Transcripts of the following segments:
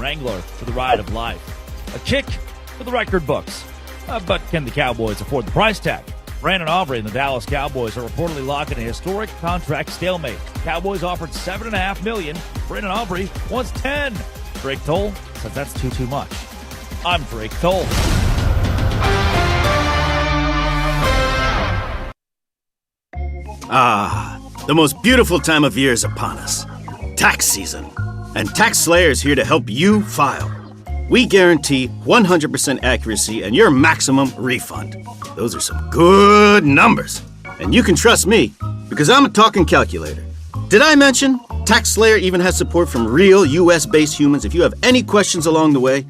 Wrangler for the ride of life. A kick for the record books. But can the Cowboys afford the price tag? Brandon Aubrey and the Dallas Cowboys are reportedly locking a historic contract stalemate. Cowboys offered $7.5 million. Brandon Aubrey wants $10 million. Drake Toll says that's too much. I'm Drake Toll. The most beautiful time of year is upon us. Tax season. And TaxSlayer is here to help you file. We guarantee 100% accuracy and your maximum refund. Those are some good numbers. And you can trust me, because I'm a talking calculator. Did I mention TaxSlayer even has support from real US-based humans? If you have any questions along the way,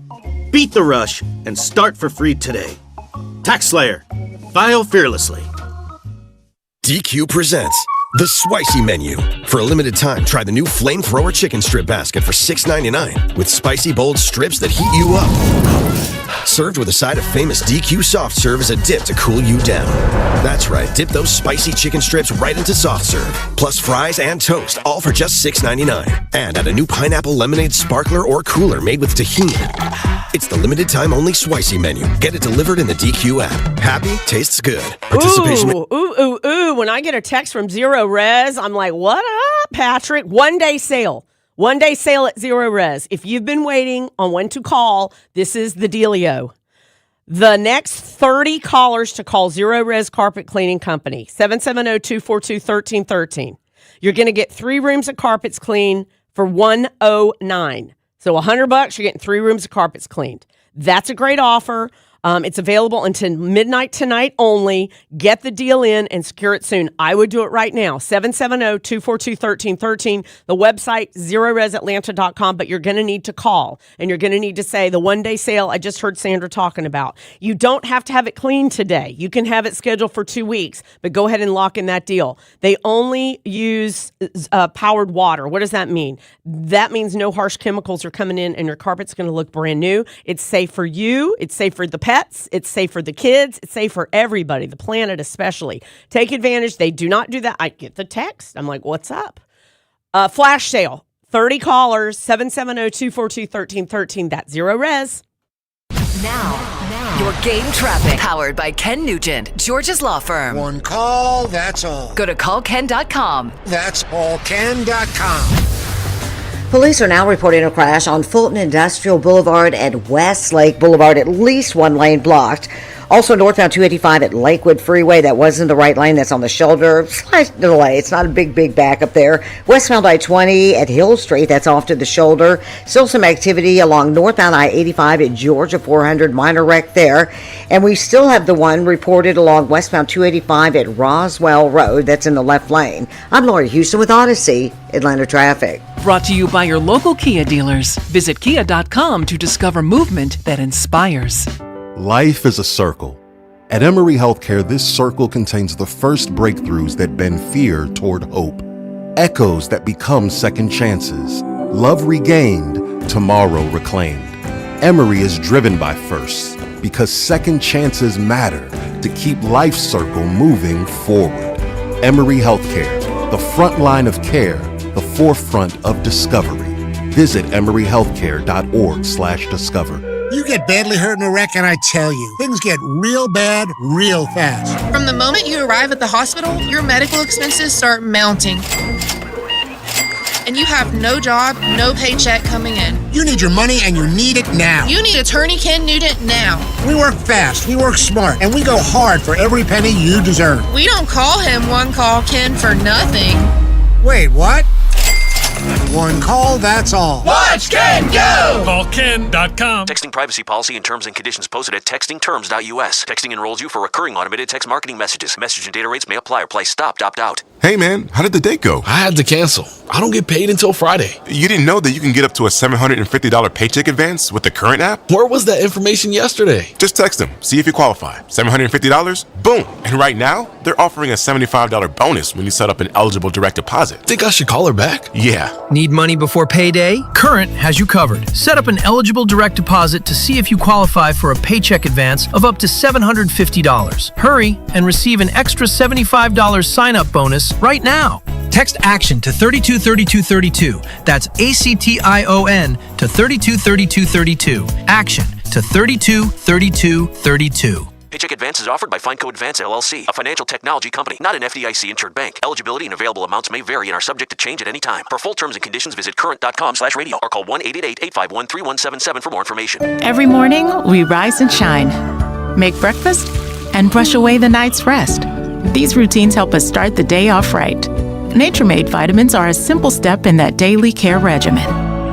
beat the rush and start for free today. TaxSlayer. File fearlessly. DQ presents The Spicy Menu. For a limited time, try the new Flamethrower Chicken Strip Basket for $6.99 with spicy, bold strips that heat you up. Served with a side of famous DQ Soft Serve as a dip to cool you down. That's right, dip those spicy chicken strips right into Soft Serve, plus fries and toast, all for just $6.99. And add a new pineapple lemonade sparkler or cooler made with tahini. It's the limited time only Spicy Menu. Get it delivered in the DQ app. Happy, tastes good. Participation. Ooh. When I get a text from Zero Res, I'm like, what up, Patrick? 1 day sale. 1 day sale at Zero Res. If you've been waiting on when to call, this is the dealio. The next 30 callers to call Zero Res Carpet Cleaning Company, 770-242-1313. You're going to get 3 rooms of carpets cleaned for $109. So $100, you're getting 3 rooms of carpets cleaned. That's a great offer. It's available until midnight tonight only. Get the deal in and secure it soon. I would do it right now. 770-242-1313. The website, ZeroResAtlanta.com. But you're going to need to call. And you're going to need to say the 1 day sale I just heard Sandra talking about. You don't have to have it cleaned today. You can have it scheduled for 2 weeks. But go ahead and lock in that deal. They only use powered water. What does that mean? That means no harsh chemicals are coming in and your carpet's going to look brand new. It's safe for you. It's safe for the pets. It's safe for the kids. It's safe for everybody, the planet especially. Take advantage. They do not do that. I get the text. I'm like, what's up? Flash sale. 30 callers, 770-242-1313. That's Zero Res. Now, your game traffic. Powered by Ken Nugent, George's Law Firm. One call, that's all. Go to callken.com. That's allken.com. Police are now reporting a crash on Fulton Industrial Boulevard and Westlake Boulevard, at least one lane blocked. Also northbound 285 at Lakewood Freeway, that wasn't the right lane, that's on the shoulder. Slight delay, it's not a big backup there. Westbound I-20 at Hill Street, that's off to the shoulder. Still some activity along northbound I-85 at Georgia 400, minor wreck there. And we still have the one reported along westbound 285 at Roswell Road, that's in the left lane. I'm Lori Houston with Odyssey, Atlanta Traffic. Brought to you by your local Kia dealers. Visit kia.com to discover movement that inspires. Life is a circle. At Emory Healthcare, this circle contains the first breakthroughs that bend fear toward hope, echoes that become second chances, love regained, tomorrow reclaimed. Emory is driven by firsts because second chances matter to keep life's circle moving forward. Emory Healthcare, the front line of care, the forefront of discovery. Visit emoryhealthcare.org/discover. You get badly hurt in a wreck, and I tell you, things get real bad, real fast. From the moment you arrive at the hospital, your medical expenses start mounting. And you have no job, no paycheck coming in. You need your money, and you need it now. You need Attorney Ken Nugent now. We work fast, we work smart, and we go hard for every penny you deserve. We don't call him One Call Ken for nothing. Wait, what? One call, that's all. Watch Ken go! Call Ken.com. Texting privacy policy and terms and conditions posted at textingterms.us. Texting enrolls you for recurring automated text marketing messages. Message and data rates may apply or price stopped, opt out. Hey man, how did the date go? I had to cancel. I don't get paid until Friday. You didn't know that you can get up to a $750 paycheck advance with the current app? Where was that information yesterday? Just text them, see if you qualify. $750? Boom! And right now, they're offering a $75 bonus when you set up an eligible direct deposit. Think I should call her back? Yeah. Need money before payday? Current has you covered. Set up an eligible direct deposit to see if you qualify for a paycheck advance of up to $750. Hurry and receive an extra $75 sign-up bonus right now. Text ACTION to 323232. That's ACTION to 323232. ACTION to 323232. Paycheck Advance is offered by FineCo Advance LLC, a financial technology company, not an FDIC-insured bank. Eligibility and available amounts may vary and are subject to change at any time. For full terms and conditions, visit current.com/radio or call 1-888-851-3177 for more information. Every morning, we rise and shine, make breakfast, and brush away the night's rest. These routines help us start the day off right. Nature-Made vitamins are a simple step in that daily care regimen.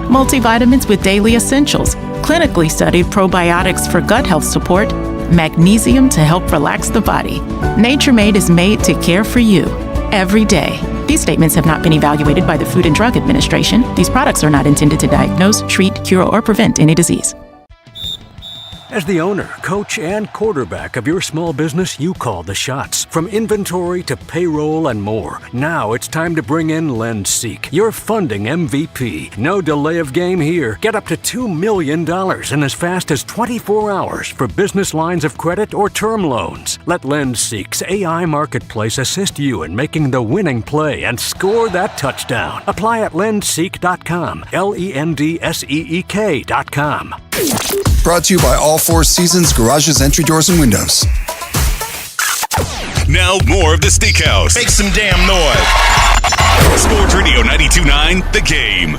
Multivitamins with daily essentials, clinically studied probiotics for gut health support, magnesium to help relax the body. Nature-Made is made to care for you every day. These statements have not been evaluated by the Food and Drug Administration. These products are not intended to diagnose, treat, cure, or prevent any disease. As the owner, coach, and quarterback of your small business, you call the shots. From inventory to payroll and more. Now it's time to bring in LendSeek, your funding MVP. No delay of game here. Get up to $2 million in as fast as 24 hours for business lines of credit or term loans. Let LendSeek's AI marketplace assist you in making the winning play and score that touchdown. Apply at lendseek.com. LENDSEEK.com. Brought to you by All Four Seasons Garages, Entry Doors, and Windows. Now more of the Steakhouse. Make some damn noise. Sports Radio 92.9, The Game.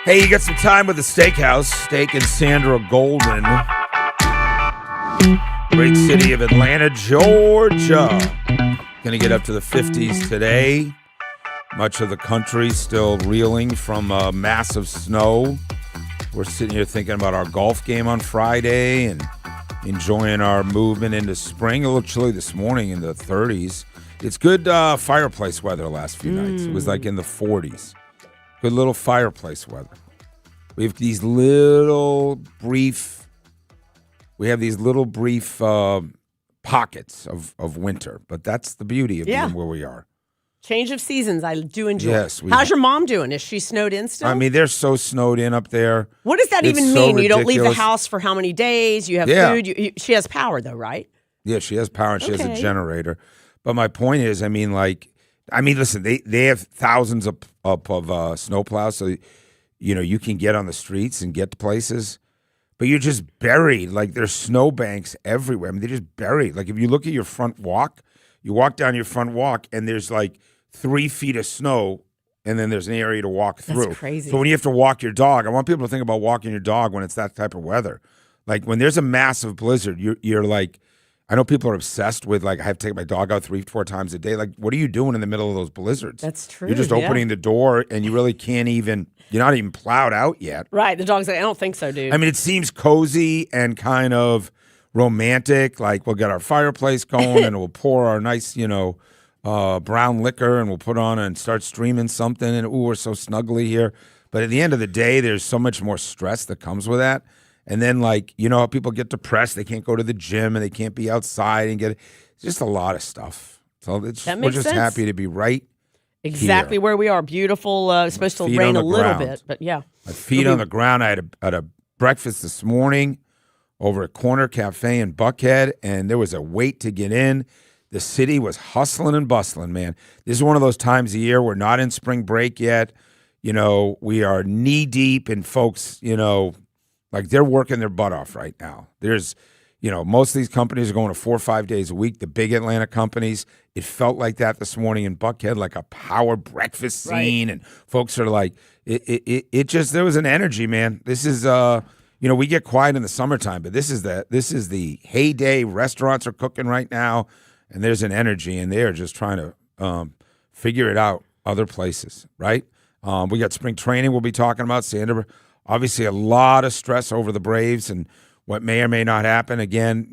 Hey, you got some time with the Steakhouse. Steak and Sandra Golden. Great city of Atlanta, Georgia. Going to get up to the 50s today. Much of the country still reeling from massive snow. We're sitting here thinking about our golf game on Friday and enjoying our movement into spring. A little chilly this morning in the 30s. It's good fireplace weather the last few nights. It was like in the 40s. Good little fireplace weather. We have these little brief pockets of winter, but that's the beauty of being where we are. Change of seasons, I do enjoy. Yes. How's your mom doing? Is she snowed in still? I mean, they're so snowed in up there. What does that even mean? You don't leave the house for how many days? You have food? She has power, though, right? Yeah, she has power and she has a generator. But my point is, listen, they have thousands of snowplows, so you can get on the streets and get to places. But you're just buried. Like, there's snowbanks everywhere. I mean, they're just buried. Like, if you look at your front walk, you walk down your front walk, and there's like 3 feet of snow, and then there's an area to walk through. That's crazy. So when you have to walk your dog, I want people to think about walking your dog when it's that type of weather. Like, when there's a massive blizzard, you're like, I know people are obsessed with, like, I have to take my dog out 3-4 times a day. Like, what are you doing in the middle of those blizzards? That's true. You're just opening the door, and you really can't even, you're not even plowed out yet. Right. The dog's like, I don't think so, dude. I mean, it seems cozy and kind of romantic. Like, we'll get our fireplace going, and we'll pour our nice, brown liquor, and we'll put on and start streaming something, and we're so snuggly here. But at the end of the day, there's so much more stress that comes with that. And then, like, how people get depressed, they can't go to the gym and they can't be outside and it's just a lot of stuff. So we're just happy to be right exactly here. Where we are. Beautiful. Supposed to rain a little bit, but yeah. My feet on the ground. I had a breakfast this morning over at Corner Cafe in Buckhead, and there was a wait to get in. The city was hustling and bustling, man. This is one of those times of year. We're not in spring break yet. We are knee deep in folks, like, they're working their butt off right now. There's, most of these companies are going to 4 or 5 days a week, the big Atlanta companies. It felt like that this morning in Buckhead, like a power breakfast scene. Right. And folks are like, it just, there was an energy, man. This is, we get quiet in the summertime, but this is the heyday. Restaurants are cooking right now, and there's an energy, and they are just trying to figure it out other places, right? We got spring training we'll be talking about. Sandra, obviously a lot of stress over the Braves and what may or may not happen. Again,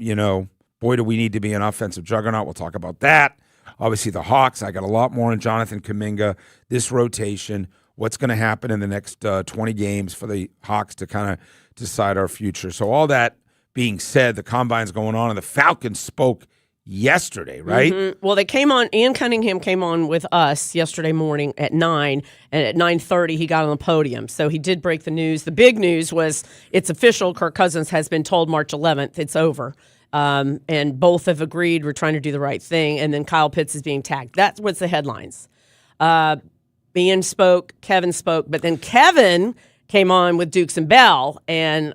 boy, do we need to be an offensive juggernaut. We'll talk about that. Obviously the Hawks, I got a lot more on Jonathan Kuminga, this rotation, what's going to happen in the next 20 games for the Hawks to kind of decide our future. So all that being said, the Combine's going on, and the Falcons spoke yesterday, right? Mm-hmm. Well, Ian Cunningham came on with us yesterday morning at 9, and at 9:30 he got on the podium. So he did break the news. The big news was it's official. Kirk Cousins has been told March 11th it's over. And both have agreed we're trying to do the right thing. And then Kyle Pitts is being tagged. That's what's the headlines. Ian spoke, Kevin spoke, but then Kevin came on with Dukes and Bell, and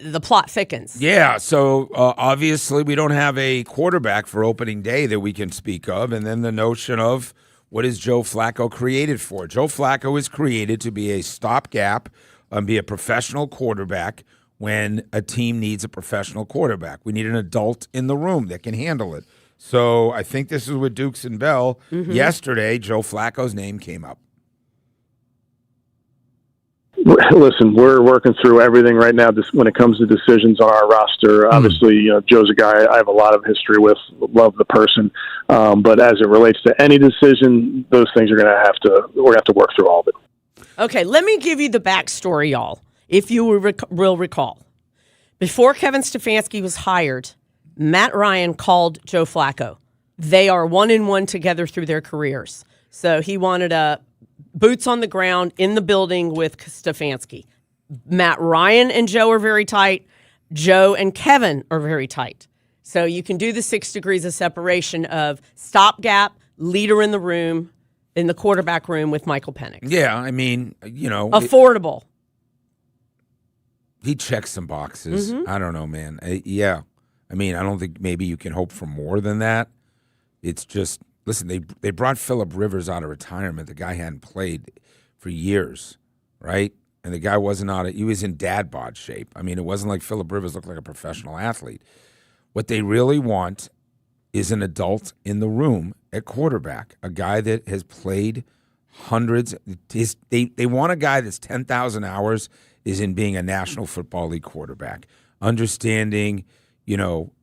the plot thickens. Yeah, so obviously we don't have a quarterback for opening day that we can speak of, and then the notion of what is Joe Flacco created for? Joe Flacco is created to be a stopgap and be a professional quarterback when a team needs a professional quarterback. We need an adult in the room that can handle it. So I think this is with Dukes and Bell. Mm-hmm. Yesterday, Joe Flacco's name came up. Listen, we're working through everything right now when it comes to decisions on our roster. Obviously, Joe's a guy I have a lot of history with, love the person. But as it relates to any decision, those things we're going to have to work through all of it. Okay, let me give you the backstory, y'all, if you will recall. Before Kevin Stefanski was hired, Matt Ryan called Joe Flacco. They are 1-1 together through their careers. So he wanted a boots on the ground in the building with Stefanski. Matt Ryan and Joe are very tight. Joe and Kevin are very tight. So you can do the 6 degrees of separation of stopgap, leader in the room, in the quarterback room with Michael Penix. Yeah, I mean, affordable. He checks some boxes. Mm-hmm. I don't know, man. Yeah. I mean, I don't think maybe you can hope for more than that. It's just, listen, they brought Phillip Rivers out of retirement. The guy hadn't played for years, right? And the guy he was in dad bod shape. I mean, it wasn't like Phillip Rivers looked like a professional athlete. What they really want is an adult in the room at quarterback, a guy that has played hundreds. They want a guy that's 10,000 hours is in being a National Football League quarterback, understanding,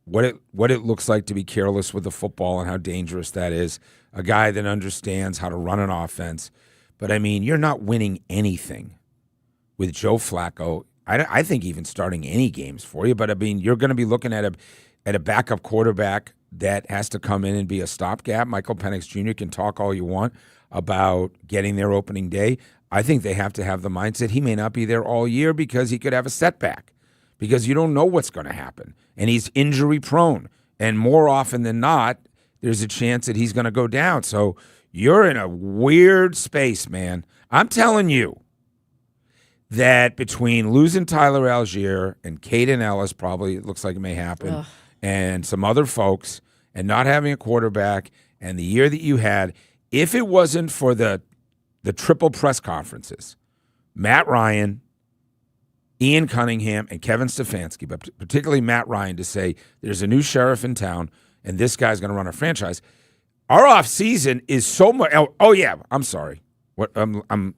what it looks like to be careless with the football and how dangerous that is, a guy that understands how to run an offense. But, I mean, you're not winning anything with Joe Flacco. I think even starting any games for you, but, I mean, you're going to be looking at a backup quarterback that has to come in and be a stopgap. Michael Penix Jr. can talk all you want about getting their opening day. I think they have to have the mindset he may not be there all year because he could have a setback, because you don't know what's going to happen. And he's injury prone. And more often than not, there's a chance that he's going to go down. So you're in a weird space, man. I'm telling you that between losing Tyler Algier and Caden Ellis, probably it looks like it may happen, and some other folks, and not having a quarterback, and the year that you had, if it wasn't for the triple press conferences, Matt Ryan, Ian Cunningham, and Kevin Stefanski, but particularly Matt Ryan, to say there's a new sheriff in town and this guy's going to run a franchise. Our offseason is so much. Oh yeah, I'm sorry. What I'm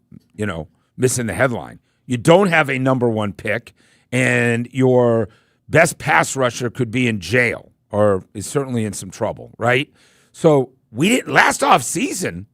missing the headline. You don't have a number 1 pick, and your best pass rusher could be in jail or is certainly in some trouble, right? So we didn't last offseason.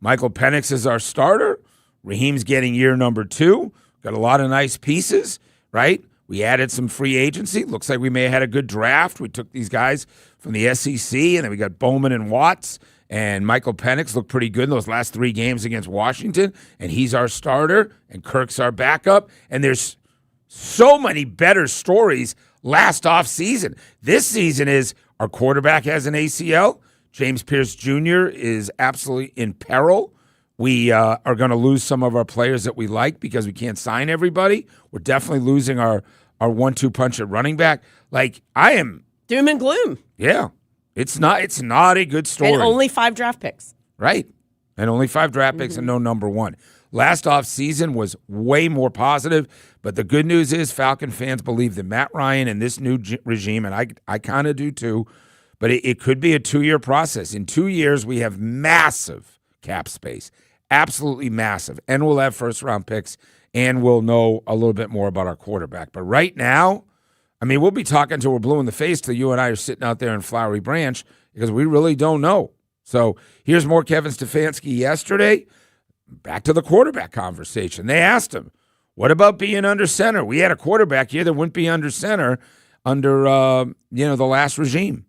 Michael Penix is our starter. Raheem's getting year number 2. Got a lot of nice pieces, right? We added some free agency. Looks like we may have had a good draft. We took these guys from the SEC, and then we got Bowman and Watts. And Michael Penix looked pretty good in those last 3 games against Washington, and he's our starter, and Kirk's our backup. And there's so many better stories last offseason. This season is our quarterback has an ACL. James Pierce Jr. is absolutely in peril. We are going to lose some of our players that we like because we can't sign everybody. We're definitely losing our 1-2 punch at running back. Like, I am doom and gloom. Yeah. It's not a good story. And only 5 draft picks. Right. And only 5 draft picks and no number 1. Last offseason was way more positive, but the good news is Falcon fans believe that Matt Ryan and this new regime, and I kind of do too, but it could be a 2-year process. In 2 years, we have massive cap space, absolutely massive, and we'll have first-round picks, and we'll know a little bit more about our quarterback. But right now, I mean, we'll be talking till we're blue in the face till you and I are sitting out there in Flowery Branch because we really don't know. So here's more Kevin Stefanski yesterday. Back to the quarterback conversation. They asked him, what about being under center? We had a quarterback here that wouldn't be under center under the last regime.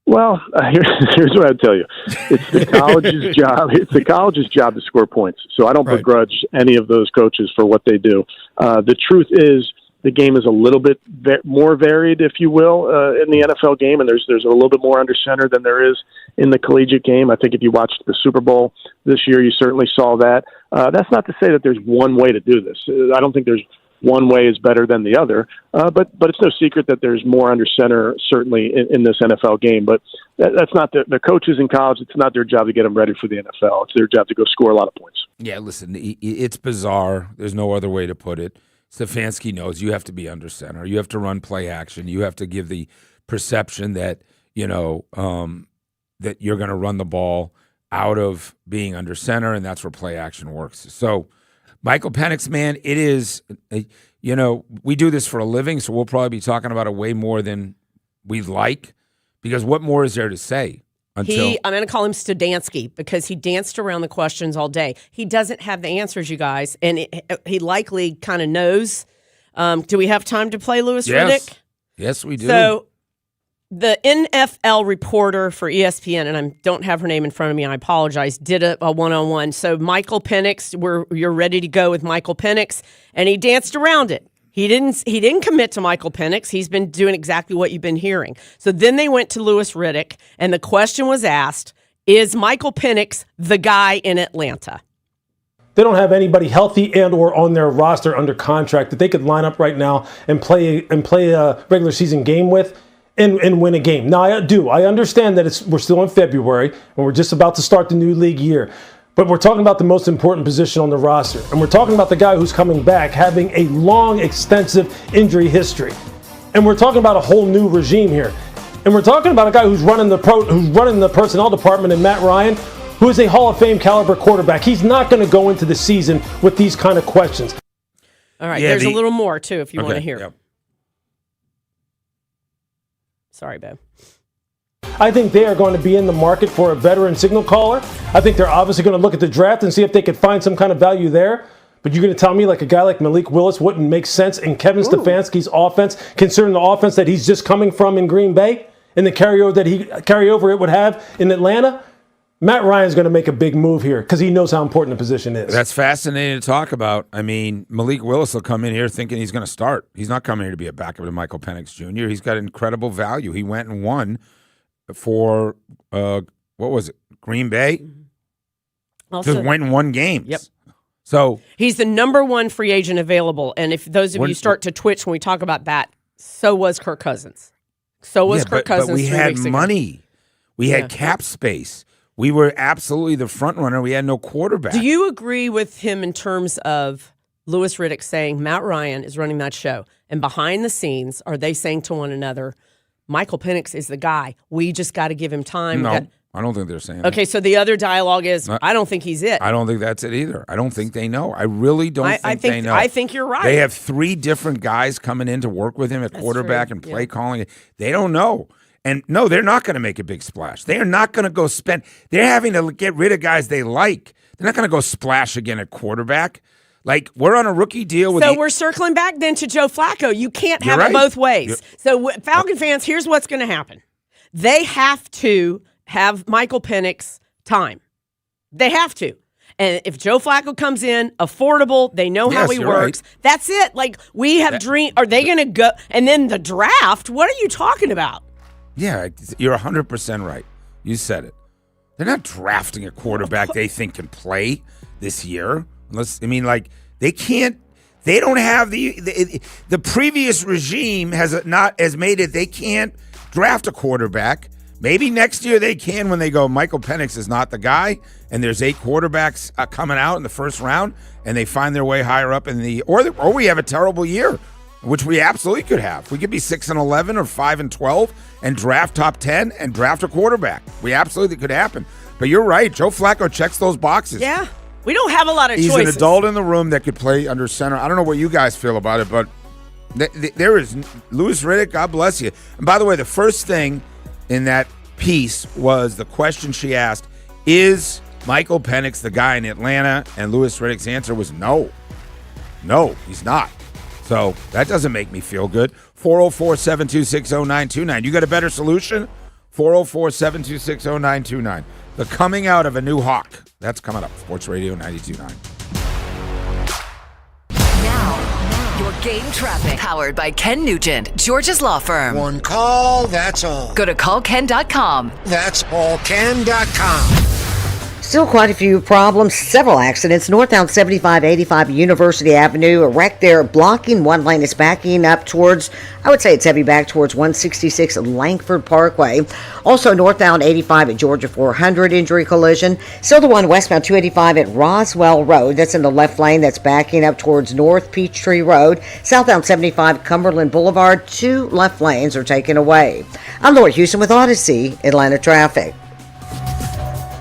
Well, here's what I'd tell you. It's the college's job. It's the college's job to score points. So I don't begrudge any of those coaches for what they do. The truth is the game is a little bit more varied, if you will, in the NFL game, and there's a little bit more under center than there is in the collegiate game. I think if you watched the Super Bowl this year, you certainly saw that. That's not to say that there's one way to do this. I don't think there's one way is better than the other, but it's no secret that there's more under center certainly in this NFL game. But that's not the coaches in college. It's not their job to get them ready for the NFL. It's their job to go score a lot of points. Yeah, listen, it's bizarre. There's no other way to put it. Stefanski knows you have to be under center. You have to run play action. You have to give the perception that that you're going to run the ball out of being under center, and that's where play action works. So. Michael Penix, man, it is, we do this for a living, so we'll probably be talking about it way more than we'd like, because what more is there to say? I'm going to call him Studansky because he danced around the questions all day. He doesn't have the answers, you guys, and he likely kind of knows. Do we have time to play Louis Riddick? Yes, we do. So the NFL reporter for ESPN, and I don't have her name in front of me, I apologize, did a one-on-one. So Michael Penix, you're ready to go with Michael Penix, and he danced around it. He didn't commit to Michael Penix. He's been doing exactly what you've been hearing. So then they went to Louis Riddick, and the question was asked, is Michael Penix the guy in Atlanta? They don't have anybody healthy and or on their roster under contract that they could line up right now and play a regular season game with. And win a game. Now, I understand that we're still in February, and we're just about to start the new league year. But we're talking about the most important position on the roster. And we're talking about the guy who's coming back, having a long, extensive injury history. And we're talking about a whole new regime here. And we're talking about a guy who's running the personnel department in Matt Ryan, who is a Hall of Fame caliber quarterback. He's not going to go into the season with these kind of questions. All right, there's a little more, too, if you want to hear. Yep. Sorry, babe. I think they are going to be in the market for a veteran signal caller. I think they're obviously going to look at the draft and see if they could find some kind of value there. But you're going to tell me like a guy like Malik Willis wouldn't make sense in Kevin Stefanski's offense, considering the offense that he's just coming from in Green Bay and the carryover it would have in Atlanta? Matt Ryan's going to make a big move here because he knows how important the position is. That's fascinating to talk about. I mean, Malik Willis will come in here thinking he's going to start. He's not coming here to be a backup to Michael Penix Jr. He's got incredible value. He went and won for, what was it, Green Bay? Just went and won games. Yep. So he's the number one free agent available. And if those of you start to twitch when we talk about that, so was Kirk Cousins. Kirk Cousins. But we had money. We had cap space. We were absolutely the front runner. We had no quarterback. Do you agree with him in terms of Louis Riddick saying Matt Ryan is running that show, and behind the scenes, are they saying to one another, Michael Penix is the guy. We just got to give him time. No, I don't think they're saying that. Okay, so the other dialogue is, I don't think he's it. I don't think that's it either. I don't think they know. I really don't think they know. I think you're right. They have 3 different guys coming in to work with him at quarterback and play calling. They don't know. And no, they're not going to make a big splash. They are not going to go spend. They're having to get rid of guys they like. They're not going to go splash again at quarterback. Like, we're on a rookie deal with. So we're circling back then to Joe Flacco. You can't have it both ways. So Falcon fans, here's what's going to happen. They have to have Michael Penix time. They have to. And if Joe Flacco comes in, affordable, they know how he works. Right. That's it. Like, we have dream. Are they going to go? And then the draft, what are you talking about? Yeah, you're 100% right. You said it. They're not drafting a quarterback they think can play this year. They can't. They don't have the previous regime has made it. They can't draft a quarterback. Maybe next year they can when they go, Michael Penix is not the guy, and there's 8 quarterbacks coming out in the first round, and they find their way higher up in or we have a terrible year, which we absolutely could have. We could be 6-11 or 5-12 and draft top 10 and draft a quarterback. We absolutely could happen. But you're right. Joe Flacco checks those boxes. Yeah. We don't have a lot of choices. He's an adult in the room that could play under center. I don't know what you guys feel about it, but there is Louis Riddick, God bless you. And by the way, the first thing in that piece was the question she asked, is Michael Penix the guy in Atlanta? And Louis Riddick's answer was no. No, he's not. So that doesn't make me feel good. 404-726-0929. You got a better solution? 404-726-0929. The coming out of a new Hawk. That's coming up. Sports Radio 92.9. Now, your Game Traffic. Powered by Ken Nugent, Georgia's law firm. One call, that's all. Go to callken.com. That's allken.com. Still quite a few problems, several accidents. Northbound 7585 University Avenue, a wreck there blocking one lane. Is backing up towards, I would say it's heavy back towards 166 Langford Parkway. Also northbound 85 at Georgia 400 injury collision. Still the one westbound 285 at Roswell Road. That's in the left lane. That's backing up towards North Peachtree Road. Southbound 75 Cumberland Boulevard. 2 left lanes are taken away. I'm Lori Houston with Odyssey Atlanta Traffic.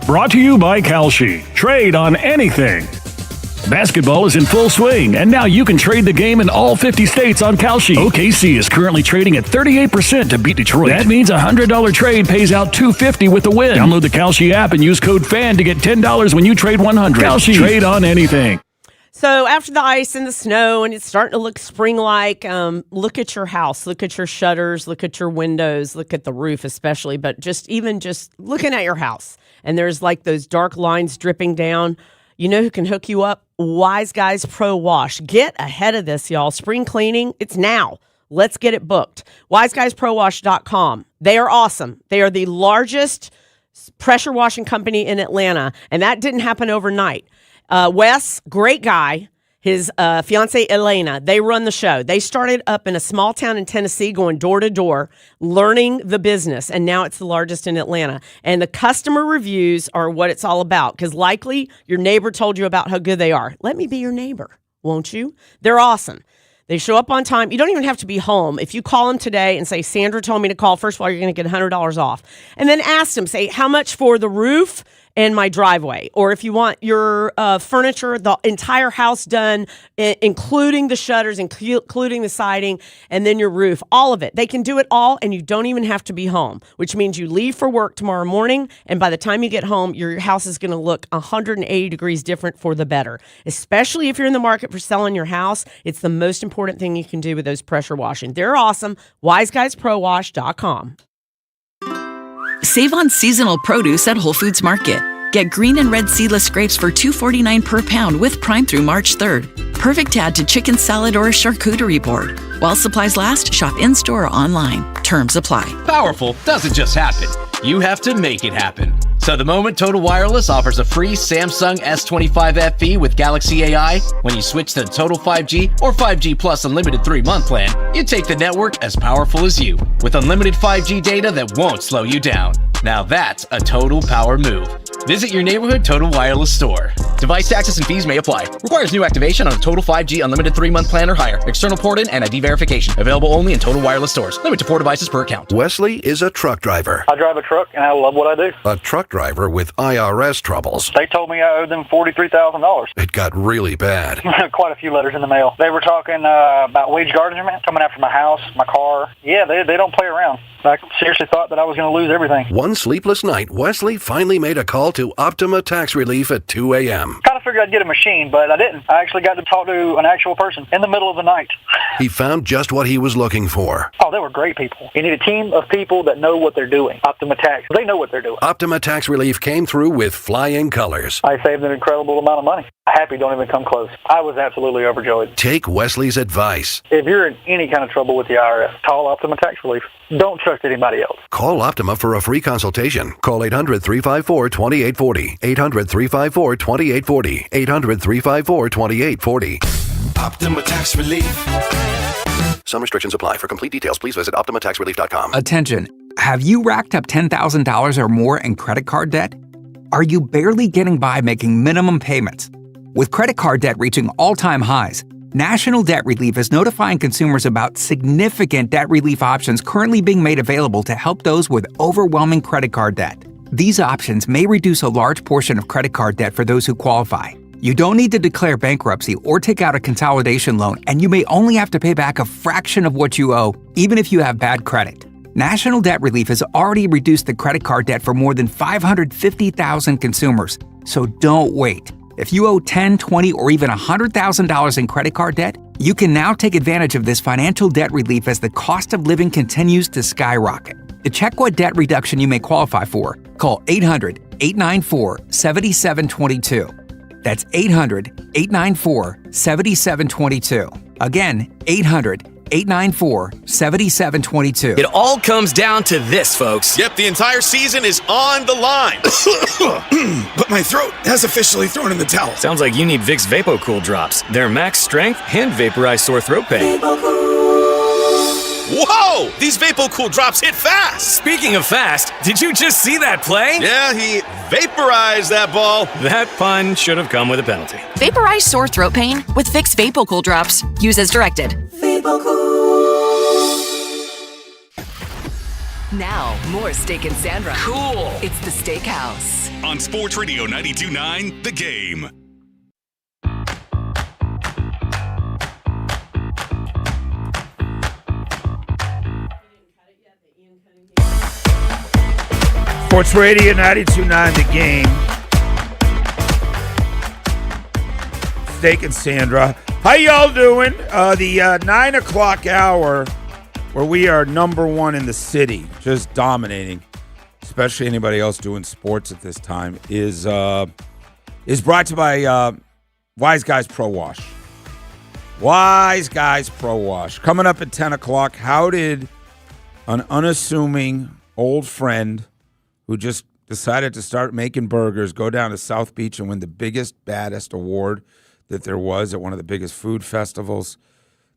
Brought to you by Kalshi. Trade on anything. Basketball is in full swing, and now you can trade the game in all 50 states on Kalshi. OKC is currently trading at 38% to beat Detroit. That means a $100 trade pays out $250 with the win. Download the Kalshi app and use code FAN to get $10 when you trade $100. Kalshi. Trade on anything. So after the ice and the snow and it's starting to look spring-like, look at your house, look at your shutters, look at your windows, look at the roof especially, but just looking at your house and there's like those dark lines dripping down. You know who can hook you up? Wise Guys Pro Wash. Get ahead of this, y'all. Spring cleaning, it's now. Let's get it booked. WiseGuysProWash.com. They are awesome. They are the largest pressure washing company in Atlanta, and that didn't happen overnight. Wes, great guy, his fiancée Elena, they run the show. They started up in a small town in Tennessee going door to door, learning the business, and now it's the largest in Atlanta. And the customer reviews are what it's all about, because likely your neighbor told you about how good they are. Let me be your neighbor, won't you? They're awesome. They show up on time. You don't even have to be home. If you call them today and say, Sandra told me to call, first of all, you're going to get $100 off. And then ask them, say, how much for the roof and my driveway? Or if you want your furniture, the entire house done, including the shutters, including the siding, and then your roof, all of it. They can do it all, and you don't even have to be home, which means you leave for work tomorrow morning, and by the time you get home, your house is going to look 180 degrees different for the better. Especially if you're in the market for selling your house, it's the most important thing you can do with those pressure washing. They're awesome. WiseGuysProWash.com. Save on seasonal produce at Whole Foods Market. Get green and red seedless grapes for $2.49 per pound with Prime through March 3rd. Perfect to add to chicken salad or a charcuterie board. While supplies last, shop in-store or online. Terms apply. Powerful doesn't just happen. You have to make it happen. So the moment Total Wireless offers a free Samsung S25 FE with Galaxy AI, when you switch to Total 5G or 5G Plus Unlimited 3-month plan, you take the network as powerful as you, with unlimited 5G data that won't slow you down. Now that's a total power move. Visit your neighborhood Total Wireless store. Device taxes and fees may apply. Requires new activation on a Total 5G Unlimited 3-month plan or higher. External port in and ID verification. Available only in Total Wireless stores. Limit to 4 devices per account. Wesley is a truck driver. I drive a truck and I love what I do. A truck driver with IRS troubles. They told me I owed them $43,000. It got really bad. Quite a few letters in the mail. They were talking about wage garnishment, coming after my house, my car. Yeah, they don't play around. I seriously thought that I was going to lose everything. One sleepless night, Wesley finally made a call to Optima Tax Relief at 2 a.m. Kind of figured I'd get a machine, but I didn't. I actually got to talk to an actual person in the middle of the night. He found just what he was looking for. Oh, they were great people. You need a team of people that know what they're doing. Optima Tax, they know what they're doing. Optima Tax Relief came through with flying colors. I saved an incredible amount of money. Happy don't even come close. I was absolutely overjoyed. Take Wesley's advice. If you're in any kind of trouble with the IRS, call Optima Tax Relief. Don't trust anybody else. Call Optima for a free consultation. Call 800-354-2840. 800-354-2840. 800-354-2840. Optima Tax Relief. Some restrictions apply. For complete details, please visit OptimaTaxRelief.com. Attention. Have you racked up $10,000 or more in credit card debt? Are you barely getting by making minimum payments? With credit card debt reaching all-time highs, National Debt Relief is notifying consumers about significant debt relief options currently being made available to help those with overwhelming credit card debt. These options may reduce a large portion of credit card debt for those who qualify. You don't need to declare bankruptcy or take out a consolidation loan, and you may only have to pay back a fraction of what you owe, even if you have bad credit. National Debt Relief has already reduced the credit card debt for more than 550,000 consumers, so don't wait. If you owe $10,000, $20,000, or even $100,000 in credit card debt, you can now take advantage of this financial debt relief as the cost of living continues to skyrocket. To check what debt reduction you may qualify for, call 800-894-7722. That's 800-894-7722. Again, 800-894-7722. It all comes down to this, folks. Yep, the entire season is on the line. But my throat has officially thrown in the towel. Sounds like you need Vicks VapoCool drops. Their max strength and vaporize sore throat pain. Whoa! These VapoCool drops hit fast! Speaking of fast, did you just see that play? Yeah, he vaporized that ball. That pun should have come with a penalty. Vaporize sore throat pain with Vicks VapoCool drops. Use as directed. Now, more Steak and Sandra. Cool. It's the Steakhouse. On Sports Radio 92.9, The Game. Sports Radio 92.9 The Game. Steak and Sandra. How y'all doing? The 9 o'clock hour where we are number one in the city, just dominating, especially anybody else doing sports at this time, is brought to you by Wise Guys Pro Wash. Wise Guys Pro Wash. Coming up at 10 o'clock, how did an unassuming old friend who just decided to start making burgers go down to South Beach and win the biggest, baddest award that there was at one of the biggest food festivals?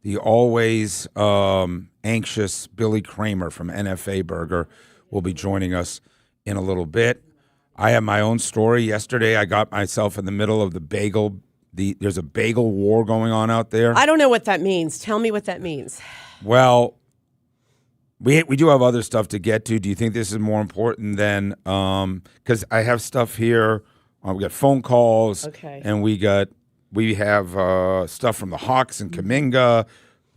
The always anxious Billy Kramer from NFA Burger will be joining us in a little bit. I have my own story. Yesterday, I got myself in the middle of the bagel. There's a bagel war going on out there. I don't know what that means. Tell me what that means. Well, we do have other stuff to get to. Do you think this is more important than because I have stuff here. We got phone calls, okay, and we have stuff from the Hawks and Kaminga.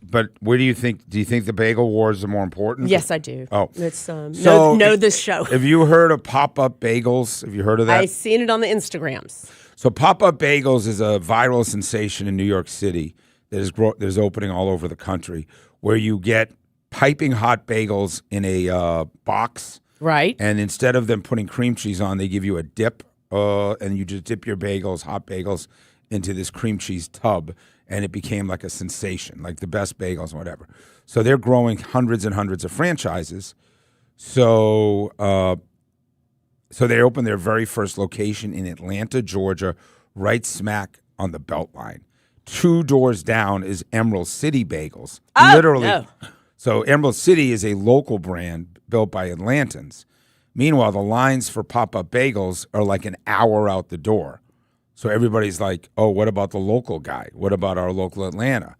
But where do you think? Do you think the bagel wars are more important? Yes, I do. Oh, it's so know this show. Have you heard of Pop-Up Bagels? Have you heard of that? I've seen it on the Instagrams. So Pop-Up Bagels is a viral sensation in New York City that is opening all over the country, where you get piping hot bagels in a box, right? And instead of them putting cream cheese on, they give you a dip, and you just dip your hot bagels, into this cream cheese tub, and it became like a sensation, like the best bagels and whatever. So they're growing hundreds and hundreds of franchises. So they opened their very first location in Atlanta, Georgia, right smack on the Beltline. 2 doors down is Emerald City Bagels. Oh, Literally. no. So Emerald City is a local brand built by Atlantans. Meanwhile, the lines for Pop-Up Bagels are like an hour out the door. So everybody's like, oh, what about the local guy? What about our local Atlanta?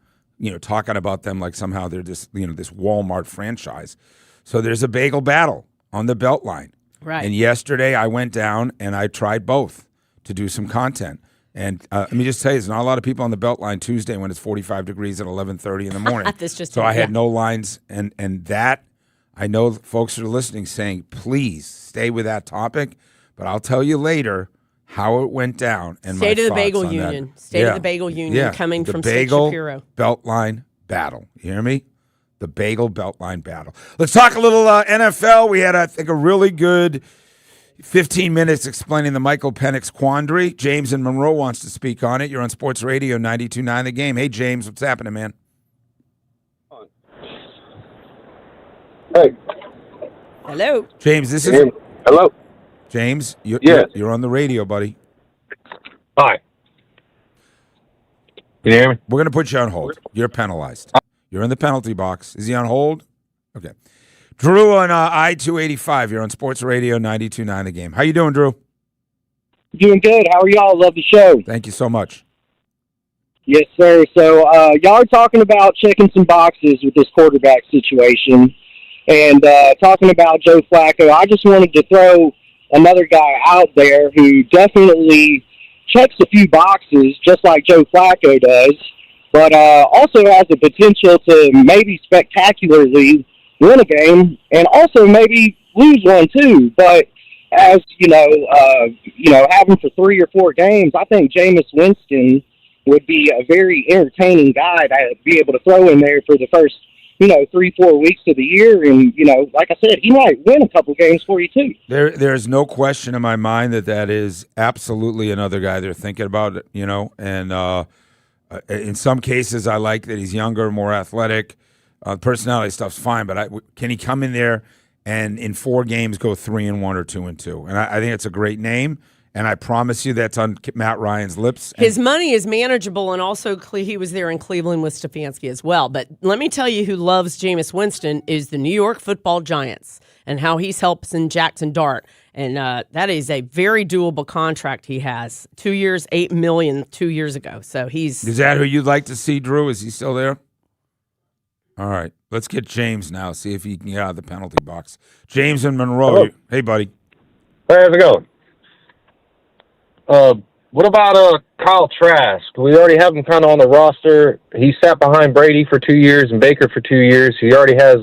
Talking about them like somehow they're this Walmart franchise. So there's a bagel battle on the Beltline. Right. And yesterday I went down and I tried both to do some content. And let me just tell you, there's not a lot of people on the Beltline Tuesday when it's 45 degrees at 11:30 in the morning. So I had no lines. And that, I know folks are listening saying, please stay with that topic. But I'll tell you later how it went down. And State of the thoughts Bagel on that. Union. State of the Bagel Union coming from State Shapiro. Beltline battle. You hear me? The Bagel Beltline battle. Let's talk a little NFL. We had, I think, a really good 15 minutes explaining the Michael Penix quandary. James in Monroe wants to speak on it. You're on Sports Radio 92.9 The Game. Hey, James, what's happening, man? Hey. Hello. James, this is... Hello. James, Yes. you're on the radio, buddy. Hi. Can you hear me? We're going to put you on hold. You're penalized. You're in the penalty box. Is he on hold? Okay. Drew on I-285. You're on Sports Radio 92.9 The Game. How you doing, Drew? Doing good. How are y'all? Love the show. Thank you so much. Yes, sir. So y'all are talking about checking some boxes with this quarterback situation and talking about Joe Flacco. I just wanted to throw another guy out there who definitely checks a few boxes just like Joe Flacco does, but also has the potential to maybe spectacularly win a game and also maybe lose one too. But as have him for 3 or 4 games, I think Jameis Winston would be a very entertaining guy to be able to throw in there for the first 3-4 weeks of the year. And, like I said, he might win a couple games for you too. There's no question in my mind that is absolutely another guy they're thinking about, and In some cases, I like that he's younger, more athletic. Personality stuff's fine, but can he come in there and in 4 games go 3-1 or 2-2? And I think it's a great name. And I promise you that's on Matt Ryan's lips. His money is manageable, and also he was there in Cleveland with Stefanski as well. But let me tell you who loves Jameis Winston is the New York Football Giants and how he's helping Jackson Dart. And that is a very doable contract he has. 2 years, $8 million 2 years ago. So he's... Is that who you'd like to see, Drew? Is he still there? All right. Let's get James now, see if he can get out of the penalty box. James in Monroe. Hello. Hey, buddy. Hey, how's it going? What about Kyle Trask? We already have him kind of on the roster. He sat behind Brady for 2 years and Baker for 2 years. He already has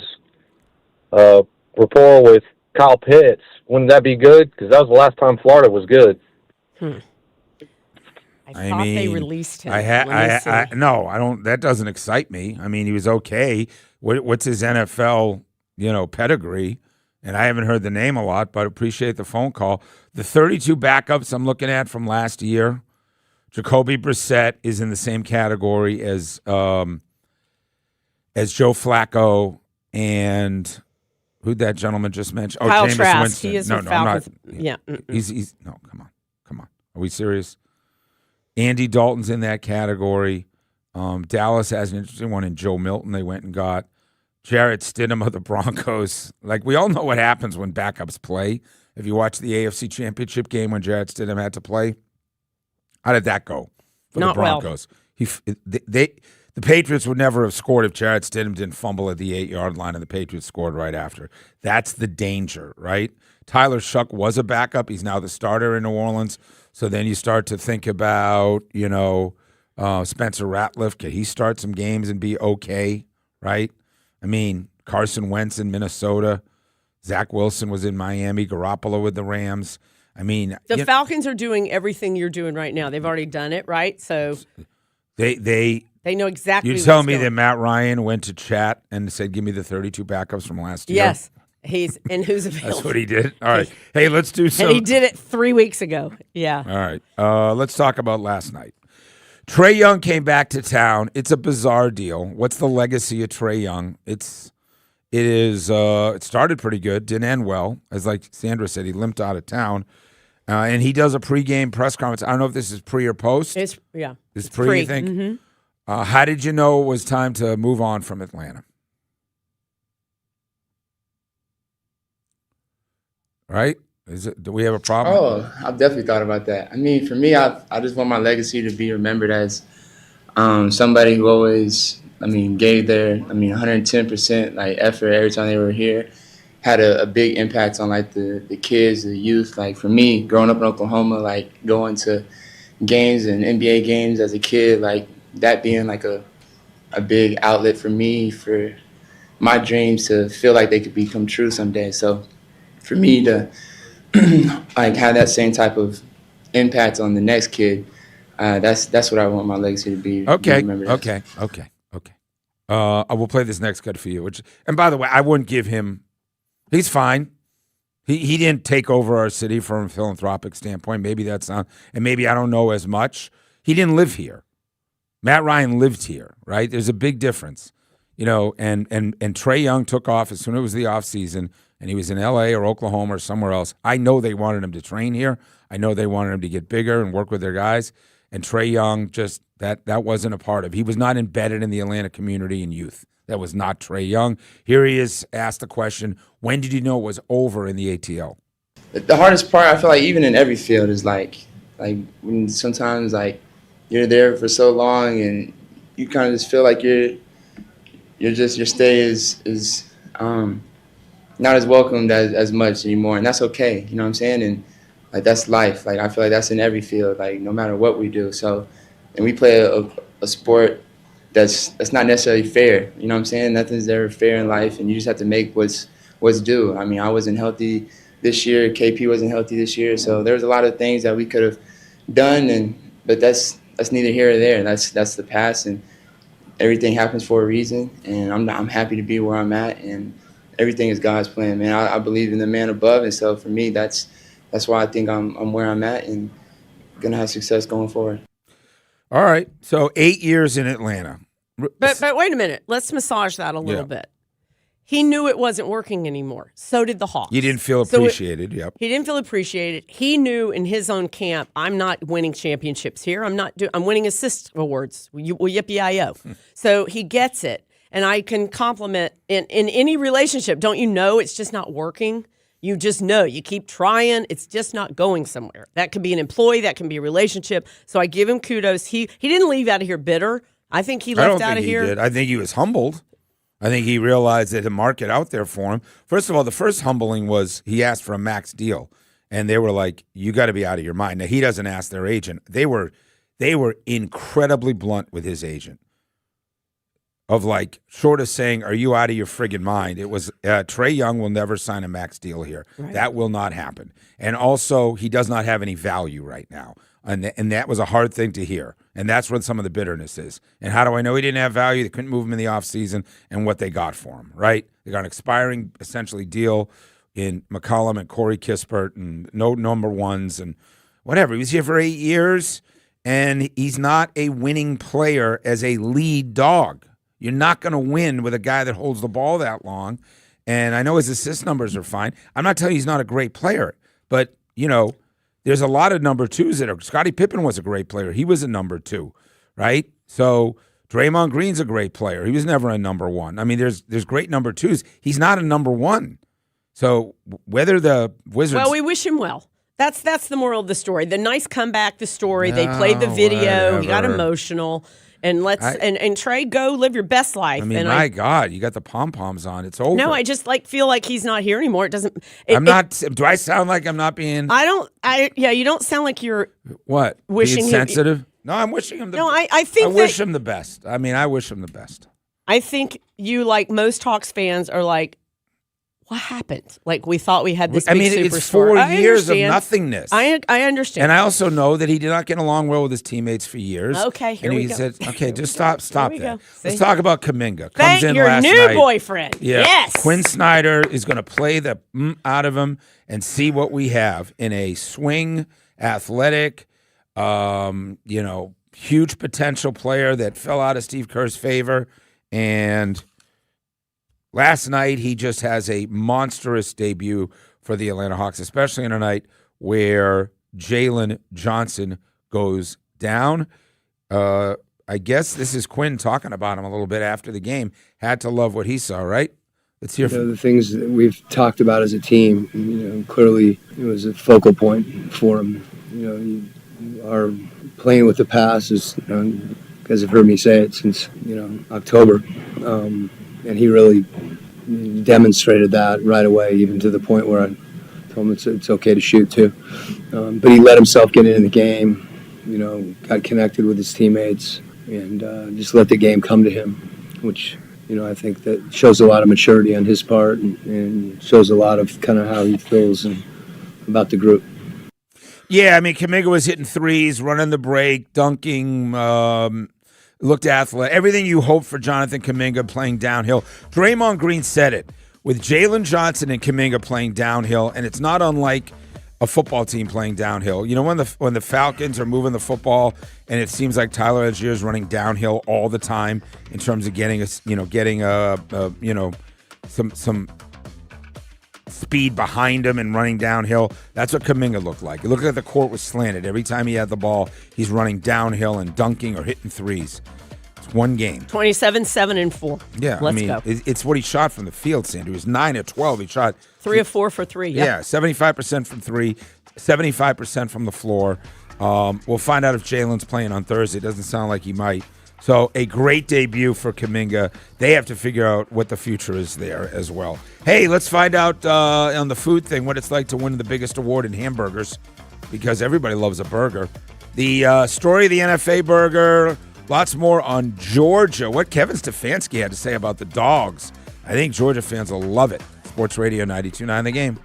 rapport with Kyle Pitts. Wouldn't that be good? Because that was the last time Florida was good. I thought they released him. No, I don't. That doesn't excite me. I mean, he was okay. What's his NFL, pedigree? And I haven't heard the name a lot, but appreciate the phone call. The 32 backups I'm looking at from last year, Jacoby Brissett is in the same category as Joe Flacco and who'd that gentleman just mentioned? Kyle Jameis Trask. Winston. He is no, with I'm Falcons. not. Yeah. He's no. Come on. Are we serious? Andy Dalton's in that category. Dallas has an interesting one in Joe Milton. They went and got Jarrett Stidham of the Broncos. Like, we all know what happens when backups play. If you watch the AFC Championship game when Jarrett Stidham had to play, how did that go for the Broncos? Well. The Patriots would never have scored if Jarrett Stidham didn't fumble at the 8-yard line, and the Patriots scored right after. That's the danger, right? Tyler Shuck was a backup. He's now the starter in New Orleans. So then you start to think about, Spencer Ratliff. Could he start some games and be okay, right? I mean, Carson Wentz in Minnesota. Zach Wilson was in Miami. Garoppolo with the Rams. I mean, the Falcons are doing everything you're doing right now. They've already done it, right? So they know exactly. You're telling me that Matt Ryan went to chat and said, "Give me the 32 backups from last year." Yes, who's available. That's what he did. All right. Hey, let's do some. And he did it 3 weeks ago. Yeah. All right. Let's talk about last night. Trae Young came back to town. It's a bizarre deal. What's the legacy of Trae Young? It started pretty good, didn't end well. As like Sandra said, he limped out of town. And he does a pregame press conference. I don't know if this is pre or post. It's pre, you think? Mm-hmm. How did you know it was time to move on from Atlanta? Right? Do we have a problem? Oh, I've definitely thought about that. I mean, for me, I just want my legacy to be remembered as somebody who always, gave their, 110% effort every time they were here. Had a big impact on the kids, the youth. Like for me, growing up in Oklahoma, going to games and NBA games as a kid, that being a big outlet for me, for my dreams to feel like they could become true someday. So for me to have that same type of impact on the next kid, that's what I want my legacy to be. Okay. Okay. I will play this next cut for you. And by the way, I wouldn't give him. He's fine. He didn't take over our city from a philanthropic standpoint. Maybe that's not, and maybe I don't know as much. He didn't live here. Matt Ryan lived here, right? There's a big difference, and Trae Young took off as soon as it was the off season, and he was in L.A. or Oklahoma or somewhere else. I know they wanted him to train here. I know they wanted him to get bigger and work with their guys. And Trae Young just that wasn't a part of. He was not embedded in the Atlanta community and youth. That was not Trae Young. Here he is asked the question, when did you know it was over in the ATL? The hardest part, I feel like, even in every field, is when sometimes you're there for so long and you kind of just feel like your stay is not as welcomed as much anymore, and that's okay. You know what I'm saying? And that's life. I feel like that's in every field. No matter what we do. So, and we play a sport that's not necessarily fair. You know what I'm saying? Nothing's ever fair in life, and you just have to make what's due. I wasn't healthy this year. KP wasn't healthy this year. So there was a lot of things that we could have done, but that's neither here or there. That's the past, and everything happens for a reason. And I'm happy to be where I'm at, and everything is God's plan, man. I believe in the man above, and so for me, that's why I think I'm where I'm at and gonna have success going forward. All right. So 8 years in Atlanta. But wait a minute. Let's massage that a little bit. He knew it wasn't working anymore. So did the Hawks. You didn't feel appreciated. Yep. He didn't feel appreciated. He knew in his own camp, I'm not winning championships here. I'm winning assist awards. Yippee-yi-yo. So he gets it. And I can compliment in any relationship. Don't you know it's just not working? You just know. You keep trying. It's just not going somewhere. That could be an employee. That can be a relationship. So I give him kudos. He didn't leave out of here bitter. I think he left out of here. I did. I think he was humbled. I think he realized that the market out there for him. First of all, the first humbling was he asked for a max deal, and they were like, "You got to be out of your mind." Now he doesn't ask their agent. They were incredibly blunt with his agent, of like short of saying, "Are you out of your friggin' mind?" It was Trae Young will never sign a max deal here. Right. That will not happen. And also, he does not have any value right now. And that was a hard thing to hear. And that's where some of the bitterness is. And how do I know he didn't have value? They couldn't move him in the offseason and what they got for him, right? They got an expiring, essentially, deal in McCollum and Corey Kispert and no number ones and whatever. He was here for 8 years, and he's not a winning player as a lead dog. You're not going to win with a guy that holds the ball that long. And I know his assist numbers are fine. I'm not telling you he's not a great player, but, you know, there's a lot of number twos that are. Scottie Pippen was a great player. He was a number two, right? So Draymond Green's a great player. He was never a number one. I mean, there's great number twos. He's not a number one. So whether the Wizards... Well, we wish him well. That's the moral of the story. The nice comeback, the story. They played the video. Whatever. He got emotional. And and Trae, go live your best life. I mean, my God, you got the pom-poms on. It's over. No, I just feel like he's not here anymore. It doesn't. Do I sound like I'm not being? You don't sound like you're. What? Wishing being sensitive? No, I'm wishing him the best. No, I think I wish him the best. I mean, I wish him the best. I think you, like most Hawks fans, are like, what happened? Like, we thought we had this big superstar. It's 4 years of nothingness. I understand. And I also know that he did not get along well with his teammates for years. Okay, here we go. And he said, okay, just stop that. Let's talk about Kuminga. Thank your new boyfriend. Yeah. Yes. Quinn Snyder is going to play the out of him and see what we have in a swing, athletic, huge potential player that fell out of Steve Kerr's favor. And last night, he just has a monstrous debut for the Atlanta Hawks, especially on a night where Jalen Johnson goes down. I guess this is Quinn talking about him a little bit after the game. Had to love what he saw, right? Let's hear from the things that we've talked about as a team. Clearly it was a focal point for him. You are playing with the past, as you guys have heard me say it since October, and he really demonstrated that right away, even to the point where I told him it's okay to shoot too. But he let himself get into the game, got connected with his teammates, and just let the game come to him, which I think that shows a lot of maturity on his part and shows a lot of kind of how he feels about the group. Yeah, I mean, Kuminga was hitting threes, running the break, dunking, looked athletic. Everything you hope for Jonathan Kuminga playing downhill. Draymond Green said it. With Jalen Johnson and Kuminga playing downhill, and it's not unlike a football team playing downhill. When the Falcons are moving the football, and it seems like Tyler Algier is running downhill all the time in terms of getting some speed behind him and running downhill. That's what Kuminga looked like. It looked like the court was slanted. Every time he had the ball, he's running downhill and dunking or hitting threes. It's one game. 27, 7, and 4. Yeah, Let's go. It's what he shot from the field, Sandy. It was 9 of 12. He shot 3 of 4 for 3. Yep. Yeah, 75% from 3, 75% from the floor. We'll find out if Jalen's playing on Thursday. It doesn't sound like he might. So a great debut for Kuminga. They have to figure out what the future is there as well. Hey, let's find out on the food thing what it's like to win the biggest award in hamburgers, because everybody loves a burger. The story of the NFA burger, lots more on Georgia. What Kevin Stefanski had to say about the Dogs. I think Georgia fans will love it. Sports Radio 92.9 The Game.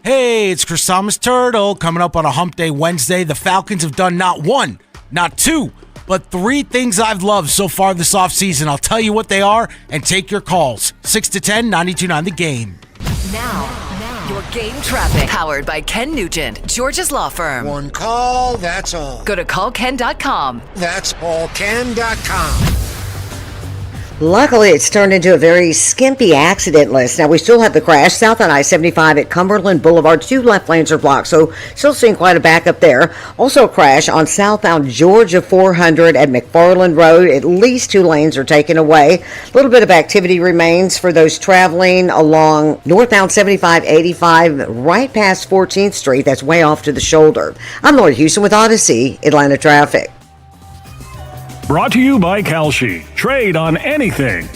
Hey, it's Chrysamus Turtle coming up on a Hump Day Wednesday. The Falcons have done not 1, not 2, but 3 things I've loved so far this offseason. I'll tell you what they are and take your calls. 6 to 10, 92.9 The Game. Now, your game traffic. Powered by Ken Nugent, George's Law Firm. One call, that's all. Go to callken.com. That's allken.com. Luckily, it's turned into a very skimpy accident list. Now, we still have the crash south on I-75 at Cumberland Boulevard. 2 left lanes are blocked, so still seeing quite a backup there. Also a crash on southbound Georgia 400 at McFarland Road. At least 2 lanes are taken away. A little bit of activity remains for those traveling along northbound 75-85 right past 14th Street. That's way off to the shoulder. I'm Lori Houston with Odyssey Atlanta Traffic. Brought to you by Kalshi. Trade on anything.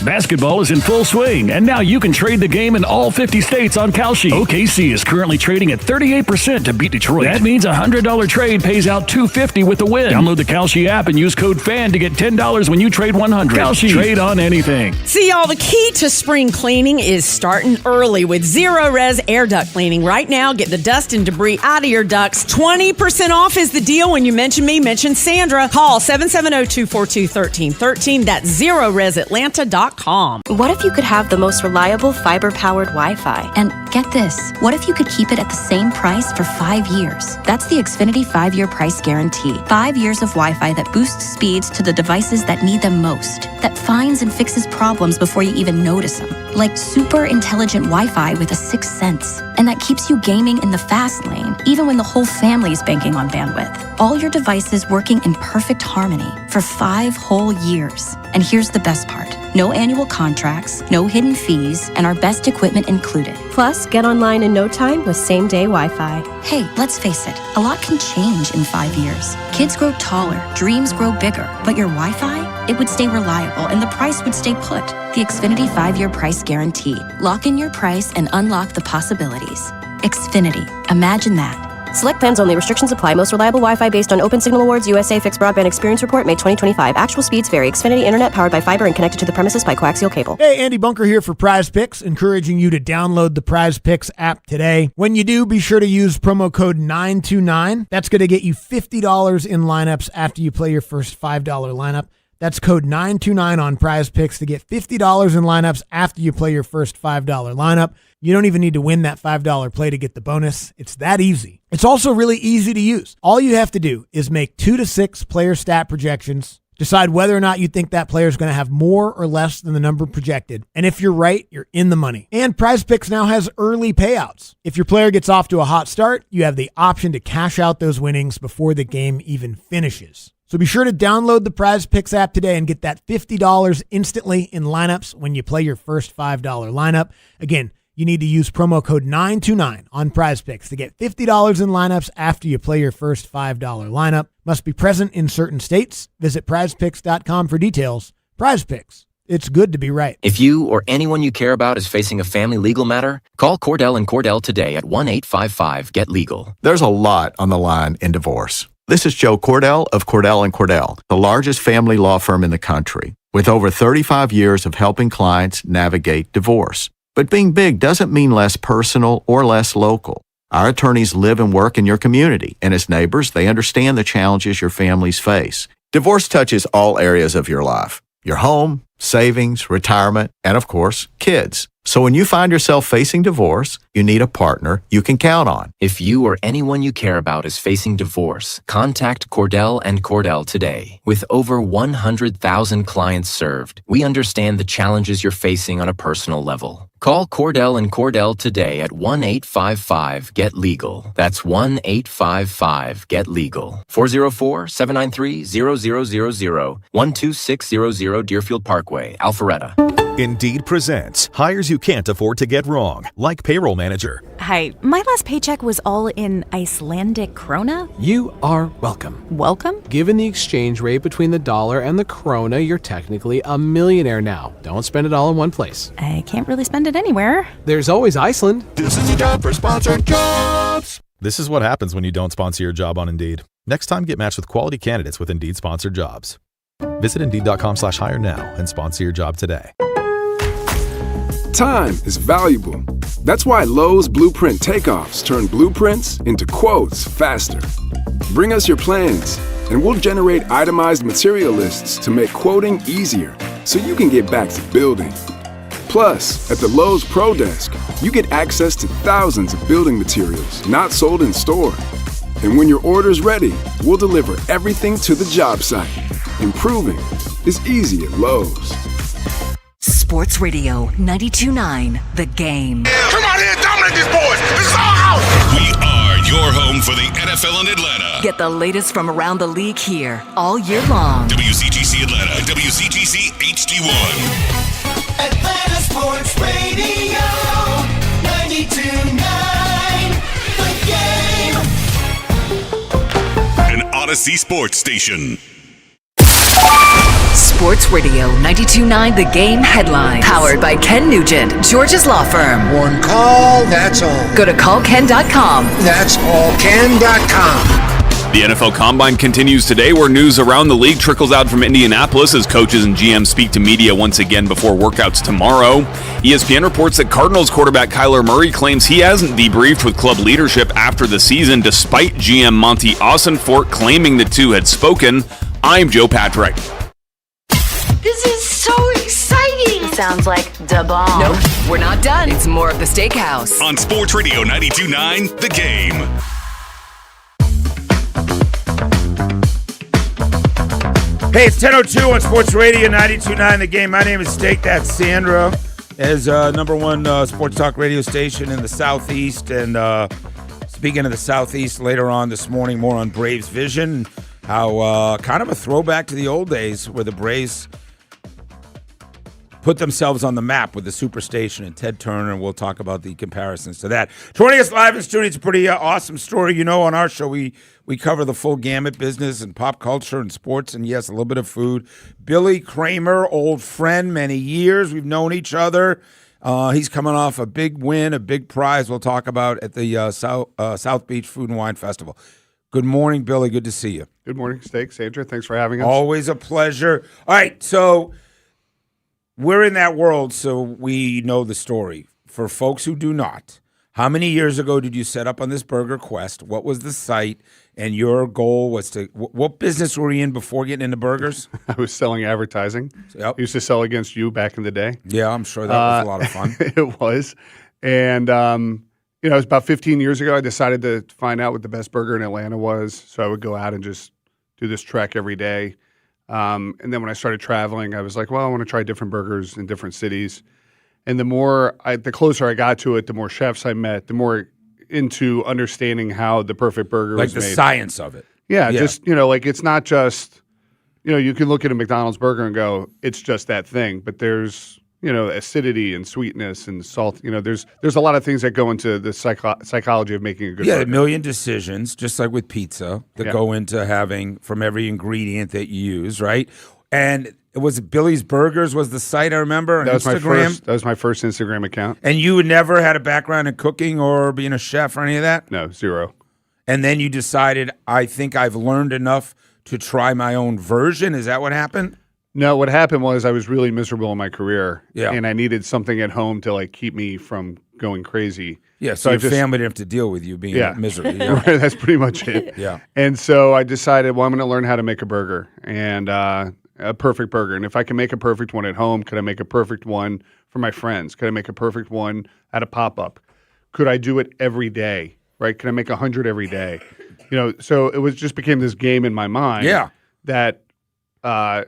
Basketball is in full swing, and now you can trade the game in all 50 states on Kalshi. OKC is currently trading at 38% to beat Detroit. That means a $100 trade pays out $250 with the win. Download the Kalshi app and use code FAN to get $10 when you trade $100. Kalshi. Trade on anything. See, y'all, the key to spring cleaning is starting early with Zero Res Air Duct Cleaning. Right now, get the dust and debris out of your ducts. 20% off is the deal when you mention me. Mention Sandra. Call 770-242-1313. That's ZeroResAtlanta.com. What if you could have the most reliable fiber-powered Wi-Fi? And get this, what if you could keep it at the same price for 5 years? That's the Xfinity 5-year price guarantee. 5 years of Wi-Fi that boosts speeds to the devices that need them most, that finds and fixes problems before you even notice them, like super intelligent Wi-Fi with a 6th sense, and that keeps you gaming in the fast lane, even when the whole family is banking on bandwidth. All your devices working in perfect harmony for 5 whole years. And here's the best part. No annual contracts, no hidden fees, and our best equipment included. Plus, get online in no time with same-day Wi-Fi. Hey, let's face it, a lot can change in 5 years. Kids grow taller, dreams grow bigger, but your Wi-Fi, it would stay reliable and the price would stay put. The Xfinity 5-year price guarantee. Lock in your price and unlock the possibilities. Xfinity. Imagine that. Select plans only. Restrictions apply. Most reliable Wi-Fi based on Open Signal Awards USA Fixed Broadband Experience Report, May 2025. Actual speeds vary. Xfinity Internet powered by fiber and connected to the premises by coaxial cable. Hey, Andy Bunker here for Prize Picks, encouraging you to download the Prize Picks app today. When you do, be sure to use promo code 929. That's going to get you $50 in lineups after you play your first $5 lineup. That's code 929 on Prize Picks to get $50 in lineups after you play your first $5 lineup. You don't even need to win that $5 play to get the bonus. It's that easy. It's also really easy to use. All you have to do is make 2 to 6 player stat projections, decide whether or not you think that player is going to have more or less than the number projected. And if you're right, you're in the money. And Prize Picks now has early payouts. If your player gets off to a hot start, you have the option to cash out those winnings before the game even finishes. So be sure to download the Prize Picks app today and get that $50 instantly in lineups when you play your first $5 lineup. Again, you need to use promo code 929 on Prize Picks to get $50 in lineups after you play your first $5 lineup. Must be present in certain states. Visit prizepicks.com for details. Prize Picks. It's good to be right. If you or anyone you care about is facing a family legal matter, call Cordell & Cordell today at 1-855-GET-LEGAL. There's a lot on the line in divorce. This is Joe Cordell of Cordell & Cordell, the largest family law firm in the country, with over 35 years of helping clients navigate divorce. But being big doesn't mean less personal or less local. Our attorneys live and work in your community, and as neighbors, they understand the challenges your families face. Divorce touches all areas of your life: your home, savings, retirement, and of course, kids. So when you find yourself facing divorce, you need a partner you can count on. If you or anyone you care about is facing divorce, contact Cordell & Cordell today. With over 100,000 clients served, we understand the challenges you're facing on a personal level. Call Cordell & Cordell today at 1-855-GET-LEGAL. That's 1-855-GET-LEGAL. 404-793-0000, 12600 Deerfield Parkway, Alpharetta. Indeed presents hires you can't afford to get wrong, like payroll manager. Hi, my last paycheck was all in Icelandic krona. You are welcome. Welcome? Given the exchange rate between the dollar and the krona, you're technically a millionaire now. Don't spend it all in one place. I can't really spend it anywhere. There's always Iceland. This is your job for sponsored jobs. This is what happens when you don't sponsor your job on Indeed. Next time, get matched with quality candidates with Indeed sponsored jobs. Visit Indeed.com/hire now and sponsor your job today. Time is valuable. That's why Lowe's Blueprint Takeoffs turn blueprints into quotes faster. Bring us your plans, and we'll generate itemized material lists to make quoting easier so you can get back to building. Plus, at the Lowe's Pro Desk, you get access to thousands of building materials not sold in store. And when your order's ready, we'll deliver everything to the job site. Improving is easy at Lowe's. Sports Radio 92.9 The Game. Come on here, dominate these boys. This is our house. We are your home for the NFL in Atlanta. Get the latest from around the league here all year long. WCGC Atlanta, WCGC HD1. Atlanta Sports Radio 92.9 The Game. An Odyssey Sports Station. Sports Radio 92.9 The Game headline. Powered by Ken Nugent, George's law firm. One call, that's all. Go to callken.com. That's allken.com. The NFL Combine continues today, where news around the league trickles out from Indianapolis as coaches and GMs speak to media once again before workouts tomorrow. ESPN reports that Cardinals quarterback Kyler Murray claims he hasn't debriefed with club leadership after the season, despite GM Monty Ossenfort claiming the two had spoken. I'm Joe Patrick. This is so exciting. Sounds like da bomb. Nope, we're not done. It's more of the Steakhouse. On Sports Radio 92.9 The Game. Hey, it's 10:02 on Sports Radio 92.9 The Game. My name is Steak. That's Sandra. As number one sports talk radio station in the Southeast. And speaking of the Southeast, later on this morning, more on Braves Vision. How kind of a throwback to the old days where the Braves put themselves on the map with the Superstation and Ted Turner, and we'll talk about the comparisons to that. Joining us live in studio, it's a pretty awesome story. You know, on our show, we cover the full gamut, business and pop culture and sports, and yes, a little bit of food. Billy Kramer, old friend, many years. We've known each other. He's coming off a big win, a big prize we'll talk about at the South Beach Food and Wine Festival. Good morning, Billy. Good to see you. Good morning, Steak. Sandra, thanks for having us. Always a pleasure. All right, so we're in that world, so we know the story. For folks who do not, how many years ago did you set up on this burger quest? What was the site? And your goal was to, what business were you in before getting into burgers? I was selling advertising. Yep. I used to sell against you back in the day. Yeah, I'm sure that was a lot of fun. It was. And, it was about 15 years ago. I decided to find out what the best burger in Atlanta was. So I would go out and just do this trek every day. And then when I started traveling, I was like, well, I want to try different burgers in different cities. And the closer I got to it, the more chefs I met, the more into understanding how the perfect burger was made. Like the science of it. Yeah, just, it's not just, you can look at a McDonald's burger and go, it's just that thing. But there's, acidity and sweetness and salt. There's a lot of things that go into the psychology of making a good burger. Yeah, a million decisions, just like with pizza, that go into having from every ingredient that you use, right? And it was Billy's Burgers was the site, I remember, on Instagram. That was my first Instagram account. And you never had a background in cooking or being a chef or any of that? No, zero. And then you decided, I think I've learned enough to try my own version. Is that what happened? No, what happened was I was really miserable in my career. Yeah. And I needed something at home to keep me from going crazy. Yeah, so your family didn't have to deal with you being miserable. Yeah. That's pretty much it. Yeah. And so I decided, well, I'm going to learn how to make a burger and a perfect burger. And if I can make a perfect one at home, could I make a perfect one for my friends? Could I make a perfect one at a pop-up? Could I do it every day, right? Could I make 100 every day? So it just became this game in my mind. Yeah. That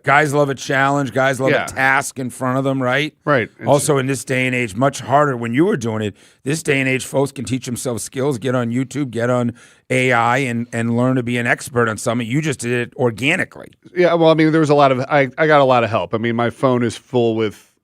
guys love a challenge. Guys love a task in front of them, right? Right. Also, in this day and age, much harder when you were doing it. This day and age, folks can teach themselves skills, get on YouTube, get on AI, and learn to be an expert on something. You just did it organically. Yeah, well, there was I got a lot of help. My phone is full with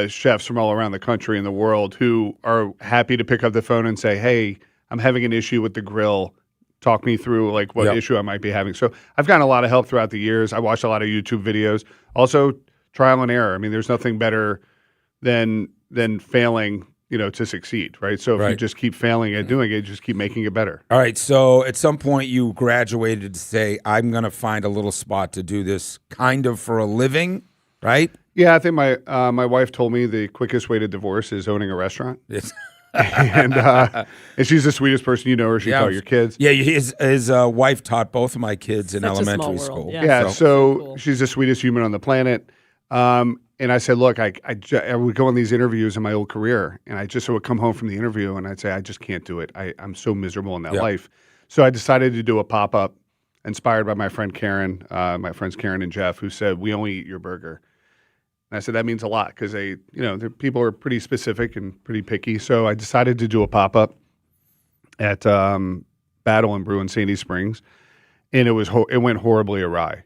chefs from all around the country and the world who are happy to pick up the phone and say, hey, I'm having an issue with the grill. Talk me through what issue I might be having. So I've gotten a lot of help throughout the years. I watched a lot of YouTube videos. Also, trial and error. There's nothing better than failing, to succeed, right? So if you just keep failing at doing it, just keep making it better. All right. So at some point you graduated to say, I'm going to find a little spot to do this kind of for a living, right? Yeah, I think my wife told me the quickest way to divorce is owning a restaurant. and she's the sweetest person you know her. She taught your kids. Yeah, his wife taught both of my kids in elementary school. So she's the sweetest human on the planet. and I said, look, I would go on these interviews in my old career, and I would come home from the interview, and I'd say, I just can't do it. I'm so miserable in that life. So I decided to do a pop-up inspired by my friend Karen, my friends Karen and Jeff, who said, we only eat your burger. And I said, that means a lot because people are pretty specific and pretty picky. So I decided to do a pop-up at Battle and Brew in Sandy Springs, and it went horribly awry.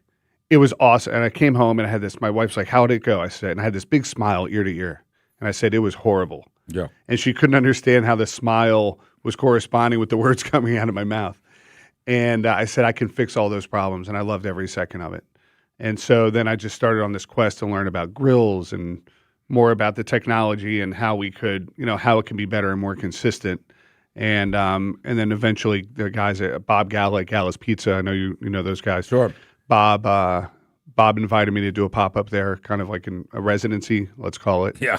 It was awesome. And I came home and I had this, my wife's like, how'd it go? I said, and I had this big smile ear to ear. And I said, it was horrible. Yeah. And she couldn't understand how the smile was corresponding with the words coming out of my mouth. And I said, I can fix all those problems. And I loved every second of it. And so then I just started on this quest to learn about grills and more about the technology and how we could, how it can be better and more consistent. And then eventually the guys at Bob Gala at Gala's Pizza, I know you know those guys. Sure. Bob invited me to do a pop-up there, kind of like a residency, let's call it. Yeah.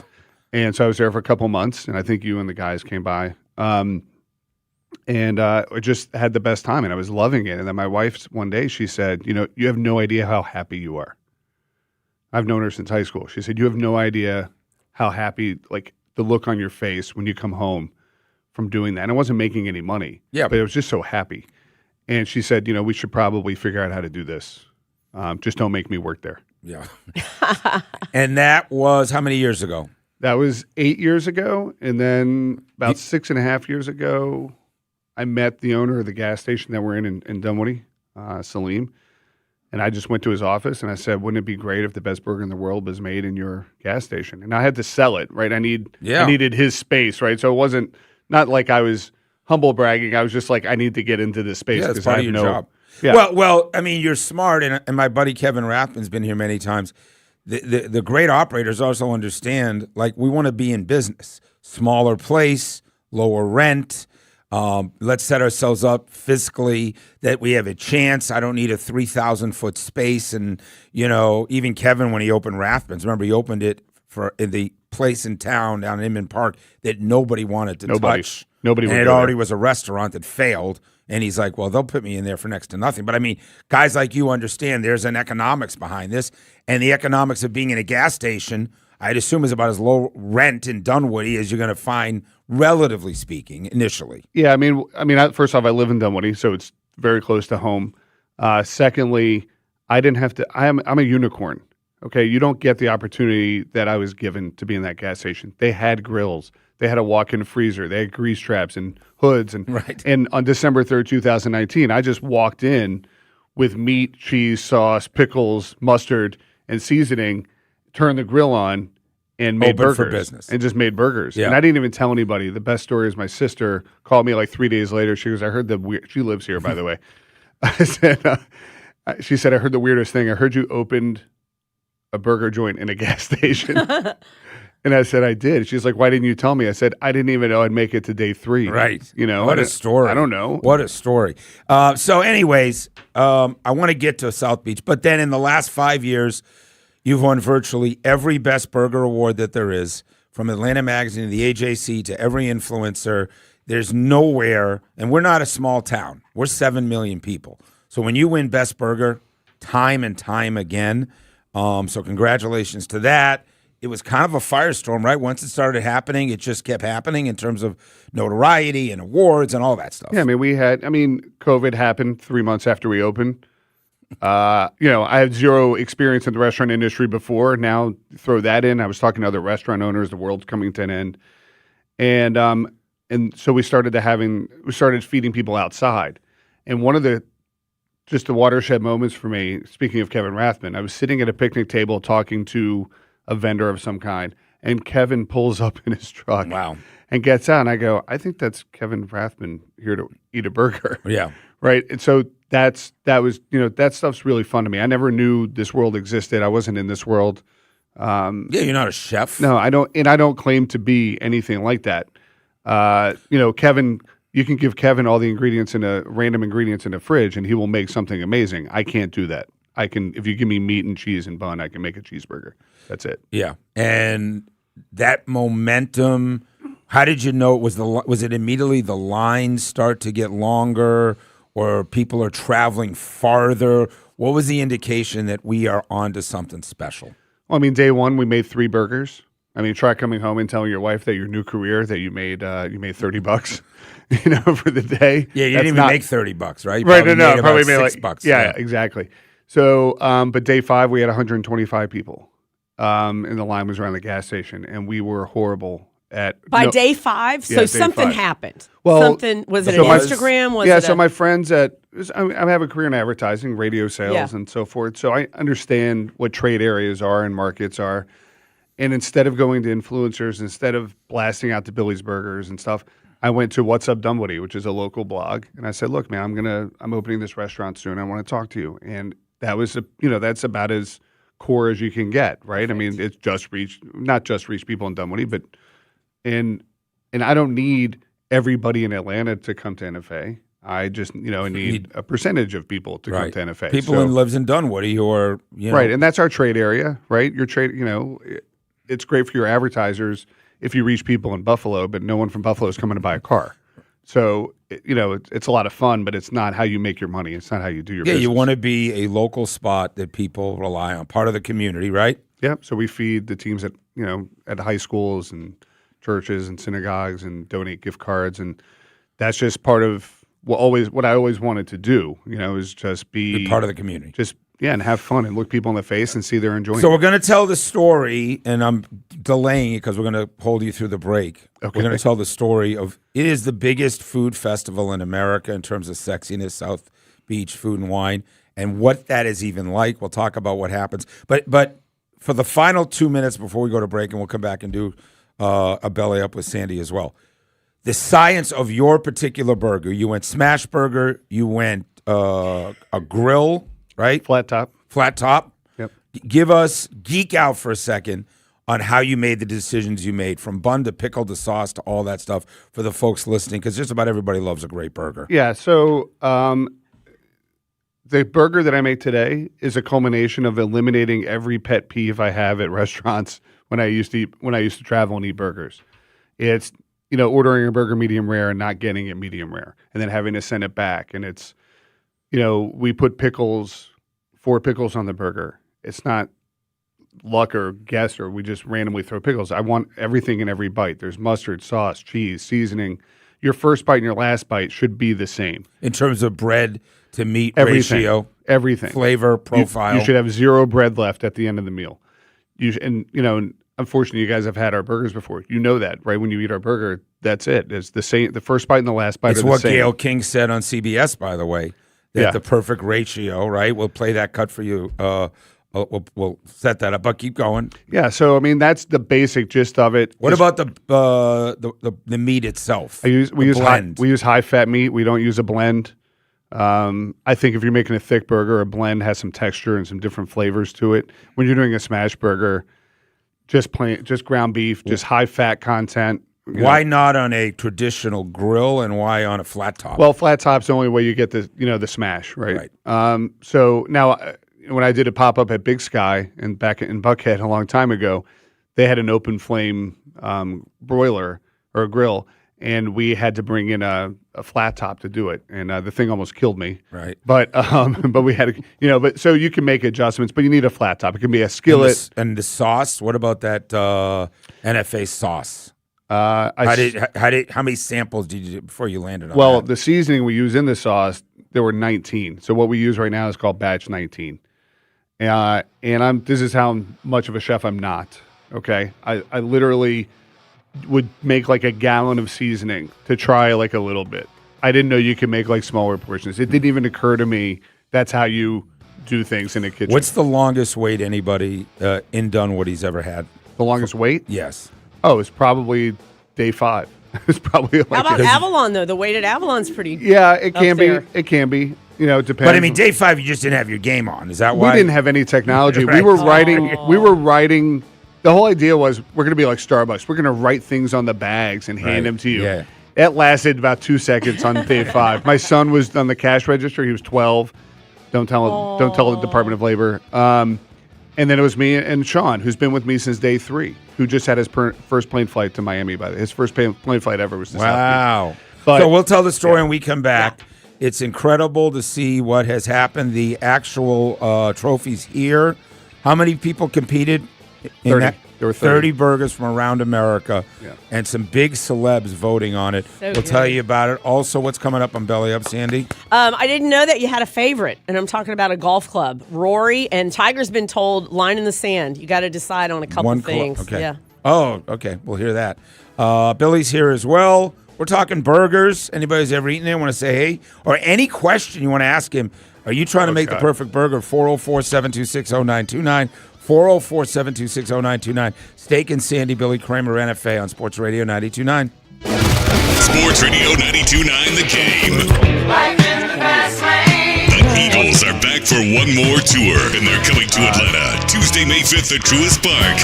And so I was there for a couple months, and I think you and the guys came by. I just had the best time, and I was loving it. And then my wife, one day, she said, you have no idea how happy you are. I've known her since high school. She said, you have no idea how happy, like the look on your face when you come home from doing that. And I wasn't making any money. Yeah. But I was just so happy. And she said, we should probably figure out how to do this. Just don't make me work there. Yeah. And that was how many years ago? That was 8 years ago. And then about 6.5 years ago, I met the owner of the gas station that we're in Dunwoody, Salim. And I just went to his office and I said, wouldn't it be great if the best burger in the world was made in your gas station? And I had to sell it, right? I needed his space, right? So it wasn't not like I was humble bragging. I was just like, I need to get into this space because I have your job. Yeah. Well, I mean, you're smart, and my buddy Kevin Rathman's been here many times. The great operators also understand, like, we want to be in business. Smaller place, lower rent. Let's set ourselves up fiscally that we have a chance. I don't need a 3,000-foot space. And, even Kevin, when he opened Rathman's, remember he opened it in the place in town down in Inman Park that nobody wanted to touch. Nobody would and it go already there. was a restaurant that failed. And he's like, well, they'll put me in there for next to nothing. But I mean, guys like you understand there's an economics behind this. And the economics of being in a gas station, I'd assume, is about as low rent in Dunwoody as you're going to find, relatively speaking, initially. Yeah, I mean, first off, I live in Dunwoody, so it's very close to home. Secondly, I didn't have to. I'm a unicorn. Okay, you don't get the opportunity that I was given to be in that gas station. They had grills. They had a walk-in freezer. They had grease traps and hoods. And on December 3rd, 2019, I just walked in with meat, cheese, sauce, pickles, mustard, and seasoning, turned the grill on, and made Open burgers. for business. And just made burgers. Yeah. And I didn't even tell anybody. The best story is my sister called me like 3 days later. She goes, I heard she lives here, by the way. She said, I heard the weirdest thing. I heard you opened a burger joint in a gas station. And I said, I did. She's like, why didn't you tell me? I said, I didn't even know I'd make it to day 3. Right. What a story. I don't know. What a story. So anyways, I want to get to South Beach. But then in the last 5 years, you've won virtually every Best Burger Award that there is, from Atlanta Magazine to the AJC to every influencer. There's nowhere, and we're not a small town. We're 7 million people. So when you win Best Burger time and time again, so congratulations to that. It was kind of a firestorm, right? Once it started happening, it just kept happening in terms of notoriety and awards and all that stuff. Yeah, COVID happened 3 months after we opened. I had zero experience in the restaurant industry before. Now throw that in. I was talking to other restaurant owners. The world's coming to an end. And so we started feeding people outside. And one of the watershed moments for me, speaking of Kevin Rathman, I was sitting at a picnic table talking to a vendor of some kind, and Kevin pulls up in his truck. Wow. And gets out, and I go, I think that's Kevin Rathman here to eat a burger. Yeah. Right. And so that stuff's really fun to me. I never knew this world existed. I wasn't in this world. You're not a chef. No, I don't, and I don't claim to be anything like that. Kevin, you can give Kevin all the random ingredients in a fridge, and he will make something amazing. I can't do that. If you give me meat and cheese and bun, I can make a cheeseburger. That's it. Yeah. And that momentum, how did you know was it immediately the lines start to get longer, or people are traveling farther? What was the indication that we are onto something special? Well, I mean, day one we made 3 burgers. I mean, try coming home and telling your wife that your new career that you made $30, for the day. Yeah, you didn't even make $30, right? You Right? probably No, made probably about made $6. Yeah, exactly. So, but day 5 we had 125 people, and the line was around the gas station, and we were horrible at By day 5, so day something 5. happened. Well, something was it so an my- Instagram? Was yeah, it so my friends I have a career in advertising, radio sales, Yeah. and so forth. So I understand what trade areas are and markets are. And instead of going to influencers, instead of blasting out to Billy's Burgers and stuff, I went to What's Up Dunwoody, which is a local blog, and I said, "Look, man, I'm opening this restaurant soon. I want to talk to you." And that was that's about as core as you can get, right? I mean, it's not just reach people in Dunwoody, but and I don't need everybody in Atlanta to come to NFA. I just need a percentage of people to come Right. to NFA. People So- who lives in Dunwoody who are right, and that's our trade area, right? Your trade, it's great for your advertisers if you reach people in Buffalo, but no one from Buffalo is coming to buy a car. So it's a lot of fun, but it's not how you make your money. It's not how you do your business. you want to be a local spot that people rely on, part of the community, right? Yep. So we feed the teams at high schools and churches and synagogues and donate gift cards, and that's just part of what I always wanted to do. Is just be part of the community. And have fun and look people in the face and see they're enjoying. So it. we're going to tell the story, and I'm delaying it because we're going to hold you through the break. Okay. We're going to tell the story of it is the biggest food festival in America in terms of sexiness, South Beach Food and Wine, and what that is even like. We'll talk about what happens. But for the final 2 minutes before we go to break, and we'll come back and do a belly up with Sandy as well. The science of your particular burger. You went smash burger. You went a grill, right? Flat top. Flat top. Yep. Geek out for a second on how you made the decisions you made, from bun to pickle to sauce to all that stuff for the folks listening, because just about everybody loves a great burger. Yeah. So the burger that I make today is a culmination of eliminating every pet peeve I have at restaurants when I used to travel and eat burgers. It's ordering a burger medium rare and not getting it medium rare, and then having to send it back. And it's we put 4 pickles on the burger. It's not luck or guess, or we just randomly throw pickles. I want everything in every bite. There's mustard, sauce, cheese, seasoning. Your first bite and your last bite should be the same. In terms of bread to meat Everything. ratio, Everything. flavor profile. You should have 0 bread left at the end of the meal. Unfortunately, you guys have had our burgers before. You know that, right? When you eat our burger, that's it. It's the same. The first bite and the last bite It's are the what same. Gayle King said on CBS, by the way, that Yeah. the perfect ratio, right? We'll play that cut for you. We'll set that up, but keep going. Yeah. So I mean, that's the basic gist of it. What about the meat itself? We use blend? we use high fat meat. We don't use a blend. I think if you're making a thick burger, a blend has some texture and some different flavors to it. When you're doing a smash burger, just ground beef, just high fat content. Why not on a traditional grill, and why on a flat top? Well, flat top's the only way you get the smash, right? So now, when I did a pop up at Big Sky and back in Buckhead a long time ago, they had an open flame broiler or a grill, and we had to bring in a flat top to do it, and the thing almost killed me. Right. But we had but so you can make adjustments, but you need a flat top. It can be a skillet. And the sauce. What about that NFA sauce? How many samples did you do before you landed on Well, that? the seasoning we use in the sauce, there were 19. So what we use right now is called batch 19. And this is how much of a chef I'm not. Okay, I literally would make like a gallon of seasoning to try like a little bit. I didn't know you could make like smaller portions. It didn't even occur to me that's how you do things in a kitchen. What's the longest wait anybody in Dunwoody's ever had? The longest wait? Yes. Oh, it's probably day 5. It's probably like How about Avalon though? The wait at Avalon's pretty. Yeah, it up can there. be. It can be. It depends. But I mean, day 5, you just didn't have your game on. Is that why? We didn't have any technology. Right. We were writing. The whole idea was we're going to be like Starbucks. We're going to write things on the bags and hand Right. them to you. Yeah. It lasted about 2 seconds on day 5. My son was on the cash register. He was 12. Don't tell the Department of Labor. And then it was me and Sean, who's been with me since day 3, who just had his first plane flight to Miami. By the way, his first plane flight ever was to South Wow. Beach. But So we'll tell the story when we come back. It's incredible to see what has happened. The actual trophies here. How many people competed In 30. that- There were 30 burgers from around America, Yeah. and some big celebs voting on it. So We'll tell good. you about it. Also, what's coming up on Belly Up, Sandy? I didn't know that you had a favorite, and I'm talking about a golf club. Rory and Tiger's been told line in the sand. You got to decide on a couple things. Okay. Yeah. Oh, okay. We'll hear that. Billy's here as well. We're talking burgers. Anybody's ever eaten there want to say hey? Or any question you want to ask him. Are you trying to make the perfect burger? 404-726-0929. 404-726-0929. Steak and Sandy, Billy Kramer, NFA on Sports Radio 92.9. Sports Radio 92.9 The Game. The Eagles are back for one more tour, and they're coming to Atlanta Tuesday, May 5th at Truist Park.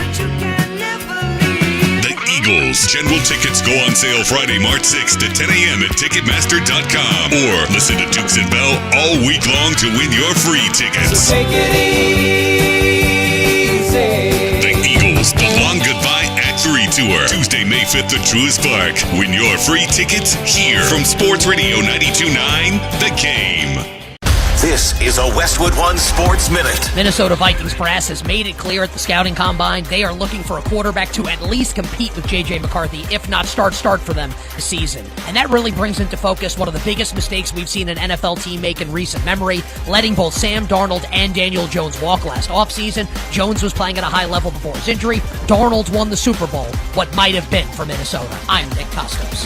The Eagles. General tickets go on sale Friday, March 6th at 10 a.m. at Ticketmaster.com. Or listen to Dukes and Bell all week long to win your free tickets. Take it easy. The Eagles, the Long Goodbye Act 3 Tour. Tuesday, May 5th at Truist Park. Win your free tickets here from Sports Radio 92.9 The Game. This is a Westwood One Sports Minute. Minnesota Vikings brass has made it clear at the scouting combine they are looking for a quarterback to at least compete with J.J. McCarthy, if not start for them this season. And that really brings into focus one of the biggest mistakes we've seen an NFL team make in recent memory, letting both Sam Darnold and Daniel Jones walk last offseason. Jones was playing at a high level before his injury. Darnold won the Super Bowl, what might have been for Minnesota. I'm Nick Costos.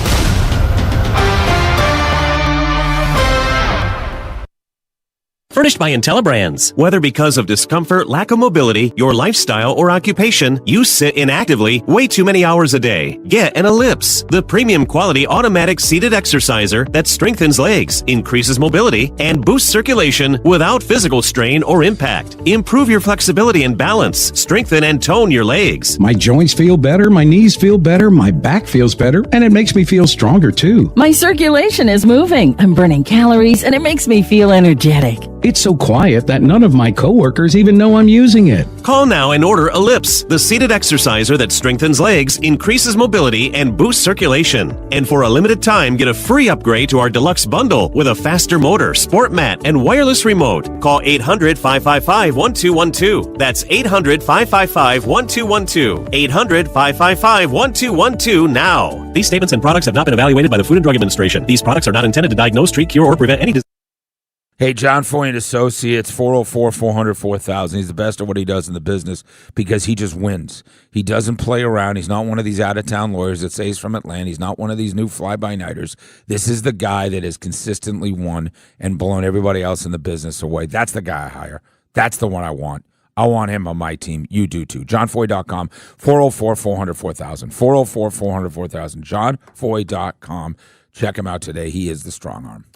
Furnished by IntelliBrands. Whether because of discomfort, lack of mobility, your lifestyle, or occupation, you sit inactively way too many hours a day. Get an Ellipse, the premium quality automatic seated exerciser that strengthens legs, increases mobility, and boosts circulation without physical strain or impact. Improve your flexibility and balance, strengthen and tone your legs. My joints feel better, my knees feel better, my back feels better, and it makes me feel stronger too. My circulation is moving. I'm burning calories, and it makes me feel energetic. It's so quiet that none of my coworkers even know I'm using it. Call now and order Ellipse, the seated exerciser that strengthens legs, increases mobility, and boosts circulation. And for a limited time, get a free upgrade to our deluxe bundle with a faster motor, sport mat, and wireless remote. Call 800-555-1212. That's 800-555-1212. 800-555-1212 now. These statements and products have not been evaluated by the Food and Drug Administration. These products are not intended to diagnose, treat, cure, or prevent any disease. Hey, John Foy and Associates, 404-400-4000. He's the best at what he does in the business because he just wins. He doesn't play around. He's not one of these out-of-town lawyers that say he's from Atlanta. He's not one of these new fly-by-nighters. This is the guy that has consistently won and blown everybody else in the business away. That's the guy I hire. That's the one I want. I want him on my team. You do too. JohnFoy.com, 404-400-4000. 404-400-4000. JohnFoy.com. Check him out today. He is the strong arm.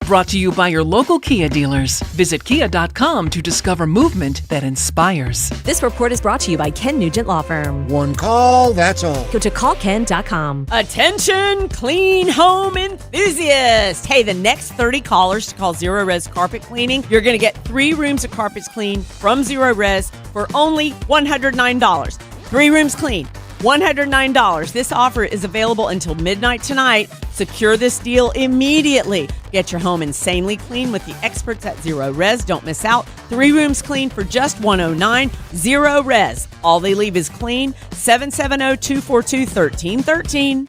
Brought to you by your local Kia dealers. Visit kia.com to discover movement that inspires. This report is brought to you by Ken Nugent Law Firm. One call, that's all. Go to callken.com. Attention, clean home enthusiasts. Hey, the next 30 callers to call Zero Res Carpet Cleaning, you're going to get 3 rooms of carpets cleaned from Zero Res for only $109. 3 rooms clean. $109. This offer is available until midnight tonight. Secure this deal immediately. Get your home insanely clean with the experts at Zero Res. Don't miss out. 3 rooms clean for just $109. Zero Res. All they leave is clean. 770-242-1313.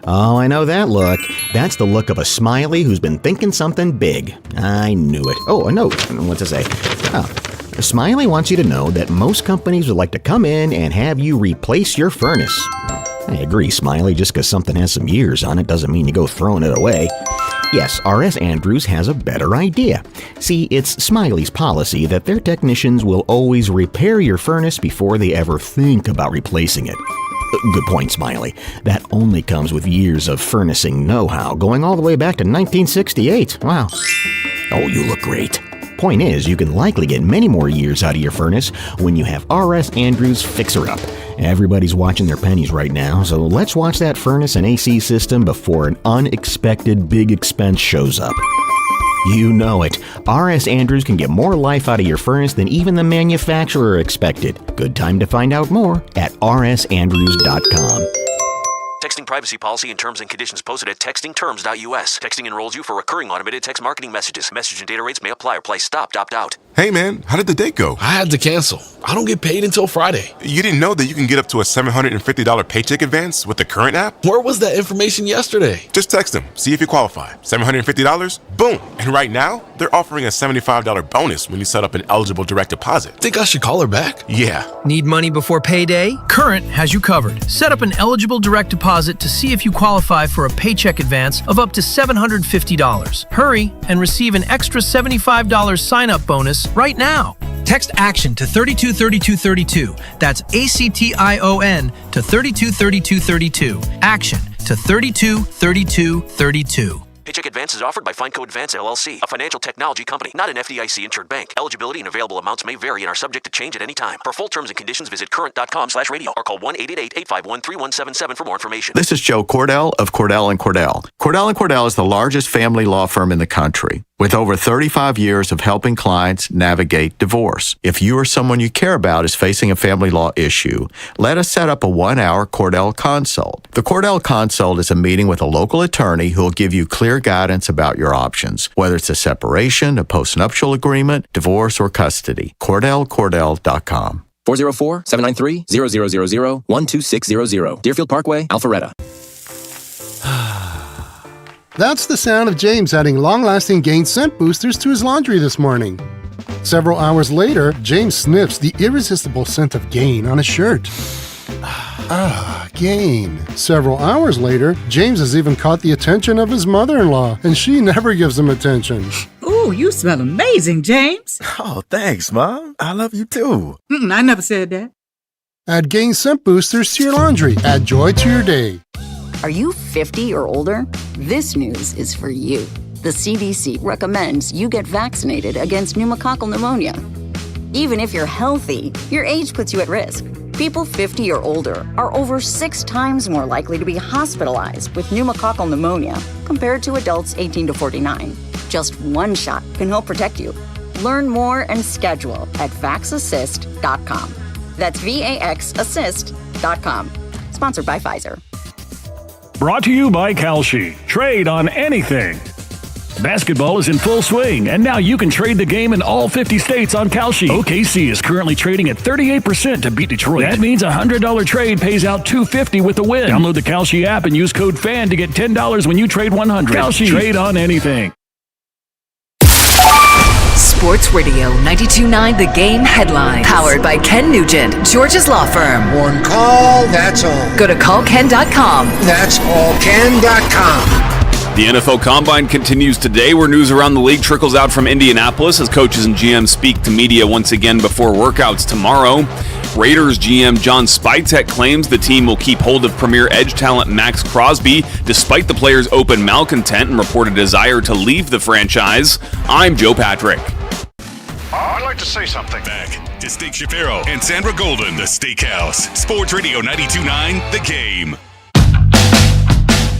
Oh, I know that look. That's the look of a smiley who's been thinking something big. I knew it. Oh, a note. What's it say? Oh. Smiley wants you to know that most companies would like to come in and have you replace your furnace. I agree, Smiley. Just because something has some years on it doesn't mean you go throwing it away. Yes, R.S. Andrews has a better idea. See, it's Smiley's policy that their technicians will always repair your furnace before they ever think about replacing it. Good point, Smiley. That only comes with years of furnacing know-how, going all the way back to 1968. Wow. Oh, you look great. Point is, you can likely get many more years out of your furnace when you have R.S. Andrews Fixer Up. Everybody's watching their pennies right now, so let's watch that furnace and AC system before an unexpected big expense shows up. You know it. R.S. Andrews can get more life out of your furnace than even the manufacturer expected. Good time to find out more at rsandrews.com. Texting privacy policy and terms and conditions posted at textingterms.us. Texting enrolls you for recurring automated text marketing messages. Message and data rates may apply or price stop, opt out. Hey, man, how did the date go? I had to cancel. I don't get paid until Friday. You didn't know that you can get up to a $750 paycheck advance with the Current app? Where was that information yesterday? Just text them, see if you qualify. $750? Boom! And right now, they're offering a $75 bonus when you set up an eligible direct deposit. Think I should call her back? Yeah. Need money before payday? Current has you covered. Set up an eligible direct deposit to see if you qualify for a paycheck advance of up to $750. Hurry and receive an extra $75 sign-up bonus right now. Text ACTION to 323232. That's ACTION to 323232. ACTION to 323232. Paycheck Advance is offered by FindCo Advance LLC, a financial technology company, not an FDIC-insured bank. Eligibility and available amounts may vary and are subject to change at any time. For full terms and conditions, visit current.com/radio or call 1-888-851-3177 for more information. This is Joe Cordell of Cordell & Cordell. Cordell & Cordell is the largest family law firm in the country, with over 35 years of helping clients navigate divorce. If you or someone you care about is facing a family law issue, let us set up a 1-hour Cordell Consult. The Cordell Consult is a meeting with a local attorney who will give you clear guidance about your options, whether it's a separation, a postnuptial agreement, divorce, or custody. CordellCordell.com. 404-793-0000-12600. Deerfield Parkway, Alpharetta. That's the sound of James adding long-lasting Gain scent boosters to his laundry this morning. Several hours later, James sniffs the irresistible scent of Gain on his shirt. Gain. Several hours later, James has even caught the attention of his mother-in-law, and she never gives him attention. Ooh, you smell amazing, James. Oh, thanks, Mom. I love you too. I never said that. Add Gain scent boosters to your laundry. Add joy to your day. Are you 50 or older? This news is for you. The CDC recommends you get vaccinated against pneumococcal pneumonia. Even if you're healthy, your age puts you at risk. People 50 or older are over 6 times more likely to be hospitalized with pneumococcal pneumonia compared to adults 18 to 49. Just one shot can help protect you. Learn more and schedule at vaxassist.com. That's VAXassist.com. Sponsored by Pfizer. Brought to you by Kalshi. Trade on anything. Basketball is in full swing, and now you can trade the game in all 50 states on Kalshi. OKC is currently trading at 38% to beat Detroit. That means a $100 trade pays out $250 with the win. Download the Kalshi app and use code FAN to get $10 when you trade $100. Kalshi. Trade on anything. Sports Radio 92.9 The Game headlines. Powered by Ken Nugent, George's Law Firm. One call, that's all. Go to callken.com. That's allken.com. The NFL Combine continues today, where news around the league trickles out from Indianapolis as coaches and GMs speak to media once again before workouts tomorrow. Raiders GM John Spytek claims the team will keep hold of premier edge talent Max Crosby, despite the player's open malcontent and reported desire to leave the franchise. I'm Joe Patrick. I'd like to say something. Back to Steak Shapiro and Sandra Golden, the Steakhouse. Sports Radio 92.9 The Game.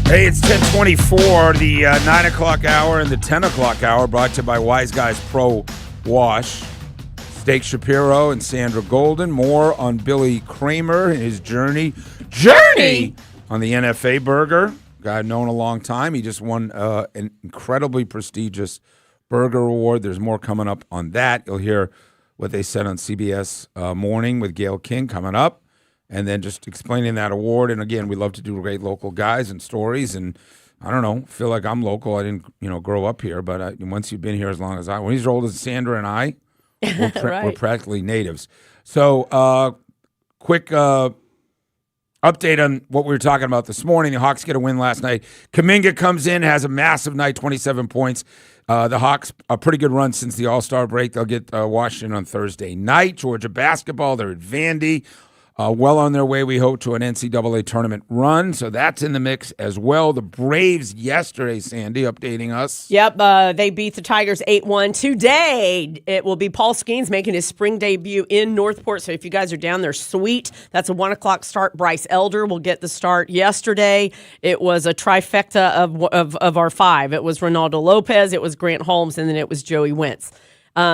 Hey, it's 10:24, the 9 o'clock hour and the 10 o'clock hour, brought to you by Wise Guys Pro Wash. Steak Shapiro and Sandra Golden. More on Billy Kramer and his journey on the NFA burger. Guy I've known a long time. He just won an incredibly prestigious burger award. There's more coming up on that. You'll hear what they said on CBS Morning with Gayle King coming up. And then just explaining that award. And again, we love to do great local guys and stories. And I don't know, feel like I'm local. I didn't, grow up here, but once you've been here as long as when he's as old as Sandra and I, we're practically natives. So, quick update on what we were talking about this morning. The Hawks get a win last night. Kuminga comes in, has a massive night, 27 points. The Hawks, a pretty good run since the All-Star break. They'll get Washington on Thursday night. Georgia basketball, they're at Vandy. Well on their way, we hope, to an NCAA tournament run. So that's in the mix as well. The Braves yesterday, Sandy, updating us. Yep, they beat the Tigers 8-1. Today, it will be Paul Skeens making his spring debut in Northport. So if you guys are down there, sweet. That's a 1 o'clock start. Bryce Elder will get the start. Yesterday, it was a trifecta of our 5. It was Ronaldo Lopez, it was Grant Holmes, and then it was Joey Wentz.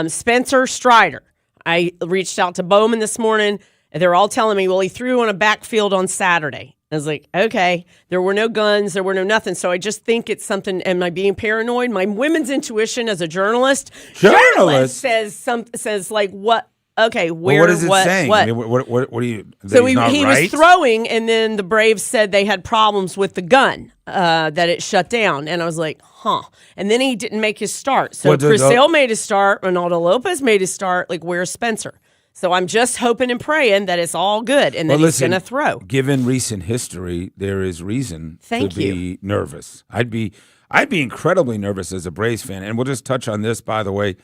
Spencer Strider. I reached out to Bowman this morning. They're all telling me, well, he threw on a backfield on Saturday. I was like, okay, there were no guns, there were no nothing. So I just think it's something. Am I being paranoid? My women's intuition as a journalist says like, what? Okay, where? What is it saying? What? I mean, what do you? So he right? was throwing, and then the Braves said they had problems with the gun, that it shut down. And I was like, huh. And then he didn't make his start. So Chris Sale made his start. Ronaldo Lopez made his start. Like, where's Spencer? So I'm just hoping and praying that it's all good and that he's going to throw. Given recent history, there is reason to be nervous. I'd be incredibly nervous as a Braves fan. And we'll just touch on this, by the way,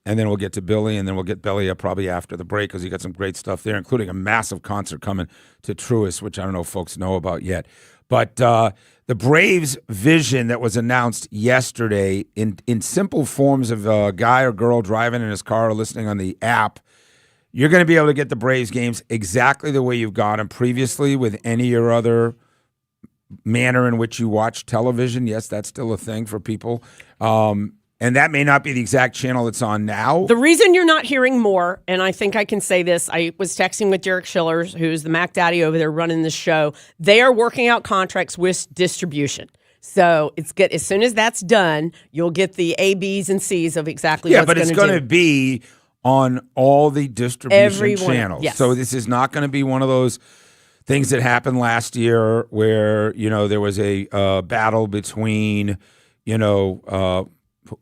and then we'll get to Billy, and then we'll get Belly up probably after the break because he got some great stuff there, including a massive concert coming to Truist, which I don't know if folks know about yet. But the Braves vision that was announced yesterday in simple forms of a guy or girl driving in his car or listening on the app, you're going to be able to get the Braves games exactly the way you've got them previously with any or other manner in which you watch television. Yes, that's still a thing for people. And that may not be the exact channel it's on now. The reason you're not hearing more, and I think I can say this, I was texting with Derek Schiller, who's the Mac Daddy over there running the show. They are working out contracts with distribution. So it's good. As soon as that's done, you'll get the A, B's, and C's of exactly what's going to do. Yeah, but it's going to be on all the distribution channels. Yes. So this is not going to be one of those things that happened last year where, there was a battle between,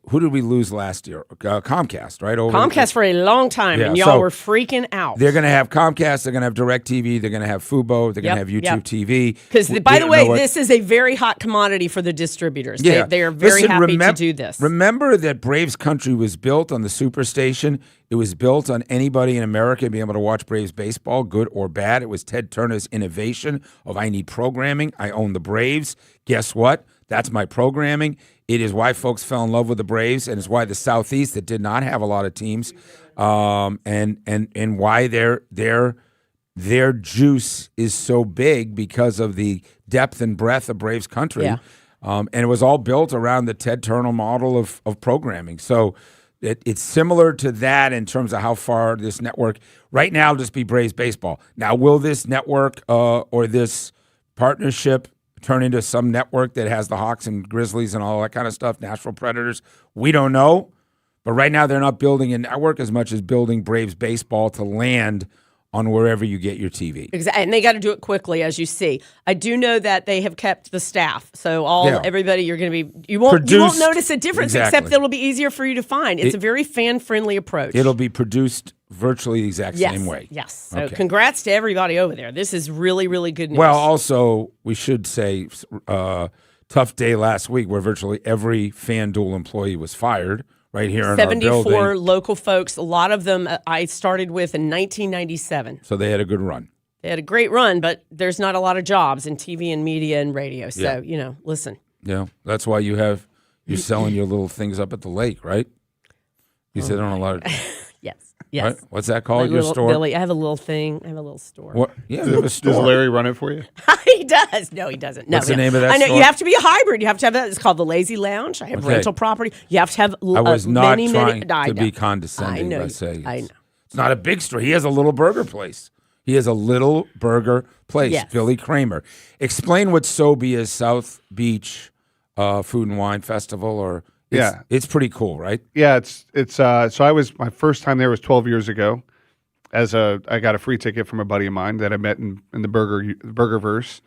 who did we lose last year? Comcast, right? Comcast for a long time, and y'all were freaking out. They're going to have Comcast. They're going to have DirecTV. They're going to have Fubo. They're going to have YouTube TV. Because, by the way, this is a very hot commodity for the distributors. Yeah. They are very happy to do this. Remember that Braves Country was built on the Superstation. It was built on anybody in America being able to watch Braves baseball, good or bad. It was Ted Turner's innovation of I need programming. I own the Braves. Guess what? That's my programming. It is why folks fell in love with the Braves, and it's why the Southeast that did not have a lot of teams, and why their juice is so big because of the depth and breadth of Braves country. Yeah. And it was all built around the Ted Turner model of programming. So it's similar to that in terms of how far this network right now will just be Braves baseball. Now, will this network or this partnership turn into some network that has the Hawks and Grizzlies and all that kind of stuff, Nashville Predators? We don't know. But right now they're not building a network as much as building Braves baseball to land on wherever you get your TV. Exactly. And they got to do it quickly, as you see. I do know that they have kept the staff. So everybody, you're going to be, you won't notice a difference, except that it'll be easier for you to find. It's a very fan-friendly approach. It'll be produced virtually the exact same way. Yes. So congrats to everybody over there. This is really, really good news. Well, also, we should say, tough day last week where virtually every FanDuel employee was fired right here in our building. 74 local folks. A lot of them I started with in 1997. So they had a good run. They had a great run, but there's not a lot of jobs in TV and media and radio. So, listen. Yeah, that's why you're selling your little things up at the lake, right? You said on a lot of... Yes. Right? What's that called? Your store? Billy, I have a little thing. I have a little store. What? Yeah, you have a store. Does Larry run it for you? He does. No, he doesn't. What's the name of that store? You have to be a hybrid. You have to have that. It's called the Lazy Lounge. I have rental property. You have to have I was not trying to be condescending by saying I know. It's not a big store. He has a little burger place. Yes. Billy Kramer. Explain what SoBe is, South Beach Food and Wine Festival, or... It's pretty cool, right? Yeah, it's so my first time there was 12 years ago. I got a free ticket from a buddy of mine that I met in the Burgerverse,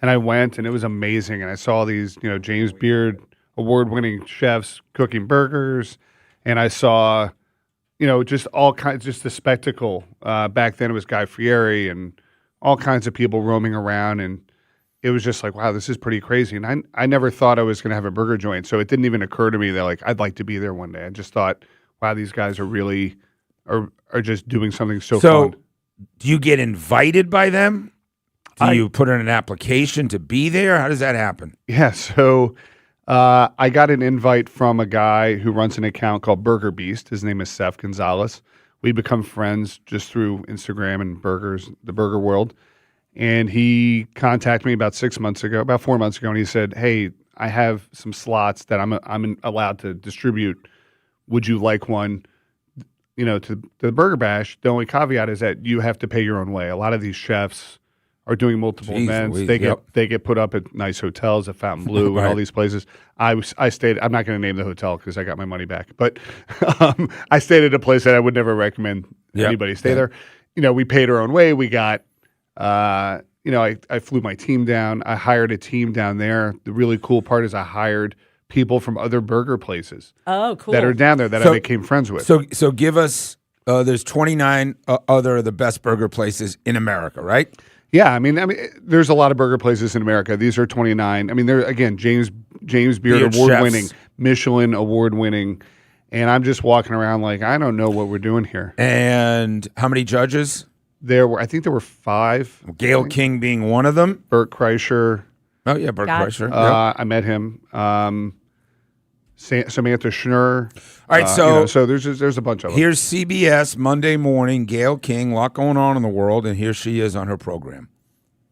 and I went, and it was amazing. And I saw these, James Beard award-winning chefs cooking burgers, and I saw, just all kinds, just the spectacle. Back then it was Guy Fieri and all kinds of people roaming around, and it was just like, wow, this is pretty crazy. And I never thought I was going to have a burger joint. So it didn't even occur to me that I'd like to be there one day. I just thought, wow, these guys are really are just doing something so fun. Do you get invited by them? Do you put in an application to be there? How does that happen? Yeah. So I got an invite from a guy who runs an account called Burger Beast. His name is Seth Gonzalez. We become friends just through Instagram and the burger world. And he contacted me about 4 months ago, and he said, "Hey, I have some slots that I'm allowed to distribute. Would you like one? To the Burger Bash? The only caveat is that you have to pay your own way. A lot of these chefs are doing multiple Jeez events. Louise, They get put up at nice hotels, at Fontainebleau, and all these places. I stayed. I'm not going to name the hotel because I got my money back, but I stayed at a place that I would never recommend anybody stay there. We paid our own way. We got. I flew my team down. I hired a team down there. The really cool part is I hired people from other burger places. Oh, cool. That are down there that I became friends with. So give us. There's 29 other of the best burger places in America, right? Yeah, I mean, there's a lot of burger places in America. These are 29. I mean, they're again James Beard award winning, Michelin award winning, and I'm just walking around like I don't know what we're doing here. And how many judges? I think there were 5. Gail King being one of them. Bert Kreischer. Oh yeah, Bert Kreischer. I met him. Samantha Schnurr. All right, so there's a bunch of them. Here's CBS Monday morning. Gail King, a lot going on in the world, and here she is on her program.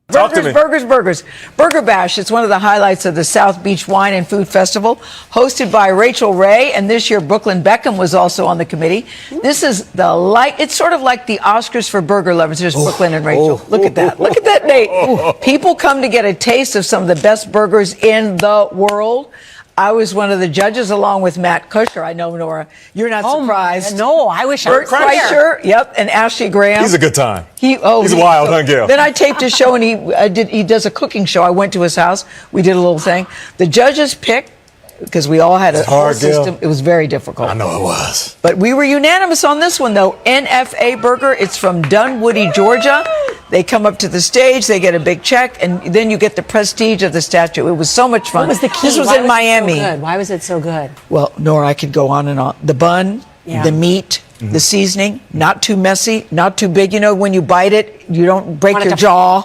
Burgers. Burger Bash. It's one of the highlights of the South Beach Wine and Food Festival, hosted by Rachel Ray, and this year Brooklyn Beckham was also on the committee. This is it's sort of like the Oscars for burger lovers. There's Brooklyn and Rachel. Look at that. Look at that, Nate. People come to get a taste of some of the best burgers in the world. I was one of the judges along with Matt Kusher. I know, Nora, you're not surprised. No, I wish I Bert Kreischer, and Ashley Graham. He's a good time. He's wild, huh, Gail? Then I taped his show, and he does a cooking show. I went to his house. We did a little thing. The judges picked, because we all had a whole system. It was very difficult. I know it was. But we were unanimous on this one, though. NFA Burger. It's from Dunwoody, Georgia. They come up to the stage, they get a big check, and then you get the prestige of the statue. It was so much fun. What was the key? This was in Miami. Why was it so good? Well, Nora, I could go on and on. The bun, the meat, the seasoning, not too messy, not too big. When you bite it, you don't break your jaw,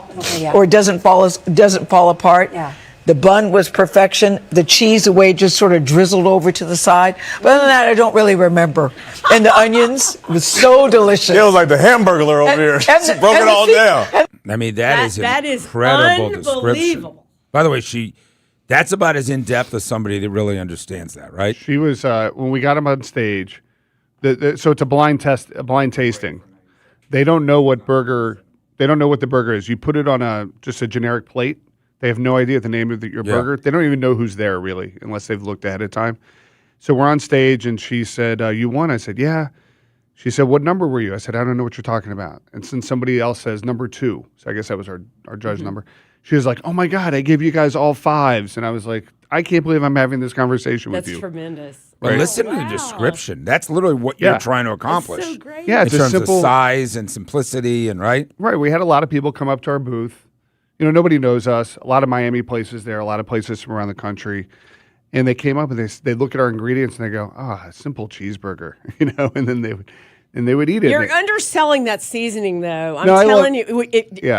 or it doesn't fall apart. Yeah. The bun was perfection. The cheese, the way it just sort of drizzled over to the side. But other than that, I don't really remember. And the onions was so delicious. It was like the Hamburglar over here. She broke it all down. I mean, that is incredible description. By the way, that's about as in-depth as somebody that really understands that, right? She was, when we got him on stage, so it's a blind tasting. They don't know what the burger is. You put it on just a generic plate. They have no idea the name of your burger. They don't even know who's there, really, unless they've looked ahead of time. So we're on stage, and she said, you won? I said, yeah. She said, what number were you? I said, I don't know what you're talking about. And since somebody else says number 2, so I guess that was our judge number, she was like, oh, my God, I gave you guys all 5s. And I was like, I can't believe I'm having this conversation with you. That's tremendous. Well, listen to the description. That's literally what you're trying to accomplish. That's so great. Yeah, it's in terms simple of size and simplicity and right. We had a lot of people come up to our booth. Nobody knows us. A lot of Miami places there, a lot of places from around the country. And they came up and they look at our ingredients and they go, a simple cheeseburger, and then they would eat it. You're underselling that seasoning, though. I'm telling you.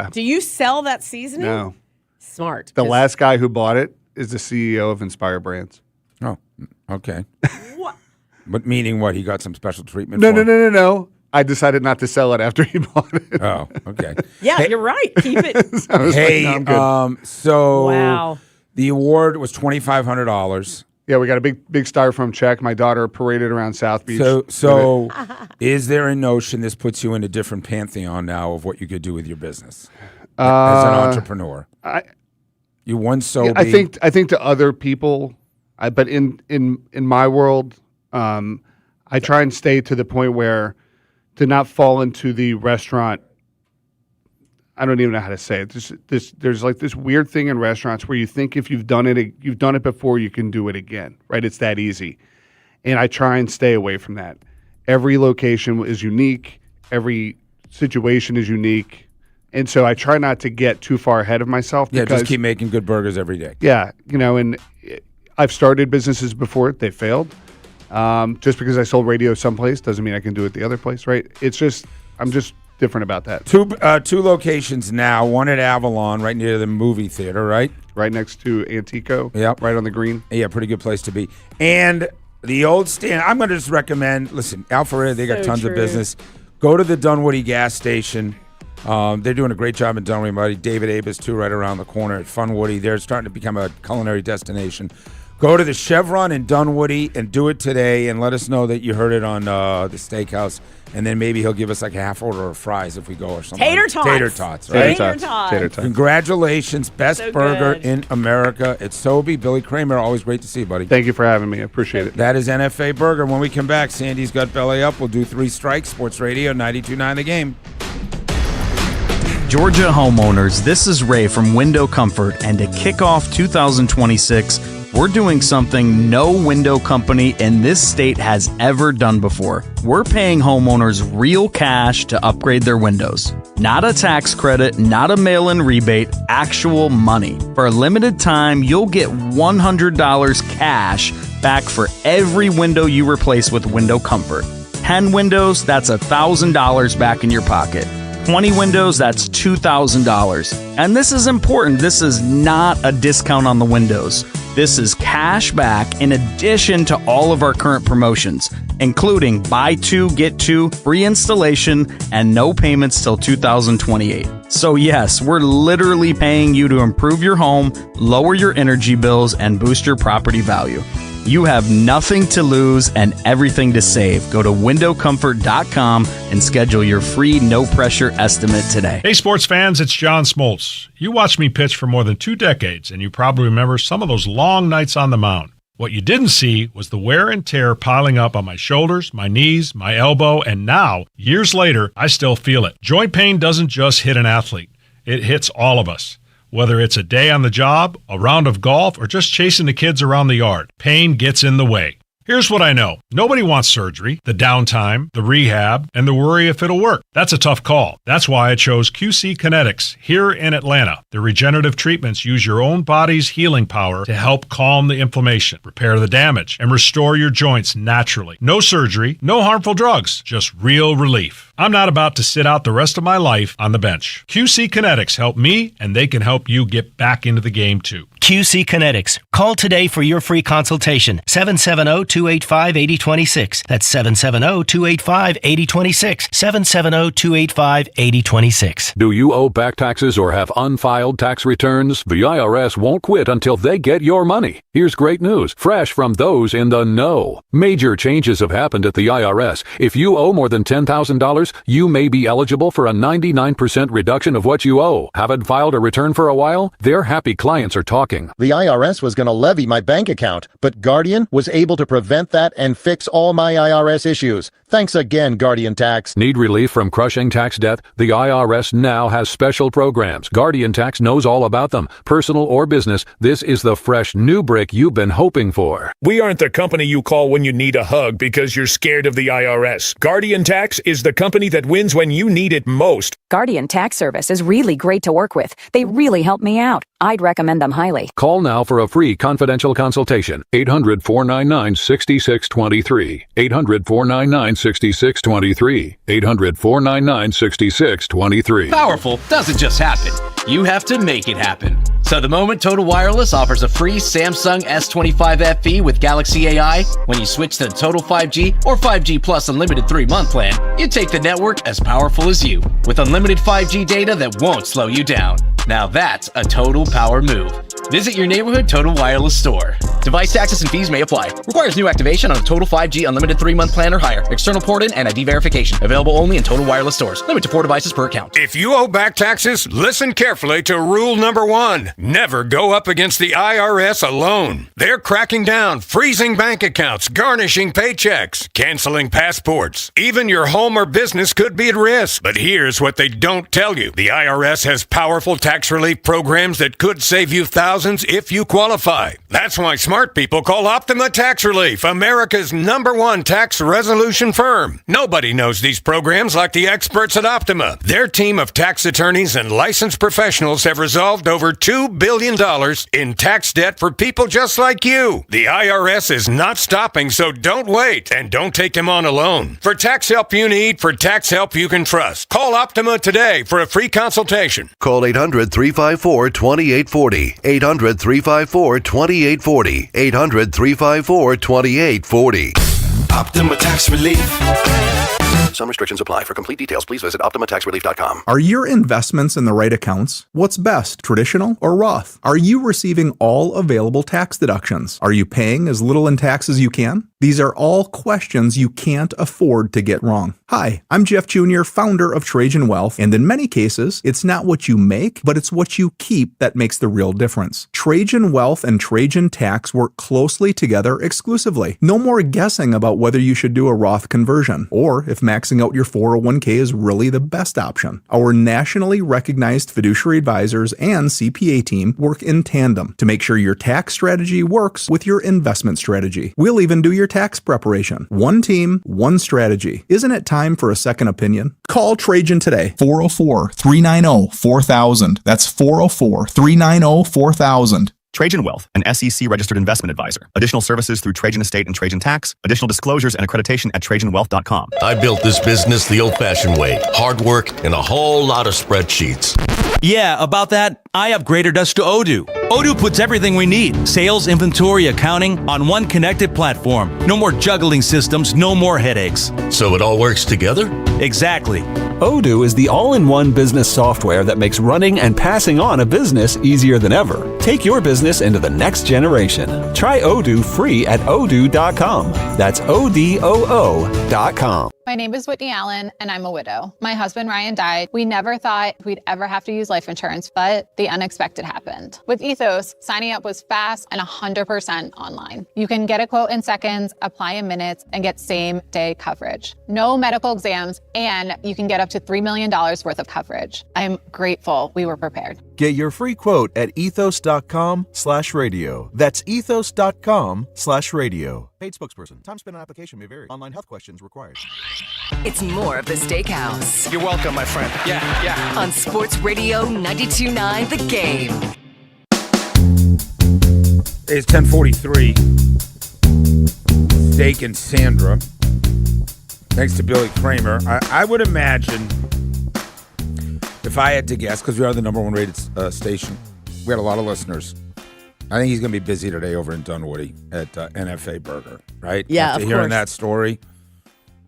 Do you sell that seasoning? No. Smart. The last guy who bought it is the CEO of Inspire Brands. Oh, okay. What? But meaning what? He got some special treatment? No. I decided not to sell it after he bought it. Oh, okay. Yeah, you're right. Keep it. So wow. The award was $2,500. Yeah, we got a big styrofoam check. My daughter paraded around South Beach. So is there a notion this puts you in a different pantheon now of what you could do with your business as an entrepreneur? You won Sobe. I think to other people, but in my world, I try and stay to the point where to not fall into the restaurant. I don't even know how to say it. There's like this weird thing in restaurants where you think if you've done it before, you can do it again, right? It's that easy. And I try and stay away from that. Every location is unique. Every situation is unique. And so I try not to get too far ahead of myself. Yeah, just keep making good burgers every day. Yeah, and I've started businesses before. They failed. Just because I sold radio someplace doesn't mean I can do it the other place, right? I'm just different about that. Two locations now. One at Avalon, right near the movie theater, right? Right next to Antico. Yep. Right on the green. Yeah, pretty good place to be. And the old stand. I'm going to just recommend. Listen, Alpharetta, they got tons of business. Go to the Dunwoody gas station. They're doing a great job in Dunwoody. My buddy David Abus too, right around the corner at Funwoody. They're starting to become a culinary destination. Go to the Chevron in Dunwoody and do it today, and let us know that you heard it on the steakhouse. And then maybe he'll give us like a half order of fries if we go or something. Tater tots. Tater tots, right? Tater tots. Congratulations. Best So burger good. in America. It's Sobe, Billy Kramer. Always great to see you, buddy. Thank you for having me. I appreciate it. That is NFA Burger. When we come back, Sandy's Got Belly Up. We'll do 3 strikes. Sports Radio 92.9 The Game. Georgia homeowners, this is Ray from Window Comfort, and to kick off 2026, we're doing something no window company in this state has ever done before. We're paying homeowners real cash to upgrade their windows. Not a tax credit, not a mail-in rebate, actual money. For a limited time, you'll get $100 cash back for every window you replace with Window Comfort. 10 windows, that's $1,000 back in your pocket. 20 windows, that's $2,000. And this is important. This is not a discount on the windows. This is cash back in addition to all of our current promotions, including buy 2, get 2, free installation, and no payments till 2028. So yes, we're literally paying you to improve your home, lower your energy bills, and boost your property value. You have nothing to lose and everything to save. Go to windowcomfort.com and schedule your free no-pressure estimate today. Hey, sports fans, it's John Smoltz. You watched me pitch for more than 2 decades, and you probably remember some of those long nights on the mound. What you didn't see was the wear and tear piling up on my shoulders, my knees, my elbow, and now, years later, I still feel it. Joint pain doesn't just hit an athlete. It hits all of us. Whether it's a day on the job, a round of golf, or just chasing the kids around the yard, pain gets in the way. Here's what I know. Nobody wants surgery, the downtime, the rehab, and the worry if it'll work. That's a tough call. That's why I chose QC Kinetics here in Atlanta. The regenerative treatments use your own body's healing power to help calm the inflammation, repair the damage, and restore your joints naturally. No surgery, no harmful drugs, just real relief. I'm not about to sit out the rest of my life on the bench. QC Kinetics help me, and they can help you get back into the game too. QC Kinetics. Call today for your free consultation. 770-285-8026. That's 770-285-8026. 770-285-8026. Do you owe back taxes or have unfiled tax returns? The IRS won't quit until they get your money. Here's great news, fresh from those in the know. Major changes have happened at the IRS. If you owe more than $10,000, you may be eligible for a 99% reduction of what you owe. Haven't filed a return for a while? Their happy clients are talking. The IRS was going to levy my bank account, but Guardian was able to prevent that and fix all my IRS issues. Thanks again, Guardian Tax. Need relief from crushing tax debt? The IRS now has special programs. Guardian Tax knows all about them. Personal or business, this is the fresh new brick you've been hoping for. We aren't the company you call when you need a hug because you're scared of the IRS. Guardian Tax is the company that wins when you need it most. Guardian Tax Service is really great to work with. They really help me out. I'd recommend them highly. Call now for a free confidential consultation. 800-499-6623. 800-499-6623. 800-499-6623. Powerful doesn't just happen. You have to make it happen. So the moment Total Wireless offers a free Samsung S25 FE with Galaxy AI, when you switch to the Total 5G or 5G Plus Unlimited 3-month plan, you take the network as powerful as you, with unlimited 5G data that won't slow you down. Now that's a total power move. Visit your neighborhood Total Wireless store. Device taxes and fees may apply. Requires new activation on a Total 5G Unlimited 3-month plan or higher. External port in and ID verification. Available only in Total Wireless stores. Limit to 4 devices per account. If you owe back taxes, listen carefully to rule number 1. Never go up against the IRS alone. They're cracking down, freezing bank accounts, garnishing paychecks, canceling passports. Even your home or business could be at risk. But here's what they don't tell you. The IRS has powerful tax relief programs that could save you thousands if you qualify. That's why smart people call Optima Tax Relief, America's #1 tax resolution firm. Nobody knows these programs like the experts at Optima. Their team of tax attorneys and licensed professionals have resolved over $2 billion in tax debt for people just like you. The IRS is not stopping, so don't wait and don't take them on alone. For tax help you need, for tax help you can trust, call Optima today for a free consultation. Call 800-354-2840. 800-354-2840. 800-354-2840. Optima Tax Relief. Some restrictions apply. For complete details, please visit OptimaTaxRelief.com. Are your investments in the right accounts? What's best, traditional or Roth? Are you receiving all available tax deductions? Are you paying as little in tax as you can? These are all questions you can't afford to get wrong. Hi, I'm Jeff Jr., founder of Trajan Wealth, and in many cases, it's not what you make, but it's what you keep that makes the real difference. Trajan Wealth and Trajan Tax work closely together exclusively. No more guessing about whether you should do a Roth conversion, or if maxing out your 401k is really the best option. Our nationally recognized fiduciary advisors and CPA team work in tandem to make sure your tax strategy works with your investment strategy. We'll even do your tax preparation. One team, one strategy. Isn't it time for a second opinion? Call Trajan today. 404-390-4000. That's 404-390-4000. Trajan Wealth, an SEC registered investment advisor. Additional services through Trajan Estate and Trajan Tax. Additional disclosures and accreditation at TrajanWealth.com. I built this business the old-fashioned way. Hard work and a whole lot of spreadsheets. Yeah, about that, I upgraded us to Odoo. Odoo puts everything we need, sales, inventory, accounting, on one connected platform. No more juggling systems, no more headaches. So it all works together? Exactly. Odoo is the all-in-one business software that makes running and passing on a business easier than ever. Take your business into the next generation. Try Odoo free at odoo.com. That's ODOO.com. My name is Whitney Allen, and I'm a widow. My husband, Ryan, died. We never thought we'd ever have to use life insurance, but the unexpected happened. With Ethos, signing up was fast and 100% online. You can get a quote in seconds, apply in minutes, and get same-day coverage. No medical exams, and you can get up to $3 million worth of coverage. I'm grateful we were prepared. Get your free quote at ethos.com/radio. That's ethos.com/radio. Paid spokesperson. Time spent on application may vary. Online health questions required. It's more of the Steakhouse. You're welcome, my friend. Yeah. On Sports Radio 92.9 The Game. It's 10:43. Steak and Sandra. Thanks to Billy Kramer. I would imagine, if I had to guess, because we are the number one rated station, we had a lot of listeners. I think he's going to be busy today over in Dunwoody at NFA Burger, right? Yeah, After of hearing course. that story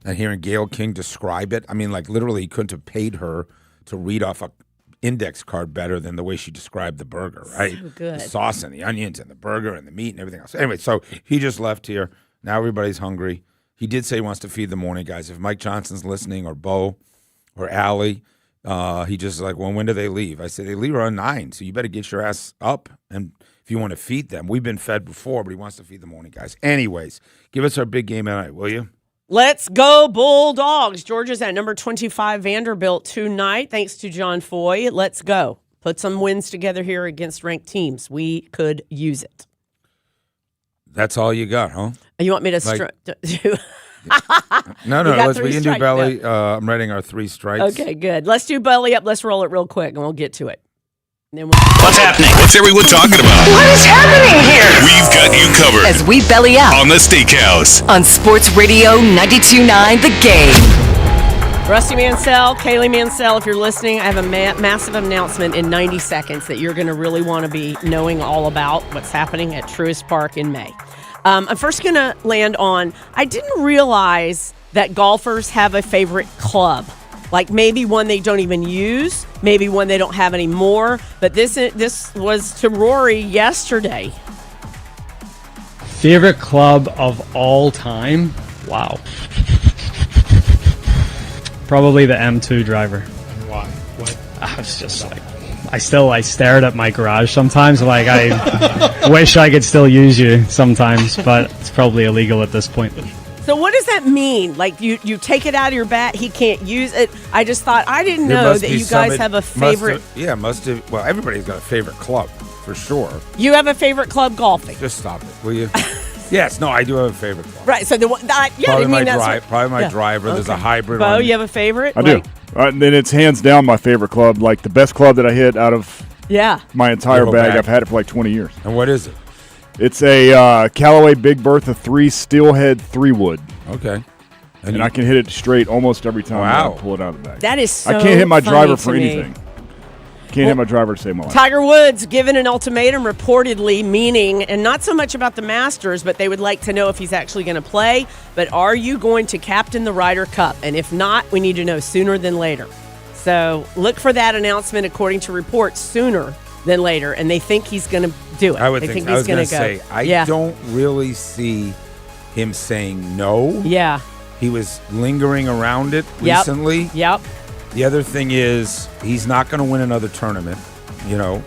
and hearing Gayle King describe it, I mean, like literally he couldn't have paid her to read off a index card better than the way she described the burger, right? So good. The sauce and the onions and the burger and the meat and everything else. Anyway, so he just left here. Now everybody's hungry. He did say he wants to feed the morning guys. If Mike Johnson's listening, or Bo, or Allie, he just like, well, when do they leave? I said, they leave around 9, so you better get your ass up and if you want to feed them. We've been fed before, but he wants to feed the morning guys. Anyways, give us our big game tonight, will you? Let's go Bulldogs. Georgia's at number 25 Vanderbilt tonight, thanks to John Foy. Let's go. Put some wins together here against ranked teams. We could use it. That's all you got, huh? You want me to No, we can do belly. No. I'm writing our 3 strikes. Okay, good. Let's do belly up. Let's roll it real quick, and we'll get to it. What's happening? What's everyone talking about? What is happening here? We've got you covered. As we belly up On the Steakhouse. on Sports Radio 92.9 The Game. Rusty Mansell, Kaylee Mansell, if you're listening, I have a massive announcement in 90 seconds that you're going to really want to be knowing all about what's happening at Truist Park in May. I'm first going to land on, I didn't realize that golfers have a favorite club. Like maybe one they don't even use, maybe one they don't have anymore. But this was to Rory yesterday. Favorite club of all time? Wow. Probably the M2 driver. Why? What? I was just like, I stared at my garage sometimes. Like I wish I could still use you sometimes, but it's probably illegal at this point. So what does that mean? Like you take it out of your bat, he can't use it. I just thought, I didn't know that you guys have a favorite. Must have. Well, everybody's got a favorite club for sure. You have a favorite club golfing. Just stop it, will you? Yes, no, I do have a favorite club. Right. So probably my driver. Okay. There's a hybrid. Bo, one. you have a favorite? I do. Then it's hands down my favorite club, like the best club that I hit out of my entire bag. I've had it for like 20 years. And what is it? It's a Callaway Big Bertha 3 Steelhead 3-wood. Okay. And I can hit it straight almost every time Wow. I pull it out of the bag. That is so I can't hit my driver funny for to me. anything. Can't have my driver save my life. Tiger Woods given an ultimatum, reportedly meaning, and not so much about the Masters, but they would like to know if he's actually going to play. But are you going to captain the Ryder Cup? And if not, we need to know sooner than later. So look for that announcement, according to reports, sooner than later. And they think he's going to do it. I would they think he's I was going to go. say, I don't really see him saying no. Yeah. He was lingering around it recently. Yep. The other thing is he's not going to win another tournament,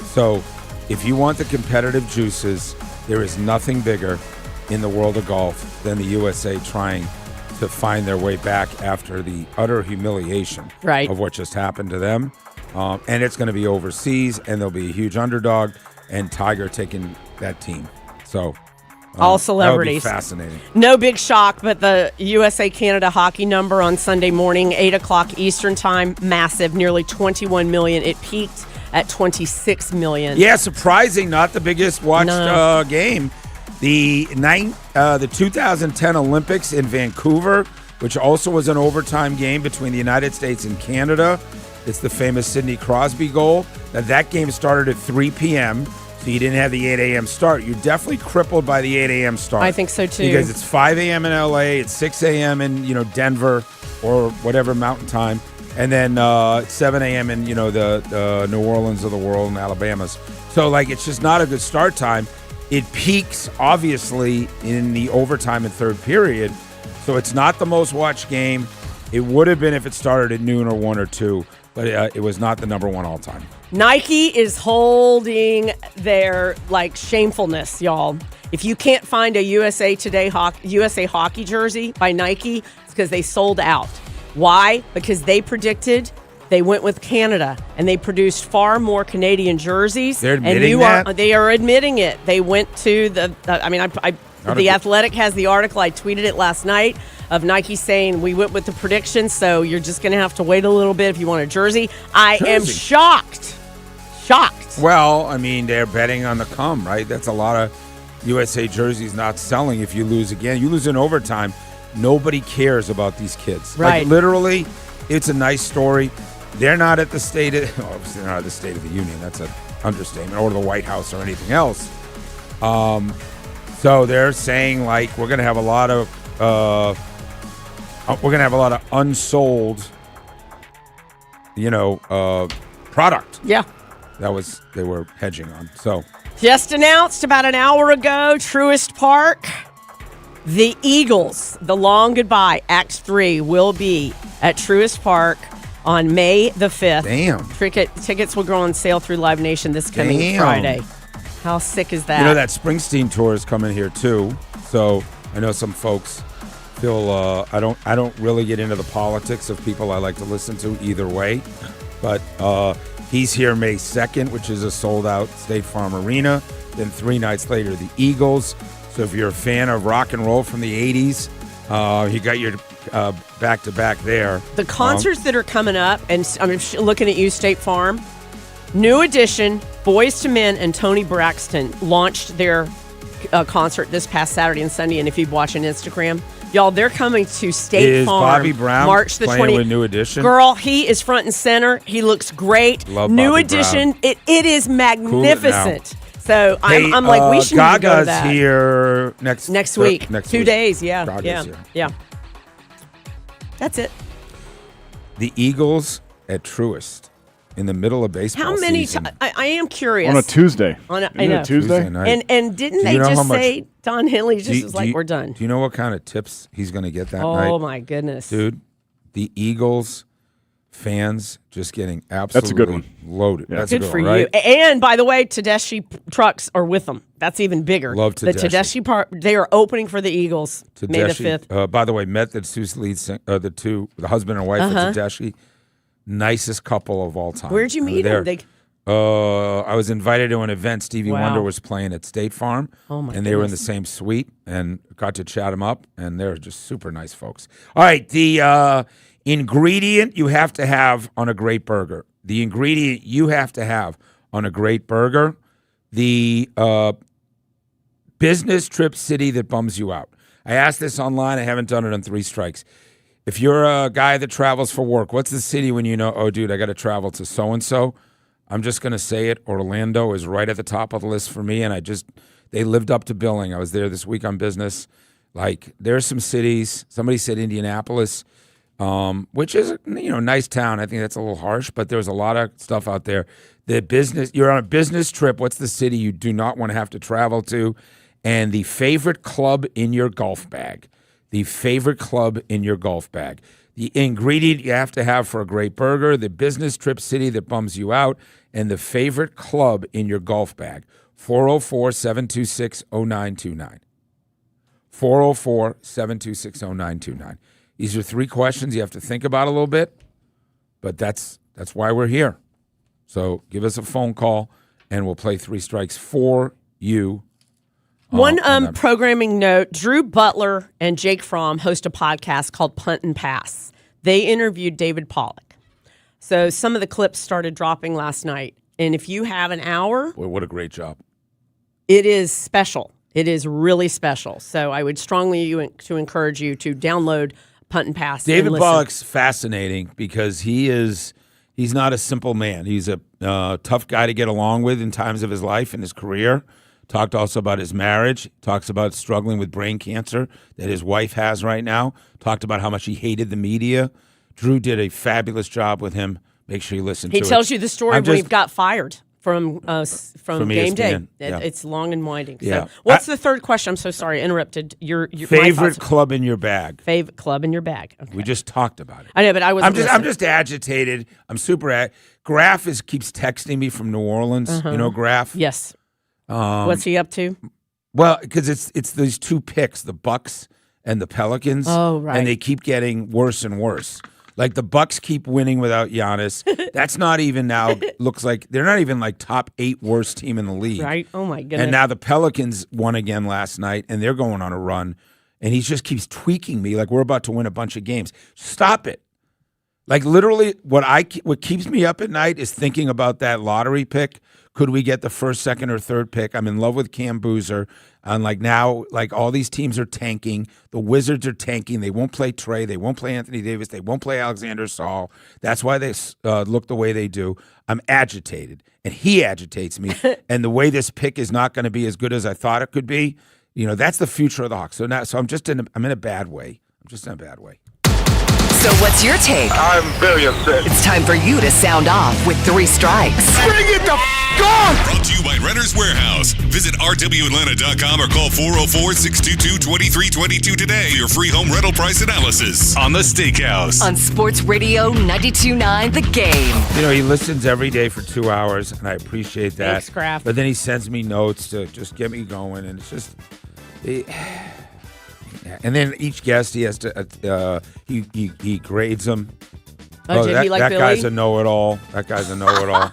So if you want the competitive juices, there is nothing bigger in the world of golf than the USA trying to find their way back after the utter humiliation of what just happened to them. And it's going to be overseas, and there'll be a huge underdog, and Tiger taking that team. So all celebrities. That would be fascinating. No big shock, but the USA-Canada hockey number on Sunday morning, 8 o'clock Eastern time, massive, nearly 21 million. It peaked at 26 million. Yeah, surprising, not the biggest watched game. The 2010 Olympics in Vancouver, which also was an overtime game between the United States and Canada. It's the famous Sidney Crosby goal. Now, that game started at 3 p.m., so you didn't have the 8 a.m. start. You're definitely crippled by the 8 a.m. start. I think so, too. Because it's 5 a.m. in L.A., it's 6 a.m. in Denver or whatever mountain time, and then 7 a.m. in the New Orleans of the world and Alabama's. So, it's just not a good start time. It peaks, obviously, in the overtime and third period, so it's not the most watched game. It would have been if it started at noon or 1 or 2, but it was not the number one all-time. Nike is holding their shamefulness, y'all. If you can't find a USA Hockey jersey by Nike, it's because they sold out. Why? Because they predicted they went with Canada and they produced far more Canadian jerseys. They're admitting that? They are admitting it. They went to The Athletic has the article. I tweeted it last night of Nike saying we went with the prediction, so you're just going to have to wait a little bit if you want a jersey. I am shocked. Well, they're betting on the come, right? That's a lot of USA jerseys not selling if you lose again. You lose in overtime, nobody cares about these kids. Right. Literally, it's a nice story. They're not at the State of obviously they're not at the State of the Union. That's an understatement, or the White House or anything else. So they're saying we're going to have a lot of unsold, product. Yeah. They were hedging on. So just announced about an hour ago, Truist Park, the Eagles, the long goodbye, Act 3 will be at Truist Park on May the 5th. Damn. Tickets will go on sale through Live Nation this coming Friday. How sick is that? That Springsteen tour is coming here too. So I know some folks feel I don't really get into the politics of people I like to listen to either way, but he's here May 2nd, which is a sold-out State Farm Arena. Then 3 nights later, the Eagles. So if you're a fan of rock and roll from the 80s, you got your back-to-back there. The concerts that are coming up, and I'm looking at you, State Farm, New Edition, Boyz II Men, and Tony Braxton launched their concert this past Saturday and Sunday. And if you watch on Instagram, y'all, they're coming to State Farm. Bobby Brown March the 20th. With New Edition? Girl, he is front and center. He looks great. Love New Bobby Edition, Brown. it is magnificent. So Hey, I'm like, we should go to Gaga's that. here next week. Next 2 week. days, yeah. Gaga's here. Yeah. That's it. The Eagles at Truist in the middle of baseball How many season. times? I am curious. On a Tuesday. I know. Tuesday? Tuesday night. And didn't Do they you know how just much- say Don Henley just was like, you- we're done? Do you know what kind of tips he's going to get that night? Oh, my goodness. Dude, the Eagles fans just getting absolutely That's a good one. loaded. Yeah. That's Good a good for one, right? you. And by the way, Tedeschi trucks are with them. That's even bigger. Love The Tedeschi. Tedeschi part, they are opening for the Eagles May the Tedeschi, 5th. by the way, met the two lead the husband and wife of Tedeschi. Nicest couple of all time. Where'd you meet There. them? I was invited to an event. Stevie Wow. Wonder was playing at State Farm, Oh, my and they were in the goodness. same suite, and got to chat them up, and they're just super nice folks. All right, the ingredient you have to have on a great burger. The ingredient you have to have on a great burger. The business trip city that bums you out. I asked this online. I haven't done it on 3 Strikes. If you're a guy that travels for work, what's the city when you know, oh, dude, I got to travel to so-and-so? I'm just going to say it. Orlando is right at the top of the list for me, and they lived up to billing. I was there this week on business. Like, there's some cities. Somebody said Indianapolis, which is a nice town. I think that's a little harsh, but there's a lot of stuff out there. You're on a business trip. What's the city you do not want to have to travel to? And the favorite club in your golf bag. The favorite club in your golf bag. The ingredient you have to have for a great burger, the business trip city that bums you out, and the favorite club in your golf bag. 404-726-0929. 404-726-0929. These are 3 questions you have to think about a little bit, but that's why we're here. So give us a phone call, and we'll play 3 strikes for you. One programming note, Drew Butler and Jake Fromm host a podcast called Punt and Pass. They interviewed David Pollock. So some of the clips started dropping last night. And if you have an hour... Boy, what a great job. It is special. It is really special. So I would strongly to encourage you to download Punt and Pass. David Pollock's fascinating because he's not a simple man. He's a tough guy to get along with in times of his life and his career. Talked also about his marriage. Talks about struggling with brain cancer that his wife has right now. Talked about how much he hated the media. Drew did a fabulous job with him. Make sure you listen to it. He tells you the story when he got fired from Game Day. Yeah. It's long and winding. Yeah. So what's the third question? I'm so sorry, I interrupted. Your favorite club in your bag. Favorite club in your bag. Okay. We just talked about it. I know, but I'm just agitated. I'm super. Graf keeps texting me from New Orleans. Uh-huh. You know Graf? Yes. What's he up to? Well, because it's these 2 picks, the Bucks and the Pelicans. Oh, right. And they keep getting worse and worse. Like the Bucks keep winning without Giannis. That's not even now. Looks like they're not even like top 8 worst team in the league. Right? Oh my goodness. And now the Pelicans won again last night, and they're going on a run. And he just keeps tweaking me like we're about to win a bunch of games. Stop it. Like literally, what keeps me up at night is thinking about that lottery pick. Could we get the first, second, or third pick? I'm in love with Cam Boozer. And now, all these teams are tanking. The Wizards are tanking. They won't play Trey. They won't play Anthony Davis. They won't play Alexander Saul. That's why they look the way they do. I'm agitated, and he agitates me. And the way this pick is not going to be as good as I thought it could be, that's the future of the Hawks. So I'm in a bad way. I'm just in a bad way. So what's your take? I'm very upset. It's time for you to sound off with 3 strikes. Bring it the gun! Brought to you by Renter's Warehouse. Visit rwatlanta.com or call 404-622-2322 today for your free home rental price analysis on The Steakhouse. On Sports Radio 92.9 The Game. He listens every day for 2 hours, and I appreciate that. Thanks, Kraft. But then he sends me notes to just get me going, and it's just... And then each guest, he has to he grades them. That Billy? Guy's a know-it-all. That guy's a know-it-all.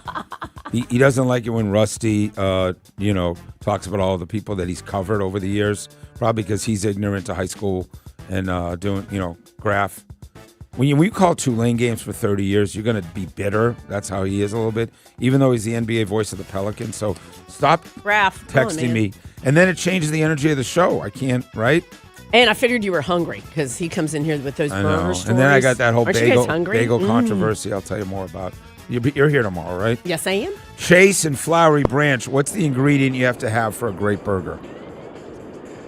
He doesn't like it when Rusty, talks about all the people that he's covered over the years. Probably because he's ignorant to high school and doing, Graf. When you call Tulane games for 30 years, you're going to be bitter. That's how he is a little bit, even though he's the NBA voice of the Pelicans. So stop Graf, texting me. And then it changes the energy of the show. I can't, right? And I figured you were hungry because he comes in here with those burger stories. And then I got that whole bagel Mm. controversy I'll tell you more about. You're here tomorrow, right? Yes, I am. Chase and Flowery Branch, what's the ingredient you have to have for a great burger?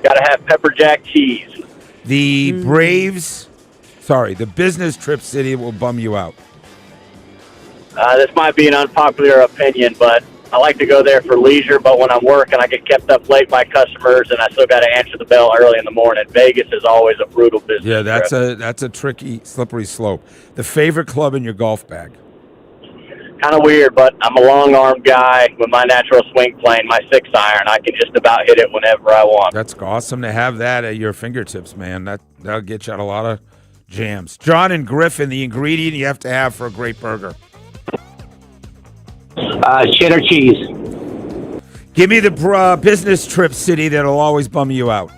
Got to have pepper jack cheese. The the business trip city will bum you out. This might be an unpopular opinion, but I like to go there for leisure, but when I'm working, I get kept up late by customers, and I still got to answer the bell early in the morning. Vegas is always a brutal business. Yeah, that's a tricky, slippery slope. The favorite club in your golf bag? Kind of weird, but I'm a long-arm guy with my natural swing plane, my 6-iron. I can just about hit it whenever I want. That's awesome to have that at your fingertips, man. That'll get you out a lot of jams. John and Griffin, the ingredient you have to have for a great burger? Cheddar cheese. Give me the business trip city that'll always bum you out.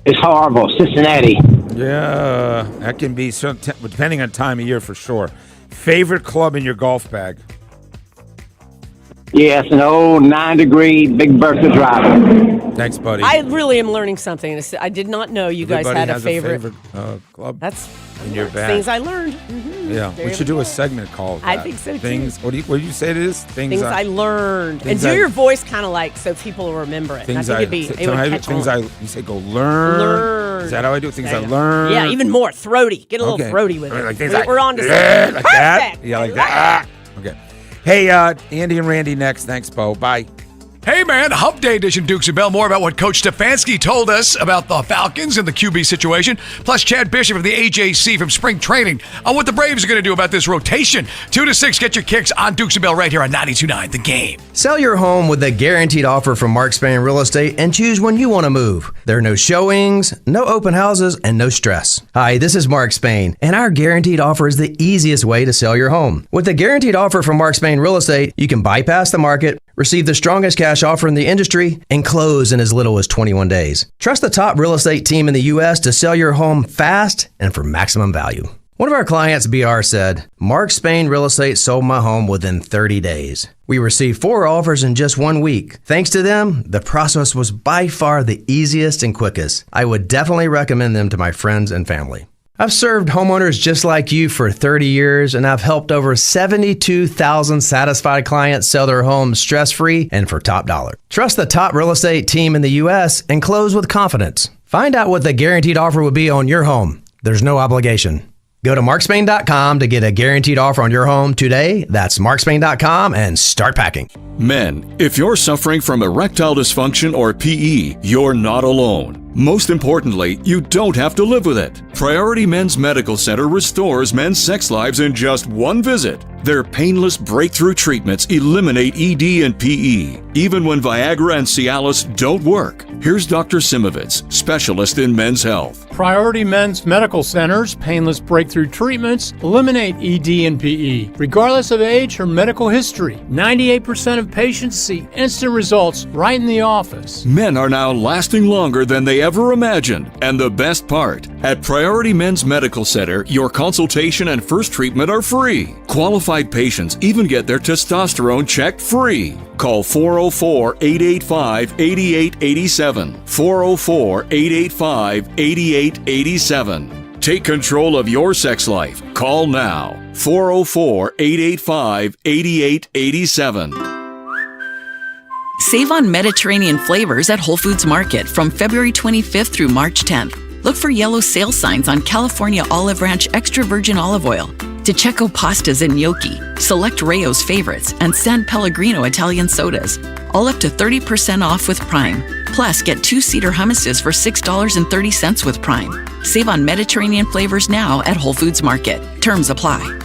It's horrible. Cincinnati. Yeah, that can be, depending on time of year for sure. Favorite club in your golf bag? Yes, an old 9-degree Big Bertha driver. Thanks, buddy. I really am learning something. I did not know you guys had a favorite club. That's in your bag. Things I learned. Mm-hmm. Yeah, we should do a segment called I think so, too. Things. What do you say it is? Things I learned. And do your voice kind of like so people will remember it. Things I think it would catch on. You say go learn. Is that how I do it? Things I learned. Yeah, even more throaty. Get a little throaty with it. Like we're on to something. Like that. Yeah, like that. Okay. Hey, Andy and Randy next. Thanks, Bo. Bye. Hey, man, Hump Day edition Dukes and Bell. More about what Coach Stefanski told us about the Falcons and the QB situation. Plus, Chad Bishop of the AJC from spring training on what the Braves are going to do about this rotation. 2 to 6, get your kicks on Dukes and Bell right here on 92.9 The Game. Sell your home with a guaranteed offer from Mark Spain Real Estate and choose when you want to move. There are no showings, no open houses, and no stress. Hi, this is Mark Spain, and our guaranteed offer is the easiest way to sell your home. With a guaranteed offer from Mark Spain Real Estate, you can bypass the market, receive the strongest cash offer in the industry, and close in as little as 21 days. Trust the top real estate team in the U.S. to sell your home fast and for maximum value. One of our clients, BR, said, Mark Spain Real Estate sold my home within 30 days. We received 4 offers in just 1 week. Thanks to them, the process was by far the easiest and quickest. I would definitely recommend them to my friends and family. I've served homeowners just like you for 30 years, and I've helped over 72,000 satisfied clients sell their homes stress-free and for top dollar. Trust the top real estate team in the U.S. and close with confidence. Find out what the guaranteed offer would be on your home. There's no obligation. Go to markspain.com to get a guaranteed offer on your home today. That's markspain.com and start packing. Men, if you're suffering from erectile dysfunction or PE, you're not alone. Most importantly, you don't have to live with it. Priority Men's Medical Center restores men's sex lives in just 1 visit. Their painless breakthrough treatments eliminate ED and PE, even when Viagra and Cialis don't work. Here's Dr. Simovitz, specialist in men's health. Priority Men's Medical Center's painless breakthrough treatments eliminate ED and PE, regardless of age or medical history. 98% of patients see instant results right in the office. Men are now lasting longer than they ever imagined. And the best part, at Priority Men's Medical Center, your consultation and first treatment are free. Qualified patients even get their testosterone checked free. Call 404-885-8887. 404-885-8887. Take control of your sex life. Call now. 404-885-8887. Save on Mediterranean flavors at Whole Foods Market from February 25th through March 10th. Look for yellow sale signs on California Olive Ranch Extra Virgin Olive Oil, DiCecco pastas and gnocchi, select Rayo's favorites, and San Pellegrino Italian sodas. All up to 30% off with Prime. Plus, get 2-seater hummuses for $6.30 with Prime. Save on Mediterranean flavors now at Whole Foods Market. Terms apply.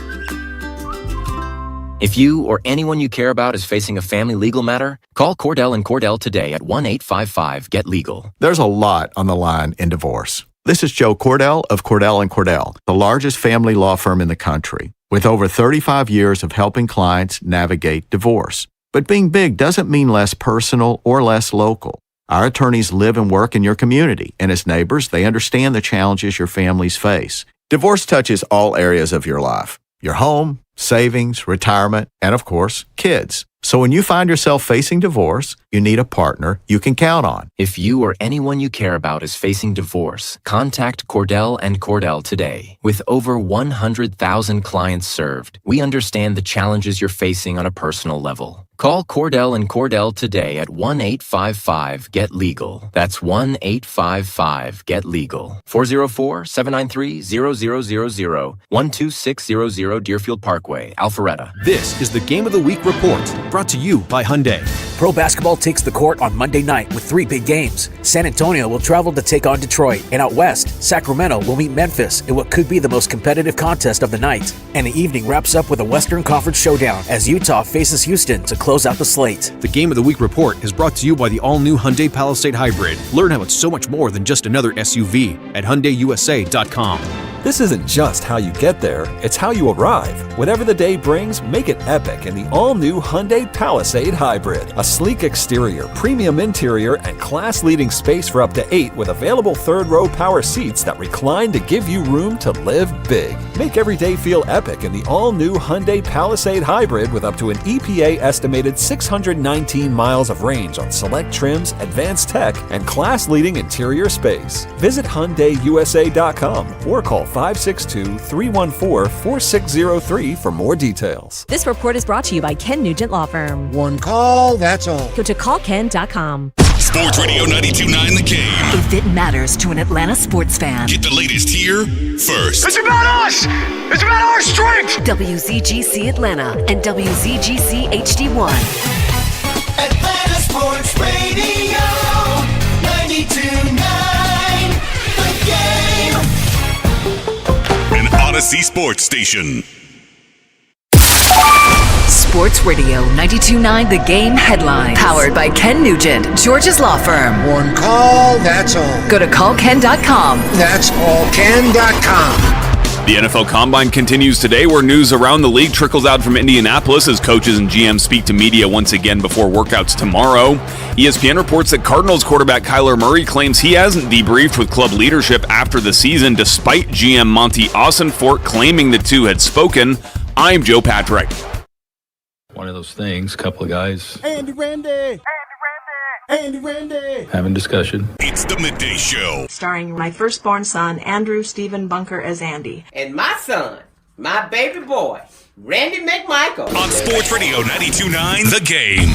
If you or anyone you care about is facing a family legal matter, call Cordell & Cordell today at 1-855-GET-LEGAL. There's a lot on the line in divorce. This is Joe Cordell of Cordell & Cordell, the largest family law firm in the country, with over 35 years of helping clients navigate divorce. But being big doesn't mean less personal or less local. Our attorneys live and work in your community, and as neighbors, they understand the challenges your families face. Divorce touches all areas of your life: your home, savings, retirement, and of course, kids. So when you find yourself facing divorce, you need a partner you can count on. If you or anyone you care about is facing divorce, contact Cordell & Cordell today. With over 100,000 clients served, we understand the challenges you're facing on a personal level. Call Cordell & Cordell today at 1-855-GET-LEGAL. That's 1-855-GET-LEGAL. 404-793-0000, 12600 Deerfield Parkway, Alpharetta. This is the Game of the Week Report, brought to you by Hyundai. Pro basketball takes the court on Monday night with 3 big games. San Antonio will travel to take on Detroit, and out west, Sacramento will meet Memphis in what could be the most competitive contest of the night. And the evening wraps up with a Western Conference showdown as Utah faces Houston to close out the slate. The Game of the Week Report is brought to you by the all-new Hyundai Palisade Hybrid. Learn how it's so much more than just another SUV at HyundaiUSA.com. This isn't just how you get there, it's how you arrive. Whatever the day brings, make it epic in the all-new Hyundai Palisade Hybrid. A sleek exterior, premium interior, and class-leading space for up to 8 with available third-row power seats that recline to give you room to live big. Make every day feel epic in the all-new Hyundai Palisade Hybrid with up to an EPA-estimated 619 miles of range on select trims, advanced tech, and class-leading interior space. Visit HyundaiUSA.com or call 562-314-4603 for more details. This report is brought to you by Ken Nugent Law Firm. One call, that's all. Go to callken.com. Sports Radio 92.9 The Game. If it matters to an Atlanta sports fan, Get the latest here first. It's about us! It's about our strength! WZGC Atlanta and WZGC HD1. Atlanta Sports Radio 92.9 The Game. An Odyssey Sports Station. Sports Radio 92.9 The Game headline. Powered by Ken Nugent, George's Law Firm. One call, that's all. Go to callken.com. That's allken.com. The NFL Combine continues today, where news around the league trickles out from Indianapolis as coaches and GMs speak to media once again before workouts tomorrow. ESPN reports that Cardinals quarterback Kyler Murray claims he hasn't debriefed with club leadership after the season, despite GM Monty Ossenfort claiming the two had spoken. I'm Joe Patrick. One of those things, a couple of guys Andy Randy. having discussion. It's the Midday Show. Starring my firstborn son, Andrew Stephen Bunker, as Andy. And my son, my baby boy, Randy McMichael. On Sports Radio 92.9 The Game.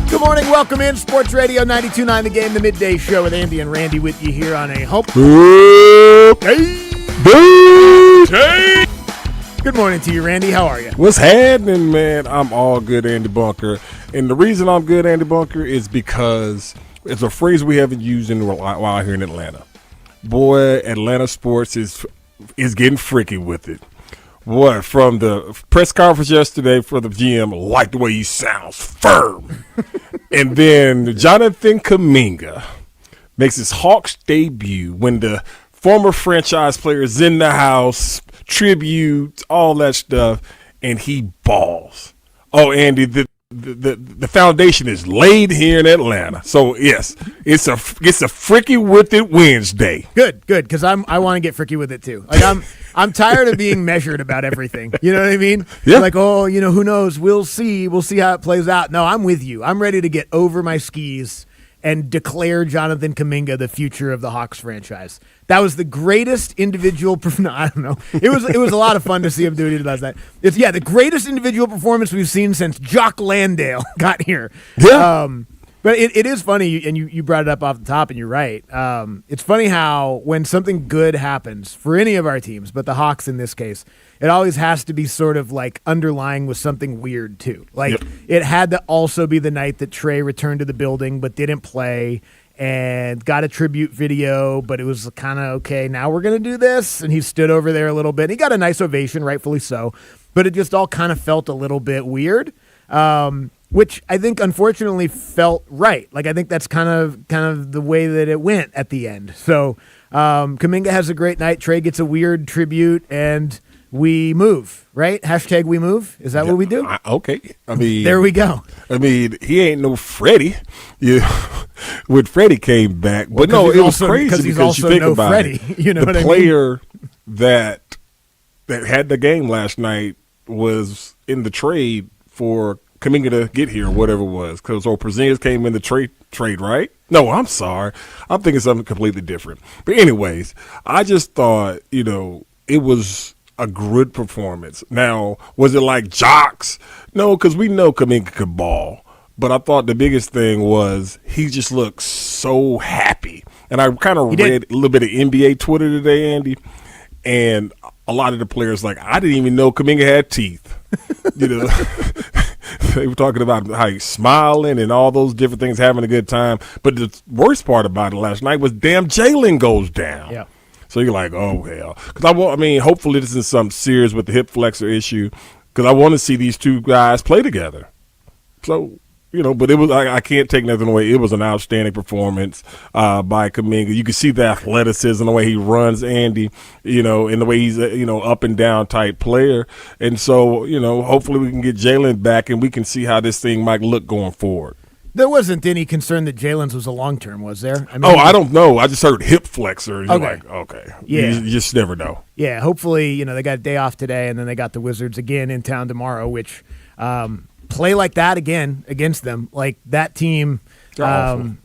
Good morning, welcome in Sports Radio 92.9 The Game, the midday show with Andy and Randy with you here on a Hope. Good morning to you, Randy. How are you? What's happening, man? I'm all good, Andy Bunker. And the reason I'm good, Andy Bunker, is because it's a phrase we haven't used in a while here in Atlanta. Boy, Atlanta sports is getting freaky with it. What, from the press conference yesterday for the GM, like the way he sounds firm. And then Jonathan Kuminga makes his Hawks debut when the former franchise player is in the house, tribute, all that stuff, and he balls. Oh, Andy, the foundation is laid here in Atlanta. So yes, it's a freaky with it Wednesday. Good, because I want to get freaky with it too. Like I'm tired of being measured about everything. You know what I mean? Yeah. Like, who knows? We'll see how it plays out. No, I'm with you. I'm ready to get over my skis and declare Jonathan Kuminga the future of the Hawks franchise. That was the greatest individual. I don't know. It was a lot of fun to see him do what he does. That it's the greatest individual performance we've seen since Jock Landale got here. Yeah. But it is funny, and you brought it up off the top, and you're right. It's funny how when something good happens for any of our teams, but the Hawks in this case, it always has to be sort of like underlying with something weird too. Like It had to also be the night that Trey returned to the building but didn't play and got a tribute video, but it was kind of, okay, now we're going to do this. And he stood over there a little bit. He got a nice ovation, rightfully so, but it just all kind of felt a little bit weird. Which I think unfortunately felt right. Like I think that's kind of the way that it went at the end. So Kuminga has a great night. Trey gets a weird tribute, and we move, right? Hashtag we move. Is that what we do? Okay. I mean, there we go. I mean, he ain't no Freddie. When Freddie came back, but well, no, it was crazy because you think about Freddie. it. You know the player that had the game last night was in the trade for Kuminga to get here, whatever it was, because Porzingis came in the trade, right? No, I'm sorry. I'm thinking something completely different. But anyways, I just thought, it was a good performance. Now, was it like jocks? No, because we know Kuminga could ball. But I thought the biggest thing was he just looked so happy. And I kind of read a little bit of NBA Twitter today, Andy, and a lot of the players I didn't even know Kuminga had teeth. They were talking about how he's smiling and all those different things, having a good time. But the worst part about it last night was Jalen goes down. Yeah. So you're like, oh, hell. Because hopefully this isn't something serious with the hip flexor issue, because I want to see these two guys play together. So, but it was, I can't take nothing away. It was an outstanding performance by Kuminga. You can see the athleticism, the way he runs, Andy, and the way he's up and down type player. And so, hopefully we can get Jalen back and we can see how this thing might look going forward. There wasn't any concern that Jalen's was a long-term, was there? I don't know. I just heard hip flexor. And okay. You're like, okay. Yeah. You just never know. Yeah, hopefully, they got a day off today, and then they got the Wizards again in town tomorrow, which play like that again against them. Like that team are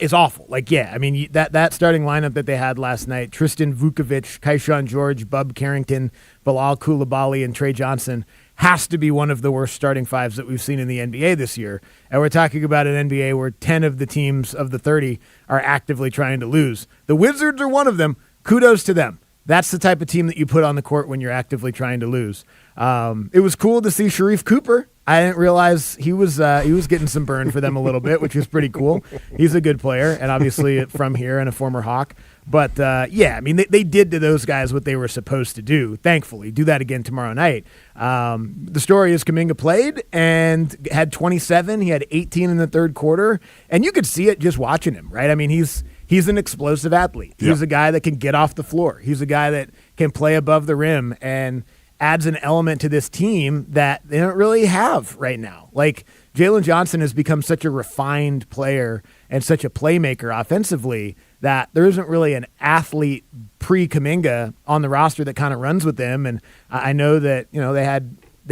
is awful. Like, yeah, I mean, that starting lineup that they had last night, Tristan Vukovic, Kaishan George, Bub Carrington, Bilal Koulibaly, and Trey Johnson, has to be one of the worst starting fives that we've seen in the NBA this year. And we're talking about an NBA where 10 of the teams of the 30 are actively trying to lose. The Wizards are one of them. Kudos to them. That's the type of team that you put on the court when you're actively trying to lose. It was cool to see Sharif Cooper. I didn't realize he was getting some burn for them a little bit, which was pretty cool. He's a good player, and obviously from here and a former Hawk. But, yeah, I mean, they did to those guys what they were supposed to do, thankfully. Do that again tomorrow night. The story is Kuminga played and had 27. He had 18 in the third quarter, and you could see it just watching him, right? I mean, he's an explosive athlete. He's a guy that can get off the floor. He's a guy that can play above the rim and adds an element to this team that they don't really have right now. Like, Jalen Johnson has become such a refined player and such a playmaker offensively that there isn't really an athlete pre-Kuminga on the roster that kind of runs with them. And I know that, they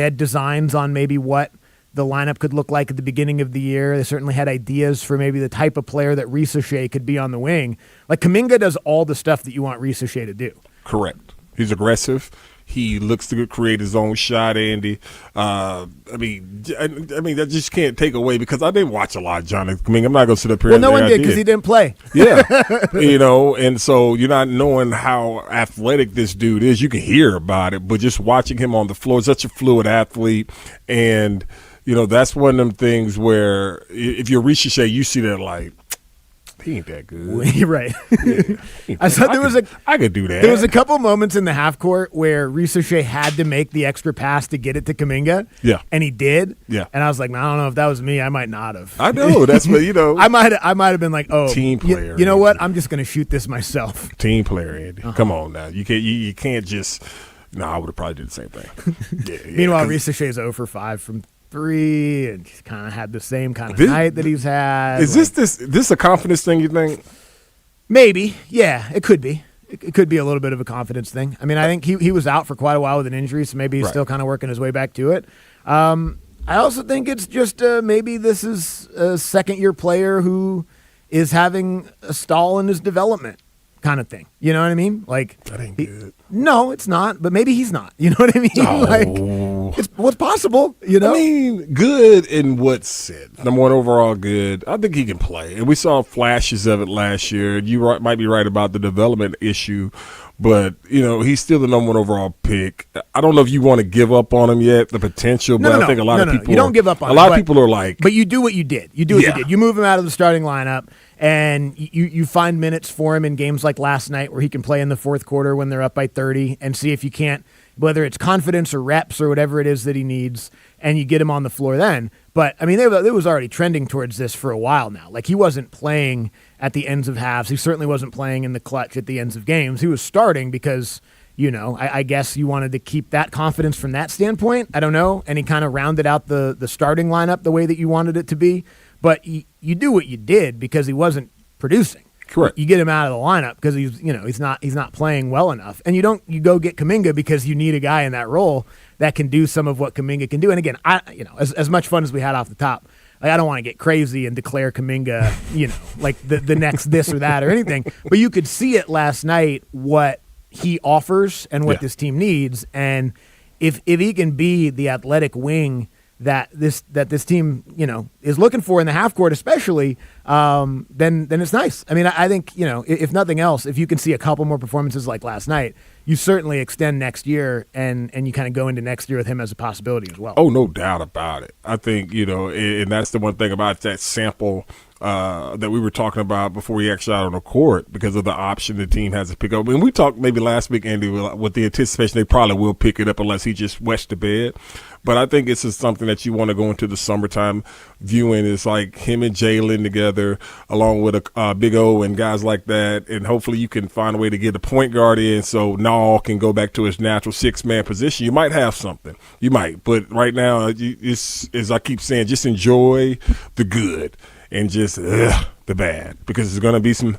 had designs on maybe what the lineup could look like at the beginning of the year. They certainly had ideas for maybe the type of player that Risa Shea could be on the wing. Like, Kuminga does all the stuff that you want Risa Shea to do. Correct. He's aggressive. He looks to create his own shot, Andy. I mean, that just can't take away because I didn't watch a lot of Jonathan Kuminga. I'm not going to sit up here. Well, no one did because he didn't play. Yeah, and so you're not knowing how athletic this dude is. You can hear about it, but just watching him on the floor, such a fluid athlete, and that's one of them things where if you're Risa Shea, you see that like, he ain't that good. Right. Yeah, I could do that. There was a couple moments in the half court where Risa Shea had to make the extra pass to get it to Kuminga. Yeah. And he did. Yeah. And I was like, man, I don't know if that was me. I might not have. I know. That's what, I might have been like, oh. Team player. You know what? I'm just going to shoot this myself. Team player, Andy. Come on now. You can't just. No, I would have probably did the same thing. Meanwhile, Risa Shea's 0 for 5 from 3, and she's kind of had the same kind of night that he's had. Is this a confidence thing, you think? Maybe. Yeah, it could be. It could be a little bit of a confidence thing. I mean, I think he was out for quite a while with an injury, so maybe he's still kind of working his way back to it. I also think it's just maybe this is a second-year player who is having a stall in his development kind of thing. You know what I mean? Like, that ain't good. No, it's not, but maybe he's not. You know what I mean? Oh. Like, it's what's possible, I mean, good in what's said. Number one overall good. I think he can play. And we saw flashes of it last year. You might be right about the development issue, but, he's still the number one overall pick. I don't know if you want to give up on him yet, the potential, but I think a lot of people you don't give up on him. A lot of people are like. But you do what you did. You do what you did. You move him out of the starting lineup, and you find minutes for him in games like last night where he can play in the fourth quarter when they're up by 30 and see if you can't, whether it's confidence or reps or whatever it is that he needs, and you get him on the floor then. But, I mean, it was already trending towards this for a while now. Like, he wasn't playing at the ends of halves. He certainly wasn't playing in the clutch at the ends of games. He was starting because, I guess you wanted to keep that confidence from that standpoint. I don't know. And he kind of rounded out the starting lineup the way that you wanted it to be. But you do what you did because he wasn't producing. Correct. You get him out of the lineup because he's not playing well enough. And you go get Kuminga because you need a guy in that role that can do some of what Kuminga can do. And again, as much fun as we had off the top, like, I don't want to get crazy and declare Kuminga, like the next this or that or anything. But you could see it last night what he offers and what this team needs. And if he can be the athletic wing that this team is looking for in the half court, especially, then it's nice. I mean, I think if nothing else, if you can see a couple more performances like last night, you certainly extend next year and you kind of go into next year with him as a possibility as well. Oh, no doubt about it. I think and that's the one thing about that sample that we were talking about before he actually out on the court because of the option the team has to pick up. And we talked maybe last week, Andy, with the anticipation they probably will pick it up unless he just wets the bed. But I think it's just something that you want to go into the summertime viewing. It's like him and Jalen together along with a Big O and guys like that. And hopefully you can find a way to get a point guard in so Nall can go back to his natural 6-man position. You might have something. You might. But right now, it's, as I keep saying, just enjoy the good. and just the bad, because there's going to be some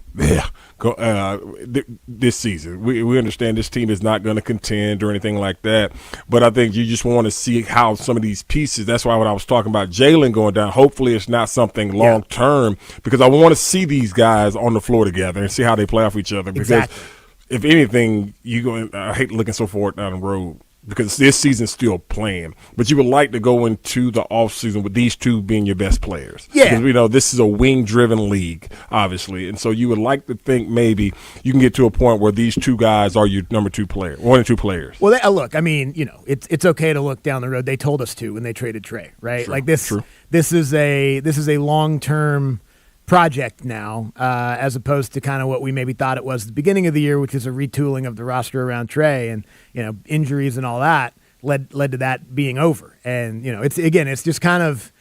this season. We understand this team is not going to contend or anything like that, but I think you just want to see how some of these pieces. That's why when I was talking about Jalen going down, hopefully it's not something long term, because I want to see these guys on the floor together and see how they play off each other. Because if anything, I hate looking so far down the road, because this season's still playing, but you would like to go into the offseason with these two being your best players. Yeah. Because we know this is a wing-driven league, obviously, and so you would like to think maybe you can get to a point where these two guys are your number 2 player, 1 and 2 players. Well, look, I mean, it's okay to look down the road. They told us to when they traded Trey, right? True, like this. true. This is a long-term project now, as opposed to kind of what we maybe thought it was at the beginning of the year, which is a retooling of the roster around Trey, and injuries and all that led to that being over. And it's just kind of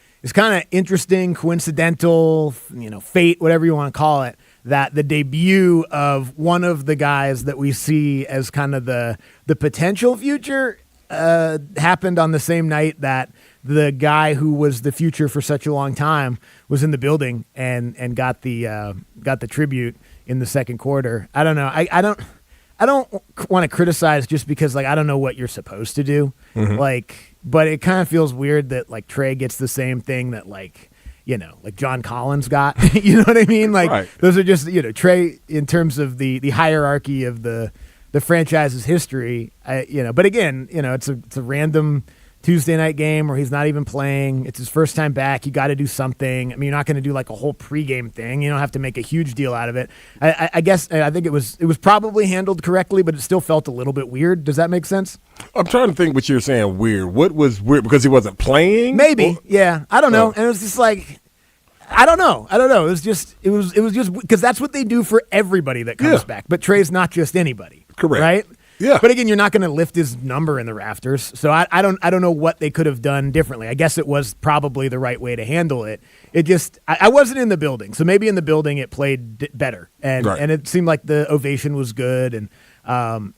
interesting, coincidental, fate, whatever you want to call it, that the debut of one of the guys that we see as kind of the potential future happened on the same night that the guy who was the future for such a long time was in the building and got the tribute in the second quarter. I don't know. I don't want to criticize just because I don't know what you're supposed to do. Mm-hmm. But it kind of feels weird that Trey gets the same thing that John Collins got. You know what I mean? Right. Those are just Trey in terms of the hierarchy of the franchise's history. But again, it's a random Tuesday night game where he's not even playing. It's his first time back. You got to do something. I mean, you're not going to do a whole pregame thing. You don't have to make a huge deal out of it. I think it was probably handled correctly, but it still felt a little bit weird. Does that make sense? I'm trying to think what you're saying weird. What was weird? Because he wasn't playing? Maybe. Yeah. I don't know. And it was just I don't know. It was just because that's what they do for everybody that comes back. But Trey's not just anybody. Correct. Right? Yeah. But again, you're not going to lift his number in the rafters. So I don't know what they could have done differently. I guess it was probably the right way to handle it. It just I wasn't in the building. So maybe in the building it played better. And it seemed like the ovation was good, and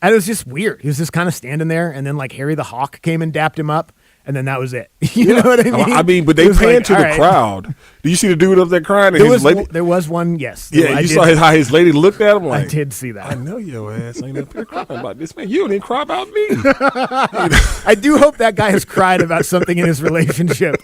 it was just weird. He was just kind of standing there, and then Harry the Hawk came and dapped him up. And then that was it. You know what I mean? But they panned to the crowd. Do you see the dude up there crying? There was one, yes. Yeah, you saw how his lady looked at him I did see that. I know your ass ain't up here crying about this, man. You don't even cry about me. I do hope that guy has cried about something in his relationship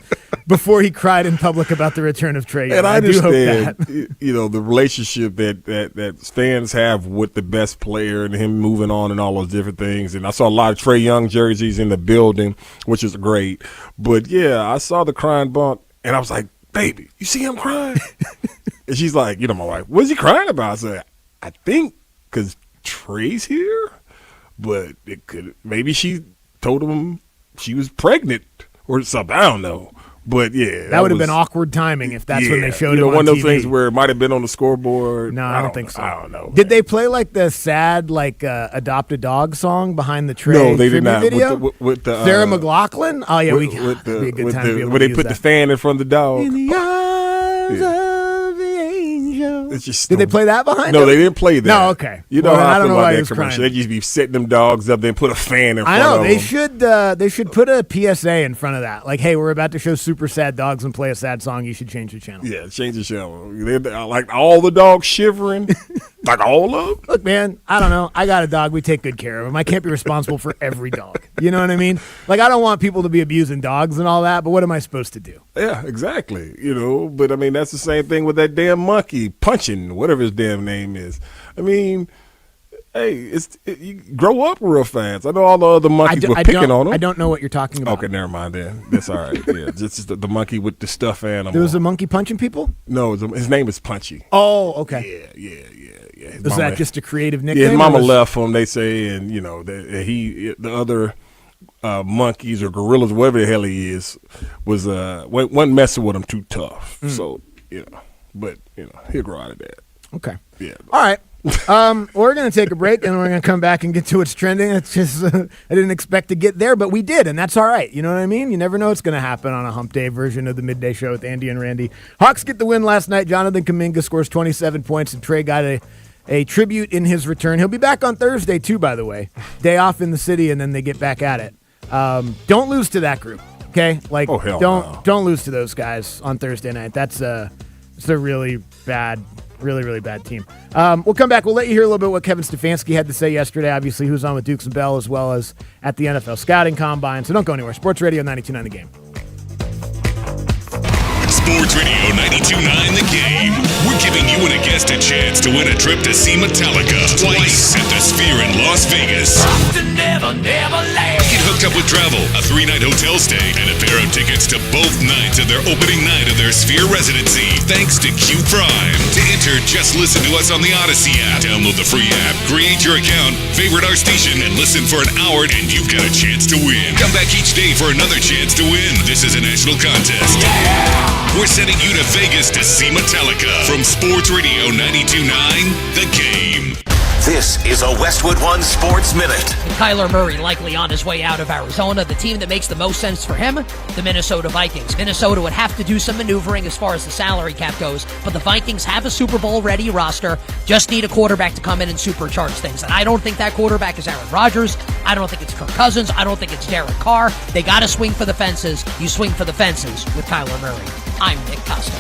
before he cried in public about the return of Trey. And I understand, do hope that. The relationship that fans have with the best player and him moving on and all those different things. And I saw a lot of Trey Young jerseys in the building, which is great. But yeah, I saw the crying bunk, and I was like, "Baby, you see him crying?" And she's like, my wife, "What's he crying about?" I said, "I think because Trey's here, but it could maybe she told him she was pregnant or something. I don't know." But yeah, that would have been awkward timing if that's when they showed it on one of those TV. things where it might have been on the scoreboard. No, I don't think so. I don't know. Did they play the sad "Adopt a Dog" song behind the Trey? No, they did not. Video? With the Sarah McLachlan. Oh yeah, with be a good time to be able where to they use put that. the fan in front of the dog. In the arms of the angel. It's just Did they play that behind? No, him? they didn't play that. No, okay. You know Well, how I I don't feel know why about he that was commercial. crying. They just be setting them dogs up, then put a fan in front I know of them. they should put a PSA in front of that. Hey, we're about to show super sad dogs and play a sad song. You should change the channel. Yeah, change the channel. Like all the dogs shivering, like all of them. Look, man, I don't know. I got a dog. We take good care of him. I can't be responsible for every dog. You know what I mean? I don't want people to be abusing dogs and all that, but what am I supposed to do? Yeah, exactly. But I mean, that's the same thing with that damn monkey punching, whatever his damn name is. I mean, hey, you grow up real fast. I know all the other monkeys were picking on him. I don't know what you're talking about. Okay, never mind then. That's all right. Yeah, just the monkey with the stuffed animal. There was a monkey punching people? No, his name is Punchy. Oh, okay. Yeah. Is that just a creative nickname? Yeah, his mama left him, they say, and the other monkeys or gorillas, whatever the hell he is, wasn't messing with him too tough. So, but he'll grow out of that. Okay. Yeah. All right. We're going to take a break, and we're going to come back and get to what's trending. It's just I didn't expect to get there, but we did, and that's all right. You know what I mean? You never know what's going to happen on a hump day version of the Midday Show with Andy and Randy. Hawks get the win last night. Jonathan Kuminga scores 27 points, and Trey got a tribute in his return. He'll be back on Thursday, too, by the way. Day off in the city, and then they get back at it. Don't lose to that group, okay? Hell don't lose to those guys on Thursday night. That's It's a really bad, really bad team. We'll come back. We'll let you hear a little bit what Kevin Stefanski had to say yesterday. Obviously, he was on with Dukes and Bell as well as at the NFL Scouting Combine. So don't go anywhere. Sports Radio 92.9 The Game. Sports Radio 92.9 The Game. We're giving you and a guest a chance to win a trip to see Metallica twice at the Sphere in Las Vegas. Get hooked up with travel, a 3-night hotel stay, and a pair of tickets to both nights of their opening night of their Sphere residency, thanks to Q Prime. To enter, just listen to us on the Odyssey app. Download the free app, create your account, favorite our station, and listen for an hour, and you've got a chance to win. Come back each day for another chance to win. This is a national contest. We're sending you to Vegas to see Metallica from Sports Radio 92.9 The Game. This is a Westwood One Sports Minute. Kyler Murray likely on his way out of Arizona. The team that makes the most sense for him, the Minnesota Vikings. Minnesota would have to do some maneuvering as far as the salary cap goes, but the Vikings have a Super Bowl-ready roster. Just need a quarterback to come in and supercharge things. And I don't think that quarterback is Aaron Rodgers. I don't think it's Kirk Cousins. I don't think it's Derek Carr. They got to swing for the fences. You swing for the fences with Kyler Murray. I'm Nick Costos.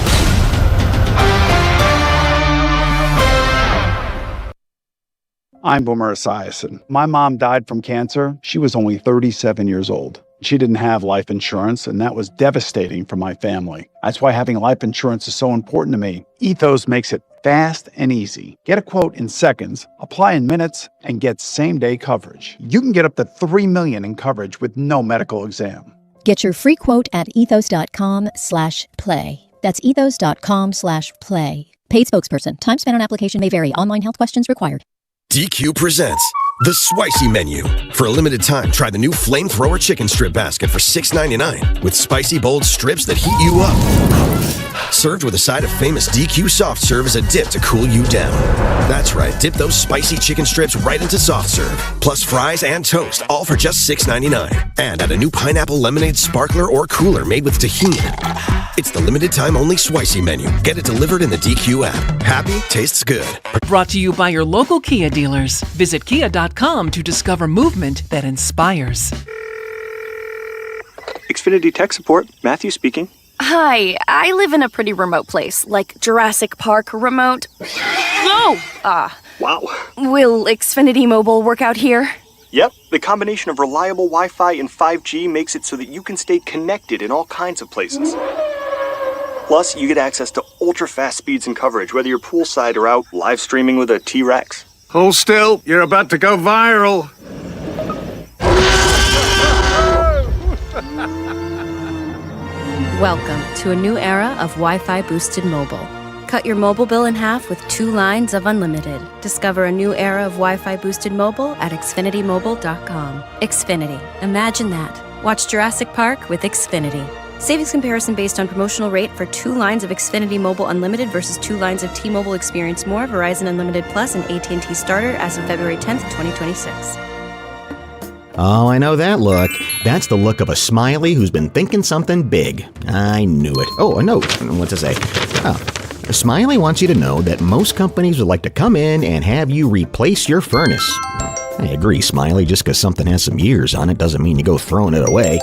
I'm Boomer Esiason. My mom died from cancer. She was only 37 years old. She didn't have life insurance, and that was devastating for my family. That's why having life insurance is so important to me. Ethos makes it fast and easy. Get a quote in seconds, apply in minutes, and get same-day coverage. You can get up to $3 million in coverage with no medical exam. Get your free quote at ethos.com/play. That's ethos.com/play. Paid spokesperson. Time spent on application may vary. Online health questions required. DQ presents The Spicy Menu. For a limited time, try the new Flamethrower Chicken Strip Basket for $6.99 with spicy, bold strips that heat you up. Served with a side of famous DQ soft serve as a dip to cool you down. That's right, dip those spicy chicken strips right into soft serve. Plus fries and toast, all for just $6.99. And add a new pineapple lemonade sparkler or cooler made with tahini. It's the limited time only Spicy Menu. Get it delivered in the DQ app. Happy tastes good. Brought to you by your local Kia dealers. Visit kia.com to discover movement that inspires. Xfinity Tech Support, Matthew speaking. Hi, I live in a pretty remote place, like Jurassic Park remote. Oh! Wow. Will Xfinity Mobile work out here? Yep, the combination of reliable Wi-Fi and 5G makes it so that you can stay connected in all kinds of places. Plus, you get access to ultra-fast speeds and coverage, whether you're poolside or out live streaming with a T-Rex. Hold still, you're about to go viral. Welcome to a new era of Wi-Fi boosted mobile. Cut your mobile bill in half with 2 lines of unlimited. Discover a new era of Wi-Fi boosted mobile at xfinitymobile.com. Xfinity. Imagine that. Watch Jurassic Park with Xfinity. Savings comparison based on promotional rate for 2 lines of Xfinity Mobile Unlimited versus 2 lines of T-Mobile Experience More, Verizon Unlimited Plus, and AT&T Starter as of February 10th, 2026. Oh, I know that look. That's the look of a smiley who's been thinking something big. I knew it. Oh, a note. What to say? Oh, Smiley wants you to know that most companies would like to come in and have you replace your furnace. I agree, Smiley. Just because something has some years on it doesn't mean you go throwing it away.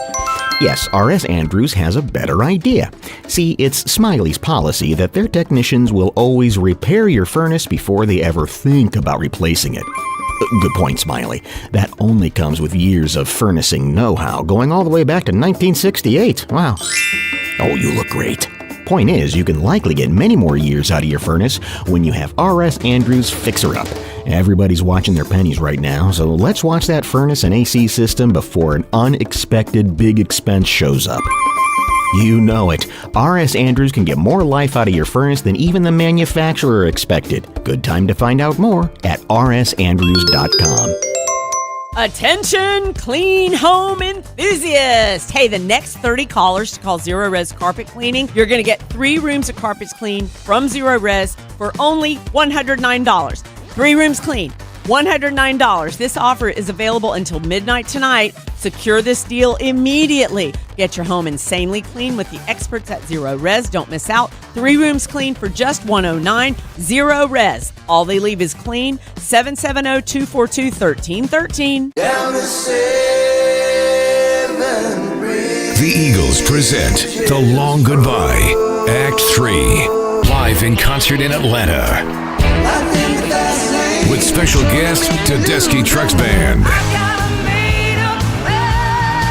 Yes, R.S. Andrews has a better idea. See, it's Smiley's policy that their technicians will always repair your furnace before they ever think about replacing it. Good point, Smiley. That only comes with years of furnacing know-how, going all the way back to 1968. Wow. Oh, you look great. Point is, you can likely get many more years out of your furnace when you have R.S. Andrews Fix-Er-Up. Everybody's watching their pennies right now, so let's watch that furnace and AC system before an unexpected big expense shows up. You know it. R.S. Andrews can get more life out of your furnace than even the manufacturer expected. Good time to find out more at rsandrews.com. Attention, clean home enthusiasts! Hey, the next 30 callers to call Zero Res Carpet Cleaning, you're going to get 3 rooms of carpets cleaned from Zero Res for only $109. 3 rooms clean, $109. This offer is available until midnight tonight. Secure this deal immediately. Get your home insanely clean with the experts at Zero Res. Don't miss out. 3 rooms clean for just $109. Zero Res. All they leave is clean. 770-242-1313. Down the 7 bridge. The Eagles present The Long Goodbye, Act 3. Live in concert in Atlanta. With special guest Tedeschi Trucks Band.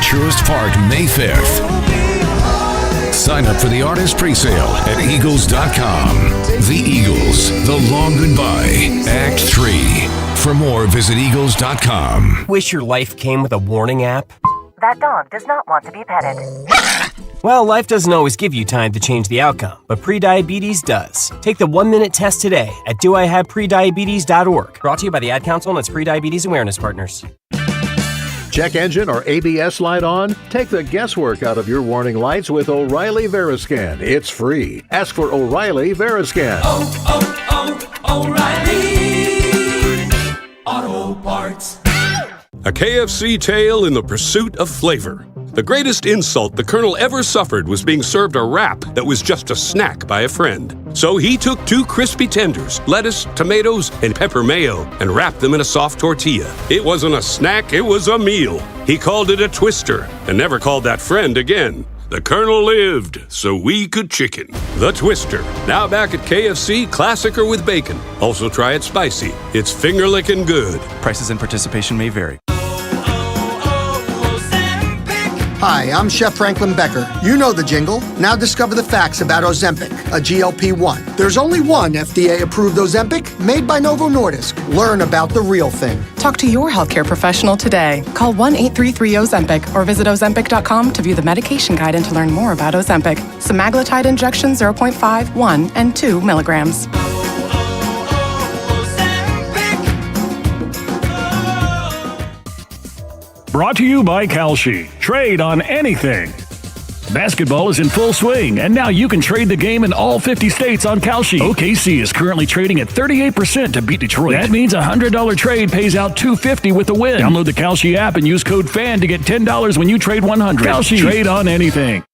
Truist Park, May 5th. Sign up for the artist presale at Eagles.com. The Eagles, The Long Goodbye, Act 3. For more, visit Eagles.com. Wish your life came with a warning app? That dog does not want to be petted. Well, life doesn't always give you time to change the outcome, but prediabetes does. Take the 1-minute test today at doihaveprediabetes.org. Brought to you by the Ad Council and its Prediabetes Awareness Partners. Check engine or ABS light on? Take the guesswork out of your warning lights with O'Reilly Veriscan. It's free. Ask for O'Reilly Veriscan. O'Reilly Auto Parts. A KFC tale in the pursuit of flavor. The greatest insult the Colonel ever suffered was being served a wrap that was just a snack by a friend. So he took 2 crispy tenders, lettuce, tomatoes, and pepper mayo, and wrapped them in a soft tortilla. It wasn't a snack, it was a meal. He called it a twister, and never called that friend again. The Colonel lived, so we could chicken. The Twister, now back at KFC, classic or with bacon. Also try it spicy. It's finger-licking good. Prices and participation may vary. Hi, I'm Chef Franklin Becker. You know the jingle. Now discover the facts about Ozempic, a GLP-1. There's only one FDA-approved Ozempic made by Novo Nordisk. Learn about the real thing. Talk to your healthcare professional today. Call 1-833-OZEMPIC or visit Ozempic.com to view the medication guide and to learn more about Ozempic. Semaglutide injection 0.5, 1, and 2 milligrams. Brought to you by Kalshi. Trade on anything. Basketball is in full swing, and now you can trade the game in all 50 states on Kalshi. OKC is currently trading at 38% to beat Detroit. That means a $100 trade pays out $250 with a win. Download the Kalshi app and use code FAN to get $10 when you trade $100. Kalshi. Trade on anything.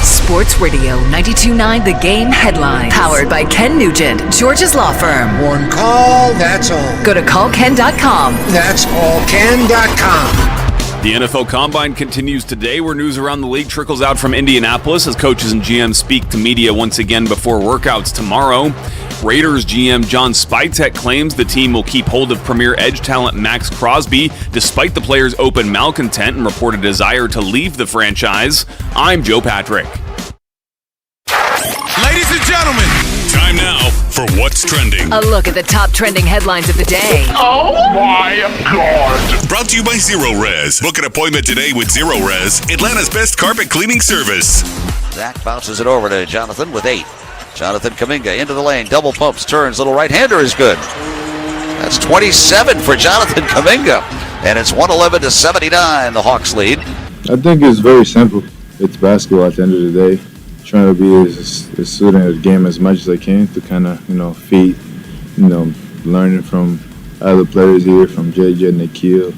Sports Radio 92.9 The Game headlines. Powered by Ken Nugent, George's Law Firm. One call, that's all. Go to callken.com. That's allken.com. The NFL Combine continues today, where news around the league trickles out from Indianapolis as coaches and GMs speak to media once again before workouts tomorrow. Raiders GM John Spytek claims the team will keep hold of premier edge talent Max Crosby, despite the player's open malcontent and reported desire to leave the franchise. I'm Joe Patrick. Ladies and gentlemen, time now for What's Trending. A look at the top trending headlines of the day. Oh my God. Brought to you by Zero Res. Book an appointment today with Zero Res, Atlanta's best carpet cleaning service. Zach bounces it over to Jonathan with 8. Jonathan Kuminga into the lane, double pumps, turns, little right-hander is good. That's 27 for Jonathan Kuminga, and it's 111-79, the Hawks lead. I think it's very simple. It's basketball at the end of the day. Trying to be as student of the game as much as I can to kind of, feed, learning from other players here, from JJ and Nikhil.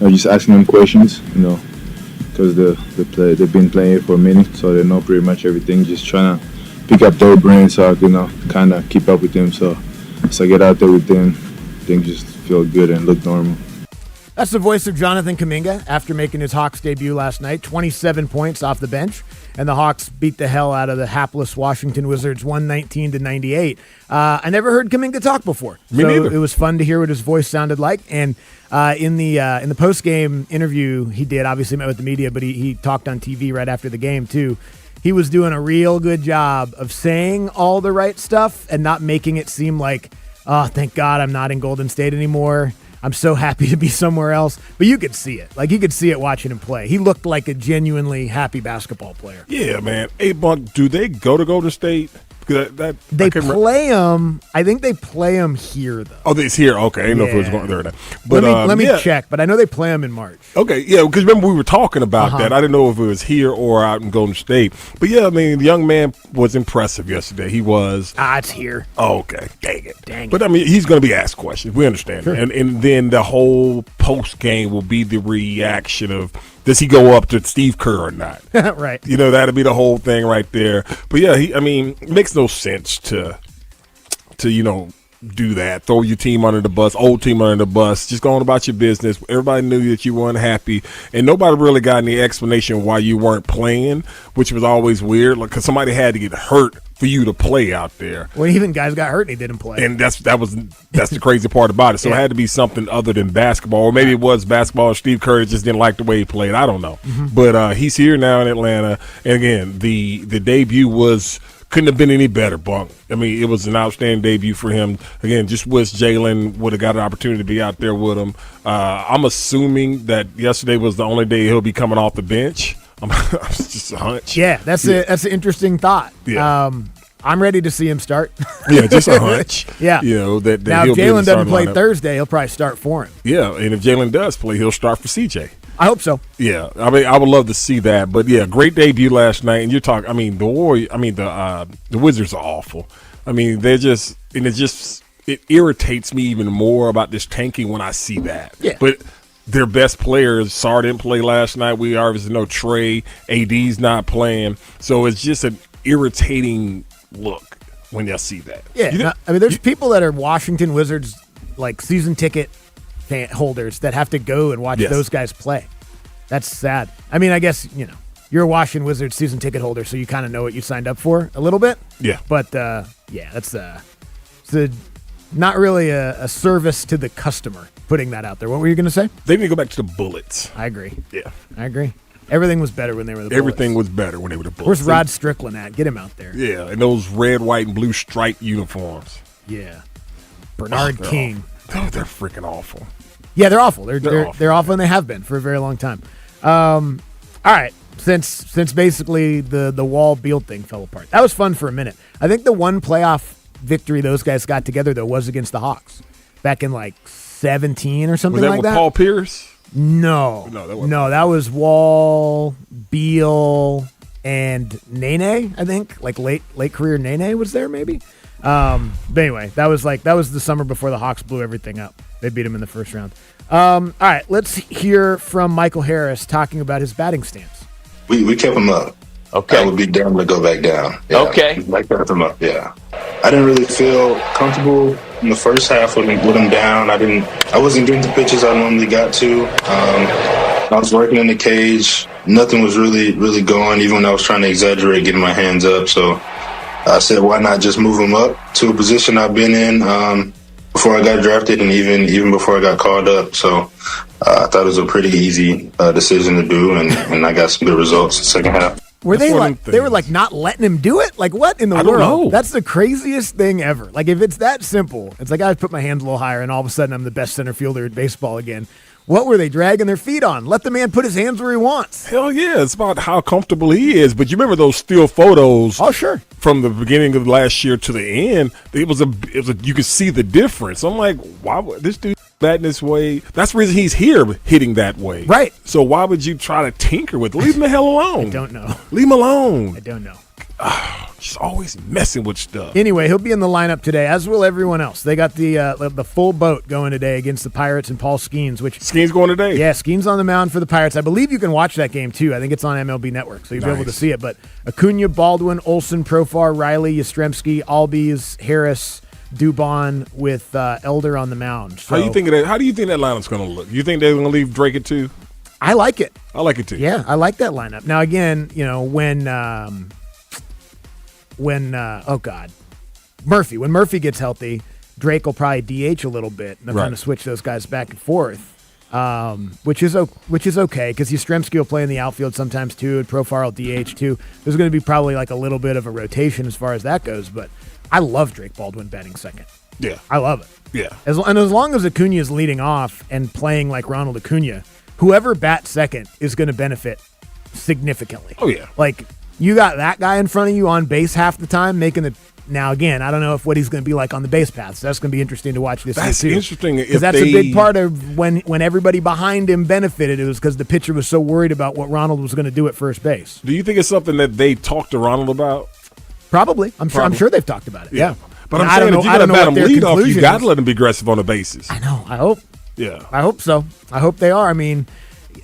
Just asking them questions, because they've been playing here for a minute, so they know pretty much everything. Just trying to pick up their brains so I can, kind of keep up with them. So I get out there with them, things just feel good and look normal. That's the voice of Jonathan Kuminga after making his Hawks debut last night. 27 points off the bench, and the Hawks beat the hell out of the hapless Washington Wizards 119-98. I never heard Kuminga talk before. Me neither. It was fun to hear what his voice sounded like. And in the post-game interview he did, obviously met with the media, but he talked on TV right after the game too. He was doing a real good job of saying all the right stuff and not making it seem like, oh, thank God I'm not in Golden State anymore. I'm so happy to be somewhere else. But you could see it. Like, you could see it watching him play. He looked like a genuinely happy basketball player. Yeah, man. Hey, Buck, do they go to Golden State? They play him. I think they play him here, though. Oh, it's here. Okay, I didn't know if it was going there or not. But let me check. But I know they play him in March. Okay, yeah, because remember we were talking about that. I didn't know if it was here or out in Golden State. But yeah, I mean, the young man was impressive yesterday. He was. It's here. Oh, okay, dang it. But I mean, he's going to be asked questions. We understand, Sure. and then the whole post game will be the reaction of, does he go up to Steve Kerr or not? Right. That'll be the whole thing right there. But yeah, it makes no sense to do that. Throw your team under the bus, old team under the bus. Just go on about your business. Everybody knew that you were unhappy, and nobody really got any explanation why you weren't playing, which was always weird. Like, because somebody had to get hurt for you to play out there. Well, even guys got hurt and he didn't play. And that's the crazy part about it. So it had to be something other than basketball, or maybe it was basketball. Steve Kerr just didn't like the way he played. I don't know, but he's here now in Atlanta, and again, the debut couldn't have been any better, Bunk. I mean, it was an outstanding debut for him. Again, just wish Jalen would have got an opportunity to be out there with him. I'm assuming that yesterday was the only day he'll be coming off the bench. It's just a hunch. Yeah, that's an interesting thought. Yeah. I'm ready to see him start. Yeah, just a hunch. Yeah. You know, that now, he'll if be in the Jalen doesn't starting play lineup. Thursday, he'll probably start for him. Yeah, and if Jalen does play, he'll start for CJ. I hope so. Yeah, I mean, I would love to see that, but yeah, great debut last night. And you're talking, I mean, the Wizards are awful. I mean, it irritates me even more about this tanking when I see that. Yeah. But their best players, Sar didn't play last night. We obviously know Trey, AD's not playing, so it's just an irritating look when you see that. Yeah, there's people that are Washington Wizards like season ticket holders that have to go and watch those guys play. That's sad. I mean, I guess, you're a Washington Wizards season ticket holder, so you kind of know what you signed up for a little bit. Yeah. But, that's not really a service to the customer putting that out there. What were you going to say? They need to go back to the Bullets. I agree. Yeah. I agree. Everything was better when they were the Bullets. Everything was better when they were the Bullets. Where's Rod Strickland at? Get him out there. Yeah, and those red, white, and blue striped uniforms. Yeah. Bernard King. They're freaking awful. Yeah, they're awful. They're awful, and they have been for a very long time. All right, since basically the Wall Beal thing fell apart, that was fun for a minute. I think the one playoff victory those guys got together though was against the Hawks back in like 2017 or something like that. Was that with Paul Pierce? No, that was Wall, Beal, and Nene. I think like late career Nene was there maybe. But anyway, that was the summer before the Hawks blew everything up. They beat him in the first round. All right, let's hear from Michael Harris talking about his batting stance. We kept him up. Okay. I would be down to go back down. Yeah. Okay. Like kept him up, yeah. I didn't really feel comfortable in the first half with him down. I wasn't getting the pitches I normally got to. I was working in the cage. Nothing was really, really going, even when I was trying to exaggerate getting my hands up. So I said, why not just move him up to a position I've been in before I got drafted and even before I got called up. So I thought it was a pretty easy decision to do, and I got some good results in the second half. Were they were not letting him do it? Like what in the world? Don't know. That's the craziest thing ever. Like if it's that simple, it's like I put my hands a little higher and all of a sudden I'm the best center fielder in baseball again. What were they dragging their feet on? Let the man put his hands where he wants. Hell yeah, it's about how comfortable he is. But you remember those still photos? Oh sure. From the beginning of last year to the end, it was you could see the difference. I'm like, why would this dude batting this way? That's the reason he's here hitting that way. Right. So why would you try to tinker with it? Leave him the hell alone. I don't know. Leave him alone. I don't know. Just always messing with stuff. Anyway, he'll be in the lineup today, as will everyone else. They got the full boat going today against the Pirates and Paul Skeens. Skeens going today? Yeah, Skeens on the mound for the Pirates. I believe you can watch that game, too. I think it's on MLB Network, so you'll be able to see it. But Acuna, Baldwin, Olsen, Profar, Riley, Yastrzemski, Albies, Harris, Dubon with Elder on the mound. So, How do you think that lineup's going to look? You think they're going to leave Drake at 2? I like it. I like it, too. Yeah, I like that lineup. Now, again, when Murphy gets healthy, Drake will probably DH a little bit and they'll kind of switch those guys back and forth, which is okay because Yastrzemski will play in the outfield sometimes too, and Profar will DH too. There's going to be probably like a little bit of a rotation as far as that goes, but I love Drake Baldwin batting second. Yeah, I love it. Yeah, as long as Acuna is leading off and playing like Ronald Acuna, whoever bats second is going to benefit significantly. Oh yeah, like. You got that guy in front of you on base half the time making the. Now again, I don't know what he's going to be like on the base paths. So that's going to be interesting to watch this. That's year too. Interesting because that's a big part of when everybody behind him benefited. It was because the pitcher was so worried about what Ronald was going to do at first base. Do you think it's something that they talked to Ronald about? Probably. I'm sure they've talked about it. Yeah. But I'm saying if you're going to bat him lead off, you got to let him be aggressive on the bases. I know. I hope. Yeah. I hope so. I hope they are. I mean,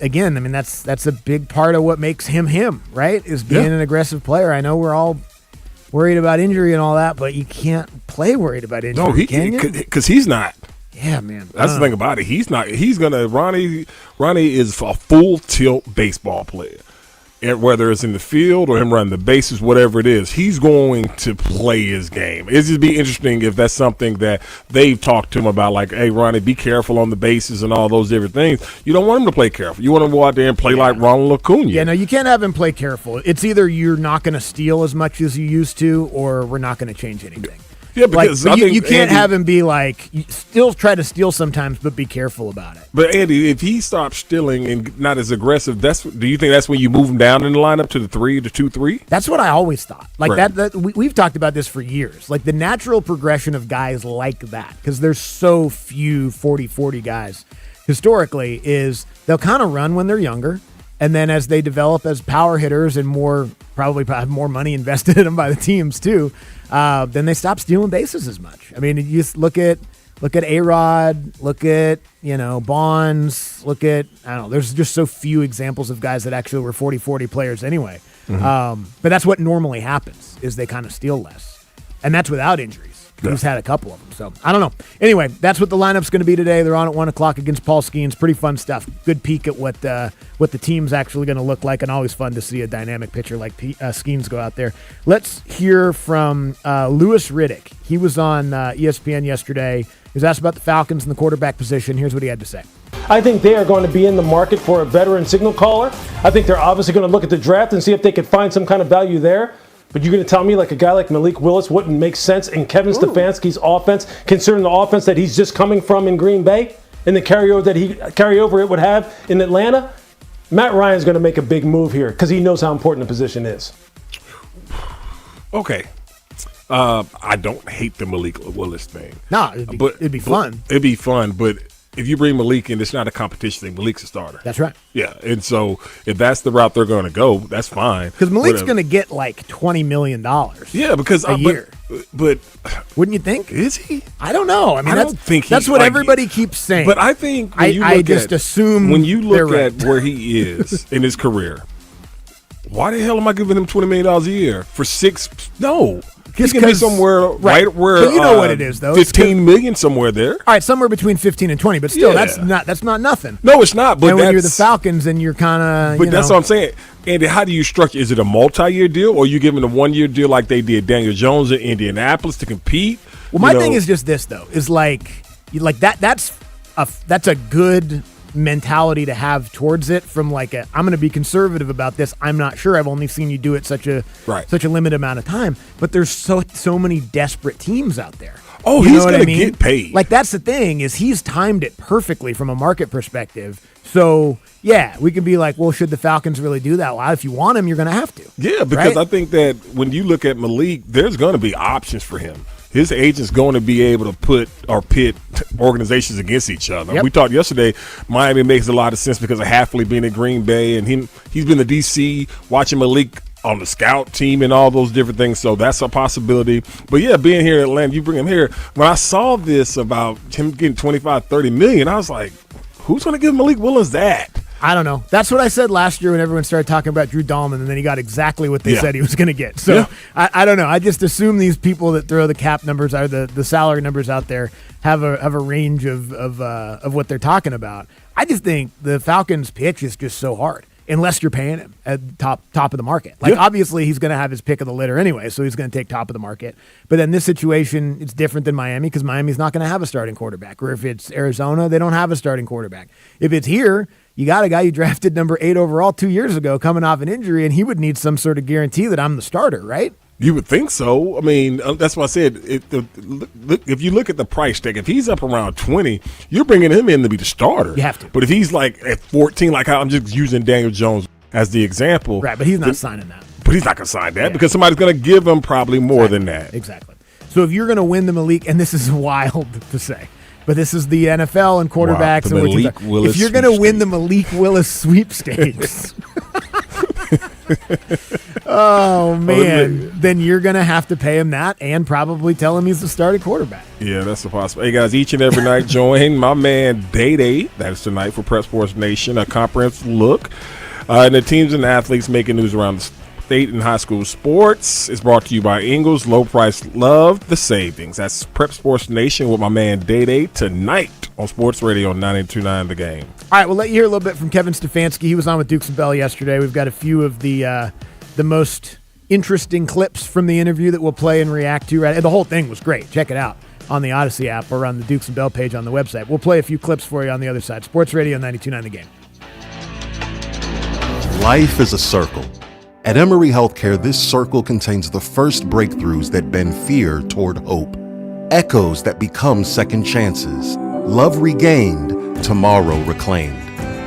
that's a big part of what makes him, right? Is being an aggressive player. I know we're all worried about injury and all that, but you can't play worried about injury, can you? Because he's not. Yeah, man. That's the thing about it. He's not. He's gonna. Ronnie is a full tilt baseball player. And whether it's in the field or him running the bases, whatever it is, he's going to play his game. It'd just be interesting if that's something that they've talked to him about, like, hey, Ronnie, be careful on the bases and all those different things. You don't want him to play careful. You want him to go out there and play like Ronald Acuna. Yeah, no, you can't have him play careful. It's either you're not going to steal as much as you used to, or we're not going to change anything. Yeah, because you can't have him be like, you still try to steal sometimes, but be careful about it. But Andy, if he stops stealing and not as aggressive, do you think that's when you move him down in the lineup to the 2-3? That's what I always thought. Like right. we've talked about this for years. Like the natural progression of guys like that, because there's so few 40-40 guys historically, is they'll kind of run when they're younger. And then as they develop as power hitters and probably have more money invested in them by the teams too, then they stop stealing bases as much. I mean, you just look at A-Rod, look at, Bonds, look at, I don't know, there's just so few examples of guys that actually were 40-40 players anyway. Mm-hmm. But that's what normally happens, is they kind of steal less. And that's without injuries. Yeah. He's had a couple of them. So, I don't know. Anyway, that's what the lineup's going to be today. They're on at 1 o'clock against Paul Skeens. Pretty fun stuff. Good peek at what the team's actually going to look like, and always fun to see a dynamic pitcher like Skeens go out there. Let's hear from Louis Riddick. He was on ESPN yesterday. He was asked about the Falcons and the quarterback position. Here's what he had to say. I think they are going to be in the market for a veteran signal caller. I think they're obviously going to look at the draft and see if they could find some kind of value there. But you're going to tell me like a guy like Malik Willis wouldn't make sense in Kevin Stefanski's offense, considering the offense that he's just coming from in Green Bay and the carryover it would have in Atlanta? Matt Ryan's going to make a big move here because he knows how important the position is. Okay. I don't hate the Malik Willis thing. No, it'd be fun. It'd be fun, but if you bring Malik in, it's not a competition thing. Malik's a starter. That's right. Yeah, and so if that's the route they're going to go, that's fine. Because Malik's going to get like $20 million. Yeah, because a year. But wouldn't you think? Is he? I don't know. I mean, don't think that's what everybody keeps saying. But I think assume when you look at where he is in his career, why the hell am I giving him $20 million a year for 6? No. He can be somewhere right where you know what it is, though. $15 million somewhere there. All right, somewhere between 15 and 20, but still, that's not nothing. No, it's not. But and when you're the Falcons, and you're kind of. But that's what I'm saying. Andy, how do you structure? Is it a multi-year deal, or are you giving a 1-year deal like they did Daniel Jones in Indianapolis to compete? Well, my thing is just this though: is like that. That's a good mentality to have towards it. From like I'm going to be conservative about this. I'm not sure. I've only seen you do it such a limited amount of time. But there's so many desperate teams out there. Oh, he's going to get paid. Like that's the thing, is he's timed it perfectly from a market perspective. So yeah, we can be like, well, should the Falcons really do that? Well, if you want him, you're going to have to. Yeah, because I think that when you look at Malik, there's going to be options for him. His agent's going to be able to pit organizations against each other. Yep. We talked yesterday, Miami makes a lot of sense because of Hafley being in Green Bay, and he's been to D.C. watching Malik on the scout team and all those different things, so that's a possibility. But yeah, being here in Atlanta, you bring him here. When I saw this about him getting $25-30 million, I was like, who's going to give Malik Willis that? I don't know. That's what I said last year when everyone started talking about Drew Dahlman, and then he got exactly what they said he was going to get. So I don't know. I just assume these people that throw the cap numbers or the salary numbers out there have a range of what they're talking about. I just think the Falcons' pitch is just so hard unless you're paying him at top of the market. Like obviously he's going to have his pick of the litter anyway, so he's going to take top of the market. But in this situation, it's different than Miami because Miami's not going to have a starting quarterback. Or if it's Arizona, they don't have a starting quarterback. If it's here, you got a guy you drafted number 8 overall 2 years ago coming off an injury, and he would need some sort of guarantee that I'm the starter, right? You would think so. I mean, that's why I said if you look at the price tag, if he's up around 20, you're bringing him in to be the starter. You have to. But if he's like at 14, like I'm just using Daniel Jones as the example. Right, but he's not signing that. But he's not going to sign that because somebody's going to give him probably more than that. Exactly. So if you're going to win the Malik, and this is wild to say, but this is the NFL and quarterbacks. Wow, Malik Willis if you're going to win the Malik Willis sweepstakes, oh man, then you're going to have to pay him that and probably tell him he's the starting quarterback. Yeah, that's a possibility. Hey guys, each and every night join my man Day Day. That is tonight for Prep Sports Nation, a comprehensive look. And the teams and the athletes making news around update in high school sports is brought to you by Ingles. Low price, love the savings. That's Prep Sports Nation with my man Day tonight on Sports Radio 92.9 The Game. All right, we'll let you hear a little bit from Kevin Stefanski. He was on with Dukes and Bell yesterday. We've got a few of the most interesting clips from the interview that we'll play and react to. Right, the whole thing was great. Check it out on the Odyssey app or on the Dukes and Bell page on the website. We'll play a few clips for you on the other side. Sports Radio 92.9 The Game. Life is a circle. At Emory Healthcare, this circle contains the first breakthroughs that bend fear toward hope, echoes that become second chances, love regained, tomorrow reclaimed.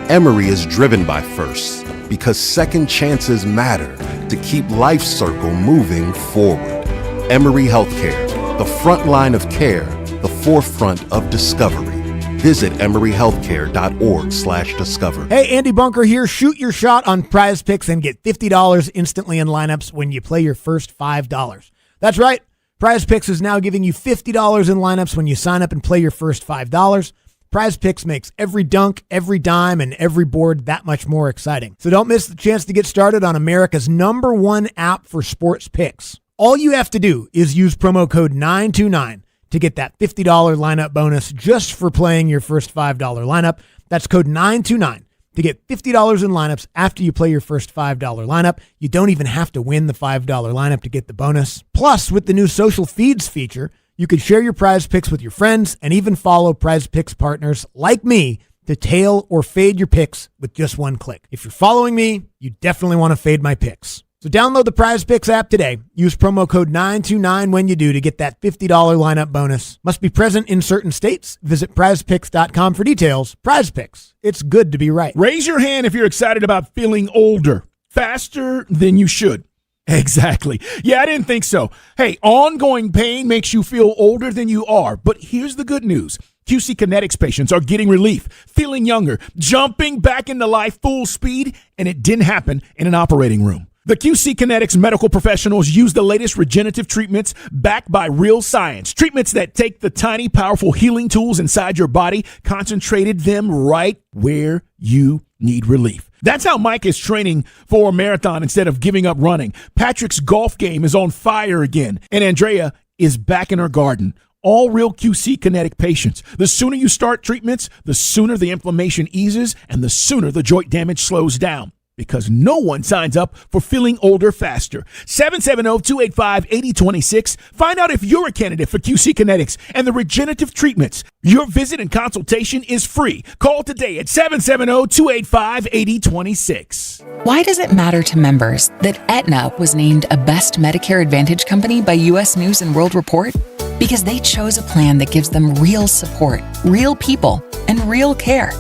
Emory is driven by firsts because second chances matter to keep life's circle moving forward. Emory Healthcare, the front line of care, the forefront of discovery. Visit emoryhealthcare.org/discover. Hey, Andy Bunker here. Shoot your shot on Prize Picks and get $50 instantly in lineups when you play your first $5. That's right. Prize Picks is now giving you $50 in lineups when you sign up and play your first $5. Prize Picks makes every dunk, every dime, and every board that much more exciting. So don't miss the chance to get started on America's #1 app for sports picks. All you have to do is use promo code 929 to get that $50 lineup bonus just for playing your first $5 lineup. That's code 929 to get $50 in lineups after you play your first $5 lineup. You don't even have to win the $5 lineup to get the bonus. Plus, with the new social feeds feature, you can share your Prize Picks with your friends and even follow Prize Picks partners like me to tail or fade your picks with just one click. If you're following me, you definitely want to fade my picks. So download the Prize Picks app today. Use promo code 929 when you do to get that $50 lineup bonus. Must be present in certain states. Visit prizepicks.com for details. Prize Picks. It's good to be right. Raise your hand if you're excited about feeling older, faster than you should. Exactly. Yeah, I didn't think so. Hey, ongoing pain makes you feel older than you are. But here's the good news. QC Kinetics patients are getting relief, feeling younger, jumping back into life full speed, and it didn't happen in an operating room. The QC Kinetics medical professionals use the latest regenerative treatments backed by real science. Treatments that take the tiny, powerful healing tools inside your body, concentrated them right where you need relief. That's how Mike is training for a marathon instead of giving up running. Patrick's golf game is on fire again, and Andrea is back in her garden. All real QC Kinetic patients. The sooner you start treatments, the sooner the inflammation eases, and the sooner the joint damage slows down. Because no one signs up for feeling older faster. 770-285-8026. Find out if you're a candidate for QC Kinetics and the regenerative treatments. Your visit and consultation is free. Call today at 770-285-8026. Why does it matter to members that Aetna was named a Best Medicare Advantage company by U.S. News & World Report? Because they chose a plan that gives them real support, real people, and real care.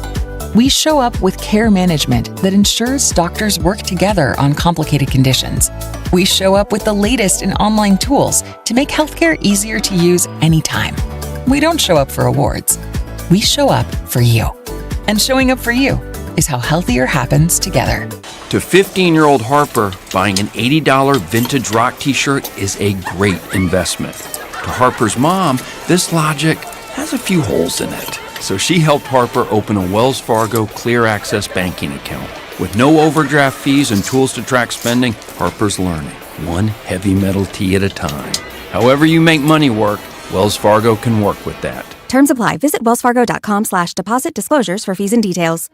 We show up with care management that ensures doctors work together on complicated conditions. We show up with the latest in online tools to make healthcare easier to use anytime. We don't show up for awards. We show up for you. And showing up for you is how healthier happens together. To 15-year-old Harper, buying an $80 vintage rock t-shirt is a great investment. To Harper's mom, this logic has a few holes in it. So she helped Harper open a Wells Fargo Clear Access banking account. With no overdraft fees and tools to track spending, Harper's learning, one heavy metal tee at a time. However you make money work, Wells Fargo can work with that. Terms apply. Visit wellsfargo.com/deposit disclosures for fees and details.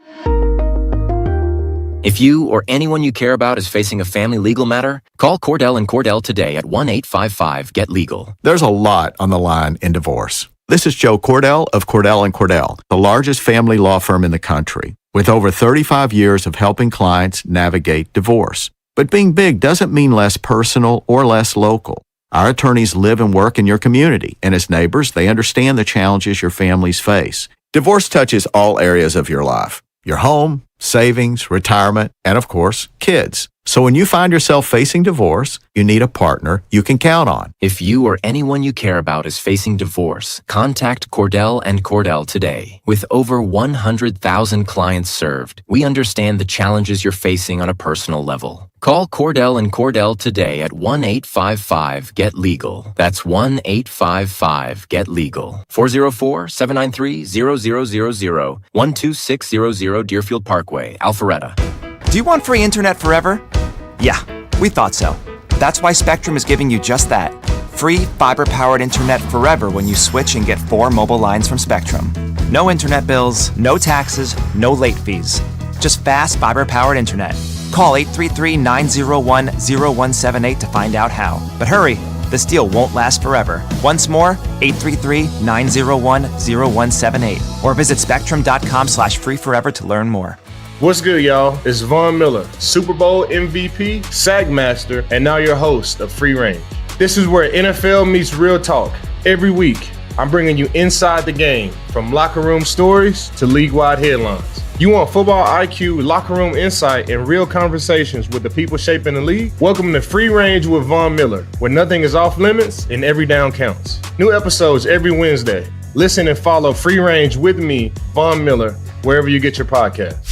If you or anyone you care about is facing a family legal matter, call Cordell & Cordell today at 1-855-GET-LEGAL. There's a lot on the line in divorce. This is Joe Cordell of Cordell & Cordell, the largest family law firm in the country, with over 35 years of helping clients navigate divorce. But being big doesn't mean less personal or less local. Our attorneys live and work in your community, and as neighbors, they understand the challenges your families face. Divorce touches all areas of your life: your home, savings, retirement, and of course, kids. So when you find yourself facing divorce, you need a partner you can count on. If you or anyone you care about is facing divorce, contact Cordell & Cordell today. With over 100,000 clients served, we understand the challenges you're facing on a personal level. Call Cordell & Cordell today at 1-855-GET-LEGAL. That's 1-855-GET-LEGAL. 404-793-0000, 12600 Deerfield Parkway, Alpharetta. Do you want free internet forever? Yeah, We thought so. That's why Spectrum is giving you just that. Free fiber-powered internet forever when you switch and get 4 mobile lines from Spectrum. No internet bills, no taxes, no late fees. Just fast fiber-powered internet. Call 833-901-0178 to find out how. But hurry, this deal won't last forever. Once more, 833-901-0178 or visit spectrum.com/free forever to learn more. What's good, y'all? It's Von Miller, Super Bowl MVP, Sagmaster, and now your host of Free Range. This is where NFL meets real talk. Every week, I'm bringing you inside the game, from locker room stories to league-wide headlines. You want football IQ, locker room insight, and real conversations with the people shaping the league? Welcome to Free Range with Von Miller, where nothing is off limits and every down counts. New episodes every Wednesday. Listen and follow Free Range with me, Von Miller, wherever you get your podcasts.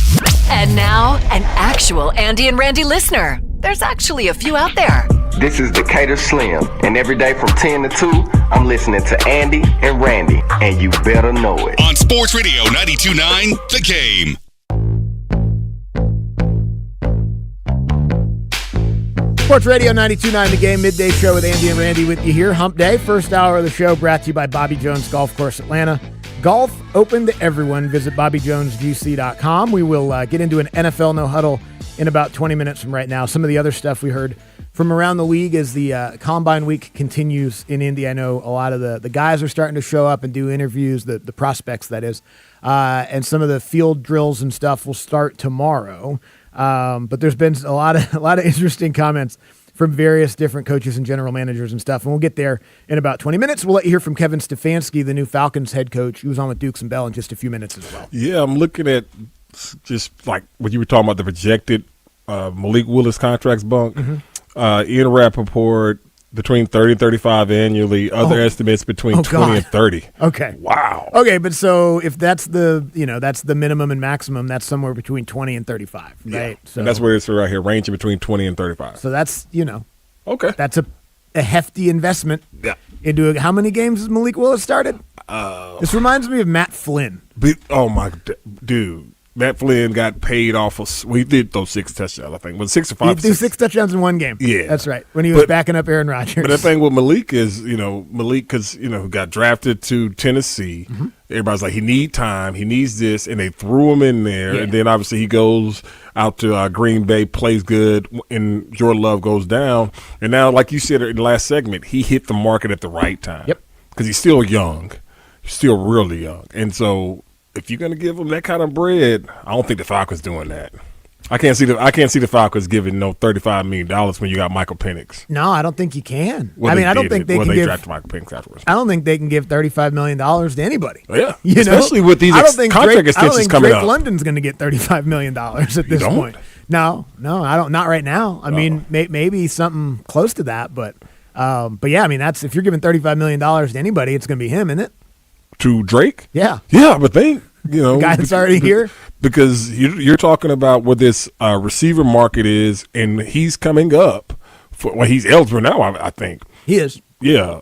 And now, an actual Andy and Randy listener. There's actually a few out there. This is Decatur Slim, and every day from 10 to 2, I'm listening to Andy and Randy, and you better know it. On Sports Radio 92.9, The Game. Sports Radio 92.9 The Game, midday show with Andy and Randy with you here. Hump Day, first hour of the show brought to you by Bobby Jones Golf Course Atlanta. Golf open to everyone. Visit BobbyJonesGC.com. We will get into an NFL No Huddle in about 20 minutes from right now. Some of the other stuff we heard from around the league as the Combine Week continues in Indy. I know a lot of the guys are starting to show up and do interviews, the prospects, that is. And some of the field drills and stuff will start tomorrow. But there's been a lot of interesting comments from various different coaches and general managers and stuff. And we'll get there in about 20 minutes. We'll let you hear from Kevin Stefanski, the new Falcons head coach. He was on with Dukes and Bell in just a few minutes as well. Yeah, I'm looking at just like what you were talking about, the projected Malik Willis contracts bunk. Mm-hmm. Ian Rappaport, between 30 and 35 annually. Other estimates between 20 and 30. Okay. Wow. Okay, but so if that's the minimum and maximum, that's somewhere between 20 and 35, right? Yeah. So and that's where it's right here, ranging between 20 and 35. So that's, okay. That's a hefty investment. Yeah. Into how many games has Malik Willis started? This reminds me of Matt Flynn. Oh my dude. Matt Flynn got paid off of. We did those 6 touchdowns, I think. Was 6 or 5? He did 6 touchdowns in one game. Yeah, that's right. When he was backing up Aaron Rodgers. But the thing with Malik is, Malik, because got drafted to Tennessee. Mm-hmm. Everybody's like, he need time, he needs this, and they threw him in there. Yeah. And then obviously he goes out to Green Bay, plays good, and Jordan Love goes down. And now, like you said in the last segment, he hit the market at the right time. Yep. Because he's still young, still really young, and so. If you're going to give them that kind of bread, I don't think the Falcons doing that. I can't see the Falcons giving $35 million when you got Michael Penix. No, I don't think you can. Well, I don't think they can give. Drafted Michael Penix afterwards. I don't think they can give $35 million to anybody. Yeah, especially with these contract extensions coming up. I don't think Drake London's going to get $35 million at this point. No, I don't. Not right now. I mean, maybe something close to that, but yeah, I mean, that's if you're giving $35 million to anybody, it's going to be him, isn't it? To Drake? Yeah, but they, the guy that's already here. Because you're talking about what this receiver market is, and he's coming up. He's eligible now, I think. He is. Yeah.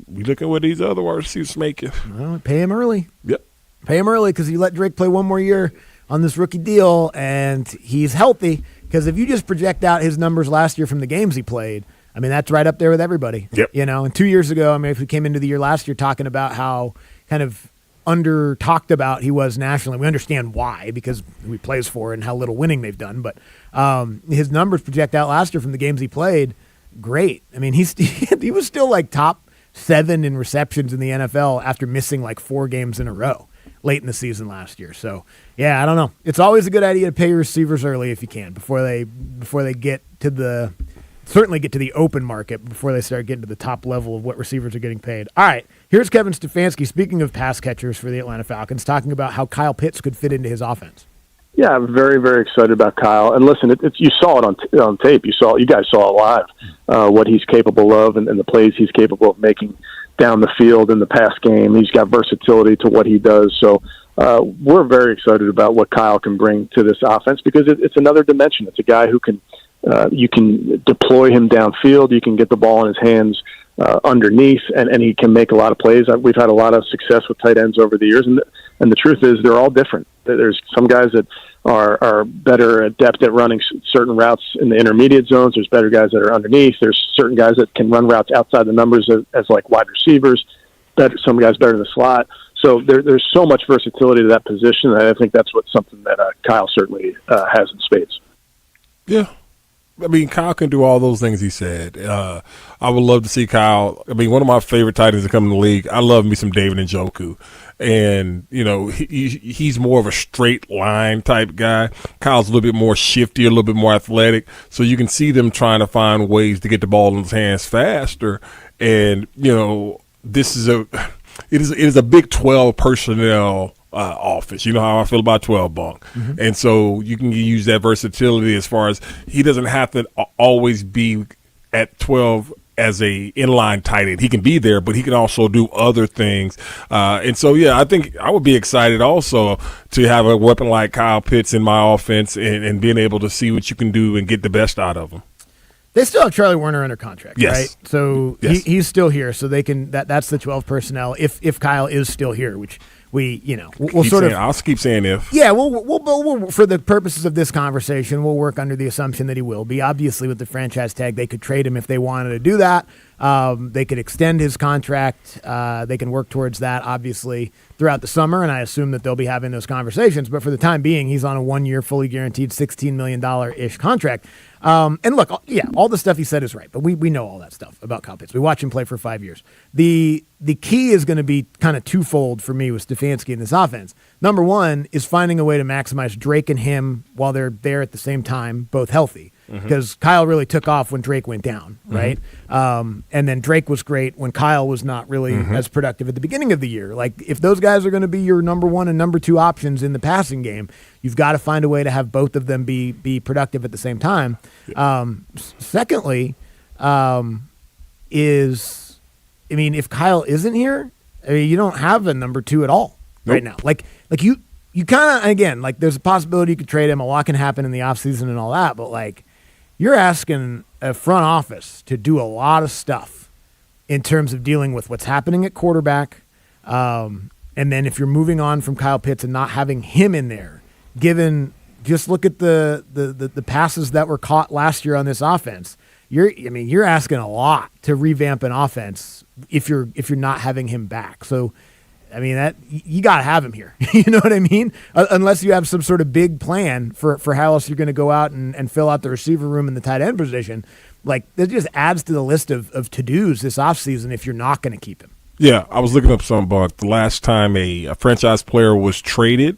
We look at what these other wide receivers making. Well, pay him early. Yep. Pay him early because you let Drake play one more year on this rookie deal, and he's healthy. Because if you just project out his numbers last year from the games he played, I mean, that's right up there with everybody. Yep. And 2 years ago, I mean, if we came into the year last year talking about how kind of under talked about he was nationally, we understand why, because who he plays for and how little winning they've done. But his numbers project out last year from the games he played, great. I mean, he was still like top 7 in receptions in the NFL after missing like 4 games in a row late in the season last year. So, yeah, I don't know. It's always a good idea to pay your receivers early if you can before they get to certainly get to the open market before they start getting to the top level of what receivers are getting paid. All right, here's Kevin Stefanski, speaking of pass catchers for the Atlanta Falcons, talking about how Kyle Pitts could fit into his offense. Yeah, I'm very, very excited about Kyle. And listen, you saw it on tape. You guys saw it live, what he's capable of and the plays he's capable of making down the field in the pass game. He's got versatility to what he does. So we're very excited about what Kyle can bring to this offense because it's another dimension. It's a guy who can you can deploy him downfield. You can get the ball in his hands underneath, and he can make a lot of plays. We've had a lot of success with tight ends over the years, and the truth is they're all different. There's some guys that are better adept at running certain routes in the intermediate zones. There's better guys that are underneath. There's certain guys that can run routes outside the numbers as like wide receivers. Some guys better in the slot. So there's so much versatility to that position. And I think that's something that Kyle certainly has in spades. Yeah. I mean, Kyle can do all those things he said. I would love to see Kyle. I mean, one of my favorite tight ends to come in the league, I love me some David Njoku. And, he's more of a straight line type guy. Kyle's a little bit more shifty, a little bit more athletic. So you can see them trying to find ways to get the ball in his hands faster. And, this is it is a Big 12 personnel offense. You know how I feel about 12 bunk. Mm-hmm. And so you can use that versatility as far as he doesn't have to always be at 12 as a inline tight end. He can be there, but he can also do other things. And so, I think I would be excited also to have a weapon like Kyle Pitts in my offense and being able to see what you can do and get the best out of him. They still have Charlie Werner under contract, yes. Right? So yes. He's still here, so they can. That's the 12 personnel. If Kyle is still here, which we'll sort of. I'll keep saying if. Yeah, we'll for the purposes of this conversation, we'll work under the assumption that he will be. Obviously, with the franchise tag, they could trade him if they wanted to do that. They could extend his contract. They can work towards that, obviously, throughout the summer, and I assume that they'll be having those conversations. But for the time being, he's on a 1-year, fully guaranteed $16 million-ish contract. And look, all the stuff he said is right, but we know all that stuff about Kyle Pitts. We watch him play for 5 years. The key is going to be kind of twofold for me with Stefanski in this offense. Number one is finding a way to maximize Drake and him while they're there at the same time, both healthy. Because Kyle really took off when Drake went down, right? And then Drake was great when Kyle was not really as productive at the beginning of the year. Like, if those guys are going to be your number one and number two options in the passing game, you've got to find a way to have both of them be productive at the same time. Secondly, if Kyle isn't here, you don't have a number two at all right now. Like you kind of, again, like there's a possibility you could trade him. A lot can happen in the offseason and all that, but like, you're asking a front office to do a lot of stuff in terms of dealing with what's happening at quarterback. And then if you're moving on from Kyle Pitts and not having him in there, just look at the passes that were caught last year on this offense. You're asking a lot to revamp an offense if you're not having him back. So, that you got to have him here. You know what I mean? Unless you have some sort of big plan for how else you're going to go out and fill out the receiver room in the tight end position. Like, that just adds to the list of to-dos this offseason if you're not going to keep him. Yeah, I was looking up some, Buck. The last time a franchise player was traded,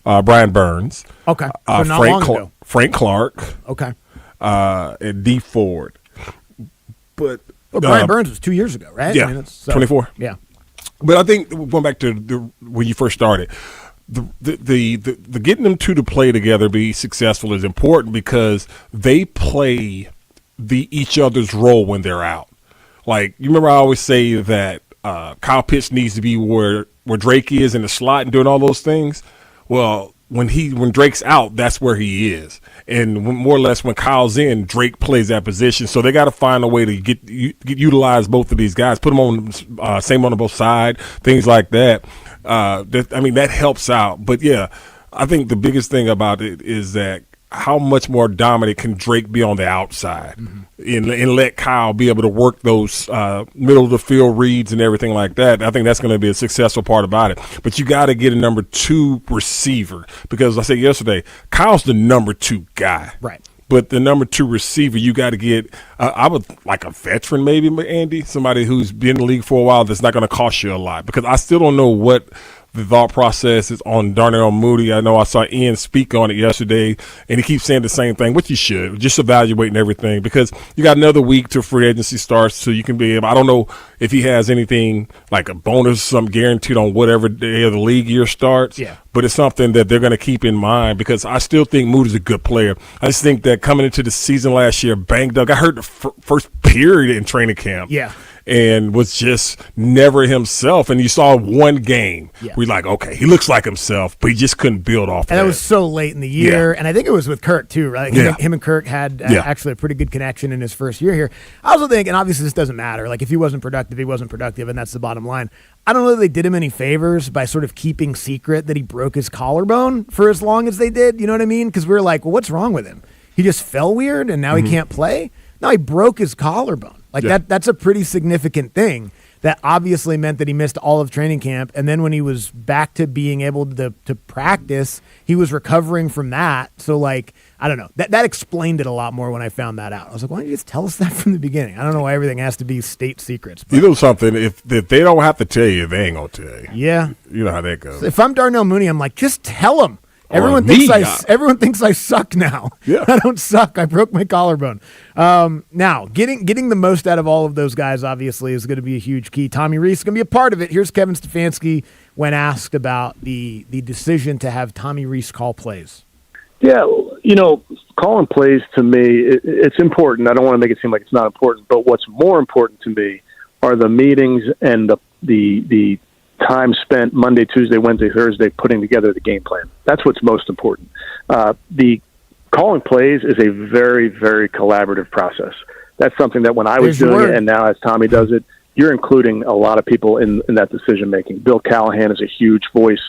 Brian Burns. Okay, so not long ago. Frank Clark. Okay. And D. Ford. But Brian Burns was 2 years ago, right? Yeah, 24. Yeah. But I think going back to when you first started, the getting them two to play together, be successful, is important because they play each other's role when they're out. Like, you remember I always say that Kyle Pitts needs to be where Drake is in the slot and doing all those things. Well, when Drake's out, that's where he is. And more or less when Kyle's in, Drake plays that position. So they got to find a way to utilize both of these guys, put them on same on both sides, things like that. That helps out. But yeah, I think the biggest thing about it is that how much more dominant can Drake be on the outside and let Kyle be able to work those middle of the field reads and everything like that. I think that's going to be a successful part about it. But you got to get a number two receiver because I said yesterday, Kyle's the number two guy. Right. But the number two receiver, you got to get I would like a veteran maybe, Andy, somebody who's been in the league for a while that's not going to cost you a lot because I still don't know what the thought process is on Darnell Mooney. I know I saw Ian speak on it yesterday, and he keeps saying the same thing, which you should, just evaluating everything because you got another week till free agency starts, so you can be able. I don't know if he has anything like a bonus, some guaranteed on whatever day of the league year starts. Yeah. But it's something that they're going to keep in mind because I still think Moody's a good player. I just think that coming into the season last year, banged up. I heard the first period in training camp. Yeah. and was just never himself. And you saw one game. Yeah. We're like, okay, he looks like himself, but he just couldn't build off And that. that was so late in the year. Yeah. And I think it was with Kirk, too, right? Him and Kirk had actually a pretty good connection in his first year here. I also think, and obviously this doesn't matter, like if he wasn't productive, he wasn't productive, and that's the bottom line. I don't know that they did him any favors by sort of keeping secret that he broke his collarbone for as long as they did. You know what I mean? Because we were like, well, what's wrong with him? He just fell weird and now he can't play? No, he broke his collarbone. Like that's a pretty significant thing. That obviously meant that he missed all of training camp. And then when he was back to being able to practice, he was recovering from that. So, like, I don't know. That explained it a lot more when I found that out. I was like, why don't you just tell us that from the beginning? I don't know why everything has to be state secrets. But. You know something? If they don't have to tell you, they ain't going to tell you. Yeah. You know how that goes. If I'm Darnell Mooney, I'm like, just tell him. Everyone thinks I suck now. Yeah. I don't suck. I broke my collarbone. Now, getting the most out of all of those guys obviously is going to be a huge key. Tommy Rees is going to be a part of it. Here's Kevin Stefanski when asked about the decision to have Tommy Rees call plays. Yeah, calling plays to me, it's important. I don't want to make it seem like it's not important, but what's more important to me are the meetings and the time spent Monday, Tuesday, Wednesday, Thursday putting together the game plan. That's what's most important. The calling plays is a very, very collaborative process. That's something that when I was doing it and now as Tommy does it, you're including a lot of people in that decision-making. Bill Callahan is a huge voice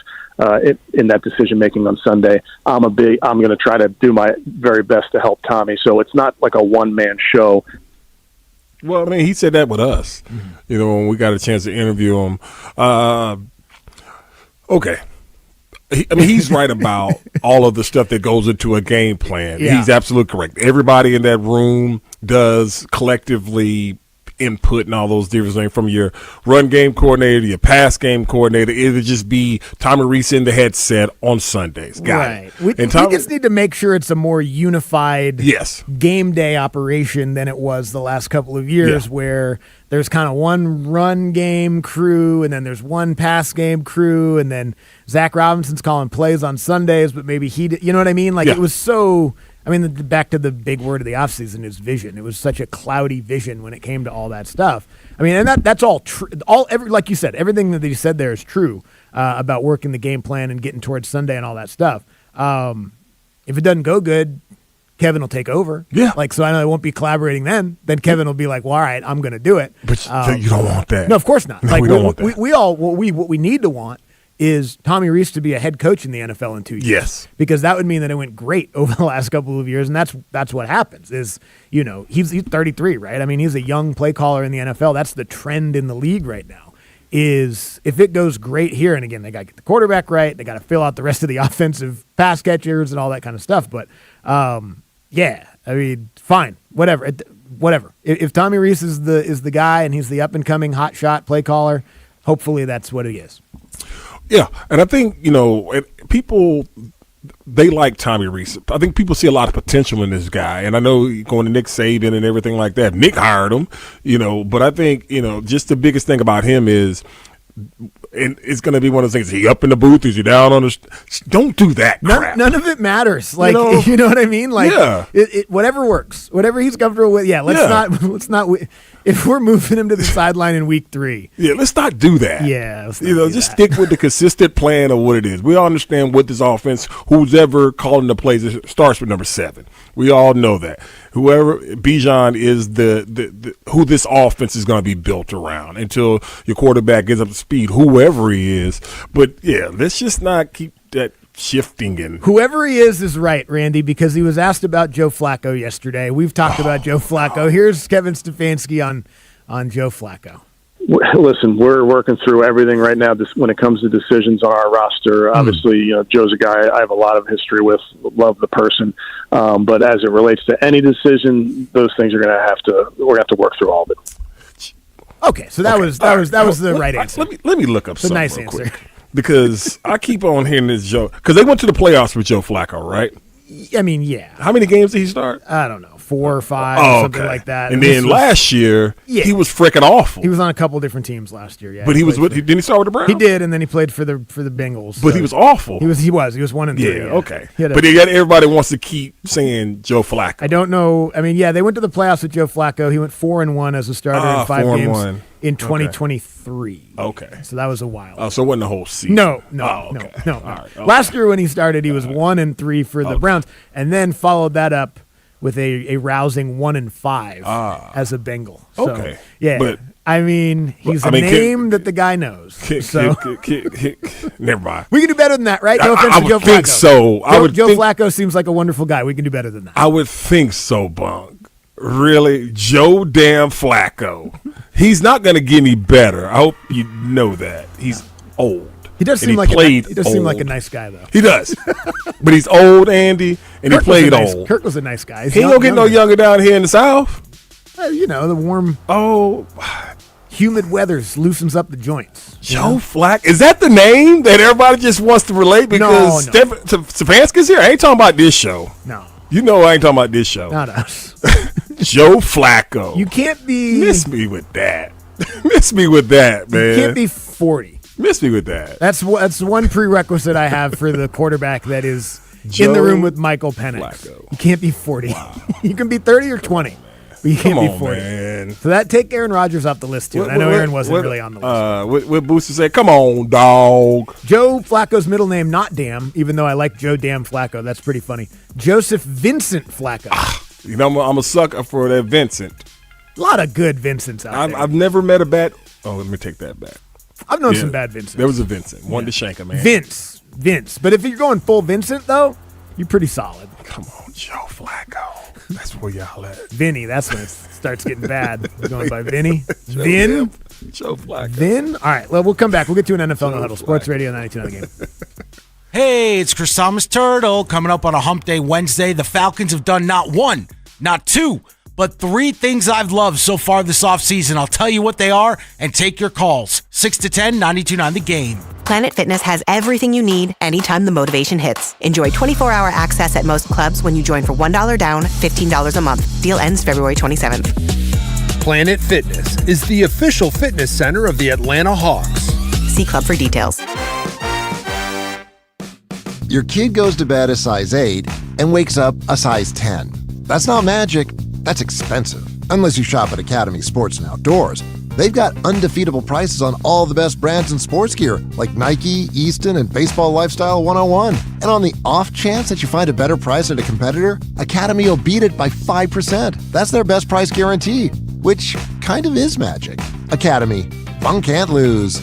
in that decision-making on Sunday. I'm going to try to do my very best to help Tommy. So it's not like a one-man show. Well, I mean, he said that with us, when we got a chance to interview him. Okay. He's right about all of the stuff that goes into a game plan. Yeah. He's absolutely correct. Everybody in that room does collectively input and all those different things, from your run game coordinator to your pass game coordinator. It would just be Tommy Rees in the headset on Sundays. Right. We just need to make sure it's a more unified game day operation than it was the last couple of years, where there's kind of one run game crew and then there's one pass game crew, and then Zach Robinson's calling plays on Sundays, but maybe you know what I mean? Like it was so... back to the big word of the offseason is vision. It was such a cloudy vision when it came to all that stuff. And that's all true. Like you said, everything that he said there is true about working the game plan and getting towards Sunday and all that stuff. If it doesn't go good, Kevin will take over. Yeah. So I know they won't be collaborating then. Then Kevin will be like, well, all right, I'm going to do it. But you don't want that. No, of course not. No, we don't want that. What we need to want is Tommy Rees to be a head coach in the NFL in 2 years. Yes. Because that would mean that it went great over the last couple of years, and that's what happens is, he's 33, right? I mean, he's a young play caller in the NFL. That's the trend in the league right now, is if it goes great here, and again, they got to get the quarterback right, they got to fill out the rest of the offensive pass catchers and all that kind of stuff, but fine, whatever. If Tommy Rees is the guy and he's the up-and-coming hot shot play caller, hopefully that's what he is. Yeah, and I think, people, they like Tommy Rees. I think people see a lot of potential in this guy, and I know going to Nick Saban and everything like that. Nick hired him, but I think, just the biggest thing about him is, and it's going to be one of those things, is he up in the booth, is he down on the don't do that crap. None of it matters. You know what I mean? Whatever works, whatever he's comfortable with. Yeah, let's not if we're moving him to the sideline in week 3. Yeah, let's not do that. Yeah, just stick with the consistent plan of what it is. We all understand what this offense, who's ever calling the plays, it starts with number 7. We all know that. Whoever Bijan is the who this offense is going to be built around until your quarterback gets up to speed, whoever he is. But yeah, let's just not keep that shifting. And whoever he is right, Randy, because he was asked about Joe Flacco yesterday. We've talked about Joe Flacco. Here's Kevin Stefanski on Joe Flacco. Listen, we're working through everything right now when it comes to decisions on our roster. Obviously, Joe's a guy I have a lot of history with, love the person. But as it relates to any decision, those things we're going to have to work through all of it. Okay, so that was the right answer. Let me look up it's a something nice real answer. Quick, because I keep on hearing this Joe, because they went to the playoffs with Joe Flacco, right? I mean, yeah. How many games did he start? I don't know. 4 or 5 or something like that. And then last year, he was freaking awful. He was on a couple different teams last year, yeah. But didn't he start with the Browns? He did, and then he played for the Bengals. But he was awful. He was 1-3. Yeah, okay. But everybody wants to keep saying Joe Flacco. I don't know. I mean, yeah, they went to the playoffs with Joe Flacco. He went 4-1 as a starter in 5 games in 2023. Okay. So that was a while. Oh, so it wasn't the whole season. No. All right. Last year when he started, he was 1-3 for the Browns, and then followed that up with a rousing 1-5 as a Bengal. So, okay. Yeah. But I mean, he's a name that the guy knows. Never mind. We can do better than that, right? No offense to Joe Flacco. I would think so. Joe Flacco seems like a wonderful guy. We can do better than that. I would think so, Bunk. Really? Joe damn Flacco. He's not going to get any better. I hope you know that. He's old. He does seem like a nice guy, though. He does. But he's old, Andy, and Kirk he played old. Kirk was a nice guy. He ain't going to get no younger down here in the South. The warm, humid weathers loosens up the joints. Joe Flacco. Is that the name that everybody just wants to relate? Because Stefanski's here. I ain't talking about this show. No. You know I ain't talking about this show. Not us. Joe Flacco. You can't be... Miss me with that. Miss me with that, man. You can't be 40. Miss me with that. That's one prerequisite I have for the quarterback that is in the room with Michael Penix. Flacco. You can't be 40. Wow. You can be 30 or 20. But you can't be 40. Man. So take Aaron Rodgers off the list, too. I know Aaron wasn't really on the list. What Booster said, come on, dog. Joe Flacco's middle name, not Dam, even though I like Joe Dam Flacco. That's pretty funny. Joseph Vincent Flacco. I'm a sucker for that Vincent. A lot of good Vincents out there. I've never met a bad... Oh, let me take that back. I've known some bad Vincents. There was a Vincent. One to shank him, man. Vince. But if you're going full Vincent, though, you're pretty solid. Come on, Joe Flacco. That's where y'all at. Vinny, that's when it starts getting bad. We're going by Vinny. Vin? Joe Flacco. Vin? All right, well, we'll come back. We'll get to an NFL No Huddle. Sports Radio 92 on the game. Hey, it's Chris Thomas Turtle coming up on a Hump Day Wednesday. The Falcons have done not 1, not 2, but 3 things I've loved so far this offseason. I'll tell you what they are and take your calls. 6 to 10, 92.9 The Game. Planet Fitness has everything you need anytime the motivation hits. Enjoy 24-hour access at most clubs when you join for $1 down, $15 a month. Deal ends February 27th. Planet Fitness is the official fitness center of the Atlanta Hawks. See club for details. Your kid goes to bed a size 8 and wakes up a size 10. That's not magic. That's expensive. Unless you shop at Academy Sports and Outdoors. They've got undefeatable prices on all the best brands in sports gear, like Nike, Easton, and Baseball Lifestyle 101. And on the off chance that you find a better price at a competitor, Academy will beat it by 5%. That's their best price guarantee, which kind of is magic. Academy, fun can't lose.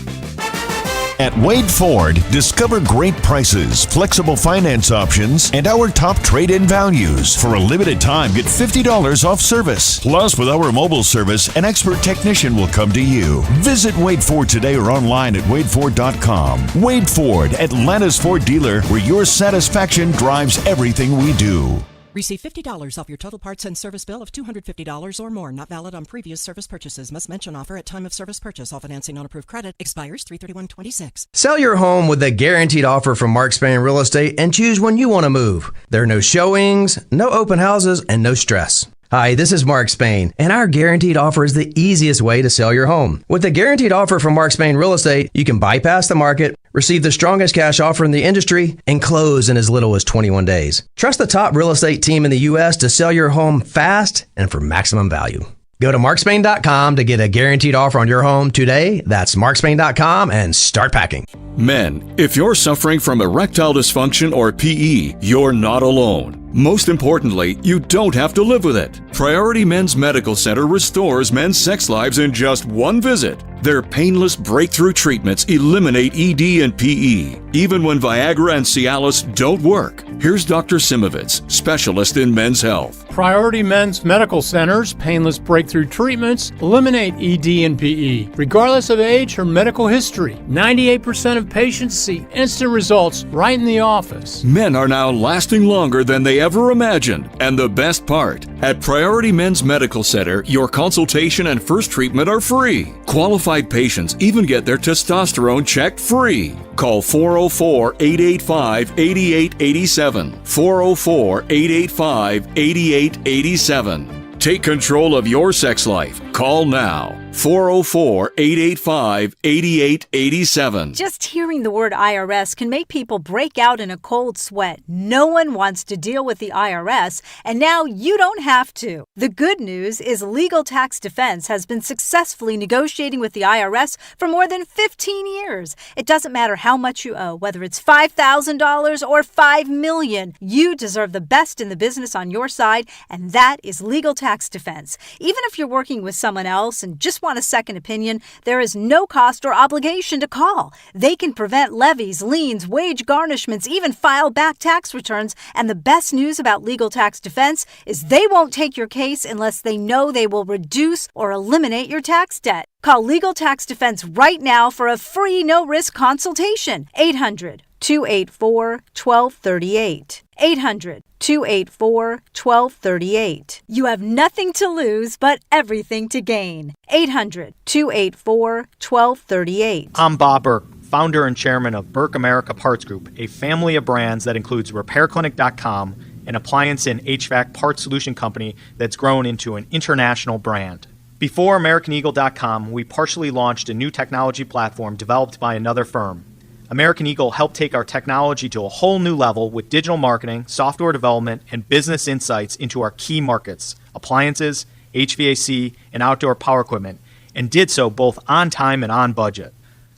At Wade Ford, discover great prices, flexible finance options, and our top trade-in values. For a limited time, get $50 off service. Plus, with our mobile service, an expert technician will come to you. Visit Wade Ford today or online at wadeford.com. Wade Ford, Atlanta's Ford dealer, where your satisfaction drives everything we do. Receive $50 off your total parts and service bill of $250 or more. Not valid on previous service purchases. Must mention offer at time of service purchase. All financing on approved credit expires 3/31/26. Sell your home with a guaranteed offer from Mark Spain Real Estate and choose when you want to move. There are no showings, no open houses, and no stress. Hi, this is Mark Spain, and our guaranteed offer is the easiest way to sell your home. With the guaranteed offer from Mark Spain Real Estate, you can bypass the market, receive the strongest cash offer in the industry, and close in as little as 21 days. Trust the top real estate team in the U.S. to sell your home fast and for maximum value. Go to markspain.com to get a guaranteed offer on your home today. That's markspain.com and start packing. Men, if you're suffering from erectile dysfunction or PE, you're not alone. Most importantly, you don't have to live with it. Priority Men's Medical Center restores men's sex lives in just one visit. Their painless breakthrough treatments eliminate ED and PE, even when Viagra and Cialis don't work. Here's Dr. Simovitz, specialist in men's health. Priority Men's Medical Center's painless breakthrough treatments eliminate ED and PE, regardless of age or medical history. 98% of patients see instant results right in the office. Men are now lasting longer than they ever imagined, and the best part, At Priority Men's Medical Center, your consultation and first treatment are free. Qualified patients even get their testosterone checked free. Call 404-885-8887. 404-885-8887. Take control of your sex life. Call now. 404-885-8887. Just hearing the word IRS can make people break out in a cold sweat. No one wants to deal with the IRS, and now you don't have to. The good news is Legal Tax Defense has been successfully negotiating with the IRS for more than 15 years. It doesn't matter how much you owe, whether it's $5,000 or $5 million. You deserve the best in the business on your side, and that is Legal Tax Defense. Even if you're working with someone else and just want a second opinion, there is no cost or obligation to call. They can prevent levies, liens, wage garnishments, even file back tax returns. And the best news about Legal Tax Defense is they won't take your case unless they know they will reduce or eliminate your tax debt. Call Legal Tax Defense right now for a free no-risk consultation. 800-284-1238. 800-284-1238. You have nothing to lose but everything to gain. 800-284-1238. I'm Bob Burke, founder and chairman of Burke America Parts Group, a family of brands that includes RepairClinic.com, an appliance and HVAC parts solution company that's grown into an international brand. Before AmericanEagle.com, we partially launched a new technology platform developed by another firm. American Eagle helped take our technology to a whole new level with digital marketing, software development, and business insights into our key markets, appliances, HVAC, and outdoor power equipment, and did so both on time and on budget.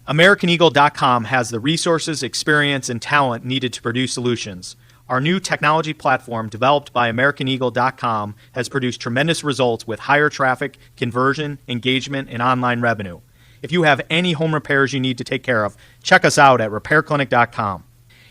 AmericanEagle.com has the resources, experience, and talent needed to produce solutions. Our new technology platform, developed by AmericanEagle.com, has produced tremendous results with higher traffic, conversion, engagement, and online revenue. If you have any home repairs you need to take care of, check us out at RepairClinic.com.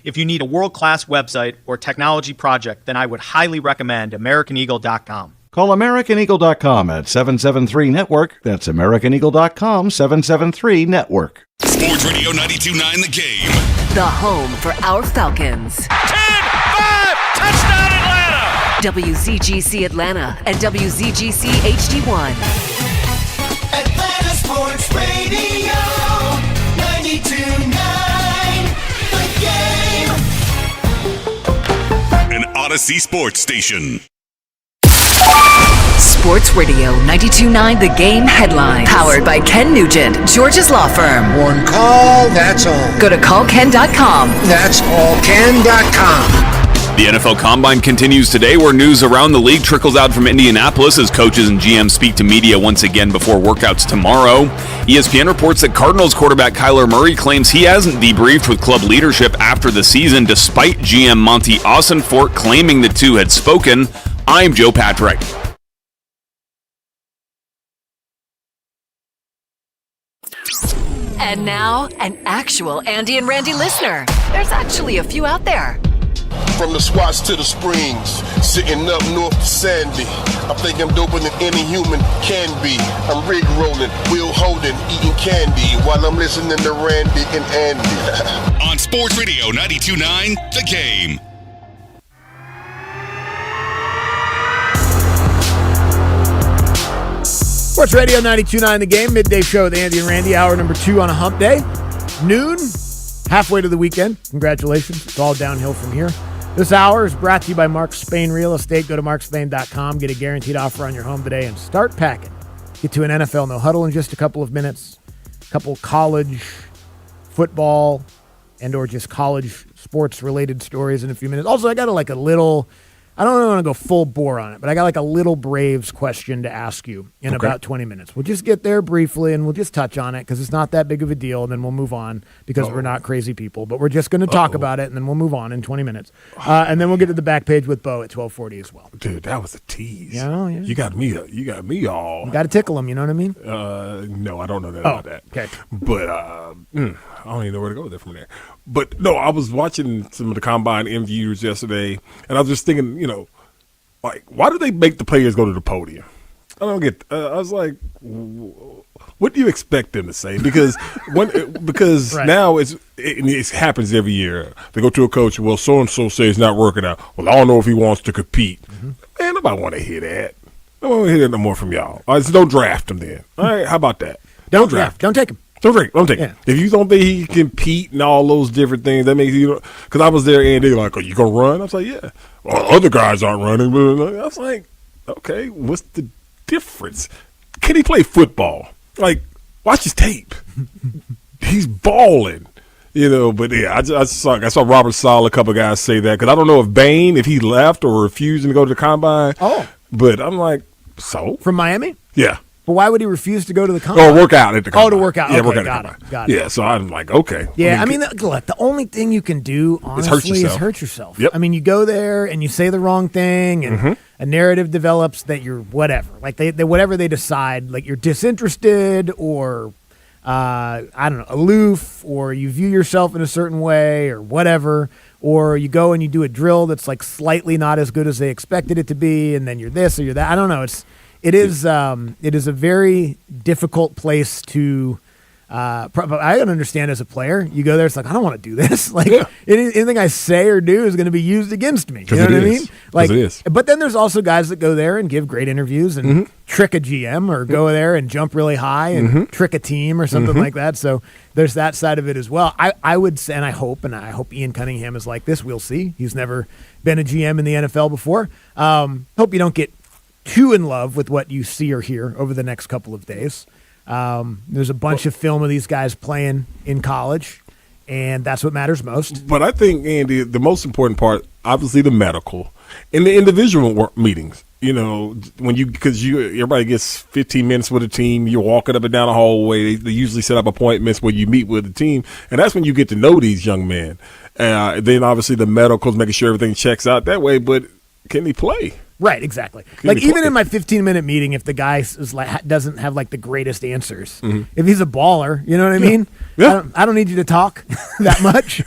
If you need a world-class website or technology project, then I would highly recommend AmericanEagle.com. Call AmericanEagle.com at 773-NETWORK. That's AmericanEagle.com, 773-NETWORK. Sports Radio 92.9 The Game. The home for our Falcons. 10-5! Touchdown Atlanta! WZGC Atlanta and WZGC HD1. Atlanta Sports Radio 92.9 The Game. An Odyssey Sports Station. Sports Radio 92.9 The Game headline. Powered by Ken Nugent, George's Law Firm. One call, that's all. Go to callken.com. That's allken.com. The NFL Combine continues today, where news around the league trickles out from Indianapolis as coaches and GMs speak to media once again before workouts tomorrow. ESPN reports that Cardinals quarterback Kyler Murray claims he hasn't debriefed with club leadership after the season, despite GM Monty Ossenfort claiming the two had spoken. I'm Joe Patrick. And now, an actual Andy and Randy listener. There's actually a few out there. From the Swats to the Springs, sitting up north to Sandy. I think I'm doper than any human can be. I'm rig rolling, wheel holding, eating candy while I'm listening to Randy and Andy. On Sports Radio 92.9 The Game. Sports Radio 92.9 The Game, midday show with Andy and Randy, hour number 2 on a hump day. Noon, halfway to the weekend. Congratulations. It's all downhill from here. This hour is brought to you by Mark Spain Real Estate. Go to markspain.com, get a guaranteed offer on your home today, and start packing. Get to an NFL No Huddle in just a couple of minutes. A couple college football and or just college sports-related stories in a few minutes. Also, I got a little... I don't really want to go full bore on it, but I got a little Braves question to ask you in about 20 minutes. We'll just get there briefly, and we'll just touch on it because it's not that big of a deal, and then we'll move on because we're not crazy people. But we're just going to talk about it, and then we'll move on in 20 minutes. And then we'll get to the back page with Bo at 12:40 as well. Dude, that was a tease. Yeah. You got me all. You got to tickle them, you know what I mean? No, I don't know that about that. Okay. But I don't even know where to go with it from there. But no, I was watching some of the Combine interviews yesterday, and I was just thinking, why do they make the players go to the podium? I don't get. I was like, what do you expect them to say? Because right. Now it happens every year. They go to a coach. Well, so and so says it's not working out. Well, I don't know if he wants to compete. Mm-hmm. Man, nobody want to hear that. I don't want to hear that no more from y'all. All right, so don't draft him then. All right, how about that? Don't draft. Don't take him. Don't take him. If you don't think he can compete and all those different things, that makes you. Because I was there and they're like, "Are you gonna run?" I was like, "Yeah." Well, other guys aren't running, but I was like, "Okay, what's the difference? Can he play football? Like, watch his tape. He's balling." But yeah, I saw Robert Saleh, a couple of guys say that because I don't know if he left or refusing to go to the combine. Oh, but I'm like, so from Miami? Yeah. But why would he refuse to go to the combine? Oh, work out at the combine. Oh, to work out. Yeah, Okay, work out got at the it. combine. Yeah, so I'm like, okay. Yeah, look, the only thing you can do, honestly, is hurt yourself. Yep. I mean, you go there and you say the wrong thing, and a narrative develops that you're whatever. Like, they whatever they decide, like you're disinterested or, I don't know, aloof, or you view yourself in a certain way or whatever, or you go and you do a drill that's like slightly not as good as they expected it to be, and then you're this or you're that. I don't know. It is a very difficult place to. I can understand as a player, you go there, it's like I don't want to do this. Like anything I say or do is going to be used against me. You know what I mean? Like, it is. But then there's also guys that go there and give great interviews and trick a GM or go there and jump really high and trick a team or something like that. So there's that side of it as well. I would say, and I hope Ian Cunningham is like this. We'll see. He's never been a GM in the NFL before. Hope you don't get too in love with what you see or hear over the next couple of days. There's a bunch of film of these guys playing in college, and that's what matters most. But I think, Andy, the most important part, obviously the medical and the individual meetings. Because everybody gets 15 minutes with a team, you're walking up and down the hallway. They usually set up appointments where you meet with the team, and that's when you get to know these young men. Then obviously the medicals, making sure everything checks out that way. But can he play? Right, exactly. Like even in my 15-minute meeting, if the guy is like doesn't have like the greatest answers, if he's a baller, you know what I mean? Yeah. I don't need you to talk that much.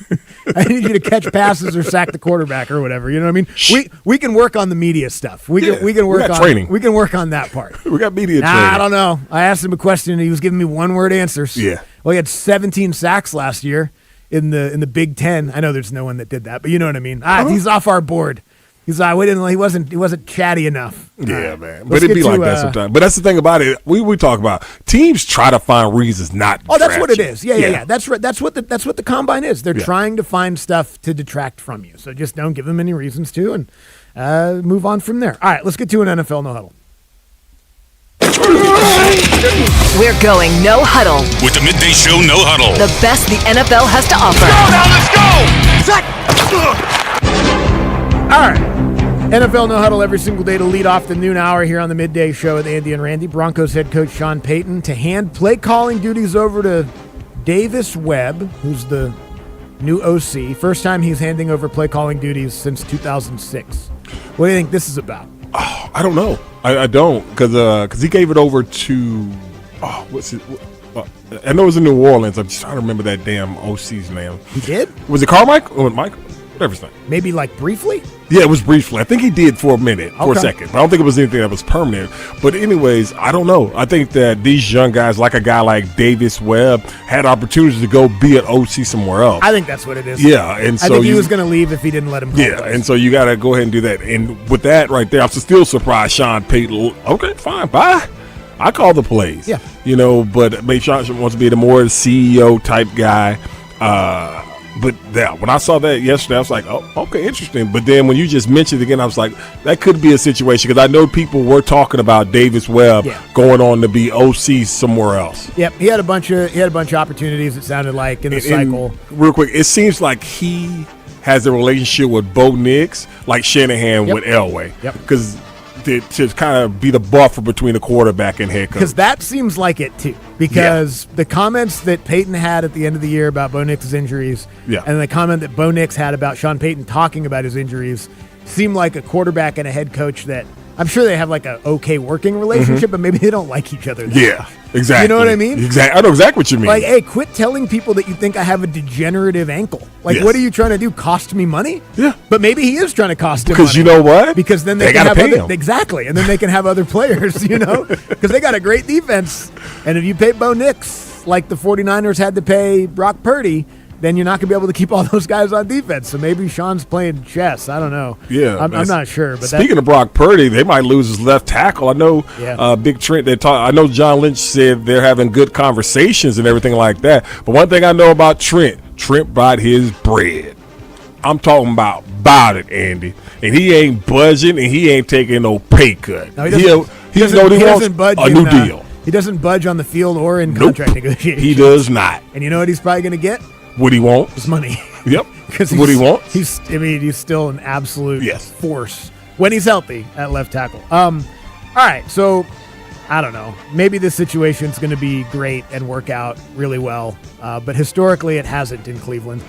I need you to catch passes or sack the quarterback or whatever. You know what I mean? We can work on the media stuff. We can work on training. We can work on that part. We got media training. I don't know. I asked him a question and he was giving me one-word answers. Yeah. Well, he had 17 sacks last year in the Big Ten. I know there's no one that did that, but you know what I mean. He's off our board. He's like, he wasn't chatty enough. Yeah, man. But it'd be like that sometimes. But that's the thing about it. We talk about teams try to find reasons not to that's draft what it you. is. Yeah. That's right. That's what the combine is. They're trying to find stuff to detract from you. So just don't give them any reasons to and move on from there. All right, let's get to an NFL No Huddle. We're going No Huddle. With the Midday Show No Huddle. The best the NFL has to offer. All right. NFL No Huddle every single day to lead off the noon hour here on the Midday Show with Andy and Randy. Broncos head coach Sean Payton to hand play calling duties over to Davis Webb, who's the new OC. First time he's handing over play calling duties since 2006. What do you think this is about? Oh, I don't know. I don't because he gave it over to what's it? I know it was in New Orleans. I'm just trying to remember that damn OC's name. He did? Was it Carmichael or Michael? Whatever his name. Maybe like briefly? Yeah, it was briefly. I think he did for a minute, for a second. But I don't think it was anything that was permanent. But anyways, I don't know. I think that these young guys, like a guy like Davis Webb, had opportunities to go be an OC somewhere else. I think that's what it is. Yeah, and so I think he was going to leave if he didn't let him go. Yeah, and so you got to go ahead and do that. And with that right there, I'm still surprised Sean Payton. Okay, fine, bye. I call the plays. Yeah. But maybe Sean wants to be the more CEO type guy. But yeah, when I saw that yesterday, I was like, oh, okay, interesting. But then when you just mentioned it again, I was like, that could be a situation because I know people were talking about Davis Webb going on to be OC somewhere else. Yep, he had a bunch of opportunities. It sounded like in the cycle. Real quick, it seems like he has a relationship with Bo Nix, like Shanahan with Elway. Yep, because to kind of be the buffer between the quarterback and head coach. Because that seems like it, too. Because the comments that Peyton had at the end of the year about Bo Nix's injuries and the comment that Bo Nix had about Sean Payton talking about his injuries seemed like a quarterback and a head coach that I'm sure they have like a okay working relationship, but maybe they don't like each other. Exactly. You know what I mean? Exactly. I know exactly what you mean. Like, hey, quit telling people that you think I have a degenerative ankle. Like, what are you trying to do? Cost me money? Yeah. But maybe he is trying to cost him because money. You know what? Because then they can have other, exactly, and then they can have other players, because they got a great defense. And if you pay Bo Nix like the 49ers had to pay Brock Purdy, then you're not going to be able to keep all those guys on defense. So maybe Sean's playing chess. I don't know. Yeah, I'm not sure. But of Brock Purdy, they might lose his left tackle. I know Big Trent. I know John Lynch said they're having good conversations and everything like that. But one thing I know about Trent bought his bread. I'm talking about it, Andy. And he ain't budging, and he ain't taking no pay cut. No, he doesn't budge a new deal. He doesn't budge on the field or in contract negotiations. He does not. And you know what he's probably going to get? What he wants. His money. Yep. Because what he wants. He's still an absolute force when he's healthy at left tackle. All right, so I don't know. Maybe this situation's going to be great and work out really well, but historically it hasn't in Cleveland.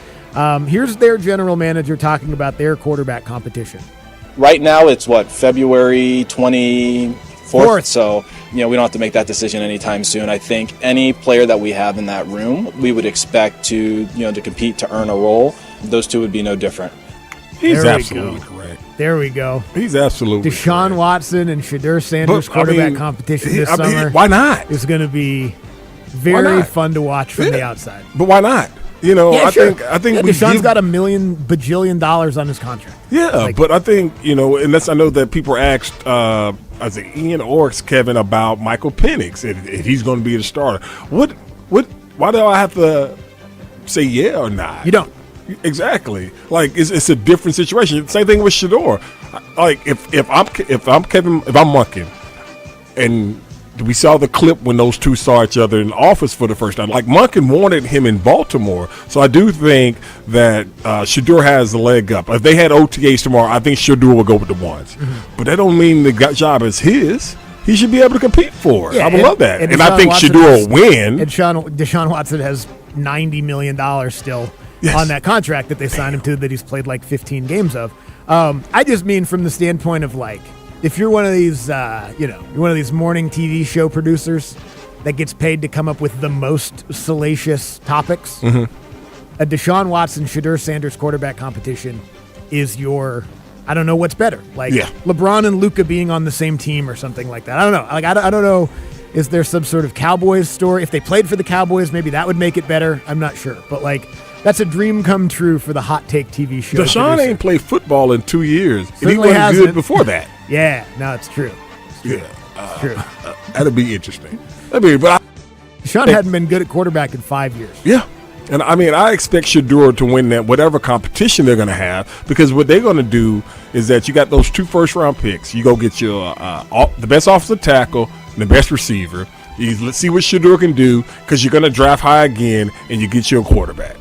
Here's their general manager talking about their quarterback competition. Right now it's February 24th, so we don't have to make that decision anytime soon. I think any player that we have in that room, we would expect to compete to earn a role. Those two would be no different. He's absolutely correct. There we go. He's absolutely Deshaun Watson and Shedeur Sanders quarterback competition this summer. Why not? Is going to be very fun to watch from the outside. But why not? I think Deshaun's got $1 bajillion on his contract. Yeah, but I think unless I know that people asked Ian or Kevin about Michael Penix if he's going to be the starter. Why do I have to say yeah or not? You don't. Exactly. Like it's a different situation. Same thing with Shedeur. Like if I'm Monken, and we saw the clip when those two saw each other in the office for the first time. Like Monken wanted him in Baltimore, so I do think that Shedeur has the leg up. If they had OTAs tomorrow, I think Shedeur will go with the ones. Mm-hmm. But that don't mean the job is his. He should be able to compete for it. I would love that, and I think Shedeur will win. And Deshaun Watson has $90 million still. Yes. On that contract that they signed him to that he's played like 15 games of. I just mean from the standpoint of if you're one of these, you're one of these morning TV show producers that gets paid to come up with the most salacious topics, a Deshaun Watson, Shedeur Sanders quarterback competition is I don't know what's better. LeBron and Luka being on the same team or something like that. I don't know. I don't know. Is there some sort of Cowboys story? If they played for the Cowboys, maybe that would make it better. I'm not sure. But that's a dream come true for the Hot Take TV show. Deshaun ain't played football in 2 years. And he wasn't good before that. Yeah, no, it's true. Yeah. True. That'd be interesting. Deshaun hadn't been good at quarterback in 5 years. Yeah. And I expect Shedeur to win that whatever competition they're going to have, because what they're going to do is that you got those 2 first-round picks. You go get your the best offensive tackle and the best receiver. Let's see what Shedeur can do, because you're going to draft high again and you get your quarterback.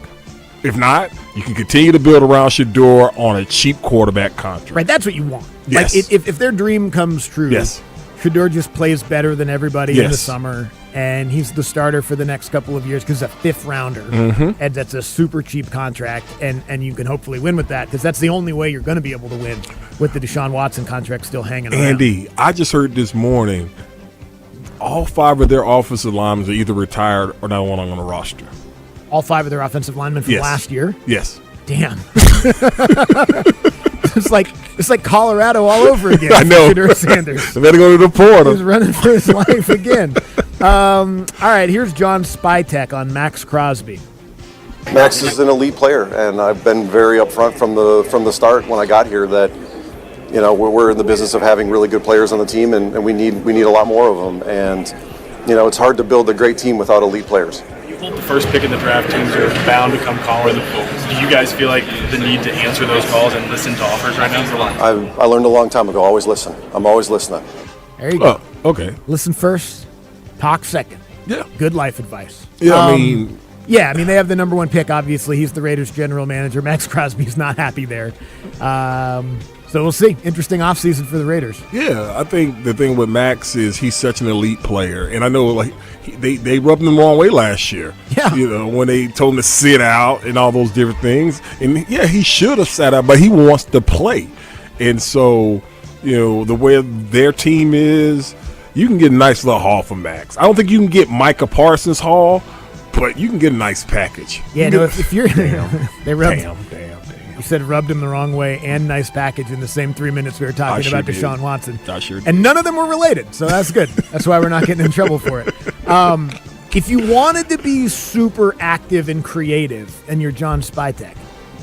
If not, you can continue to build around Shedeur on a cheap quarterback contract. Right, that's what you want. Yes. If their dream comes true, Shedeur just plays better than everybody in the summer, and he's the starter for the next couple of years because he's a 5th rounder, and that's a super cheap contract, and you can hopefully win with that, because that's the only way you're going to be able to win with the Deshaun Watson contract still hanging around. Andy, I just heard this morning all 5 of their offensive linemen are either retired or not on the roster. All 5 of their offensive linemen from last year? Yes. Damn. It's like Colorado all over again. I know. Shedeur Sanders. They better go to the portal. He's running for his life again. All right, here's John Spytek on Max Crosby. Max is an elite player, and I've been very upfront from the start when I got here that we're in the business of having really good players on the team, and we need a lot more of them. And it's hard to build a great team without elite players. The first pick in the draft, teams are bound to come calling. Do you guys feel like the need to answer those calls and listen to offers right now? I learned a long time ago, always listen. I'm always listening. There you go. Okay. Listen first, talk second. Yeah. Good life advice. Yeah, they have the number 1 pick, obviously. He's the Raiders general manager. Max Crosby's not happy there. So we'll see. Interesting offseason for the Raiders. Yeah, I think the thing with Max is he's such an elite player. And I know they rubbed him the wrong way last year. Yeah. When they told him to sit out and all those different things. And, he should have sat out, but he wants to play. And so, the way their team is, you can get a nice little haul from Max. I don't think you can get Micah Parsons' haul, but you can get a nice package. Yeah, if you're they rubbed Damn. You said rubbed him the wrong way and nice package in the same 3 minutes we were talking about Deshaun Watson. I sure did. And none of them were related, so that's good. That's why we're not getting in trouble for it. If you wanted to be super active and creative and you're John Spytek,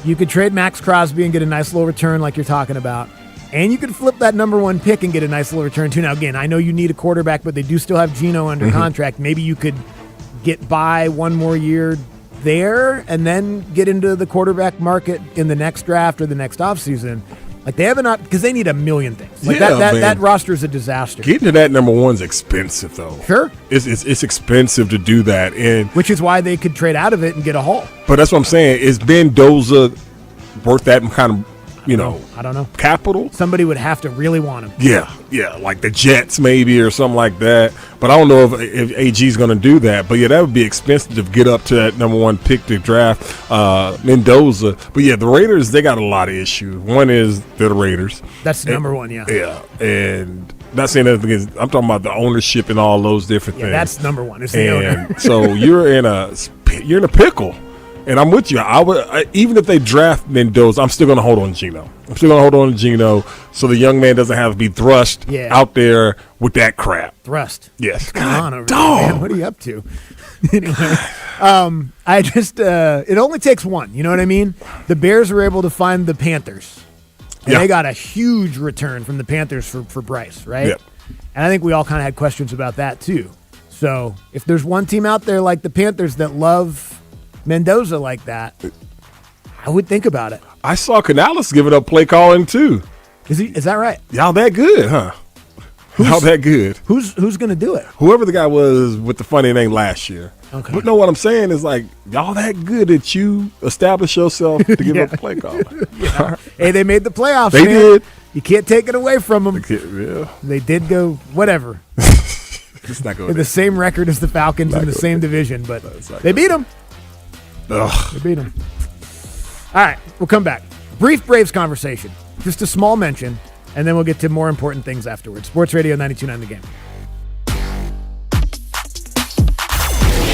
you could trade Max Crosby and get a nice little return like you're talking about. And you could flip that number 1 pick and get a nice little return too. Now, again, I know you need a quarterback, but they do still have Geno under contract. Maybe you could get by one more year there and then get into the quarterback market in the next draft or the next offseason. Like, they have not, because they need a million things. Like, that roster is a disaster. Getting to that number 1's expensive, though. Sure. It's expensive to do that. And which is why they could trade out of it and get a haul. But that's what I'm saying. Is Mendoza worth that kind of, I don't know. Capital? Somebody would have to really want him. Yeah, like the Jets maybe or something like that. But I don't know if AG's going to do that. But yeah, that would be expensive to get up to that number 1 pick to draft Mendoza. But yeah, the Raiders, they got a lot of issues. One is they're the Raiders. That's number 1, yeah. Yeah, and not saying anything is, I'm talking about the ownership and all those different things. That's number 1. It's the owner. So you're in a pickle. And I'm with you. Even if they draft Mendoza, I'm still going to hold on to Geno. So the young man doesn't have to be thrust out there with that crap. Thrust. Yes. Come on over there, man. What are you up to? Anyway, I just it only takes one. You know what I mean? The Bears were able to find the Panthers, and they got a huge return from the Panthers for Bryce, right? Yep. And I think we all kind of had questions about that too. So if there's one team out there like the Panthers that love Mendoza like that, I would think about it. I saw Canales giving up play calling too. Is that right? Y'all that good, huh? Y'all that good. Who's going to do it? Whoever the guy was with the funny name last year. Okay. But no, what I'm saying is like y'all that good that you establish yourself to give up a play call. Hey, they made the playoffs. They did. You can't take it away from them. They did go whatever. It's not going. They're the same record as the Falcons in the same division, but they beat them. They beat them. All right, we'll come back. Brief Braves conversation. Just a small mention, and then we'll get to more important things afterwards. Sports Radio 92.9 The Game.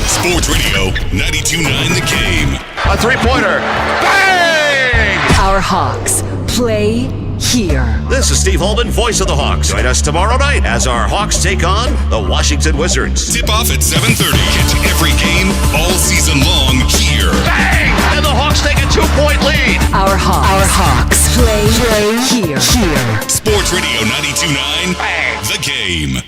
Sports Radio 92.9 The Game. A three-pointer. Bang! Our Hawks play here. This is Steve Holman, voice of the Hawks. Join us tomorrow night as our Hawks take on the Washington Wizards. Tip off at 7:30. Catch every game all season long here. Bang! And the Hawks take a 2-point lead. Our Hawks play here. Sports Radio 92.9 The Game.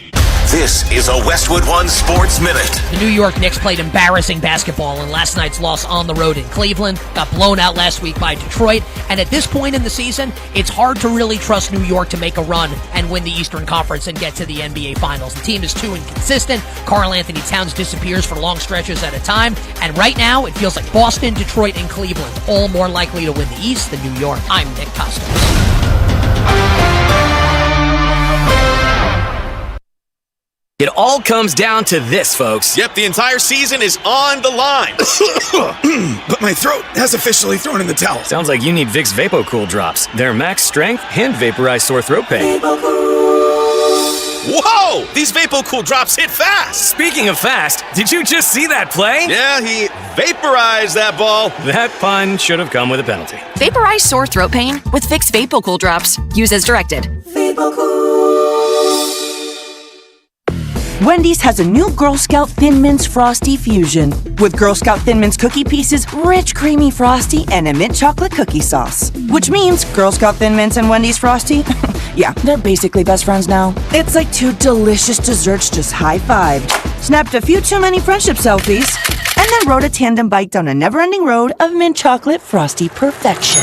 This is a Westwood One Sports Minute. The New York Knicks played embarrassing basketball in last night's loss on the road in Cleveland, got blown out last week by Detroit, and at this point in the season, it's hard to really trust New York to make a run and win the Eastern Conference and get to the NBA Finals. The team is too inconsistent. Karl Anthony Towns disappears for long stretches at a time, and right now, it feels like Boston, Detroit, and Cleveland, all more likely to win the East than New York. I'm Nick Costos. It all comes down to this, folks. Yep, the entire season is on the line. But my throat has officially thrown in the towel. Sounds like you need Vicks VapoCool drops. They're max strength and vaporize sore throat pain. Whoa! These VapoCool drops hit fast. Speaking of fast, did you just see that play? Yeah, he vaporized that ball. That pun should have come with a penalty. Vaporize sore throat pain with Vicks VapoCool drops. Use as directed. Wendy's has a new Girl Scout Thin Mints Frosty Fusion with Girl Scout Thin Mints cookie pieces, rich creamy frosty, and a mint chocolate cookie sauce. Which means Girl Scout Thin Mints and Wendy's Frosty, yeah, they're basically best friends now. It's like two delicious desserts just high-fived, snapped a few too many friendship selfies, and then rode a tandem bike down a never-ending road of mint chocolate frosty perfection.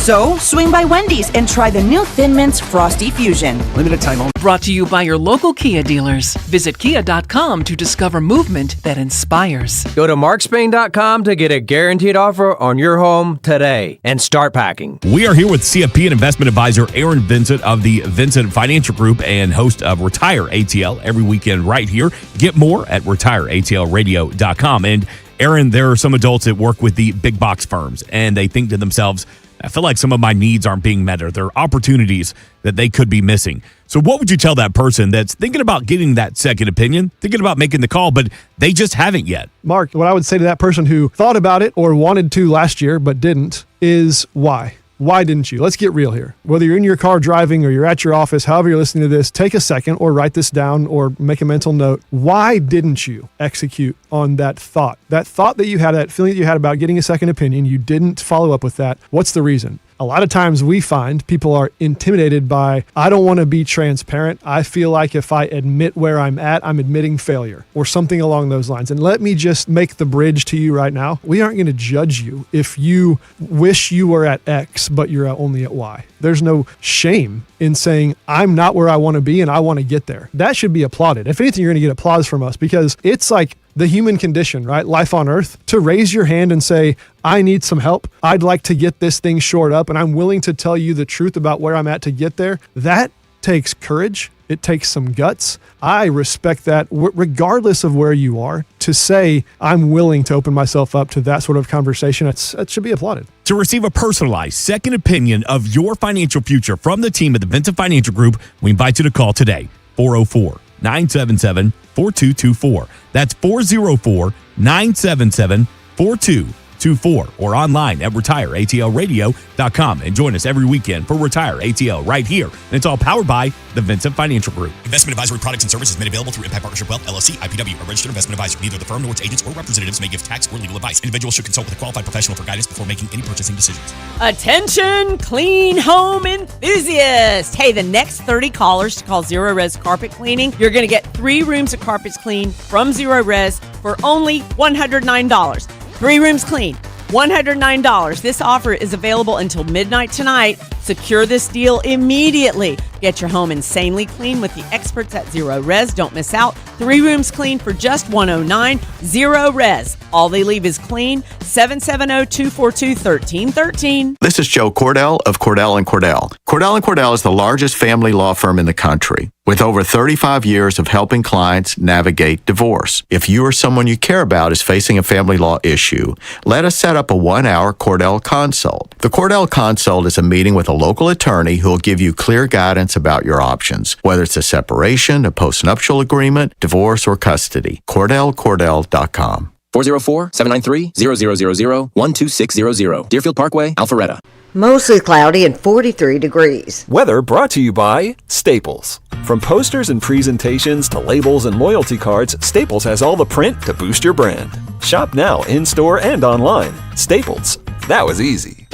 So, swing by Wendy's and try the new Thin Mints Frosty Fusion. Limited time only. Brought to you by your local Kia dealers. Visit kia.com to discover movement that inspires. Go to markspain.com to get a guaranteed offer on your home today and start packing. We are here with CFP and investment advisor Aaron Vincent of the Vincent Financial Group and host of Retire ATL every weekend right here. Get more at retireatlradio.com. And Aaron, there are some adults that work with the big box firms and they think to themselves, I feel like some of my needs aren't being met or there are opportunities that they could be missing. So what would you tell that person that's thinking about getting that second opinion, thinking about making the call, but they just haven't yet? Mark, what I would say to that person who thought about it or wanted to last year but didn't is why? Why didn't you? Let's get real here. Whether you're in your car driving or you're at your office, however you're listening to this, take a second or write this down or make a mental note. Why didn't you execute on that thought? That thought that you had, that feeling that you had about getting a second opinion, you didn't follow up with that. What's the reason? A lot of times we find people are intimidated by, I don't want to be transparent. I feel like if I admit where I'm at, I'm admitting failure or something along those lines. And let me just make the bridge to you right now. We aren't going to judge you if you wish you were at X, but you're only at Y. There's no shame in saying, I'm not where I want to be and I want to get there. That should be applauded. If anything, you're going to get applause from us because it's like the human condition, right? Life on earth, to raise your hand and say, I need some help. I'd like to get this thing shored up and I'm willing to tell you the truth about where I'm at to get there. That takes courage. It takes some guts. I respect that regardless of where you are. To say, I'm willing to open myself up to that sort of conversation, that should be applauded. To receive a personalized second opinion of your financial future from the team at the Vincent Financial Group, we invite you to call today, 404-977-4224. That's 404-977-4224 or online at retireatlradio.com and join us every weekend for Retire ATL right here. And it's all powered by the Vincent Financial Group. Investment advisory products and services made available through Impact Partnership Wealth, LLC, IPW, a registered investment advisor. Neither the firm nor its agents or representatives may give tax or legal advice. Individuals should consult with a qualified professional for guidance before making any purchasing decisions. Attention, clean home enthusiasts. Hey, the next 30 callers to call Zero Res Carpet Cleaning, you're going to get 3 rooms of carpets cleaned from Zero Res for only $109. 3 rooms clean, $109. This offer is available until midnight tonight. Secure this deal immediately. Get your home insanely clean with the experts at Zero Res. Don't miss out. 3 rooms clean for just $109. Zero Res. All they leave is clean. 770-242-1313. This is Joe Cordell of Cordell & Cordell. Cordell & Cordell is the largest family law firm in the country with over 35 years of helping clients navigate divorce. If you or someone you care about is facing a family law issue, let us set up a 1-hour Cordell Consult. The Cordell Consult is a meeting with a local attorney who will give you clear guidance about your options, whether it's a separation, a postnuptial agreement, divorce, or custody. CordellCordell.com. 404-793-0000-12600. Deerfield Parkway, Alpharetta. Mostly cloudy and 43 degrees. Weather brought to you by Staples. From posters and presentations to labels and loyalty cards, Staples has all the print to boost your brand. Shop now in-store and online. Staples. That was easy.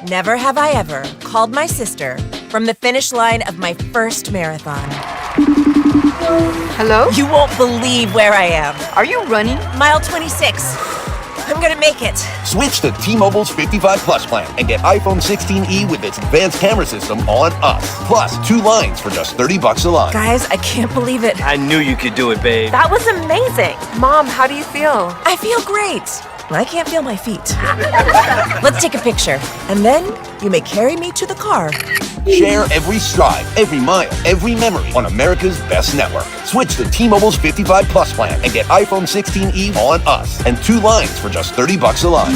Never have I ever called my sister from the finish line of my first marathon. Hello? You won't believe where I am. Are you running? Mile 26. I'm gonna make it. Switch to T-Mobile's 55 Plus plan and get iPhone 16e with its advanced camera system on us. Plus 2 lines for just $30 a line. Guys, I can't believe it. I knew you could do it, babe. That was amazing. Mom, how do you feel? I feel great. I can't feel my feet. Let's take a picture, and then you may carry me to the car. Share every stride, every mile, every memory on America's best network. Switch to T-Mobile's 55 Plus plan and get iPhone 16e on us and 2 lines for just $30 a line.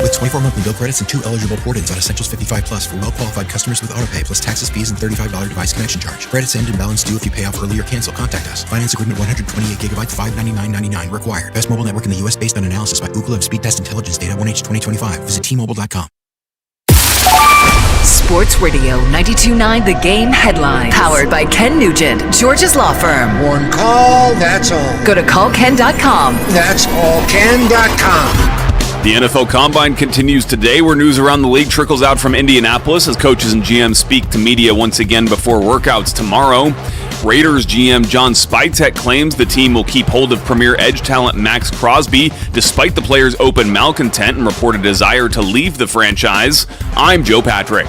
With 24 monthly bill credits and 2 eligible port-ins on Essentials 55 Plus for well-qualified customers with autopay plus taxes, fees, and $35 device connection charge. Credits end and balance due if you pay off early or cancel. Contact us. Finance agreement 128 gigabytes, $599.99 required. Best mobile network in the U.S. based on analysis by Ookla of Speed Test Intelligence data 1H 2025. Visit T-Mobile.com. Sports Radio 92.9 The Game headlines. Powered by Ken Nugent, George's Law Firm. One call, that's all. Go to callken.com. That's all. Ken.com. The NFL Combine continues today, where news around the league trickles out from Indianapolis as coaches and GMs speak to media once again before workouts tomorrow. Raiders GM John Spytek claims the team will keep hold of premier edge talent Max Crosby, despite the player's open malcontent and reported desire to leave the franchise. I'm Joe Patrick.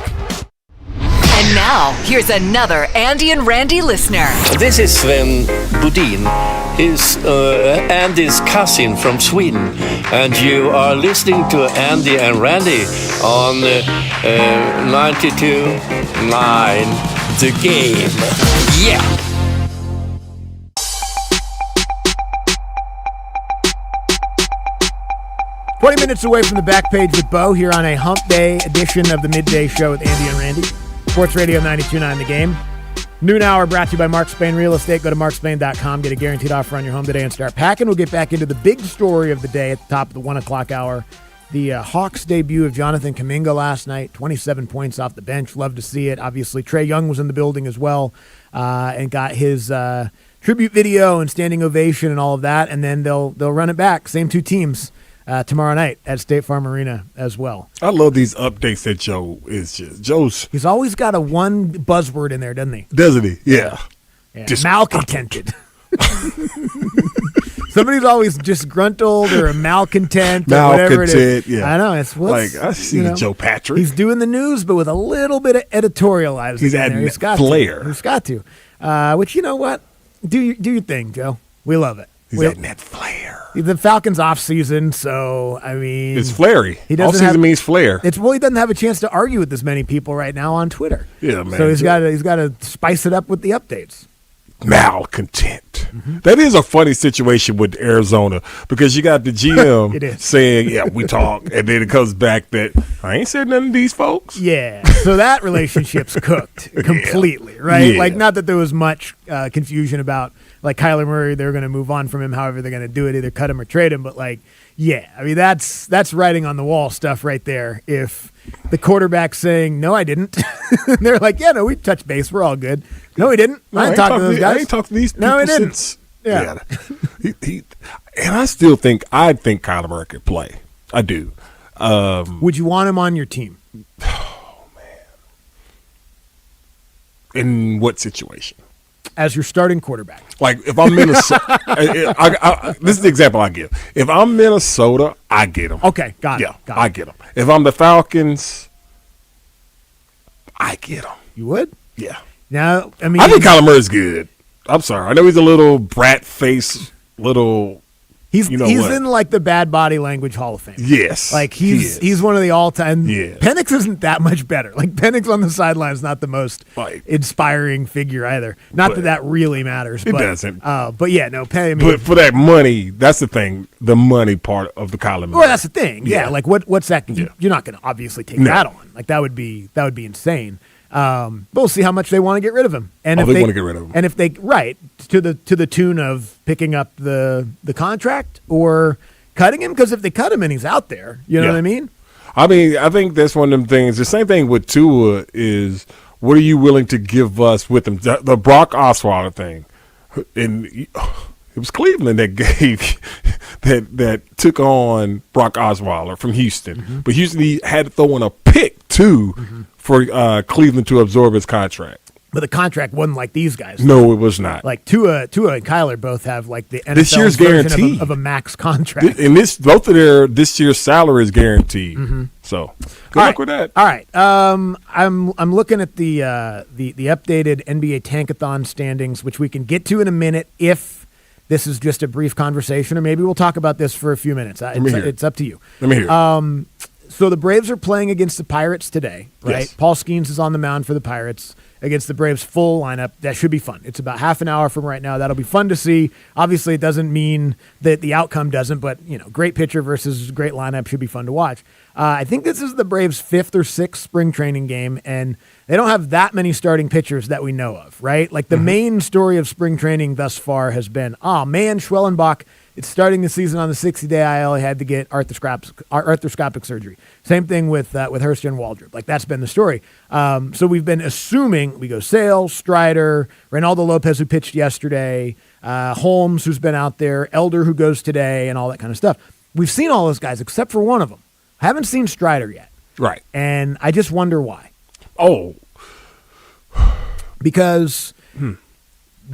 And now, here's another Andy and Randy listener. This is Sven Budin. He's Andy's cousin from Sweden. And you are listening to Andy and Randy on 92.9 The Game. Yeah! Minutes away from the back page with Bo here on a hump day edition of the midday show with Andy and Randy. Sports Radio 92.9 The Game. Noon hour brought to you by Mark Spain Real Estate. Go to markspain.com. Get a guaranteed offer on your home today and start packing. We'll get back into the big story of the day at the top of the 1 o'clock hour. The Hawks debut of Jonathan Kuminga last night, 27 points off the bench. Love to see it. Obviously, Trae Young was in the building as well and got his tribute video and standing ovation and all of that. And then they'll run it back. Same two teams tomorrow night at State Farm Arena as well. I love these updates that Joe is just. He's always got a one buzzword in there, doesn't he? Doesn't he? Yeah. Malcontented. Somebody's always disgruntled or a malcontent or whatever it is. Yeah. I know. It's like I see the Joe Patrick. He's doing the news, but with a little bit of editorializing. He's adding flair. He's got to. Which, you know what? Do your thing, Joe. We love it. He's adding that flair. The Falcons off season, so I mean, it's flary. Off season means flair. He doesn't have a chance to argue with as many people right now on Twitter. Yeah, man. So he's got to spice it up with the updates. Malcontent. That is a funny situation with Arizona because you got the GM saying, "Yeah, we talk," and then it comes back that I ain't said nothing to these folks. Yeah, so that relationship's cooked completely, right? Yeah. Like, not that there was much confusion about like Kyler Murray. They're going to move on from him, however they're going to do it, either cut him or trade him. But like, yeah, I mean that's writing on the wall stuff right there. If the quarterback's saying, "No, I didn't," they're like, "Yeah, no, we touched base. We're all good." No, he didn't. I ain't talked to those guys. I ain't talked to these people no, he didn't. since. Yeah. And I still think Kyler Murray could play. I do. Would you want him on your team? Oh man. In what situation? As your starting quarterback. Like if I'm Minnesota, this is the example I give. If I'm Minnesota, I get him. Okay, got it. Yeah, I get him. If I'm the Falcons, I get him. You would? Yeah. Now, I think Kyler Murray's good. I'm sorry. I know he's a little brat face, He's in like the bad body language Hall of Fame. Yes. Like he's one of the all-time. Yeah. Penix isn't that much better. Like Penix on the sideline is not the most inspiring figure either. Not that really matters. It doesn't. But yeah, no. But for that money, that's the thing. The money part of the Kyler Murray. Well, that's the thing. Yeah. Like what's that? Yeah. You're not going to obviously take that on. Like that would be insane. But we'll see how much they want to get rid of him. And if they want to get rid of him. And if they to the tune of picking up the contract or cutting him, because if they cut him and he's out there, you know what I mean? I mean, I think that's one of them things. The same thing with Tua is, what are you willing to give us with him? The Brock Osweiler thing, and it was Cleveland that gave that took on Brock Osweiler from Houston, but Houston had to throw in a pick too for Cleveland to absorb his contract. But the contract wasn't like these guys. No, it was not. Like Tua and Kyler both have like the NFL this year's version guaranteed of a max contract. And both of this year's salary is guaranteed. So good luck with that. All right. I'm looking at the updated NBA Tankathon standings, which we can get to in a minute if this is just a brief conversation, or maybe we'll talk about this for a few minutes. It's up to you. Let me hear. So the Braves are playing against the Pirates today, right? Yes. Paul Skeens is on the mound for the Pirates against the Braves' full lineup. That should be fun. It's about half an hour from right now. That'll be fun to see. Obviously, it doesn't mean that the outcome doesn't, but great pitcher versus great lineup should be fun to watch. I think this is the Braves' 5th or 6th spring training game, and they don't have that many starting pitchers that we know of, right? Like the main story of spring training thus far has been, Schwellenbach, it's starting the season on the 60-day IL. He had to get arthroscopic surgery. Same thing with Hurst and Waldrop. Like that's been the story. So we've been assuming we go Sale, Strider, Reynaldo Lopez, who pitched yesterday, Holmes, who's been out there, Elder, who goes today, and all that kind of stuff. We've seen all those guys except for one of them. I haven't seen Strider yet. Right. And I just wonder why. Oh. Because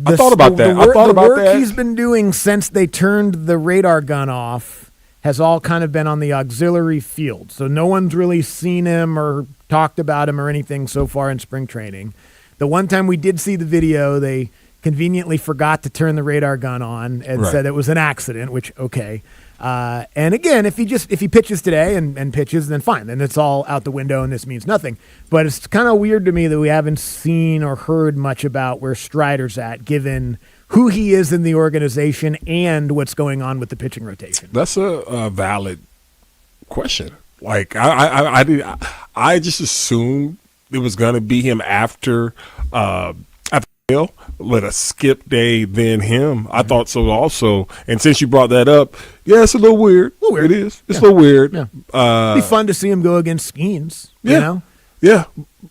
I thought about that. The work he's been doing since they turned the radar gun off has all kind of been on the auxiliary field. So no one's really seen him or talked about him or anything so far in spring training. The one time we did see the video, they conveniently forgot to turn the radar gun on and said it was an accident, which, okay. And again, if he pitches today and pitches, then fine. Then it's all out the window and this means nothing. But it's kind of weird to me that we haven't seen or heard much about where Strider's at, given who he is in the organization and what's going on with the pitching rotation. That's a valid question. Like I just assumed it was going to be him after Hill, let us skip day then him. I thought so also. And since you brought that up, yeah, it's a little weird. It is. It's a little weird. Yeah. It'd be fun to see him go against Skeens. Yeah. You know? Yeah.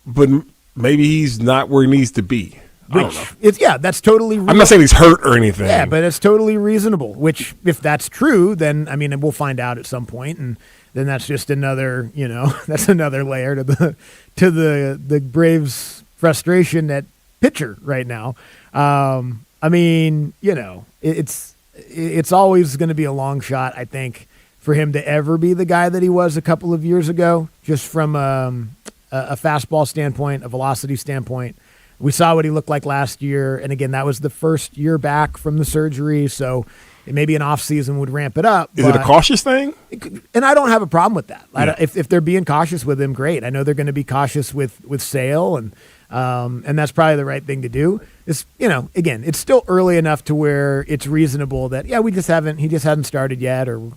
But maybe he's not where he needs to be. I don't know. That's totally reasonable. I'm not saying he's hurt or anything. Yeah, but it's totally reasonable, which if that's true, then, I mean, we'll find out at some point, and then that's just another, that's another layer to the Braves' frustration at pitcher right now. I mean, it's always going to be a long shot, I think, for him to ever be the guy that he was a couple of years ago, just from a fastball standpoint, a velocity standpoint. We saw what he looked like last year, and again, that was the first year back from the surgery, so maybe an off season would ramp it up. Is it a cautious thing? And I don't have a problem with that. Yeah. If they're being cautious with him, great. I know they're going to be cautious with Sale, and that's probably the right thing to do. It's, again, it's still early enough to where it's reasonable that, he just hasn't started yet, or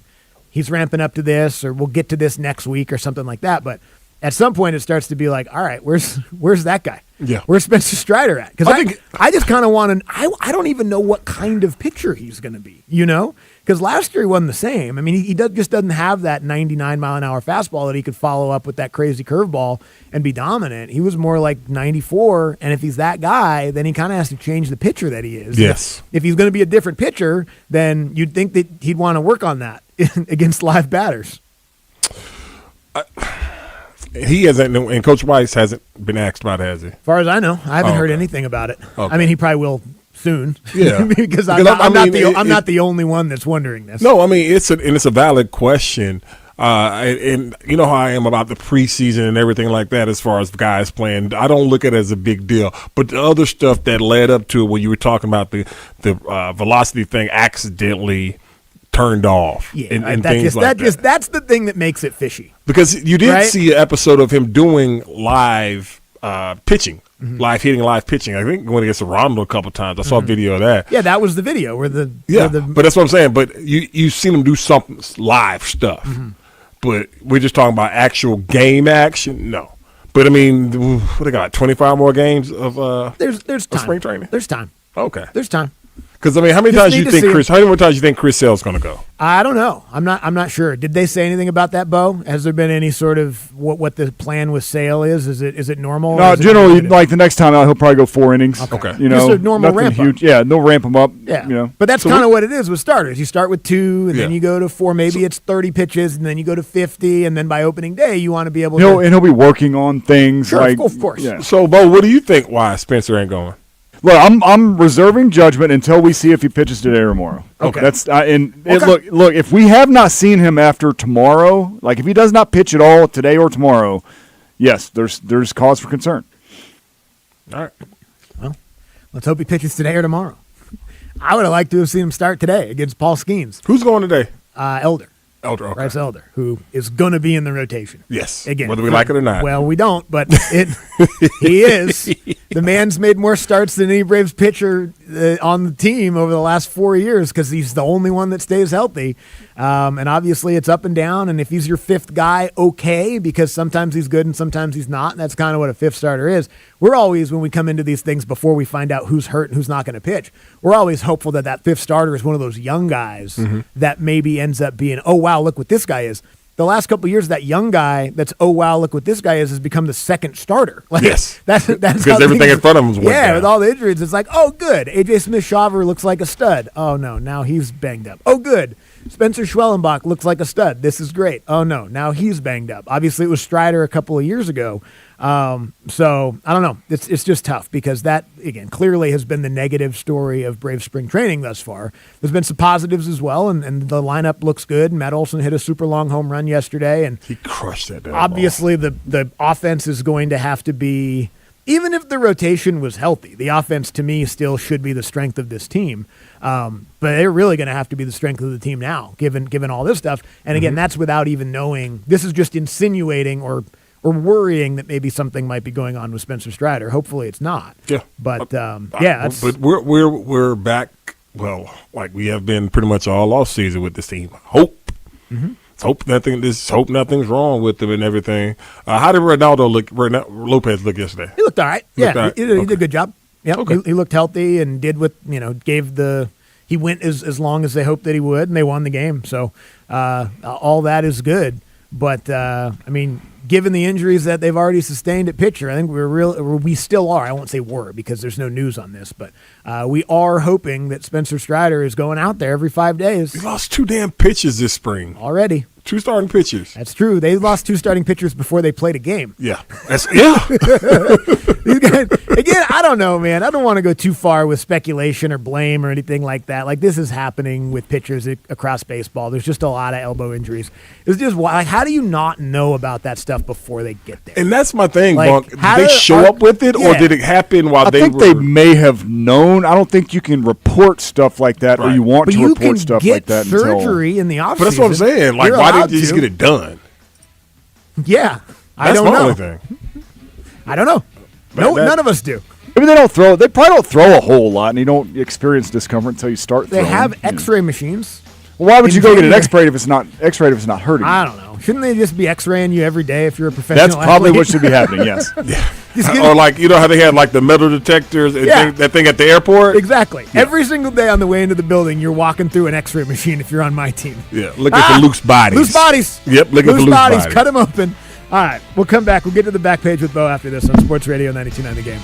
he's ramping up to this, or we'll get to this next week or something like that. But at some point it starts to be like, all right, where's that guy? Yeah. Where's Spencer Strider at? Because I just kind of want to, I don't even know what kind of pitcher he's going to be, Because last year he wasn't the same. I mean, he just doesn't have that 99-mile-an-hour fastball that he could follow up with that crazy curveball and be dominant. He was more like 94, and if he's that guy, then he kind of has to change the pitcher that he is. Yes. If he's going to be a different pitcher, then you'd think that he'd want to work on that against live batters. He hasn't, and Coach Weiss hasn't been asked about it, has he? As far as I know, I haven't heard anything about it. Okay. I mean, he probably will soon. Yeah, because I'm not the only one that's wondering this. No, I mean it's a valid question, and you know how I am about the preseason and everything like that. As far as guys playing, I don't look at it as a big deal. But the other stuff that led up to it, when you were talking about the velocity thing, accidentally turned off. Yeah, and things like that. That's the thing that makes it fishy. Because you did see an episode of him doing live pitching, live pitching. I think going against Rondo a couple of times. I saw a video of that. Yeah, that was the video where the but that's what I'm saying. But you've seen him do some live stuff. But we're just talking about actual game action. No. But I mean, what they got? 25 more games of there's time. Spring training. There's time. Okay. There's time. Because I mean, how many times do you think Chris Sale's going to go? I don't know. I'm not sure. Did they say anything about that, Bo? Has there been any sort of what the plan with Sale is? Is it normal? No, generally, like the next time out, he'll probably go 4 innings. Okay. Just a normal ramp huge. up. Yeah, they'll ramp him up. Yeah. But that's kind of what it is with starters. You start with 2, and then you go to 4. Maybe it's 30 pitches, and then you go to 50, and then by opening day, you want to be able to. And he'll be working on things. Sure, like, of course. Yeah. So, Bo, what do you think? Why Spencer ain't going? Look, I'm reserving judgment until we see if he pitches today or tomorrow. Okay. That's look. If we have not seen him after tomorrow, like if he does not pitch at all today or tomorrow, yes, there's cause for concern. All right. Well, let's hope he pitches today or tomorrow. I would have liked to have seen him start today against Paul Skeens. Who's going today? Elder. Okay. Bryce Elder, who is going to be in the rotation. Yes. Again, whether we like it or not. Well, we don't, but he is. The man's made more starts than any Braves pitcher on the team over the last 4 years because he's the only one that stays healthy. And obviously it's up and down. And if he's your 5th guy, okay, because sometimes he's good and sometimes he's not. And that's kind of what a 5th starter is. We're always, when we come into these things before we find out who's hurt and who's not going to pitch, we're always hopeful that 5th starter is one of those young guys that maybe ends up being, oh, wow, look what this guy is. The last couple of years, that young guy that's, oh, wow, look what this guy is, has become the 2nd starter. Like, yes. That's because everything in front of him is went down. With all the injuries, it's like, oh, good. A.J. Smith-Shawver looks like a stud. Oh, no, now he's banged up. Oh, good. Spencer Schwellenbach looks like a stud. This is great. Oh, no, now he's banged up. Obviously, it was Strider a couple of years ago. So, I don't know. It's just tough because that, again, clearly has been the negative story of Brave spring training thus far. There's been some positives as well, and the lineup looks good. Matt Olson hit a super long home run yesterday. And he crushed that damn obviously, the offense is going to have to be, even if the rotation was healthy, the offense to me still should be the strength of this team. But they're really going to have to be the strength of the team now, given all this stuff. And again, that's without even knowing. This is just insinuating or worrying that maybe something might be going on with Spencer Strider. Hopefully, it's not. Yeah, but but we're back. Well, like we have been pretty much all off season with this team. Hope nothing's wrong with them and everything. How did Lopez look yesterday? He looked all right. He did a good job. Yep. Okay. He looked healthy and did what, he went as long as they hoped that he would, and they won the game. So all that is good. But, given the injuries that they've already sustained at pitcher, I think we still are. I won't say were because there's no news on this, but we are hoping that Spencer Strider is going out there every 5 days. He lost 2 damn pitchers this spring. Already. 2 starting pitchers. That's true. They lost 2 starting pitchers before they played a game. Yeah. These guys, again, I don't know, man. I don't want to go too far with speculation or blame or anything like that. Like, this is happening with pitchers across baseball. There's just a lot of elbow injuries. It's just, how do you not know about that stuff before they get there? And that's my thing, Like, Bunk. Did how they do- show up with it, or Yeah. did it happen while I they think were? they may have known. I don't think you can report stuff like that, or you want But to you report can stuff get like that surgery in the offseason. But that's what I'm saying. Like, You're why allowed didn't you just to. get it done? Yeah. I That's don't my know. only thing. I don't know. None of us do. Maybe they don't throw. They probably don't throw a whole lot, and you don't experience discomfort until you start. They throwing. have X-ray machines. Well, why would in you go get an January. X-ray if it's not hurting? I don't know. Shouldn't they just be X-raying you every day if you're a professional That's probably athlete? what should be happening. Yes. Or like, you know how they had like the metal detectors and Yeah. that thing at the airport? Exactly. Every single day on the way into the building, you're walking through an X-ray machine if you're on my team. Yeah, looking for loose bodies. Loose bodies. Yep, looking for loose bodies. Cut them open. All right, we'll come back. We'll get to the back page with Bo after this on Sports Radio 92.9 The Game.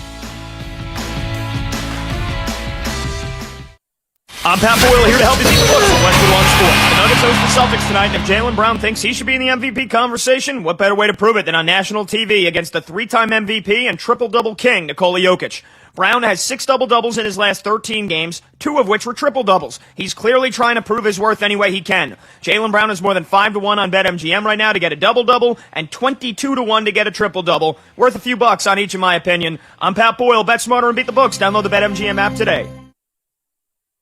I'm Pat Boyle here to help you beat the books on Westwood Lawn Sports. The Nuggets host the Celtics tonight, and if Jaylen Brown thinks he should be in the MVP conversation, what better way to prove it than on national TV against the 3-time MVP and triple-double king, Nikola Jokic. Brown has 6 double-doubles in his last 13 games, 2 of which were triple-doubles. He's clearly trying to prove his worth any way he can. Jaylen Brown is more than 5-1 on BetMGM right now to get a double-double and 22-1 to get a triple-double. Worth a few bucks on each, in my opinion. I'm Pat Boyle. Bet smarter and beat the books. Download the BetMGM app today.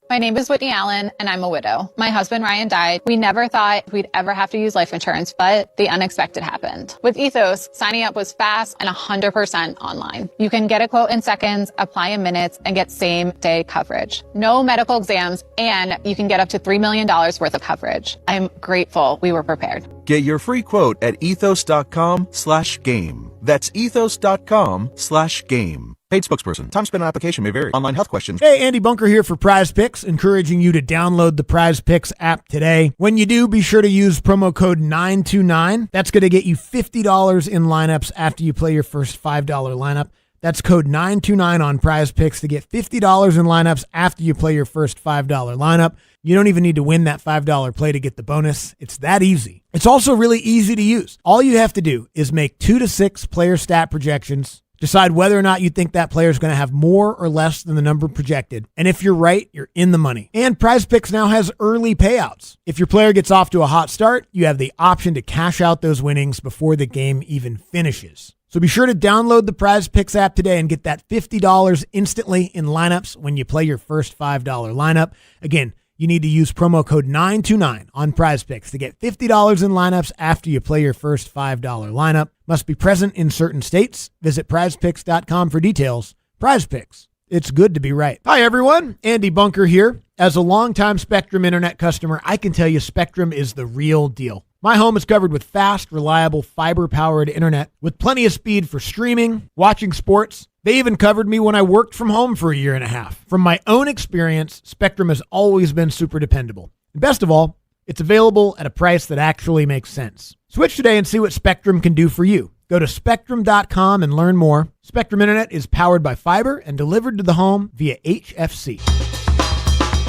My name is Whitney Allen, and I'm a widow. My husband, Ryan, died. We never thought we'd ever have to use life insurance, but the unexpected happened. With Ethos, signing up was fast and 100% online. You can get a quote in seconds, apply in minutes, and get same-day coverage. No medical exams, and you can get up to $3 million worth of coverage. I'm grateful we were prepared. Get your free quote at ethos.com/game. That's ethos.com/game. Paid spokesperson. Time spent on application may vary. Online health questions. Hey, Andy Bunker here for Prize Picks, encouraging you to download the Prize Picks app today. When you do, be sure to use promo code 929. That's going to get you $50 in lineups after you play your first $5 lineup. That's code 929 on Prize Picks to get $50 in lineups after you play your first $5 lineup. You don't even need to win that $5 play to get the bonus. It's that easy. It's also really easy to use. All you have to do is make 2 to 6 player stat projections. Decide whether or not you think that player is going to have more or less than the number projected. And if you're right, you're in the money. And Prize Picks now has early payouts. If your player gets off to a hot start, you have the option to cash out those winnings before the game even finishes. So be sure to download the Prize Picks app today and get that $50 instantly in lineups when you play your first $5 lineup. Again, you need to use promo code 929 on Prize Picks to get $50 in lineups after you play your first $5 lineup. Must be present in certain states. Visit prizepicks.com for details. Prize Picks. It's good to be right. Hi, everyone. Andy Bunker here. As a longtime Spectrum Internet customer, I can tell you Spectrum is the real deal. My home is covered with fast, reliable, fiber-powered internet with plenty of speed for streaming, watching sports. They even covered me when I worked from home for a year and a half. From my own experience, Spectrum has always been super dependable. And best of all, it's available at a price that actually makes sense. Switch today and see what Spectrum can do for you. Go to Spectrum.com and learn more. Spectrum Internet is powered by fiber and delivered to the home via HFC.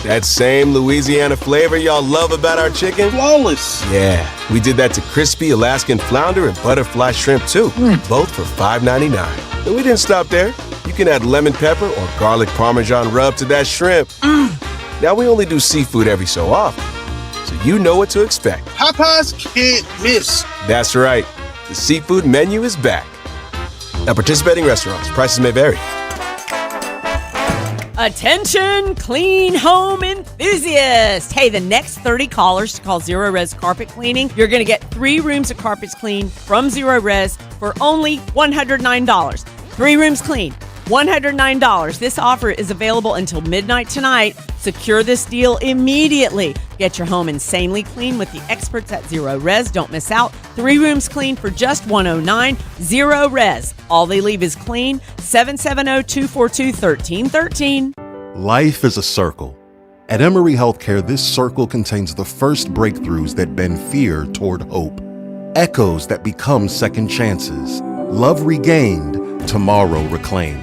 That same Louisiana flavor y'all love about our chicken? Flawless. Yeah, we did that to crispy Alaskan flounder and butterfly shrimp too, both for $5.99. And we didn't stop there. You can add lemon pepper or garlic Parmesan rub to that shrimp. Now we only do seafood every so often, so you know what to expect. Popeyes can't miss. That's right. The seafood menu is back. At participating restaurants, prices may vary. Attention, clean home enthusiasts. Hey, the next 30 callers to call Zero Res Carpet Cleaning, you're going to get 3 rooms of carpets cleaned from Zero Res for only $109. 3 rooms clean, $109. This offer is available until midnight tonight. Secure this deal immediately. Get your home insanely clean with the experts at Zero Res. Don't miss out. 3 rooms clean for just $109. Zero Res. All they leave is clean. 770-242-1313. Life is a circle. At Emory Healthcare, this circle contains the first breakthroughs that bend fear toward hope, echoes that become second chances, love regained, tomorrow reclaimed.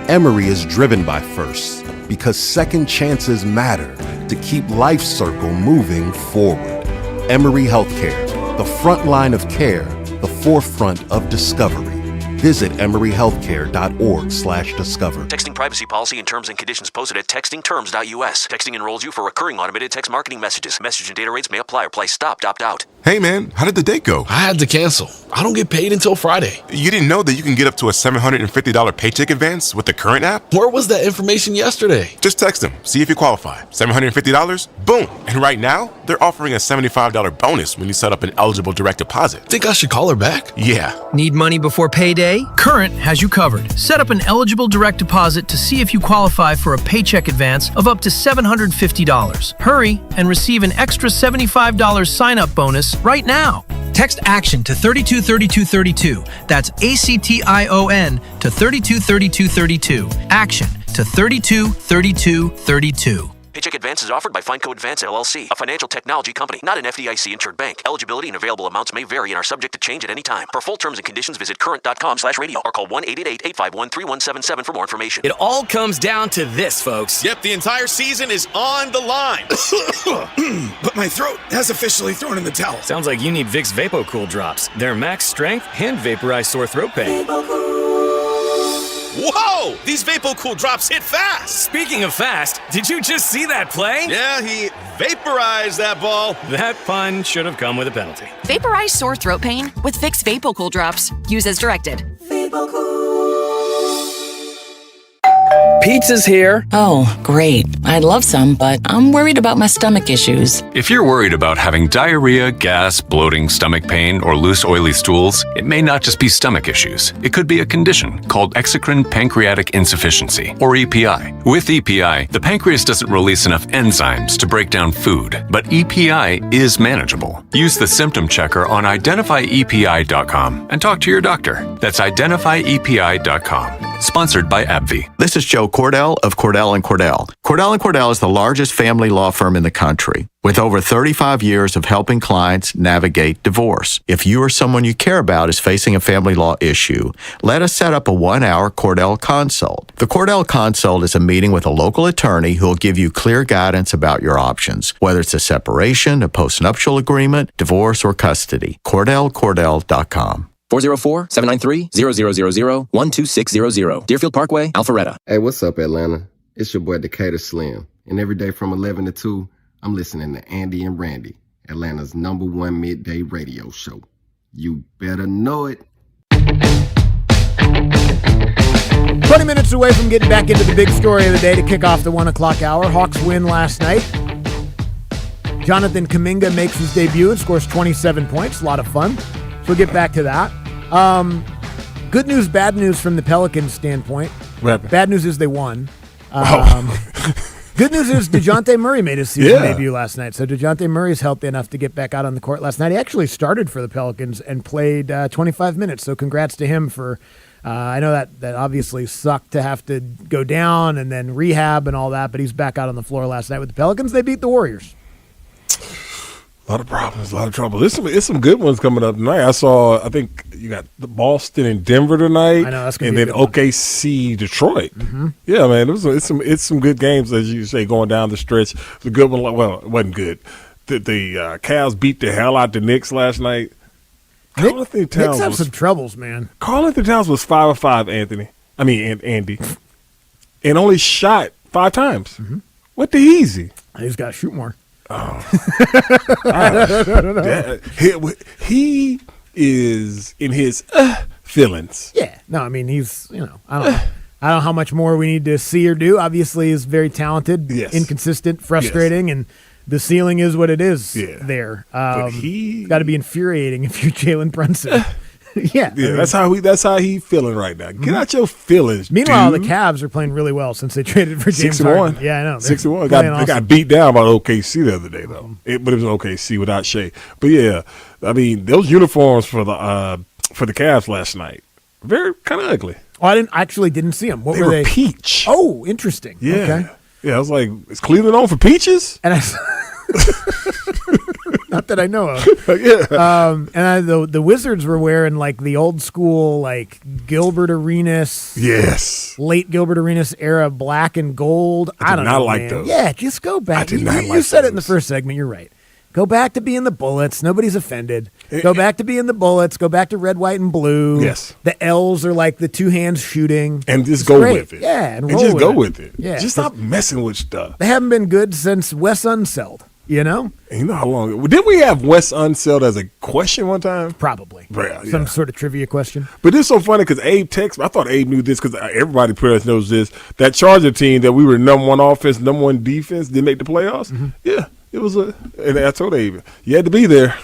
Emory is driven by firsts because second chances matter to keep life's circle moving forward. Emory Healthcare, the front line of care, the forefront of discovery. Visit emoryhealthcare.org/discover. Texting privacy policy and terms and conditions posted at textingterms.us. Texting enrolls you for recurring automated text marketing messages. Message and data rates may apply or price stopped, opt out. Hey man, how did the date go? I had to cancel. I don't get paid until Friday. You didn't know that you can get up to a $750 paycheck advance with the current app? Where was that information yesterday? Just text them, see if you qualify. $750? Boom! And right now, they're offering a $75 bonus when you set up an eligible direct deposit. Think I should call her back? Yeah. Need money before payday? Current has you covered. Set up an eligible direct deposit to see if you qualify for a paycheck advance of up to $750. Hurry and receive an extra $75 sign-up bonus right now. Text ACTION to 323232. That's ACTION to 323232. ACTION to 323232. Paycheck advance is offered by FindCo Advance LLC, a financial technology company, not an FDIC-insured bank. Eligibility and available amounts may vary and are subject to change at any time. For full terms and conditions, visit current.com/radio or call 1-888-851-3177 for more information. It all comes down to this, folks. Yep, the entire season is on the line. But my throat has officially thrown in the towel. Sounds like you need Vicks VapoCool drops. They're max strength and vaporize sore throat pain. Whoa! These VapoCool drops hit fast! Speaking of fast, did you just see that play? Yeah, he vaporized that ball. That pun should have come with a penalty. Vaporize sore throat pain with Vicks VapoCool drops. Use as directed. Pizza's here. Oh, great. I'd love some, but I'm worried about my stomach issues. If you're worried about having diarrhea, gas, bloating, stomach pain, or loose, oily stools, it may not just be stomach issues. It could be a condition called exocrine pancreatic insufficiency, or EPI. With EPI, the pancreas doesn't release enough enzymes to break down food, but EPI is manageable. Use the symptom checker on identifyepi.com and talk to your doctor. That's identifyepi.com. Sponsored by AbbVie. This is Joe Cordell of Cordell & Cordell. Cordell & Cordell is the largest family law firm in the country, with over 35 years of helping clients navigate divorce. If you or someone you care about is facing a family law issue, let us set up a 1-hour Cordell Consult. The Cordell Consult is a meeting with a local attorney who will give you clear guidance about your options, whether it's a separation, a postnuptial agreement, divorce, or custody. CordellCordell.com. 404-793-0000-12600. Deerfield Parkway, Alpharetta. Hey, what's up, Atlanta? It's your boy, Decatur Slim. And every day from 11 to 2, I'm listening to Andy and Randy, Atlanta's #1 midday radio show. You better know it. 20 minutes away from getting back into the big story of the day to kick off the 1 o'clock hour. Hawks win last night. Jonathan Kuminga makes his debut and scores 27 points. A lot of fun. So we'll get back to that. Good news, bad news from the Pelicans' standpoint. Bad news is they won. Good news is DeJounte Murray made his season debut last night. So DeJounte Murray's healthy enough to get back out on the court last night. He actually started for the Pelicans and played 25 minutes. So congrats to him for, I know that obviously sucked to have to go down and then rehab and all that, but he's back out on the floor last night with the Pelicans. They beat the Warriors. A lot of problems, a lot of trouble. There's some good ones coming up tonight. I think you got the Boston and Denver tonight. I know, that's gonna and be a then good one. OKC Detroit. Mm-hmm. Yeah, man, it's some good games, as you say, going down the stretch. The good one, well, it wasn't good. The Cavs beat the hell out the Knicks last night. Knicks have some troubles, man. Karl-Anthony Towns was 5 of 5, Andy, and only shot 5 times. Mm-hmm. What the easy? He's got to shoot more. Oh. He is in his feelings. Yeah. No, I mean, he's, I don't know how much more we need to see or do. Obviously, he's very talented, inconsistent, frustrating, and the ceiling is what it is there. But got to be infuriating if you're Jalen Brunson. Yeah. That's how he feeling right now. Get out your feelings. Meanwhile, dude. the Cavs are playing really well since they traded for James 6-1. Harden. Yeah, I know. 6-1. They're They playing got beat down by OKC the other day, though. But it was an OKC without Shea. But yeah, I mean, those uniforms for the Cavs last night, very kind of ugly. Oh, I didn't see them. What They were they? peach. Oh, interesting. Yeah. Okay. Yeah, I was like, is Cleveland on for peaches? And not that I know of. Yeah. The Wizards were wearing like the old school like Gilbert Arenas. Yes. Late Gilbert Arenas era black and gold. I don't not know, like man. those. Yeah, just go back. I did not You like said it in the those. first segment. You're right. Go back to being the Bullets. Nobody's offended. Go back to being the Bullets. Go back to red, white, and blue. Yes. The L's are like the two hands shooting. And just It's go great. with it. Yeah, and And roll just with go it. with it. Yeah, Just stop messing with stuff. They haven't been good since Wes Unseld. You know? And you know how long? Didn't we have Wes Unseld as a question one time? Probably. Yeah, yeah. Some sort of trivia question. But it's so funny because Abe texts me. I thought Abe knew this because everybody pretty much knows this. That Charger team that we were number one offense, number one defense, didn't make the playoffs. Mm-hmm. Yeah, it was and I told Abe, you had to be there.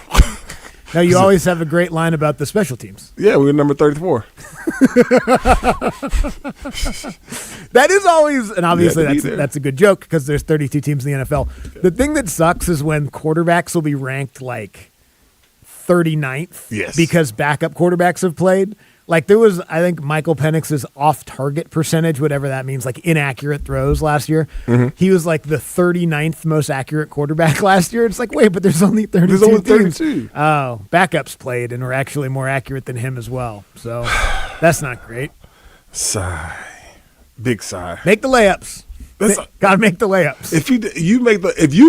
Now, you always have a great line about the special teams. Yeah, we were number 34. That is always, and obviously Yeah, to be there. that's a good joke because there's 32 teams in the NFL. The thing that sucks is when quarterbacks will be ranked like 39th Yes. because backup quarterbacks have played. Like there was, I think, Michael Penix's off-target percentage, whatever that means, like inaccurate throws last year. Mhm. He was like the 39th most accurate quarterback last year. It's like, wait, but there's only 32 There's only teams. 32. Oh, backups played and were actually more accurate than him as well. So that's not great. Sigh. Big sigh. Make the layups. Got to make the layups. If you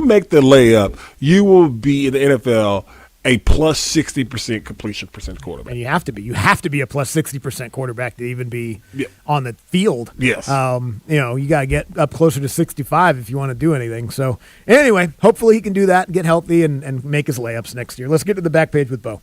make the layup, you will be in the NFL a plus 60% completion percent quarterback. And you have to be. You have to be a plus 60% quarterback to even be Yeah. on the field. Yes. You got to get up closer to 65 if you want to do anything. So anyway, hopefully he can do that and get healthy and make his layups next year. Let's get to the back page with Bo.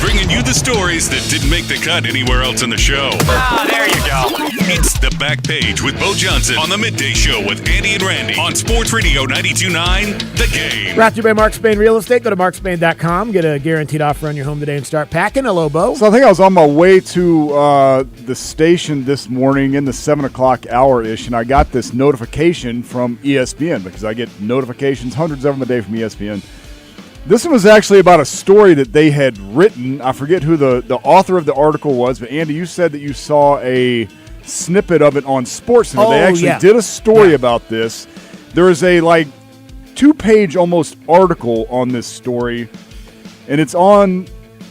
Bringing you the stories that didn't make the cut anywhere else in the show. Ah, there you go. It's The Back Page with Bo Johnson on the Midday Show with Andy and Randy on Sports Radio 92.9 The Game. Brought to you by Mark Spain Real Estate. Go to markspain.com. Get a guaranteed offer on your home today and start packing. Hello, Bo. So I think I was on my way to the station this morning in the 7 o'clock hour-ish, and I got this notification from ESPN because I get notifications, hundreds of them a day from ESPN. This one was actually about a story that they had written. I forget who the author of the article was, but Andy, you said that you saw a snippet of it on SportsCenter. They actually did a story about this. There is a 2-page almost article on this story, and it's on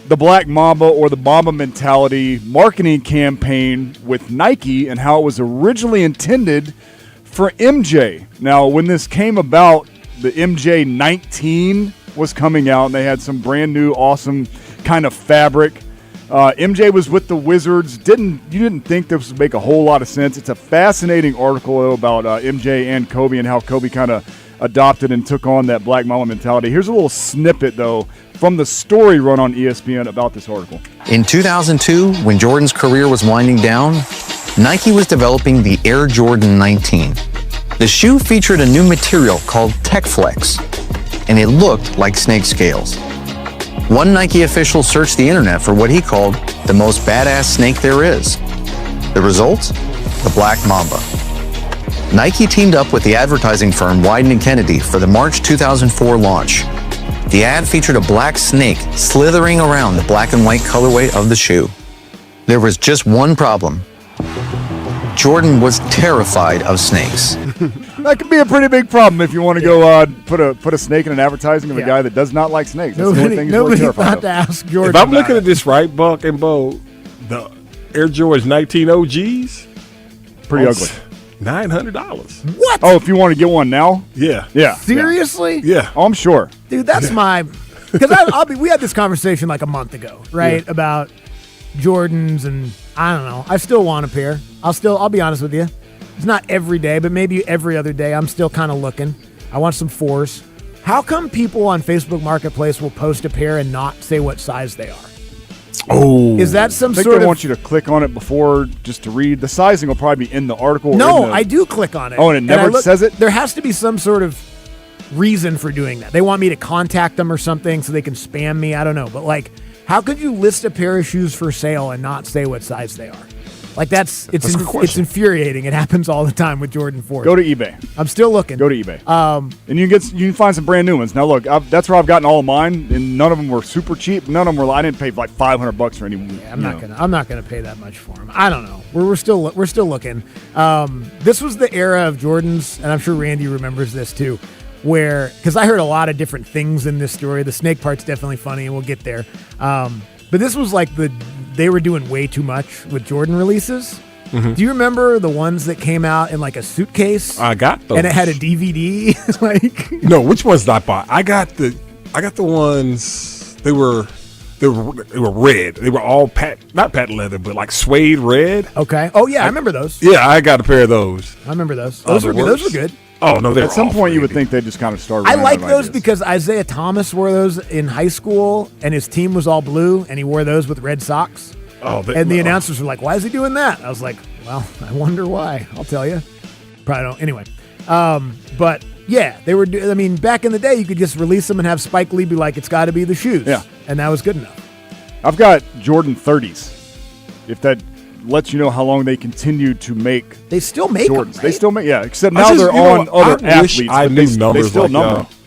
the Black Mamba or the Mamba Mentality marketing campaign with Nike and how it was originally intended for MJ. Now, when this came about, the MJ 19 was coming out, and they had some brand new, awesome kind of fabric. MJ was with the Wizards. You didn't think this would make a whole lot of sense. It's a fascinating article though, about MJ and Kobe and how Kobe kind of adopted and took on that Black Mamba mentality. Here's a little snippet though from the story run on ESPN about this article. In 2002, when Jordan's career was winding down, Nike was developing the Air Jordan 19. The shoe featured a new material called TechFlex, and it looked like snake scales. One Nike official searched the internet for what he called the most badass snake there is. The result? The Black Mamba. Nike teamed up with the advertising firm Wieden & Kennedy for the March 2004 launch. The ad featured a black snake slithering around the black and white colorway of the shoe. There was just one problem. Jordan was terrified of snakes. That could be a pretty big problem if you want to go put a snake in an advertising of a guy that does not like snakes. That's the only thing he's really terrified thought of. to ask Jordan. If I'm about looking it. at this right, Buck and Bo, the Air Jordan 19 OGs, Pretty ugly. $900. What? Oh, if you want to get one now? Yeah. Yeah. Seriously? Yeah. Oh, I'm sure. Dude, that's my because we had this conversation like a month ago, right? About Jordans, and I don't know. I still want a pair. I'll be honest with you. It's not every day, but maybe every other day. I'm still kind of looking. I want some 4s. How come people on Facebook Marketplace will post a pair and not say what size they are? Oh, Is that some I think sort they of? want you to click on it before just to read. The sizing will probably be in the article. or No, in the- I do click on it. Oh, and it never I look- says it? There has to be some sort of reason for doing that. They want me to contact them or something so they can spam me. I don't know. But How could you list a pair of shoes for sale and not say what size they are? Like it's infuriating. It happens all the time with Jordan 4. Go to eBay. I'm still looking. Go to eBay. And you can find some brand new ones. Now look, that's where I've gotten all of mine, and none of them were super cheap. None of them were. I didn't pay like $500 for any. Yeah, I'm not gonna pay that much for them. I don't know. We're still looking. This was the era of Jordans, and I'm sure Randy remembers this too. Because I heard a lot of different things in this story. The snake part's definitely funny, and we'll get there. But this was like they were doing way too much with Jordan releases. Mm-hmm. Do you remember the ones that came out in like a suitcase? I got those. And it had a DVD. No, which ones did I buy? I got the ones. They were red. They were all not patent leather, but like suede red. Okay. Oh yeah, I remember those. Yeah, I got a pair of those. I remember those. Those were good. Those were good. Oh no! At some point, you would think they just kind of started. I like those because Isaiah Thomas wore those in high school, and his team was all blue, and he wore those with red socks. And the announcers were like, "Why is he doing that?" I was like, "Well, I wonder why." I'll tell you. Probably don't. Anyway, but yeah, they were. I mean, back in the day, you could just release them and have Spike Lee be like, "It's got to be the shoes," and that was good enough. I've got Jordan 30s. If that lets you know how long they continue to make. They still make Jordans. them, right? They still make, except now they're on other athletes. I knew numbers they still like number that. them.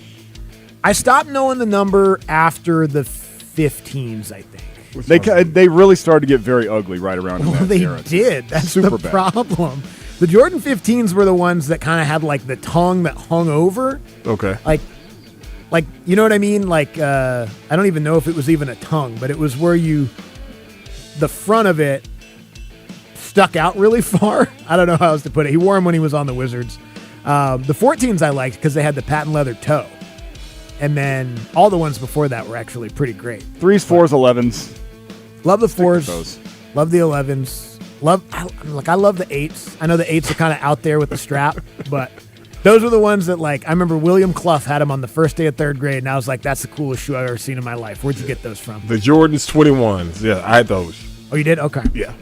I stopped knowing the number after the 15s, I think. They really started to get very ugly right around in that they era. did. That's super the bad. problem. The Jordan 15s were the ones that kind of had like the tongue that hung over. Okay. Like you know what I mean? Like I don't even know if it was even a tongue, but it was where the front of it stuck out really far. I don't know how else to put it. He wore them when he was on the Wizards. The 14s I liked because they had the patent leather toe. And then all the ones before that were actually pretty great. 3s, 4s, 11s. Love the 4s. Love the 11s. I love the 8s. I know the 8s are kind of out there with the strap, but those were the ones that I remember William Clough had them on the first day of 3rd grade, and I was like, that's the coolest shoe I've ever seen in my life. Where'd you get those from? The Jordans 21s. Yeah, I had those. Oh, you did? Okay. Yeah.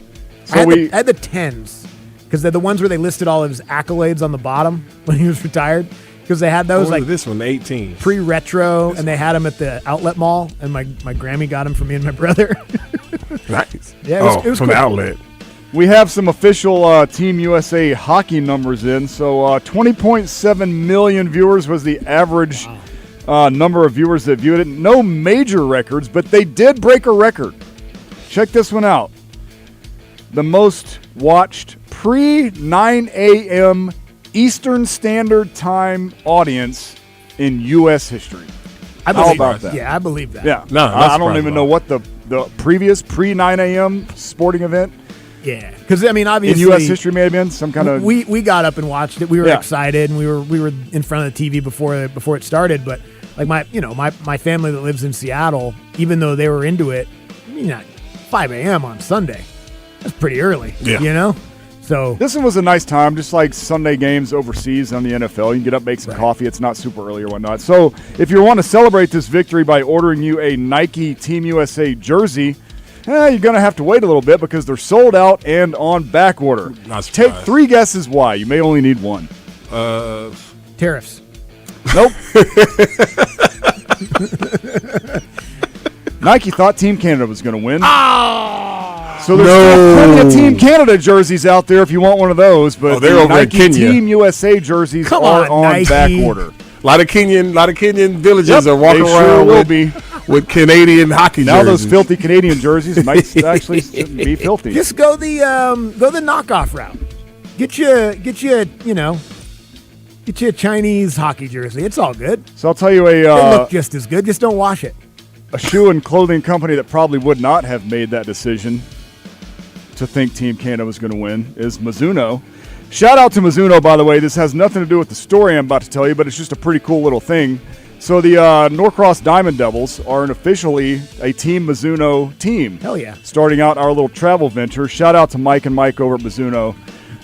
I had the 10s because they're the ones where they listed all of his accolades on the bottom when he was retired. Because they had those this one, 18 pre-retro, and they had them at the outlet mall. And my Grammy got them for me and my brother. Nice. Yeah, it was from cool. the outlet. We have some official Team USA hockey numbers in. So 20.7 million viewers was the average number of viewers that viewed it. No major records, but they did break a record. Check this one out. The most watched pre-9 a.m. Eastern Standard Time audience in U.S. history. How about that? Yeah, I believe that. Yeah. No, I don't even know what the previous pre-9 a.m. sporting event. Yeah, because I mean, obviously, in U.S. history may have been some kind of. We got up and watched it. We were excited, and we were in front of the TV before it started. But like my family that lives in Seattle, even though they were into it, I mean, at 5 a.m. on Sunday, that's pretty early. Yeah. You know. So this one was a nice time, just like Sunday games overseas on the NFL. You can get up, make some coffee. It's not super early or whatnot. So if you want to celebrate this victory by ordering you a Nike Team USA jersey, you're going to have to wait a little bit because they're sold out and on back order. Take 3 guesses why. You may only need one. Tariffs. Nope. Nike thought Team Canada was going to win. So there's still plenty of Team Canada jerseys out there if you want one of those. But they're over Nike in Kenya. Team USA jerseys are on back order. A lot of Kenyan villages are walking around with Canadian hockey jerseys. Now those filthy Canadian jerseys might actually be filthy. Just go the knockoff route. Get you a Chinese hockey jersey. It's all good. So I'll tell you they look just as good. Just don't wash it. A shoe and clothing company that probably would not have made that decision to think Team Canada was going to win is Mizuno. Shout out to Mizuno, by the way. This has nothing to do with the story I'm about to tell you, but it's just a pretty cool little thing. So the Norcross Diamond Devils are officially a Team Mizuno team. Hell yeah. Starting out our little travel venture. Shout out to Mike and Mike over at Mizuno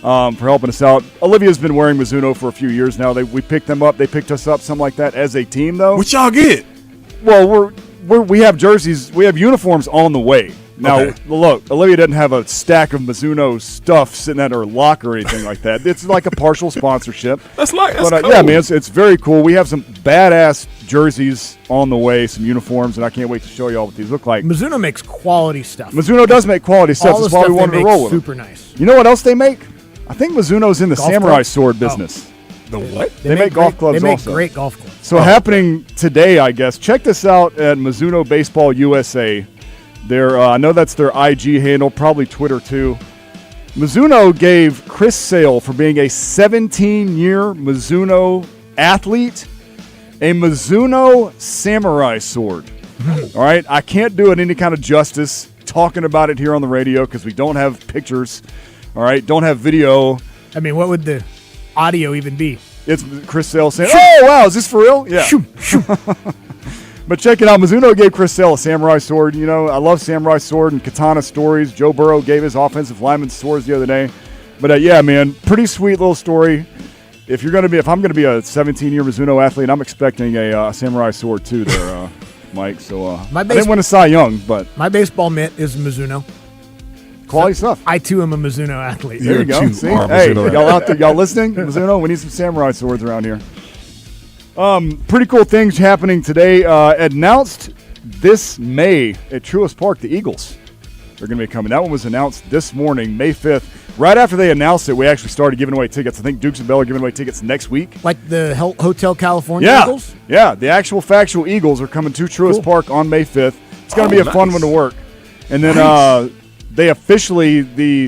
for helping us out. Olivia's been wearing Mizuno for a few years now. We picked them up. They picked us up, something like that, as a team, though. What y'all get? Well, we have jerseys. We have uniforms on the way. Now, look, Olivia doesn't have a stack of Mizuno stuff sitting at her locker or anything like that. It's like a partial sponsorship. That's but, cool. yeah, man, it's very cool. We have some badass jerseys on the way, some uniforms, and I can't wait to show you all what these look like. Mizuno makes quality stuff. Mizuno does make quality stuff. All That's the why stuff we wanted they to make roll with them. super nice. You know what else they make? I think Mizuno's in the Golf samurai clubs? sword business. The what? They make golf clubs They make also. great golf clubs. So happening today, I guess. Check this out at Mizuno Baseball USA. I know that's their IG handle, probably Twitter too. Mizuno gave Chris Sale, for being a 17-year Mizuno athlete, a Mizuno samurai sword. All right? I can't do it any kind of justice talking about it here on the radio because we don't have pictures. All right? Don't have video. I mean, what would the audio even be? It's Chris Sale saying, "Oh, wow, is this for real?" Yeah. But check it out. Mizuno gave Chris Sale a samurai sword. You know, I love samurai sword and katana stories. Joe Burrow gave his offensive lineman swords the other day. But yeah, man, pretty sweet little story. If I'm going to be a 17-year Mizuno athlete, I'm expecting a samurai sword too there, Mike. So I didn't win a Cy Young, but my baseball mitt is Mizuno. Quality stuff. I too am a Mizuno athlete. There you go. See? Hey, y'all out there, y'all listening? Mizuno, we need some samurai swords around here. Pretty cool things happening today. Announced this May at Truist Park, the Eagles are going to be coming. That one was announced this morning, May 5th. Right after they announced it, we actually started giving away tickets. I think Dukes and Bell are giving away tickets next week. Like the Hotel California Yeah. Eagles? Yeah, the actual factual Eagles are coming to Truist Park on May 5th. It's going to be a fun one to work. And then the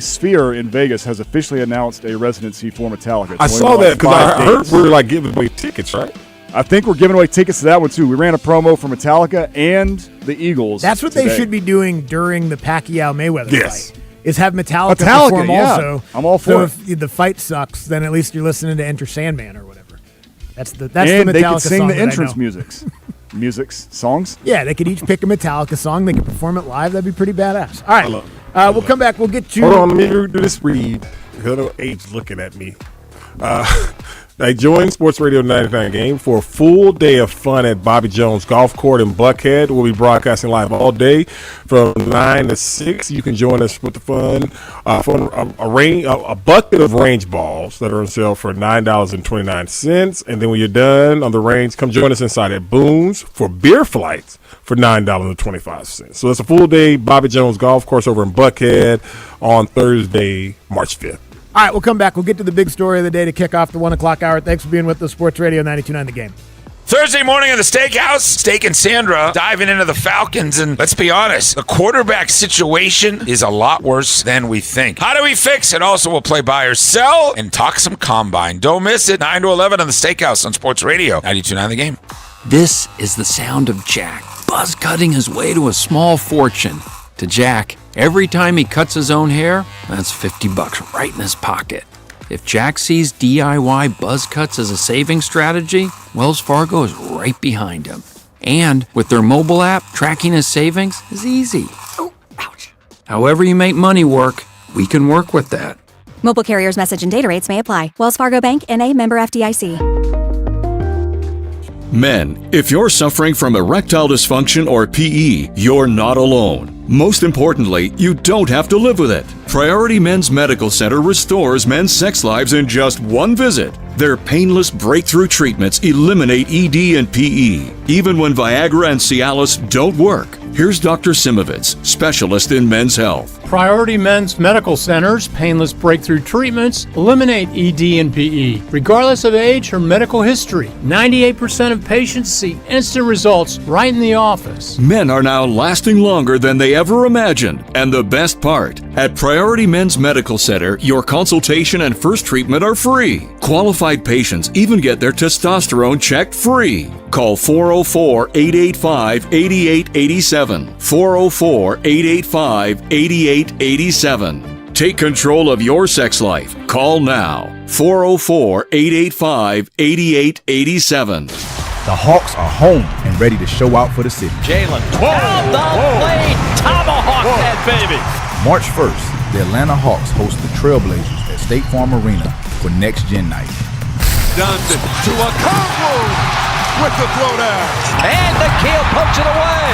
Sphere in Vegas has officially announced a residency for Metallica. I saw that because I heard we were like giving away tickets, right? I think we're giving away tickets to that one too. We ran a promo for Metallica and the Eagles. That's what today. they should be doing during the Pacquiao-Mayweather Yes. fight. Is have Metallica perform also. I'm all for so it. if the fight sucks, then at least you're listening to Enter Sandman or whatever. That's the and Metallica they could sing song the that I entrance know. songs. Yeah, they could each pick a Metallica song. They could perform it live. That'd be pretty badass. All right, we'll come back. We'll get you. Hold on, let me do this read. Little H looking at me. I joined Sports Radio 99 game for a full day of fun at Bobby Jones Golf Court in Buckhead. We'll be broadcasting live all day from 9 to 6. You can join us with the fun. A bucket of range balls that are on sale for $9.29. And then when you're done on the range, come join us inside at Boone's for beer flights for $9.25. So it's a full day Bobby Jones Golf Course over in Buckhead on Thursday, March 5th. All right, we'll come back. We'll get to the big story of the day to kick off the 1 o'clock hour. Thanks for being with us. Sports Radio 92.9 The Game. Thursday morning at the Steakhouse, Steak and Sandra diving into the Falcons, and let's be honest, the quarterback situation is a lot worse than we think. How do we fix it? Also, we'll play buy or sell and talk some combine. Don't miss it, 9 to 11 on the Steakhouse on Sports Radio 92.9 The Game. This is the sound of Jack, buzz cutting his way to a small fortune. To Jack, every time he cuts his own hair, that's $50 right in his pocket. If Jack sees DIY buzz cuts as a saving strategy, Wells Fargo is right behind him. And with their mobile app, tracking his savings is easy. Oh, ouch. However you make money work, we can work with that. Mobile carriers' message and data rates may apply. Wells Fargo Bank, N.A., member FDIC. Men, if you're suffering from erectile dysfunction or PE, you're not alone. Most importantly, you don't have to live with it. Priority Men's Medical Center restores men's sex lives in just one visit. Their painless breakthrough treatments eliminate ED and PE, even when Viagra and Cialis don't work. Here's Dr. Simovitz, specialist in men's health. Priority Men's Medical Center's painless breakthrough treatments eliminate ED and PE, regardless of age or medical history. 98% of patients see instant results right in the office. Men are now lasting longer than they ever imagined. And the best part, at Priority Men's Medical Center, your consultation and first treatment are free. Qualified patients even get their testosterone checked free. Call 404-885-8887. 404-885-8887. Take control of your sex life. Call now. 404-885-8887. The Hawks are home and ready to show out for the city. Jalen. Down the lane. Tomahawk that baby. March 1st, the Atlanta Hawks host the Trailblazers at State Farm Arena for Next Gen Night. Johnson to a Congo with the throwdown. And the Keel pokes it away.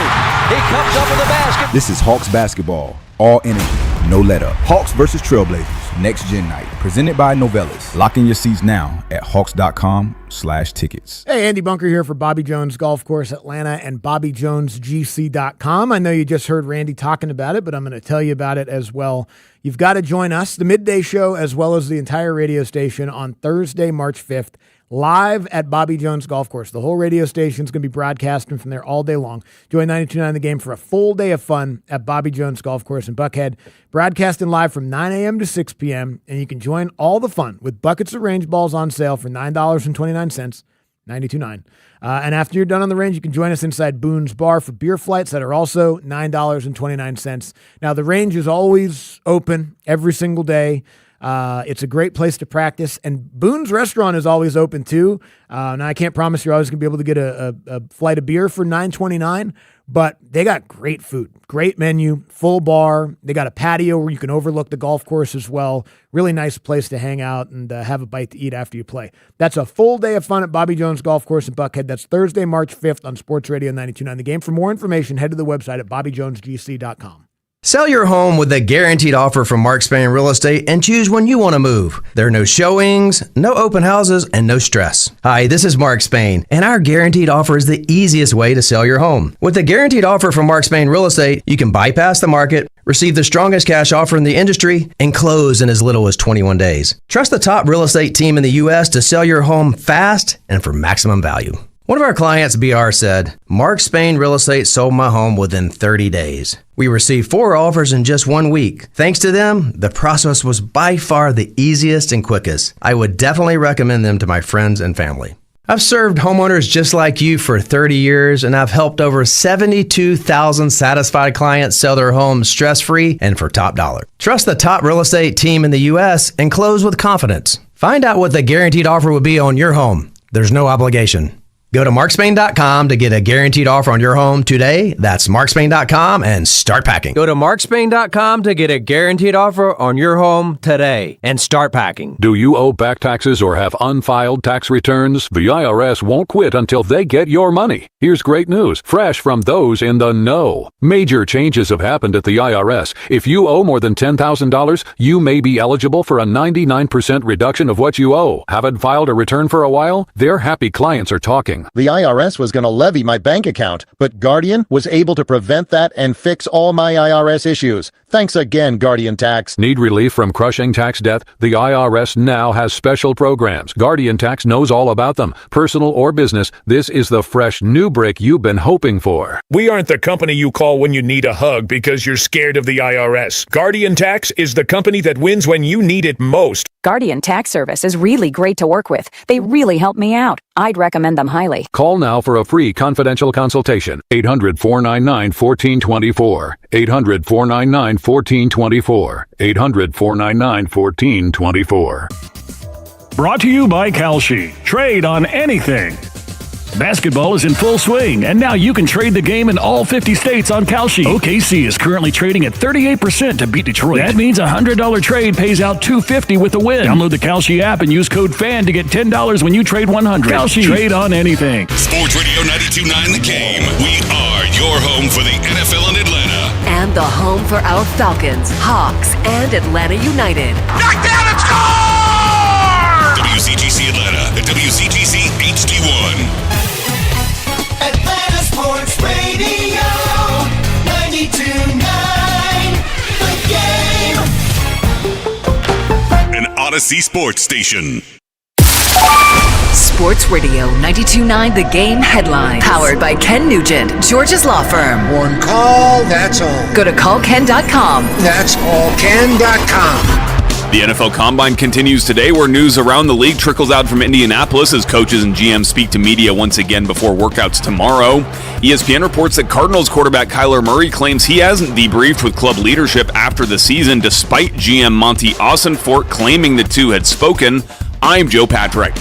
He comes up with the basket. This is Hawks basketball. All inning, no let up. Hawks versus Trailblazers, Next Gen Night. Presented by Novellus. Lock in your seats now at hawks.com/tickets. Hey, Andy Bunker here for Bobby Jones Golf Course Atlanta and BobbyJonesGC.com. I know you just heard Randy talking about it, but I'm going to tell you about it as well. You've got to join us, the Midday Show, as well as the entire radio station on Thursday, March 5th, live at Bobby Jones Golf Course. The whole radio station is going to be broadcasting from there all day long. Join 92.9 The Game for a full day of fun at Bobby Jones Golf Course in Buckhead. Broadcasting live from 9 a.m. to 6 p.m., and you can join all the fun with buckets of range balls on sale for $9.29, 92.9. And after you're done on the range, you can join us inside Boone's Bar for beer flights that are also $9.29. Now, the range is always open every single day. It's a great place to practice, and Boone's Restaurant is always open too. Now, I can't promise you're always going to be able to get a flight of beer for $9.29, but they got great food, great menu, full bar. They got a patio where you can overlook the golf course as well. Really nice place to hang out and have a bite to eat after you play. That's a full day of fun at Bobby Jones Golf Course in Buckhead. That's Thursday, March 5th on Sports Radio 92.9 The Game. For more information, head to the website at BobbyJonesGC.com. Sell your home with a guaranteed offer from Mark Spain Real Estate and choose when you want to move. There are no showings, no open houses, and no stress. Hi, this is Mark Spain, and our guaranteed offer is the easiest way to sell your home. With a guaranteed offer from Mark Spain Real Estate, you can bypass the market, receive the strongest cash offer in the industry, and close in as little as 21 days. Trust the top real estate team in the U.S. to sell your home fast and for maximum value. One of our clients, BR, said, Mark Spain Real Estate sold my home within 30 days. We received 4 offers in just 1 week. Thanks to them, the process was by far the easiest and quickest. I would definitely recommend them to my friends and family. I've served homeowners just like you for 30 years, and I've helped over 72,000 satisfied clients sell their homes stress-free and for top dollar. Trust the top real estate team in the U.S. and close with confidence. Find out what the guaranteed offer will be on your home. There's no obligation. Go to markspain.com to get a guaranteed offer on your home today. That's markspain.com and start packing. Go to markspain.com to get a guaranteed offer on your home today and start packing. Do you owe back taxes or have unfiled tax returns? The IRS won't quit until they get your money. Here's great news, fresh from those in the know. Major changes have happened at the IRS. If you owe more than $10,000, you may be eligible for a 99% reduction of what you owe. Haven't filed a return for a while? Their happy clients are talking. The IRS was going to levy my bank account, but Guardian was able to prevent that and fix all my IRS issues. Thanks again, Guardian Tax. Need relief from crushing tax debt? The IRS now has special programs. Guardian Tax knows all about them. Personal or business, this is the fresh new break you've been hoping for. We aren't the company you call when you need a hug because you're scared of the IRS. Guardian Tax is the company that wins when you need it most. Guardian Tax Service is really great to work with. They really help me out. I'd recommend them highly. Call now for a free confidential consultation. 800-499-1424. 800-499-1424. 800-499-1424. Brought to you by Kalshi. Trade on anything. Basketball is in full swing, and now you can trade the game in all 50 states on Kalshi. OKC is currently trading at 38% to beat Detroit. That means a $100 trade pays out $250 with a win. Download the Kalshi app and use code FAN to get $10 when you trade $100. Kalshi. Trade on anything. Sports Radio 92.9 The Game. We are your home for the NFL in Atlanta. And the home for our Falcons, Hawks, and Atlanta United. Knock down and score! WCGC Atlanta, the WCGC HD1. Atlanta Sports Radio 92.9 The Game. An Odyssey Sports Station. Sports Radio 92.9 The Game headlines. Powered by Ken Nugent, George's Law Firm. One call, that's all. Go to callken.com. That's callken.com. The NFL Combine continues today, where news around the league trickles out from Indianapolis as coaches and GMs speak to media once again before workouts tomorrow. ESPN reports that Cardinals quarterback Kyler Murray claims he hasn't debriefed with club leadership after the season, despite GM Monty Ossenfort claiming the two had spoken. I'm Joe Patrick.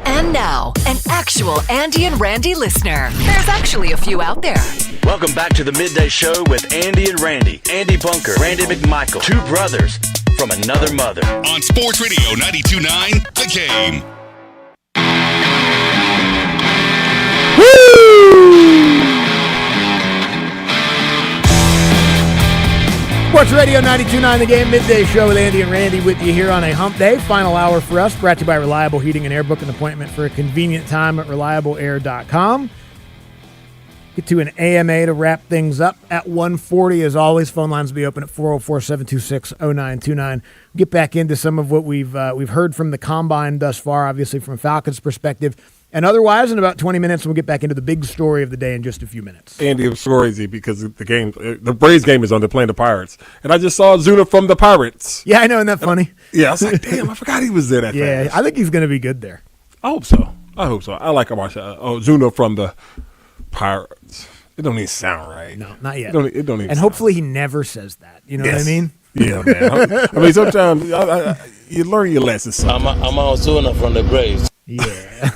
And now, an actual Andy and Randy listener. There's actually a few out there. Welcome back to the Midday Show with Andy and Randy. Andy Bunker, Randy McMichael, two brothers from another mother. On Sports Radio 92.9 The Game. Woo! Sports Radio 92.9 The Game Midday Show with Andy and Randy with you here on a hump day. Final hour for us, brought to you by Reliable Heating and Air. Book an appointment for a convenient time at reliableair.com. Get to an AMA to wrap things up at 1:40. As always, phone lines will be open at 404-726-0929. Get back into some of what we've heard from the Combine thus far, obviously from Falcons' perspective. And otherwise, in about 20 minutes, we'll get back into the big story of the day in just a few minutes. Andy, it was crazy because the Braves game is on. They're playing the Pirates. And I just saw Zuna from the Pirates. Yeah, I know. Isn't that funny? Yeah, I was like, damn, I forgot he was there that fast. I think he's going to be good there. I hope so. I like him. Zuna from the Pirates. It don't even sound right. No, not yet. It don't even and hopefully he never says that. You know what I mean? Yeah, man. I mean, sometimes you learn your lessons. I'm on Zuna from the Braves. Yeah.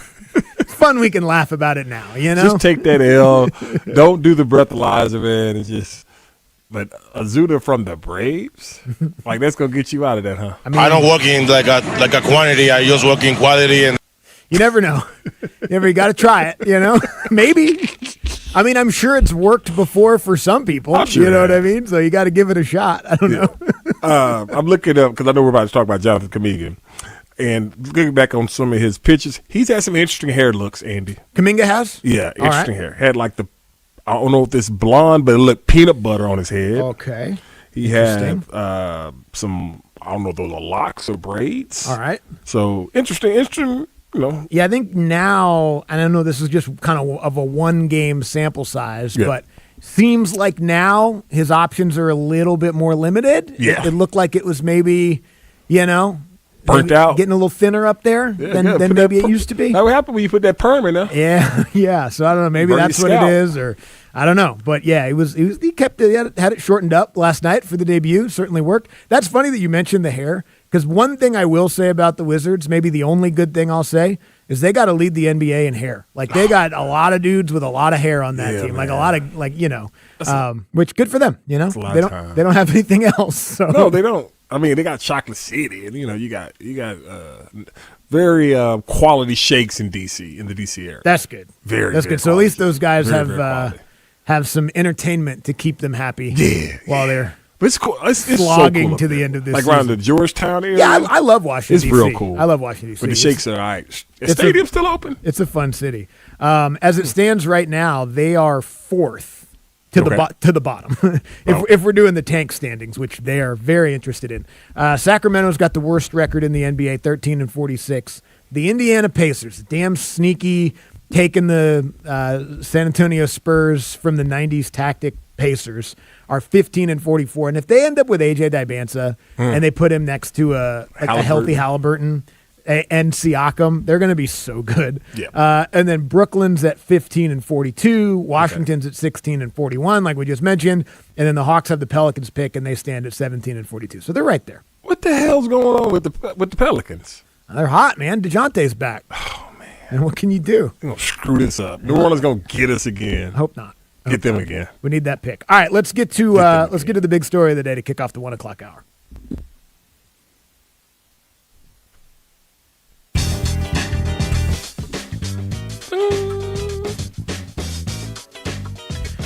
It's fun we can laugh about it now, you know? Just take that L. Don't do the breathalyzer, man. It's just, but Azuna from the Braves, like that's gonna get you out of that, huh? I don't work in like a quantity. I just work in quality, and you never know. You got to try it, you know? Maybe. I mean, I'm sure it's worked before for some people. Sure you know what I mean? So you got to give it a shot. I don't know. I'm looking up because I know we're about to talk about Jonathan Kuminga. And looking back on some of his pictures, he's had some interesting hair looks, Andy. Kuminga has? Yeah, interesting hair. Had like I don't know if it's blonde, but it looked peanut butter on his head. Okay. He had some, I don't know if those are locks or braids. All right. So interesting, you know. Yeah, I think now, and I know this is just kind of a one-game sample size, but seems like now his options are a little bit more limited. Yeah. It looked like it was maybe, you know, burnt out, getting a little thinner up there than maybe it used to be. That would happen when you put that perm in there. Yeah. So I don't know. Maybe that's what it is, or I don't know. But yeah, he kept it, had it shortened up last night for the debut. Certainly worked. That's funny that you mentioned the hair, because one thing I will say about the Wizards, maybe the only good thing I'll say, is they got to lead the NBA in hair. Like they got a lot of dudes with a lot of hair on that team. Man. Like a lot of which good for them. You know, they don't have anything else. So. No, they don't. I mean, they got Chocolate City, and you got very quality shakes in DC, in the DC area. That's good. That's good. So at least those guys have some entertainment to keep them happy. While they're it's cool. It's slogging so cool to the end of this like season. Around the Georgetown area. Yeah, I love Washington. It's real cool. I love Washington D.C. But the shakes are all right. The stadium's still open. It's a fun city. As it stands right now, they are fourth. To the bottom, if we're doing the tank standings, which they are very interested in. Sacramento's got the worst record in the NBA, 13-46. The Indiana Pacers, damn sneaky, taking the San Antonio Spurs from the 90s tactic Pacers, are 15-44. And if they end up with A.J. Dibanza and they put him next to a healthy Halliburton and Siakam, they're going to be so good. Yeah. And then Brooklyn's at 15-42. Washington's at 16-41, like we just mentioned. And then the Hawks have the Pelicans pick, and they stand at 17-42. So they're right there. What the hell's going on with the Pelicans? They're hot, man. DeJounte's back. Oh, man. And what can you do? They're going to screw this up. New Orleans going to get us again. Hope not. Get them again. We need that pick. All right, let's get to the big story of the day to kick off the 1 o'clock hour.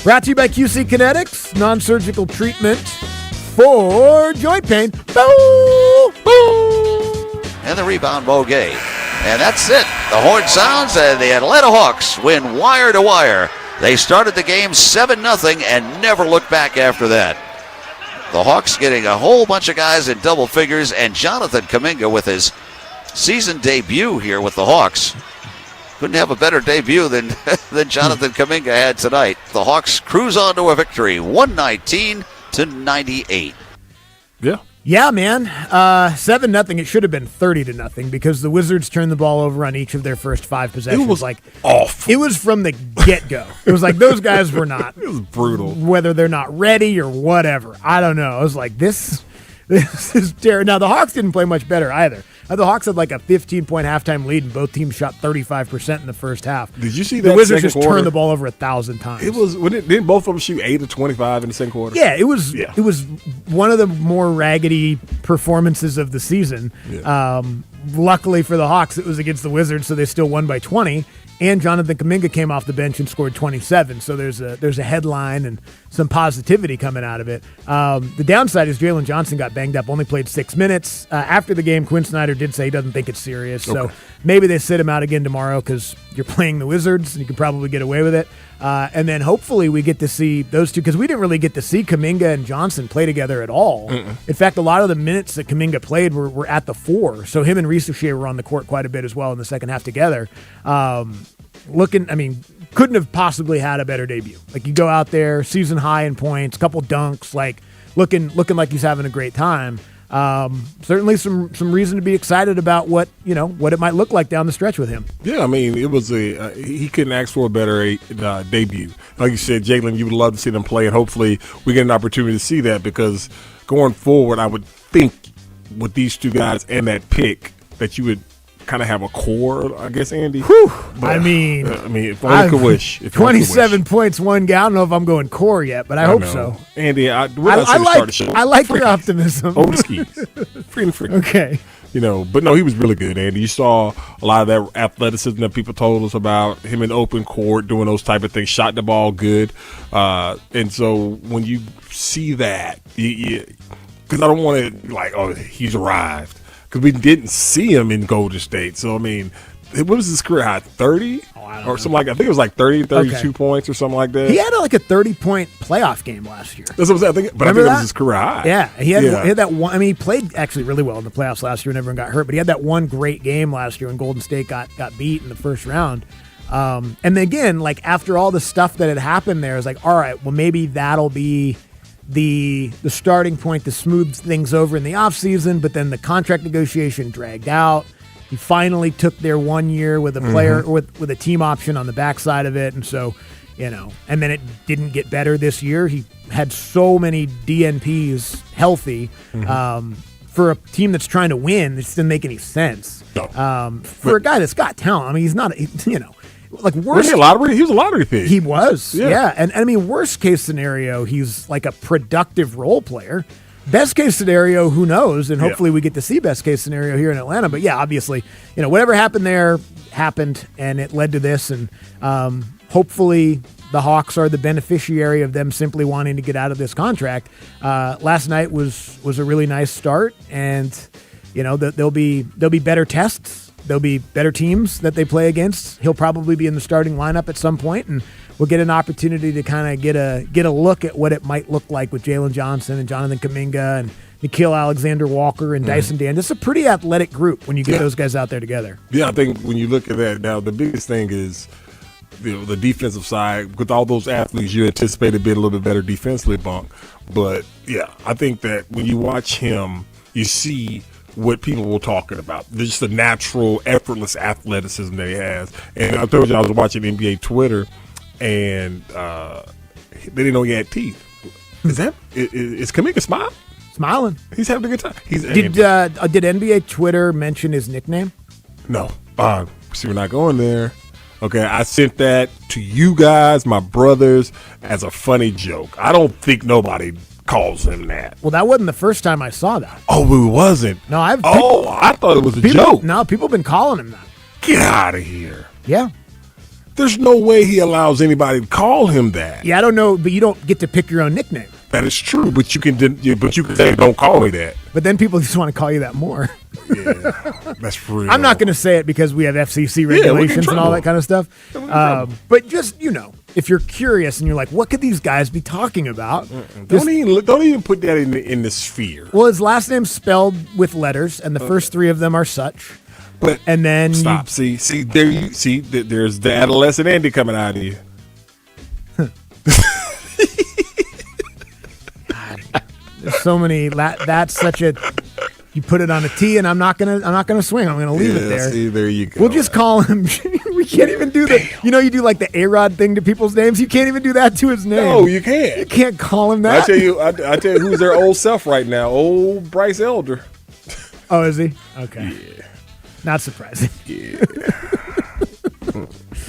Brought to you by QC Kinetics, non-surgical treatment for joint pain. Boo! Boo! And the rebound, Boguet. And that's it. The horn sounds, and the Atlanta Hawks win wire to wire. They started the game 7-0 and never looked back after that. The Hawks getting a whole bunch of guys in double figures, and Jonathan Kuminga with his season debut here with the Hawks. Couldn't have a better debut than Jonathan Kuminga had tonight. The Hawks cruise on to a victory, 119-98. Yeah. Yeah, man. 7-0. It should have been 30-0 because the Wizards turned the ball over on each of their first 5 possessions. It was like off. It was from the get-go. It was like those guys were not. It was brutal. Whether they're not ready or whatever. I don't know. I was like, this is terrible. Now, the Hawks didn't play much better either. The Hawks had like a 15-point halftime lead, and both teams shot 35% in the first half. Did you see that? The Wizards just quarter? turned the ball over 1,000 times. Didn't both of them shoot 8 of 25 in the second quarter? Yeah, it was one of the more raggedy performances of the season. Yeah. Luckily for the Hawks, it was against the Wizards, so they still won by 20. and Jonathan Kuminga came off the bench and scored 27. So there's a headline and some positivity coming out of it. The downside is Jalen Johnson got banged up, only played 6 minutes. After the game, Quinn Snyder did say he doesn't think it's serious. So maybe they sit him out again tomorrow because you're playing the Wizards and you can probably get away with it. And then hopefully we get to see those two, because we didn't really get to see Kuminga and Johnson play together at all. In fact, a lot of the minutes that Kuminga played were at the 4. So him and Reese Shea were on the court quite a bit as well in the second half together. Couldn't have possibly had a better debut. Like, you go out there, season high in points, couple dunks, like looking like he's having a great time. Certainly some reason to be excited about what it might look like down the stretch with him. Yeah, I mean, it was he couldn't ask for a better debut. Like you said, Jalen, you would love to see them play, and hopefully we get an opportunity to see that, because going forward, I would think with these two guys and that pick that you would kind of have a core, I guess, Andy. But, I mean, if only could wish. 27 points, one guy. I don't know if I'm going core yet, but I hope so. Andy, I like your optimism. Over the skis. Free. Okay. But no, he was really good, Andy. You saw a lot of that athleticism that people told us about, him in open court, doing those type of things, shot the ball good. And so when you see that, because I don't want to, he's arrived. Because we didn't see him in Golden State. So, I mean, what was his career high? 30? Or something like that. I think it was like 30, 32 points or something like that. He had a 30-point playoff game last year. That's what I'm saying. I think it was his career high. Yeah. He had that one. I mean, he played actually really well in the playoffs last year and everyone got hurt. But he had that one great game last year when Golden State got beat in the first round. And then again, after all the stuff that had happened there, it was like, all right, well, maybe that'll be the starting point to smooth things over in the offseason, but then the contract negotiation dragged out. He finally took their 1 year with a player with a team option on the backside of it, and so, and then it didn't get better this year. He had so many DNPs healthy. For a team that's trying to win, it just didn't make any sense. For a guy that's got talent, I mean, he's not, worst. He was a lottery pick. He was, yeah. And I mean, worst case scenario, he's like a productive role player. Best case scenario, who knows? And hopefully we get to see best case scenario here in Atlanta. But yeah, obviously, whatever happened there happened, and it led to this. And hopefully the Hawks are the beneficiary of them simply wanting to get out of this contract. Last night was a really nice start, and there'll be better tests. There'll be better teams that they play against. He'll probably be in the starting lineup at some point, and we'll get an opportunity to kind of get a look at what it might look like with Jalen Johnson and Jonathan Kuminga and Nickeil Alexander-Walker and Dyson Dan. It's a pretty athletic group when you get those guys out there together. Yeah, I think when you look at that now, the biggest thing is the defensive side. With all those athletes, you anticipated being a little bit better defensively, Bunk. But yeah, I think that when you watch him, you see what people were talking about. Just the natural, effortless athleticism that he has. And I told you I was watching NBA Twitter, and they didn't know he had teeth. Is Kuminga smiling? He's having a good time. Did NBA Twitter mention his nickname? No. See, we're not going there. Okay, I sent that to you guys, my brothers, as a funny joke. I don't think nobody calls him that. Well, that wasn't the first time I saw that. Oh, it wasn't? No, I thought it was a joke. No, people have been calling him that. Get out of here. Yeah. There's no way he allows anybody to call him that. Yeah, I don't know, but you don't get to pick your own nickname. That is true, but you can say, don't call me that. But then people just want to call you that more. Yeah, that's real. I'm not going to say it because we have FCC regulations and all that kind of stuff. But just, if you're curious and you're like, what could these guys be talking about? Don't even put that in the sphere. Well, his last name's spelled with letters, and the first three of them are such. But and then stop. There's the adolescent Andy coming out of you. There's so many. That's such a. You put it on a tee, and I'm not gonna swing. I'm gonna leave it there. See, there you go. We'll just call him. We can't even do that. You do like the A-Rod thing to people's names. You can't even do that to his name. No, you can't. You can't call him that. I tell you who's their old self right now. Old Bryce Elder. Oh, is he? Okay. Yeah. Not surprising. Yeah.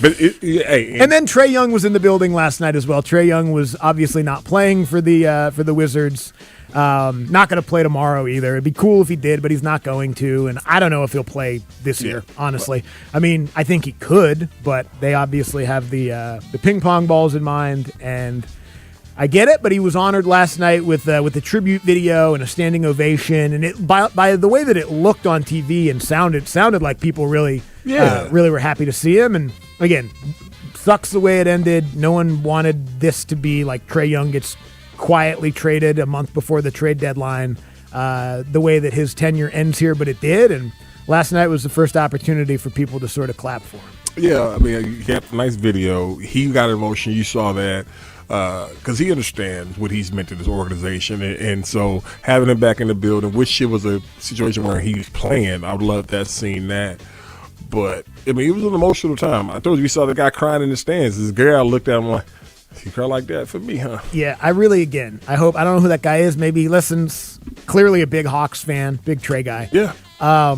But hey, and then Trae Young was in the building last night as well. Trae Young was obviously not playing for the Wizards. Not going to play tomorrow either. It'd be cool if he did, but he's not going to. And I don't know if he'll play this year, honestly. I mean, I think he could, but they obviously have the ping pong balls in mind, and I get it. But he was honored last night with the tribute video and a standing ovation, and it by the way that it looked on TV and sounded like people really were happy to see him. And again, sucks the way it ended. No one wanted this to be like Trae Young gets quietly traded a month before the trade deadline, the way that his tenure ends here, but it did. And last night was the first opportunity for people to sort of clap for him. Yeah, I mean, he had a nice video. He got emotion. You saw that because he understands what he's meant to this organization. And so having him back in the building, wish it was a situation where he was playing. I would love that, seeing that. But, I mean, it was an emotional time. I told you, we saw the guy crying in the stands. As Gary looked at him like, he cried like that for me, huh? Yeah, I don't know who that guy is. Maybe he listens. Clearly a big Hawks fan, big Trae guy. Yeah. A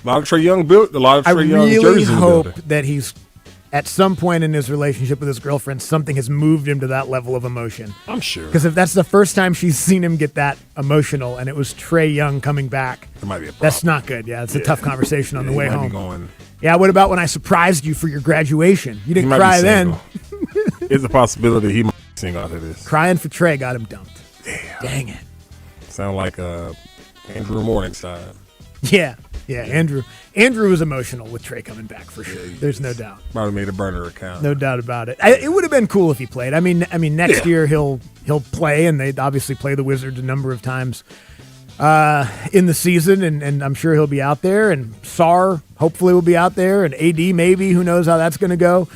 lot of Trae Young built, a lot of Trae Young jerseys in the building. I hope that he's, at some point in his relationship with his girlfriend, something has moved him to that level of emotion. I'm sure. Because if that's the first time she's seen him get that emotional and it was Trae Young coming back, it might be a problem. That's not good. Yeah, it's a tough conversation on the way home. Going, yeah, what about when I surprised you for your graduation? You didn't cry then. It's a possibility he might be single after this. Crying for Trae got him dumped. Damn. Dang it. Sound like Andrew Morningside. Yeah, Andrew was emotional with Trae coming back for sure. There's no doubt. Probably made a burner account. No doubt about it. It would have been cool if he played. I mean, next year he'll play, and they obviously play the Wizards a number of times in the season, and I'm sure he'll be out there. And Sarr hopefully will be out there, and AD maybe. Who knows how that's going to go?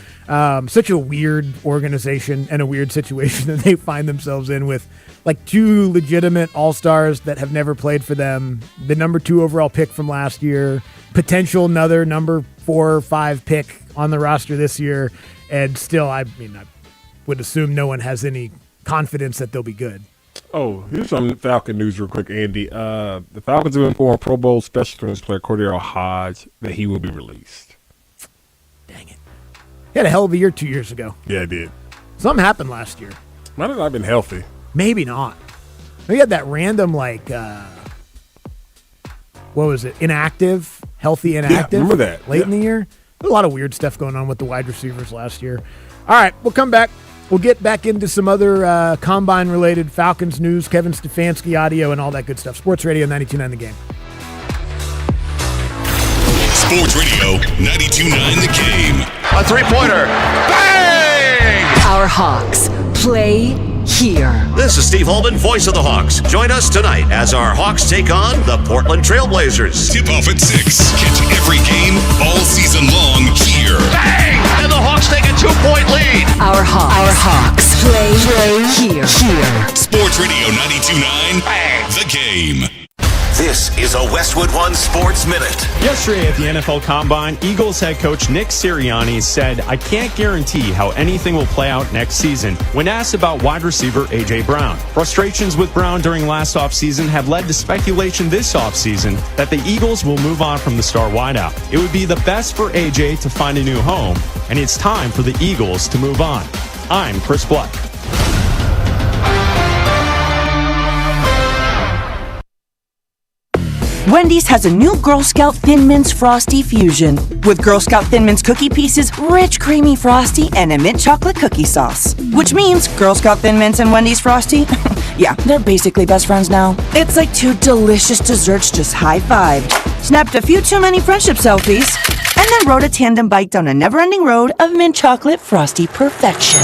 Such a weird organization and a weird situation that they find themselves in with like two legitimate all-stars that have never played for them, the number 2 overall pick from last year, potential another number 4 or 5 pick on the roster this year, and still, I would assume no one has any confidence that they'll be good. Oh, here's some Falcon news real quick, Andy. The Falcons have informed Pro Bowl special teams player Cordero Hodge that he will be released. Dang it. He had a hell of a year 2 years ago. Yeah, he did. Something happened last year. Might have not been healthy. Maybe not. He had that random, what was it? Inactive, healthy inactive. Yeah, remember that. Late in the year. There's a lot of weird stuff going on with the wide receivers last year. All right, we'll come back. We'll get back into some other Combine-related Falcons news, Kevin Stefanski audio, and all that good stuff. Sports Radio 92.9 The Game. Sports Radio 92.9 The Game. A three-pointer. Bang! Our Hawks play here. This is Steve Holman, voice of the Hawks. Join us tonight as our Hawks take on the Portland Trailblazers. Tip-off at 6. Catch every game all season long here. Bang! And the Hawks take a 2-point lead. Our Hawks play here. Sports Radio 92.9 The Game. This is a Westwood One Sports Minute. Yesterday at the NFL Combine, Eagles head coach Nick Sirianni said, "I can't guarantee how anything will play out next season," when asked about wide receiver A.J. Brown. Frustrations with Brown during last offseason have led to speculation this offseason that the Eagles will move on from the star wideout. It would be the best for A.J. to find a new home, and it's time for the Eagles to move on. I'm Chris Black. Wendy's has a new Girl Scout Thin Mints Frosty Fusion with Girl Scout Thin Mints cookie pieces, rich creamy frosty, and a mint chocolate cookie sauce. Which means Girl Scout Thin Mints and Wendy's Frosty, yeah, they're basically best friends now. It's like two delicious desserts just high-fived, snapped a few too many friendship selfies, and then rode a tandem bike down a never-ending road of mint chocolate frosty perfection.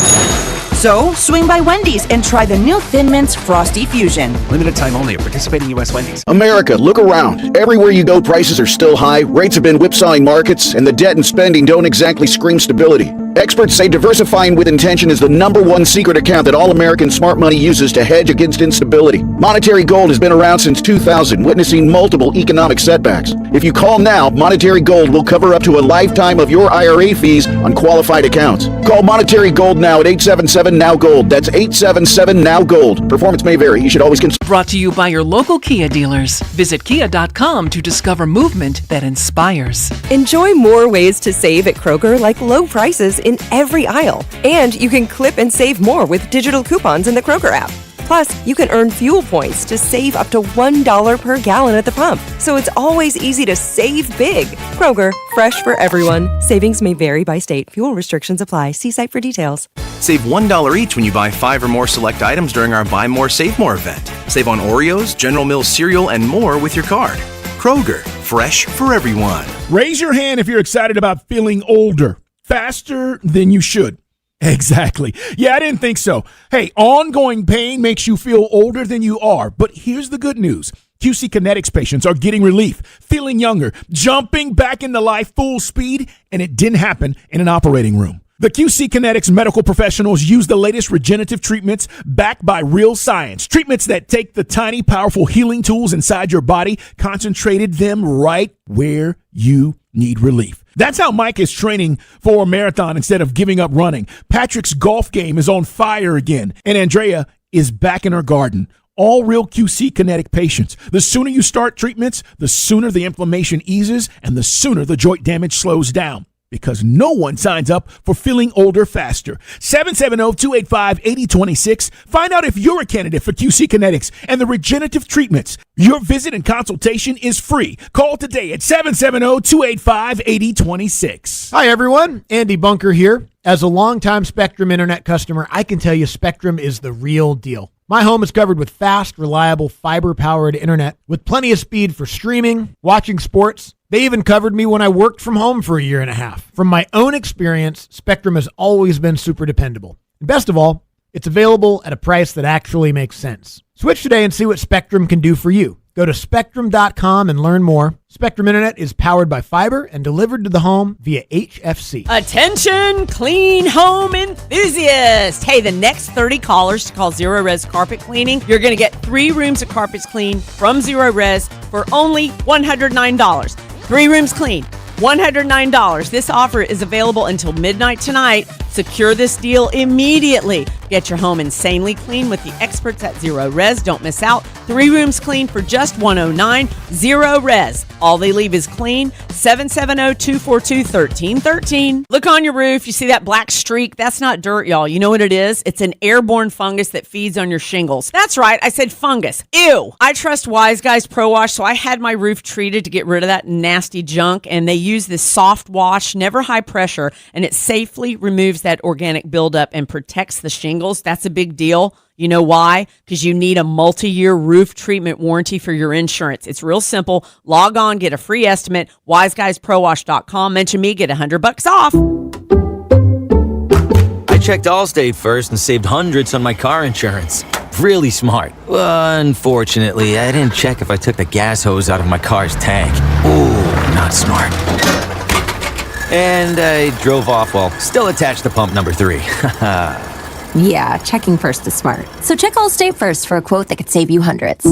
So, swing by Wendy's and try the new Thin Mints Frosty Fusion. Limited time only at participating U.S. Wendy's. America, look around. Everywhere you go, prices are still high, rates have been whipsawing markets, and the debt and spending don't exactly scream stability. Experts say diversifying with intention is the #1 secret account that all American smart money uses to hedge against instability. Monetary Gold has been around since 2000, witnessing multiple economic setbacks. If you call now, Monetary Gold will cover up to a lifetime of your IRA fees on qualified accounts. Call Monetary Gold now at 877 877-NOW-GOLD. That's 877-NOW-GOLD. Performance may vary. You should always consider. Brought to you by your local Kia dealers. Visit kia.com to discover movement that inspires. Enjoy more ways to save at Kroger, like low prices in every aisle. And you can clip and save more with digital coupons in the Kroger app. Plus, you can earn fuel points to save up to $1 per gallon at the pump. So it's always easy to save big. Kroger, fresh for everyone. Savings may vary by state. Fuel restrictions apply. See site for details. Save $1 each when you buy 5 or more select items during our Buy More, Save More event. Save on Oreos, General Mills cereal, and more with your card. Kroger, fresh for everyone. Raise your hand if you're excited about feeling older, faster than you should. Exactly. Yeah, I didn't think so. Hey, ongoing pain makes you feel older than you are. But here's the good news. QC Kinetics patients are getting relief, feeling younger, jumping back into life full speed, and it didn't happen in an operating room. The QC Kinetics medical professionals use the latest regenerative treatments backed by real science. Treatments that take the tiny, powerful healing tools inside your body, concentrated them right where you need relief. That's how Mike is training for a marathon instead of giving up running. Patrick's golf game is on fire again, and Andrea is back in her garden. All real QC Kinetic patients. The sooner you start treatments, the sooner the inflammation eases, and the sooner the joint damage slows down. Because no one signs up for feeling older faster. 770-285-8026. Find out if you're a candidate for QC Kinetics and the regenerative treatments. Your visit and consultation is free. Call today at 770-285-8026. Hi, everyone. Andy Bunker here. As a longtime Spectrum Internet customer, I can tell you Spectrum is the real deal. My home is covered with fast, reliable, fiber-powered internet with plenty of speed for streaming, watching sports. They even covered me when I worked from home for a year and a half. From my own experience, Spectrum has always been super dependable. And best of all, it's available at a price that actually makes sense. Switch today and see what Spectrum can do for you. Go to Spectrum.com and learn more. Spectrum Internet is powered by fiber and delivered to the home via HFC. Attention, clean home enthusiasts. Hey, the next 30 callers to call Zero Res Carpet Cleaning, you're going to get 3 rooms of carpets cleaned from Zero Res for only $109. 3 rooms clean, $109. This offer is available until midnight tonight. Secure this deal immediately. Get your home insanely clean with the experts at Zero Res. Don't miss out. 3 rooms clean for just $109. Zero Res. All they leave is clean. 770-242-1313. Look on your roof. You see that black streak? That's not dirt, y'all. You know what it is? It's an airborne fungus that feeds on your shingles. That's right. I said fungus. Ew. I trust Wise Guys Pro Wash, so I had my roof treated to get rid of that nasty junk, and they use this soft wash, never high pressure, and it safely removes that organic buildup and protects the shingles. That's a big deal. You know why? Because you need a multi-year roof treatment warranty for your insurance. It's real simple. Log on, get a free estimate. WiseGuysProWash.com. Mention me, get $100 off. I checked Allstate first and saved hundreds on my car insurance. Really smart. Unfortunately, I didn't check if I took the gas hose out of my car's tank. Ooh, not smart. And I drove off while still attached to pump number 3. Yeah, checking first is smart. So check Allstate first for a quote that could save you hundreds.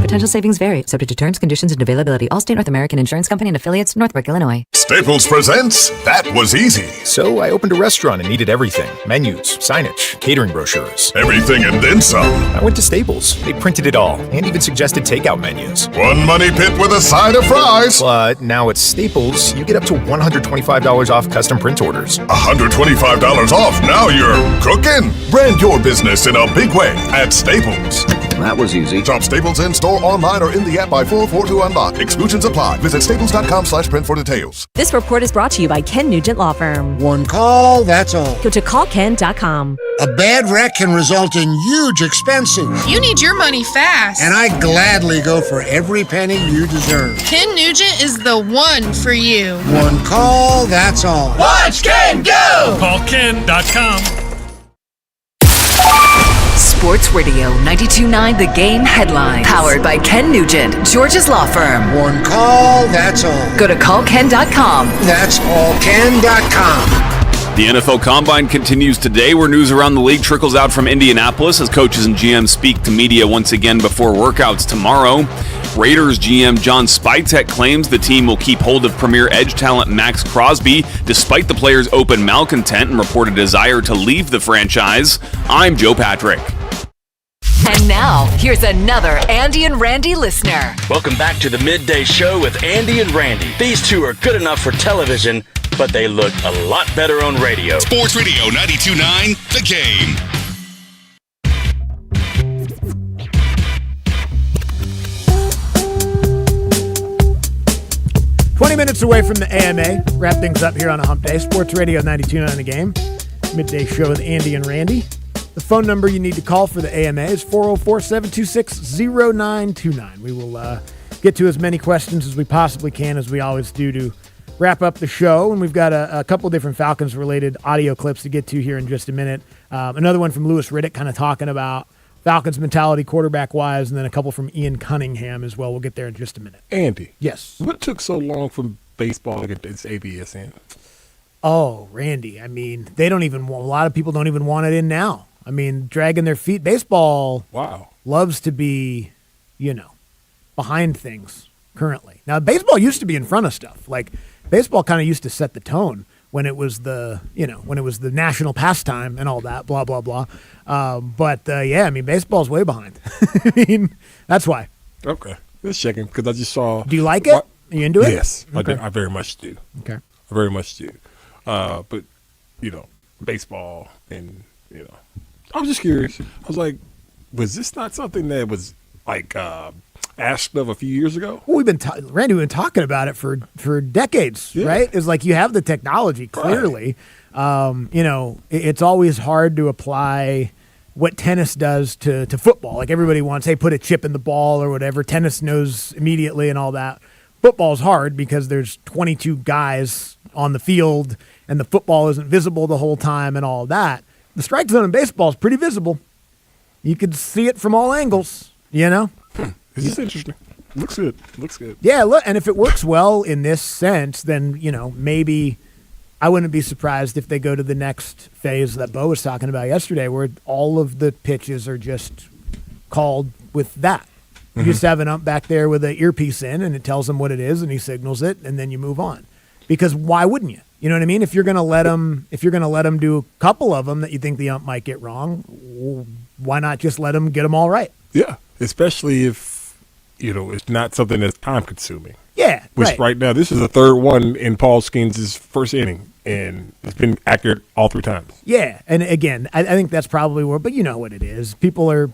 Potential savings vary, subject to terms, conditions, and availability. Allstate North American Insurance Company and affiliates, Northbrook, Illinois. Staples presents That Was Easy. So I opened a restaurant and needed everything. Menus, signage, catering brochures. Everything and then some. I went to Staples. They printed it all and even suggested takeout menus. One money pit with a side of fries. But now at Staples, you get up to $125 off custom print orders. $125 off. Now you're cooking. Brand your business in a big way at Staples. That was easy. Shop Staples in store, online, or in the app by 4/4 to unlock. Exclusions apply. Visit staples.com/print for details. This report is brought to you by Ken Nugent Law Firm. One call, that's all. Go to callken.com. A bad wreck can result in huge expenses. You need your money fast. And I gladly go for every penny you deserve. Ken Nugent is the one for you. One call, that's all. Watch Ken go! Callken.com. Sports Radio 92.9 The Game headlines. Powered by Ken Nugent, George's Law Firm. One call, that's all. Go to callken.com. That's allken.com. The NFL Combine continues today, where news around the league trickles out from Indianapolis as coaches and GMs speak to media once again before workouts tomorrow. Raiders GM John Spytek claims the team will keep hold of premier edge talent Max Crosby despite the player's open malcontent and reported desire to leave the franchise. I'm Joe Patrick. And now, here's another Andy and Randy listener. Welcome back to the Midday Show with Andy and Randy. These two are good enough for television, but they look a lot better on radio. Sports Radio 92.9 The Game. Minutes away from the AMA. Wrap things up here on a hump day. Sports Radio 92.9 The Game. Midday Show with Andy and Randy. The phone number you need to call for the AMA is 404-726-0929. We will get to as many questions as we possibly can, as we always do, to wrap up the show. And we've got a couple different Falcons-related audio clips to get to here in just a minute. Another one from Louis Riddick kind of talking about Falcons mentality quarterback-wise, and then a couple from Ian Cunningham as well. We'll get there in just a minute. Andy. Yes. What took so long for baseball to get its ABS in? Oh, Randy. I mean, a lot of people don't even want it in now. I mean, dragging their feet. Baseball loves to be, behind things currently. Now, baseball used to be in front of stuff. Like, baseball kind of used to set the tone when it was the national pastime and all that, blah, blah, blah. Baseball's way behind. I mean, that's why. Okay. Just checking, because I just saw. Do you like it? Are you into it? Yes, Okay. I very much do. Okay. I very much do. But, baseball and, I was just curious. I was like, was this not something that was, asked of a few years ago? Well, Randy, we've been talking about it for decades, right? It's like you have the technology, clearly. Right. It's always hard to apply what tennis does to football. Like, everybody wants, hey, put a chip in the ball or whatever. Tennis knows immediately and all that. Football's hard because there's 22 guys on the field and the football isn't visible the whole time and all that. The strike zone in baseball is pretty visible. You can see it from all angles, This is interesting. Looks good. Yeah, look, and if it works well in this sense, then, maybe I wouldn't be surprised if they go to the next phase that Bo was talking about yesterday, where all of the pitches are just called with that. You just have an ump back there with an earpiece in, and it tells him what it is, and he signals it, and then you move on. Because why wouldn't you? You know what I mean? If you're going to let them do a couple of them that you think the ump might get wrong, why not just let them get them all right? Yeah, especially if it's not something that's time consuming. Yeah, which right now this is the third one in Paul Skeens' first inning, and it's been accurate all three times. Yeah, and again, I think that's probably where. But you know what it is. People are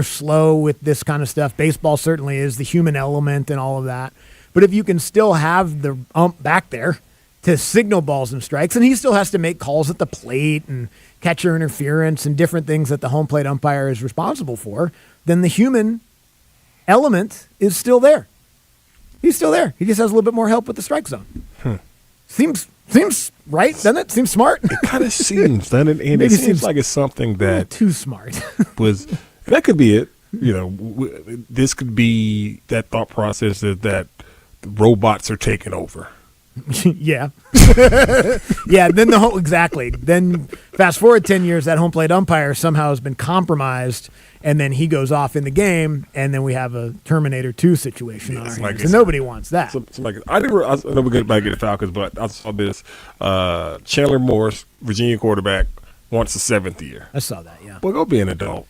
slow with this kind of stuff. Baseball certainly is, the human element and all of that. But if you can still have the ump back there to signal balls and strikes, and he still has to make calls at the plate and catcher interference and different things that the home plate umpire is responsible for, then the human element is still there. He's still there. He just has a little bit more help with the strike zone. Seems right, doesn't it? Seems smart. It kind of seems, doesn't it? And it seems like it's something that too smart was. That could be it. This could be that thought process that robots are taking over. Yeah. Yeah, then Then fast forward 10 years, that home plate umpire somehow has been compromised, and then he goes off in the game, and then we have a Terminator 2 situation on our hands, and nobody wants that. I know we're going to get the Falcons, but I saw this. Chandler Morris, Virginia quarterback, wants a 7th year. I saw that, yeah. Well, go be an adult.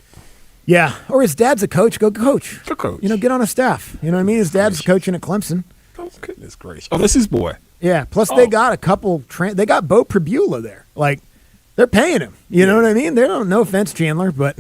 Yeah, or his dad's a coach. Go coach. Go coach. Get on a staff. You know what I mean? His dad's coaching at Clemson. Oh, goodness gracious. Oh, that's his boy. Yeah, plus they got a couple they got Bo Pribula there. Like, they're paying him. You know what I mean? No offense, Chandler, but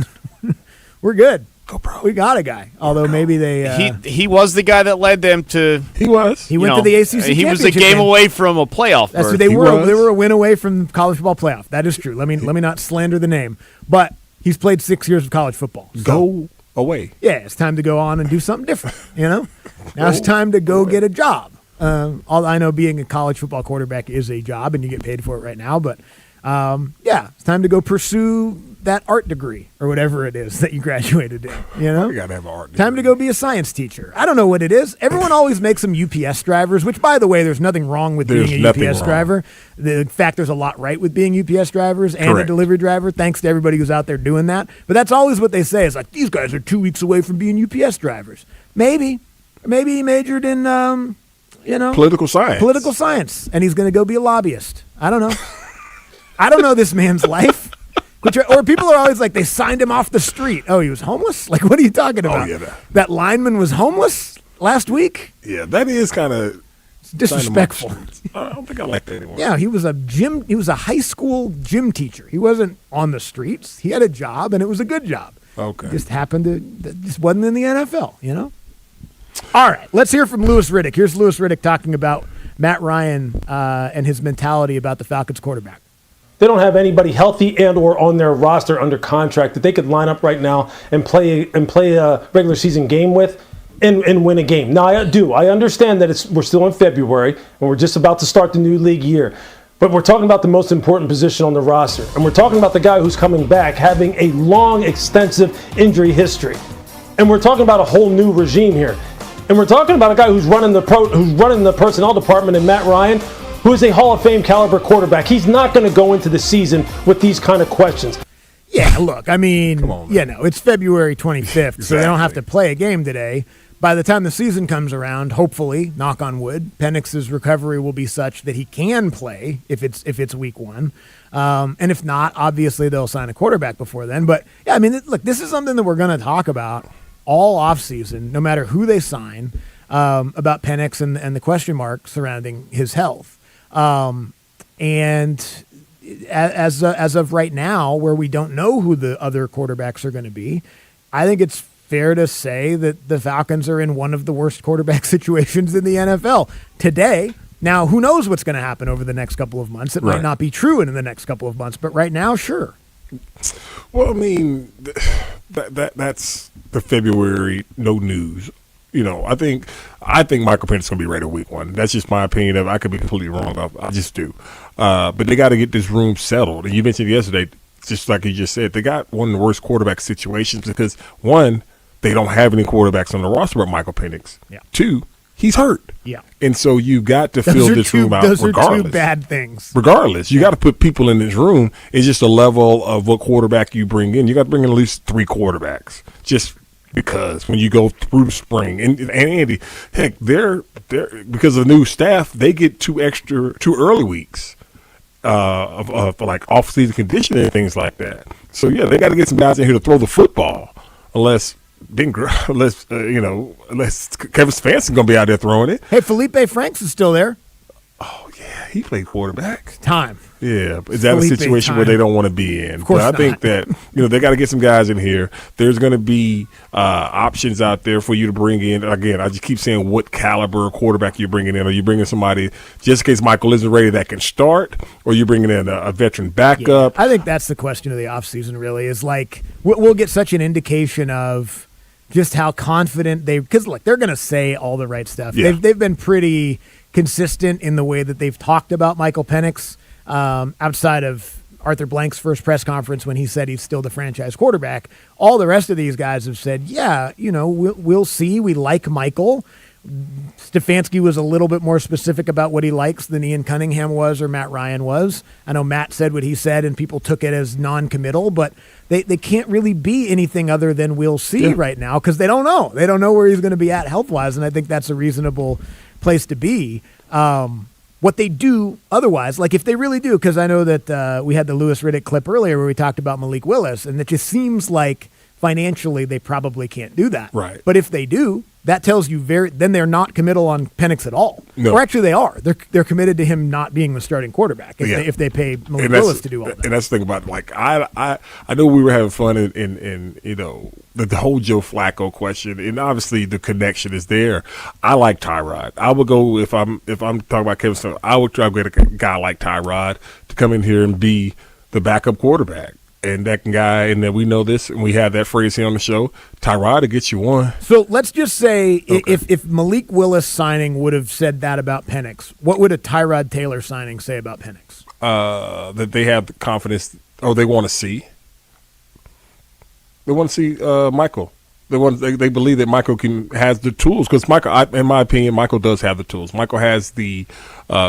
we're good. Go, bro. We got a guy. Although maybe they he was the guy that led them to He went to the ACC He was a championship game away from a playoff That's berth. what they were. They were a win away from college football playoff. That is true. Let me not slander the name. But he's played 6 years of college football. So, go away. Yeah, it's time to go on and do something different, Now it's time to go get a job. All I know, being a college football quarterback is a job, and you get paid for it right now. But it's time to go pursue that art degree or whatever it is that you graduated in. You gotta have an art degree. Time to go be a science teacher. I don't know what it is. Everyone always makes them UPS drivers, which, by the way, there's nothing wrong with being a UPS driver. In fact, there's a lot right with being UPS drivers and a delivery driver. Thanks to everybody who's out there doing that. But that's always what they say is like, these guys are 2 weeks away from being UPS drivers. Maybe. Maybe he majored in, Political science. Political science, and he's going to go be a lobbyist. I don't know. I don't know this man's life. Or people are always like, they signed him off the street. Oh, he was homeless? Like, what are you talking about? That lineman was homeless last week? Yeah, that is kind of disrespectful. I don't think I like that anymore. Yeah, he was a high school gym teacher. He wasn't on the streets. He had a job, and it was a good job. Okay. Just happened to, just wasn't in the NFL, All right, let's hear from Louis Riddick. Here's Louis Riddick talking about Matt Ryan and his mentality about the Falcons quarterback. They don't have anybody healthy and or on their roster under contract that they could line up right now and play a regular season game with and win a game. Now, I understand that we're still in February and we're just about to start the new league year. But we're talking about the most important position on the roster. And we're talking about the guy who's coming back having a long, extensive injury history. And we're talking about a whole new regime here. And we're talking about a guy who's running the personnel department in Matt Ryan, who is a Hall of Fame caliber quarterback. He's not going to go into the season with these kind of questions. Yeah, look, I mean, it's February 25th, so they don't have to play a game today. By the time the season comes around, hopefully, knock on wood, Penix's recovery will be such that he can play if it's week 1. And if not, obviously they'll sign a quarterback before then. But, yeah, I mean, look, this is something that we're going to talk about all offseason, no matter who they sign, about Penix and the question mark surrounding his health. And as of right now, where we don't know who the other quarterbacks are going to be, I think it's fair to say that the Falcons are in one of the worst quarterback situations in the NFL today. Now, who knows what's going to happen over the next couple of months? It might not be true in the next couple of months, but right now, sure. Well, I mean, that's the February no news. I think Michael Penix is going to be ready week 1. That's just my opinion. I could be completely wrong. I just do. But they got to get this room settled. And you mentioned yesterday, just like you just said, they got one of the worst quarterback situations because, one, they don't have any quarterbacks on the roster but Michael Penix. Yeah. 2, he's hurt. Yeah. And so you got to fill this room out regardless. Those are two bad things. Regardless, you got to put people in this room. It's just a level of what quarterback you bring in. You got to bring in at least 3 quarterbacks. Just because when you go through spring and Andy, heck, they're because of the new staff, they get 2 early weeks of like off-season conditioning and things like that. So yeah, they got to get some guys in here to throw the football, unless Kevin Stefanski's gonna be out there throwing it. Hey, Felipe Franks is still there. Oh yeah, he played quarterback. Time. Yeah, but is that a situation where they don't want to be in? Of course but I think that they got to get some guys in here. There's going to be options out there for you to bring in. Again, I just keep saying what caliber quarterback you're bringing in. Are you bringing somebody just in case Michael isn't ready that can start, or are you bringing in a veteran backup? Yeah, I think that's the question of the offseason. Really, is like we'll get such an indication of just how confident because look, they're going to say all the right stuff. Yeah. They've been pretty consistent in the way that they've talked about Michael Penix. Outside of Arthur Blank's first press conference when he said he's still the franchise quarterback, all the rest of these guys have said, yeah, we'll see. We like Michael. Stefanski was a little bit more specific about what he likes than Ian Cunningham was or Matt Ryan was. I know Matt said what he said and people took it as non-committal, but they can't really be anything other than we'll see right now because they don't know. They don't know where he's going to be at health-wise, and I think that's a reasonable place to be. What they do otherwise, like if they really do, because I know that we had the Louis Riddick clip earlier where we talked about Malik Willis, and it just seems like financially they probably can't do that. Right. But if they do, that tells you then they're not committal on Penix at all. No. Or actually they are. They're committed to him not being the starting quarterback if they pay Malik Willis to do all that. And that's the thing about I know we were having fun in the whole Joe Flacco question, and obviously the connection is there. I like Tyrod. I would go if I'm talking about Kevin Stefanski, I would try to get a guy like Tyrod to come in here and be the backup quarterback. And that guy, and then we know this, and we have that phrase here on the show, Tyrod to get you one. So let's just say if Malik Willis signing would have said that about Penix, what would a Tyrod Taylor signing say about Penix? That they have the confidence, or they want to see. They want to see Michael. They believe that Michael has the tools, because Michael, in my opinion, Michael does have the tools. Michael has the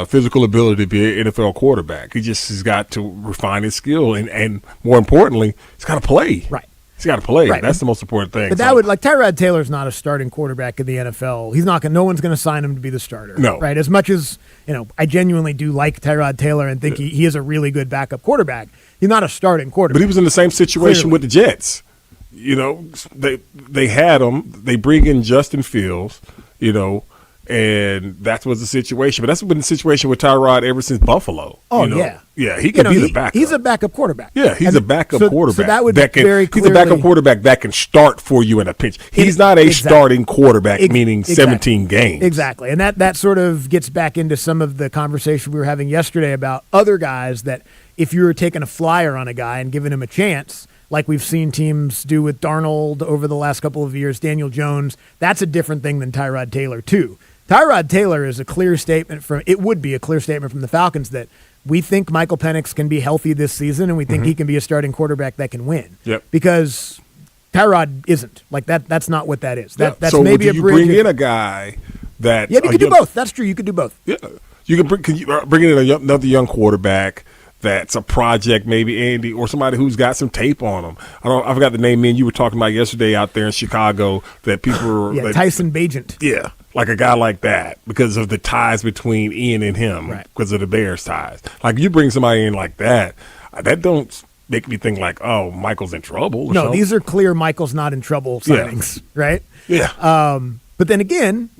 physical ability to be an NFL quarterback. He just has got to refine his skill, and more importantly, he's got to play. Right. He's got to play. Right. That's the most important thing. But that would, like, Tyrod Taylor's not a starting quarterback in the NFL. He's not going. No one's going to sign him to be the starter. No. Right. As much as, I genuinely do like Tyrod Taylor and think he is a really good backup quarterback. He's not a starting quarterback. But he was in the same situation with the Jets. They had him. They bring in Justin Fields, and that was the situation. But that's been the situation with Tyrod ever since Buffalo. Oh, yeah. Yeah, he can be the backup. He's a backup quarterback. Yeah, he's a backup quarterback. So that would he's a backup quarterback that can start for you in a pinch. He's not a starting quarterback, meaning 17 games. Exactly. And that sort of gets back into some of the conversation we were having yesterday about other guys that if you were taking a flyer on a guy and giving him a chance, like we've seen teams do with Darnold over the last couple of years, Daniel Jones, that's a different thing than Tyrod Taylor, too. Tyrod Taylor is a clear statement from the Falcons that we think Michael Penix can be healthy this season, and we think he can be a starting quarterback that can win. Yep. Because Tyrod isn't. Like, that's not what that is. That's so maybe do a you bridge. bring in a guy that... Yeah, you could do both. That's true. You could do both. Yeah. You can bring in another young quarterback that's a project, maybe Andy, or somebody who's got some tape on him. I forgot the name. You were talking about yesterday out there in Chicago that people were Tyson Bagent. Yeah, like a guy like that because of the ties between Ian and him, because of the Bears ties. Like you bring somebody in like that don't make me think like, oh, Michael's in trouble. Or something. These are clear Michael's not in trouble signings, right? Yeah. But then again,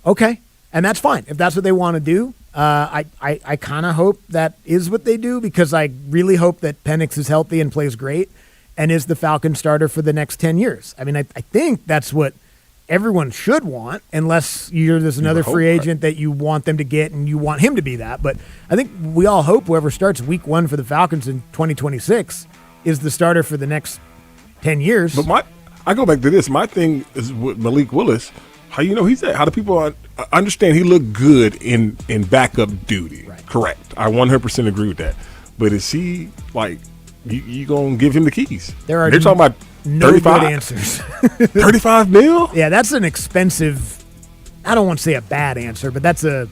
okay, and that's fine if that's what they want to do. I kind of hope that is what they do because I really hope that Penix is healthy and plays great and is the Falcon starter for the next 10 years. I mean, I think that's what everyone should want unless there's another free agent that you want them to get and you want him to be that. But I think we all hope whoever starts week 1 for the Falcons in 2026 is the starter for the next 10 years. But I go back to this. My thing is with Malik Willis. How he's at? How do people understand he looked good in backup duty? Right. Correct. I 100% agree with that. But is he like you gonna give him the keys? They're talking about no 35 good answers. 35 mil? Yeah, that's an expensive. I don't want to say a bad answer, but that's a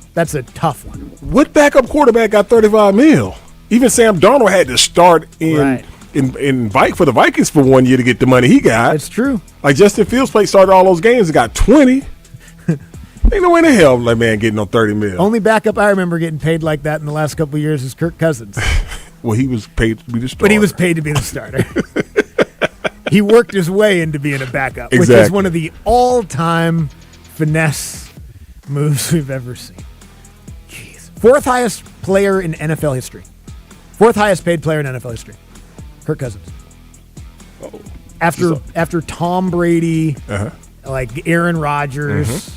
tough one. What backup quarterback got 35 mil? Even Sam Darnold had to start in for the Vikings for 1 year to get the money he got. It's true. Like Justin Fields started all those games and got 20. Ain't no way in hell that man getting on 30 mil. Only backup I remember getting paid like that in the last couple of years is Kirk Cousins. Well, he was paid to be the starter. But he was paid to be the starter. He worked his way into being a backup, which is one of the all-time finesse moves we've ever seen. Jeez. 4th highest player in NFL history. 4th highest paid player in NFL history. Kirk Cousins. Oh. After Tom Brady, like Aaron Rodgers,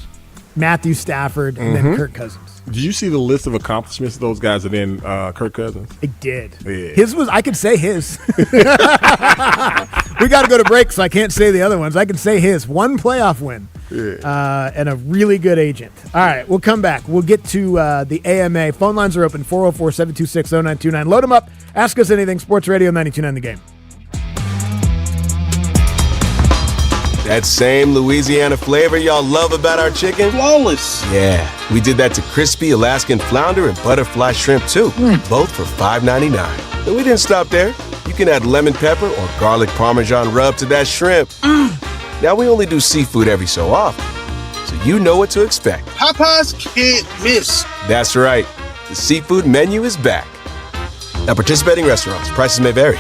Matthew Stafford, and then Kirk Cousins. Did you see the list of accomplishments of those guys and then Kirk Cousins? I did. Yeah. His was, I could say his. We got to go to break, so I can't say the other ones. I can say his. 1 playoff win and a really good agent. All right, we'll come back. We'll get to the AMA. Phone lines are open, 404-726-0929. Load them up. Ask us anything. Sports Radio 92.9 The Game. That same Louisiana flavor y'all love about our chicken? Flawless. Yeah, we did that to crispy Alaskan flounder and butterfly shrimp too, both for $5.99. And we didn't stop there. You can add lemon pepper or garlic Parmesan rub to that shrimp. Now we only do seafood every so often, so you know what to expect. Popeyes can't miss. That's right. The seafood menu is back. At participating restaurants, prices may vary.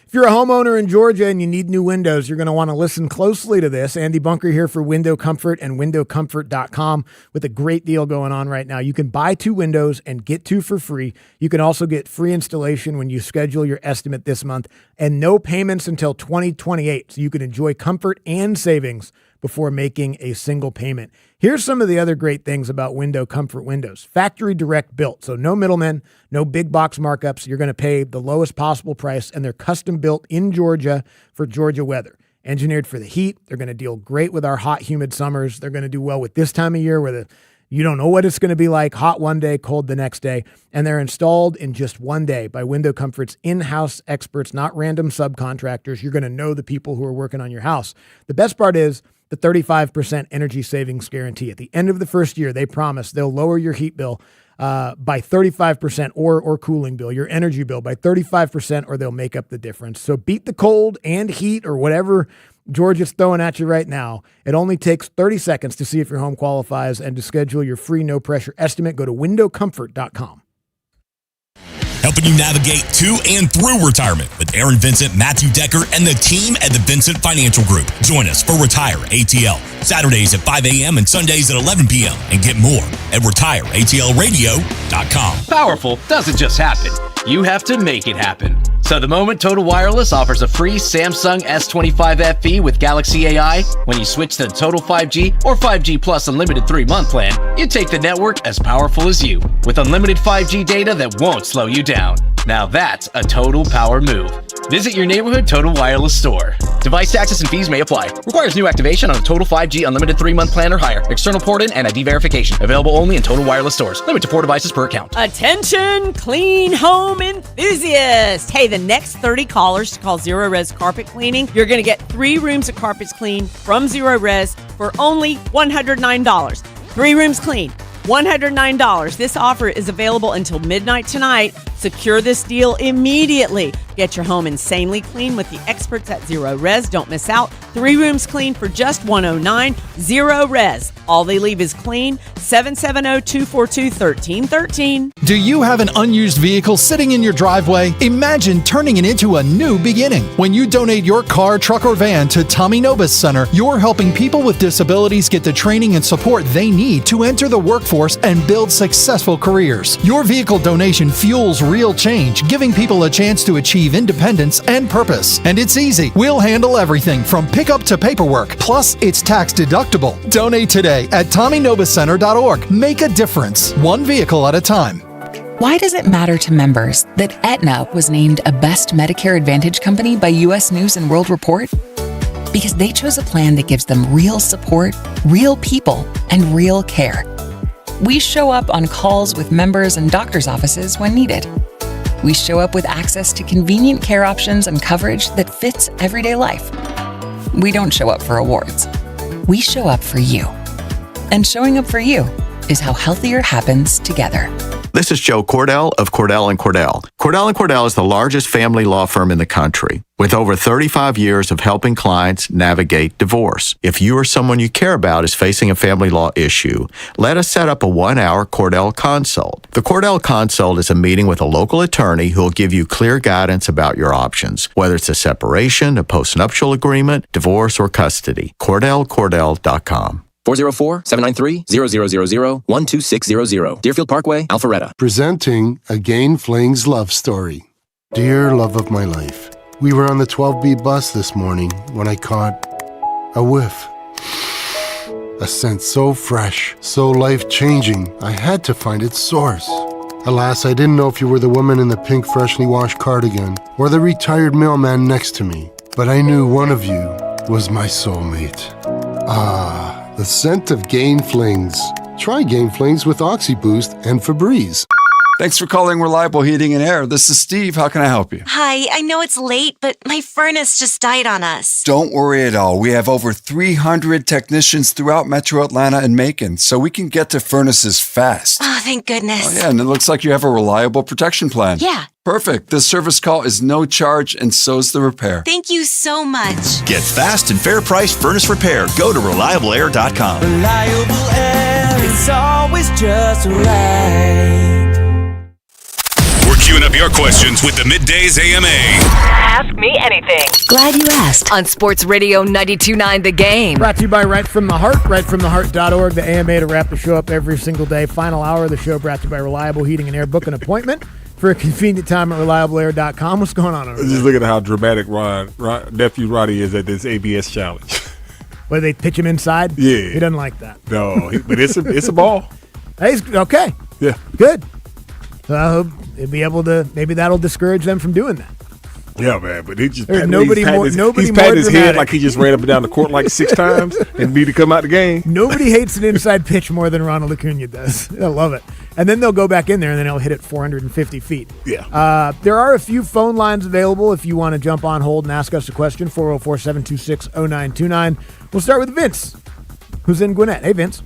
If you're a homeowner in Georgia and you need new windows, you're going to want to listen closely to this. Andy Bunker here for Window Comfort and windowcomfort.com with a great deal going on right now. You can buy 2 windows and get 2 for free. You can also get free installation when you schedule your estimate this month and no payments until 2028. So you can enjoy comfort and savings before making a single payment. Here's some of the other great things about Window Comfort windows. Factory direct built, so no middlemen, no big box markups. You're going to pay the lowest possible price, and they're custom built in Georgia for Georgia weather. Engineered for the heat. They're going to deal great with our hot, humid summers. They're going to do well with this time of year where you don't know what it's going to be like, hot one day, cold the next day. And they're installed in just 1 day by Window Comfort's in-house experts, not random subcontractors. You're going to know the people who are working on your house. The best part is the 35% energy savings guarantee. At the end of the first year, they promise they'll lower your heat bill by 35% or cooling bill, your energy bill by 35%, or they'll make up the difference. So beat the cold and heat or whatever George is throwing at you right now. It only takes 30 seconds to see if your home qualifies, and to schedule your free no-pressure estimate, go to windowcomfort.com. Helping you navigate to and through retirement with Aaron Vincent, Matthew Decker, and the team at the Vincent Financial Group. Join us for Retire ATL, Saturdays at 5 a.m. and Sundays at 11 p.m. And get more at retireatlradio.com. Powerful doesn't just happen. You have to make it happen. So the moment Total Wireless offers a free Samsung S25 FE with Galaxy AI, when you switch to the Total 5G or 5G Plus Unlimited 3-month plan, you take the network as powerful as you, with unlimited 5G data that won't slow you down. Now that's a total power move. Visit your neighborhood Total Wireless store. Device taxes and fees may apply. Requires new activation on a Total 5G Unlimited 3-month plan or higher. External port-in and ID verification. Available only in Total Wireless stores. Limit to 4 devices per account. Attention, clean home enthusiasts. Hey, the next 30 callers to call Zero Res Carpet Cleaning, you're going to get 3 rooms of carpets cleaned from Zero Res for only $109. 3 rooms clean, $109. This offer is available until midnight tonight. Secure this deal immediately. Get your home insanely clean with the experts at Zero Res. Don't miss out. 3 rooms clean for just $109. Zero Res. All they leave is clean. 770-242-1313. Do you have an unused vehicle sitting in your driveway? Imagine turning it into a new beginning. When you donate your car, truck, or van to Tommy Nobis Center, you're helping people with disabilities get the training and support they need to enter the workforce and build successful careers. Your vehicle donation fuels real change, giving people a chance to achieve independence and purpose. And it's easy. We'll handle everything from pickup to paperwork. Plus, it's tax deductible. Donate today at TommyNobisCenter.org. Make a difference, one vehicle at a time. Why does it matter to members that Aetna was named a Best Medicare Advantage company by U.S. News & World Report? Because they chose a plan that gives them real support, real people, and real care. We show up on calls with members and doctors' offices when needed. We show up with access to convenient care options and coverage that fits everyday life. We don't show up for awards. We show up for you. And showing up for you is how healthier happens together. This is Joe Cordell of Cordell & Cordell. Cordell & Cordell is the largest family law firm in the country, with over 35 years of helping clients navigate divorce. If you or someone you care about is facing a family law issue, let us set up a 1-hour Cordell Consult. The Cordell Consult is a meeting with a local attorney who will give you clear guidance about your options, whether it's a separation, a postnuptial agreement, divorce, or custody. CordellCordell.com. 404-793-0000-12600. Deerfield Parkway, Alpharetta. Presenting Again Fling's love story. Dear love of my life, we were on the 12B bus this morning when I caught a whiff. A scent so fresh, so life-changing, I had to find its source. Alas, I didn't know if you were the woman in the pink freshly washed cardigan or the retired mailman next to me, but I knew one of you was my soulmate. Ah, the scent of Gain Flings. Try Gain Flings with OxyBoost and Febreze. Thanks for calling Reliable Heating and Air. This is Steve. How can I help you? Hi, I know it's late, but my furnace just died on us. Don't worry at all. We have over 300 technicians throughout Metro Atlanta and Macon, so we can get to furnaces fast. Oh, thank goodness. Oh, yeah, and it looks like you have a reliable protection plan. Yeah. Perfect. This service call is no charge, and so's the repair. Thank you so much. Get fast and fair price furnace repair. Go to ReliableAir.com. Reliable air is always just right. We're queuing up your questions with the Middays AMA. Ask me anything. Glad you asked on Sports Radio 92.9 The Game. Brought to you by Right From The Heart, rightfromtheheart.org, the AMA to wrap the show up every single day. Final hour of the show brought to you by Reliable Heating and Air. Book an appointment for a convenient time at reliableair.com. What's going on over there? Just look at how dramatic nephew Roddy is at this ABS challenge. Where they pitch him inside? Yeah. He doesn't like that. No, but it's a ball. Hey, okay. Yeah. Good. He'll be able to, maybe that'll discourage them from doing that. Yeah, man, but he just There's he's nobody more patting his dramatic. head like he just ran up and down the court like 6 times and need to come out the game. Nobody hates an inside pitch more than Ronald Acuna does. I love it. And then they'll go back in there and then he'll hit it 450 feet. Yeah. There are a few phone lines available if you want to jump on hold and ask us a question. 404-726-0929. We'll start with Vince, who's in Gwinnett. Hey, Vince.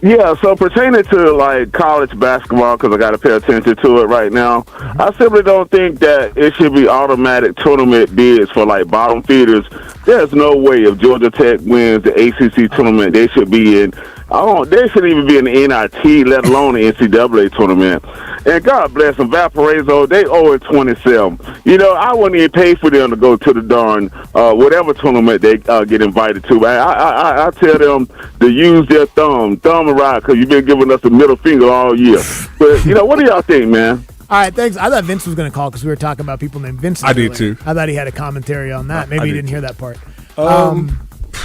Yeah, so pertaining to like college basketball, because I got to pay attention to it right now, I simply don't think that it should be automatic tournament bids for like bottom feeders. There's no way if Georgia Tech wins the ACC tournament, they should be in. They shouldn't even be in the NIT, let alone the NCAA tournament. And God bless them, Valparaiso, they owe it 27. You know, I wouldn't even pay for them to go to the darn whatever tournament they get invited to. I tell them to use their thumb around, because you've been giving us the middle finger all year. But, you know, what do y'all think, man? All right, thanks. I thought Vince was going to call because we were talking about people named Vincent. I did too. I thought he had a commentary on that. Maybe you didn't hear that part.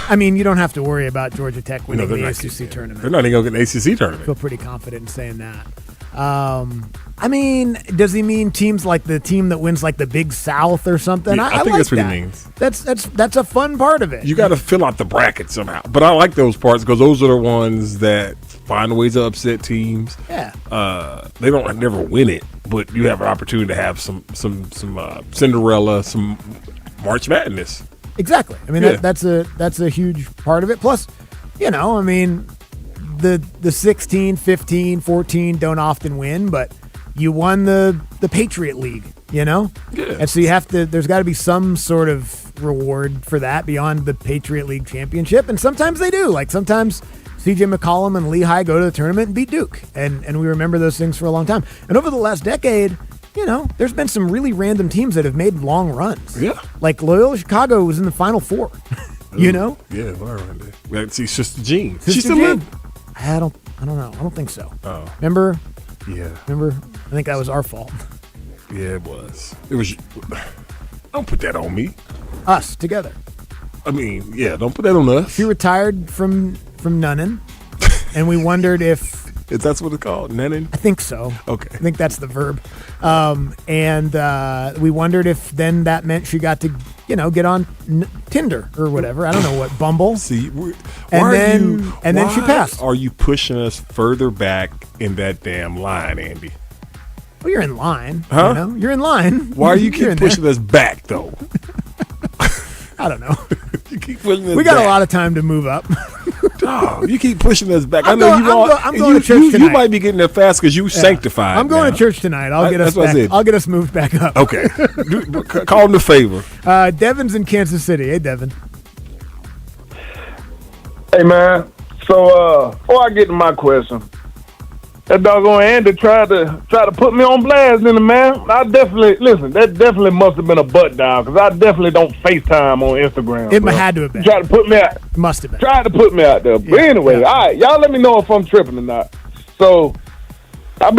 I mean, you don't have to worry about Georgia Tech winning the ACC tournament. They're not even going to get an ACC tournament. I feel pretty confident in saying that. I mean, does he mean teams like the team that wins like the Big South or something? Yeah, I think like that's what that. he means. That's a fun part of it. You got to fill out the bracket somehow. But I like those parts because those are the ones that find ways to upset teams. Yeah. They don't never win it, but you have an opportunity to have some Cinderella, some March Madness. Exactly. I mean, that's a huge part of it. Plus, you know, I mean, the 16, 15, 14 don't often win, but you won the Patriot League, you know? Yeah. And so there's got to be some sort of reward for that beyond the Patriot League championship. And sometimes they do. Like sometimes CJ McCollum and Lehigh go to the tournament and beat Duke. And we remember those things for a long time. And over the last decade, you know, there's been some really random teams that have made long runs. Yeah. Like Loyola Chicago was in the Final Four. You know? Yeah, that's Sister Jean. Sister She's still Jean? in? I don't know. I don't think so. Oh. Remember? Yeah. I think that was our fault. Yeah, it was. Don't put that on me. Us together. I mean, yeah, don't put that on us. She retired from nunning, and we wondered if Is that what it's called? Nunning? I think so. Okay. I think that's the verb. And we wondered if then that meant she got to, you know, get on Tinder or whatever. I don't know what, Bumble. See, then she passed. Are you pushing us further back in that damn line, Andy? Well, you're in line. Huh? You know? You're in line. Why are you You're in keep pushing there. us back, though? I don't know. You keep pushing us We got back. a lot of time to move up. Oh, you keep pushing us back. I'm I know going- I'm going to church tonight. You might be getting there fast because you sanctified. I'm going now. to church tonight. I'll get us That's what I back. said. I'll get us moved back up. Okay. Call him the favor. Devin's in Kansas City. Hey, Devin. Hey, man. So, before I get to my question, that doggone Andy tried to put me on blast in the man. That definitely must have been a butt dial, because I definitely don't FaceTime on Instagram. It bro. had to have been. Tried to put me out. Must have been. Tried to put me out there. But anyway, all right, y'all let me know if I'm tripping or not. So, I'm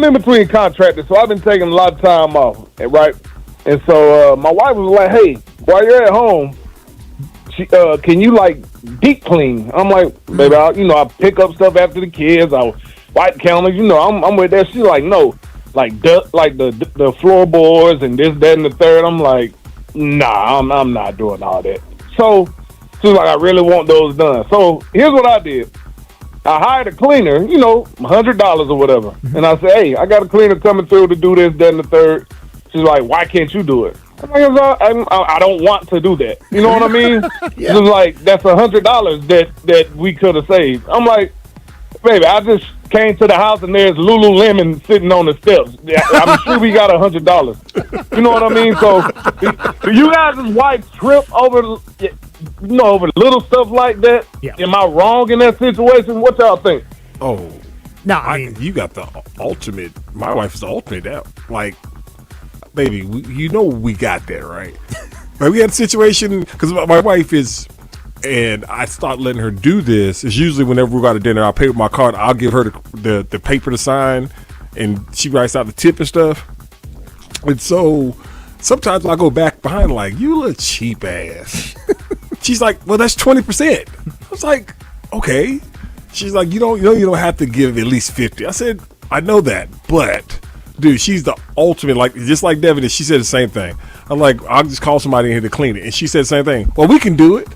in between contractors, so I've been taking a lot of time off, right? And so my wife was like, "Hey, while you're at home, can you like deep clean?" I'm like, "Baby, I pick up stuff after the kids. I wipe counters. I'm with that." She's like, "No, like the floorboards and this, that, and the third." I'm like, "Nah, I'm not doing all that." So she's like, "I really want those done." So here's what I did. I hired a cleaner, $100 or whatever. And I said, "Hey, I got a cleaner coming through to do this, that, and the third." She's like, "Why can't you do it?" I'm like, I don't want to do that. You know what I mean? It's like, that's $100 that we could have saved. I'm like, "Baby, I just came to the house and there's Lululemon sitting on the steps. I'm sure we got $100. You know what I mean?" So, do you guys' wife trip over, over little stuff like that? Yeah. Am I wrong in that situation? What y'all think? Oh, no, you got the ultimate. My wife is the ultimate out. Like, baby, we got that right. Like, we had a situation because my wife is, and I start letting her do this. It's usually whenever we go out to dinner, I'll pay with my card. I'll give her the paper to sign, and she writes out the tip and stuff. And so sometimes I go back behind like, "You little cheap ass." She's like, "Well, that's 20%. I was like, "Okay." She's like, you don't have to give at least 50. I said, "I know that, but dude, she's the ultimate, like, just like Devin, she said the same thing." I'm like, "I'll just call somebody in here to clean it." And she said the same thing. "Well, we can do it,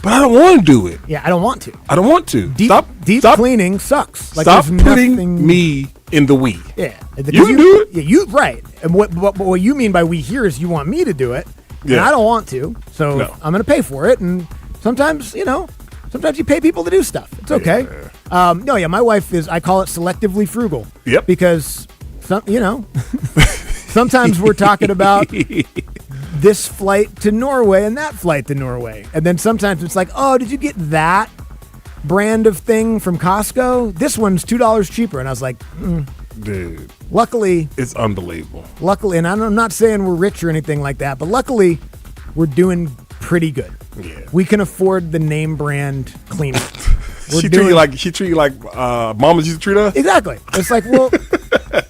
but I don't want to do it." Yeah, I don't want to. I don't want to. Deep cleaning sucks. Like, stop there's putting nothing- me in the we. Yeah. You can do it. Yeah, you right. And what you mean by we here is you want me to do it, and Yeah. I don't want to. So No. I'm going to pay for it. And sometimes, sometimes you pay people to do stuff. It's okay. No, yeah, my wife is. I call it selectively frugal. Yep. Because sometimes we're talking about this flight to Norway and that flight to Norway, and then sometimes it's like, oh, did you get that brand of thing from Costco? This one's $2 cheaper, and I was like, dude. Luckily, it's unbelievable. Luckily, and I'm not saying we're rich or anything like that, but luckily, we're doing pretty good. Yeah. We can afford the name brand cleaning. She treat you like mamas used to treat us. Exactly. It's like, well,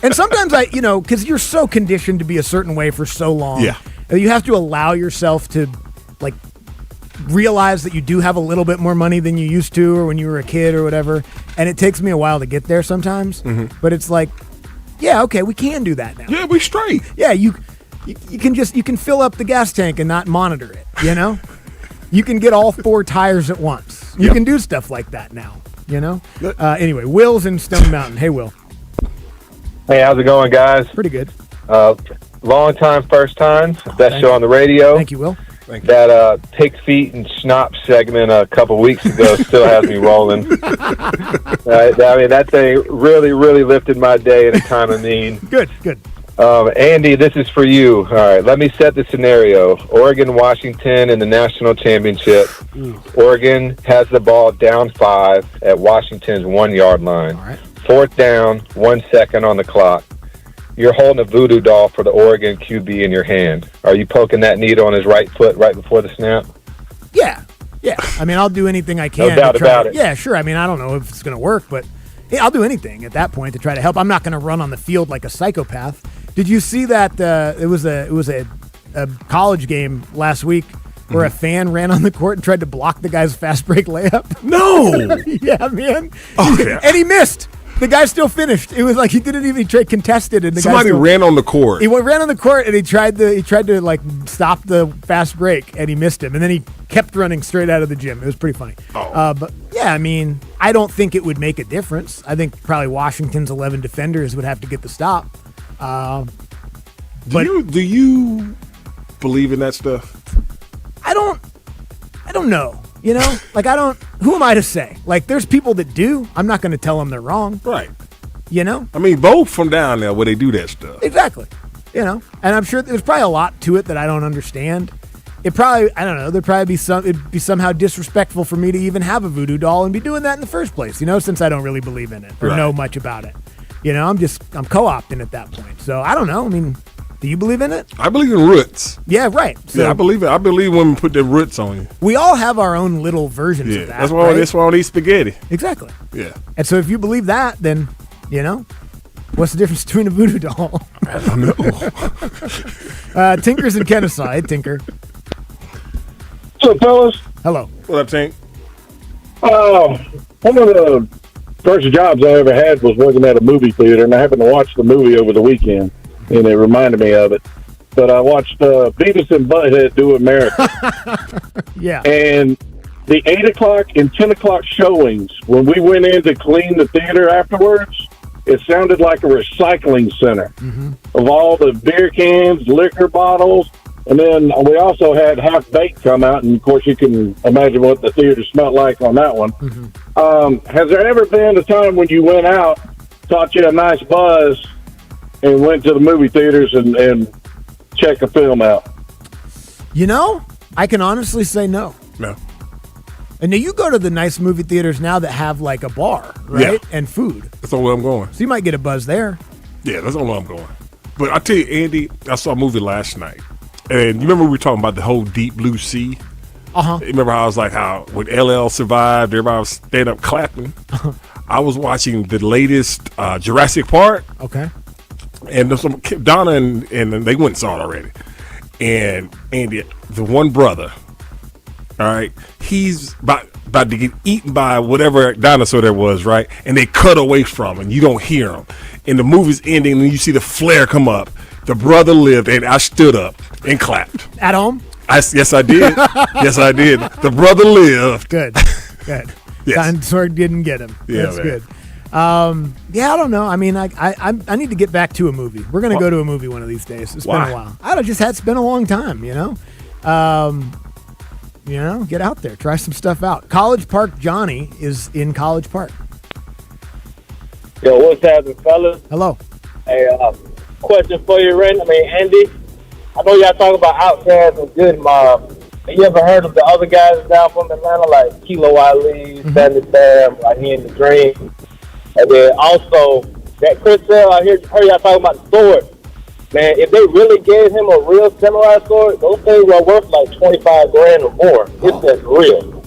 and sometimes because you're so conditioned to be a certain way for so long. Yeah. You have to allow yourself to like realize that you do have a little bit more money than you used to, or when you were a kid or whatever. And it takes me a while to get there sometimes. Mm-hmm. But it's like, yeah, okay, we can do that now. Yeah, we straight. Yeah, you can fill up the gas tank and not monitor it. You can get all 4 tires at once. You can do stuff like that now. Anyway, Will's in Stone Mountain. Hey, Will. Hey, how's it going, guys? Pretty good. Long time, first time. Best show on the radio. Thank you, Will. That pig feet and schnapps segment a couple weeks ago still has me rolling. That thing really, really lifted my day in a time of need. Good. Andy, this is for you. All right, let me set the scenario. Oregon, Washington in the national championship. Oregon has the ball down 5 at Washington's 1-yard line. All right. 4th down, 1 second on the clock. You're holding a voodoo doll for the Oregon QB in your hand. Are you poking that needle on his right foot right before the snap? Yeah. I mean, I'll do anything I can. No doubt about it. Yeah, sure. I mean, I don't know if it's going to work, but yeah, I'll do anything at that point to try to help. I'm not going to run on the field like a psychopath. Did you see that? It was a college game last week where a fan ran on the court and tried to block the guy's fast break layup. No. Yeah, man. Oh, yeah. And he missed. The guy still finished. It was like he didn't even try contested, and Somebody ran on the court. He ran on the court and he tried to like stop the fast break, and he missed him, and then he kept running straight out of the gym. It was pretty funny. But yeah, I mean, I don't think it would make a difference. I think probably Washington's 11 defenders would have to get the stop. Do you believe in that stuff? I don't know. Who am I to say? Like, there's people that do. I'm not going to tell them they're wrong. Right. I mean, both from down there where they do that stuff. Exactly. And I'm sure there's probably a lot to it that I don't understand. I don't know, it'd be somehow disrespectful for me to even have a voodoo doll and be doing that in the first place, since I don't really believe in it or know much about it. I'm co-opting at that point. So I don't know. I mean, do you believe in it? I believe in roots. Yeah, right. So I believe it. I believe women put their roots on you. We all have our own little versions of that. That's why I eat spaghetti. Exactly. Yeah. And so if you believe that, then, what's the difference between a voodoo doll? I don't know. Tinker's in Kennesaw. Hey, Tinker. What's up, fellas? Hello. What up, Tink? One of the first jobs I ever had was working at a movie theater, and I happened to watch the movie over the weekend, and it reminded me of it. But I watched Beavis and Butthead Do America. Yeah. And the 8 o'clock and 10 o'clock showings, when we went in to clean the theater afterwards, it sounded like a recycling center of all the beer cans, liquor bottles, and then we also had Half Baked come out, and of course you can imagine what the theater smelled like on that one. Has there ever been a time when you went out, taught you a nice buzz, and went to the movie theaters and checked a film out? I can honestly say no. No. And now you go to the nice movie theaters now that have like a bar, right? Yeah. And food. That's all where I'm going. So you might get a buzz there. Yeah, that's all where I'm going. But I tell you, Andy, I saw a movie last night. And you remember we were talking about the whole Deep Blue Sea? Uh-huh. Remember how I was like, how when LL survived, everybody was standing up clapping? I was watching the latest Jurassic Park. Okay. And there's some Donna and they went and saw it already. And Andy, the one brother, all right, he's about to get eaten by whatever dinosaur there was, right? And they cut away from him, and you don't hear him. And the movie's ending, and you see the flare come up. The brother lived, and I stood up and clapped. At home? Yes, I did. Yes, I did. The brother lived. Good. Yes. Dinosaur didn't get him. Yeah, That's man. good. Yeah, I don't know. I mean, I need to get back to a movie. We're gonna go to a movie one of these days. It's been a while. It's been a long time. Get out there, try some stuff out. College Park Johnny is in College Park. Yo, what's happening, fellas? Hello. Hey, question for you, Andy. I know y'all talk about Outkast and Good Mob. Have you ever heard of the other guys down from Atlanta, like Kilo Ali, Sandy Bam, Raheem the Dream? And then also, that Chris Sale, I heard y'all talking about the sword. Man, if they really gave him a real samurai sword, those things are worth like $25,000 or more. It's just real.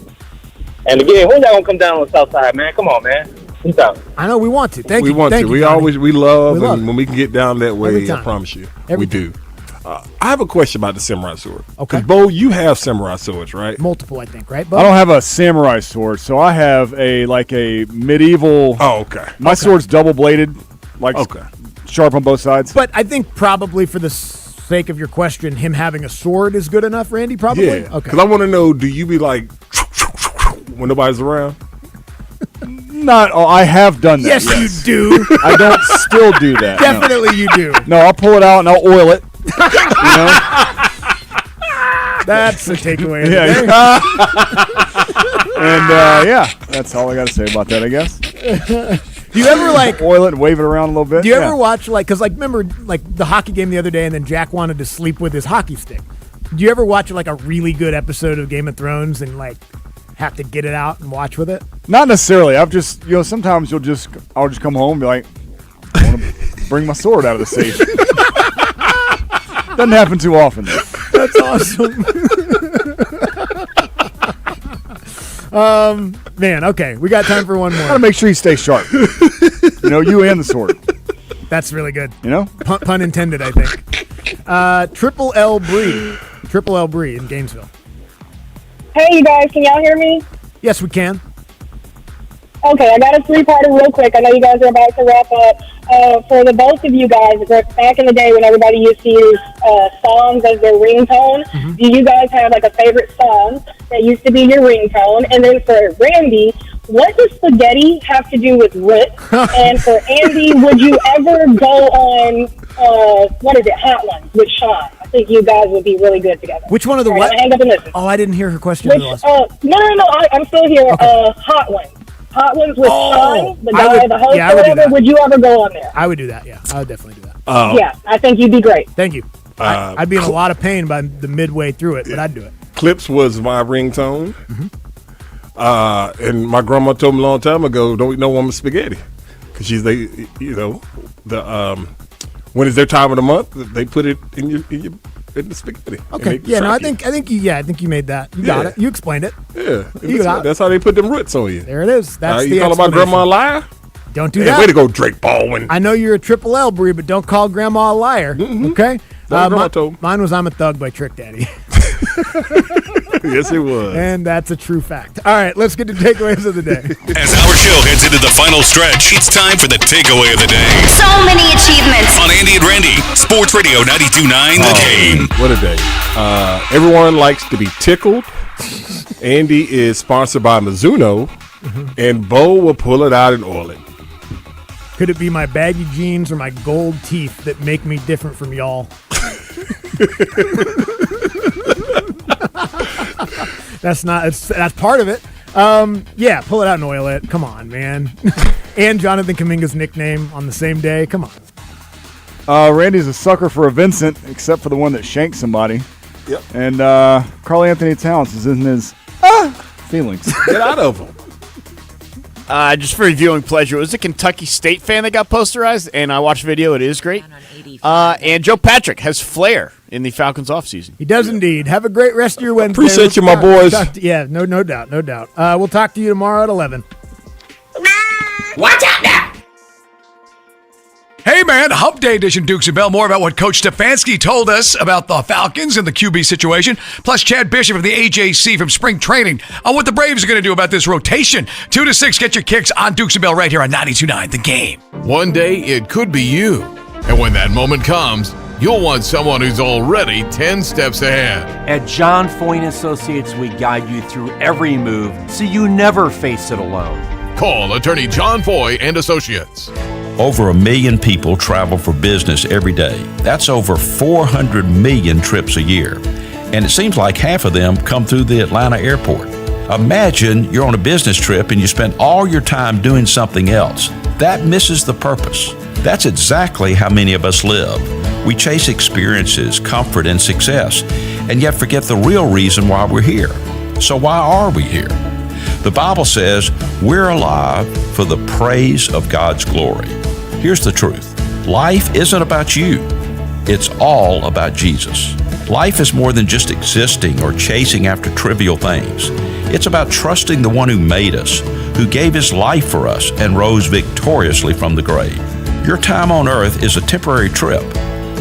And again, when y'all gonna come down on the south side, man? Come on, man. Peace out. I know we want to. Thank you. We want Thank to. you, We Johnny. always love, We love and when we can get down that way, Every I time. promise you, Every we do. I have a question about the samurai sword. Okay. 'Cause, Bo, you have samurai swords, right? Multiple, I think, right? I don't have a samurai sword, so I have a medieval. Oh, okay. My sword's double bladed, sharp on both sides. But I think probably for the sake of your question, him having a sword is good enough, Randy. Probably. Yeah. Okay. Because I want to know, do you be like when nobody's around? Not. Oh, I have done that. Yes, you do. I don't still do that. no. Definitely, you do. No, I'll pull it out and I'll oil it. That's the takeaway. Yeah. Of the day. And that's all I got to say about that, I guess. Do you ever oil it and wave it around a little bit? Do you ever watch remember the hockey game the other day, and then Jack wanted to sleep with his hockey stick? Do you ever watch a really good episode of Game of Thrones and have to get it out and watch with it? Not necessarily. I've just sometimes I'll just come home and be like, I want to bring my sword out of the safe. Doesn't happen too often. That's awesome. Man, okay, we got time for one more. Gotta make sure you stay sharp. You and the sword. That's really good. Pun intended, I think. Triple L Bree in Gainesville. Hey, you guys, can y'all hear me? Yes, we can. Okay, I got a three-parter real quick. I know you guys are about to wrap up. For the both of you guys, back in the day when everybody used to use songs as their ringtone, do you guys have a favorite song that used to be your ringtone? And then for Randy, what does spaghetti have to do with Rick? And for Andy, would you ever go on, Hot Ones with Sean? I think you guys would be really good together. Which one of the All what? right, hang up and listen. Oh, I didn't hear her question. No, I'm still here. Okay. Hot Ones. Hot Ones with Sean, the I guy, would- the host, yeah, I or would do whatever. that. Would you ever go on there? I would do that, yeah. I would definitely do that. Yeah, I think you'd be great. Thank you. I'd be in a lot of pain by the midway through it, but I'd do it. Clips was my ringtone. And my grandma told me a long time ago, don't eat no woman spaghetti. Because when it's their time of the month, they put it in the spaghetti. Okay. Yeah, no, I think you made that. You got it. You explained it. Yeah. You got it. That's how they put them roots on you. There it is. That's you the calling my explanation. grandma a liar? Don't do Hey, that. way to go, Drake Baldwin. I know you're a Triple L, Bree, but don't call Grandma a liar. Okay? Mine was I'm a Thug by Trick Daddy. Yes, it was. And that's a true fact. All right, let's get to takeaways of the day. As our show heads into the final stretch, it's time for the takeaway of the day. So many achievements. On Andy and Randy, Sports Radio 92.9 The Game. What a day. Everyone likes to be tickled. Andy is sponsored by Mizuno, and Bo will pull it out and oil it. Could it be my baggy jeans or my gold teeth that make me different from y'all? That's part of it. Yeah, pull it out and oil it. Come on, man. And Jonathan Kuminga's nickname on the same day. Come on. Randy's a sucker for a Vincent, except for the one that shanked somebody. Yep. And Karl Anthony Towns is in his feelings. Get out of him. Just for viewing pleasure, it was a Kentucky State fan that got posterized, and I watched the video. It is great. And Joe Patrick has flair in the Falcons offseason. He does indeed. Have a great rest of your Wednesday. Appreciate you, my boys. Yeah, no doubt. We'll talk to you tomorrow at 11. Watch out now! Hey man, Hump Day edition Dukes and Bell. More about what Coach Stefanski told us about the Falcons and the QB situation. Plus Chad Bishop of the AJC from spring training on what the Braves are going to do about this rotation. 2 to 6, get your kicks on Dukes and Bell right here on 92.9 The Game. One day it could be you. And when that moment comes, you'll want someone who's already 10 steps ahead. At John Foyne Associates, we guide you through every move so you never face it alone. Call attorney John Foy and Associates. Over 1 million people travel for business every day. That's over 400 million trips a year. And it seems like half of them come through the Atlanta airport. Imagine you're on a business trip and you spend all your time doing something else. that misses the purpose. That's exactly how many of us live. We chase experiences, comfort, and success, and yet forget the real reason why we're here. So why are we here? The Bible says we're alive for the praise of God's glory. Here's the truth. Life isn't about you. It's all about Jesus. Life is more than just existing or chasing after trivial things. It's about trusting the one who made us, who gave his life for us and rose victoriously from the grave. Your time on earth is a temporary trip.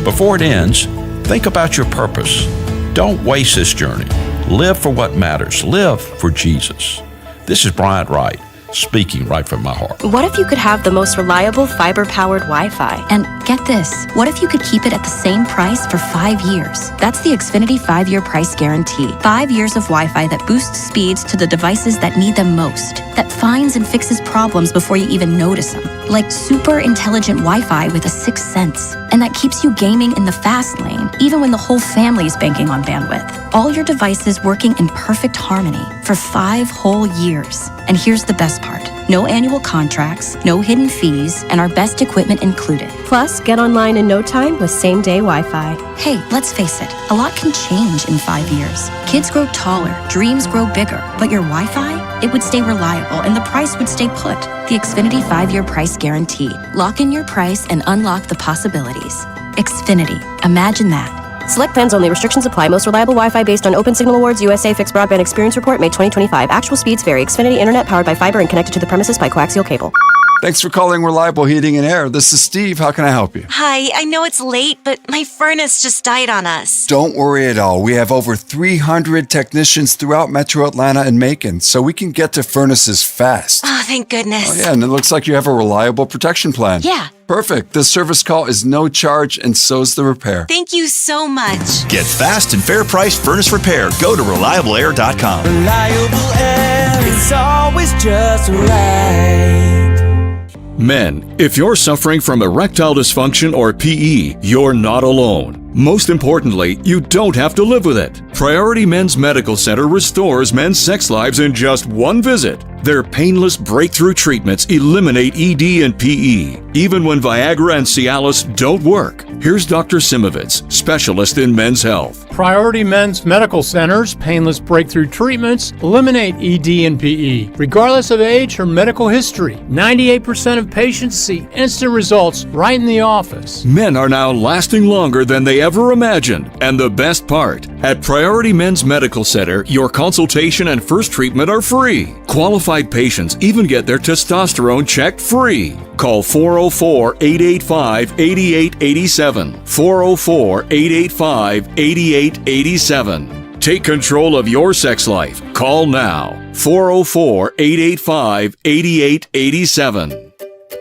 Before it ends, think about your purpose. Don't waste this journey. Live for what matters. Live for Jesus. This is Bryant Wright, speaking right from my heart. What if you could have the most reliable fiber-powered Wi-Fi? And get this, what if you could keep it at the same price for 5 years? That's the Xfinity 5-year price guarantee. 5 years of Wi-Fi that boosts speeds to the devices that need them most, that finds and fixes problems before you even notice them. Like super intelligent Wi-Fi with a sixth sense. And that keeps you gaming in the fast lane, even when the whole family is banking on bandwidth. All your devices working in perfect harmony for 5 whole years. And here's the best part. No annual contracts, no hidden fees, and our best equipment included. Plus, get online in no time with same-day Wi-Fi. Hey, let's face it, a lot can change in 5 years. Kids grow taller, dreams grow bigger, but your Wi-Fi, it would stay reliable and the price would stay put. The Xfinity 5-year price guarantee. Lock in your price and unlock the possibilities. Xfinity. Imagine that. Select plans only. Restrictions apply. Most reliable Wi-Fi based on Open Signal Awards USA Fixed Broadband Experience Report, May 2025. Actual speeds vary. Xfinity Internet powered by fiber and connected to the premises by coaxial cable. Thanks for calling Reliable Heating and Air. This is Steve. How can I help you? Hi, I know it's late, but my furnace just died on us. Don't worry at all. We have over 300 technicians throughout Metro Atlanta and Macon, so we can get to furnaces fast. Oh, thank goodness. Oh, yeah, and it looks like you have a reliable protection plan. Yeah. Perfect. The service call is no charge, and so's the repair. Thank you so much. Get fast and fair price furnace repair. Go to reliableair.com. Reliable air, it's always just right. Men, if you're suffering from erectile dysfunction or PE, you're not alone. Most importantly, you don't have to live with it. Priority Men's Medical Center restores men's sex lives in just one visit. Their painless breakthrough treatments eliminate ED and PE, even when Viagra and Cialis don't work. Here's Dr. Simovitz, specialist in men's health. Priority Men's Medical Center's painless breakthrough treatments eliminate ED and PE, regardless of age or medical history. 98% of patients see instant results right in the office. Men are now lasting longer than they ever imagined. And the best part, at Priority Men's Medical Center, your consultation and first treatment are free. Qualified patients even get their testosterone checked free. Call 404-885-8887. 404-885-8887. Take control of your sex life. Call now. 404-885-8887.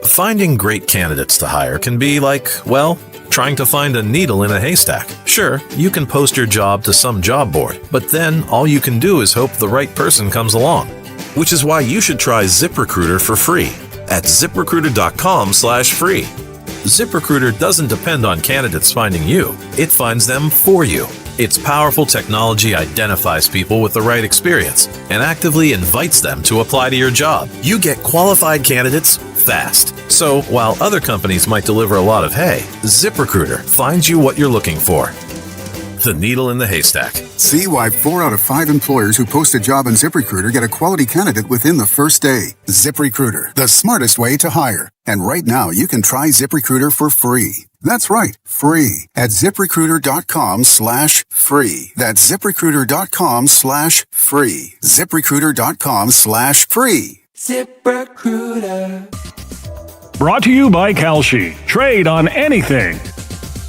Finding great candidates to hire can be like, well, trying to find a needle in a haystack. Sure, you can post your job to some job board, but then all you can do is hope the right person comes along. Which is why you should try ZipRecruiter for free at ZipRecruiter.com/free. ZipRecruiter doesn't depend on candidates finding you. It finds them for you. Its powerful technology identifies people with the right experience and actively invites them to apply to your job. You get qualified candidates fast. So while other companies might deliver a lot of hay, ZipRecruiter finds you what you're looking for. The needle in the haystack. See why 4 out of 5 employers who post a job on ZipRecruiter get a quality candidate within the first day. ZipRecruiter, the smartest way to hire. And right now, you can try ZipRecruiter for free. That's right, free at ZipRecruiter.com/free. That's ZipRecruiter.com/free. ZipRecruiter.com/free. ZipRecruiter. Brought to you by Kalshi. Trade on anything.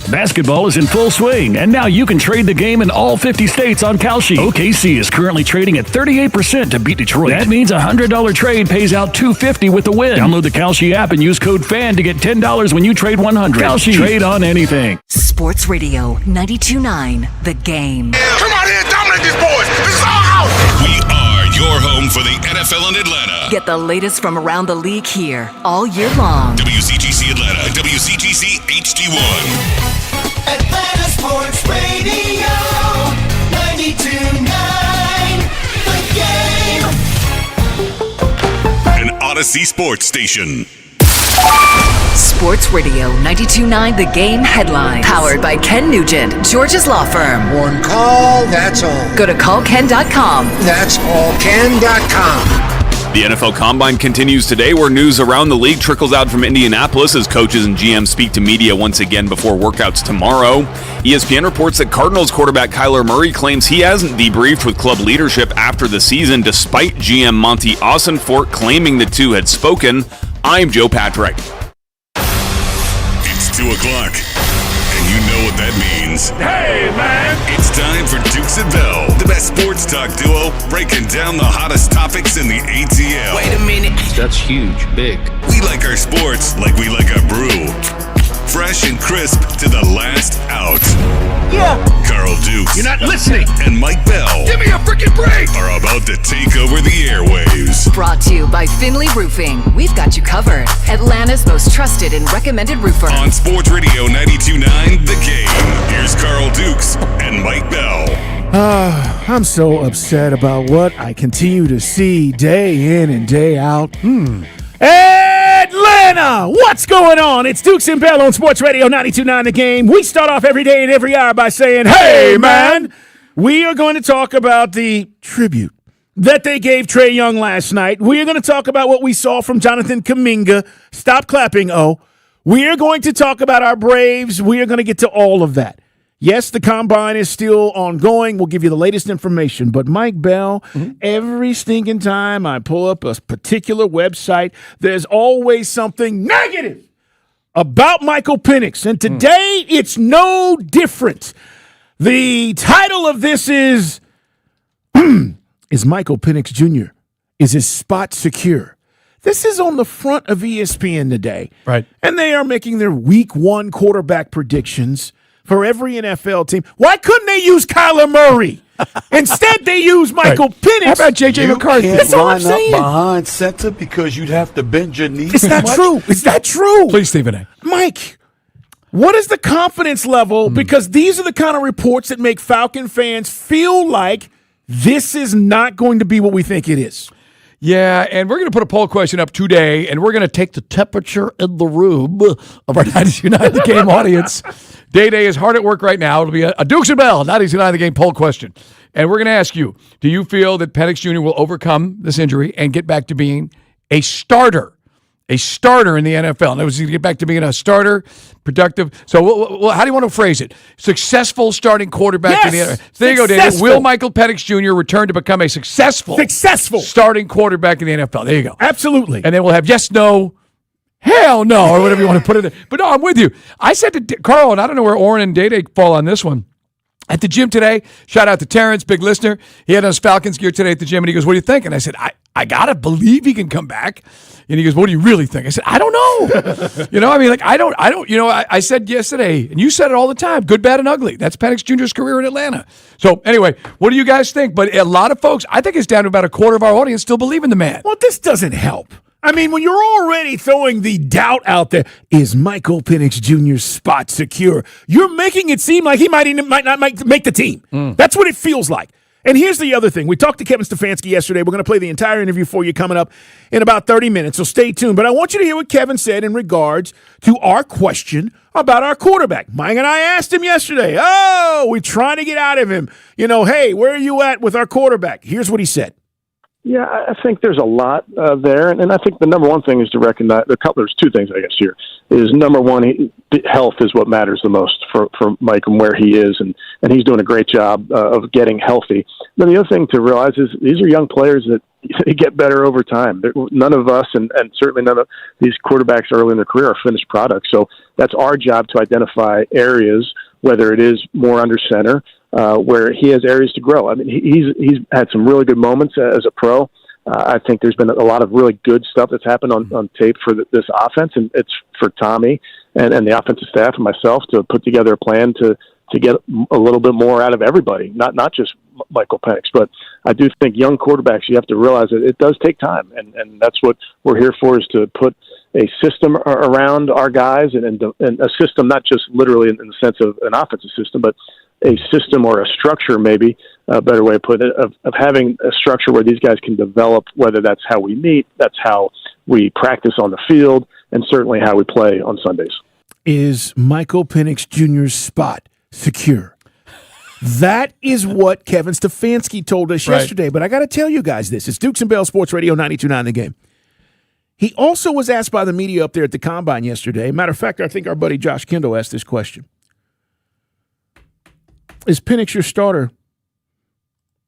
Basketball is in full swing, and now you can trade the game in all 50 states on Kalshi. OKC is currently trading at 38% to beat Detroit. That means a $100 trade pays out $250 with the win. Download the Kalshi app and use code FAN to get $10 when you trade $100. Kalshi. Trade on anything. Sports Radio 92.9 The Game. Come on in, dominate these boys. This is our house. We are your home for the NFL in Atlanta. Get the latest from around the league here all year long. WCGC Atlanta, WCGC HD1. Atlanta Sports Radio 92.9 The Game. An Odyssey Sports Station. Sports Radio 92.9 The Game headlines. Powered by Ken Nugent, George's Law Firm. One call, that's all. Go to callken.com. That's all ken.com. The NFL Combine continues today, where news around the league trickles out from Indianapolis as coaches and GMs speak to media once again before workouts tomorrow. ESPN reports that Cardinals quarterback Kyler Murray claims he hasn't debriefed with club leadership after the season, despite GM Monty Ossenfort claiming the two had spoken. I'm Joe Patrick. It's 2 o'clock, and you know what that means. Hey, man! It's time for Dukes and Bell, the best sports talk duo breaking down the hottest topics in the ATL. Wait a minute. That's huge, big. We like our sports like we like our brew. Fresh and crisp to the last out. Yeah. Carl Dukes. You're not listening. And Mike Bell. Give me a freaking break. Are about to take over the airwaves. Brought to you by Finley Roofing. We've got you covered. Atlanta's most trusted and recommended roofer. On Sports Radio 92.9 The Game, here's Carl Dukes and Mike Bell. I'm so upset about what I continue to see day in and day out. Atlanta! What's going on? It's Dukes and Bell on Sports Radio 92.9 The Game. We start off every day and every hour by saying, hey, man! We are going to talk about the tribute that they gave Trae Young last night. We are going to talk about what we saw from Jonathan Kuminga. Stop clapping, oh. We are going to talk about our Braves. We are going to get to all of that. Yes, the Combine is still ongoing. We'll give you the latest information. But, Mike Bell, every stinking time I pull up a particular website, there's always something negative about Michael Penix. And today, it's no different. The title of this is Michael Penix Jr., is his spot secure? This is on the front of ESPN today. Right. And they are making their week 1 quarterback predictions for every NFL team. Why couldn't they use Kyler Murray? Instead, they use Michael Penix. How about J.J. McCarthy? That's all I'm saying. Behind center because you'd have to bend your knees. It's not true. It's not true. Please, Stephen A. Mike, what is the confidence level? Because these are the kind of reports that make Falcon fans feel like this is not going to be what we think it is. Yeah, and we're going to put a poll question up today, and we're going to take the temperature in the room of our 92.9 The Game audience. Day is hard at work right now. It'll be a Dukes and Bell 92.9 The Game poll question. And we're going to ask you, do you feel that Penix Jr. will overcome this injury and get back to being a starter in the NFL? And it was to get back to being a starter, productive. So how do you want to phrase it? Successful starting quarterback in the NFL. So there you go, David. Will Michael Penix Jr. return to become a successful starting quarterback in the NFL? There you go. Absolutely. And then we'll have yes, no, hell no, or whatever you want to put it in. But no, I'm with you. I said to Carl, and I don't know where Oren and Day fall on this one. At the gym today, shout out to Terrence, big listener. He had on his Falcons gear today at the gym, and he goes, what do you think? And I said, I got to believe he can come back. And he goes, what do you really think? I said, I don't know. I said yesterday, and you said it all the time, good, bad, and ugly. That's Penix Jr.'s career in Atlanta. So anyway, what do you guys think? But a lot of folks, I think it's down to about a quarter of our audience still believe in the man. Well, this doesn't help. I mean, when you're already throwing the doubt out there, is Michael Penix Jr.'s spot secure? You're making it seem like he might not make the team. That's what it feels like. And here's the other thing. We talked to Kevin Stefanski yesterday. We're going to play the entire interview for you coming up in about 30 minutes, so stay tuned. But I want you to hear what Kevin said in regards to our question about our quarterback. Mike and I asked him yesterday, we're trying to get out of him. Hey, where are you at with our quarterback? Here's what he said. Yeah, I think there's a lot there, and I think the number one thing is to recognize there's two things, I guess, here. Is number one, health is what matters the most for Mike and where he is, and he's doing a great job of getting healthy. Then the other thing to realize is these are young players that get better over time. None of us, and certainly none of these quarterbacks early in their career, are finished products. So that's our job to identify areas, whether it is more under center, where he has areas to grow. I mean, he's had some really good moments as a pro. I think there's been a lot of really good stuff that's happened on tape for this offense, and it's for Tommy and the offensive staff and myself to put together a plan to get a little bit more out of everybody, not just Michael Penix. But I do think young quarterbacks, you have to realize that it does take time, and that's what we're here for, is to put a system around our guys, and a system not just literally in the sense of an offensive system, but a system or a structure, maybe a better way to put it, of having a structure where these guys can develop, whether that's how we meet, that's how we practice on the field, and certainly how we play on Sundays. Is Michael Penix Jr.'s spot secure? That is what Kevin Stefanski told us yesterday. But I got to tell you guys this. It's Dukes and Bell Sports Radio 92.9 The Game. He also was asked by the media up there at the Combine yesterday. Matter of fact, I think our buddy Josh Kendall asked this question. Is Penix your starter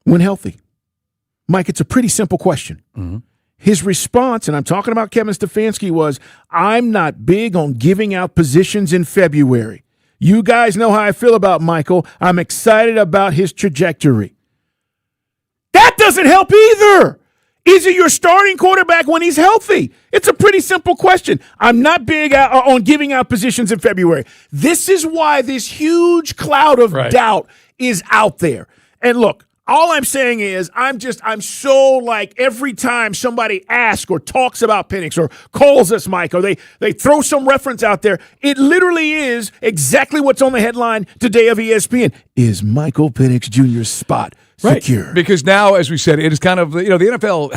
when healthy? Mike, it's a pretty simple question. Mm-hmm. His response, and I'm talking about Kevin Stefanski, was, I'm not big on giving out positions in February. You guys know how I feel about Michael. I'm excited about his trajectory. That doesn't help either. Is he your starting quarterback when he's healthy? It's a pretty simple question. I'm not big on giving out positions in February. This is why this huge cloud of doubt is out there. And look, all I'm saying is I'm so like every time somebody asks or talks about Penix or calls us Mike or they throw some reference out there, it literally is exactly what's on the headline today of ESPN. Is Michael Penix Jr.'s spot secure? Right. Because now, as we said, it is kind of, the NFL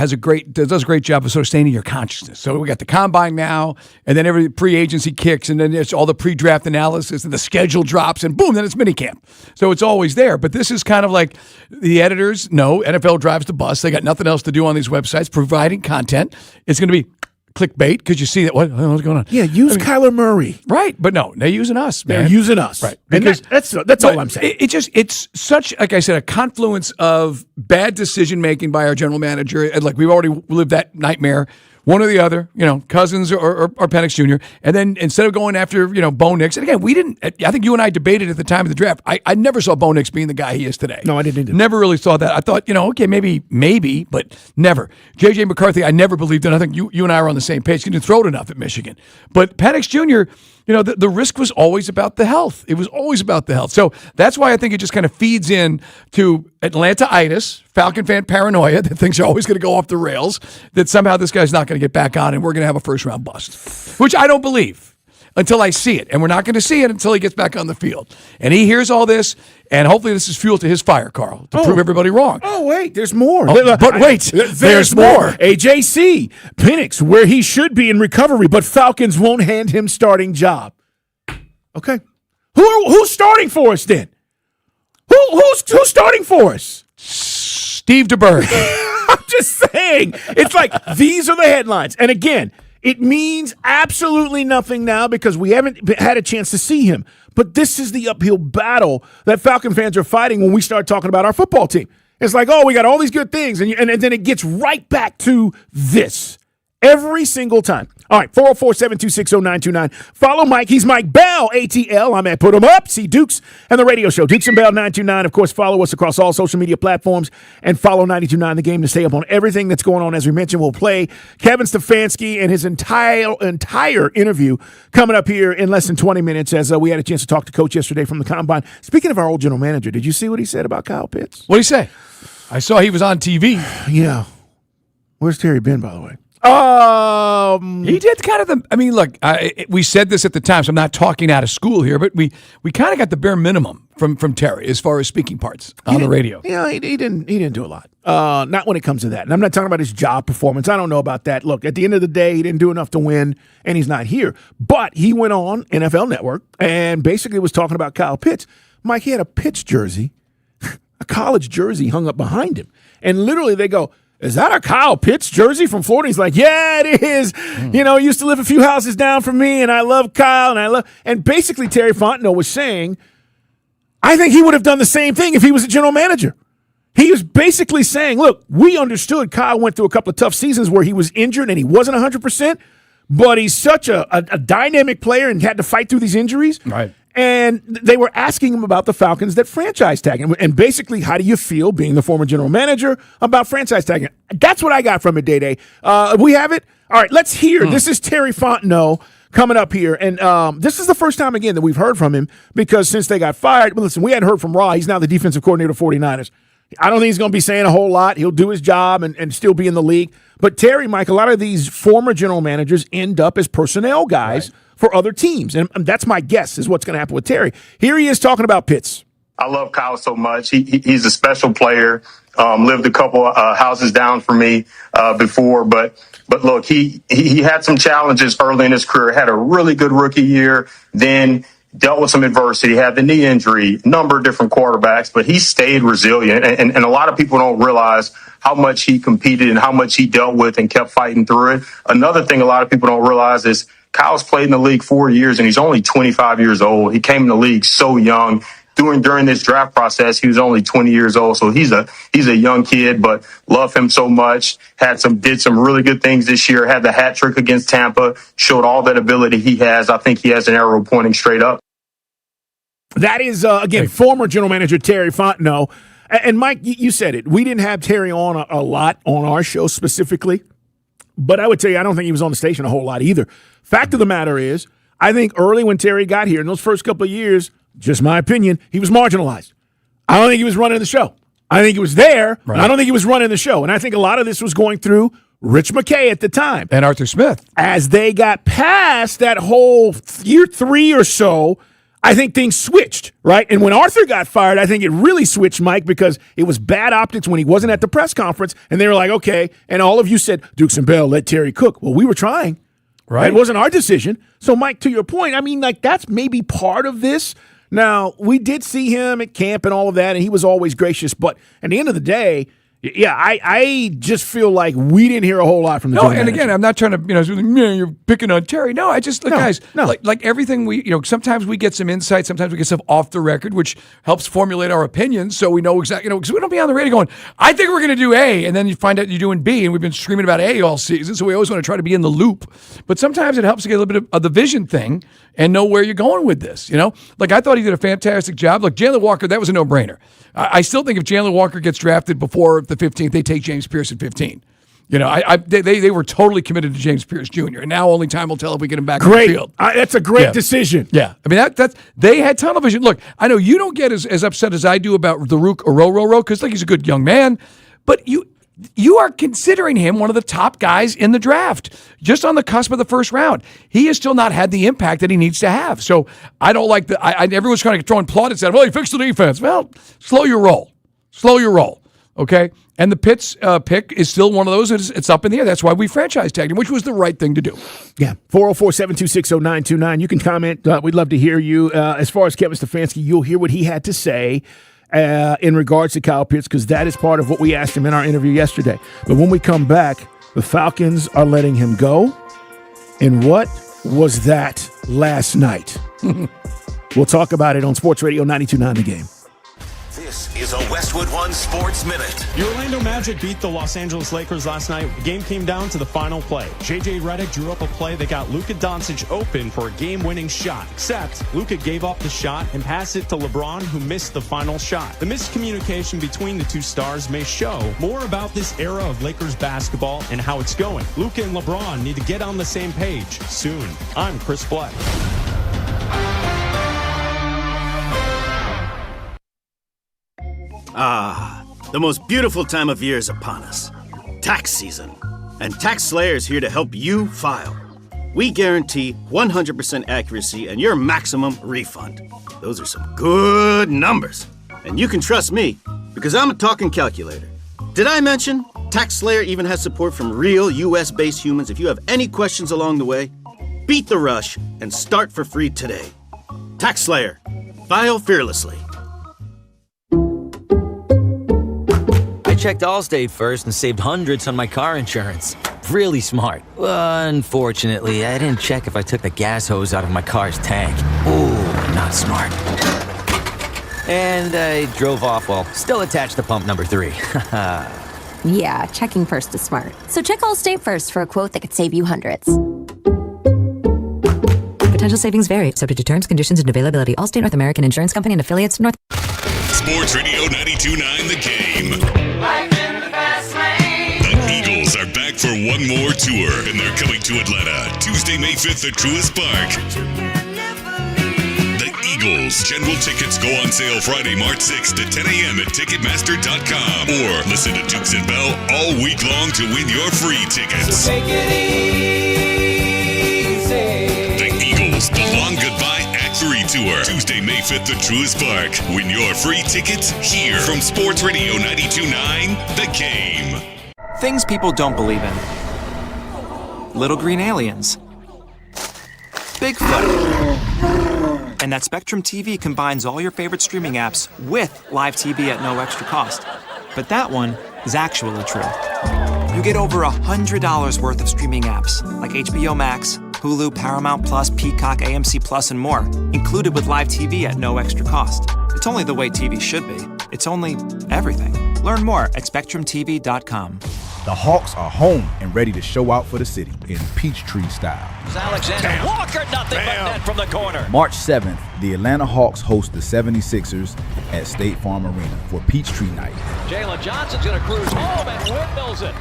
does a great job of sort of staying in your consciousness. So we got the Combine now, and then every pre-agency kicks, and then it's all the pre-draft analysis, and the schedule drops, and boom, then it's minicamp. So it's always there. But this is kind of like the editors know NFL drives the bus. They got nothing else to do on these websites, providing content. It's going to be clickbait because you see that what's going on? Yeah, use Kyler Murray. Right, but no, they're using us, man. They're using us. Right. Because that's all I'm saying. It's such, like I said, a confluence of bad decision making by our general manager. And like we've already lived that nightmare. One or the other, Cousins or Penix Jr. And then instead of going after, Bo Nix, and again, I think you and I debated at the time of the draft. I never saw Bo Nix being the guy he is today. No, I didn't either. Never really saw that. I thought, okay, maybe, but never. J.J. McCarthy, I never believed in. I think you and I are on the same page. He didn't throw it enough at Michigan. But Penix Jr., the risk was always about the health. It was always about the health. So that's why I think it just kind of feeds in to Atlanta-itis, Falcon fan paranoia that things are always going to go off the rails, that somehow this guy's not going to get back on and we're going to have a first-round bust, which I don't believe until I see it. And we're not going to see it until he gets back on the field. And he hears all this, and hopefully this is fuel to his fire, Carl, to prove everybody wrong. Oh, wait, there's more. But wait, there's more. AJC, Penix, where he should be in recovery, but Falcons won't hand him starting job. Okay. Who's starting for us then? Who's starting for us? Steve DeBerg. I'm just saying. It's like these are the headlines. And again, it means absolutely nothing now because we haven't had a chance to see him. But this is the uphill battle that Falcon fans are fighting when we start talking about our football team. It's like, we got all these good things. And then it gets right back to this every single time. All right, 404-726-0929. Follow Mike. He's Mike Bell, ATL. I'm at Put 'em Up, see Dukes, and the radio show, Dukes and Bell 929. Of course, follow us across all social media platforms and follow 92.9 The Game to stay up on everything that's going on. As we mentioned, we'll play Kevin Stefanski and his entire interview coming up here in less than 20 minutes as we had a chance to talk to Coach yesterday from the Combine. Speaking of our old general manager, did you see what he said about Kyle Pitts? What did he say? I saw he was on TV. Yeah. Where's Terry been, by the way? He did kind of look, we said this at the time, so I'm not talking out of school here, but we kind of got the bare minimum from Terry as far as speaking parts on the radio. Yeah, he didn't do a lot. Not when it comes to that. And I'm not talking about his job performance. I don't know about that. Look, at the end of the day, he didn't do enough to win, and he's not here. But he went on NFL Network and basically was talking about Kyle Pitts. Mike, he had a Pitts jersey, a college jersey hung up behind him. And literally they go, is that a Kyle Pitts jersey from Florida? He's like, yeah, it is. He used to live a few houses down from me, and I love Kyle, and basically Terry Fontenot was saying, I think he would have done the same thing if he was a general manager. He was basically saying, look, we understood Kyle went through a couple of tough seasons where he was injured and he wasn't 100%, but he's such a dynamic player and had to fight through these injuries. Right. And they were asking him about the Falcons that franchise tag him. And basically, how do you feel being the former general manager about franchise tagging? That's what I got from it, Day-Day. We have it? All right, let's hear. This is Terry Fontenot coming up here. And this is the first time, again, that we've heard from him because since they got fired, well, listen, we hadn't heard from Raw. He's now the defensive coordinator of 49ers. I don't think he's going to be saying a whole lot. He'll do his job and still be in the league. But Terry, Mike, a lot of these former general managers end up as personnel guys for other teams. And that's my guess is what's going to happen with Terry. Here he is talking about Pitts. I love Kyle so much. He's a special player. lived a couple houses down from me before, but look, he had some challenges early in his career, had a really good rookie year, then dealt with some adversity, had the knee injury, number of different quarterbacks, but he stayed resilient. And a lot of people don't realize how much he competed and how much he dealt with and kept fighting through it. Another thing a lot of people don't realize is Kyle's played in the league 4 years and he's only 25 years old. He came in the league so young. During this draft process, he was only 20 years old. So he's a young kid, but love him so much. Did some really good things this year. Had the hat trick against Tampa. Showed all that ability he has. I think he has an arrow pointing straight up. That is, again, former general manager Terry Fontenot. And Mike, you said it. We didn't have Terry on a lot on our show specifically. But I would tell you, I don't think he was on the station a whole lot either. Fact of the matter is, I think early when Terry got here, in those first couple of years, just my opinion, he was marginalized. I don't think he was running the show. I think he was there, but I don't think he was running the show. And I think a lot of this was going through Rich McKay at the time. And Arthur Smith. As they got past that whole year 3 or so, I think things switched, right? And when Arthur got fired, I think it really switched, Mike, because it was bad optics when he wasn't at the press conference, and they were like, okay, and all of you said, Dukes and Bell, let Terry cook. Well, we were trying. Right. It wasn't our decision. So, Mike, to your point, I mean, like, that's maybe part of this. Now, we did see him at camp and all of that, and he was always gracious. But at the end of the day, yeah, I just feel like we didn't hear a whole lot from the general manager. Again, I'm not trying to, you're picking on Terry. No, I just, guys, like everything sometimes we get some insight, sometimes we get stuff off the record, which helps formulate our opinions so we know exactly, because we don't be on the radio going, I think we're going to do A, and then you find out you're doing B, and we've been screaming about A all season, so we always want to try to be in the loop. But sometimes it helps to get a little bit of the vision thing and know where you're going with this, Like, I thought he did a fantastic job. Look, Jalen Walker, that was a no-brainer. I still think if Jalen Walker gets drafted before the 15th, they take James Pierce at 15. They were totally committed to James Pierce Jr. And now only time will tell if we get him back on the field. That's a great decision. Yeah. I mean, that's they had tunnel vision. Look, I know you don't get as upset as I do about the Rook Ororo because he's a good young man, but you are considering him one of the top guys in the draft, just on the cusp of the first round. He has still not had the impact that he needs to have. So I don't like everyone's trying to throw in plaudits at him. Well, he fixed the defense. Well, slow your roll. Okay? And the Pitts pick is still one of those. It's up in the air. That's why we franchise tagged him, which was the right thing to do. Yeah. 404-726-0929. You can comment. We'd love to hear you. As far as Kevin Stefanski, you'll hear what he had to say in regards to Kyle Pitts, because that is part of what we asked him in our interview yesterday. But when we come back, the Falcons are letting him go. And what was that last night? We'll talk about it on Sports Radio 92.9 The Game. This is a Westwood One Sports Minute. The Orlando Magic beat the Los Angeles Lakers last night. The game came down to the final play. J.J. Redick drew up a play that got Luka Doncic open for a game-winning shot. Except Luka gave up the shot and passed it to LeBron, who missed the final shot. The miscommunication between the two stars may show more about this era of Lakers basketball and how it's going. Luka and LeBron need to get on the same page soon. I'm Chris Black. The most beautiful time of year is upon us. Tax season. And TaxSlayer is here to help you file. We guarantee 100% accuracy and your maximum refund. Those are some good numbers. And you can trust me, because I'm a talking calculator. Did I mention TaxSlayer even has support from real US-based humans? If you have any questions along the way, beat the rush and start for free today. TaxSlayer. File fearlessly. I checked Allstate first and saved hundreds on my car insurance. Really smart. Unfortunately, I didn't check if I took the gas hose out of my car's tank. Ooh, not smart. And I drove off while still attached to pump number 3. Yeah, checking first is smart. So check Allstate first for a quote that could save you hundreds. Potential savings vary, subject to terms, conditions, and availability. Allstate North American Insurance Company and affiliates. Sports Radio 92.9 The Game. The Eagles are back for one more tour, and they're coming to Atlanta Tuesday, May 5th at Truist Park. The Eagles. General tickets go on sale Friday, March 6th at 10 a.m. at Ticketmaster.com. Or listen to Dukes and Bell all week long to win your free tickets. So take it easy. The Eagles, The Long Goodbye, Act 3 Tour, Tuesday, May 5th at Truist Park. Win your free tickets here from Sports Radio 92.9 The Game. Things people don't believe in. Little green aliens. Bigfoot. And that Spectrum TV combines all your favorite streaming apps with live TV at no extra cost. But that one is actually true. You get over $100 worth of streaming apps like HBO Max, Hulu, Paramount Plus, Peacock, AMC Plus, and more, included with live TV at no extra cost. It's only the way TV should be. It's only everything. Learn more at SpectrumTV.com. The Hawks are home and ready to show out for the city in Peachtree style. Alexander Walker, nothing but net from the corner. March 7th, the Atlanta Hawks host the 76ers at State Farm Arena for Peachtree Night. Jalen Johnson's going to cruise home and windmills it.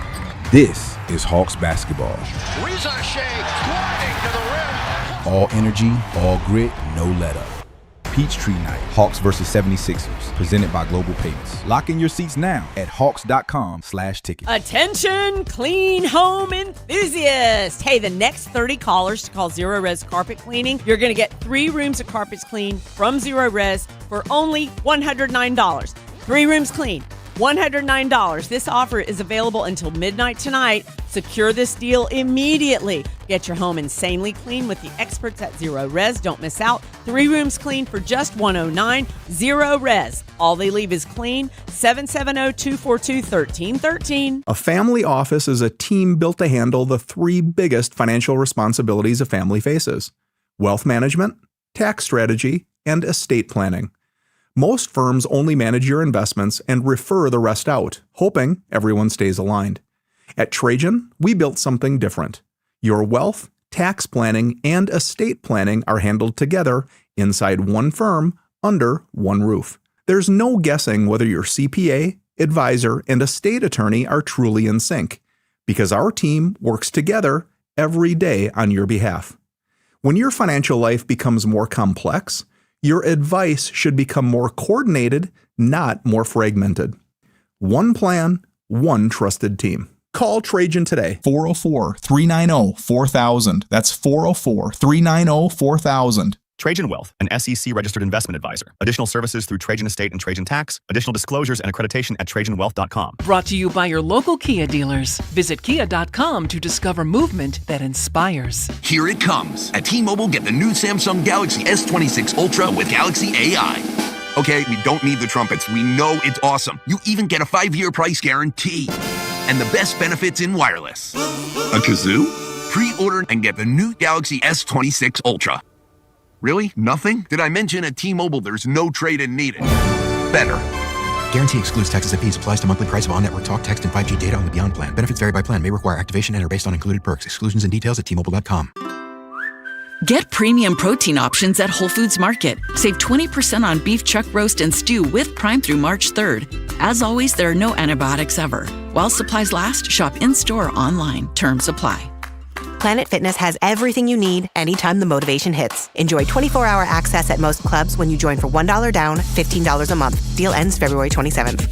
This is Hawks basketball. Ricochet, sliding to the rim. All energy, all grit, no let up. Peachtree Night, Hawks vs. 76ers, presented by Global Payments. Lock in your seats now at hawks.com/ticket. Attention, clean home enthusiasts. Hey, the next 30 callers to call Zero Res Carpet Cleaning, you're going to get 3 rooms of carpets cleaned from Zero Res for only $109. 3 rooms clean. $109. This offer is available until midnight tonight. Secure this deal immediately. Get your home insanely clean with the experts at Zero Res. Don't miss out. 3 rooms clean for just $109. Zero Res. All they leave is clean. 770-242-1313. A family office is a team built to handle the 3 biggest financial responsibilities a family faces: wealth management, tax strategy, and estate planning. Most firms only manage your investments and refer the rest out, hoping everyone stays aligned. At Trajan, we built something different. Your wealth, tax planning, and estate planning are handled together inside one firm under one roof. There's no guessing whether your CPA, advisor, and estate attorney are truly in sync, because our team works together every day on your behalf. When your financial life becomes more complex, your advice should become more coordinated, not more fragmented. One plan, one trusted team. Call Trajan today. 404-390-4000. That's 404-390-4000. Trajan Wealth, an SEC registered investment advisor. Additional services through Trajan Estate and Trajan Tax. Additional disclosures and accreditation at TrajanWealth.com. Brought to you by your local Kia dealers. Visit Kia.com to discover movement that inspires. Here it comes. At T-Mobile, get the new Samsung Galaxy S26 Ultra with Galaxy AI. Okay, we don't need the trumpets. We know it's awesome. You even get a 5-year price guarantee. And the best benefits in wireless. A kazoo? Pre-order and get the new Galaxy S26 Ultra. Really? Nothing? Did I mention at T-Mobile there's no trade-in needed? Better. Guarantee excludes taxes and fees. Applies to monthly price of on-network talk, text, and 5G data on the Beyond plan. Benefits vary by plan. May require activation and are based on included perks. Exclusions and details at T-Mobile.com. Get premium protein options at Whole Foods Market. Save 20% on beef chuck roast and stew with Prime through March 3rd. As always, there are no antibiotics ever. While supplies last, shop in-store or online. Terms apply. Planet Fitness has everything you need anytime the motivation hits. Enjoy 24-hour access at most clubs when you join for $1 down, $15 a month. Deal ends February 27th.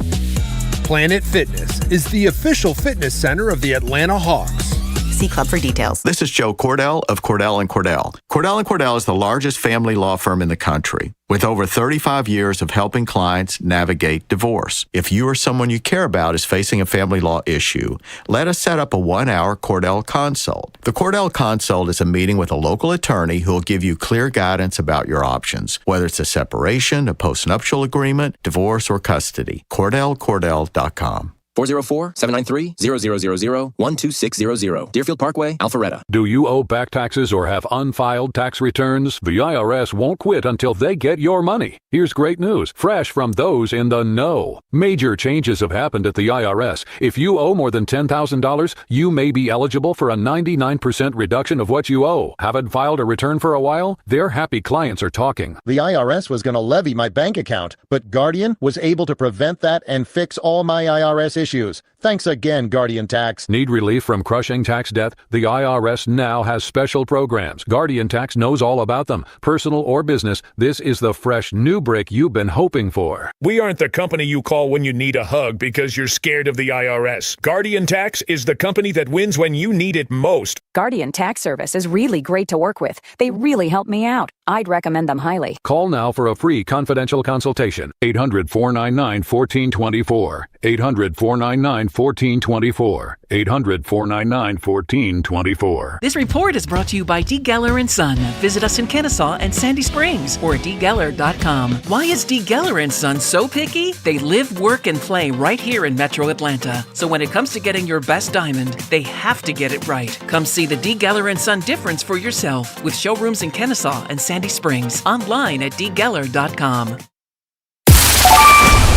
Planet Fitness is the official fitness center of the Atlanta Hawks. See club for details. This is Joe Cordell of Cordell & Cordell. Cordell & Cordell is the largest family law firm in the country, with over 35 years of helping clients navigate divorce. If you or someone you care about is facing a family law issue, let us set up a 1-hour Cordell Consult. The Cordell Consult is a meeting with a local attorney who will give you clear guidance about your options, whether it's a separation, a postnuptial agreement, divorce, or custody. CordellCordell.com. 404-793-0000-12600. Deerfield Parkway, Alpharetta. Do you owe back taxes or have unfiled tax returns? The IRS won't quit until they get your money. Here's great news, fresh from those in the know. Major changes have happened at the IRS. If you owe more than $10,000, you may be eligible for a 99% reduction of what you owe. Haven't filed a return for a while? Their happy clients are talking. The IRS was going to levy my bank account, but Guardian was able to prevent that and fix all my IRS issues. Thanks again, Guardian Tax. Need relief from crushing tax debt? The IRS now has special programs. Guardian Tax knows all about them. Personal or business, this is the fresh new break you've been hoping for. We aren't the company you call when you need a hug because you're scared of the IRS. Guardian Tax is the company that wins when you need it most. Guardian Tax Service is really great to work with. They really help me out. I'd recommend them highly. Call now for a free confidential consultation. 800-499-1424. 800-499-1424. 800-499-1424. This report is brought to you by D. Geller & Son. Visit us in Kennesaw and Sandy Springs or dgeller.com. Why is D. Geller & Son so picky? They live, work, and play right here in Metro Atlanta. So when it comes to getting your best diamond, they have to get it right. Come see the D. Geller & Son difference for yourself with showrooms in Kennesaw and Sandy Springs. Online at dgeller.com.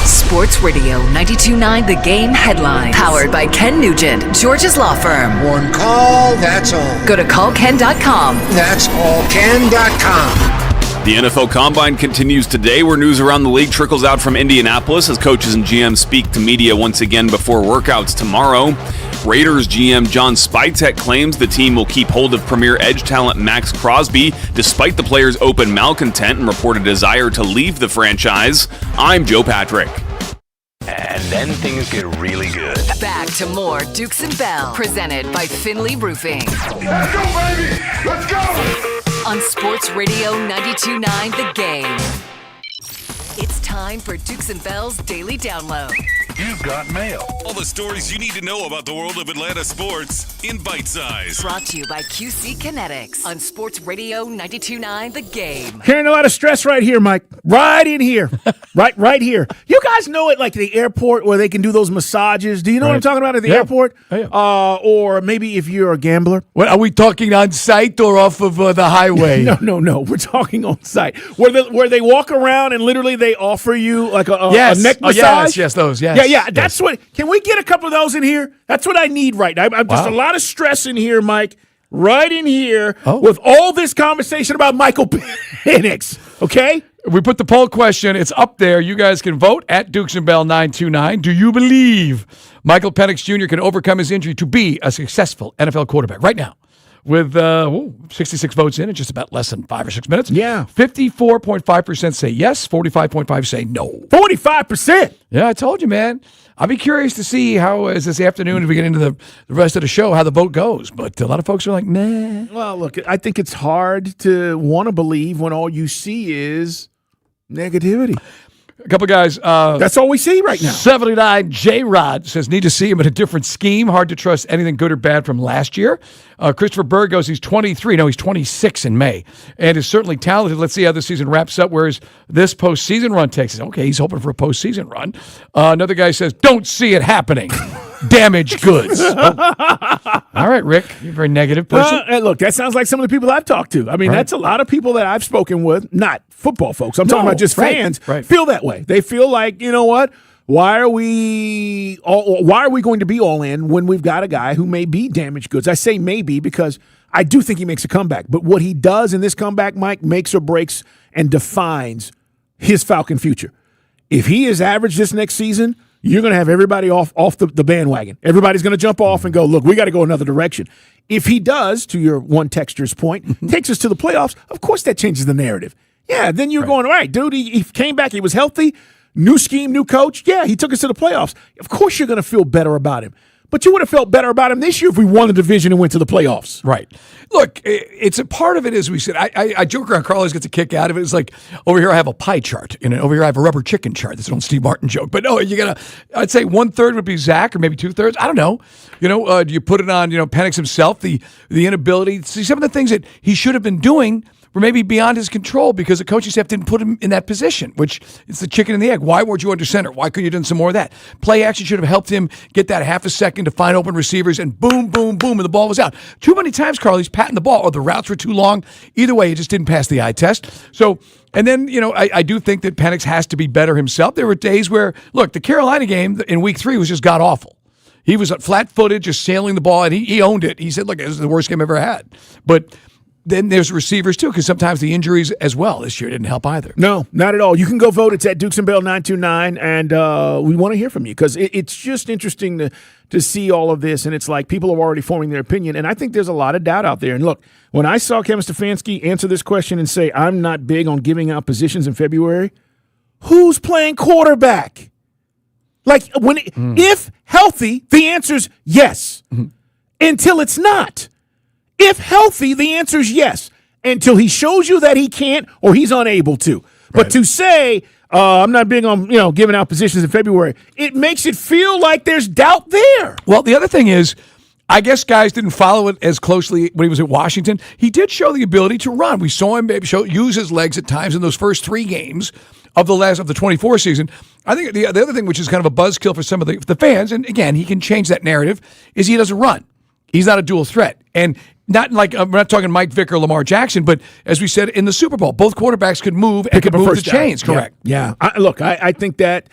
Sports Radio 92.9 The Game headline. Powered by Ken Nugent, George's Law Firm. One call, that's all. Go to callken.com. That's allken.com. The NFL Combine continues today, where news around the league trickles out from Indianapolis as coaches and GMs speak to media once again before workouts tomorrow. Raiders GM John Spytek claims the team will keep hold of premier edge talent Max Crosby, despite the player's open malcontent and reported desire to leave the franchise. I'm Joe Patrick. And then things get really good. Back to more Dukes and Bell, presented by Finley Roofing. Let's go, baby! Let's go! On Sports Radio 92.9 The Game. It's time for Dukes and Bell's Daily Download. You've got mail. All the stories you need to know about the world of Atlanta sports in bite size. Brought to you by QC Kinetics on Sports Radio 92.9 The Game. Carrying a lot of stress right here, Mike. Right in here. right here. You guys know it like the airport where they can do those massages. Do you know what I'm talking about at the airport? Or maybe if you're a gambler. What, are we talking on site or off of the highway? No. We're talking on site. Where they walk around and literally they offer you like a neck massage. Yes, those. Yes. Yeah. That's what. Can we get a couple of those in here? That's what I need right now. I'm just a lot of stress in here, Mike. Right in here with all this conversation about Michael Penix. Okay. We put the poll question. It's up there. You guys can vote at Dukes and Bell 929. Do you believe Michael Penix Jr. can overcome his injury to be a successful NFL quarterback right now? With 66 votes in just about less than 5 or 6 minutes. Yeah. 54.5% say yes, 45.5% say no. 45%? Yeah, I told you, man. I'll be curious to see how, as this afternoon, as we get into the rest of the show, how the vote goes. But a lot of folks are like, meh. Well, look, I think it's hard to want to believe when all you see is negativity. A couple guys. That's all we see right now. 79 J-Rod says, need to see him in a different scheme. Hard to trust anything good or bad from last year. Christopher Berg goes, he's 23. No, he's 26 in May. And is certainly talented. Let's see how the season wraps up, whereas this postseason run takes us. Okay, he's hoping for a postseason run. Another guy says, don't see it happening. Damaged goods. All right, Rick, you're a very negative person. Look, that sounds like some of the people I've talked to. I mean, that's a lot of people that I've spoken with, not football folks. I'm talking about just fans, feel that way. They feel like, you know what? Why are we going to be all in when we've got a guy who may be damaged goods? I say maybe because I do think he makes a comeback. But what he does in this comeback, Mike, makes or breaks and defines his Falcon future. If he is average this next season, you're going to have everybody off the bandwagon. Everybody's going to jump off and go, look, we got to go another direction. If he does, to your one texter's point, takes us to the playoffs, of course that changes the narrative. Yeah, then you're going, all right, dude, he came back, he was healthy, new scheme, new coach. Yeah, he took us to the playoffs. Of course you're going to feel better about him. But you would have felt better about him this year if we won the division and went to the playoffs. Right. Look, it's a part of it, as we said. I joke around. Carl always gets a kick out of it. It's like, over here I have a pie chart, and over here I have a rubber chicken chart. That's an old Steve Martin joke. But no, I'd say 1/3 would be Zach, or maybe 2/3. I don't know. Do you put it on, Penix himself, the inability to see some of the things that he should have been doing were maybe beyond his control because the coaching staff didn't put him in that position, which is the chicken and the egg. Why weren't you under center? Why couldn't you have done some more of that? Play action should have helped him get that half a second to find open receivers, and boom, boom, boom, and the ball was out. Too many times, Carl, he's patting the ball, or the routes were too long. Either way, he just didn't pass the eye test. So, and then, I do think that Penix has to be better himself. There were days where, look, the Carolina game in week 3 was just god-awful. He was flat-footed, just sailing the ball, and he owned it. He said, look, this is the worst game I've ever had. But then there's receivers, too, because sometimes the injuries as well this year didn't help either. No, not at all. You can go vote. It's at Dukes and Bell 929, and we want to hear from you because it's just interesting to see all of this, and it's like people are already forming their opinion, and I think there's a lot of doubt out there. And look, when I saw Kevin Stefanski answer this question and say, I'm not big on giving out positions in February, who's playing quarterback? Like, if healthy, the answer's yes, until it's not. If healthy, the answer is yes. until he shows you that he can't or he's unable to. But to say, I'm not big on giving out positions in February, it makes it feel like there's doubt there. Well, the other thing is, I guess guys didn't follow it as closely when he was at Washington. He did show the ability to run. We saw him use his legs at times in those first 3 games of the 24 season. I think the other thing, which is kind of a buzzkill for some of the fans, and again, he can change that narrative, is he doesn't run. He's not a dual threat. And not like, we're not talking Mike Vick or Lamar Jackson, but as we said in the Super Bowl, both quarterbacks could move and could move the chains, correct? Yeah. I think that,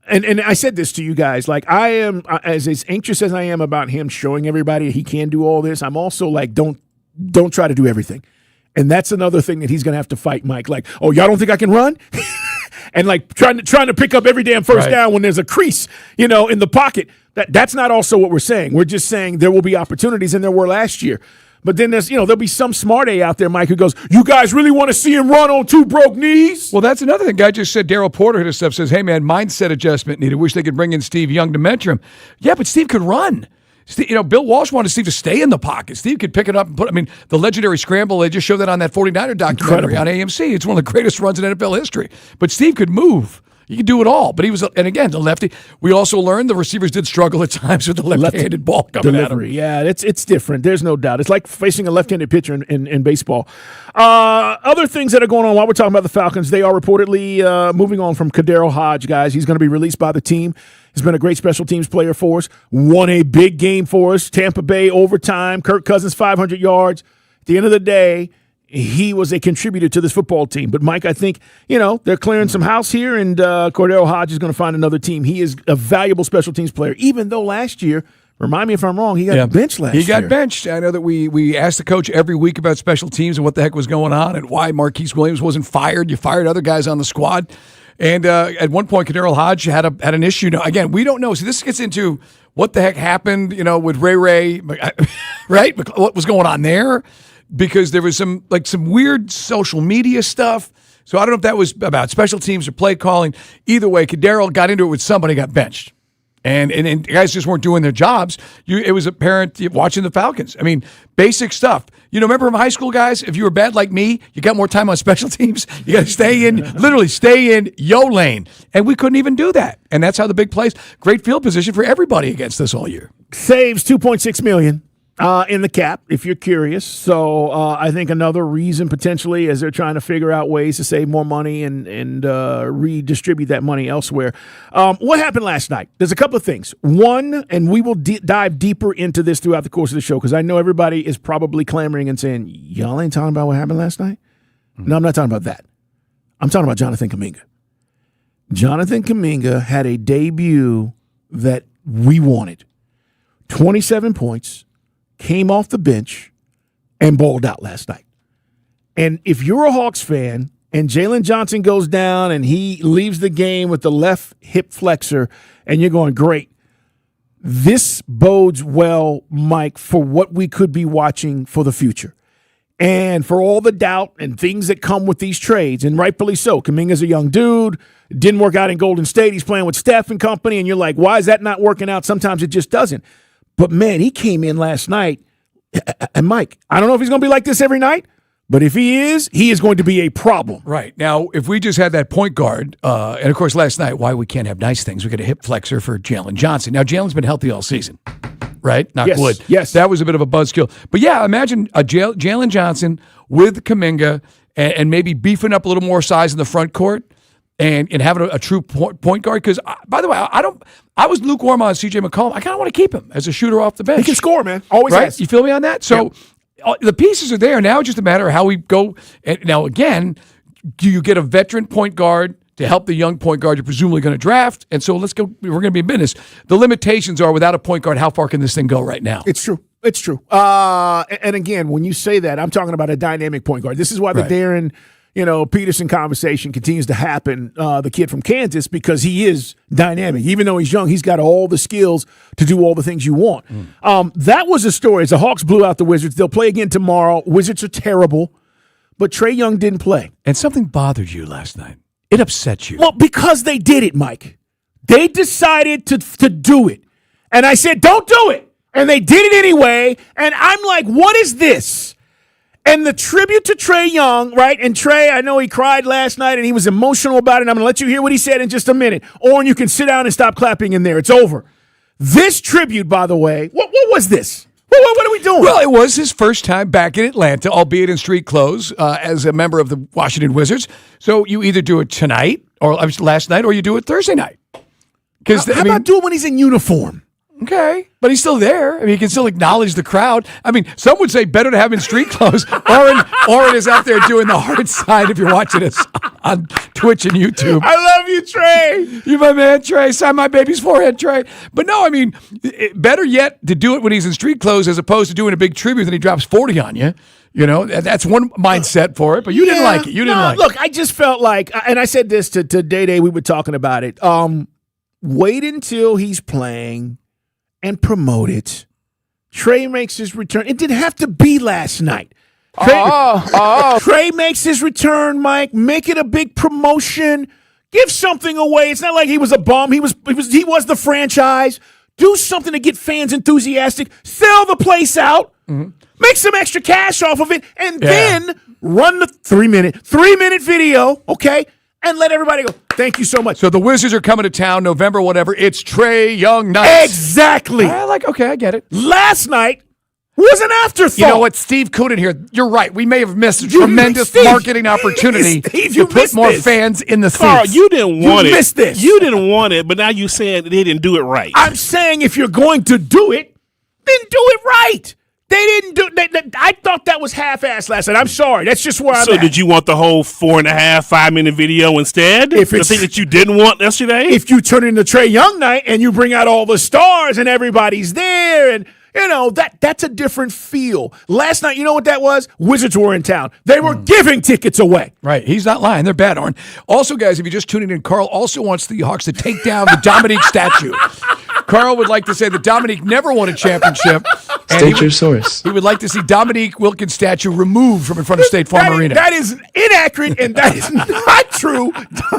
and I said this to you guys, like I am, as anxious as I am about him showing everybody he can do all this, I'm also like, don't try to do everything. And that's another thing that he's going to have to fight, Mike. Like, oh, y'all don't think I can run? And like trying to pick up every damn first down when there's a crease, in the pocket. That's not also what we're saying. We're just saying there will be opportunities, and there were last year. But then there's, there'll be some smart A out there, Mike, who goes, you guys really want to see him run on 2 broke knees? Well, that's another thing. Guy just said, Daryl Porter hit his stuff, says, hey, man, mindset adjustment needed. Wish they could bring in Steve Young to mentor him. Yeah, but Steve could run. Bill Walsh wanted Steve to stay in the pocket. Steve could pick it up and the legendary scramble, they just showed that on that 49er documentary on AMC. It's one of the greatest runs in NFL history. But Steve could move. He could do it all. But he was, and again, the lefty. We also learned the receivers did struggle at times with the left-handed ball coming delivery. at him. Yeah, it's different. There's no doubt. It's like facing a left-handed pitcher in baseball. Other things that are going on while we're talking about the Falcons, they are reportedly moving on from KhaDarel Hodge, guys. He's going to be released by the team. He's been a great special teams player for us. Won a big game for us. Tampa Bay overtime. Kirk Cousins 500 yards. At the end of the day, he was a contributor to this football team. But, Mike, I think, they're clearing some house here, and KhaDarel Hodge is going to find another team. He is a valuable special teams player, even though last year, remind me if I'm wrong, he got benched last year. He got benched. I know that we asked the coach every week about special teams and what the heck was going on and why Marquise Williams wasn't fired. You fired other guys on the squad. And at one point, KhaDarel Hodge had an issue. Now, again, we don't know. So this gets into what the heck happened, with Ray, right? What was going on there? Because there was some weird social media stuff. So I don't know if that was about special teams or play calling. Either way, KhaDarel got into it with somebody, got benched. And guys just weren't doing their jobs. It was apparent watching the Falcons. I mean, basic stuff. Remember from high school, guys, if you were bad like me, you got more time on special teams. You got to stay in your lane. And we couldn't even do that. And that's how the big plays. Great field position for everybody against us all year. Saves $2.6 million. In the cap, if you're curious. So I think another reason potentially is they're trying to figure out ways to save more money and redistribute that money elsewhere. What happened last night? There's a couple of things. One, and we will dive deeper into this throughout the course of the show because I know everybody is probably clamoring and saying, y'all ain't talking about what happened last night? No, I'm not talking about that. I'm talking about Jonathan Kuminga. Jonathan Kuminga had a debut that we wanted. 27 points. Came off the bench and balled out last night. And if you're a Hawks fan and Jalen Johnson goes down and he leaves the game with the left hip flexor and you're going, great, this bodes well, Mike, for what we could be watching for the future. And for all the doubt and things that come with these trades, and rightfully so. Kuminga's a young dude. Didn't work out in Golden State. He's playing with Steph and company, and you're like, why is that not working out? Sometimes it just doesn't. But, man, he came in last night, and, Mike, I don't know if he's going to be like this every night, but if he is going to be a problem. Right. Now, if we just had that point guard, and, of course, last night, why we can't have nice things, we got a hip flexor for Jalen Johnson. Now, Jalen's been healthy all season, right? Knock wood. Yes. That was a bit of a buzzkill. But, yeah, imagine a Jalen Johnson with Kuminga and maybe beefing up a little more size in the front court. And having a true point guard, because by the way, I was lukewarm on CJ McCollum. I kind of want to keep him as a shooter off the bench. He can score, man. Always right? has. You feel me on that? So the pieces are there. Now it's just a matter of how we go. And now again, do you get a veteran point guard to help the young point guard you're presumably going to draft? And so let's go. We're going to be in business. The limitations are without a point guard, how far can this thing go right now? It's true. It's true. And again, when you say that, I'm talking about a dynamic point guard. This is why the Darren Peterson conversation continues to happen, the kid from Kansas, because he is dynamic. Even though he's young, he's got all the skills to do all the things you want. That was a story. As the Hawks blew out the Wizards, they'll play again tomorrow. Wizards are terrible, but Trae Young didn't play. And something bothered you last night. It upset you. Well, because they did it, Mike. They decided to do it. And I said, don't do it. And they did it anyway. And I'm like, what is this? And the tribute to Trae Young, right? And Trae, I know he cried last night and he was emotional about it. I'm going to let you hear what he said in just a minute. Or you can sit down and stop clapping in there. It's over. This tribute, by the way, what was this? What are we doing? Well, it was his first time back in Atlanta, albeit in street clothes, as a member of the Washington Wizards. So you either do it tonight, or last night, or you do it Thursday night. How about do it when he's in uniform? Okay, but he's still there. I mean, he can still acknowledge the crowd. I mean, some would say better to have him in street clothes. Oren is out there doing the hard side if you're watching us on Twitch and YouTube. I love you, Trae. You my man, Trae. Sign my baby's forehead, Trae. But no, I mean, better yet to do it when he's in street clothes as opposed to doing a big tribute and he drops 40 on you. You know, that's one mindset for it, but you didn't like it. You didn't like it. Look, I just felt like, and I said this to Day, we were talking about it. Wait until he's playing and promote it. Trae makes his return. It didn't have to be last night. Trae makes his return, Mike. Make it a big promotion. Give something away. It's not like he was a bum. He was the franchise. Do something to get fans enthusiastic. Sell the place out. Mm-hmm. Make some extra cash off of it, and then run the 3-minute video, okay? And let everybody go, thank you so much. So the Wizards are coming to town November, whatever. It's Trae Young night. Exactly. Okay, I get it. Last night was an afterthought. You know what, Steve Coonan here, you're right. We may have missed a tremendous marketing opportunity to put more fans in the seats. Carl, you didn't want it. You missed this. You didn't want it, but now you're saying they didn't do it right. I'm saying if you're going to do it, then do it right. They didn't do. I thought that was half-assed last night. I'm sorry. That's just where I'm at. So did you want the whole 4.5, 5-minute video instead? The thing that you didn't want yesterday? If you turn it into Trae Young night and you bring out all the stars and everybody's there and, you know, that's a different feel. Last night, you know what that was? Wizards were in town. They were giving tickets away. Right. He's not lying. They're bad, Oren. Also, guys, if you're just tuning in, Carl also wants the Hawks to take down the Dominique statue. Carl would like to say that Dominique never won a championship. State your source. He would like to see Dominique Wilkins' statue removed from in front of State Farm Arena. That is inaccurate, and that is not true.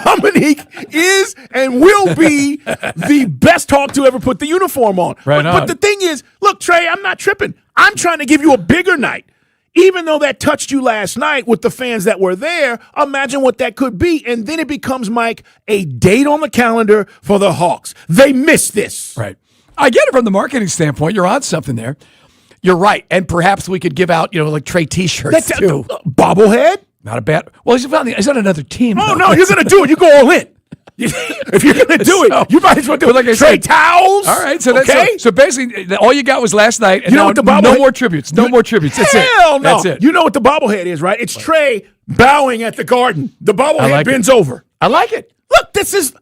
Dominique is and will be the best Hawk to ever put the uniform on. But the thing is, look, Trae, I'm not tripping. I'm trying to give you a bigger night. Even though that touched you last night with the fans that were there, imagine what that could be. And then it becomes, Mike, a date on the calendar for the Hawks. They missed this. Right. I get it from the marketing standpoint. You're on something there. You're right. And perhaps we could give out, like Trae T-shirts, too. Bobblehead? Not a bad. Well, he's on another team. Oh, no, you're going to do it. You go all in. If you're going to do it, you might as well do it. Like Trae towels. All right. So basically, all you got was last night. And you know what the bobblehead? No more tributes. No more tributes. That's it. Hell no. That's it. You know what the bobblehead is, right? It's Trae bowing at the Garden. The bobblehead bends over. I like it. Look, this is.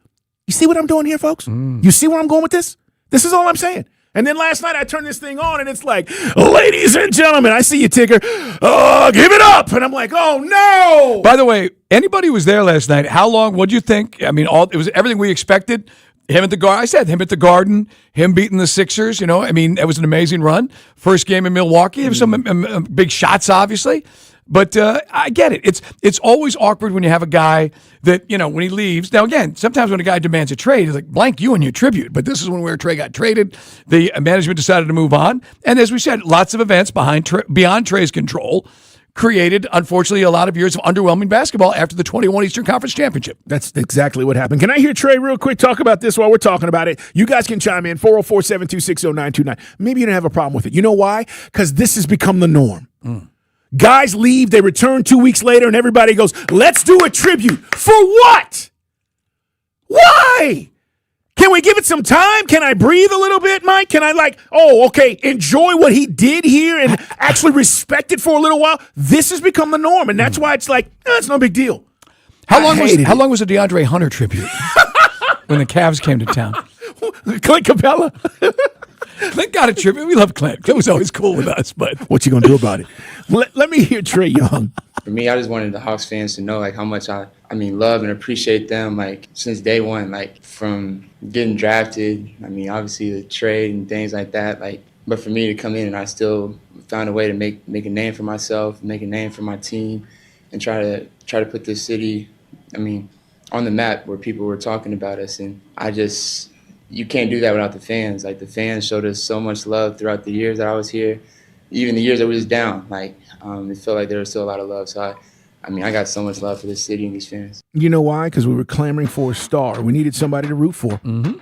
You see what I'm doing here, folks? You see where I'm going with this? This is all I'm saying. And then last night I turned this thing on and it's like, ladies and gentlemen, I see you, Tigger. Give it up. And I'm like, oh, no. By the way, anybody who was there last night, how long, what'd you think? I mean, it was everything we expected. Him at the Garden. I said him at the Garden, him beating the Sixers. It was an amazing run. First game in Milwaukee. There was some big shots, obviously. But I get it. It's always awkward when you have a guy that, when he leaves. Now, again, sometimes when a guy demands a trade, he's like, blank you and your tribute. But this is where Trae got traded. The management decided to move on. And as we said, lots of events beyond Trae's control created, unfortunately, a lot of years of underwhelming basketball after the 21 Eastern Conference Championship. That's exactly what happened. Can I hear Trae real quick talk about this while we're talking about it? You guys can chime in, 404-726-0929. Maybe you don't have a problem with it. You know why? Because this has become the norm. Guys leave, they return 2 weeks later, and everybody goes, let's do a tribute. For what? Why? Can we give it some time? Can I breathe a little bit, Mike? Can I enjoy what he did here and actually respect it for a little while? This has become the norm, and that's why it's like, it's no big deal. How long was the DeAndre Hunter tribute when the Cavs came to town? Clint Capella. Clint got a tribute. We love Clint. Clint was always cool with us, but what you gonna do about it? Let me hear Trae Young. For me, I just wanted the Hawks fans to know how much I love and appreciate them since day one, from getting drafted. Obviously the trade and things like that. But for me to come in and I still found a way to make a name for myself, make a name for my team, and try to put this city, on the map where people were talking about us. And you can't do that without the fans. The fans showed us so much love throughout the years that I was here. even the years that we was down, like it felt like there was still a lot of love. So I got so much love for this city and these fans. You know why? Because we were clamoring for a star. We needed somebody to root for. Mm-hmm.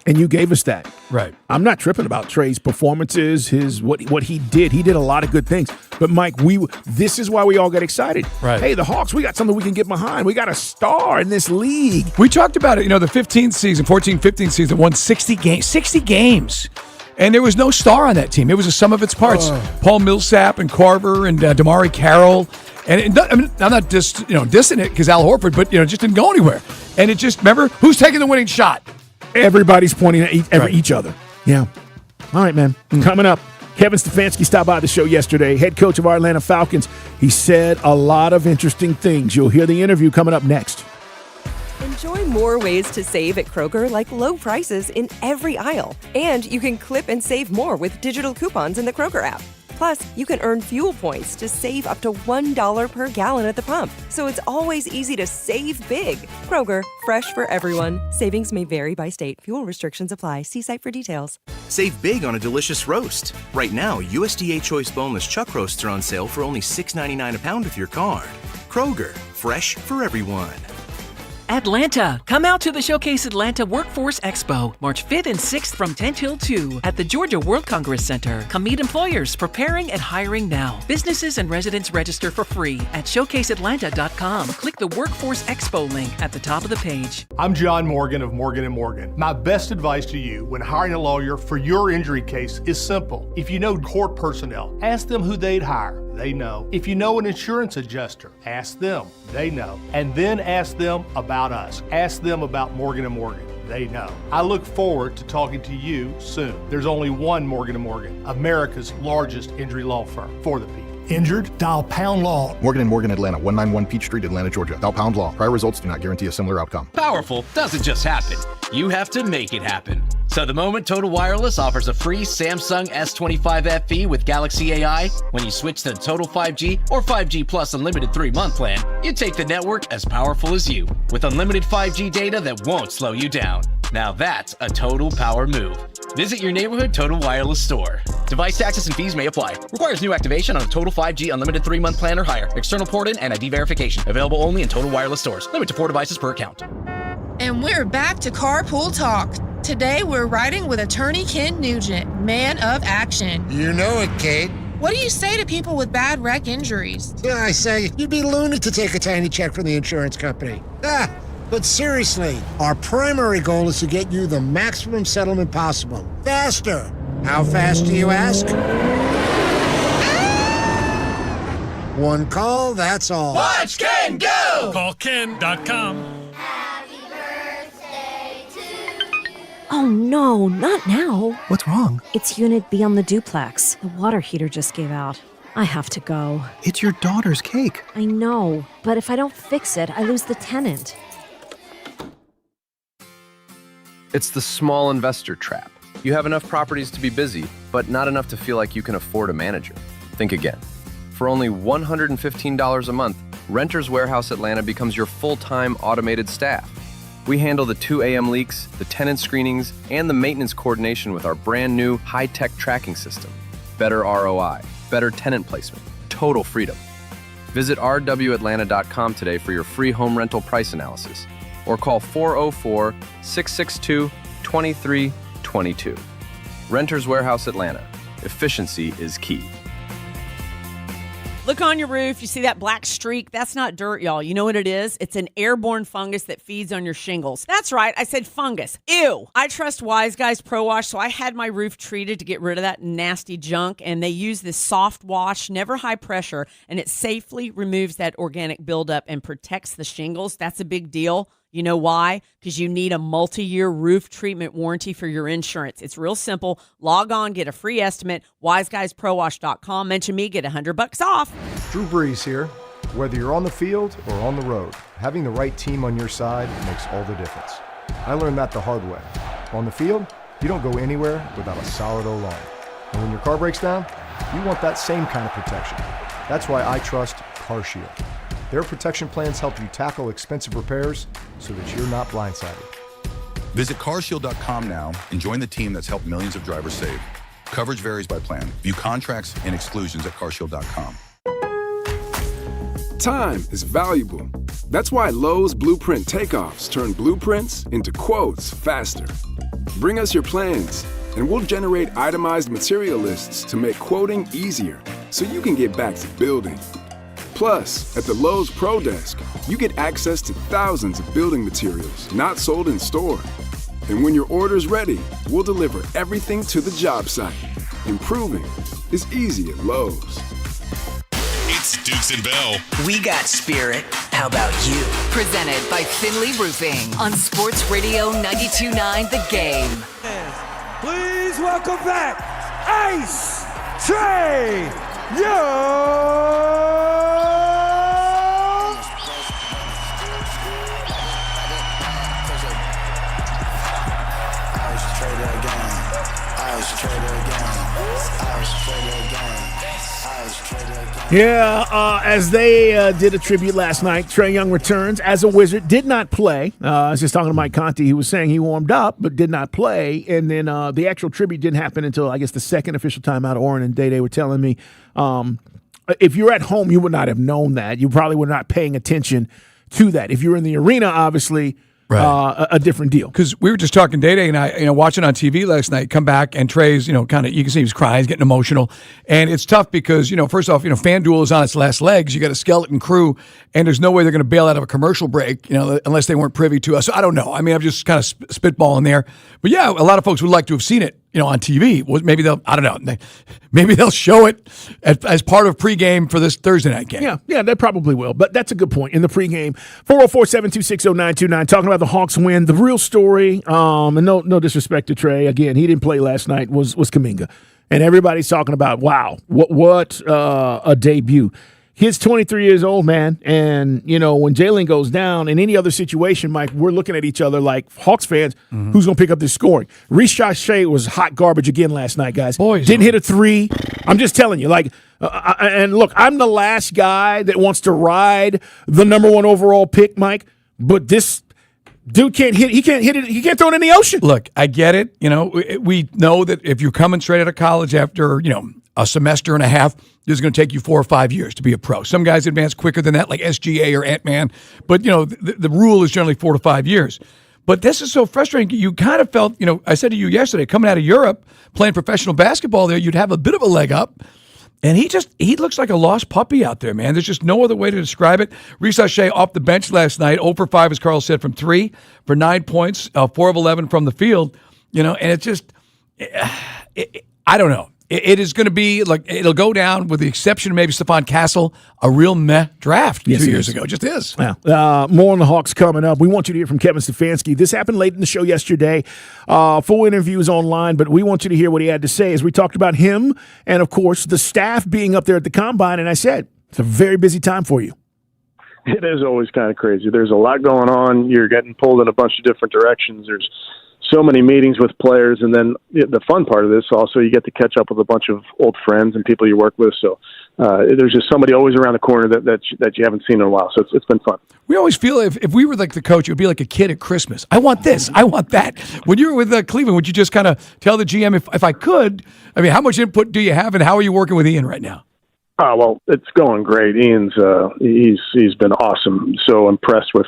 And you gave us that. Right. I'm not tripping about Trey's performances, what he did. He did a lot of good things. But, Mike, this is why we all got excited. Right. Hey, the Hawks, we got something we can get behind. We got a star in this league. We talked about it. The 14-15 season won 60 games. 60 games. And there was no star on that team. It was a sum of its parts. Paul Millsap and Carver and DeMarre Carroll. And I'm not dissing it because Al Horford, but just didn't go anywhere. And it just, remember, who's taking the winning shot? Everybody's pointing at each other. Yeah. All right, man. Coming up, Kevin Stefanski stopped by the show yesterday, head coach of our Atlanta Falcons. He said a lot of interesting things. You'll hear the interview coming up next. Enjoy more ways to save at Kroger, like low prices in every aisle. And you can clip and save more with digital coupons in the Kroger app. Plus, you can earn fuel points to save up to $1 per gallon at the pump. So it's always easy to save big. Kroger, fresh for everyone. Savings may vary by state. Fuel restrictions apply. See site for details. Save big on a delicious roast. Right now, USDA Choice Boneless Chuck Roasts are on sale for only $6.99 a pound with your card. Kroger, fresh for everyone. Atlanta. Come out to the Showcase Atlanta Workforce Expo, March 5th and 6th from 10 till 2 at the Georgia World Congress Center. Come meet employers preparing and hiring now. Businesses and residents register for free at showcaseatlanta.com. Click the Workforce Expo link at the top of the page. I'm John Morgan of Morgan & Morgan. My best advice to you when hiring a lawyer for your injury case is simple. If you know court personnel, ask them who they'd hire. They know. If you know an insurance adjuster, ask them. They know. And then ask them about us. Ask them about Morgan & Morgan. They know. I look forward to talking to you soon. There's only one Morgan & Morgan, America's largest injury law firm for the people. Injured? Dial Pound Law. Morgan & Morgan Atlanta, 191 Peach Street, Atlanta, Georgia. Dial Pound Law. Prior results do not guarantee a similar outcome. Powerful doesn't just happen. You have to make it happen. So the moment Total Wireless offers a free Samsung S25 FE with Galaxy AI, when you switch to Total 5G or 5G Plus Unlimited 3-month plan, you take the network as powerful as you, with unlimited 5G data that won't slow you down. Now that's a total power move. Visit your neighborhood Total Wireless store. Device taxes and fees may apply. Requires new activation on a Total 5G Unlimited 3-month plan or higher. External port-in and ID verification. Available only in Total Wireless stores. Limit to 4 devices per account. And we're back to Carpool Talk. Today we're riding with attorney Ken Nugent, man of action. You know it, Kate. What do you say to people with bad wreck injuries? Yeah, I say, you'd be loony to take a tiny check from the insurance company. But seriously, our primary goal is to get you the maximum settlement possible. Faster. How fast do you ask? One call, that's all. Watch Ken go! Call Ken.com. Oh no, not now. What's wrong? It's Unit B on the duplex. The water heater just gave out. I have to go. It's your daughter's cake. I know, but if I don't fix it, I lose the tenant. It's the small investor trap. You have enough properties to be busy, but not enough to feel like you can afford a manager. Think again. For only $115 a month, Renters Warehouse Atlanta becomes your full-time automated staff. We handle the 2 a.m. leaks, the tenant screenings, and the maintenance coordination with our brand new high-tech tracking system. Better ROI, better tenant placement, total freedom. Visit rwatlanta.com today for your free home rental price analysis, or call 404-662-2322. Renters Warehouse Atlanta. Efficiency is key. Look on your roof. You see that black streak? That's not dirt, y'all. You know what it is? It's an airborne fungus that feeds on your shingles. That's right. I said fungus. Ew. I trust Wise Guys Pro Wash, so I had my roof treated to get rid of that nasty junk, and they use this soft wash, never high pressure, and it safely removes that organic buildup and protects the shingles. That's a big deal. You know why? Because you need a multi-year roof treatment warranty for your insurance. It's real simple. Log on, get a free estimate, wiseguysprowash.com. Mention me, get $100 off. Drew Brees here. Whether you're on the field or on the road, having the right team on your side makes all the difference. I learned that the hard way. On the field, you don't go anywhere without a solid O-line. And when your car breaks down, you want that same kind of protection. That's why I trust CarShield. Their protection plans help you tackle expensive repairs so that you're not blindsided. Visit carshield.com now and join the team that's helped millions of drivers save. Coverage varies by plan. View contracts and exclusions at carshield.com. Time is valuable. That's why Lowe's Blueprint Takeoffs turn blueprints into quotes faster. Bring us your plans, and we'll generate itemized material lists to make quoting easier so you can get back to building. Plus, at the Lowe's Pro Desk, you get access to thousands of building materials not sold in store. And when your order's ready, we'll deliver everything to the job site. Improving is easy at Lowe's. It's Dukes and Bell. We got spirit. How about you? Presented by Finley Roofing on Sports Radio 92.9 The Game. Please welcome back Ice Trae Young. Yeah, as they did a tribute last night, Trae Young returns as a Wizard, did not play. I was just talking to Mike Conti. He was saying he warmed up but did not play. And then the actual tribute didn't happen until, I guess, the second official time out of Oren and Day were telling me. If you're at home, you would not have known that. You probably were not paying attention to that. If you're in the arena, obviously, a different deal. Because we were just talking Day and I, watching on TV last night, come back and Trae's, kind of, you can see he was crying, he's getting emotional. And it's tough because, first off, FanDuel is on its last legs. You got a skeleton crew and there's no way they're going to bail out of a commercial break, unless they weren't privy to us. So I don't know. I mean, I'm just kind of spitballing there. But yeah, a lot of folks would like to have seen it, on TV. Maybe I don't know. Maybe they'll show it as part of pregame for this Thursday night game. Yeah, they probably will. But that's a good point. In the pregame, 404-726-0929, talking about the Hawks win. The real story, and no disrespect to Trae, again, he didn't play last night, was Kuminga. And everybody's talking about, wow, what a debut. He's 23 years old, man. And, when Jalen goes down in any other situation, Mike, we're looking at each other like Hawks fans, who's going to pick up this scoring? Ricochet was hot garbage again last night, guys. Didn't hit a three. I'm just telling you, and look, I'm the last guy that wants to ride the number one overall pick, Mike, but this dude can't hit. He can't hit it. He can't throw it in the ocean. Look, I get it. We know that if you're coming straight out of college after, a semester and a half, it's going to take you 4 or 5 years to be a pro. Some guys advance quicker than that, like SGA or Ant-Man. But, the rule is generally 4 to 5 years. But this is so frustrating. You kind of felt, I said to you yesterday, coming out of Europe, playing professional basketball there, you'd have a bit of a leg up. And he looks like a lost puppy out there, man. There's just no other way to describe it. Ricochet off the bench last night, 0 for 5, as Carl said, from 3 for 9 points, 4 of 11 from the field. And it's just, I don't know. It is going to be it'll go down, with the exception of maybe Stephon Castle, a real meh draft 2 years ago. It just is. Yeah. More on the Hawks coming up. We want you to hear from Kevin Stefanski. This happened late in the show yesterday. Full interviews online, but we want you to hear what he had to say as we talked about him and, of course, the staff being up there at the Combine. And I said, it's a very busy time for you. It is always kind of crazy. There's a lot going on. You're getting pulled in a bunch of different directions. There's so many meetings with players, and then the fun part of this also, you get to catch up with a bunch of old friends and people you work with. So there's just somebody always around the corner that you haven't seen in a while. So it's been fun. We always feel if we were like the coach, it would be like a kid at Christmas. I want this. I want that. When you were with Cleveland, would you just kind of tell the GM, if I could, how much input do you have, and how are you working with Ian right now? Oh, well, it's going great. Ian's he's been awesome. So impressed with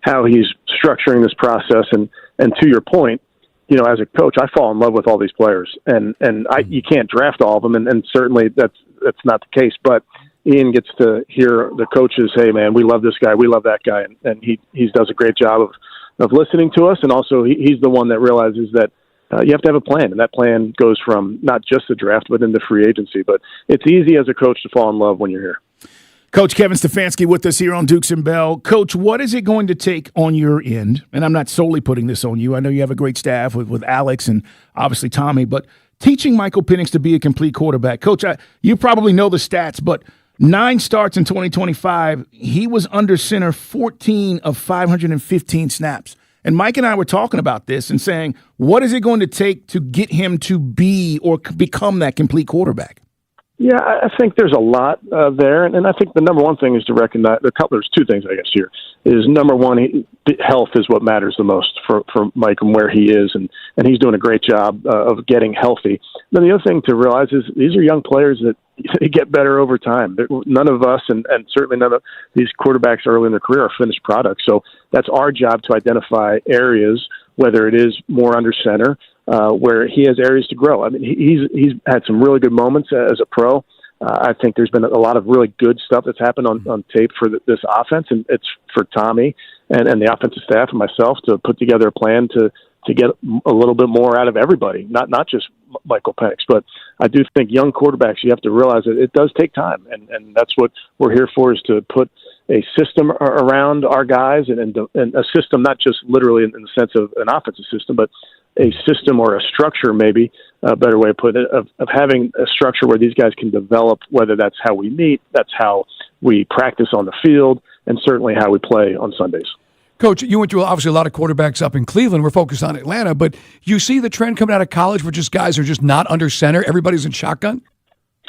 how he's structuring this process. And to your point, as a coach, I fall in love with all these players, and you can't draft all of them, and certainly that's not the case. But Ian gets to hear the coaches, hey man, we love this guy, we love that guy, and he does a great job of listening to us, and also he's the one that realizes that you have to have a plan, and that plan goes from not just the draft but into free agency. But it's easy as a coach to fall in love when you're here. Coach Kevin Stefanski with us here on Dukes and Bell. Coach, what is it going to take on your end? And I'm not solely putting this on you. I know you have a great staff with Alex and obviously Tommy, but teaching Michael Penix to be a complete quarterback. Coach, you probably know the stats, but 9 starts in 2025. He was under center 14 of 515 snaps. And Mike and I were talking about this and saying, what is it going to take to get him to be or become that complete quarterback? Yeah, I think there's a lot there, and I think the number one thing is to recognize there's two things, I guess, here. Is number one, health is what matters the most for Mike and where he is, and he's doing a great job of getting healthy. Then the other thing to realize is these are young players that they get better over time. None of us, and certainly none of these quarterbacks early in their career, are finished products. So that's our job to identify areas, whether it is more under center, where he has areas to grow. I mean, he's had some really good moments as a pro. I think there's been a lot of really good stuff that's happened on tape for this offense, and it's for Tommy and the offensive staff and myself to put together a plan to get a little bit more out of everybody, not just Michael Penix. But I do think young quarterbacks, you have to realize that it does take time, and that's what we're here for, is to put a system around our guys, and a system not just literally in the sense of an offensive system, but a system or a structure, maybe a better way of putting it, of having a structure where these guys can develop, whether that's how we meet, that's how we practice on the field, and certainly how we play on Sundays. Coach, you went through obviously a lot of quarterbacks up in Cleveland. We're focused on Atlanta, but you see the trend coming out of college where just guys are just not under center. Everybody's in shotgun?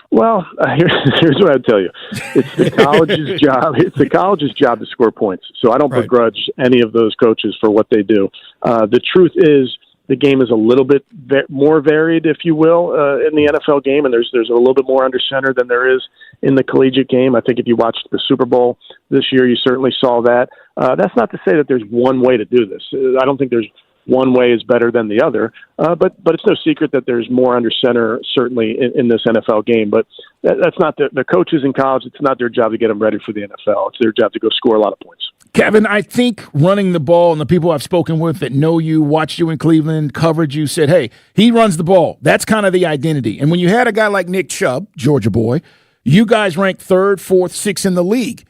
Well, here's what I'd tell you. It's the college's job. It's the college's job to score points. So I don't begrudge any of those coaches for what they do. The truth is, the game is a little bit more varied, if you will, in the NFL game, and there's a little bit more under center than there is in the collegiate game. I think if you watched the Super Bowl this year, you certainly saw that. That's not to say that there's one way to do this. I don't think there's one way is better than the other, but it's no secret that there's more under center, certainly, in this NFL game. But that's not the coaches in college. It's not their job to get them ready for the NFL. It's their job to go score a lot of points. Kevin, I think running the ball, and the people I've spoken with that know you, watched you in Cleveland, covered you, said, hey, he runs the ball. That's kind of the identity. And when you had a guy like Nick Chubb, Georgia boy, you guys ranked 3rd, 4th, 6th in the league.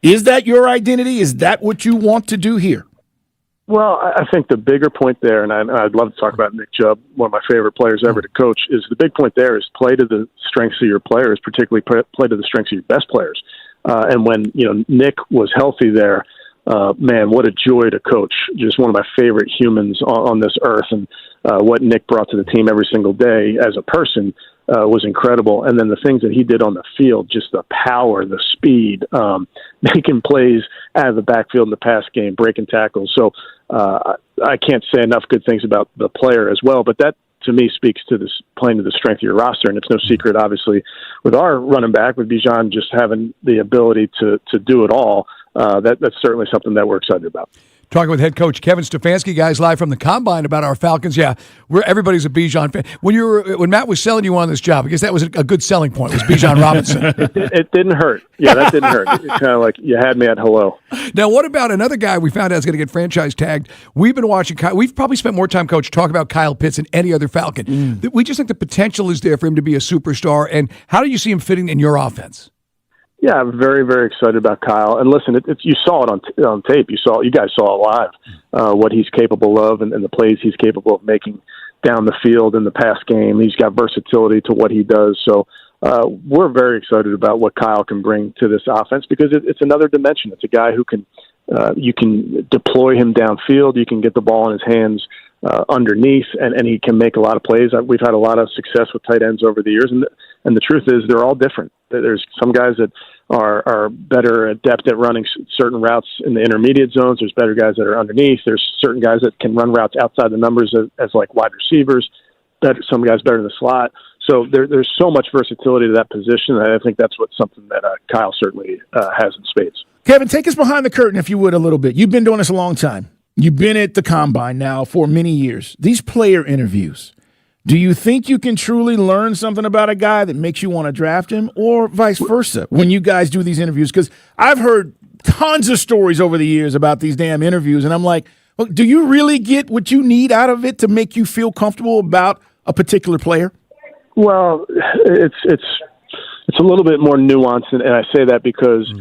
Is that your identity? Is that what you want to do here? Well, I think the bigger point there, and I'd love to talk about Nick Chubb, one of my favorite players ever to coach, is the big point there is play to the strengths of your players, particularly play to the strengths of your best players. And when Nick was healthy there, man, what a joy to coach. Just one of my favorite humans on this earth. And what Nick brought to the team every single day as a person was incredible. And then the things that he did on the field, just the power, the speed, making plays out of the backfield in the pass game, breaking tackles. So I can't say enough good things about the player as well. But that, to me, speaks to this playing to the strength of your roster. And it's no secret, obviously, with our running back, with Bijan just having the ability to do it all. That's certainly something that we're excited about. Talking with head coach Kevin Stefanski, guys, live from the Combine about our Falcons. Yeah, everybody's a Bijan fan. When Matt was selling you on this job, I guess that was a good selling point, was Bijan Robinson. It didn't hurt. Yeah, that didn't hurt. It's kind of like you had me at hello. Now, what about another guy we found out is going to get franchise tagged? We've been watching. We've probably spent more time, Coach, talking about Kyle Pitts than any other Falcon. We just think the potential is there for him to be a superstar. And how do you see him fitting in your offense? Yeah, I'm very, very excited about Kyle. And listen, you saw it on tape. You guys saw it live, what he's capable of and the plays he's capable of making down the field in the pass game. He's got versatility to what he does. So we're very excited about what Kyle can bring to this offense, because it's another dimension. It's a guy who can you can deploy him downfield. You can get the ball in his hands underneath, and he can make a lot of plays. We've had a lot of success with tight ends over the years, and the truth is they're all different. There's some guys that are better adept at running certain routes in the intermediate zones. There's better guys that are underneath. There's certain guys that can run routes outside the numbers as like wide receivers. Some guys better in the slot. So there's so much versatility to that position. And I think that's something that Kyle certainly has in spades. Kevin, take us behind the curtain, if you would, a little bit. You've been doing this a long time. You've been at the Combine now for many years. These player interviews, do you think you can truly learn something about a guy that makes you want to draft him, or vice versa when you guys do these interviews? Because I've heard tons of stories over the years about these damn interviews, and I'm like, well, do you really get what you need out of it to make you feel comfortable about a particular player? Well, it's a little bit more nuanced, and I say that because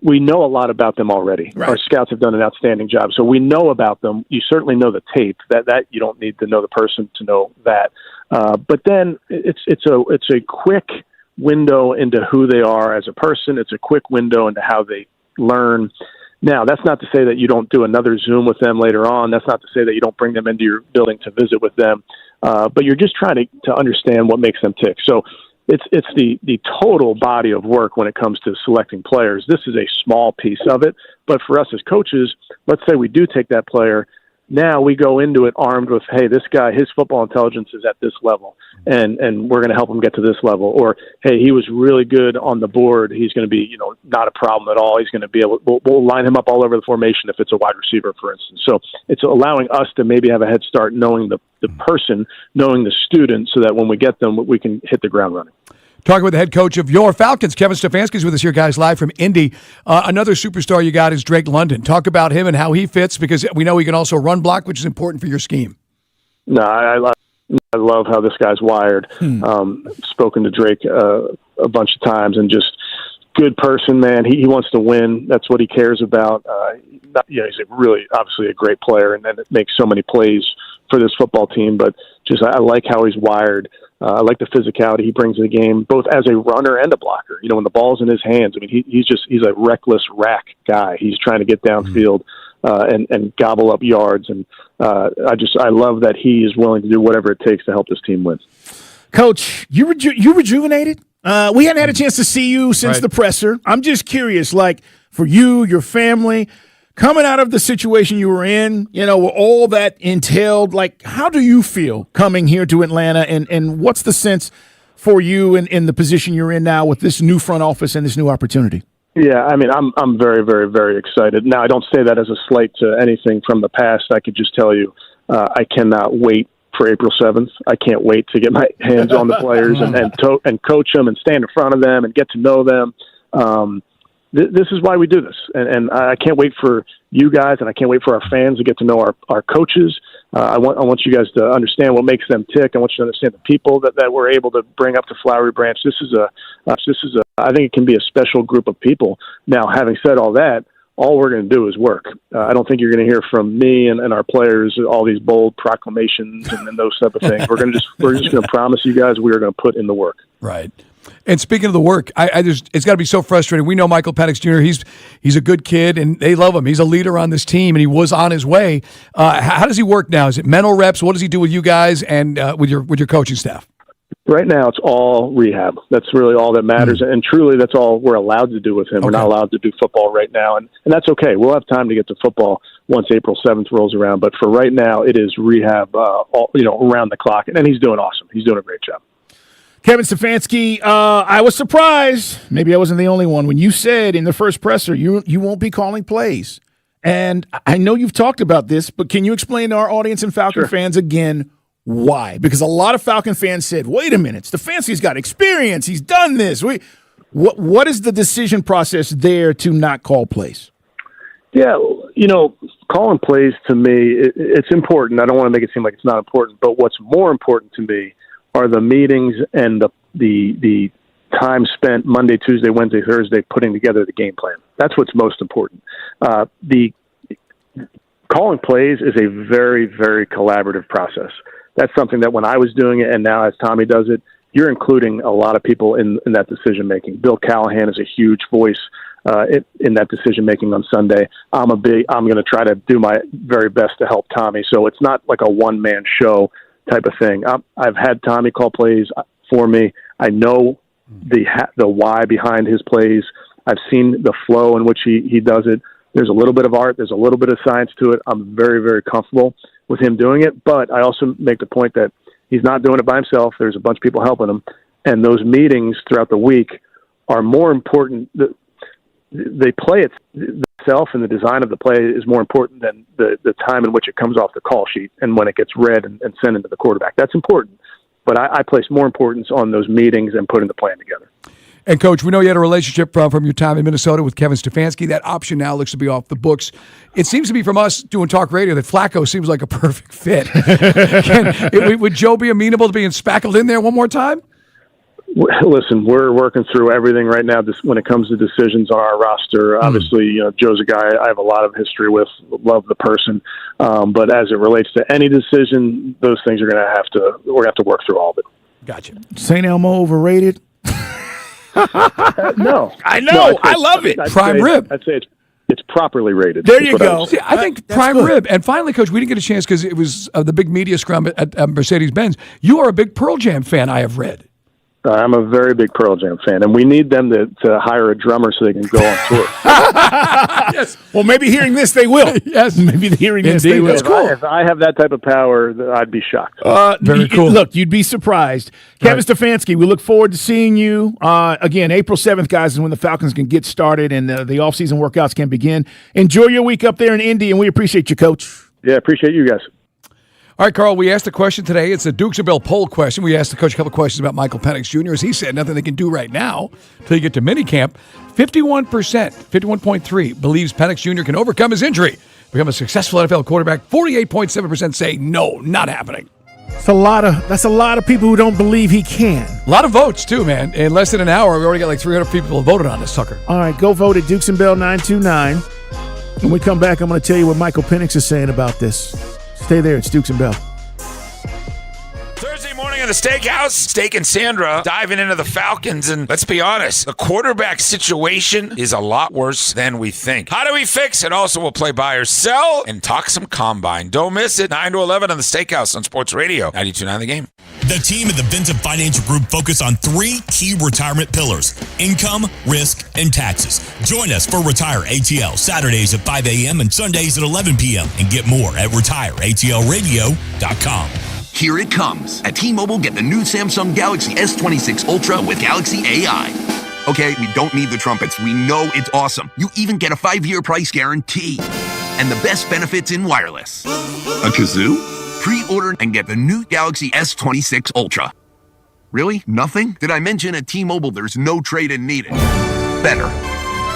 we know a lot about them already. Right. Our scouts have done an outstanding job, so we know about them. You certainly know the tape. That you don't need to know the person to know that. But then it's a quick window into who they are as a person. It's a quick window into how they learn. Now, that's not to say that you don't do another Zoom with them later on. That's not to say that you don't bring them into your building to visit with them. But you're just trying to understand what makes them tick. So it's the total body of work when it comes to selecting players. This is a small piece of it, but for us as coaches, let's say we do take that player. Now we go into it armed with, hey, this guy, his football intelligence is at this level, and we're going to help him get to this level. Or, hey, he was really good on the board. He's going to be, not a problem at all. He's going to be able. We'll line him up all over the formation if it's a wide receiver, for instance. So it's allowing us to maybe have a head start, knowing the person, knowing the student, so that when we get them, we can hit the ground running. Talking with the head coach of your Falcons, Kevin Stefanski, is with us here, guys, live from Indy. Another superstar you got is Drake London. Talk about him and how he fits, because we know he can also run block, which is important for your scheme. No, I love how this guy's wired. Spoken to Drake a bunch of times, and just good person, man. He wants to win. That's what he cares about. He's obviously a great player, and it makes so many plays for this football team. But just I like how he's wired. I like the physicality he brings to the game, both as a runner and a blocker. When the ball's in his hands, I mean, he's a reckless rack guy. He's trying to get downfield and gobble up yards. And I love that he is willing to do whatever it takes to help this team win. Coach, you rejuvenated? We hadn't had a chance to see you since the presser. I'm just curious, like, for you, your family, coming out of the situation you were in, with all that entailed, like, how do you feel coming here to Atlanta, and what's the sense for you in the position you're in now with this new front office and this new opportunity? Yeah, I mean, I'm very, very, very excited. Now, I don't say that as a slight to anything from the past. I could just tell you I cannot wait for April 7th. I can't wait to get my hands on the players and coach them and stand in front of them and get to know them. This is why we do this. And I can't wait for you guys, and I can't wait for our fans to get to know our coaches. I want you guys to understand what makes them tick. I want you to understand the people that we're able to bring up to Flowery Branch. This is I think it can be a special group of people. Now, having said all that, all we're going to do is work. I don't think you're going to hear from me and our players all these bold proclamations and those type of things. We're just going to promise you guys we are going to put in the work. Right. And speaking of the work, it's got to be so frustrating. We know Michael Penix Jr. He's a good kid, and they love him. He's a leader on this team, and he was on his way. How does he work now? Is it mental reps? What does he do with you guys and with your coaching staff? Right now, it's all rehab. That's really all that matters, and truly, that's all we're allowed to do with him. Okay. We're not allowed to do football right now, and that's okay. We'll have time to get to football once April 7th rolls around, but for right now, it is rehab, around the clock, and he's doing awesome. He's doing a great job. Kevin Stefanski, I was surprised, maybe I wasn't the only one, when you said in the first presser you won't be calling plays. And I know you've talked about this, but can you explain to our audience and Falcon fans again why? Because a lot of Falcon fans said, wait a minute, Stefanski's got experience. He's done this. What is the decision process there to not call plays? Yeah, calling plays to me, it's important. I don't want to make it seem like it's not important, but what's more important to me are the meetings and the time spent Monday, Tuesday, Wednesday, Thursday putting together the game plan. That's what's most important. The calling plays is a very, very collaborative process. That's something that when I was doing it, and now as Tommy does it, you're including a lot of people in that decision-making. Bill Callahan is a huge voice in that decision-making on Sunday. I'm going to try to do my very best to help Tommy. So it's not like a one-man show type of thing. I've had Tommy call plays for me. I know the why behind his plays. I've seen the flow in which he does it. There's a little bit of art. There's a little bit of science to it. I'm very, very comfortable with him doing it. But I also make the point that he's not doing it by himself. There's a bunch of people helping him. And those meetings throughout the week are more important. They play itself, and the design of the play is more important than the time in which it comes off the call sheet and when it gets read and sent into the quarterback. That's important. But I place more importance on those meetings and putting the plan together. And, Coach, we know you had a relationship from your time in Minnesota with Kevin Stefanski. That option now looks to be off the books. It seems to be from us doing talk radio that Flacco seems like a perfect fit. Would Joe be amenable to being spackled in there one more time? Listen, we're working through everything right now when it comes to decisions on our roster. Obviously, Joe's a guy I have a lot of history with, love the person. But as it relates to any decision, those things we're going to have to work through all of it. Gotcha. St. Elmo overrated? No. I know. I love it. Prime rib. I'd say it's properly rated. There you go. See, I think prime rib. And finally, Coach, we didn't get a chance because it was the big media scrum at Mercedes-Benz. You are a big Pearl Jam fan, I have read. I'm a very big Pearl Jam fan, and we need them to hire a drummer so they can go on tour. Yes. Well, maybe hearing this, they will. Yes. Maybe hearing this, they will. That's cool. If I have that type of power, I'd be shocked. Very cool. Look, you'd be surprised. Kevin Stefanski, we look forward to seeing you. Again, April 7th, guys, is when the Falcons can get started and the offseason workouts can begin. Enjoy your week up there in Indy, and we appreciate you, Coach. Yeah, appreciate you guys. All right, Carl, we asked a question today. It's a Dukes and Bell poll question. We asked the coach a couple of questions about Michael Penix Jr. As he said, nothing they can do right now until you get to minicamp. 51%, 51.3% believes Penix Jr. can overcome his injury, become a successful NFL quarterback. 48.7% say no, not happening. That's a lot of people who don't believe he can. A lot of votes, too, man. In less than an hour, we already got like 300 people who voted on this sucker. All right, go vote at Dukes and Bell 929. When we come back, I'm going to tell you what Michael Penix is saying about this. Stay there. It's Dukes and Bell. Thursday morning at the Steakhouse, Steak and Sandra diving into the Falcons, and let's be honest, the quarterback situation is a lot worse than we think. How do we fix it? Also, we'll play buy or sell and talk some combine. Don't miss it. 9 to 11 on the Steakhouse on Sports Radio 92.9 The Game. The team at the Vincent Financial Group focus on 3 key retirement pillars: income, risk, and taxes. Join us for Retire ATL Saturdays at 5 a.m. and Sundays at 11 p.m. and get more at retireatlradio.com. Here it comes. At T-Mobile, get the new Samsung Galaxy S26 Ultra with Galaxy AI. Okay, we don't need the trumpets. We know it's awesome. You even get a 5-year price guarantee. And the best benefits in wireless. A kazoo? Pre-order and get the new Galaxy S26 Ultra. Really? Nothing? Did I mention at T-Mobile there's no trade-in needed? Better.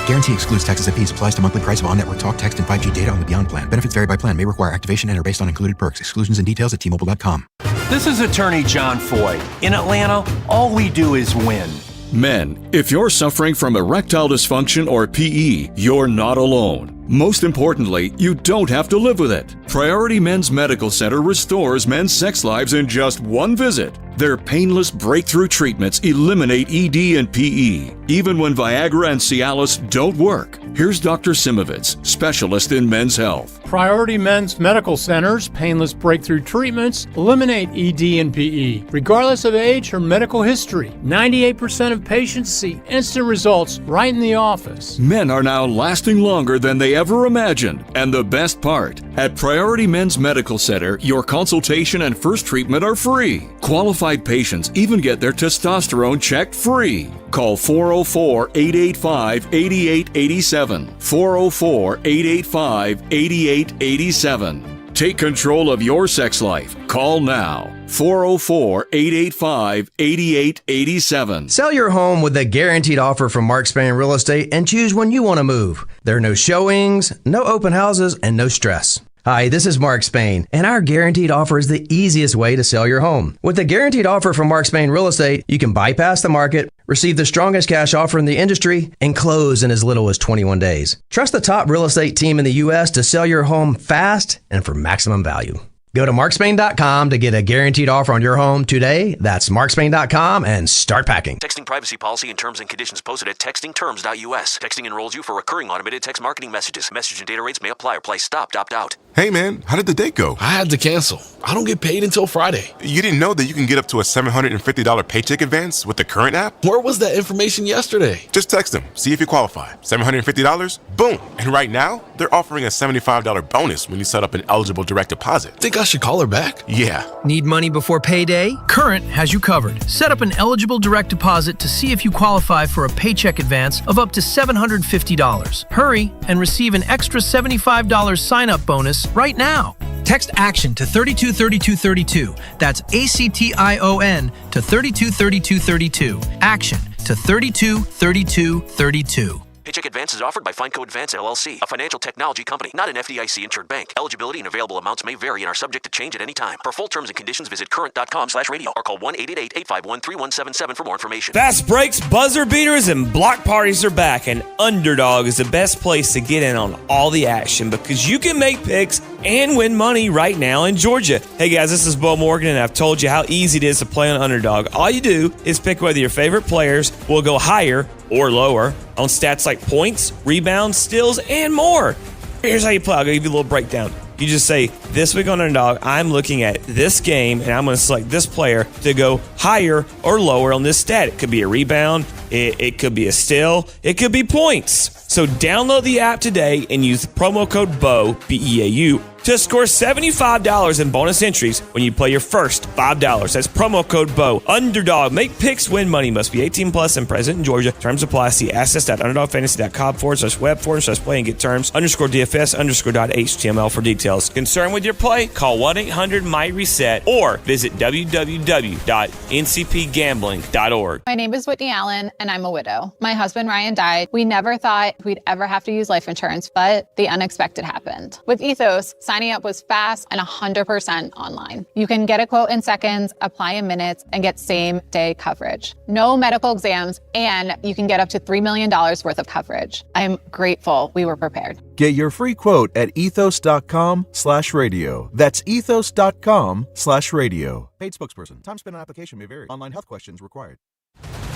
Guarantee excludes taxes and fees. Applies to monthly price of on-network talk, text, and 5G data on the Beyond plan. Benefits vary by plan. May require activation and are based on included perks. Exclusions and details at T-Mobile.com. This is attorney John Foy. In Atlanta, all we do is win. Men, if you're suffering from erectile dysfunction or PE, you're not alone. Most importantly, you don't have to live with it. Priority Men's Medical Center restores men's sex lives in just one visit. Their painless breakthrough treatments eliminate ED and PE, even when Viagra and Cialis don't work. Here's Dr. Simovitz, specialist in men's health. Priority Men's Medical Center's painless breakthrough treatments eliminate ED and PE, regardless of age or medical history. 98% of patients see instant results right in the office. Men are now lasting longer than they ever imagined. And the best part, at Priority Men's Medical Center, your consultation and first treatment are free. Qualified patients even get their testosterone checked free. Call 404-885-8887. 404-885-8887. Take control of your sex life. Call now. 404-885-8887. Sell your home with a guaranteed offer from Mark Spain Real Estate and choose when you want to move. There are no showings, no open houses, and no stress. Hi, this is Mark Spain, and our guaranteed offer is the easiest way to sell your home. With the guaranteed offer from Mark Spain Real Estate, you can bypass the market, receive the strongest cash offer in the industry, and close in as little as 21 days. Trust the top real estate team in the U.S. to sell your home fast and for maximum value. Go to markspain.com to get a guaranteed offer on your home today. That's markspain.com and start packing. Texting privacy policy and terms and conditions posted at textingterms.us. Texting enrolls you for recurring automated text marketing messages. Message and data rates may apply or price stopped. Opt out. Hey man, how did the date go? I had to cancel. I don't get paid until Friday. You didn't know that you can get up to a $750 paycheck advance with the Current app? Where was that information yesterday? Just text them. See if you qualify. $750? Boom. And right now, they're offering a $75 bonus when you set up an eligible direct deposit. Think I should call her back? Yeah. Need money before payday? Current has you covered. Set up an eligible direct deposit to see if you qualify for a paycheck advance of up to $750. Hurry and receive an extra $75 sign-up bonus right now. Text ACTION to 323232. That's ACTION to 323232. ACTION to 323232. Paycheck advance is offered by FindCo Advance LLC, a financial technology company, not an FDIC-insured bank. Eligibility and available amounts may vary and are subject to change at any time. For full terms and conditions, visit current.com/radio or call 1-888-851-3177 for more information. Fast breaks, buzzer beaters, and block parties are back, and Underdog is the best place to get in on all the action because you can make picks and win money right now in Georgia. Hey guys, this is Bo Morgan, and I've told you how easy it is to play on Underdog. All you do is pick whether your favorite players will go higher or lower on stats like points, rebounds, steals, and more. Here's how you play. I'll give you a little breakdown. You just say, this week on Underdog, I'm looking at this game, and I'm going to select this player to go higher or lower on this stat. It could be a rebound. It could be a steal. It could be points. So download the app today and use the promo code BEAU, B-E-A-U, to score $75 in bonus entries when you play your first $5. That's promo code BEAU. Underdog. Make picks, win money. Must be 18 plus and present in Georgia. Terms apply. See assets.underdogfantasy.com/web/play and get terms. _DFS_.html for details. Concerned with your play? Call 1-800-MY-RESET or visit www.ncpgambling.org. My name is Whitney Allen, and I'm a widow. My husband, Ryan, died. We never thought we'd ever have to use life insurance, but the unexpected happened. With Ethos, signing up was fast and 100% online. You can get a quote in seconds, apply in minutes, and get same-day coverage. No medical exams, and you can get up to $3 million worth of coverage. I'm grateful we were prepared. Get your free quote at ethos.com/radio. That's ethos.com/radio. Paid spokesperson. Time spent on application may vary. Online health questions required.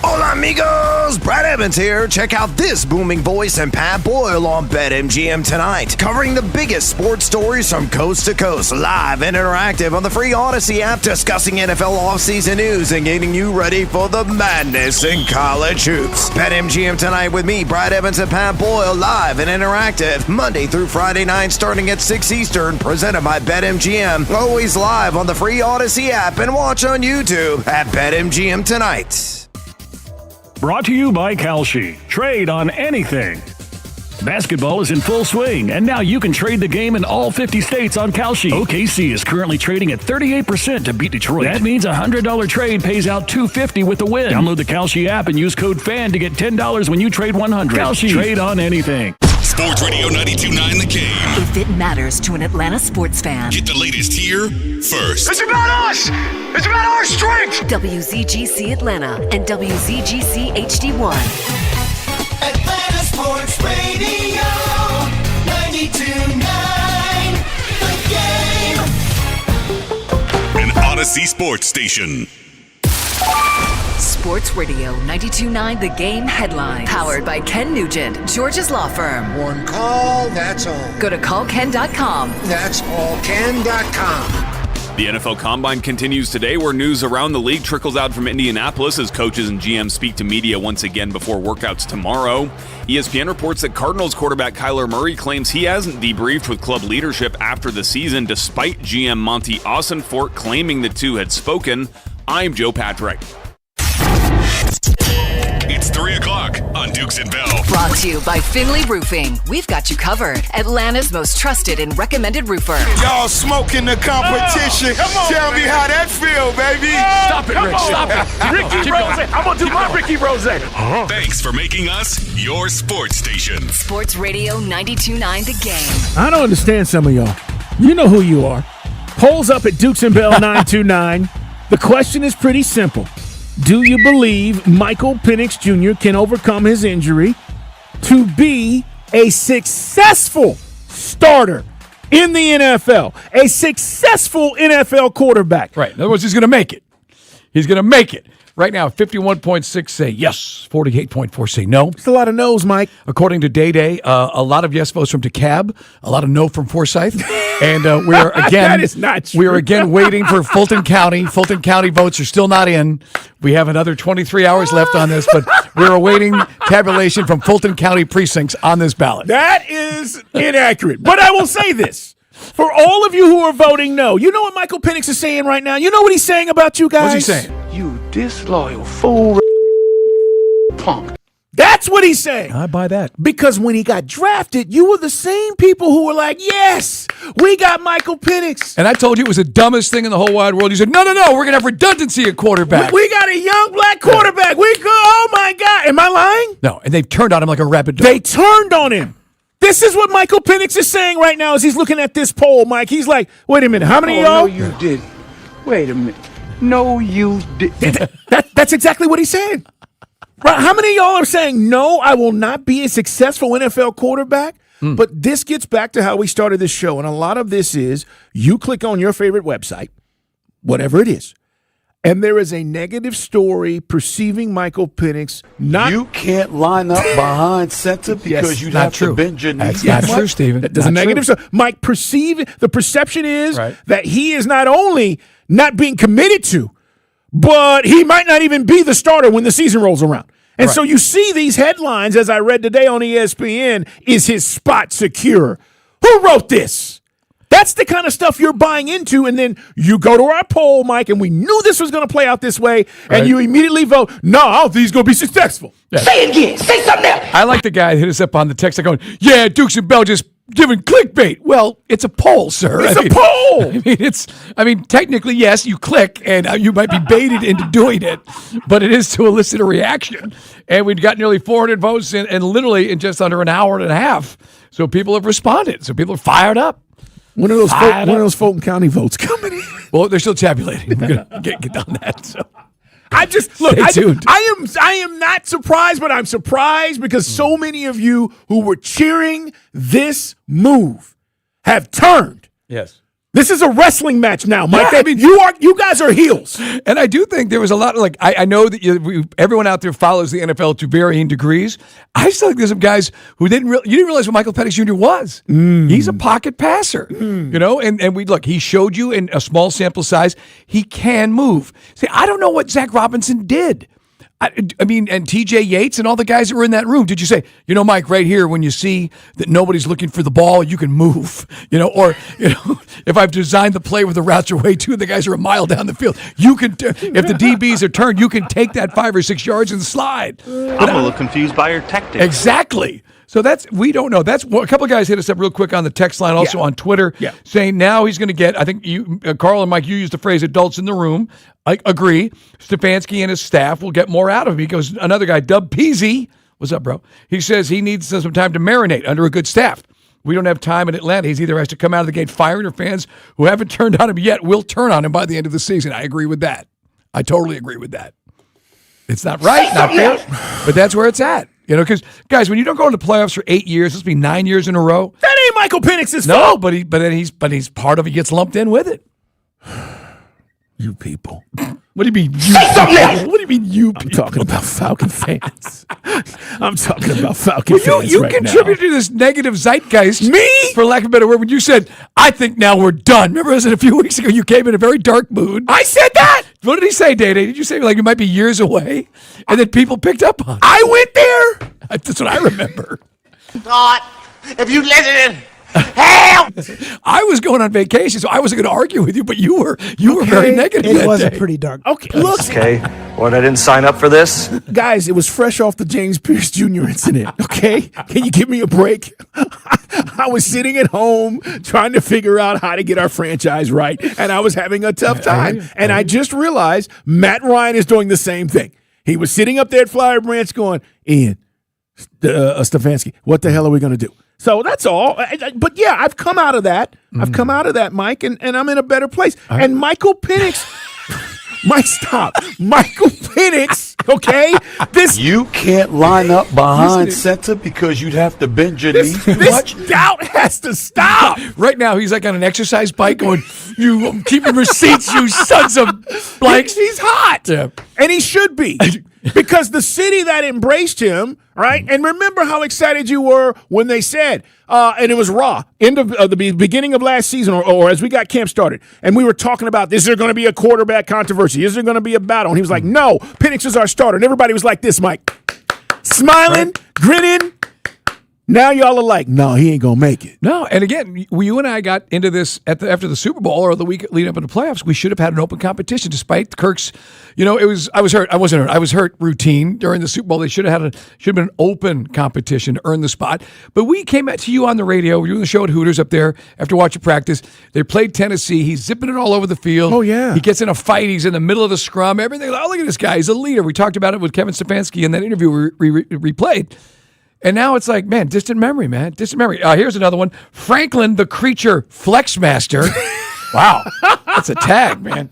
Hola amigos, Brad Evans here. Check out this booming voice and Pat Boyle on BetMGM tonight, covering the biggest sports stories from coast to coast, live and interactive on the free Odyssey app, discussing NFL offseason news and getting you ready for the madness in college hoops. BetMGM tonight with me, Brad Evans and Pat Boyle, live and interactive, Monday through Friday night starting at 6 Eastern, presented by BetMGM. Always live on the free Odyssey app and watch on YouTube at BetMGM tonight. Brought to you by Kalshi. Trade on anything. Basketball is in full swing, and now you can trade the game in all 50 states on Kalshi. OKC is currently trading at 38% to beat Detroit. That means a $100 trade pays out $250 with a win. Download the Kalshi app and use code FAN to get $10 when you trade $100. Kalshi. Trade on anything. Sports Radio 92.9 The Game. If it matters to an Atlanta sports fan. Get the latest here first. It's about us! It's about our strength! WZGC Atlanta and WZGC HD1. Atlanta Sports Radio 92.9 The Game. An Odyssey Sports Station. Sports Radio 92.9 The Game headlines. Powered by Ken Nugent, Georgia's law firm. One call, that's all. Go to callken.com. That's allken.com. The NFL Combine continues today, where news around the league trickles out from Indianapolis as coaches and GMs speak to media once again before workouts tomorrow. ESPN reports that Cardinals quarterback Kyler Murray claims he hasn't debriefed with club leadership after the season, despite GM Monty Ossenfort claiming the two had spoken. I'm Joe Patrick. It's 3 o'clock on Dukes and Bell. Brought to you by Finley Roofing. We've got you covered. Atlanta's most trusted and recommended roofer. Y'all smoking the competition. Tell me how that feel, baby. Stop it, Rick. Stop it. Ricky Rose. I'm going to do my Ricky Rose. Thanks for making us your sports station. Sports Radio 92.9 The Game. I don't understand some of y'all. You know who you are. Polls up at Dukes and Bell 929. The question is pretty simple. Do you believe Michael Penix Jr. can overcome his injury to be a successful starter in the NFL? A successful NFL quarterback. Right. In other words, he's going to make it. He's going to make it. Right now, 51.6 say yes, 48.4 say no. It's a lot of no's, Mike. According to Day Day, a lot of yes votes from DeKalb, a lot of no from Forsyth, and we are again that is not true. We are again waiting for Fulton County. Fulton County votes are still not in. We have another 23 hours left on this, but we're awaiting tabulation from Fulton County precincts on this ballot. That is inaccurate. But I will say this. For all of you who are voting no, you know what Michael Penix is saying right now? You know what he's saying about you guys? What's he saying? You disloyal fool, punk. That's what he's saying. I buy that. Because when he got drafted, you were the same people who were like, yes, we got Michael Penix. And I told you it was the dumbest thing in the whole wide world. You said, no, we're going to have redundancy at quarterback. We got a young black quarterback. We go, oh, my God. Am I lying? No, and they've turned on him like a rabid dog. They turned on him. This is what Michael Penix is saying right now as he's looking at this poll, Mike. He's like, wait a minute, how many of y'all? No, you didn't. Wait a minute. No, you didn't. That's exactly what he's saying. Right? How many of y'all are saying, no, I will not be a successful NFL quarterback? But this gets back to how we started this show. And a lot of this is you click on your favorite website, whatever it is, and there is a negative story perceiving Michael Penix not. You can't line up behind center because you'd have to bend your knees. That's not true, Stephen. There's a negative story. Mike, the perception is that he is not only not being committed to, but he might not even be the starter when the season rolls around. And so you see these headlines, as I read today on ESPN, is his spot secure? Who wrote this? That's the kind of stuff you're buying into, and then you go to our poll, Mike, and we knew this was going to play out this way, and you immediately vote, no, I don't think he's going to be successful. Yeah. Say it again. Say something else. I like the guy that hit us up on the text going, yeah, Dukes and Bell just giving clickbait. Well, it's a poll, sir. It's a poll. I mean, technically, yes, you click, and you might be baited into doing it, but it is to elicit a reaction. And we've got nearly 400 votes, and literally in just under an hour and a half. So people have responded. So people are fired up. When are those Fulton County votes coming in? Well, they're still tabulating. We're gonna get on that. So. I am not surprised, but I'm surprised because so many of you who were cheering this move have turned. Yes. This is a wrestling match now, Mike. Yeah, I mean, you guys are heels, and I do think there was a lot of I know that everyone out there follows the NFL to varying degrees. I still think there's some guys who you didn't realize what Michael Penix Jr. was. He's a pocket passer, and we look. He showed you in a small sample size he can move. See, I don't know what Zach Robinson did. I mean, and TJ Yates and all the guys that were in that room. Did you say, Mike, right here, when you see that nobody's looking for the ball, you can move, or if I've designed the play where the routes are way too, the guys are a mile down the field, you can, if the DBs are turned, you can take that 5 or 6 yards and slide. I'm a little confused by your tactics. Exactly. So we don't know. That's a couple of guys hit us up real quick on the text line, also on Twitter, saying now he's going to get, I think you, Carl and Mike, you used the phrase adults in the room. I agree. Stefanski and his staff will get more out of him. He goes, another guy, Dub Peasy, what's up, bro? He says he needs some time to marinate under a good staff. We don't have time in Atlanta. He's either has to come out of the gate firing, or fans who haven't turned on him yet will turn on him by the end of the season. I agree with that. I totally agree with that. It's not right, not fair, but that's where it's at. Because guys, when you don't go into the playoffs for 8 years, this will be 9 years in a row. That ain't Michael Penix's No, fault. but he's part of it. He gets lumped in with it. You people. What do you mean? What do you mean, you people? I'm talking about Falcon fans. I'm talking about Falcon fans. You right contributed to this negative zeitgeist. Me? For lack of a better word, when you said, I think now we're done. Remember, was it a few weeks ago? You came in a very dark mood. I said that. What did he say, Day-Day? Did you say it might be years away? And then people picked up on it. I went there. That's what I remember. God, if you let it in. Help! I was going on vacation, so I wasn't going to argue with you, but you were very negative. It was a pretty dark. Okay, look. Okay, well, I didn't sign up for this. Guys, it was fresh off the James Pierce Jr. incident, okay? Can you give me a break? I was sitting at home trying to figure out how to get our franchise right, and I was having a tough time. And I just realized Matt Ryan is doing the same thing. He was sitting up there at Flower Branch going, Ian, Stefanski, what the hell are we going to do? So that's all. But yeah, I've come out of that. I've come out of that, Mike, and I'm in a better place. Right. And Michael Penix, Mike, stop. Michael Penix, okay? You can't line up behind center because you'd have to bend your knees too much. This doubt has to stop. Right now, he's like on an exercise bike going, I'm keeping receipts, you sons of blanks. He's hot. Yeah. And he should be. Because the city that embraced him, right? And remember how excited you were when they said, and it was raw, end of the beginning of last season, or as we got camp started, and we were talking about, is there going to be a quarterback controversy? Is there going to be a battle? And he was like, no, Penix is our starter. And everybody was like this, Mike, smiling, grinning. Now y'all are like, no, he ain't going to make it. No, and again, you and I got into this after the Super Bowl or the week leading up to the playoffs. We should have had an open competition despite Kirk's, I was hurt. I wasn't hurt. I was hurt routine during the Super Bowl. They should have been an open competition to earn the spot. But we came out to you on the radio. We were doing the show at Hooters up there after watching practice. They played Tennessee. He's zipping it all over the field. Oh, yeah. He gets in a fight. He's in the middle of the scrum. Everything. Oh, look at this guy. He's a leader. We talked about it with Kevin Stefanski in that interview we replayed. And now it's like, man, distant memory, man. Distant memory. Here's another one. Franklin the Creature Flexmaster. Wow. That's a tag, man.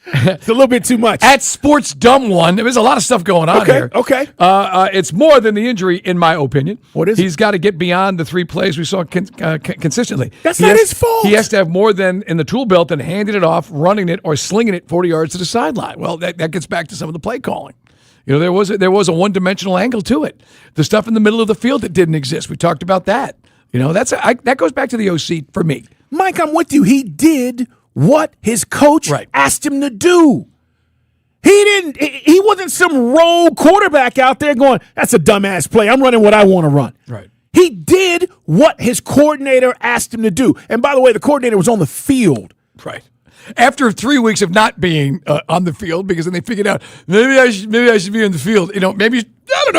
It's a little bit too much. At Sports Dumb One, there's a lot of stuff going on here. Okay. It's more than the injury, in my opinion. What is it? He's got to get beyond the 3 plays we saw consistently. That's not his fault. He has to have more than in the tool belt than handing it off, running it, or slinging it 40 yards to the sideline. Well, that gets back to some of the play calling. There was a one-dimensional angle to it. The stuff in the middle of the field that didn't exist. We talked about that. That goes back to the OC for me. Mike, I'm with you. He did what his coach asked him to do. He wasn't some rogue quarterback out there going, that's a dumbass play. I'm running what I want to run. Right. He did what his coordinator asked him to do. And by the way, the coordinator was on the field. Right. After 3 weeks of not being on the field, because then they figured out maybe I should be in the field. Maybe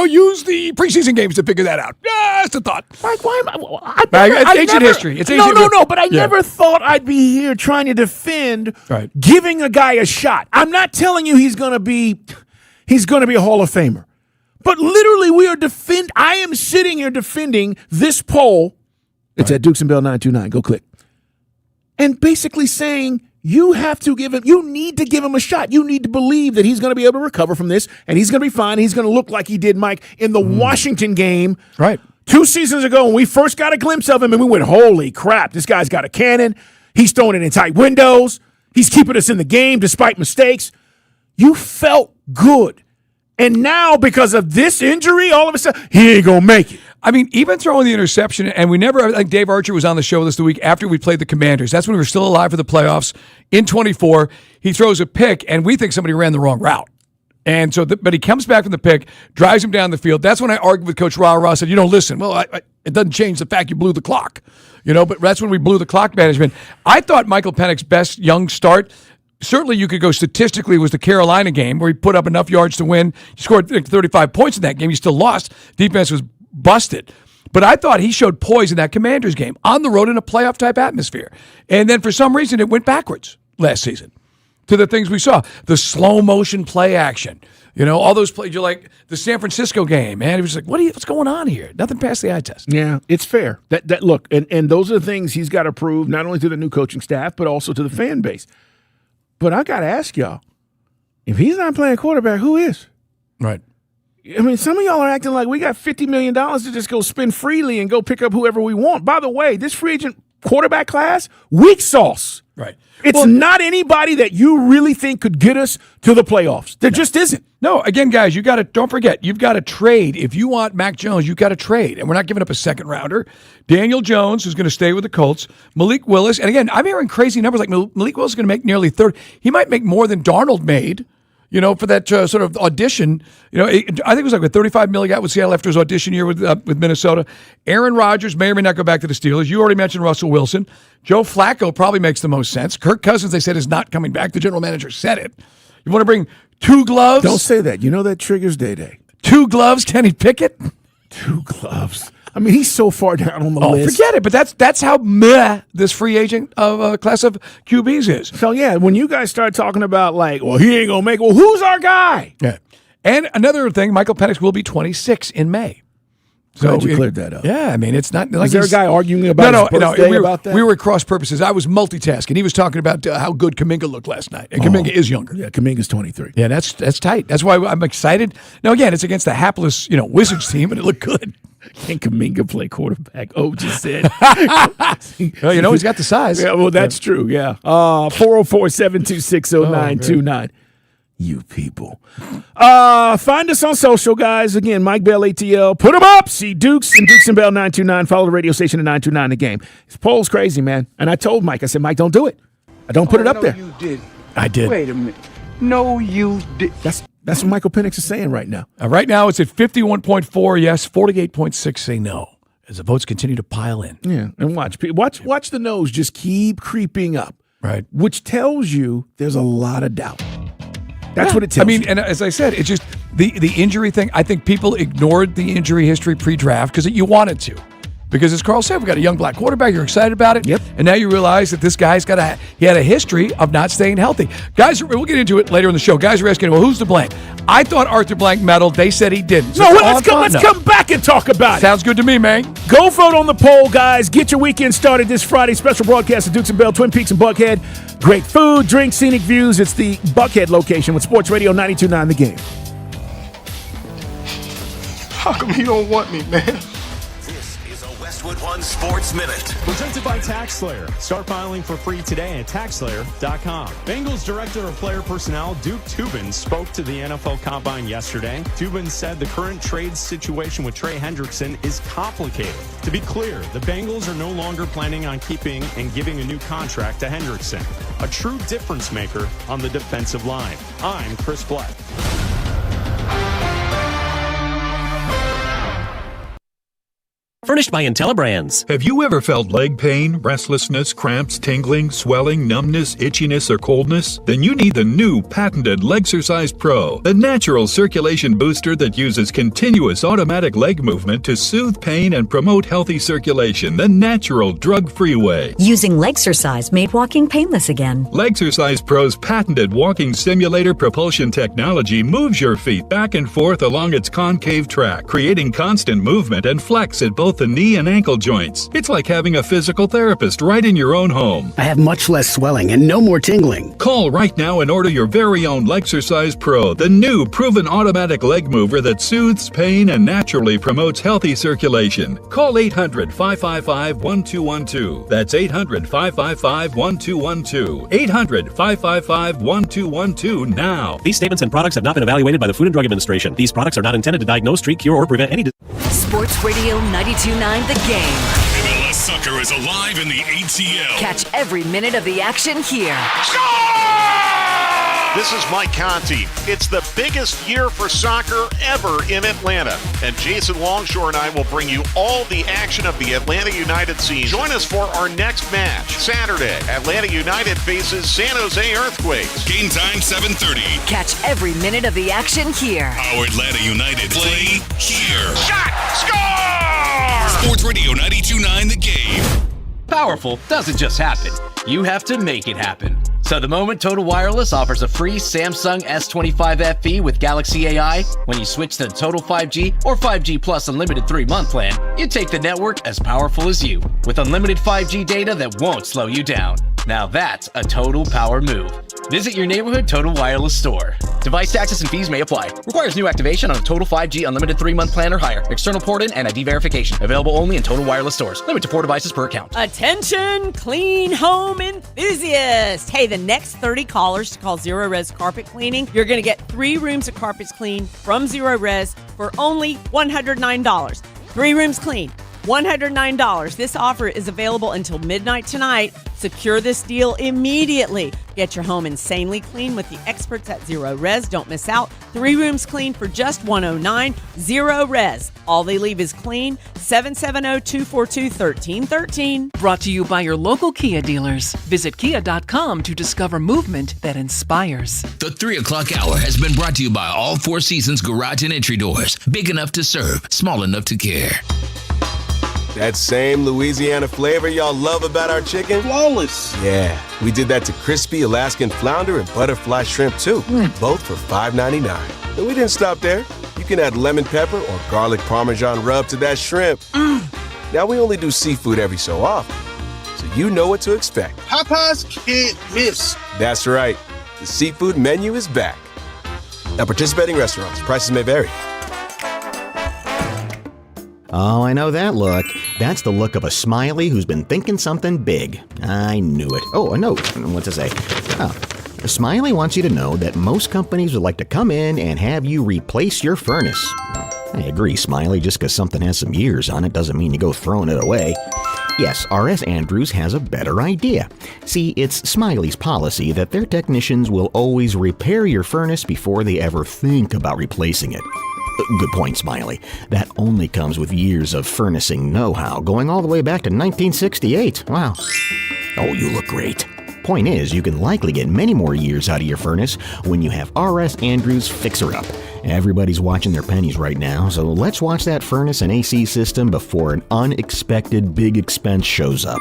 use the preseason games to figure that out. That's a thought. Mike, why am it's ancient history. It's ancient. No. But I never thought I'd be here trying to defend giving a guy a shot. I'm not telling you he's going to be a Hall of Famer. But literally, I am sitting here defending this poll. It's at Dukes and Bell 929. Go click. And basically saying, you need to give him a shot. You need to believe that he's going to be able to recover from this, and he's going to be fine. He's going to look like he did, Mike, in the Washington game. Right. 2 seasons ago when we first got a glimpse of him, and we went, holy crap, this guy's got a cannon. He's throwing it in tight windows. He's keeping us in the game despite mistakes. You felt good. And now, because of this injury, all of a sudden, he ain't going to make it. I mean, even throwing the interception, and like Dave Archer was on the show with us the week after we played the Commanders. That's when we were still alive for the playoffs. In 24, he throws a pick, and we think somebody ran the wrong route. And so, but he comes back from the pick, drives him down the field. That's when I argued with Coach Ra. Said, listen, well, it doesn't change the fact you blew the clock. But that's when we blew the clock management. I thought Michael Penix's best young start, certainly you could go statistically, was the Carolina game where he put up enough yards to win. He scored 35 points in that game. He still lost. Defense was busted. But I thought he showed poise in that Commanders game on the road in a playoff-type atmosphere. And then for some reason it went backwards last season to the things we saw. The slow-motion play action. All those plays. You're like the San Francisco game, man. He was like, what's going on here? Nothing past the eye test. Yeah, it's fair. That look, and those are the things he's got to prove not only to the new coaching staff, but also to the fan base. But I got to ask y'all, if he's not playing quarterback, who is? Right. I mean, some of y'all are acting like we got $50 million to just go spend freely and go pick up whoever we want. By the way, this free agent quarterback class, weak sauce. Right. It's not anybody that you really think could get us to the playoffs. There just isn't. No, again, guys, don't forget, you've got to trade. If you want Mac Jones, you've got to trade. And we're not giving up a second rounder. Daniel Jones, who's going to stay with the Colts. Malik Willis. And again, I'm hearing crazy numbers like Malik Willis is going to make nearly 30. He might make more than Darnold made. For that sort of audition, I think it was like a $35 million got with Seattle after his audition year with Minnesota. Aaron Rodgers may or may not go back to the Steelers. You already mentioned Russell Wilson. Joe Flacco probably makes the most sense. Kirk Cousins, they said, is not coming back. The general manager said it. You want to bring 2 gloves? Don't say that. That triggers Day. 2 gloves, Kenny Pickett? 2 gloves. I mean, he's so far down on the list. Forget it. But that's how meh this free agent of class of QBs is. So, yeah, when you guys start talking about, he ain't going to make it, well, who's our guy? Yeah. And another thing, Michael Penix will be 26 in May. So glad you cleared that up. Yeah, I mean, it's not like is there a guy arguing about his birthday about that? We were at cross purposes. I was multitasking. He was talking about how good Kuminga looked last night. And Kuminga is younger. Yeah, Kuminga's 23. Yeah, that's tight. That's why I'm excited. Now, again, it's against the hapless, Wizards team, but it looked good. Can Kuminga play quarterback? Just said. Well, he's got the size. Yeah, well, that's true, yeah. 404-726-0929. You people. Find us on social, guys. Again, Mike Bell, ATL. Put them up. See Dukes and Dukes and Bell 929. Follow the radio station at 929 The Game. This poll's crazy, man. And I told Mike, I said, Mike, don't do it. I don't put it up there. You did. I did. Wait a minute. No, you did. That's what Michael Penix is saying right now. Right now, it's at 51.4 yes, 48.6 say no, as the votes continue to pile in. Yeah, and watch the no's just keep creeping up. Right. Which tells you there's a lot of doubt. That's what it tells you. And as I said, it's just the injury thing. I think people ignored the injury history pre-draft because you wanted to. Because as Carl said, we got a young black quarterback. You're excited about it. Yep. And now you realize that this guy's he had a history of not staying healthy. Guys, we'll get into it later in the show. Guys are asking, well, who's to blame? I thought Arthur Blank meddled. They said he didn't. So let's come back and talk about it. Sounds good to me, man. Go vote on the poll, guys. Get your weekend started this Friday. Special broadcast of Dukes and Bell, Twin Peaks and Buckhead. Great food, drinks, scenic views. It's the Buckhead location with Sports Radio 92.9 The Game. How come you don't want me, man? This is a Westwood One Sports Minute. Presented by TaxSlayer. Start filing for free today at TaxSlayer.com. Bengals Director of Player Personnel Duke Tubin spoke to the NFL Combine yesterday. Tubin said the current trade situation with Trey Hendrickson is complicated. To be clear, the Bengals are no longer planning on keeping and giving a new contract to Hendrickson, a true difference maker on the defensive line. I'm Chris Black. Furnished by IntelliBrands. Have you ever felt leg pain, restlessness, cramps, tingling, swelling, numbness, itchiness, or coldness? Then you need the new patented Legsercise Pro, the natural circulation booster that uses continuous automatic leg movement to soothe pain and promote healthy circulation the natural, drug-free way. Using Legsercise made walking painless again. Legsercise Pro's patented walking simulator propulsion technology moves your feet back and forth along its concave track, creating constant movement and flex at both the knee and ankle joints. It's like having a physical therapist right in your own home. I have much less swelling and no more tingling. Call right now and order your very own Legsercise Pro, the new proven automatic leg mover that soothes pain and naturally promotes healthy circulation. Call 800-555-1212. That's 800-555-1212. 800-555-1212 now. These statements and products have not been evaluated by the Food and Drug Administration. These products are not intended to diagnose, treat, cure, or prevent any Sports Radio 92.9 The Game. MLS soccer is alive in the ATL. Catch every minute of the action here. This is Mike Conti. It's the biggest year for soccer ever in Atlanta. And Jason Longshore and I will bring you all the action of the Atlanta United season. Join us for our next match. Saturday, Atlanta United faces San Jose Earthquakes. Game time 7:30. Catch every minute of the action here. Our Atlanta United play here. Shot! Score! Sports Radio 92.9 The Game. Powerful doesn't just happen. You have to make it happen. So the moment Total Wireless offers a free Samsung S25 FE with Galaxy AI, when you switch to the Total 5G or 5G Plus Unlimited 3-month plan, you take the network as powerful as you, with unlimited 5G data that won't slow you down. Now that's a total power move. Visit your neighborhood Total Wireless store. Device taxes and fees may apply. Requires new activation on a Total 5G Unlimited 3-month plan or higher. External port-in and ID verification. Available only in Total Wireless stores. Limit to 4 devices per account. Attention, clean home enthusiasts. Hey, the next 30 callers to call Zero Res Carpet Cleaning, you're going to get 3 rooms of carpets cleaned from Zero Res for only $109. 3 rooms clean. $109. This offer is available until midnight tonight. Secure this deal immediately. Get your home insanely clean with the experts at Zero Res. Don't miss out. 3 rooms clean for just $109. Zero Res. All they leave is clean. 770-242-1313. Brought to you by your local Kia dealers. Visit kia.com to discover movement that inspires. The 3 o'clock hour has been brought to you by All Four Seasons Garage and Entry Doors. Big enough to serve, small enough to care. That same Louisiana flavor y'all love about our chicken? Flawless. Yeah, we did that to crispy Alaskan flounder and butterfly shrimp too, both for $5.99. And we didn't stop there. You can add lemon pepper or garlic Parmesan rub to that shrimp. Now we only do seafood every so often, so you know what to expect. Popeyes can't miss. That's right. The seafood menu is back. At participating restaurants, prices may vary. Oh, I know that look. That's the look of a smiley who's been thinking something big. I knew it. Oh, a note. What to say? Oh, Smiley wants you to know that most companies would like to come in and have you replace your furnace. I agree, Smiley. Just because something has some years on it doesn't mean you go throwing it away. Yes, R.S. Andrews has a better idea. See, it's Smiley's policy that their technicians will always repair your furnace before they ever think about replacing it. Good point, Smiley. That only comes with years of furnacing know-how, going all the way back to 1968. Wow. Oh, you look great. Point is, you can likely get many more years out of your furnace when you have R.S. Andrews Fixer Up. Everybody's watching their pennies right now, so let's watch that furnace and AC system before an unexpected big expense shows up.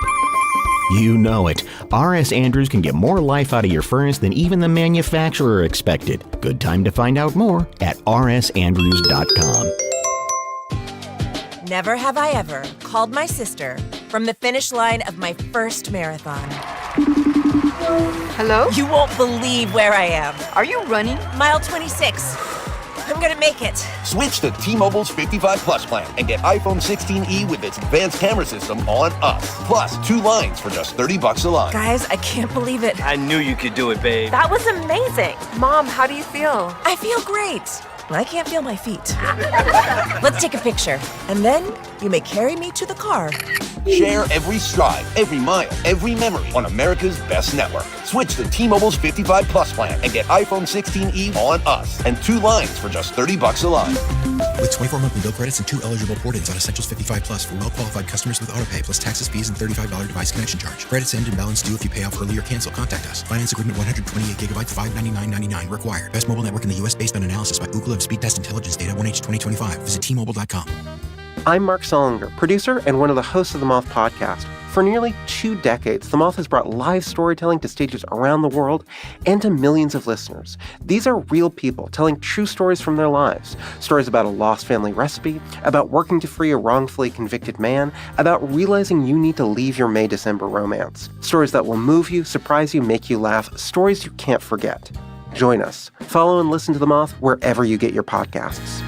You know it. R.S. Andrews can get more life out of your furnace than even the manufacturer expected. Good time to find out more at rsandrews.com. Never have I ever called my sister from the finish line of my first marathon. Hello? You won't believe where I am. Are you running? Mile 26. I'm gonna make it. Switch to T-Mobile's 55 Plus plan and get iPhone 16e with its advanced camera system on us. Plus, 2 lines for just $30 a line. Guys, I can't believe it. I knew you could do it, babe. That was amazing. Mom, how do you feel? I feel great. I can't feel my feet. Let's take a picture, and then you may carry me to the car. Share every stride, every mile, every memory on America's best network. Switch to T-Mobile's 55 Plus plan and get iPhone 16e on us and 2 lines for just $30 a line. With 24 monthly bill credits and 2 eligible port-ins on Essentials 55 Plus for well-qualified customers with autopay plus taxes, fees, and $35 device connection charge. Credits end and balance due if you pay off early or cancel. Contact us. Finance agreement 128 gigabytes, $599.99 required. Best mobile network in the U.S. based on analysis by Ookla of Speed Test Intelligence data 1H 2025. Visit T-Mobile.com. I'm Mark Solinger, producer and one of the hosts of the Moth Podcast. For nearly 2 decades, The Moth has brought live storytelling to stages around the world and to millions of listeners. These are real people telling true stories from their lives. Stories about a lost family recipe, about working to free a wrongfully convicted man, about realizing you need to leave your May-December romance. Stories that will move you, surprise you, make you laugh. Stories you can't forget. Join us. Follow and listen to The Moth wherever you get your podcasts.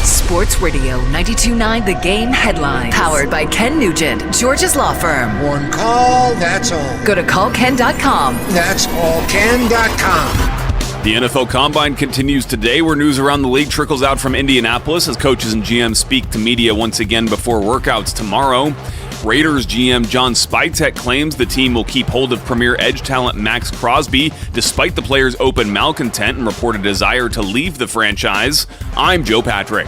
Sports Radio 92.9 The Game headlines. Powered by Ken Nugent, George's Law Firm. One call, that's all. Go to callken.com. That's callken.com. The NFL Combine continues today, where news around the league trickles out from Indianapolis as coaches and GMs speak to media once again before workouts tomorrow. Raiders GM John Spytek claims the team will keep hold of premier edge talent Max Crosby despite the player's open malcontent and reported desire to leave the franchise. I'm Joe Patrick.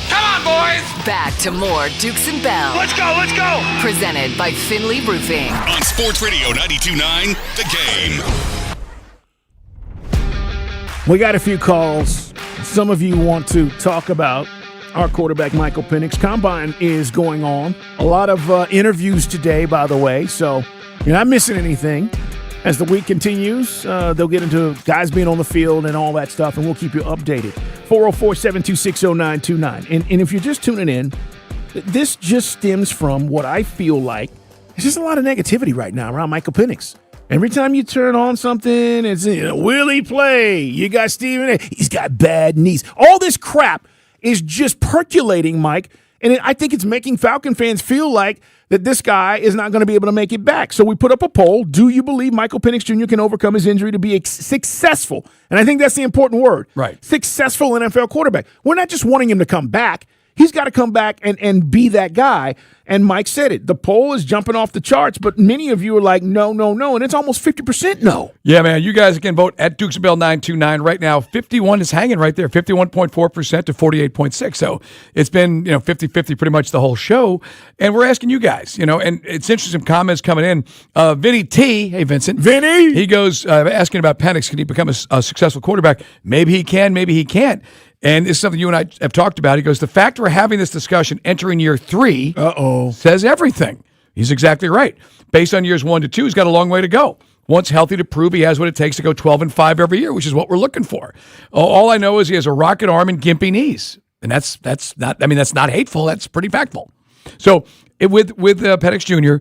Come on, boys! Back to more Dukes and Bell. Let's go, let's go! Presented by Finley Roofing. On Sports Radio 92.9 The Game. We got a few calls. Some of you want to talk about our quarterback, Michael Penix. Combine is going on. A lot of interviews today, by the way, so you're not missing anything. As the week continues, they'll get into guys being on the field and all that stuff, and we'll keep you updated. 404-726-0929. And if you're just tuning in, this just stems from what I feel like. There's just a lot of negativity right now around Michael Penix. Every time you turn on something, it's, will he play? You got Stephen A. He's got bad knees. All this crap is just percolating, Mike, and I think it's making Falcon fans feel like that this guy is not going to be able to make it back. So we put up a poll. Do you believe Michael Penix Jr. can overcome his injury to be successful? And I think that's the important word. Right. Successful NFL quarterback. We're not just wanting him to come back. He's got to come back and be that guy. And Mike said it. The poll is jumping off the charts, but many of you are like, no, no, no. And it's almost 50% no. Yeah, man. You guys can vote at Dukes and Bell 929 right now. 51 is hanging right there, 51.4% to 48.6%. So it's been, 50-50 pretty much the whole show. And we're asking you guys, and it's interesting comments coming in. Vinny T, hey, Vincent. Vinny! He goes asking about Penix. Can he become a successful quarterback? Maybe he can, maybe he can't. And this is something you and I have talked about. He goes, the fact we're having this discussion entering year 3 says everything. He's exactly right. Based on years 1 to 2, he's got a long way to go. Once healthy to prove he has what it takes to go 12-5 every year, which is what we're looking for. All I know is he has a rocket arm and gimpy knees. And that's not hateful. That's pretty factful. So with Penix Jr.,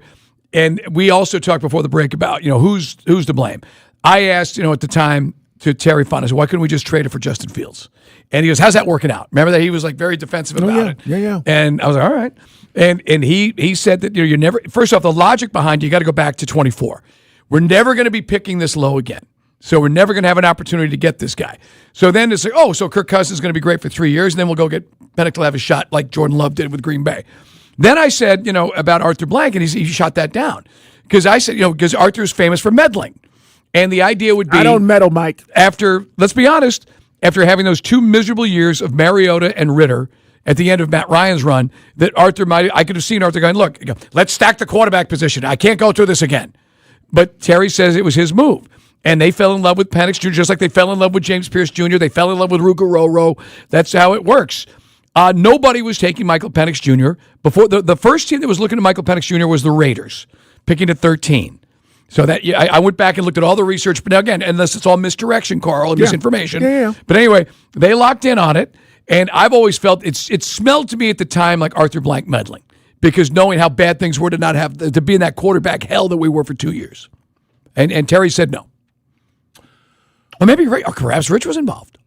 and we also talked before the break about, who's to blame. I asked, at the time, to Terry Fun, I said, why couldn't we just trade it for Justin Fields? And he goes, how's that working out? Remember that he was very defensive about it. Yeah. And I was like, all right. And he said that you're never, first off, the logic behind you got to go back to 24. We're never going to be picking this low again. So we're never going to have an opportunity to get this guy. So then it's like, so Kirk Cousins is going to be great for 3 years, and then we'll go get Penix to have a shot like Jordan Love did with Green Bay. Then I said, about Arthur Blank, and he shot that down. Because I said, because Arthur's famous for meddling. And the idea would be, I don't meddle, Mike. Let's be honest, after having those 2 miserable years of Mariota and Ritter, at the end of Matt Ryan's run that I could have seen Arthur going, look, let's stack the quarterback position. I can't go through this again. But Terry says it was his move. And they fell in love with Penix Jr., just like they fell in love with James Pierce Jr. They fell in love with Ruggiero. That's how it works. Nobody was taking Michael Penix Jr. before. The first team that was looking at Michael Penix Jr. was the Raiders, picking at 13. So that I went back and looked at all the research. But again, unless it's all misdirection, Carl, and misinformation. Yeah. But anyway, they locked in on it. And I've always felt it smelled to me at the time like Arthur Blank meddling, because knowing how bad things were to be in that quarterback hell that we were for 2 years. And Terry said no. Or maybe perhaps Rich was involved.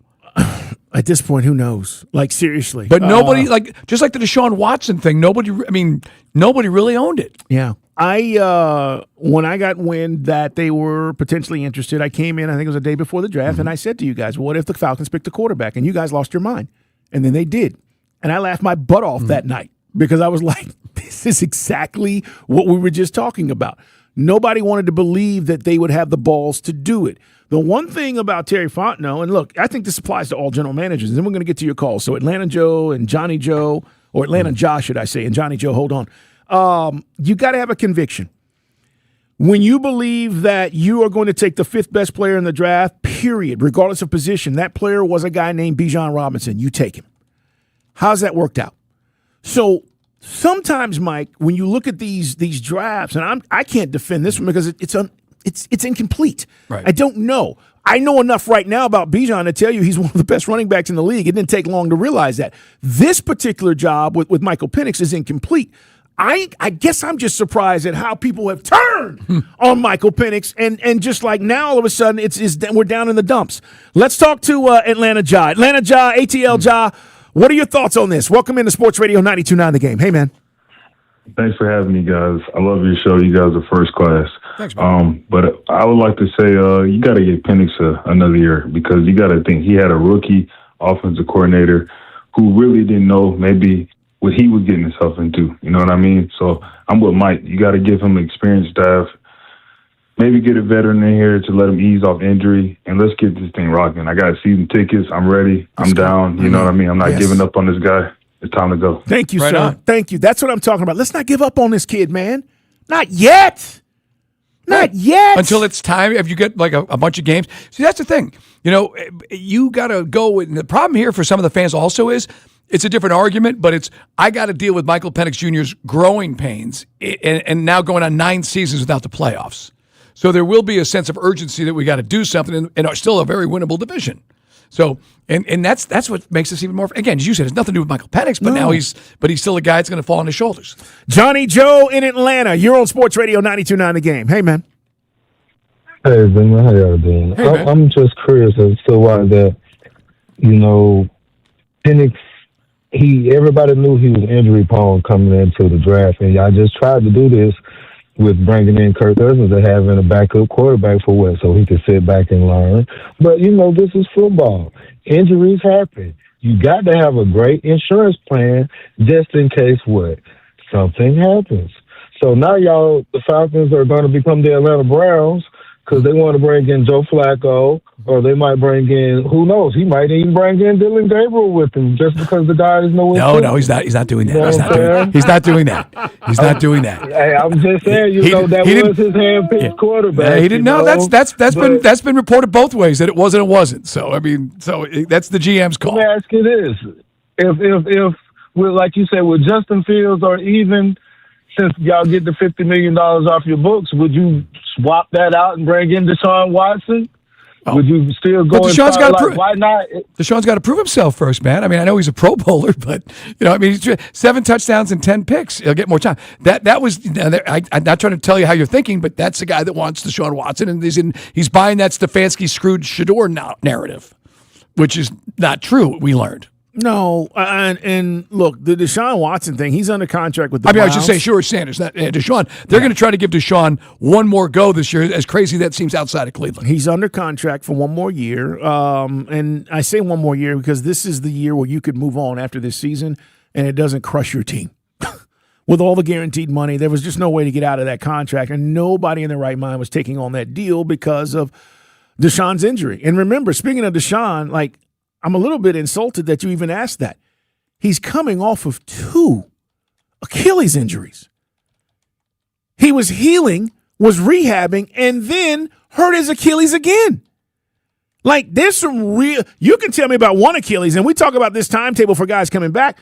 At this point, who knows? Like, seriously. But nobody, just like the Deshaun Watson thing, nobody really owned it. Yeah. When I got wind that they were potentially interested, I came in, I think it was the day before the draft, and I said to you guys, what if the Falcons picked a quarterback? And you guys lost your mind. And then they did. And I laughed my butt off that night because I was like, this is exactly what we were just talking about. Nobody wanted to believe that they would have the balls to do it. The one thing about Terry Fontenot, and look, I think this applies to all general managers, and then we're going to get to your calls. So Atlanta Joe and Johnny Joe, or Atlanta Josh, should I say, and Johnny Joe, hold on. You got to have a conviction. When you believe that you are going to take the fifth best player in the draft, period, regardless of position, that player was a guy named Bijan Robinson, you take him. How's that worked out? So sometimes, Mike, when you look at these drafts, and I can't defend this one because it's incomplete. Right. I don't know. I know enough right now about Bijan to tell you he's one of the best running backs in the league. It didn't take long to realize that. This particular job with Michael Penix is incomplete. I guess I'm just surprised at how people have turned on Michael Penix, and just like now all of a sudden we're down in the dumps. Let's talk to Atlanta Ja. Atlanta Ja, ATL Ja, what are your thoughts on this? Welcome into Sports Radio 92.9 The Game. Hey, man. Thanks for having me, guys. I love your show. You guys are first class. Thanks, man. But I would like to say you got to give Penix another year, because you got to think he had a rookie offensive coordinator who really didn't know maybe what he was getting himself into. You know what I mean? So I'm with Mike. You got to give him an experienced staff. Maybe get a veteran in here to let him ease off injury, and let's get this thing rocking. I got season tickets. I'm ready. I'm down. You know what I mean? I'm not giving up on this guy. It's time to go. Thank you, sir. Thank you. That's what I'm talking about. Let's not give up on this kid, man. Not yet. Not yet. Until it's time. If you get like a bunch of games. See, that's the thing. You know, you got to go with. The problem here for some of the fans also is it's a different argument, but I got to deal with Michael Penix Jr.'s growing pains and now going on 9 seasons without the playoffs. So there will be a sense of urgency that we got to do something and are still a very winnable division. So and that's what makes this even more. Again, as you said, it's nothing to do with Michael Penix, but now he's still a guy that's going to fall on his shoulders. Johnny Joe in Atlanta. You're on Sports Radio 92.9 The Game. Hey, man. Hey, Ben, how y'all doing? Hey, man. I'm just curious as to why that, Penix, everybody knew he was injury prone coming into the draft, and y'all just tried to do this with bringing in Kirk Cousins and having a backup quarterback for what, so he could sit back and learn. But, this is football. Injuries happen. You got to have a great insurance plan just in case what? Something happens. So now the Falcons are going to become the Atlanta Browns because they want to bring in Joe Flacco, or they might bring in, who knows, he might even bring in Dylan Gabriel with him just because the guy is nowhere. No, he's not doing that. He's not doing that. He's not doing that. Hey, I'm just saying, that was his hand-picked quarterback. He didn't know. That's been reported both ways, that it was and it wasn't. So that's the GM's call. Let me ask you this: if like you said, with Justin Fields, or even since y'all get the $50 million off your books, would you swap that out and bring in Deshaun Watson? Oh. Would you still go? But Deshaun's got to prove. Why not? Deshaun's got to prove himself first, man. I mean, I know he's a Pro Bowler, but he's 7 touchdowns and 10 picks. He'll get more time. That was. I'm not trying to tell you how you're thinking, but that's the guy that wants Deshaun Watson, and he's buying that Stefanski screwed Shador narrative, which is not true. We learned. No, and look, the Deshaun Watson thing, he's under contract with the Browns. I should say George Sanders, not Deshaun. They're going to try to give Deshaun one more go this year, as crazy that seems outside of Cleveland. He's under contract for one more year, and I say one more year because this is the year where you could move on after this season, and it doesn't crush your team. With all the guaranteed money, there was just no way to get out of that contract, and nobody in their right mind was taking on that deal because of Deshaun's injury. And remember, speaking of Deshaun, I'm a little bit insulted that you even asked that. he's coming off of 2 Achilles injuries. He was healing, was rehabbing, and then hurt his Achilles again. Like, there's some real – you can tell me about one Achilles, and we talk about this timetable for guys coming back.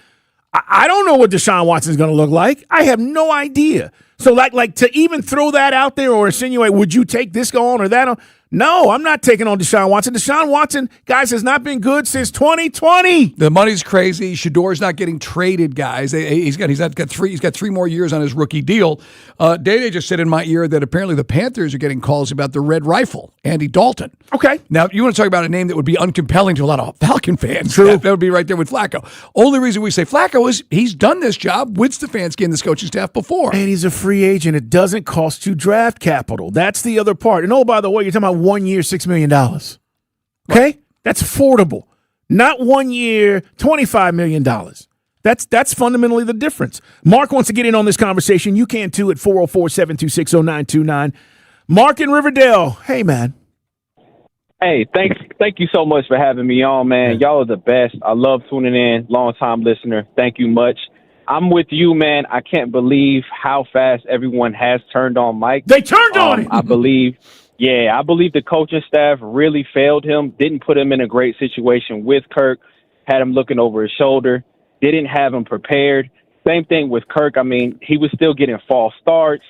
I don't know what Deshaun Watson's going to look like. I have no idea. So, like to even throw that out there or insinuate, would you take this on or that on? No, I'm not taking on Deshaun Watson. Deshaun Watson, guys, has not been good since 2020. The money's crazy. Shador's not getting traded, guys. He's got 3 more years on his rookie deal. Day just said in my ear that apparently the Panthers are getting calls about the Red Rifle, Andy Dalton. Okay. Now, you want to talk about a name that would be uncompelling to a lot of Falcon fans. True. That would be right there with Flacco. Only reason we say Flacco is he's done this job with Stefanski and this coaching staff before. And he's a free agent. It doesn't cost you draft capital. That's the other part. And, oh, by the way, you're talking about 1 year, $6 million. Okay? Right. That's affordable. Not 1 year, $25 million. That's fundamentally the difference. Mark wants to get in on this conversation. You can, too, at 404-726-0929. Mark in Riverdale. Hey, man. Hey, thank you so much for having me on, man. Y'all are the best. I love tuning in. Long-time listener. Thank you much. I'm with you, man. I can't believe how fast everyone has turned on Mike. They turned on him. I believe the coaching staff really failed him, didn't put him in a great situation with Kirk, had him looking over his shoulder, didn't have him prepared. Same thing with Kirk. I mean, he was still getting false starts,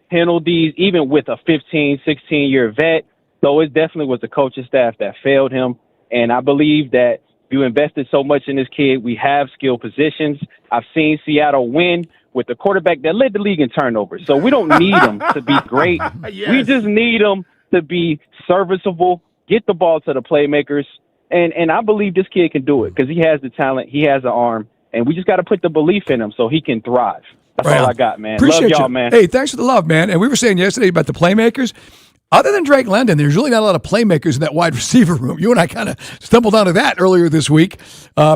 penalties, even with a 15, 16-year vet. So it definitely was the coaching staff that failed him. And I believe that you invested so much in this kid. We have skill positions. I've seen Seattle win with the quarterback that led the league in turnovers. So we don't need him to be great. Yes. We just need him to be serviceable, get the ball to the playmakers. And I believe this kid can do it because he has the talent, he has the arm, and we just got to put the belief in him so he can thrive. That's all I got, man. Appreciate love y'all, you. man. Hey, thanks for the love, man. And we were saying yesterday about the playmakers. Other than Drake London, there's really not a lot of playmakers in that wide receiver room. You and I kind of stumbled onto that earlier this week.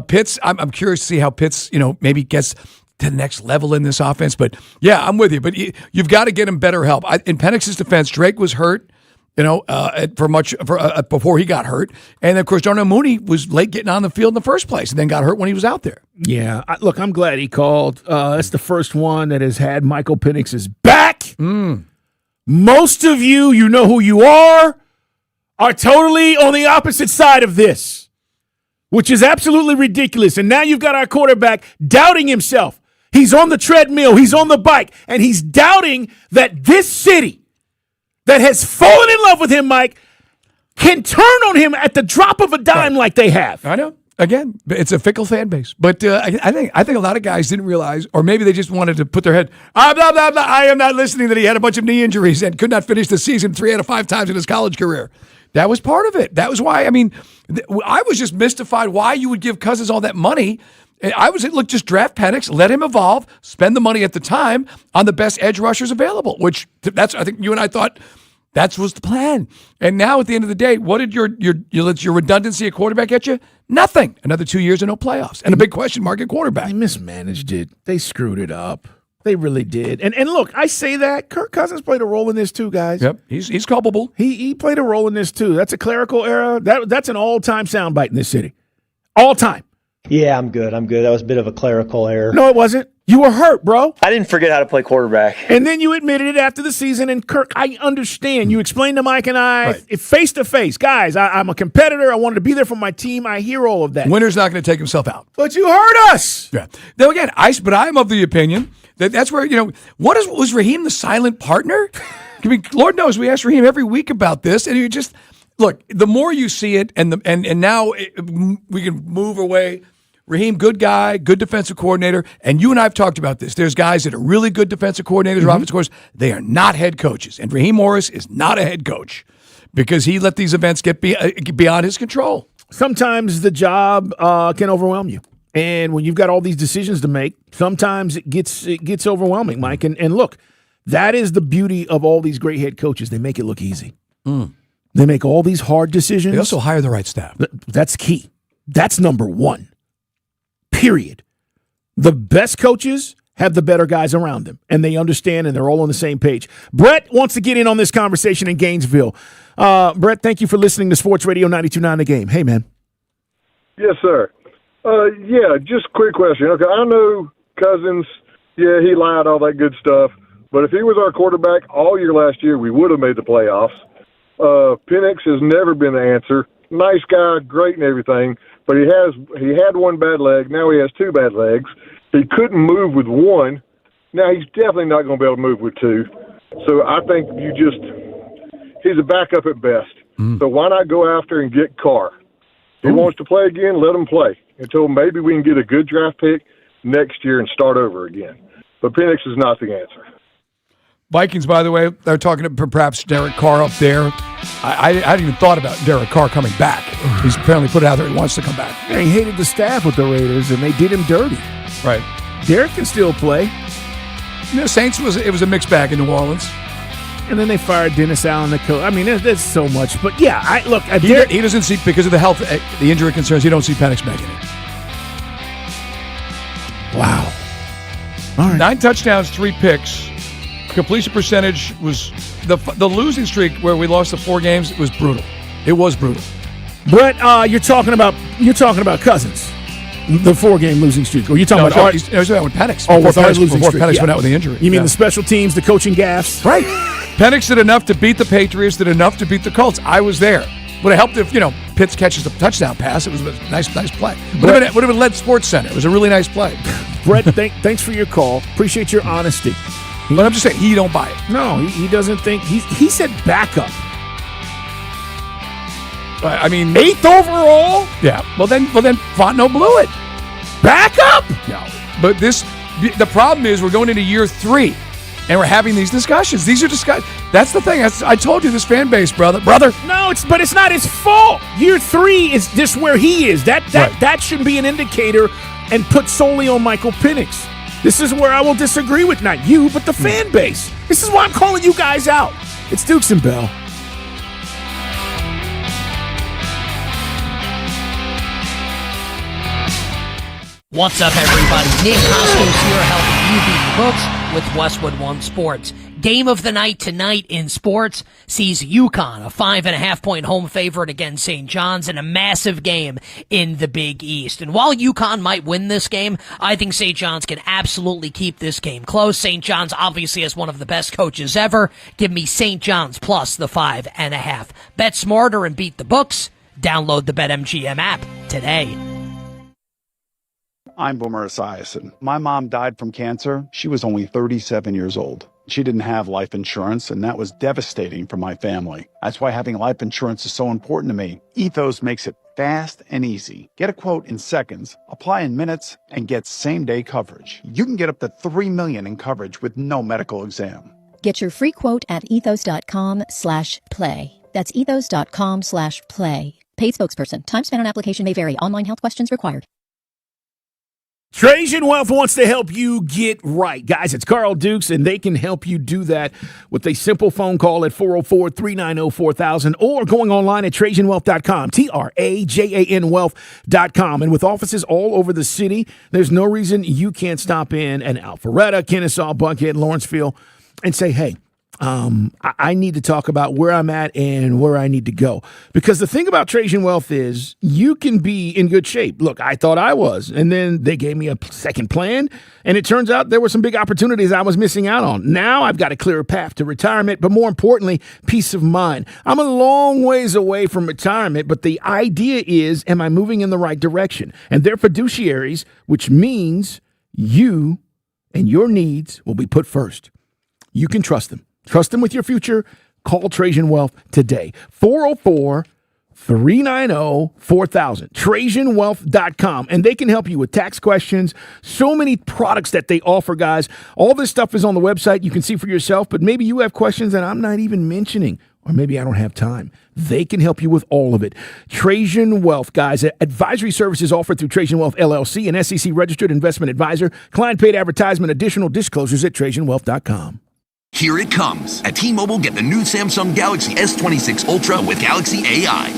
Pitts, I'm curious to see how Pitts, maybe gets to the next level in this offense. But, yeah, I'm with you. But you've got to get him better help. In Penix's defense, Drake was hurt, before he got hurt. And, of course, Darnell Mooney was late getting on the field in the first place and then got hurt when he was out there. Yeah. Look, I'm glad he called. That's the first one that has had Michael Penix's back. Most of you know who you are totally on the opposite side of this, which is absolutely ridiculous. And now you've got our quarterback doubting himself. He's on the treadmill, he's on the bike, and he's doubting that this city that has fallen in love with him, Mike, can turn on him at the drop of a dime like they have. I know. Again, it's a fickle fan base, but I think a lot of guys didn't realize, or maybe they just wanted to put their head. I am not listening that he had a bunch of knee injuries and could not finish the season 3 out of 5 times in his college career. That was part of it. That was why. I mean, I was just mystified why you would give Cousins all that money. I was look, just draft Penix, let him evolve, spend the money at the time on the best edge rushers available. Which I think you and I thought. That was the plan. And now at the end of the day, what did your redundancy at quarterback get you? Nothing. Another 2 years and no playoffs. And a big question mark at quarterback. They mismanaged it. They screwed it up. They really did. And look, I say that. Kirk Cousins played a role in this too, guys. Yep. He's culpable. He played a role in this too. That's a clerical error. That's an all-time soundbite in this city. All time. Yeah, I'm good. That was a bit of a clerical error. No, it wasn't. You were hurt, bro. I didn't forget how to play quarterback. And then you admitted it after the season. And Kirk, I understand. You explained to Mike and I, face to face, guys, I'm a competitor. I wanted to be there for my team. I hear all of that. Winner's not going to take himself out. But you hurt us. Yeah. Though again, but I am of the opinion that's where, was Raheem the silent partner? I mean, Lord knows we ask Raheem every week about this, and you just look. The more you see it, and now we can move away. Raheem, good guy, good defensive coordinator, and you and I have talked about this. There's guys that are really good defensive coordinators or offensive coordinators. They are not head coaches, and Raheem Morris is not a head coach because he let these events get beyond his control. Sometimes the job can overwhelm you, and when you've got all these decisions to make, sometimes it gets overwhelming, Mike. And look, that is the beauty of all these great head coaches. They make it look easy. They make all these hard decisions. They also hire the right staff. That's key. That's number one. Period. The best coaches have the better guys around them, and they understand, and they're all on the same page. Brett wants to get in on this conversation in Gainesville. Brett, thank you for listening to Sports Radio 92.9 The Game. Hey, man. Yes, sir. Yeah, just a quick question. Okay, I know Cousins, yeah, he lied, all that good stuff. But if he was our quarterback all year last year, we would have made the playoffs. Penix has never been the answer. Nice guy, great and everything, but he had one bad leg. Now he has two bad legs. He couldn't move with one. Now he's definitely not going to be able to move with two. So I think he's a backup at best. So why not go after and get Carr? He wants to play again, let him play until maybe we can get a good draft pick next year and start over again. But Penix is not the answer. Vikings, by the way, they're talking to perhaps Derek Carr up there. I hadn't even thought about Derek Carr coming back. He's apparently put it out there he wants to come back. Yeah, he hated the staff with the Raiders, and they did him dirty. Right. Derek can still play. You know, Saints was a mixed bag in New Orleans. And then they fired Dennis Allen, the coach. I mean, there's so much. But, yeah, he doesn't see, because of the injury concerns, he don't see Penix making it. Wow. All right. 9 touchdowns, 3 picks. Completion percentage was the losing streak where we lost the 4 games. It was brutal. It was brutal. Brett, you're talking about Cousins, the 4-game losing streak. Or you're talking about? He's talking about Penix. Oh, before Penix went out with the injury. You mean the special teams, the coaching gaffes? Right. Penix did enough to beat the Patriots. Did enough to beat the Colts. I was there. Would have helped if Pitts catches the touchdown pass. It was a nice play. Would have been led Sports Center. It was a really nice play. Brett, thanks for your call. Appreciate your honesty. But I'm just saying, he don't buy it. No, he doesn't think. He said backup. I mean, 8th overall? Yeah. Well, then Fontenot blew it. Backup? No. But the problem is we're going into year 3, and we're having these discussions. These are discussions. That's the thing. I told you, this fan base, brother. No, but it's not his fault. Year 3 is just where he is. That should be an indicator and put solely on Michael Penix. This is where I will disagree with not you, but the fan base. This is why I'm calling you guys out. It's Dukes and Bell. What's up, everybody? Nick Costos here, helping you beat the books with Westwood One Sports. Game of the night tonight in sports sees UConn, a 5.5-point home favorite against St. John's, in a massive game in the Big East. And while UConn might win this game, I think St. John's can absolutely keep this game close. St. John's obviously has one of the best coaches ever. Give me St. John's plus the 5.5. Bet smarter and beat the books. Download the BetMGM app today. I'm Boomer Esiason. My mom died from cancer. She was only 37 years old. She didn't have life insurance, and that was devastating for my family. That's why having life insurance is so important to me. Ethos makes it fast and easy. Get a quote in seconds, apply in minutes, and get same-day coverage. You can get up to $3 million in coverage with no medical exam. Get your free quote at ethos.com/play. That's ethos.com/play. Paid spokesperson. Time spent on application may vary. Online health questions required. Trajan Wealth wants to help you get right. Guys, it's Carl Dukes, and they can help you do that with a simple phone call at 404-390-4000 or going online at TrajanWealth.com, TRAJAN Wealth.com. And with offices all over the city, there's no reason you can't stop in at Alpharetta, Kennesaw, Buckhead, Lawrenceville, and say, hey, I need to talk about where I'm at and where I need to go. Because the thing about Trajan Wealth is you can be in good shape. Look, I thought I was, and then they gave me a second plan, and it turns out there were some big opportunities I was missing out on. Now I've got a clearer path to retirement, but more importantly, peace of mind. I'm a long ways away from retirement, but the idea is, am I moving in the right direction? And they're fiduciaries, which means you and your needs will be put first. You can trust them. Trust them with your future. Call Trajan Wealth today. 404-390-4000. TrajanWealth.com. And they can help you with tax questions. So many products that they offer, guys. All this stuff is on the website. You can see for yourself, but maybe you have questions that I'm not even mentioning, or maybe I don't have time. They can help you with all of it. Trajan Wealth, guys. Advisory services offered through Trajan Wealth, LLC, an SEC-registered investment advisor. Client-paid advertisement. Additional disclosures at TrajanWealth.com. Here it comes. At T-Mobile, get the new Samsung Galaxy S26 Ultra with Galaxy AI.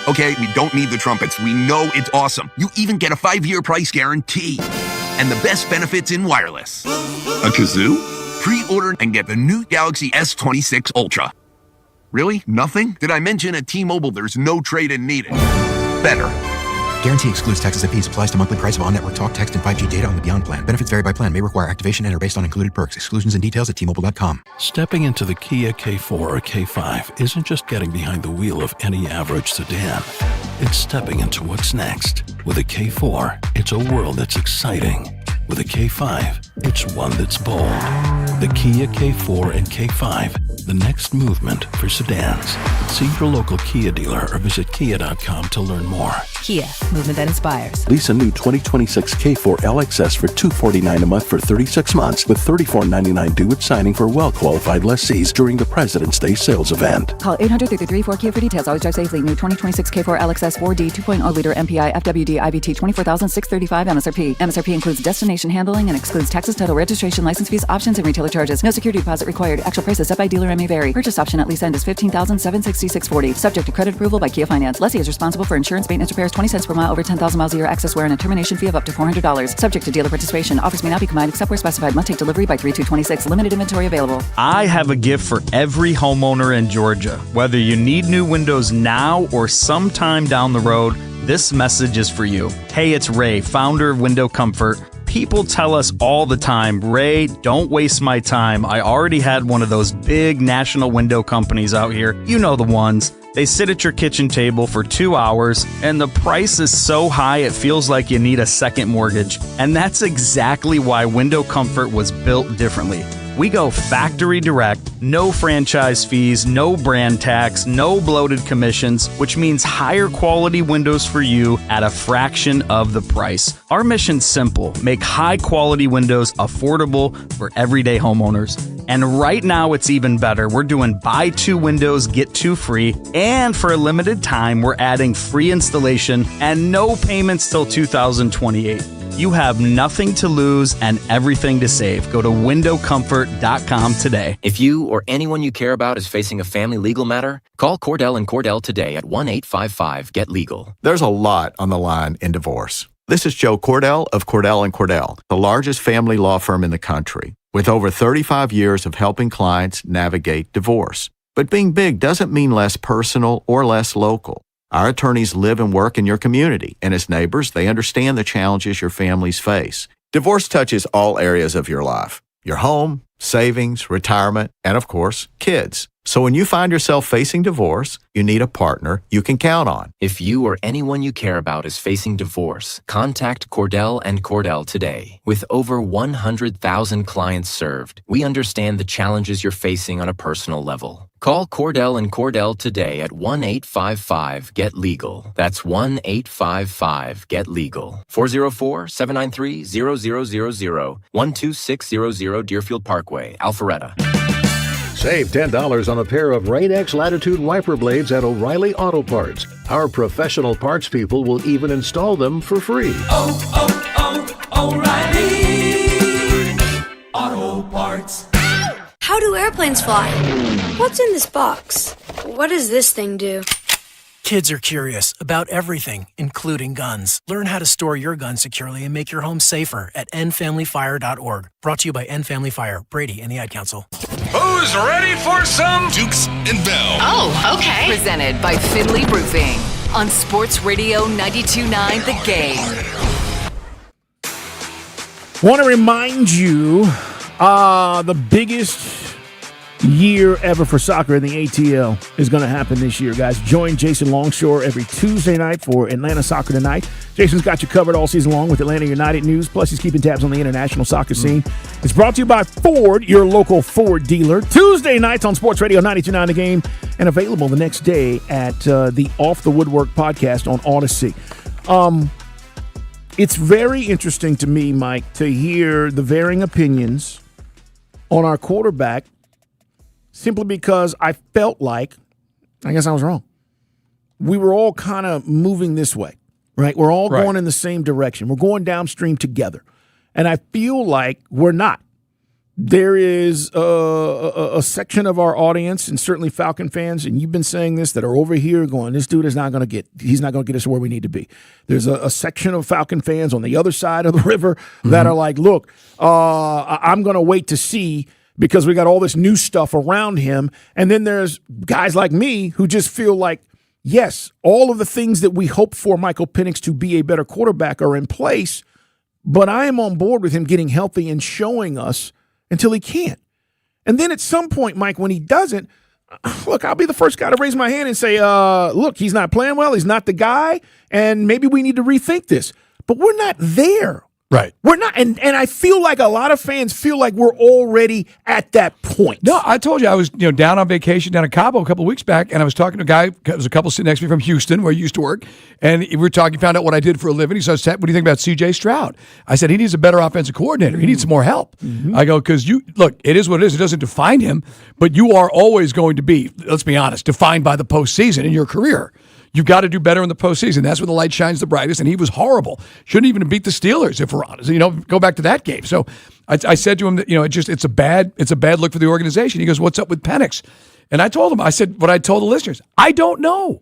Okay, we don't need the trumpets. We know it's awesome. You even get a 5-year price guarantee. And the best benefits in wireless. A kazoo? Pre-order and get the new Galaxy S26 Ultra. Really? Nothing? Did I mention at T-Mobile there's no trade-in needed? Better. Guarantee excludes taxes and fees. Applies to monthly price of on-network talk, text, and 5G data on the Beyond plan. Benefits vary by plan. May require activation and are based on included perks. Exclusions and details at T-Mobile.com. Stepping into the Kia K4 or K5 isn't just getting behind the wheel of any average sedan. It's stepping into what's next. With a K4, it's a world that's exciting. With a K5, it's one that's bold. The Kia K4 and K5, the next movement for sedans. See your local Kia dealer or visit kia.com to learn more. Kia, movement that inspires. Lease a new 2026 K4 LXS for $249 a month for 36 months with $34.99 due at signing for well-qualified lessees during the President's Day sales event. Call 800-334-KIA for details. Always drive safely. New 2026 K4 LXS 4D 2.0 liter MPI FWD IVT 24,635 MSRP. MSRP includes destination handling and excludes taxes, title, registration, license fees, options, and retailer charges. No security deposit required. Actual prices set by dealer and may vary. Purchase option at lease end is $15,766.40. Subject to credit approval by Kia Finance. Lessee is responsible for insurance, maintenance, repairs, 20 cents per mile over 10,000 miles a year. Access wear and a termination fee of up to $400. Subject to dealer participation. Offers may not be combined except where specified. Must take delivery by 3/2/26. Limited inventory available. I have a gift for every homeowner in Georgia. Whether you need new windows now or sometime down the road, this message is for you. Hey, it's Ray, founder of Window Comfort. People tell us all the time, Ray, don't waste my time. I already had one of those big national window companies out here. You know the ones. They sit at your kitchen table for 2 hours, and the price is so high it feels like you need a second mortgage. And that's exactly why Window Comfort was built differently. We go factory direct, no franchise fees, no brand tax, no bloated commissions, which means higher quality windows for you at a fraction of the price. Our mission's simple: make high quality windows affordable for everyday homeowners. And right now it's even better. We're doing buy 2 windows, get 2 free. And for a limited time, we're adding free installation and no payments till 2028. You have nothing to lose and everything to save. Go to windowcomfort.com today. If you or anyone you care about is facing a family legal matter, call Cordell & Cordell today at 1-855-GET-LEGAL. There's a lot on the line in divorce. This is Joe Cordell of Cordell & Cordell, the largest family law firm in the country, with over 35 years of helping clients navigate divorce. But being big doesn't mean less personal or less local. Our attorneys live and work in your community, and as neighbors, they understand the challenges your families face. Divorce touches all areas of your life: your home, savings, retirement, and of course, kids. So when you find yourself facing divorce, you need a partner you can count on. If you or anyone you care about is facing divorce, contact Cordell & Cordell today. With over 100,000 clients served, we understand the challenges you're facing on a personal level. Call Cordell & Cordell today at 1-855-GET-LEGAL. That's 1-855-GET-LEGAL. 404-793-0000, 12600 Deerfield Parkway, Alpharetta. Save $10 on a pair of Rain-X Latitude wiper blades at O'Reilly Auto Parts. Our professional parts people will even install them for free. O'Reilly Auto Parts. How do airplanes fly? What's in this box? What does this thing do? Kids are curious about everything, including guns. Learn how to store your gun securely and make your home safer at endfamilyfire.org. Brought to you by End Family Fire, Brady, and the Ad Council. Who's ready for some Dukes and Bell? Oh, okay. Presented by Finley Roofing on Sports Radio 92.9 The Game. Want to remind you, the biggest year ever for soccer in the ATL is going to happen this year, guys. Join Jason Longshore every Tuesday night for Atlanta Soccer Tonight. Jason's got you covered all season long with Atlanta United news, plus he's keeping tabs on the international soccer scene. It's brought to you by Ford, your local Ford dealer. Tuesday nights on Sports Radio 92.9 The Game, and available the next day at the Off the Woodwork podcast on Odyssey. It's very interesting to me, Mike, to hear the varying opinions on our quarterback, simply because I felt like, I guess I was wrong, we were all kind of moving this way, right? We're all going in the same direction. We're going downstream together. And I feel like we're not. There is a section of our audience, and certainly Falcon fans, and you've been saying this, that are over here going, this dude is not going to get, he's not going to get us where we need to be. There's a section of Falcon fans on the other side of the river that are like, look, I'm going to wait to see, because we got all this new stuff around him. And then there's guys like me who just feel like yes, all of the things that we hope for Michael Penix to be a better quarterback are in place, but I am on board with him getting healthy and showing us until he can't. And then at some point, Mike, when he doesn't, look, I'll be the first guy to raise my hand and say, look, he's not playing well. He's not the guy. And maybe we need to rethink this. But we're not there. Right. We're not. And I feel like a lot of fans feel like we're already at that point. No, I told you I was down on vacation down in Cabo a couple of weeks back, and I was talking to a guy. There was a couple sitting next to me from Houston, where he used to work, and we were talking, found out what I did for a living. He said, what do you think about C.J. Stroud? I said, he needs a better offensive coordinator. He needs some more help. Mm-hmm. I go, because look, it is what it is. It doesn't define him, but you are always going to be, let's be honest, defined by the postseason in your career. You've got to do better in the postseason. That's where the light shines the brightest, and he was horrible. Shouldn't even have beat the Steelers, if we're honest. Go back to that game. So I said to him that it's a bad look for the organization. He goes, "What's up with Penix?" And I told him, I said what I told the listeners. I don't know.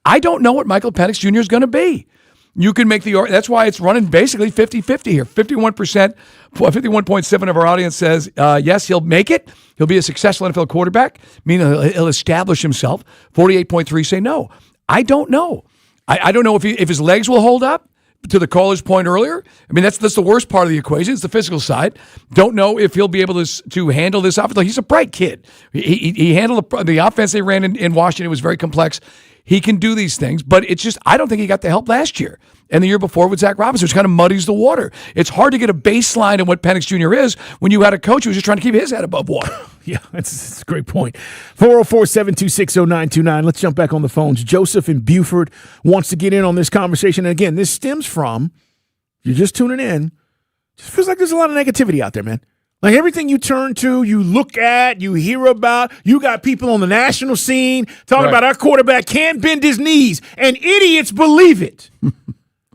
I don't know what Michael Penix Jr. is going to be. You can make that's why it's running basically 50-50 here. 51.7% of our audience says yes, he'll make it. He'll be a successful NFL quarterback, meaning he'll establish himself. 48.3% say no. I don't know. I don't know if his legs will hold up, to the caller's point earlier. I mean, that's the worst part of the equation. It's the physical side. Don't know if he'll be able to handle this offense. He's a bright kid. He handled the offense they ran in Washington. It was very complex. He can do these things, but it's just, I don't think he got the help last year and the year before with Zach Robinson, which kind of muddies the water. It's hard to get a baseline of what Penix Jr. is when you had a coach who was just trying to keep his head above water. Yeah, that's a great point. 404-726-0929. Let's jump back on the phones. Joseph in Buford wants to get in on this conversation. And again, this stems from, you're just tuning in, just feels like there's a lot of negativity out there, man. Like everything you turn to, you look at, you hear about, you got people on the national scene talking about our quarterback can't bend his knees, and idiots believe it.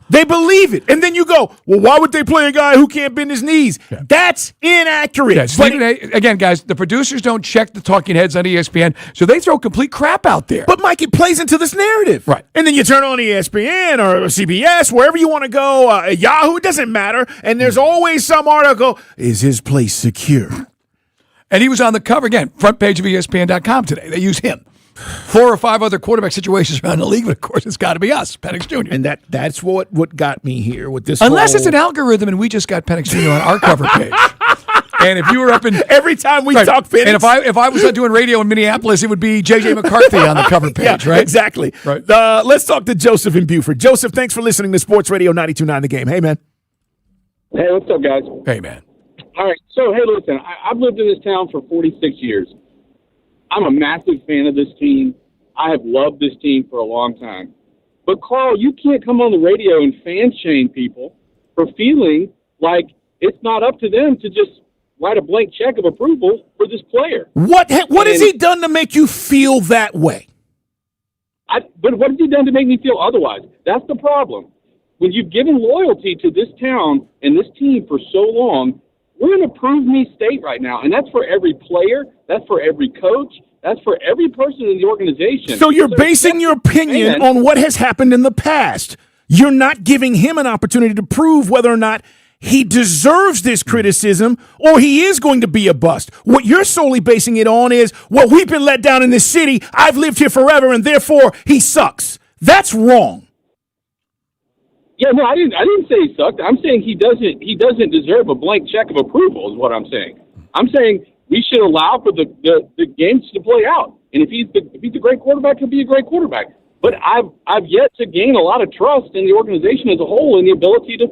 They believe it. And then you go, well, why would they play a guy who can't bend his knees? Yeah. That's inaccurate. Yeah, Stephen A, again, guys, the producers don't check the talking heads on ESPN, so they throw complete crap out there. But, Mike, it plays into this narrative. Right. And then you turn on ESPN or CBS, wherever you want to go, Yahoo, it doesn't matter, and there's always some article, is his place secure? And he was on the cover, again, front page of ESPN.com today. They use him. 4 or 5 other quarterback situations around the league, but of course it's got to be us, Penix Jr. And that's what got me here with this. Unless it's an algorithm, and we just got Penix Jr. on our cover page. And if you were up in every time we talk Penix, and if I was doing radio in Minneapolis, it would be JJ McCarthy on the cover page, yeah, right? Exactly. Right. Let's talk to Joseph in Buford. Joseph, thanks for listening to Sports Radio 92.9 The Game. Hey, man. Hey, what's up, guys? Hey, man. All right. So, hey, listen, I've lived in this town for 46 years. I'm a massive fan of this team. I have loved this team for a long time. But, Carl, you can't come on the radio and fan shame people for feeling like it's not up to them to just write a blank check of approval for this player. What has he done to make you feel that way? But what has he done to make me feel otherwise? That's the problem. When you've given loyalty to this town and this team for so long, we're in a prove-me state right now, and that's for every player, that's for every coach, that's for every person in the organization. So you're basing your opinion on what has happened in the past. You're not giving him an opportunity to prove whether or not he deserves this criticism or he is going to be a bust. What you're solely basing it on is, well, we've been let down in this city, I've lived here forever, and therefore he sucks. That's wrong. Yeah, no, I didn't say he sucked. I'm saying he doesn't deserve a blank check of approval is what I'm saying. I'm saying we should allow for the games to play out. And if he's a great quarterback, he'll be a great quarterback. But I've yet to gain a lot of trust in the organization as a whole and the ability to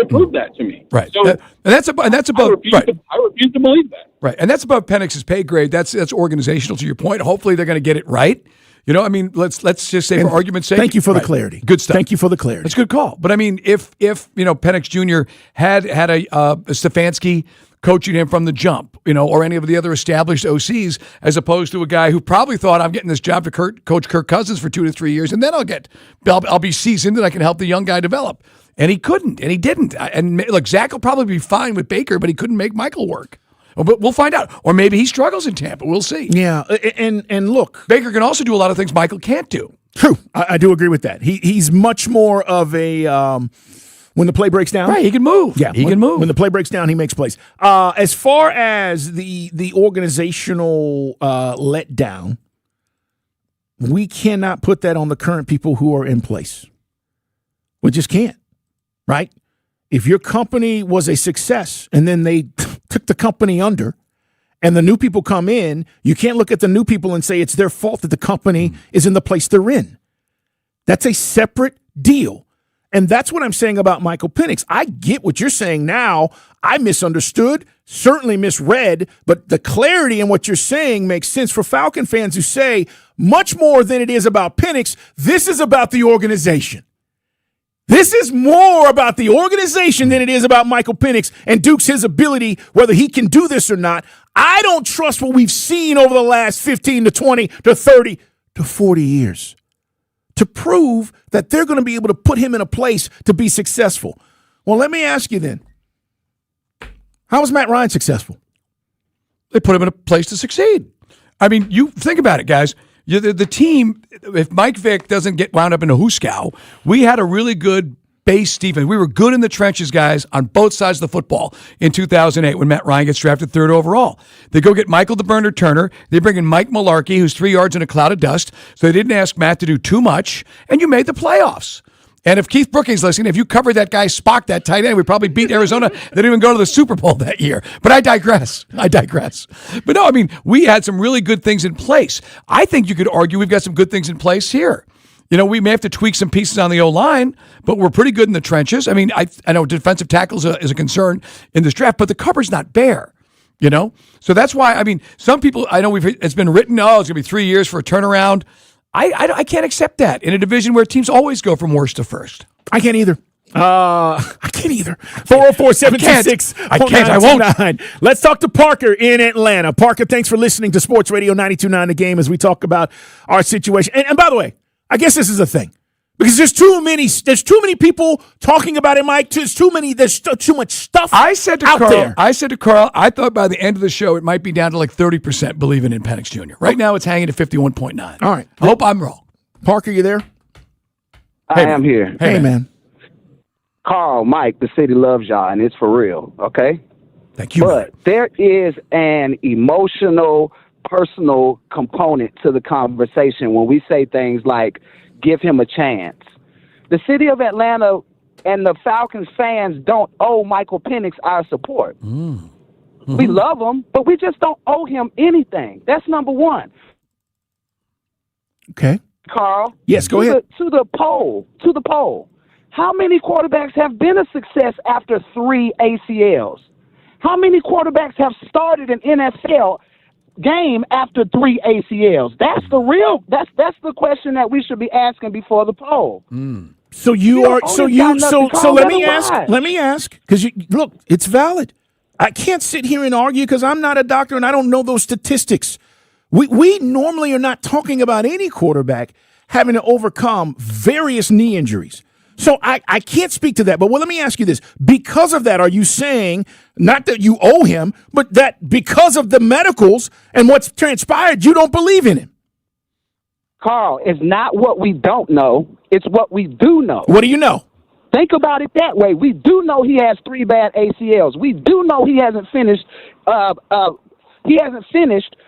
prove that to me. Right. So that's about I refuse to believe that. Right. And that's above Penix's pay grade. That's organizational to your point. Hopefully they're going to get it right. You know, I mean, let's just say for argument's sake. Thank you for the clarity. Good stuff. Thank you for the clarity. That's a good call. But I mean, if Penix Jr. had a Stefanski coaching him from the jump, or any of the other established OCs, as opposed to a guy who probably thought, I'm getting this job to coach Kirk Cousins for 2 to 3 years, and then I'll be seasoned and I can help the young guy develop. And he couldn't, and he didn't. And look, Zach will probably be fine with Baker, but he couldn't make Michael work. But we'll find out. Or maybe he struggles in Tampa. We'll see. Yeah, and look. Baker can also do a lot of things Michael can't do. True. I do agree with that. He's much more of a when the play breaks down. Right, he can move. Yeah, he can move. When the play breaks down, he makes plays. As far as the organizational letdown, we cannot put that on the current people who are in place. We just can't, right? If your company was a success and then they took the company under and the new people come in, you can't look at the new people and say it's their fault that the company is in the place they're in. That's a separate deal. And that's what I'm saying about Michael Penix. I get what you're saying now. I misunderstood, certainly misread, but the clarity in what you're saying makes sense for Falcon fans who say much more than it is about Penix, this is about the organization. This is more about the organization than it is about Michael Penix and Duke's his ability, whether he can do this or not. I don't trust what we've seen over the last 15 to 20 to 30 to 40 years to prove that they're going to be able to put him in a place to be successful. Well, let me ask you then, how was Matt Ryan successful? They put him in a place to succeed. I mean, you think about it, guys. The team, if Mike Vick doesn't get wound up in a hooskow, we had a really good base defense. We were good in the trenches, guys, on both sides of the football in 2008 when Matt Ryan gets drafted 3rd overall. They go get Michael the Burner Turner. They bring in Mike Mularkey, who's 3 yards in a cloud of dust. So they didn't ask Matt to do too much, and you made the playoffs. And if Keith Brookings listening, if you covered that guy Spock, that tight end, we probably beat Arizona. They didn't even go to the Super Bowl that year. But I digress. But no, I mean, we had some really good things in place. I think you could argue we've got some good things in place here. You know, we may have to tweak some pieces on the O-line, but we're pretty good in the trenches. I mean, I know defensive tackles is a concern in this draft, but the cover's not bare, you know? So that's why, I mean, some people, I know it's been written, it's going to be 3 years for a turnaround. I can't accept that in a division where teams always go from worst to first. I can't either. 404-726. I can't. I won't. Let's talk to Parker in Atlanta. Parker, thanks for listening to Sports Radio 92.9 The Game as we talk about our situation. And by the way, I guess this is a thing because there's too many people talking about it, Mike. There's too much stuff I said to out Carl, there. I said to Carl, I thought by the end of the show it might be down to like 30% believing in Penix Jr. Right now it's hanging at 51.9. All right. I hope I'm wrong. Parker, you there? I am here. Hey, man. Carl, Mike, the city loves y'all, and it's for real, okay? Thank you. But there is an emotional, personal component to the conversation when we say things like, give him a chance. The city of Atlanta and the Falcons fans don't owe Michael Penix our support. Mm-hmm. We love him, but we just don't owe him anything. That's number one. Okay. Carl? Yes, go ahead. To the poll. How many quarterbacks have been a success after 3 ACLs? How many quarterbacks have started an NFL game after 3 ACLs? That's the question that we should be asking before the poll. So let me ask because look, it's valid. I can't sit here and argue because I'm not a doctor and I don't know those statistics. We normally are not talking about any quarterback having to overcome various knee injuries. So I can't speak to that. But let me ask you this. Because of that, are you saying, not that you owe him, but that because of the medicals and what's transpired, you don't believe in him? Carl, it's not what we don't know. It's what we do know. What do you know? Think about it that way. We do know he has 3 bad ACLs. We do know he hasn't finished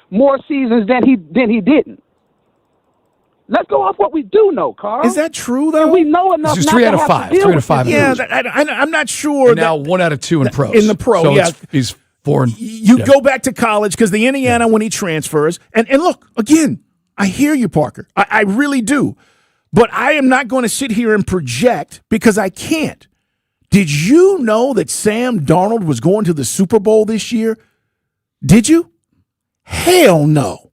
more seasons than he didn't. Let's go off what we do know, Carl. Is that true, though? And we know enough This is not 3 to out of have 5. to deal 3 out of with 5. it. Yeah, I'm not sure. And now 1 out of 2 in pros. In the pro, so yeah. He's 4. You go back to college because the Indiana, when he transfers, and look, again, I hear you, Parker. I really do. But I am not going to sit here and project because I can't. Did you know that Sam Darnold was going to the Super Bowl this year? Did you? Hell no.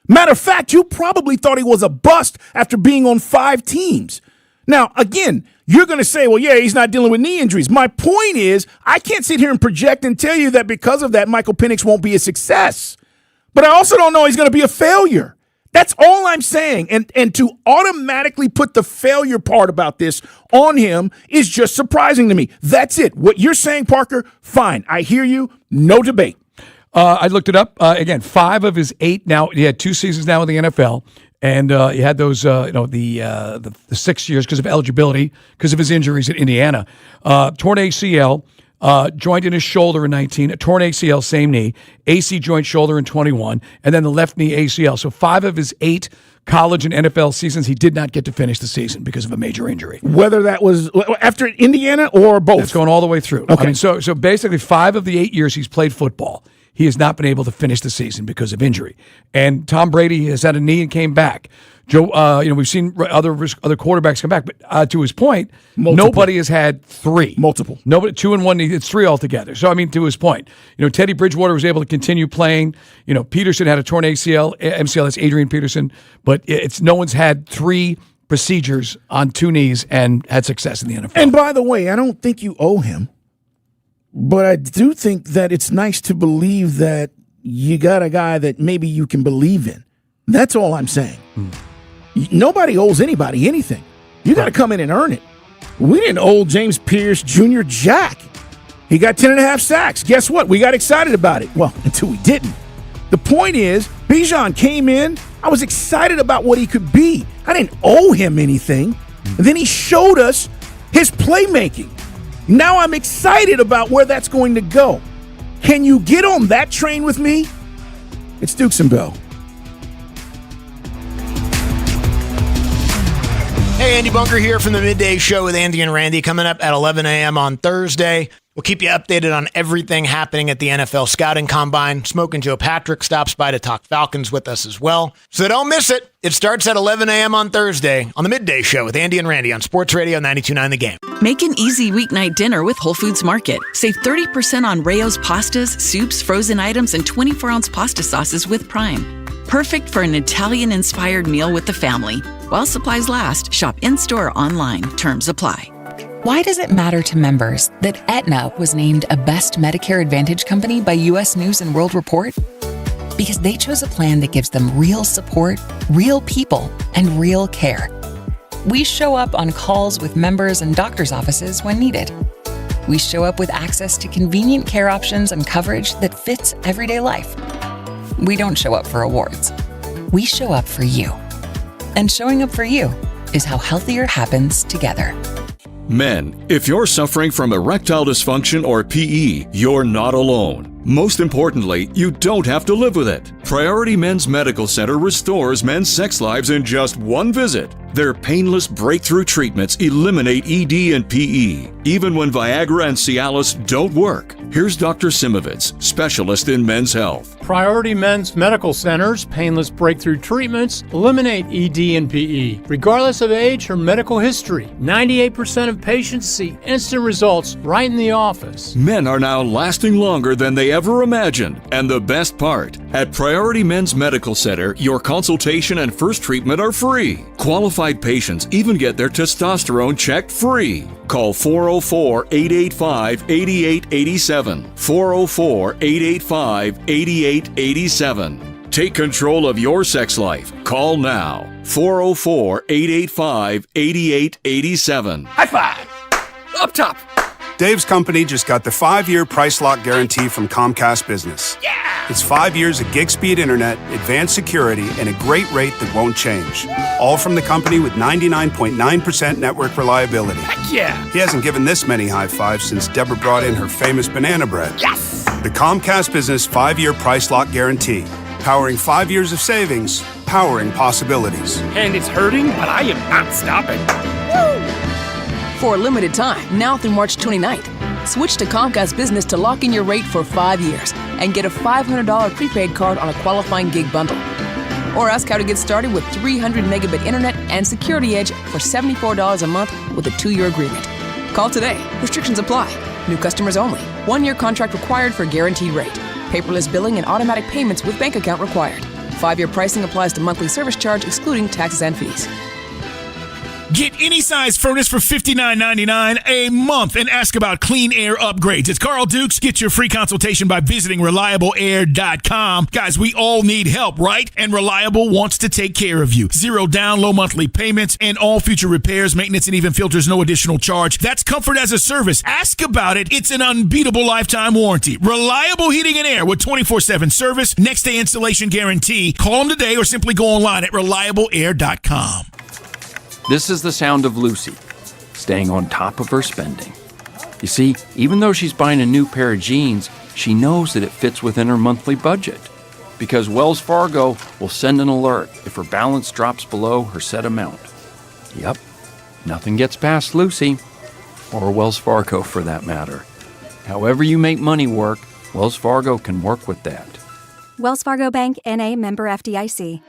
Matter of fact, you probably thought he was a bust after being on 5 teams. Now, again, you're going to say, well, yeah, he's not dealing with knee injuries. My point is, I can't sit here and project and tell you that because of that, Michael Penix won't be a success. But I also don't know he's going to be a failure. That's all I'm saying. And to automatically put the failure part about this on him is just surprising to me. That's it. What you're saying, Parker, fine. I hear you. No debate. I looked it up. Again, 5 of his 8 now. He had 2 seasons now in the NFL. And he had those, the 6 years because of eligibility, because of his injuries at Indiana. Torn ACL, joint in his shoulder in 19, a torn ACL, same knee, AC joint shoulder in 21, and then the left knee ACL. So 5 of his 8 college and NFL seasons, he did not get to finish the season because of a major injury. Whether that was after Indiana or both? It's going all the way through. Okay. I mean, so basically 5 of the 8 years he's played football, he has not been able to finish the season because of injury. And Tom Brady has had a knee and came back. Joe, we've seen other quarterbacks come back, but to his point, nobody has had 3. Multiple. Nobody 2 and 1. It's 3 altogether. So I mean, to his point, Teddy Bridgewater was able to continue playing. Peterson had a torn MCL. That's Adrian Peterson, but no one's had 3 procedures on 2 knees and had success in the NFL. And by the way, I don't think you owe him, but I do think that it's nice to believe that you got a guy that maybe you can believe in. That's all I'm saying. Nobody owes anybody anything. You got to come in and earn it. We didn't owe James Pierce Jr. jack. He got 10.5 sacks. Guess what? We got excited about it. Well, until we didn't. The point is, Bijan came in. I was excited about what he could be. I didn't owe him anything. And then he showed us his playmaking. Now I'm excited about where that's going to go. Can you get on that train with me? It's Dukes and Bell. Hey, Andy Bunker here from the Midday Show with Andy and Randy, coming up at 11 a.m. on Thursday. We'll keep you updated on everything happening at the NFL Scouting Combine. Smoking Joe Patrick stops by to talk Falcons with us as well. So don't miss it. It starts at 11 a.m. on Thursday on the Midday Show with Andy and Randy on Sports Radio 92.9 The Game. Make an easy weeknight dinner with Whole Foods Market. Save 30% on Rayo's pastas, soups, frozen items, and 24-ounce pasta sauces with Prime. Perfect for an Italian-inspired meal with the family. While supplies last, shop in-store or online. Terms apply. Why does it matter to members that Aetna was named a Best Medicare Advantage company by U.S. News & World Report? Because they chose a plan that gives them real support, real people, and real care. We show up on calls with members and doctors' offices when needed. We show up with access to convenient care options and coverage that fits everyday life. We don't show up for awards. We show up for you. And showing up for you is how healthier happens together. Men, if you're suffering from erectile dysfunction or PE, you're not alone. Most importantly, you don't have to live with it. Priority Men's Medical Center restores men's sex lives in just one visit. Their painless breakthrough treatments eliminate ED and PE, even when Viagra and Cialis don't work. Here's Dr. Simovitz, specialist in men's health. Priority Men's Medical Center's painless breakthrough treatments eliminate ED and PE, regardless of age or medical history. 98% of patients see instant results right in the office. Men are now lasting longer than they ever imagined. And the best part, at Priority Men's Medical Center, your consultation and first treatment are free. Qualified patients even get their testosterone checked free. Call 404-885-8887. 404-885-8887. Take control of your sex life. Call now. 404-885-8887. High five! Up top! Dave's company just got the 5-year price lock guarantee from Comcast Business. Yeah! It's 5 years of gig speed internet, advanced security, and a great rate that won't change. All from the company with 99.9% network reliability. Heck yeah! He hasn't given this many high fives since Deborah brought in her famous banana bread. Yes! The Comcast Business 5-year price lock guarantee. Powering 5 years of savings, powering possibilities. And it's hurting, but I am not stopping. Woo! For a limited time, now through March 29th, switch to Comcast Business to lock in your rate for 5 years and get a $500 prepaid card on a qualifying gig bundle. Or ask how to get started with 300 megabit internet and Security Edge for $74 a month with a 2-year agreement. Call today. Restrictions apply. New customers only. 1-year contract required for guaranteed rate. Paperless billing and automatic payments with bank account required. 5-year pricing applies to monthly service charge excluding taxes and fees. Get any size furnace for $59.99 a month and ask about clean air upgrades. It's Carl Dukes. Get your free consultation by visiting ReliableAir.com. Guys, we all need help, right? And Reliable wants to take care of you. 0 down, low monthly payments, and all future repairs, maintenance, and even filters, no additional charge. That's comfort as a service. Ask about it. It's an unbeatable lifetime warranty. Reliable Heating and Air with 24/7 service, next day installation guarantee. Call them today or simply go online at ReliableAir.com. This is the sound of Lucy, staying on top of her spending. You see, even though she's buying a new pair of jeans, she knows that it fits within her monthly budget. Because Wells Fargo will send an alert if her balance drops below her set amount. Yep, nothing gets past Lucy, or Wells Fargo for that matter. However you make money work, Wells Fargo can work with that. Wells Fargo Bank, N.A., member FDIC.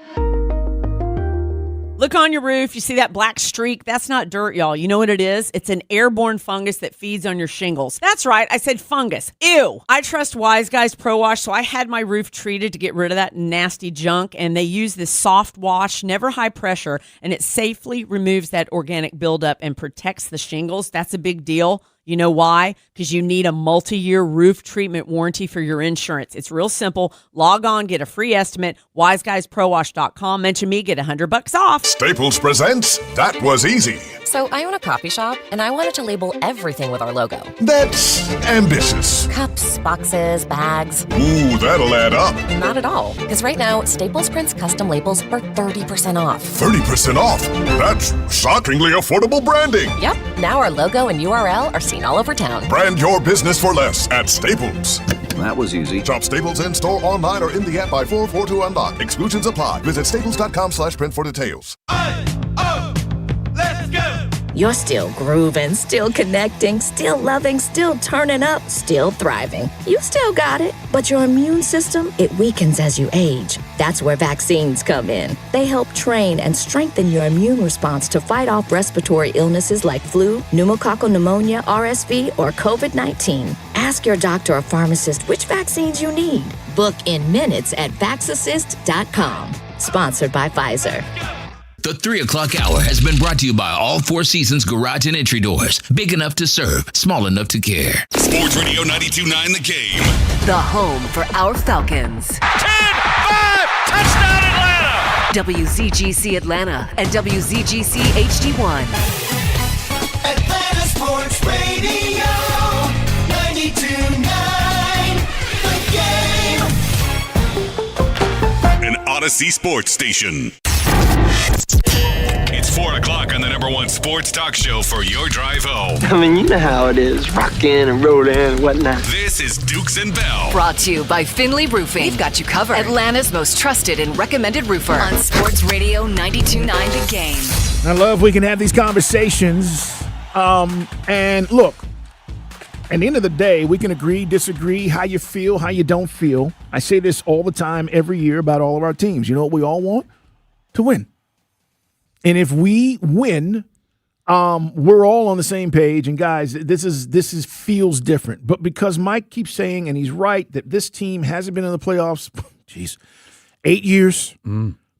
Look on your roof. You see that black streak? That's not dirt, y'all. You know what it is? It's an airborne fungus that feeds on your shingles. That's right. I said fungus. Ew. I trust Wise Guys Pro Wash, so I had my roof treated to get rid of that nasty junk, and they use this soft wash, never high pressure, and it safely removes that organic buildup and protects the shingles. That's a big deal. You know why? Because you need a multi-year roof treatment warranty for your insurance. It's real simple. Log on, get a free estimate. WiseGuysProWash.com. Mention me, get $100 off. Staples presents That Was Easy. So I own a coffee shop, and I wanted to label everything with our logo. That's ambitious. Cups, boxes, bags. Ooh, that'll add up. Not at all. Because right now, Staples prints custom labels for 30% off. 30% off? That's shockingly affordable branding. Yep. Now our logo and URL are seen all over town. Brand your business for less at Staples. That was easy. Shop Staples in store, online, or in the app by 4/4 to unlock. Exclusions apply. Visit staples.com/print for details. You're still grooving, still connecting, still loving, still turning up, still thriving. You still got it, but your immune system, it weakens as you age. That's where vaccines come in. They help train and strengthen your immune response to fight off respiratory illnesses like flu, pneumococcal pneumonia, RSV, or COVID-19. Ask your doctor or pharmacist which vaccines you need. Book in minutes at vaxassist.com. Sponsored by Pfizer. The 3 o'clock hour has been brought to you by All Four Seasons Garage and Entry Doors. Big enough to serve, small enough to care. Sports Radio 92.9 The Game. The home for our Falcons. 10-5, touchdown Atlanta! WZGC Atlanta and WZGC HD1. Atlanta Sports Radio 92.9 The Game. An Odyssey Sports Station. It's 4 o'clock on the #1 sports talk show for your drive home. I mean, you know how it is, rockin' and rollin' and whatnot. This is Dukes and Bell. Brought to you by Finley Roofing. We've got you covered. Atlanta's most trusted and recommended roofer. On Sports Radio 92.9 The Game. I love we can have these conversations. And look, at the end of the day, we can agree, disagree, how you feel, how you don't feel. I say this all the time, every year, about all of our teams. You know what we all want? To win. And if we win, we're all on the same page. And guys, this is feels different. But because Mike keeps saying, and he's right, that this team hasn't been in the playoffs, 8 years,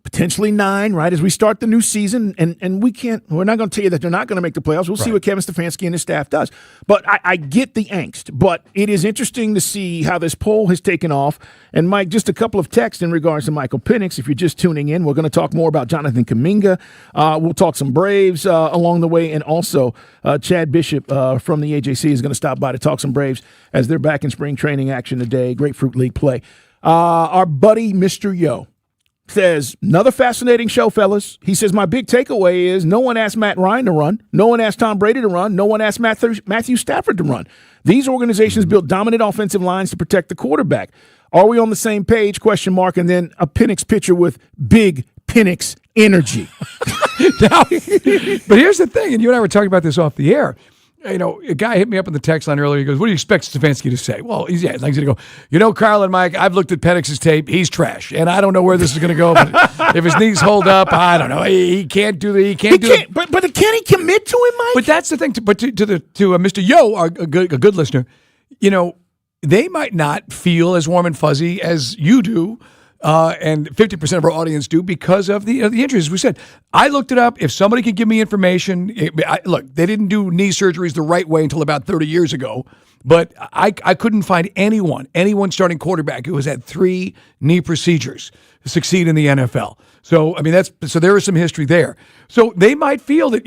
potentially 9, right? As we start the new season, and we're not going to tell you that they're not going to make the playoffs. We'll see what Kevin Stefanski and his staff does. But I get the angst. But it is interesting to see how this poll has taken off. And Mike, just a couple of texts in regards to Michael Penix. If you're just tuning in, we're going to talk more about Jonathan Kuminga. We'll talk some Braves along the way. And also Chad Bishop from the AJC is going to stop by to talk some Braves as they're back in spring training action today. Grapefruit League play. Our buddy, Mr. Yo, says, another fascinating show, fellas. He says, my big takeaway is no one asked Matt Ryan to run. No one asked Tom Brady to run. No one asked Matthew Stafford to run. These organizations built dominant offensive lines to protect the quarterback. Are we on the same page? ? And then a Penix picture with big Penix energy. Now, but here's the thing, and you and I were talking about this off the air. You know, a guy hit me up on the text line earlier. He goes, what do you expect Stefanski to say? Well, he's going to go, Carl and Mike, I've looked at Penix's tape. He's trash. And I don't know where this is going to go. But if his knees hold up, I don't know. He can't do the. But can he commit to it, Mike? But that's the thing. To Mr. Yo, a good listener, they might not feel as warm and fuzzy as you do. And 50% of our audience do because of the injuries. As we said, I looked it up. If somebody can give me information, look, they didn't do knee surgeries the right way until about 30 years ago. But I couldn't find anyone starting quarterback who has had 3 knee procedures to succeed in the NFL. So, I mean, so there is some history there. So they might feel that,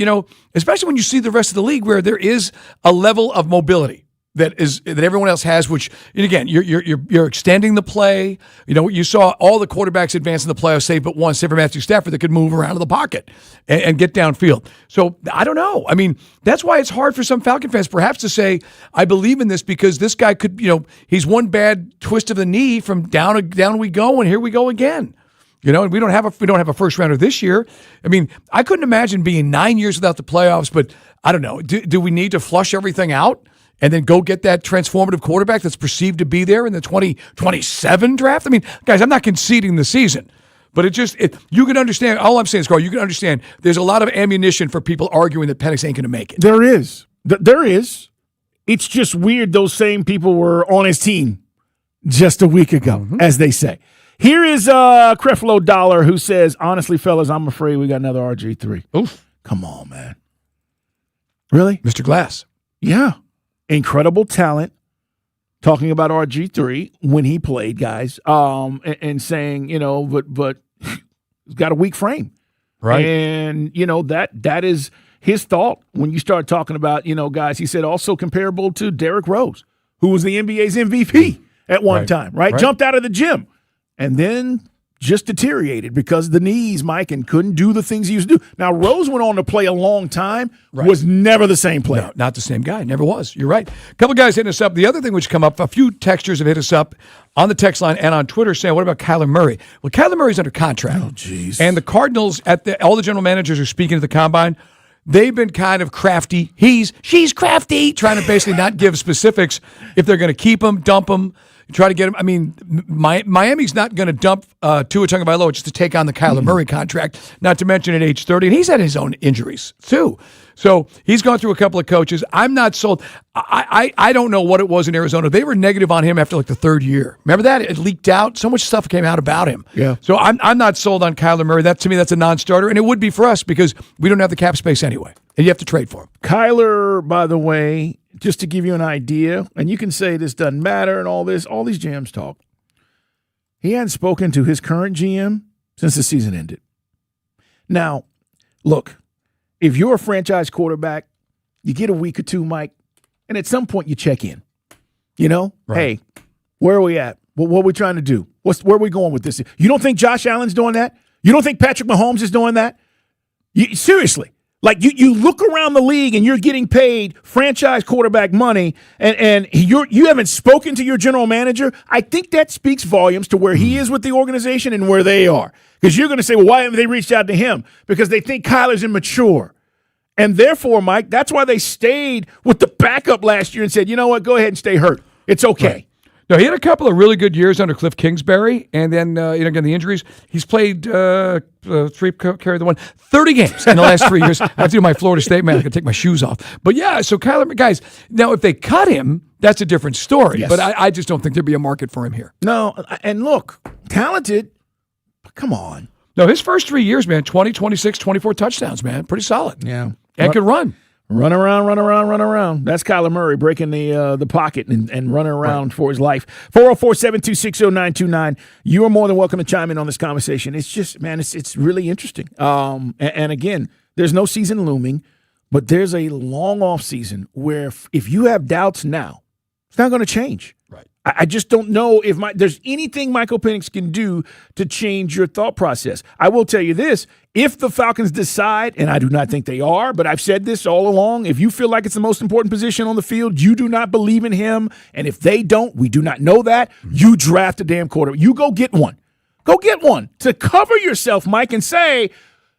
especially when you see the rest of the league where there is a level of mobility. that everyone else has, which, and again, you're extending the play. You know, you saw all the quarterbacks advance in the playoffs, save but one, save for Matthew Stafford, that could move around in the pocket and get downfield. So I don't know. I mean, that's why it's hard for some Falcon fans perhaps to say, I believe in this, because this guy could, he's one bad twist of the knee from down we go, and here we go again. You know, and we don't have a first rounder this year. I mean, I couldn't imagine being 9 years without the playoffs, but I don't know. Do we need to flush everything out and then go get that transformative quarterback that's perceived to be there in the 2027 draft? I mean, guys, I'm not conceding the season, but you can understand. All I'm saying is, Carl, you can understand there's a lot of ammunition for people arguing that Penix ain't going to make it. There is. There is. It's just weird those same people were on his team just a week ago, as they say. Here is Creflo Dollar, who says, honestly, fellas, I'm afraid we got another RG3. Oof. Come on, man. Really? Mr. Glass. Yeah. Incredible talent. Talking about RG3 when he played, guys, and saying, but he's got a weak frame. Right. And, that is his thought when you start talking about, guys. He said also comparable to Derrick Rose, who was the NBA's MVP at one time, right? Jumped out of the gym. And then just deteriorated because of the knees, Mike, and couldn't do the things he used to do. Now, Rose went on to play a long time, was never the same player. No, not the same guy. Never was. You're right. A couple guys hitting us up. The other thing which come up, a few texters have hit us up on the text line and on Twitter saying, what about Kyler Murray? Well, Kyler Murray's under contract. Oh, jeez. And the Cardinals, all the general managers are speaking at the Combine. They've been kind of crafty. She's crafty, trying to basically not give specifics if they're going to keep him, dump him, try to get him. I mean, Miami's not going to dump Tua Tagovailoa just to take on the Kyler Murray contract, not to mention at age 30. And he's had his own injuries, too. So he's gone through a couple of coaches. I'm not sold. I don't know what it was in Arizona. They were negative on him after like the third year. Remember that? It leaked out. So much stuff came out about him. Yeah. So I'm not sold on Kyler Murray. To me, that's a non-starter. And it would be for us because we don't have the cap space anyway. And you have to trade for him. Kyler, by the way, just to give you an idea, and you can say this doesn't matter and all these GMs talk. He hadn't spoken to his current GM since the season ended. Now, look, if you're a franchise quarterback, you get a week or two, Mike, and at some point you check in. Hey, where are we at? What are we trying to do? Where are we going with this? You don't think Josh Allen's doing that? You don't think Patrick Mahomes is doing that? Seriously. Like you look around the league and you're getting paid franchise quarterback money, and you haven't spoken to your general manager. I think that speaks volumes to where he is with the organization and where they are. Because you're going to say, well, why haven't they reached out to him? Because they think Kyler's immature. And therefore, Mike, that's why they stayed with the backup last year and said, you know what, go ahead and stay hurt. It's okay. Right. No, he had a couple of really good years under Cliff Kingsbury, and then again the injuries. He's played 30 games in the last 3 years. I have to do my Florida State man. I can take my shoes off. But yeah, so Kyler, guys, now if they cut him, that's a different story. Yes. But I just don't think there'd be a market for him here. No, and look, talented, but come on. No, his first 3 years, man, 20, 26, 24 touchdowns, man. Pretty solid. Yeah. And could run. Run around. That's Kyler Murray breaking the pocket and running around for his life. 404-726-0929. You are more than welcome to chime in on this conversation. It's just, man, it's really interesting. And again, there's no season looming, but there's a long off season where if you have doubts now, it's not going to change. Right. I just don't know if there's anything Michael Penix can do to change your thought process. I will tell you this. If the Falcons decide, and I do not think they are, but I've said this all along, if you feel like it's the most important position on the field, you do not believe in him, and if they don't, we do not know that, you draft a damn quarterback. You go get one. Go get one to cover yourself, Mike, and say,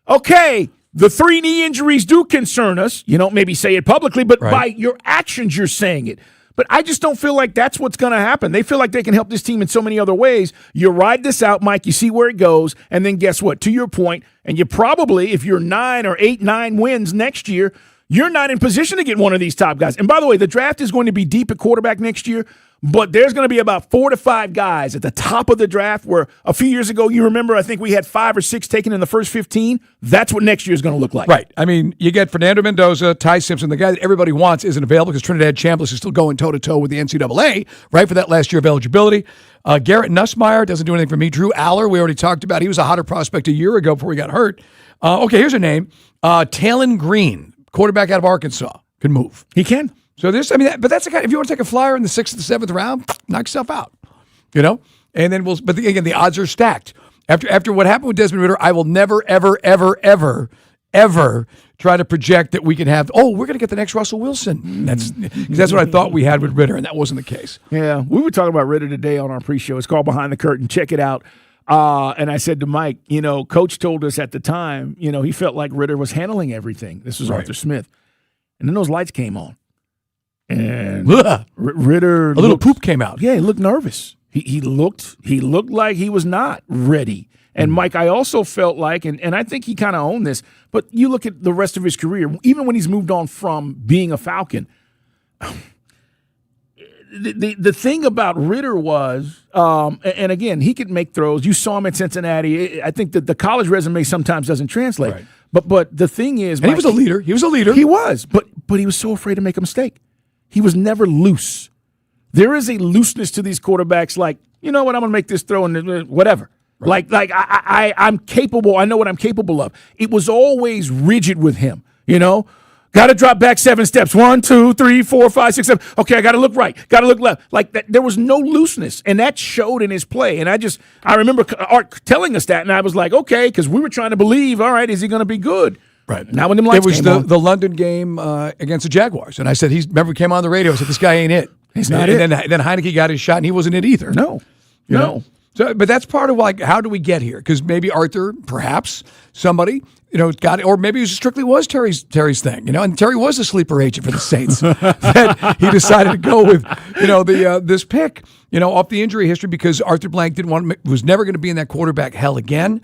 okay, the 3 knee injuries do concern us. You don't maybe say it publicly, but by your actions, you're saying it. But I just don't feel like that's what's going to happen. They feel like they can help this team in so many other ways. You ride this out, Mike. You see where it goes. And then guess what? To your point, and you probably, if you're 9 or 8, 9 wins next year, you're not in position to get one of these top guys. And by the way, the draft is going to be deep at quarterback next year. But there's going to be about 4 to 5 guys at the top of the draft where a few years ago, you remember, I think we had 5 or 6 taken in the first 15. That's what next year is going to look like. Right. I mean, you get Fernando Mendoza, Ty Simpson. The guy that everybody wants isn't available because Trinidad Chambliss is still going toe-to-toe with the NCAA, right, for that last year of eligibility. Garrett Nussmeier doesn't do anything for me. Drew Aller, we already talked about. He was a hotter prospect a year ago before he got hurt. Okay, here's a name. Talon Green, quarterback out of Arkansas, can move. He can. So but that's the kind. If you want to take a flyer in the 6th or the 7th round, knock yourself out. And then again, the odds are stacked. After what happened with Desmond Ridder, I will never, ever, ever, ever, ever try to project that we can have. Oh, we're going to get the next Russell Wilson. That's what I thought we had with Ridder, and that wasn't the case. Yeah, we were talking about Ridder today on our pre-show. It's called Behind the Curtain. Check it out. And I said to Mike, Coach told us at the time, he felt like Ridder was handling everything. This was Arthur Smith, and then those lights came on. And Ridder, a little poop came out. Yeah, he looked nervous. He looked like he was not ready. And Mike, I also felt like, and I think he kind of owned this, but you look at the rest of his career, even when he's moved on from being a Falcon, the thing about Ridder was, and again, he could make throws. You saw him at Cincinnati. I think that the college resume sometimes doesn't translate. Right. But the thing is, Mike, he was a leader. He was a leader. He was, but he was so afraid to make a mistake. He was never loose. There is a looseness to these quarterbacks, like, you know what, I'm going to make this throw and whatever. Right. Like I'm capable. I know what I'm capable of. It was always rigid with him, Got to drop back 7 steps. 1, 2, 3, 4, 5, 6, 7. Okay, I got to look right. Got to look left. Like that, there was no looseness, and that showed in his play. And I remember Art telling us that, and I was like, okay, because we were trying to believe, all right, is he going to be good? Right. Now when them lights came on. The London game against the Jaguars, and I said, remember we came on the radio, I said, this guy ain't it. He's not it. And then Heineke got his shot, and he wasn't it either. No. So, but that's part of how do we get here? Because maybe Arthur, perhaps somebody, got it, or maybe it strictly was Terry's thing, and Terry was a sleeper agent for the Saints. That he decided to go with, this pick, off the injury history because Arthur Blank was never going to be in that quarterback hell again.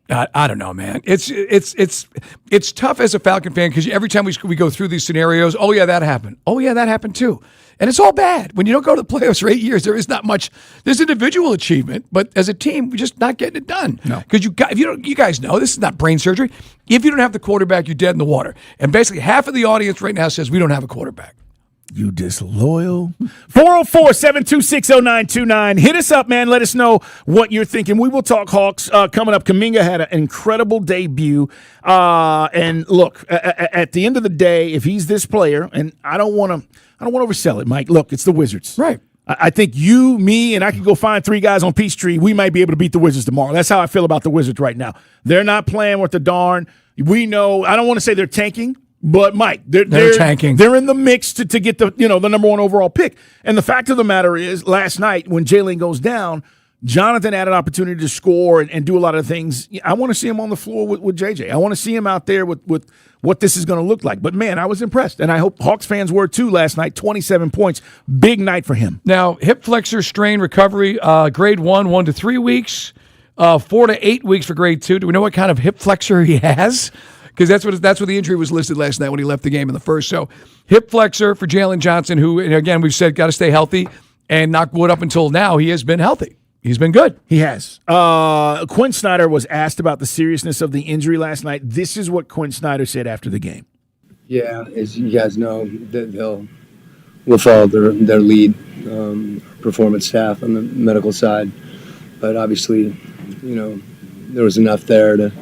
I don't know, man. It's tough as a Falcon fan because every time we go through these scenarios, oh yeah, that happened. Oh yeah, that happened too. And it's all bad. When you don't go to the playoffs for 8 years, there is not much. There's individual achievement, but as a team, we're just not getting it done. No, because you guys know this is not brain surgery. If you don't have the quarterback, you're dead in the water. And basically, half of the audience right now says we don't have a quarterback. You disloyal. 404-726-0929. Hit us up, man. Let us know what you're thinking. We will talk Hawks coming up. Kuminga had an incredible debut. And look, at the end of the day, if he's this player, and I don't want to oversell it, Mike. Look, it's the Wizards. Right. I think you, me, and I could go find 3 guys on Peachtree. We might be able to beat the Wizards tomorrow. That's how I feel about the Wizards right now. They're not playing with the darn. We know, I don't want to say they're tanking. But Mike, they're tanking. They're in the mix to get the the number 1 overall pick. And the fact of the matter is, last night when Jalen goes down, Jonathan had an opportunity to score and do a lot of things. I want to see him on the floor with JJ. I want to see him out there with what this is going to look like. But man, I was impressed, and I hope Hawks fans were too last night. 27 points, big night for him. Now, hip flexor strain recovery, grade 1 to 3 weeks, 4 to 8 weeks for grade 2. Do we know what kind of hip flexor he has? Because that's what the injury was listed last night when he left the game in the first. So hip flexor for Jalen Johnson, who, and again, we've said got to stay healthy, and knock wood, up until now, he has been healthy. He's been good. He has. Quinn Snyder was asked about the seriousness of the injury last night. This is what Quinn Snyder said after the game. Yeah, as you guys know, we'll follow their lead performance staff on the medical side. But obviously, there was enough there to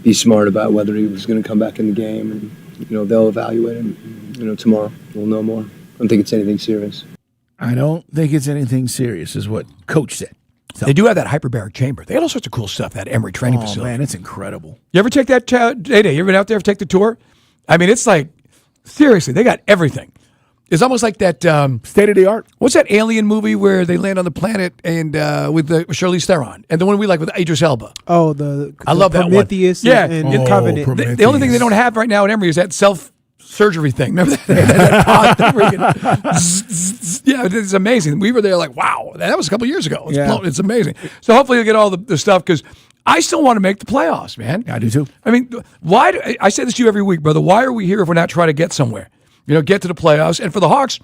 be smart about whether he was going to come back in the game, and they'll evaluate him. Tomorrow we'll know more. I don't think it's anything serious. I don't think it's anything serious, is what Coach said. So. They do have that hyperbaric chamber. They got all sorts of cool stuff. That Emory training facility. Oh man, it's incredible. You ever take that? Day? You ever been out there? Take the tour? I mean, it's like seriously, they got everything. It's almost like that state of the art. What's that alien movie where they land on the planet and with Charlize Theron, and the one we like with Idris Elba? Oh, I love that one. Prometheus and Covenant. The only thing they don't have right now at Emory is that self-surgery thing. Remember that pod thing where you can, yeah, it's amazing. We were there like, wow, that was a couple years ago. It's amazing. So hopefully you'll get all the stuff, because I still want to make the playoffs, man. I do too. I mean, I say this to you every week, brother. Why are we here if we're not trying to get somewhere? Get to the playoffs. And for the Hawks,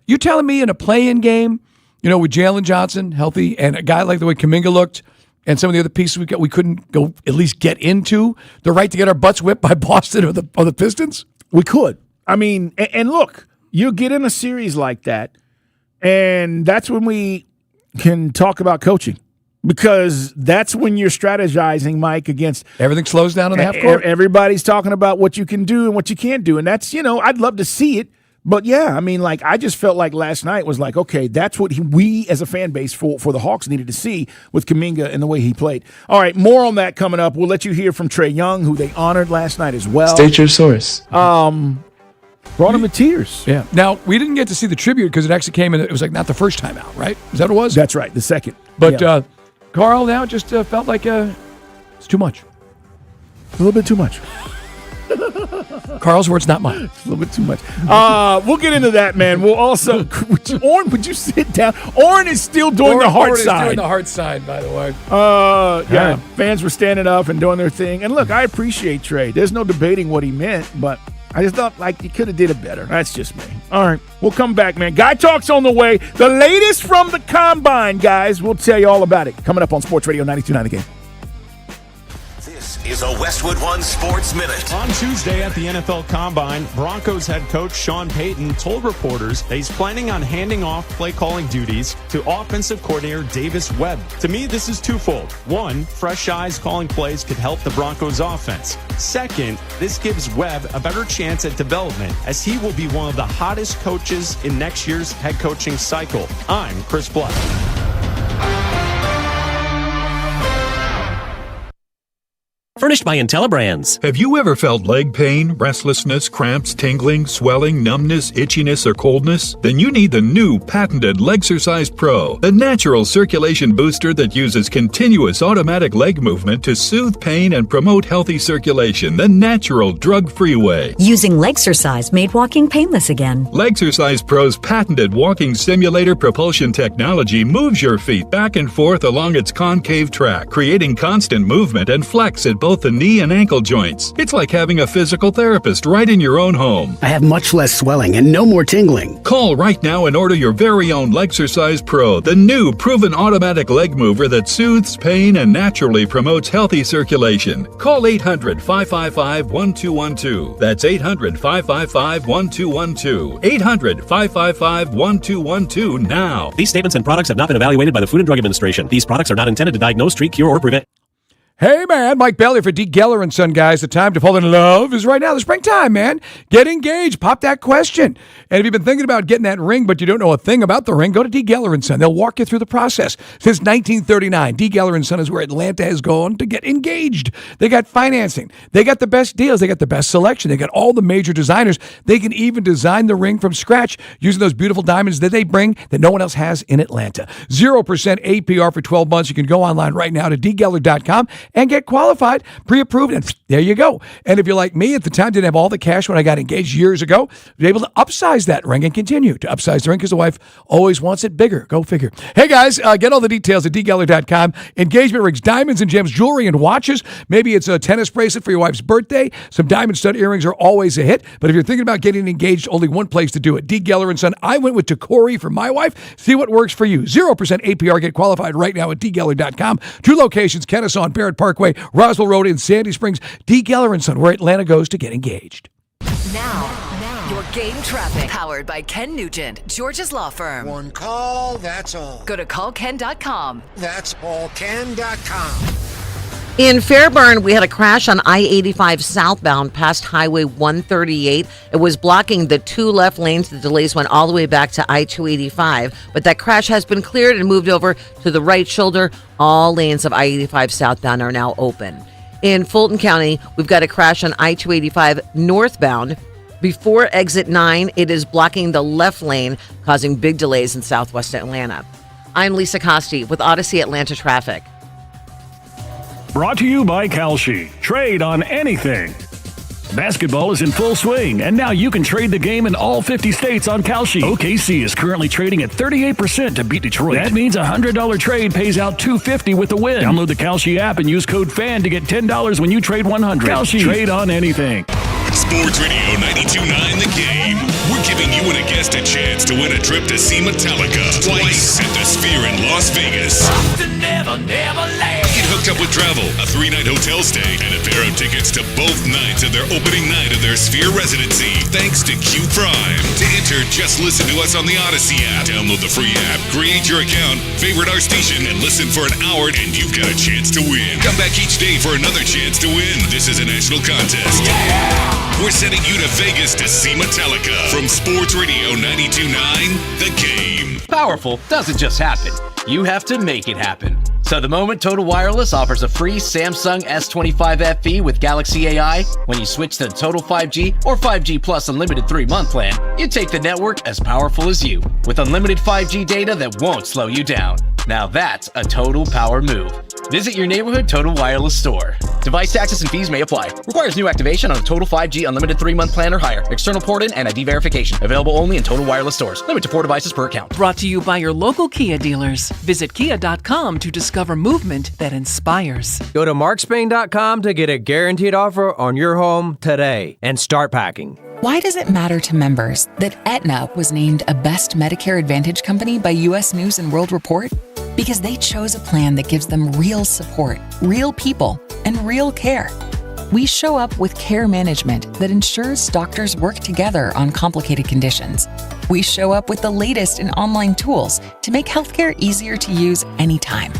you telling me in a play-in game, with Jalen Johnson healthy and a guy like the way Kuminga looked and some of the other pieces we couldn't go at least get into the right to get our butts whipped by Boston or the Pistons? We could. I mean, and look, you get in a series like that, and that's when we can talk about coaching. Because that's when you're strategizing, Mike, against... Everything slows down on the half court. Everybody's talking about what you can do and what you can't do. And that's, I'd love to see it. But yeah, I mean, like I just felt like last night was like, okay, that's what we as a fan base for the Hawks needed to see with Kuminga and the way he played. All right, more on that coming up. We'll let you hear from Trae Young, who they honored last night as well. State your source. Brought him to tears. Yeah. Now, we didn't get to see the tribute because it actually came in, it was like not the first time out, right? Is that what it was? That's right, the second. But Carl now just felt like it's too much. A little bit too much. Carl's words, not mine. A little bit too much. We'll get into that, man. We'll also, Orrin, would you sit down? Orrin is still doing the heart side. Doing the heart side, by the way. Yeah, fans were standing up and doing their thing. And look, I appreciate Trae. There's no debating what he meant, but I just thought like he could have did it better. That's just me. All right, we'll come back, man. Guy Talk's on the way. The latest from the Combine, guys. We'll tell you all about it. Coming up on Sports Radio 92.9 The Game. Is a Westwood One Sports Minute. On Tuesday at the NFL Combine, Broncos head coach Sean Payton told reporters that he's planning on handing off play calling duties to offensive coordinator Davis Webb. To me, this is twofold. One, fresh eyes calling plays could help the Broncos offense. Second, this gives Webb a better chance at development as he will be one of the hottest coaches in next year's head coaching cycle. I'm Chris Black. Furnished by IntelliBrands. Have you ever felt leg pain, restlessness, cramps, tingling, swelling, numbness, itchiness, or coldness? Then you need the new patented Legsercise Pro, the natural circulation booster that uses continuous automatic leg movement to soothe pain and promote healthy circulation the natural, drug-free way. Using Legsercise made walking painless again. Legsercise Pro's patented walking simulator propulsion technology moves your feet back and forth along its concave track, creating constant movement and flex at both the knee and ankle joints. It's like having a physical therapist right in your own home. I have much less swelling and no more tingling. Call right now and order your very own Legsercise Pro, the new proven automatic leg mover that soothes pain and naturally promotes healthy circulation. Call 800-555-1212. That's 800-555-1212. 800-555-1212 now. These statements and products have not been evaluated by the Food and Drug Administration. These products are not intended to diagnose, treat, cure, or prevent. Hey, man, Mike Bailey for D. Geller & Son, guys. The time to fall in love is right now. The springtime, man. Get engaged. Pop that question. And if you've been thinking about getting that ring, but you don't know a thing about the ring, go to D. Geller & Son. They'll walk you through the process. Since 1939, D. Geller & Son is where Atlanta has gone to get engaged. They got financing. They got the best deals. They got the best selection. They got all the major designers. They can even design the ring from scratch using those beautiful diamonds that they bring that no one else has in Atlanta. 0% APR for 12 months. You can go online right now to dgeller.com and get qualified, pre-approved, and there you go. And if you're like me, at the time didn't have all the cash when I got engaged years ago, you're able to upsize that ring and continue to upsize the ring because the wife always wants it bigger. Go figure. Hey guys, get all the details at dgeller.com. Engagement rings, diamonds and gems, jewelry and watches. Maybe it's a tennis bracelet for your wife's birthday. Some diamond stud earrings are always a hit. But if you're thinking about getting engaged, only one place to do it. D. Geller & Son. I went with Tacori for my wife. See what works for you. 0% APR. Get qualified right now at dgeller.com. 2 locations, Kennesaw and Barrett Parkway, Roswell Road in Sandy Springs. D. Geller & Son, where Atlanta goes to get engaged. Now, your game traffic. Powered by Ken Nugent, George's Law Firm. One call, that's all. Go to callken.com. That's allken.com. In Fairburn, we had a crash on I-85 southbound past Highway 138. It was blocking the 2 left lanes. The delays went all the way back to I-285. But that crash has been cleared and moved over to the right shoulder. All lanes of I-85 southbound are now open. In Fulton County, we've got a crash on I-285 northbound. Before exit 9, it is blocking the left lane, causing big delays in southwest Atlanta. I'm Lisa Costi with Odyssey Atlanta Traffic. Brought to you by Kalshi. Trade on anything. Basketball is in full swing, and now you can trade the game in all 50 states on Kalshi. OKC is currently trading at 38% to beat Detroit. That means a $100 trade pays out $250 with a win. Download the Kalshi app and use code FAN to get $10 when you trade $100. Kalshi. Trade on anything. Sports Radio 92.9 The Game. We're giving you and a guest a chance to win a trip to see Metallica twice at the Sphere in Las Vegas. Get hooked up with travel, a 3-night hotel stay, and a pair of tickets to both nights of their opening night of their Sphere residency, thanks to Q Prime. To enter, just listen to us on the Odyssey app. Download the free app, create your account, favorite our station, and listen for an hour, and you've got a chance to win. Come back each day for another chance to win. This is a national contest. Yeah! We're sending you to Vegas to see Metallica from Sports Radio 92.9 The Game. Powerful doesn't just happen. You have to make it happen. So the moment Total Wireless offers a free Samsung S25 FE with Galaxy AI, when you switch to the Total 5G or 5G Plus Unlimited 3-month plan, you take the network as powerful as you, with unlimited 5G data that won't slow you down. Now that's a total power move. Visit your neighborhood Total Wireless store. Device taxes and fees may apply. Requires new activation on a Total 5G Unlimited 3-month plan or higher. External port-in and ID verification. Available only in Total Wireless stores. Limit to 4 devices per account. Brought to you by your local Kia dealers. Visit kia.com to discover movement that inspires. Go to markspain.com to get a guaranteed offer on your home today and start packing. Why does it matter to members that Aetna was named a Best Medicare Advantage company by U.S. News & World Report? Because they chose a plan that gives them real support, real people, and real care. We show up with care management that ensures doctors work together on complicated conditions. We show up with the latest in online tools to make healthcare easier to use anytime.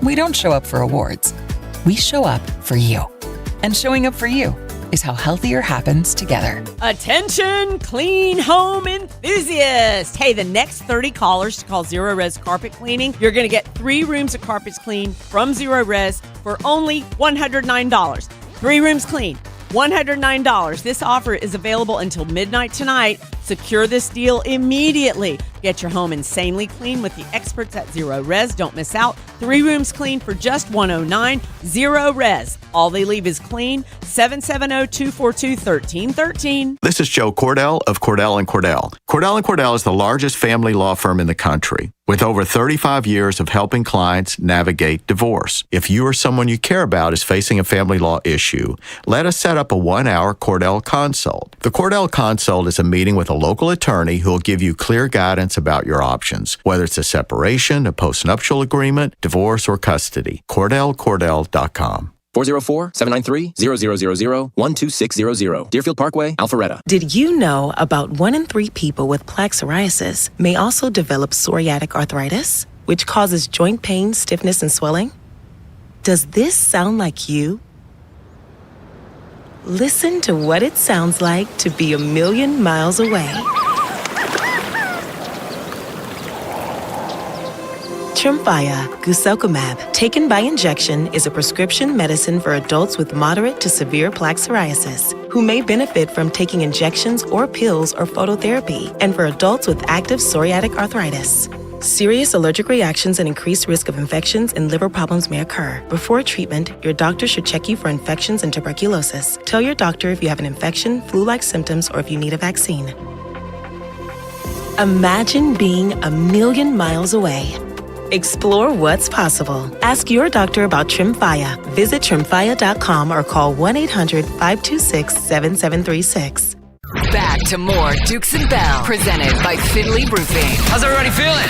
We don't show up for awards. We show up for you. And showing up for you is how healthier happens together. Attention, clean home enthusiasts. Hey, the next 30 callers to call Zero Res Carpet Cleaning, you're going to get 3 rooms of carpets cleaned from Zero Res for only $109. 3 rooms clean, $109. This offer is available until midnight tonight. Secure this deal immediately. Get your home insanely clean with the experts at Zero Res. Don't miss out. 3 rooms clean for just $109. Zero Res. All they leave is clean. 770-242-1313. This is Joe Cordell of Cordell & Cordell. Cordell & Cordell is the largest family law firm in the country, with over 35 years of helping clients navigate divorce. If you or someone you care about is facing a family law issue, let us set up a 1-hour Cordell Consult. The Cordell Consult is a meeting with a local attorney who will give you clear guidance about your options, whether it's a separation, a postnuptial agreement, divorce, or custody. CordellCordell.com. 404-793-0000-12600. Deerfield Parkway, Alpharetta. Did you know about 1 in 3 people with plaque psoriasis may also develop psoriatic arthritis, which causes joint pain, stiffness, and swelling? Does this sound like you? Listen to what it sounds like to be a million miles away. Tremfya guselkumab, taken by injection, is a prescription medicine for adults with moderate to severe plaque psoriasis who may benefit from taking injections or pills or phototherapy, and for adults with active psoriatic arthritis. Serious allergic reactions and increased risk of infections and liver problems may occur. Before treatment, your doctor should check you for infections and tuberculosis. Tell your doctor if you have an infection, flu-like symptoms, or if you need a vaccine. Imagine being a million miles away. Explore what's possible. Ask your doctor about Tremfya. Visit Tremfya.com or call 1-800-526-7736. Back to more Dukes and Bell, presented by Finley Roofing. How's everybody feeling?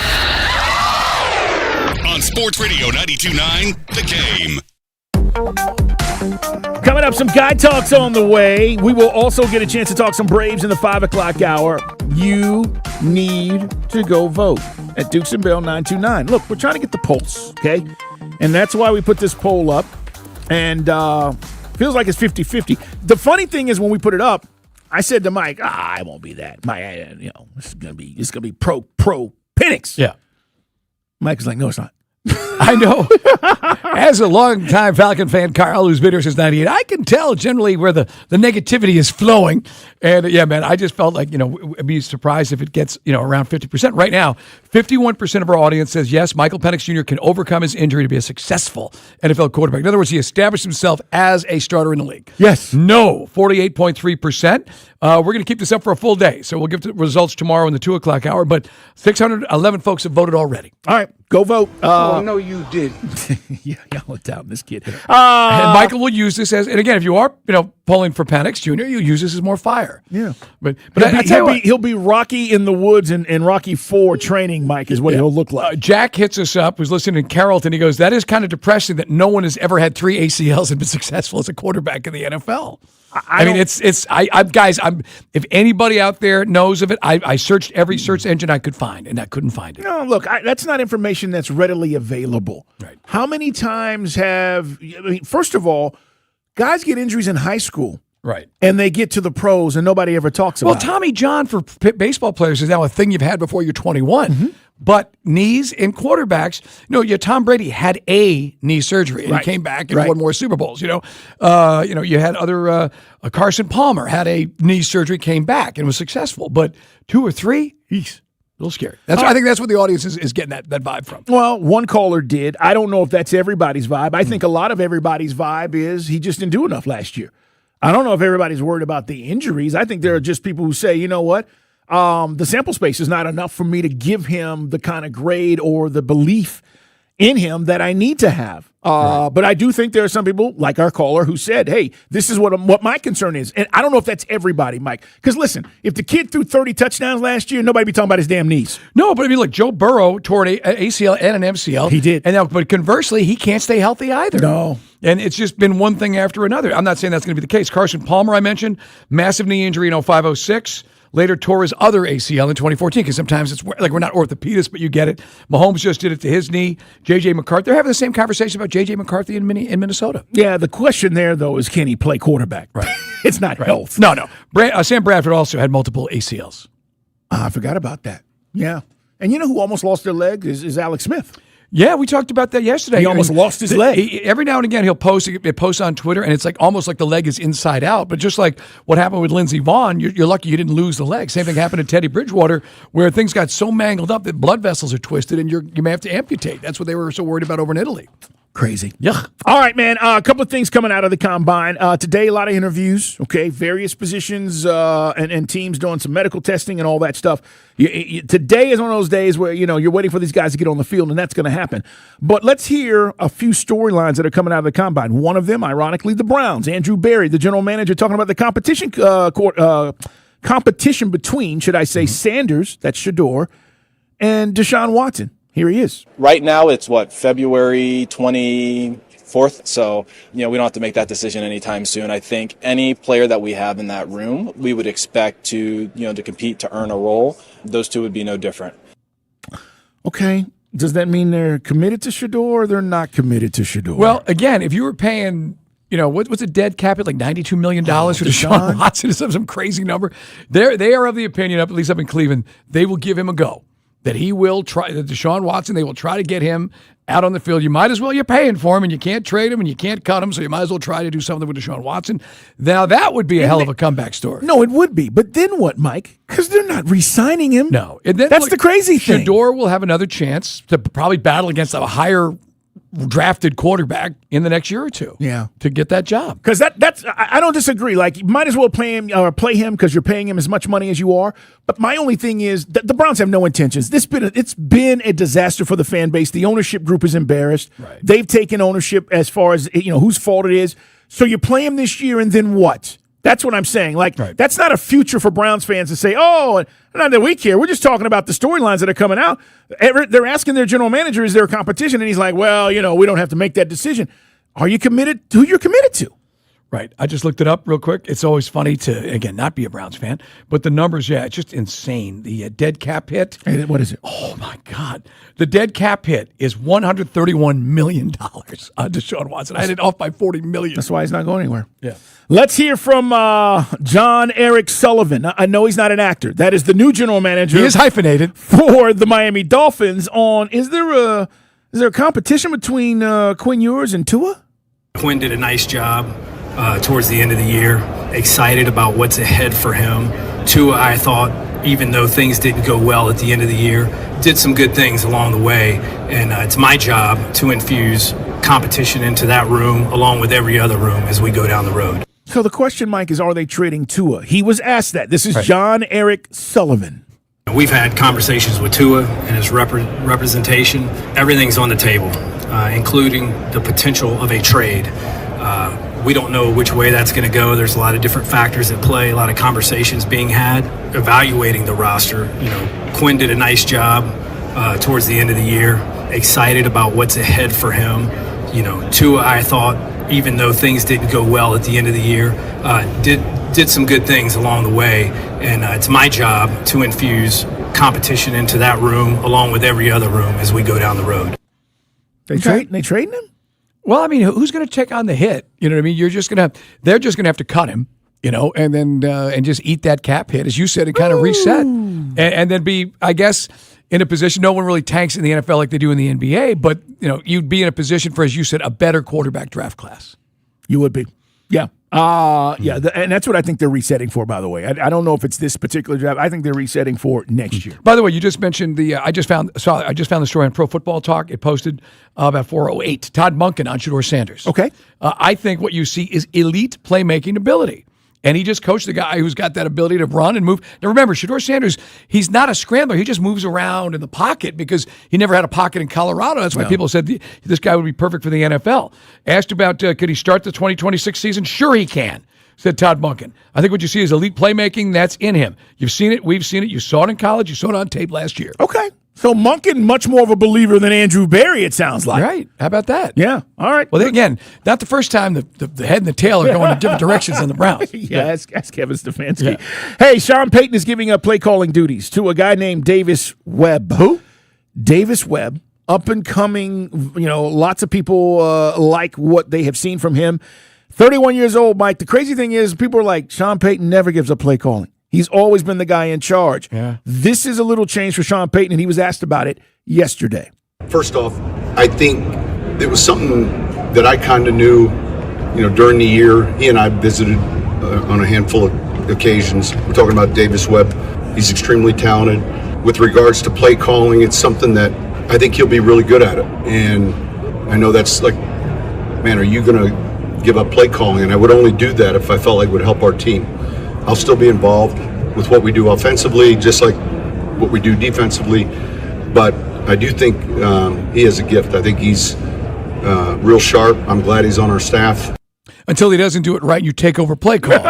On Sports Radio 92.9 The Game. Coming up, some Guy Talks on the way. We will also get a chance to talk some Braves in the 5 o'clock hour. You need to go vote at Dukes and Bell 929. Look, we're trying to get the pulse, okay? And that's why we put this poll up. And feels like it's 50-50. The funny thing is when we put it up, I said to Mike, it won't be that. It's gonna be pro Penix. Yeah. Mike was like, no, it's not. I know. As a longtime Falcon fan, Carl, who's been here since '98, I can tell generally where the negativity is flowing. And yeah, man, I just felt like, I'd be surprised if it gets, around 50%. Right now, 51% of our audience says, yes, Michael Penix Jr. can overcome his injury to be a successful NFL quarterback. In other words, he established himself as a starter in the league. Yes. No, 48.3%. We're going to keep this up for a full day. So we'll give the results tomorrow in the 2 o'clock hour. But 611 folks have voted already. All right, go vote. No, you didn't. Yeah, y'all down this kid. And Michael will use this and again, if you are, polling for Penix Jr., you use this as more fire. Yeah. But he'll be Rocky in the woods and Rocky 4 training, Mike, is what he'll look like. Jack hits us up, who's listening in Carrollton. He goes, that is kind of depressing that no one has ever had 3 ACLs and been successful as a quarterback in the NFL. Guys, if anybody out there knows of it, I searched every search engine I could find, and I couldn't find it. No, look, that's not information that's readily available. Right. How many times first of all, guys get injuries in high school. Right. And they get to the pros and nobody ever talks about it. Well, Tommy John for baseball players is now a thing you've had before you're 21. Mm-hmm. But knees in quarterbacks, Tom Brady had a knee surgery and he came back and won more Super Bowls. You had other Carson Palmer had a knee surgery, came back and was successful. But 2 or 3, a little scary. I think that's what the audience is getting that vibe from. Well, one caller did. I don't know if that's everybody's vibe. I think a lot of everybody's vibe is he just didn't do enough last year. I don't know if everybody's worried about the injuries. I think there are just people who say, you know what? The sample space is not enough for me to give him the kind of grade or the belief in him that I need to have. But I do think there are some people, like our caller, who said, hey, this is what my concern is. And I don't know if that's everybody, Mike. Because listen, if the kid threw 30 touchdowns last year, nobody be talking about his damn knees. No, but I mean, look, Joe Burrow tore an ACL and an MCL. He did. But conversely, he can't stay healthy either. No. And it's just been one thing after another. I'm not saying that's going to be the case. Carson Palmer, I mentioned, massive knee injury in 05-06. Later tore his other ACL in 2014 because sometimes it's like we're not orthopedists, but you get it. Mahomes just did it to his knee. J.J. McCarthy. They're having the same conversation about J.J. McCarthy in Minnesota. Yeah, the question there, though, is can he play quarterback? Right. It's not health. No. Sam Bradford also had multiple ACLs. I forgot about that. Yeah. And you know who almost lost their leg is Alex Smith. Yeah, we talked about that yesterday. He almost lost his leg. Every now and again, he'll post on Twitter, and it's like almost like the leg is inside out. But just like what happened with Lindsey Vonn, you're lucky you didn't lose the leg. Same thing happened to Teddy Bridgewater, where things got so mangled up that blood vessels are twisted, and you may have to amputate. That's what they were so worried about over in Italy. Crazy. Yeah. All right, man. A couple of things coming out of the combine. Today, a lot of interviews, okay? Various positions and teams doing some medical testing and all that stuff. Today is one of those days where, you're waiting for these guys to get on the field, and that's going to happen. But let's hear a few storylines that are coming out of the combine. One of them, ironically, the Browns. Andrew Berry, the general manager, talking about the competition between, should I say, Sanders, that's Shedeur, and Deshaun Watson. Here he is. Right now, it's February 24th. So, we don't have to make that decision anytime soon. I think any player that we have in that room, we would expect to compete to earn a role. Those two would be no different. Okay. Does that mean they're committed to Shedeur or they're not committed to Shedeur? Well, again, if you were paying, what's a dead cap at like $92 million for Deshaun Watson, some crazy number. They are of the opinion, at least up in Cleveland, they will give him a go. That he will try, that Deshaun Watson, they will try to get him out on the field. You might as well, you're paying for him, and you can't trade him, and you can't cut him, so you might as well try to do something with Deshaun Watson. Now, that would be a hell of a comeback story. No, it would be. But then what, Mike? Because they're not re-signing him. No. And then, that's the crazy thing. Shedeur will have another chance to probably battle against a higher drafted quarterback in the next year or two. Yeah, to get that job. Because that's I don't disagree. Like, you might as well play him because you're paying him as much money as you are. But my only thing is that the Browns have no intentions. It's been a disaster for the fan base. The ownership group is embarrassed. Right. They've taken ownership as far as whose fault it is. So you play him this year, and then what? That's what I'm saying. That's not a future for Browns fans to say, oh, not that we care. We're just talking about the storylines that are coming out. They're asking their general manager, is there a competition? And he's like, well, we don't have to make that decision. Are you committed to who you're committed to? Right. I just looked it up real quick. It's always funny to, again, not be a Browns fan, but the numbers, it's just insane. The dead cap hit. Hey, what is it? Oh, my God. The dead cap hit is $131 million on Deshaun Watson. I had it off by $40 million. That's why he's not going anywhere. Yeah. Let's hear from John Eric Sullivan. I know he's not an actor. That is the new general manager. He is hyphenated. For the Miami Dolphins on, is there a competition between Quinn Ewers and Tua? Quinn did a nice job towards the end of the year. Excited about what's ahead for him. Tua, I thought, even though things didn't go well at the end of the year, did some good things along the way. And it's my job to infuse competition into that room along with every other room as we go down the road. So the question, Mike, is are they trading Tua? He was asked that. This is right. John Eric Sullivan. We've had conversations with Tua and his representation. Everything's on the table, including the potential of a trade. We don't know which way that's going to go. There's a lot of different factors at play, a lot of conversations being had, evaluating the roster. Quinn did a nice job towards the end of the year. Excited about what's ahead for him. Tua, I thought, even though things didn't go well at the end of the year, did some good things along the way. And it's my job to infuse competition into that room along with every other room as we go down the road. They trading him? Well, I mean, who's going to take on the hit? You know what I mean? They're just going to have to cut him. and then and just eat that cap hit, as you said, and kind of reset, and then be, I guess, in a position. No one really tanks in the NFL like they do in the NBA, but you'd be in a position for, as you said, a better quarterback draft class. You would be, yeah. And that's what I think they're resetting for, by the way. I don't know if it's this particular draft. I think they're resetting for next year. By the way, you just mentioned the I just found the story on Pro Football Talk. It posted about 4:08. Todd Monken on Shedeur Sanders. Okay. I think what you see is elite playmaking ability. And he just coached the guy who's got that ability to run and move. Now remember, Shedeur Sanders, he's not a scrambler. He just moves around in the pocket because he never had a pocket in Colorado. That's why people said this guy would be perfect for the NFL. Asked about could he start the 2026 season? Sure he can, said Todd Monken. I think what you see is elite playmaking. That's in him. You've seen it. We've seen it. You saw it in college. You saw it on tape last year. Okay. So Monken, much more of a believer than Andrew Berry, it sounds like. Right. How about that? Yeah. All right. Well, again, not the first time the head and the tail are going in different directions on the Browns. Ask Kevin Stefanski. Yeah. Hey, Sean Payton is giving up play calling duties to a guy named Davis Webb. Who? Davis Webb. Up and coming, lots of people like what they have seen from him. 31 years old, Mike. The crazy thing is people are like, Sean Payton never gives up play calling. He's always been the guy in charge. Yeah. This is a little change for Sean Payton, and he was asked about it yesterday. First off, I think it was something that I kind of knew, during the year. He and I visited on a handful of occasions. We're talking about Davis Webb. He's extremely talented. With regards to play calling, it's something that I think he'll be really good at it. And I know that's like, man, are you going to give up play calling? And I would only do that if I felt like it would help our team. I'll still be involved with what we do offensively, just like what we do defensively. But I do think he has a gift. I think he's real sharp. I'm glad he's on our staff. Until he doesn't do it right, you take over play call.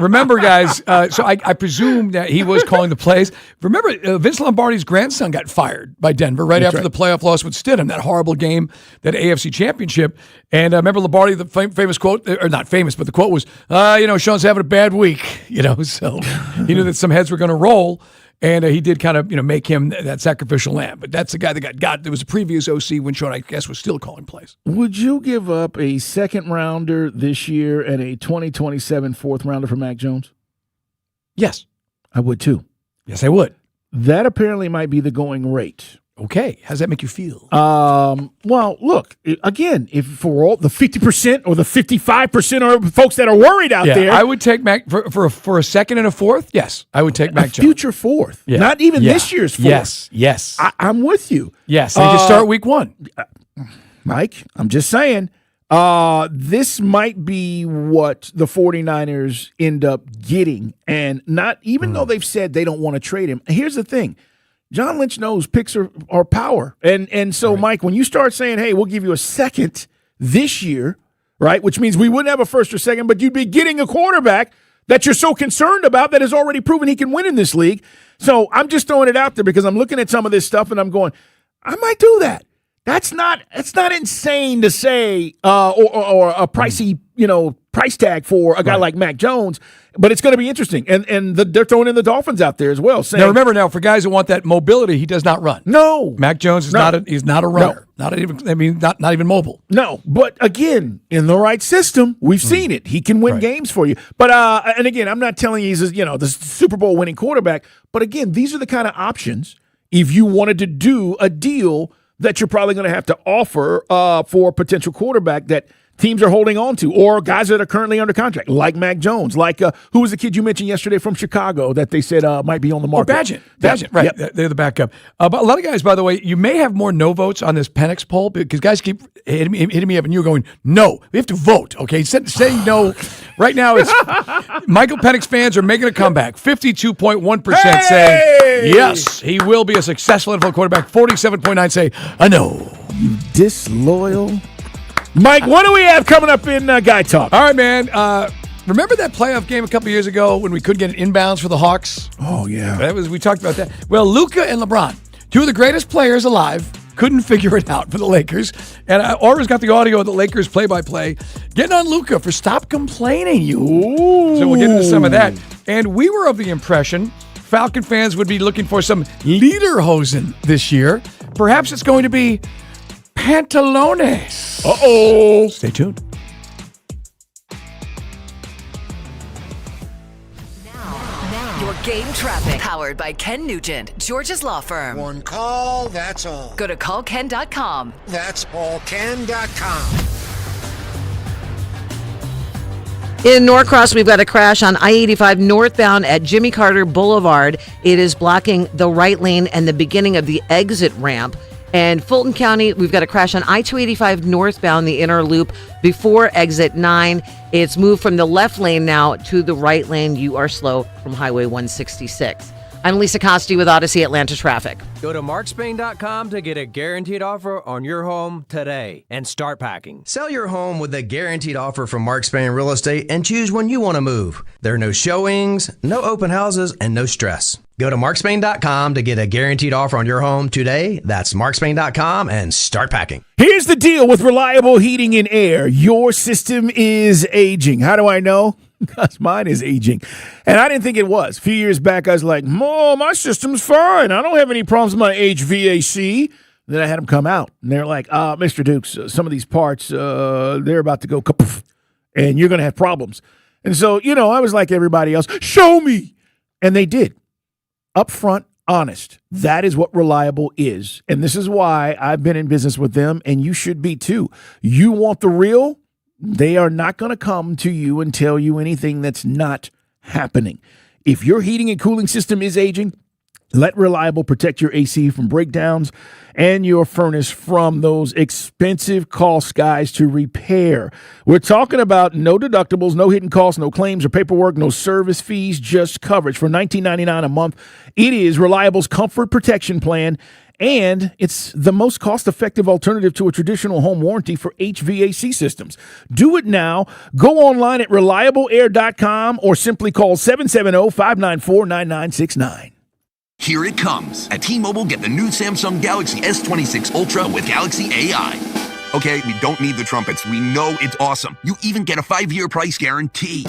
Remember, guys, so I presume that he was calling the plays. Remember, Vince Lombardi's grandson got fired by Denver after the playoff loss with Stidham, that horrible game, that AFC championship. And I remember Lombardi, the famous quote, or not famous, but the quote was, Sean's having a bad week. So he knew that some heads were going to roll. And he did kind of, make him that sacrificial lamb. But that's the guy that got. There was a previous OC when Sean, I guess, was still calling plays. Would you give up a second rounder this year and a 2027 fourth rounder for Mac Jones? Yes. I would too. Yes, I would. That apparently might be the going rate. Okay. How does that make you feel? Well, look, again, if for all the 50% or the 55% of folks that are worried out there. I would take Mac for a second and a fourth. Yes, I would take Mac Jones. Future fourth. Yeah. Not even this year's fourth. Yes. I'm with you. Yes, and you can start week one. Mike, I'm just saying, this might be what the 49ers end up getting. And not even though they've said they don't want to trade him. Here's the thing. John Lynch knows picks are power. And so, Mike, when you start saying, hey, we'll give you a second this year, right, which means we wouldn't have a first or second, but you'd be getting a quarterback that you're so concerned about that has already proven he can win in this league. So I'm just throwing it out there because I'm looking at some of this stuff and I'm going, I might do that. That's not insane to say or a pricey, price tag for a guy like Mac Jones, but it's going to be interesting. And they're throwing in the Dolphins out there as well. Saying, now remember, for guys who want that mobility, he does not run. No, Mac Jones is not a runner. No. Not even mobile. No, but again, in the right system, we've seen it. He can win games for you. But and again, I'm not telling you he's the Super Bowl winning quarterback. But again, these are the kind of options if you wanted to do a deal that you're probably going to have to offer for a potential quarterback that teams are holding on to, or guys that are currently under contract, like Mac Jones, like who was the kid you mentioned yesterday from Chicago that they said might be on the market? Badgett, right. Yep. They're the backup. But a lot of guys, by the way, you may have more no votes on this Penix poll because guys keep hitting me up and you're going, no, we have to vote, okay? Saying no. Right now, it's Michael Penix fans are making a comeback. 52.1% say, yes, he will be a successful NFL quarterback. 47.9% say, no. You disloyal. Mike, what do we have coming up in Guy Talk? All right, man. Remember that playoff game a couple years ago when we couldn't get an inbounds for the Hawks? Oh, yeah. We talked about that. Well, Luka and LeBron, two of the greatest players alive, couldn't figure it out for the Lakers. And Aura's got the audio of the Lakers play-by-play. Getting on Luka for stop complaining, you. Ooh. So we'll get into some of that. And we were of the impression Falcon fans would be looking for some lederhosen this year. Perhaps it's going to be Pantalones. Uh-oh. Stay tuned. Game traffic. Powered by Ken Nugent, George's law firm. One call, that's all. Go to callken.com. That's callken.com. In Norcross, we've got a crash on I-85 northbound at Jimmy Carter Boulevard. It is blocking the right lane and the beginning of the exit ramp. And Fulton County, we've got a crash on I-285 northbound, the inner loop before exit 9. It's moved from the left lane now to the right lane. You are slow from Highway 166. I'm Lisa Costi with Odyssey Atlanta Traffic. Go to markspain.com to get a guaranteed offer on your home today and start packing. Sell your home with a guaranteed offer from Mark Spain Real Estate and choose when you want to move. There are no showings, no open houses, and no stress. Go to markspain.com to get a guaranteed offer on your home today. That's markspain.com and start packing. Here's the deal with Reliable Heating and Air. Your system is aging. How do I know? Because mine is aging. And I didn't think it was. A few years back, I was like, my system's fine. I don't have any problems with my HVAC. Then I had them come out. And they're like, Mr. Dukes, some of these parts, they're about to go kapoof, and you're going to have problems. And so, I was like everybody else, show me. And they did. Upfront, honest. That is what Reliable is. And this is why I've been in business with them, and you should be too. You want the real? They are not going to come to you and tell you anything that's not happening. If your heating and cooling system is aging, let Reliable protect your AC from breakdowns and your furnace from those expensive costs, guys, to repair. We're talking about no deductibles, no hidden costs, no claims or paperwork, no service fees, just coverage for $19.99 a month. It is Reliable's Comfort Protection Plan, and it's the most cost-effective alternative to a traditional home warranty for HVAC systems. Do it now. Go online at reliableair.com or simply call 770-594-9969. Here it comes. At T-Mobile, get the new Samsung Galaxy S26 Ultra with Galaxy AI. Okay, we don't need the trumpets. We know it's awesome. You even get a 5-year price guarantee.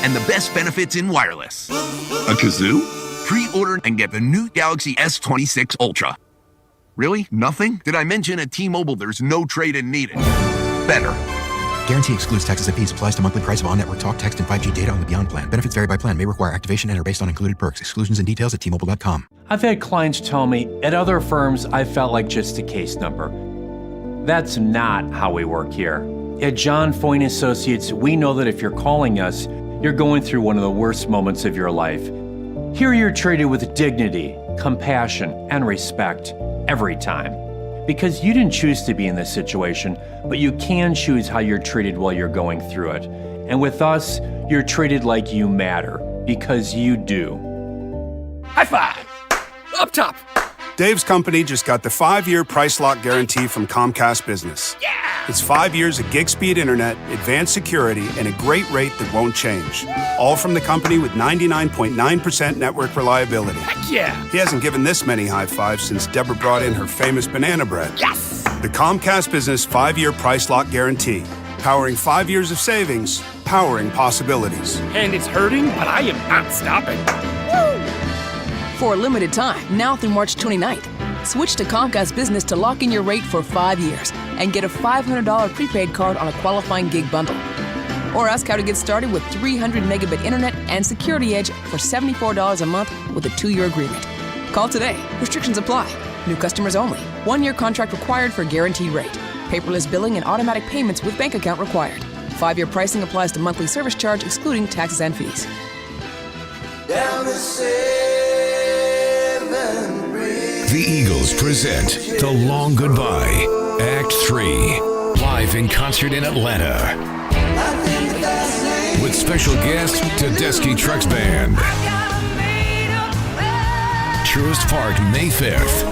And the best benefits in wireless. A kazoo? Pre-order and get the new Galaxy S26 Ultra. Really? Nothing? Did I mention at T-Mobile there's no trade-in needed? Better. Guarantee excludes taxes and fees. Applies to monthly price of on-network talk, text, and 5G data on the Beyond plan. Benefits vary by plan. May require activation and are based on included perks. Exclusions and details at T-Mobile.com. I've had clients tell me at other firms I felt like just a case number. That's not how we work here. At John Foyne Associates, we know that if you're calling us, you're going through one of the worst moments of your life. Here you're treated with dignity, compassion, and respect every time. Because you didn't choose to be in this situation, but you can choose how you're treated while you're going through it. And with us, you're treated like you matter, because you do. High five! Up top! Dave's company just got the 5-year price lock guarantee from Comcast Business. Yeah! It's 5 years of gig speed internet, advanced security, and a great rate that won't change. All from the company with 99.9% network reliability. Heck yeah! He hasn't given this many high fives since Deborah brought in her famous banana bread. Yes! The Comcast Business 5-year price lock guarantee. Powering 5 years of savings, powering possibilities. And it's hurting, but I am not stopping. Woo! For a limited time, now through March 29th, switch to Comcast Business to lock in your rate for 5 years and get a $500 prepaid card on a qualifying gig bundle. Or ask how to get started with 300 megabit internet and Security Edge for $74 a month with a 2-year agreement. Call today. Restrictions apply. New customers only. 1-year contract required for guaranteed rate. Paperless billing and automatic payments with bank account required. 5-year pricing applies to monthly service charge excluding taxes and fees. Down the 7 bridge. The Eagles present The Long Goodbye, Act 3, live in concert in Atlanta. With special guest Tedeschi Trucks Band. Truist Park, May 5th.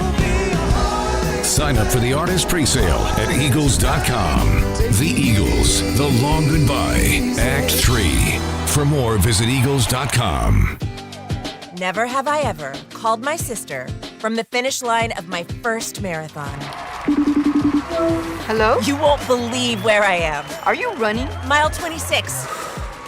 Sign up for the artist presale at Eagles.com. The Eagles, The Long Goodbye, Act 3. For more, visit Eagles.com. Never have I ever called my sister from the finish line of my first marathon. Hello? You won't believe where I am. Are you running? Mile 26.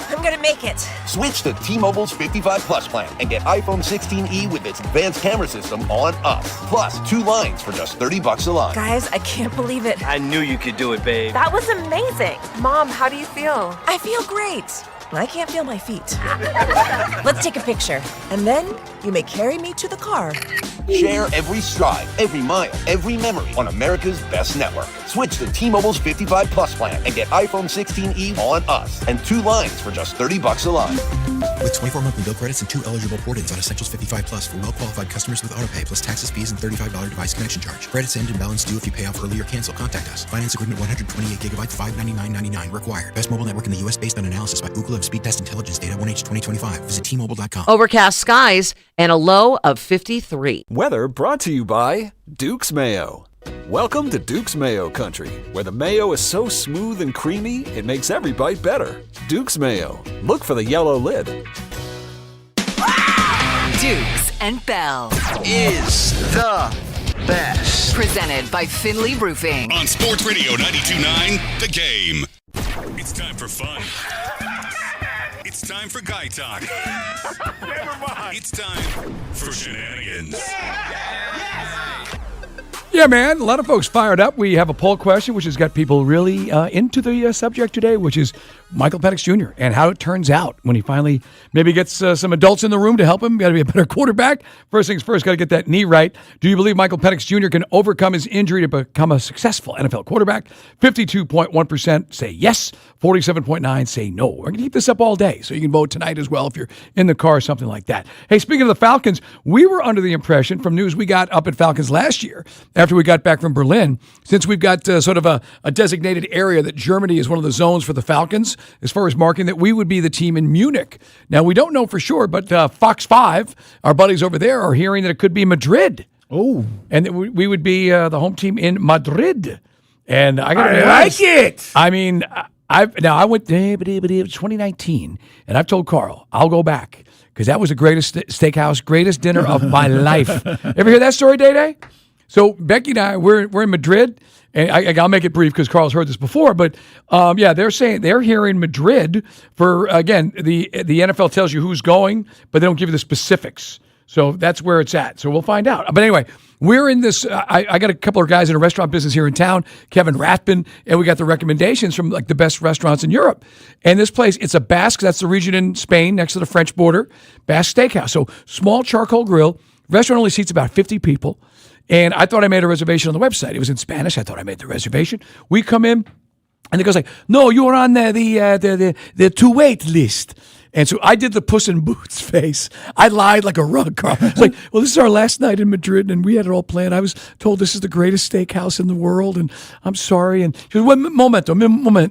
I'm gonna make it. Switch to T-Mobile's 55 Plus plan and get iPhone 16e with its advanced camera system on us. Plus, 2 lines for just $30 a line. Guys, I can't believe it. I knew you could do it, babe. That was amazing. Mom, how do you feel? I feel great. I can't feel my feet. Let's take a picture, and then you may carry me to the car. Share every stride, every mile, every memory on America's best network. Switch to T-Mobile's 55 Plus plan and get iPhone 16e on us and 2 lines for just $30 a line. With 24 monthly bill credits and 2 eligible port-ins on Essentials 55 Plus for well-qualified customers with autopay plus taxes, fees, and $35 device connection charge. Credits end and balance due if you pay off early or cancel. Contact us. Finance agreement 128 gigabytes, $599.99 required. Best mobile network in the U.S. based on analysis by Ookla of Speed Test Intelligence data 1H 2025. Visit T-Mobile.com. Overcast skies and a low of 53. Weather brought to you by Duke's Mayo. Welcome to Duke's Mayo Country, where the mayo is so smooth and creamy, it makes every bite better. Duke's Mayo. Look for the yellow lid. Dukes and Bell is the best. Presented by Finley Roofing. On Sports Radio 92.9, The Game. It's time for fun. It's time for guy talk. Never mind. It's time for shenanigans. Yeah, man, a lot of folks fired up. We have a poll question, which has got people really into the subject today, which is Michael Penix Jr. and how it turns out when he finally maybe gets some adults in the room to help him. Got to be a better quarterback. First things first, got to get that knee right. Do you believe Michael Penix Jr. can overcome his injury to become a successful NFL quarterback? 52.1% say yes. 47.9% say no. We're going to keep this up all day, so you can vote tonight as well if you're in the car or something like that. Hey, speaking of the Falcons, we were under the impression from news we got up at Falcons last year after we got back from Berlin, since we've got sort of a designated area that Germany is one of the zones for the Falcons as far as marking, that we would be the team in Munich. Now, we don't know for sure, but Fox 5, our buddies over there, are hearing that it could be Madrid. Oh. And that we would be the home team in Madrid. And I like it. I mean, I went, it was 2019, and I've told Carl, I'll go back, because that was the greatest steakhouse, greatest dinner of my life. Ever hear that story, Day-Day? So Becky and I, we're in Madrid, and I'll make it brief because Carl's heard this before, but they're saying they're hearing Madrid for, again, the NFL tells you who's going, but they don't give you the specifics. So that's where it's at. So we'll find out. But anyway, we're in this, I got a couple of guys in a restaurant business here in town, Kevin Rathbun, and we got the recommendations from like the best restaurants in Europe. And this place, it's a Basque, that's the region in Spain next to the French border, Basque Steakhouse. So small charcoal grill, restaurant only seats about 50 people. And I thought I made a reservation on the website. It was in Spanish. I thought I made the reservation. We come in, and the guy's like, "No, you're on the to-wait list." And so I did the Puss in Boots face. I lied like a rug, Carl. It's like, well, this is our last night in Madrid, and we had it all planned. I was told this is the greatest steakhouse in the world, and I'm sorry. And she goes, well, moment.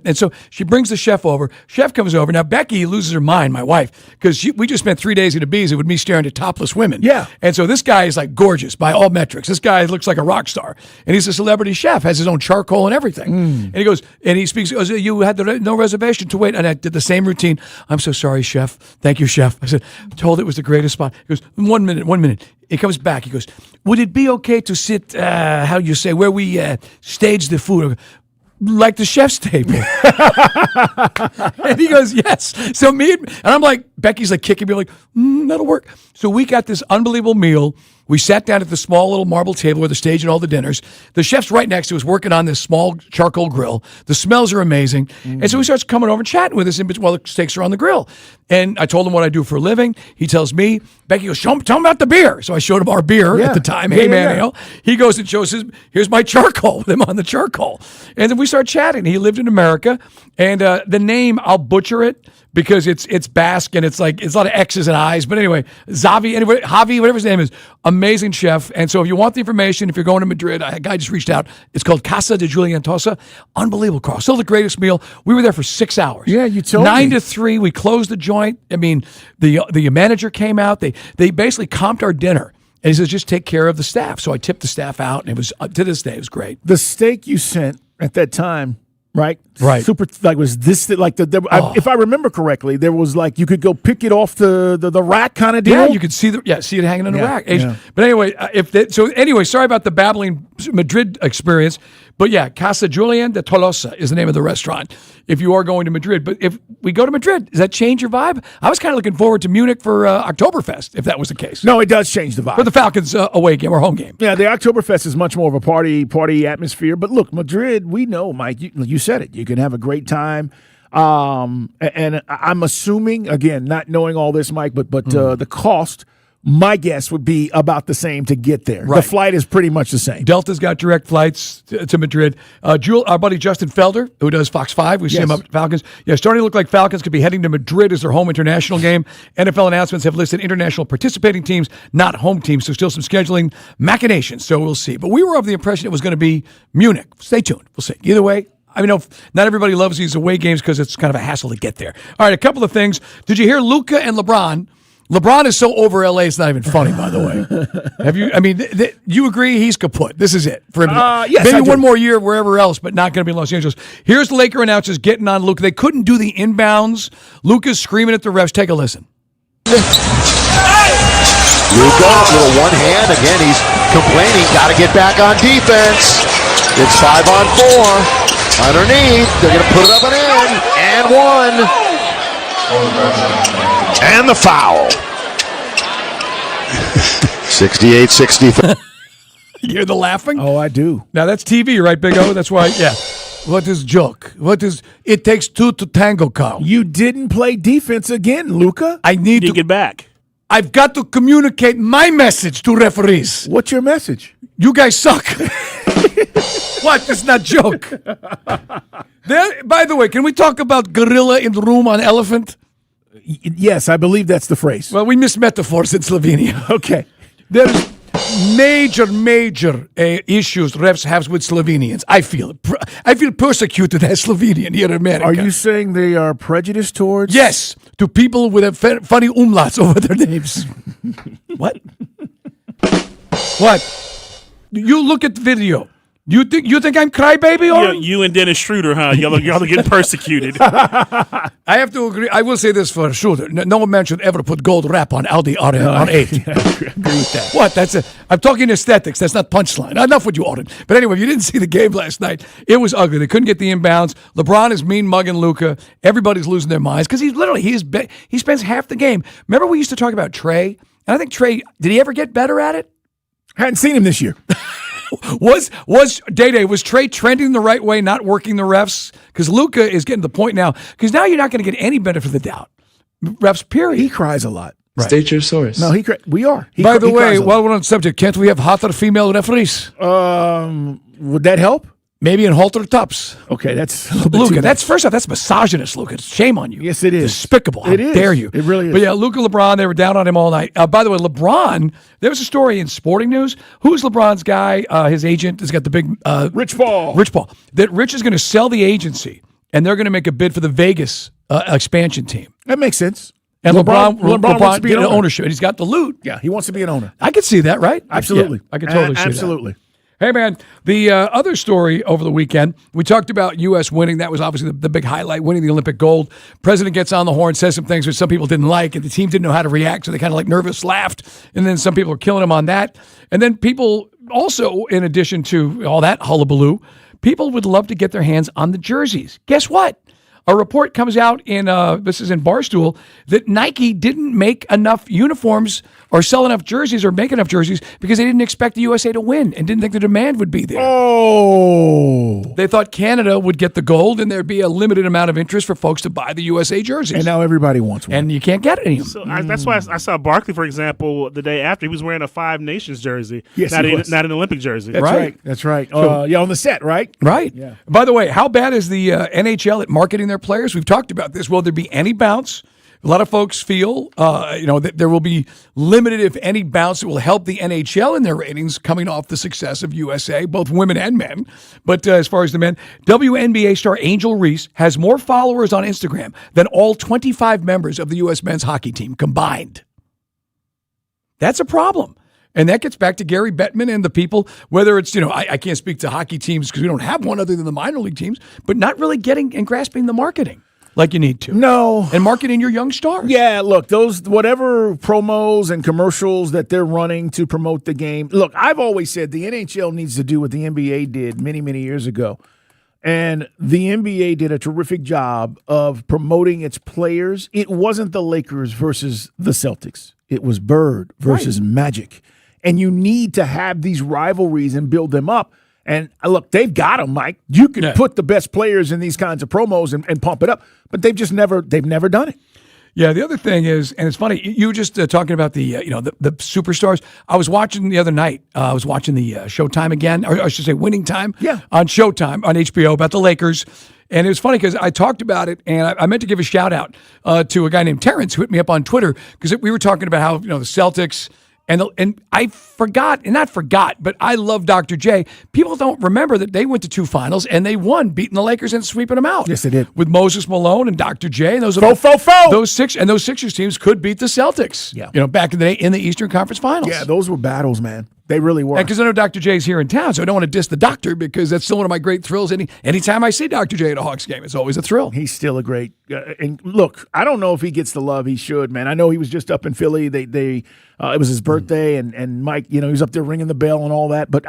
And so she brings the chef over. Chef comes over. Now, Becky loses her mind, my wife, because we just spent 3 days in Ibiza with me staring at topless women. Yeah. And so this guy is like gorgeous by all metrics. This guy looks like a rock star. And he's a celebrity chef, has his own charcoal and everything. And he goes, and he speaks, goes, you had no reservation to wait. And I did the same routine. I'm so sorry, chef. Thank you, chef. I said, told it was the greatest spot. He goes, 1 minute. He comes back. He goes, would it be okay to sit, how you say, where we stage the food? Like the chef's table. And he goes, yes. So and I'm like, Becky's like kicking me, like, that'll work. So we got this unbelievable meal. We sat down at the small little marble table where they're staging all the dinners. The chef's right next to us working on this small charcoal grill. The smells are amazing. And so he starts coming over and chatting with us in between while the steaks are on the grill. And I told him what I do for a living. He tells me, Becky goes, tell him about the beer. So I showed him our beer at the time, Ale. He goes and shows here's my charcoal with him on the charcoal. And then we start chatting. He lived in America. And the name, I'll butcher it because it's Basque and it's a lot of X's and I's. But anyway, Javi, whatever his name is, amazing chef. And so if you want the information, if you're going to Madrid, a guy just reached out. It's called Casa de Julian Tosa. Unbelievable, Carl. Still the greatest meal. We were there for 6 hours. Yeah, you told me. 9 to 3, we closed the joint. I mean, the manager came out. They basically comped our dinner. And he says, just take care of the staff. So I tipped the staff out, and it was, to this day, it was great. The steak you sent at that time, right? Super, was this, if I remember correctly, there was like, you could go pick it off the rack kind of deal? Yeah, you could see it hanging on the rack. Yeah. But anyway, sorry about the babbling Madrid experience. But yeah, Casa Julian de Tolosa is the name of the restaurant if you are going to Madrid. But if we go to Madrid, does that change your vibe? I was kind of looking forward to Munich for Oktoberfest, if that was the case. No, it does change the vibe. For the Falcons away game or home game. Yeah, the Oktoberfest is much more of a party atmosphere. But look, Madrid, we know, Mike, you said it. You can have a great time. And I'm assuming, again, not knowing all this, Mike, but the cost, my guess would be about the same to get there. Right. The flight is pretty much the same. Delta's got direct flights to Madrid. Our buddy Justin Felder, who does Fox 5, we see him up at Falcons. Yeah, starting to look like Falcons could be heading to Madrid as their home international game. NFL announcements have listed international participating teams, not home teams, so still some scheduling machinations, so we'll see. But we were of the impression it was going to be Munich. Stay tuned. We'll see. Either way, I mean, not everybody loves these away games because it's kind of a hassle to get there. All right, a couple of things. Did you hear Luka and LeBron? LeBron is so over LA, it's not even funny, by the way. Have you? I mean, you agree he's kaput. This is it for him. Yes, maybe one more year wherever else, but not going to be in Los Angeles. Here's the Laker announcers getting on Luka. They couldn't do the inbounds. Luka's screaming at the refs. Take a listen. Luka, little one hand. Again, he's complaining. Got to get back on defense. It's 5-on-4. Underneath. They're going to put it up and in. And one. And the foul. 68-65. You hear the laughing? Oh, I do. Now, that's TV, right, Big O? That's why, yeah. What is joke? What is it takes two to tango, Carl? You didn't play defense again, Luka. I need to get back. I've got to communicate my message to referees. What's your message? You guys suck. What? That's not joke. By the way, can we talk about gorilla in the room on elephant? Yes, I believe that's the phrase. Well, we missed metaphors in Slovenia. Okay. There's major issues refs have with Slovenians. I feel persecuted as Slovenian here in America. Are you saying they are prejudiced towards? Yes, to people with funny umlauts over their names. What? What? You look at the video. You think I'm crybaby? Or You and Dennis Schroeder, huh? Y'all are getting persecuted. I have to agree. I will say this for Schroeder. No man should ever put gold wrap on Audi R8. I agree with that. What? I'm talking aesthetics. That's not punchline. Enough with you, Auden. But anyway, if you didn't see the game last night, it was ugly. They couldn't get the inbounds. LeBron is mean mugging Luka. Everybody's losing their minds because he spends half the game. Remember we used to talk about Trey? And I think Trey, did he ever get better at it? Hadn't seen him this year. Was Trey trending the right way, not working the refs? Because Luka is getting to the point now. Because now you're not going to get any benefit of the doubt. Refs, period. He cries a lot. Right. State your source. No, we are. By the way, while we're on the subject, can't we have hotter female referees? Would that help? Maybe in halter tops. Okay, that's a little bit Luka. First off, that's misogynist, Luka. Shame on you. Yes, it is. Despicable. How dare you? It really is. But yeah, Luka, LeBron, they were down on him all night. By the way, LeBron, there was a story in Sporting News. Who's LeBron's guy? His agent has got the big... Rich Paul. Rich Paul. That Rich is going to sell the agency, and they're going to make a bid for the Vegas expansion team. That makes sense. And LeBron wants to be an owner. Ownership, and he's got the loot. Yeah, he wants to be an owner. I could see that, right? Absolutely. Yeah, I could totally see that. Absolutely. Hey, man, the other story over the weekend, we talked about U.S. winning. That was obviously the big highlight, winning the Olympic gold. President gets on the horn, says some things which some people didn't like, and the team didn't know how to react, so they kind of nervous laughed, and then some people are killing him on that. And then people also, in addition to all that hullabaloo, people would love to get their hands on the jerseys. Guess what? A report comes out this is in Barstool, that Nike didn't make enough uniforms or sell enough jerseys or make enough jerseys because they didn't expect the USA to win and didn't think the demand would be there. Oh. They thought Canada would get the gold and there'd be a limited amount of interest for folks to buy the USA jerseys. And now everybody wants one. And you can't get any. So that's why I saw Barkley, for example, the day after. He was wearing a Five Nations jersey, yes, not an Olympic jersey. That's right. That's right. Yeah, on the set, right? Right. Yeah. By the way, how bad is the NHL at marketing their players? We've talked about this. Will there be any bounce? A lot of folks feel, that there will be limited, if any, bounce that will help the NHL in their ratings coming off the success of USA, both women and men. But as far as the men, WNBA star Angel Reese has more followers on Instagram than all 25 members of the U.S. men's hockey team combined. That's a problem. And that gets back to Gary Bettman and the people, whether it's, I can't speak to hockey teams because we don't have one other than the minor league teams, but not really getting and grasping the marketing like you need to. No. And marketing your young stars. Yeah, look, those whatever promos and commercials that they're running to promote the game. Look, I've always said the NHL needs to do what the NBA did many, many years ago. And the NBA did a terrific job of promoting its players. It wasn't the Lakers versus the Celtics. It was Bird versus Magic. And you need to have these rivalries and build them up. And look, they've got them, Mike. You can put the best players in these kinds of promos and pump it up, but they've never done it. Yeah, the other thing is, and it's funny, you were just talking about the superstars. I was watching the other night. I was watching the Showtime again, or I should say, Winning Time. Yeah. On Showtime on HBO about the Lakers, and it was funny because I talked about it, and I meant to give a shout out to a guy named Terrence who hit me up on Twitter because we were talking about how the Celtics. And I forgot, and not forgot, but I love Dr. J. People don't remember that they went to 2 finals and they won, beating the Lakers and sweeping them out. Yes, they did. With Moses Malone and Dr. J. And those Sixers teams could beat the Celtics. Yeah. Back in the day in the Eastern Conference Finals. Yeah, those were battles, man. They really were. Because I know Dr. J's here in town, so I don't want to diss the doctor because that's still one of my great thrills. Anytime I see Dr. J at a Hawks game, it's always a thrill. He's still a great and look, I don't know if he gets the love he should, man. I know he was just up in Philly. It was his birthday, and Mike, he was up there ringing the bell and all that. But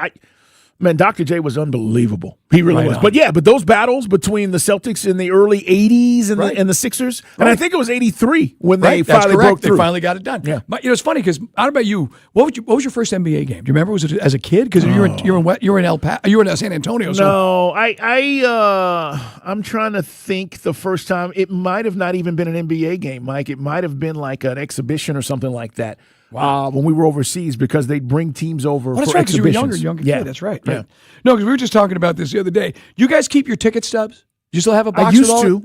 Dr. J was unbelievable. He really was. But those battles between the Celtics in the early 80s and the Sixers, and I think it was 83 when they finally broke through. They finally got it done. Yeah. It's funny because I don't know about you. What was your first NBA game? Do you remember? Was it as a kid? Because you were in San Antonio. So. No, I'm trying to think. The first time it might have not even been an NBA game, Mike. It might have been like an exhibition or something like that. Wow. When we were overseas, because they'd bring teams over for exhibitions. You were younger kid. That's right. Yeah. No, because we were just talking about this the other day. You guys keep your ticket stubs? You still have a box? I used to.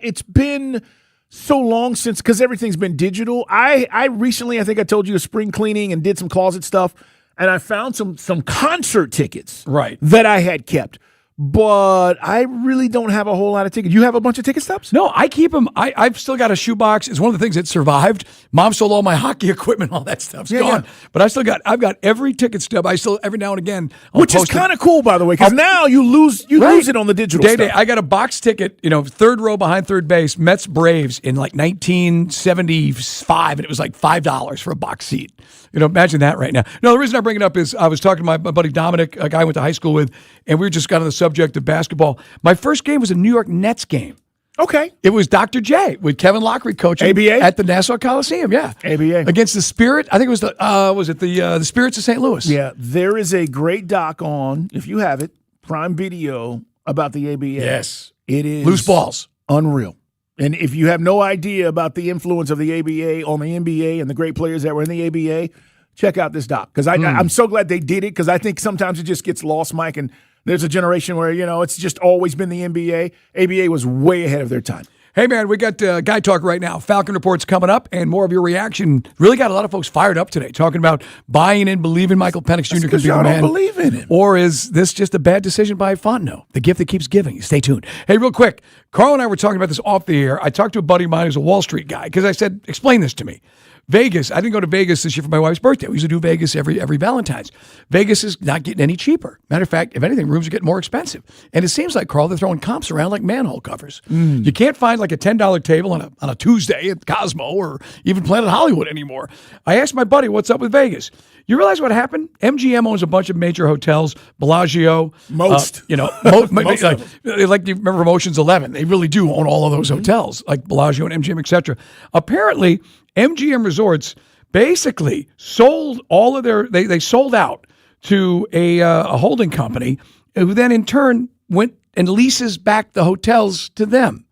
It's been so long since, because everything's been digital. I recently, I think I told you, was spring cleaning and did some closet stuff, and I found some concert tickets that I had kept. But I really don't have a whole lot of tickets. You have a bunch of ticket stubs? No, I keep them. I've still got a shoebox. It's one of the things that survived. Mom sold all my hockey equipment. All that stuff's gone. Yeah. But I've got every ticket stub. I still, every now and again, which is kind of cool, by the way, because now you lose it on the digital stuff. I got a box ticket, third row behind third base, Mets Braves in like 1975, and it was like $5 for a box seat. Imagine that right now. No, the reason I bring it up is I was talking to my buddy Dominic, a guy I went to high school with, and we just got on the subject of basketball. My first game was a New York Nets game. Okay. It was Dr. J with Kevin Lockery coaching ABA? at the Nassau Coliseum. Yeah. ABA. Against the Spirit. I think it was the Spirits of St. Louis. Yeah. There is a great doc on, if you have it, Prime Video about the ABA. Yes. It is Loose Balls. Unreal. And if you have no idea about the influence of the ABA on the NBA and the great players that were in the ABA, check out this doc. Because I'm so glad they did it, because I think sometimes it just gets lost, Mike, and there's a generation where, it's just always been the NBA. ABA was way ahead of their time. Hey, man, we got Guy Talk right now. Falcon Report's coming up, and more of your reaction. Really got a lot of folks fired up today, talking about buying and believing Michael Penix Jr. can be the man. Don't believe in him. Or is this just a bad decision by Fontenot? The gift that keeps giving. Stay tuned. Hey, real quick, Carl and I were talking about this off the air. I talked to a buddy of mine who's a Wall Street guy, because I said, explain this to me. Vegas, I didn't go to Vegas this year for my wife's birthday. We used to do Vegas every Valentine's. Vegas is not getting any cheaper. Matter of fact, if anything, rooms are getting more expensive. And it seems like, Carl, they're throwing comps around like manhole covers. You can't find like a $10 table on a Tuesday at Cosmo or even Planet Hollywood anymore. I asked my buddy, what's up with Vegas? You realize what happened? MGM owns a bunch of major hotels, Bellagio. Most. Like you remember from Ocean's 11. They really do own all of those hotels, like Bellagio and MGM, et cetera. Apparently, MGM Resorts basically sold all of their, they sold out to a holding company who then in turn went and leases back the hotels to them.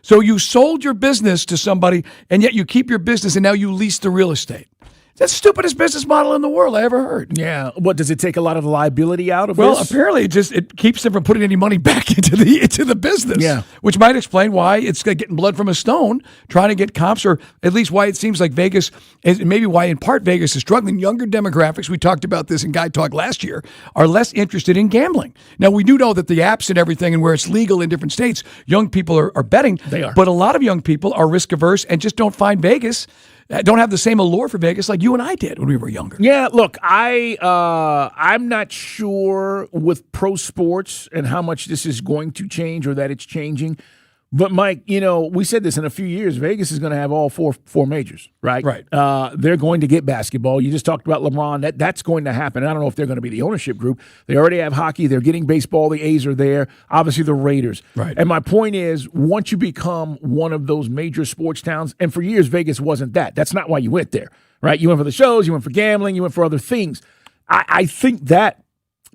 So you sold your business to somebody, and yet you keep your business, and now you lease the real estate. That's the stupidest business model in the world I ever heard. Yeah. What, does it take a lot of the liability out of this? Well, apparently it keeps them from putting any money back into the business. Yeah. Which might explain why it's getting blood from a stone, trying to get comps, or at least why it seems like Vegas, and maybe why in part Vegas is struggling. Younger demographics, we talked about this in Guy Talk last year, are less interested in gambling. Now, we do know that the apps and everything, and where it's legal in different states, young people are betting. They are. But a lot of young people are risk averse and just don't find Vegas, don't have the same allure for Vegas like you and I did when we were younger. Yeah, look, I'm not sure with pro sports and how much this is going to change or that it's changing. But, Mike, we said this in a few years, Vegas is going to have all four majors, right? Right. They're going to get basketball. You just talked about LeBron. That's going to happen. I don't know if they're going to be the ownership group. They already have hockey. They're getting baseball. The A's are there. Obviously, the Raiders. Right. And my point is, once you become one of those major sports towns, and for years, Vegas wasn't that. That's not why you went there, right? You went for the shows. You went for gambling. You went for other things. I think that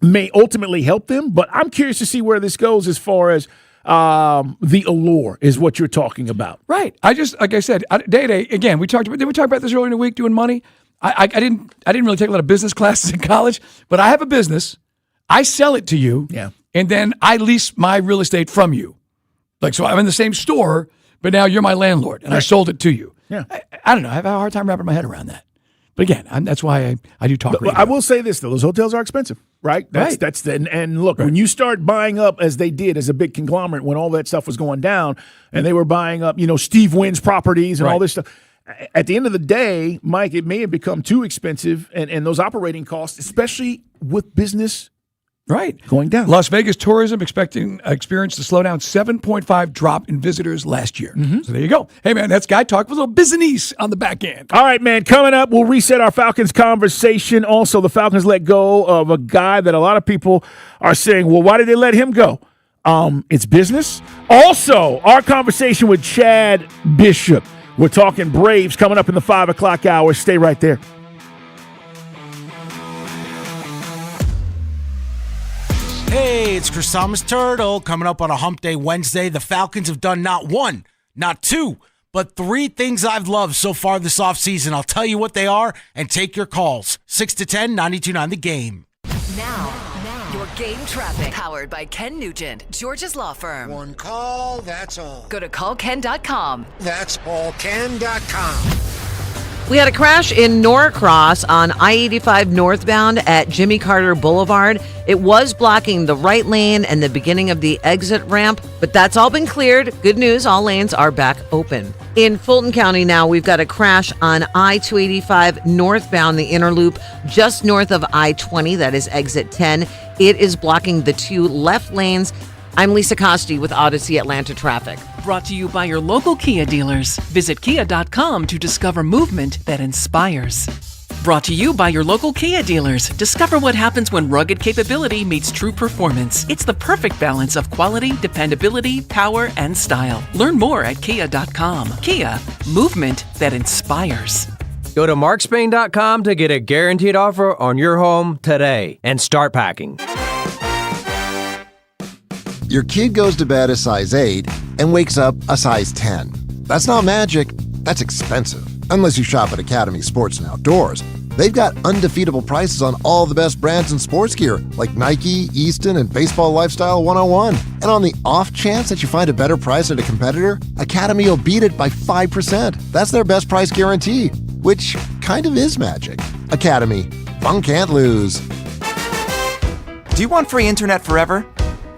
may ultimately help them. But I'm curious to see where this goes as far as the allure is what you're talking about. Right. I just, like I said, Day, again, did we talk about this earlier in the week doing money? I didn't really take a lot of business classes in college, but I have a business. I sell it to you. Yeah. And then I lease my real estate from you. Like, so I'm in the same store, but now you're my landlord, and I sold it to you. Yeah. I don't know. I have a hard time wrapping my head around that. But again, that's why I do talk radio. I will say this, though. Those hotels are expensive, right? And look, when you start buying up, as they did, as a big conglomerate, when all that stuff was going down, and they were buying up, Steve Wynn's properties and all this stuff, at the end of the day, Mike, it may have become too expensive, and those operating costs, especially with business going down. Las Vegas tourism experienced a slowdown, 7.5 drop in visitors last year. So there you go. Hey, man, that's Guy Talk with a little business on the back end. All right, man, coming up, we'll reset our Falcons conversation. Also, the Falcons let go of a guy that a lot of people are saying, well, why did they let him go? It's business. Also, our conversation with Chad Bishop. We're talking Braves coming up in the 5 o'clock hour. Stay right there. Hey, it's Chris Thomas Turtle coming up on a Hump Day Wednesday. The Falcons have done not one, not two, but 3 things I've loved so far this offseason. I'll tell you what they are and take your calls. 6 to 10, 92.9 The Game. Now, your game traffic. Powered by Ken Nugent, George's Law Firm. One call, that's all. Go to callken.com. That's allken.com. We had a crash in Norcross on I-85 northbound at Jimmy Carter Boulevard. It was blocking the right lane and the beginning of the exit ramp, but that's all been cleared. Good news, all lanes are back open. In Fulton County now, we've got a crash on I-285 northbound, the inner loop, just north of I-20, that is exit 10. It is blocking the 2 left lanes. I'm Lisa Costi with Odyssey Atlanta Traffic. Brought to you by your local Kia dealers. Visit kia.com to discover movement that inspires. Brought to you by your local Kia dealers. Discover what happens when rugged capability meets true performance. It's the perfect balance of quality, dependability, power, and style. Learn more at kia.com. Kia, movement that inspires. Go to markspain.com to get a guaranteed offer on your home today and start packing. Your kid goes to bed a size 8 and wakes up a size 10. That's not magic, that's expensive. Unless you shop at Academy Sports and Outdoors. They've got undefeatable prices on all the best brands in sports gear, like Nike, Easton, and Baseball Lifestyle 101. And on the off chance that you find a better price at a competitor, Academy will beat it by 5%. That's their best price guarantee, which kind of is magic. Academy, fun can't lose. Do you want free internet forever?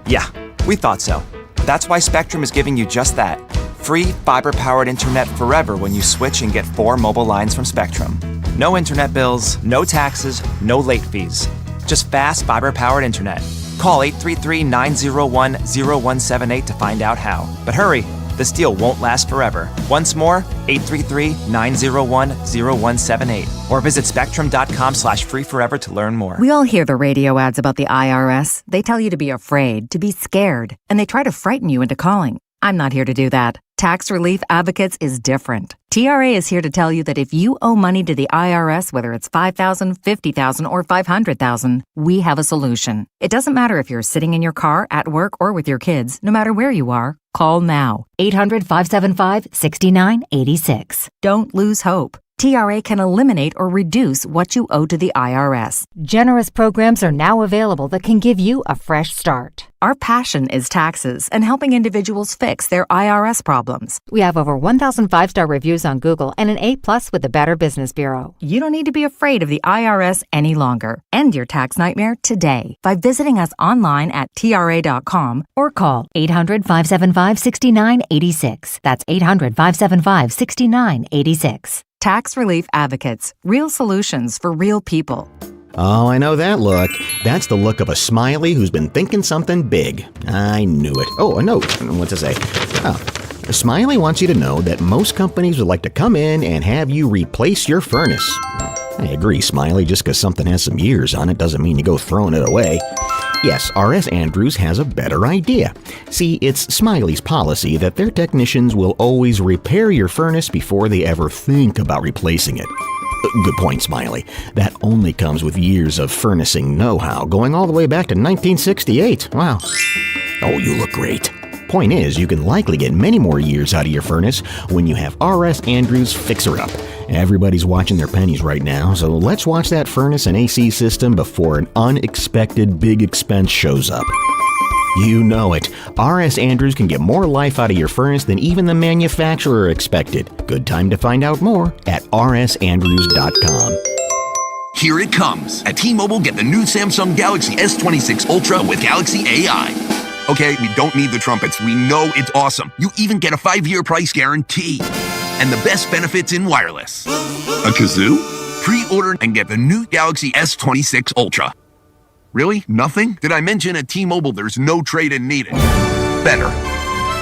Yeah, we thought so. That's why Spectrum is giving you just that. Free fiber-powered internet forever when you switch and get 4 mobile lines from Spectrum. No internet bills, no taxes, no late fees. Just fast fiber-powered internet. Call 833-901-0178 to find out how. But hurry, this deal won't last forever. Once more, 833-901-0178. Or visit spectrum.com/freeforever to learn more. We all hear the radio ads about the IRS. They tell you to be afraid, to be scared, and they try to frighten you into calling. I'm not here to do that. Tax Relief Advocates is different. TRA is here to tell you that if you owe money to the IRS, whether it's $5,000, $50,000, or $500,000, we have a solution. It doesn't matter if you're sitting in your car, at work, or with your kids. No matter where you are, call now. 800-575-6986. Don't lose hope. TRA can eliminate or reduce what you owe to the IRS. Generous programs are now available that can give you a fresh start. Our passion is taxes and helping individuals fix their IRS problems. We have over 1,000 5-star reviews on Google and an A+ with the Better Business Bureau. You don't need to be afraid of the IRS any longer. End your tax nightmare today by visiting us online at TRA.com or call 800-575-6986. That's 800-575-6986. Tax Relief Advocates. Real solutions for real people. Oh, I know that look. That's the look of a smiley who's been thinking something big. I knew it. Oh, a note. What to say? Oh, Smiley wants you to know that most companies would like to come in and have you replace your furnace. I agree, Smiley. Just because something has some years on it doesn't mean you go throwing it away. Yes, R.S. Andrews has a better idea. See, it's Smiley's policy that their technicians will always repair your furnace before they ever think about replacing it. Good point, Smiley. That only comes with years of furnacing know-how, going all the way back to 1968. Wow. Oh, you look great. Point is, you can likely get many more years out of your furnace when you have R.S. Andrews Fixer Up. Everybody's watching their pennies right now, so let's watch that furnace and AC system before an unexpected big expense shows up. You know it. R.S. Andrews can get more life out of your furnace than even the manufacturer expected. Good time to find out more at rsandrews.com. Here it comes. At T-Mobile, get the new Samsung Galaxy S26 Ultra with Galaxy AI. Okay, we don't need the trumpets. We know it's awesome. You even get a 5-year price guarantee. And the best benefits in wireless. A kazoo? Pre-order and get the new Galaxy S26 Ultra. Really? Nothing? Did I mention at T-Mobile there's no trade-in needed? Better.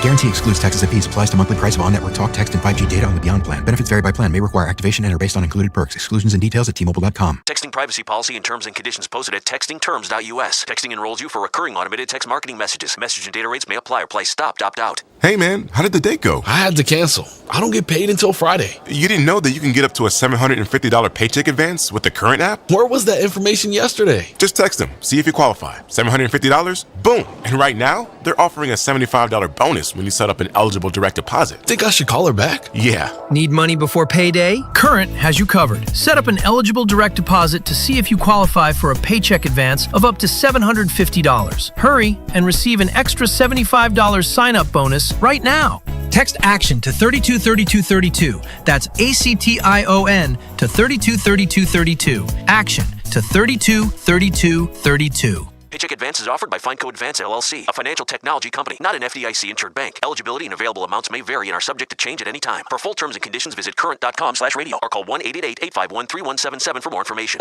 Guarantee excludes taxes and fees. Applies to monthly price of on-network talk, text, and 5G data on the Beyond plan. Benefits vary by plan. May require activation and are based on included perks. Exclusions and details at T-Mobile.com. Texting privacy policy and terms and conditions posted at textingterms.us. Texting enrolls you for recurring automated text marketing messages. Message and data rates may apply or price stopped. Opt out. Hey man, how did the date go? I had to cancel. I don't get paid until Friday. You didn't know that you can get up to a $750 paycheck advance with the Current app? Where was that information yesterday? Just text them. See if you qualify. $750? Boom. And right now, they're offering a $75 bonus when you set up an eligible direct deposit. Think I should call her back? Yeah. Need money before payday? Current has you covered. Set up an eligible direct deposit to see if you qualify for a paycheck advance of up to $750. Hurry and receive an extra $75 sign-up bonus right now. Text ACTION to 323232. That's ACTION to 323232. ACTION to 323232. Paycheck advance is offered by FineCo Advance LLC, a financial technology company, not an FDIC-insured bank. Eligibility and available amounts may vary and are subject to change at any time. For full terms and conditions, visit current.com/radio or call 1-888-851-3177 for more information.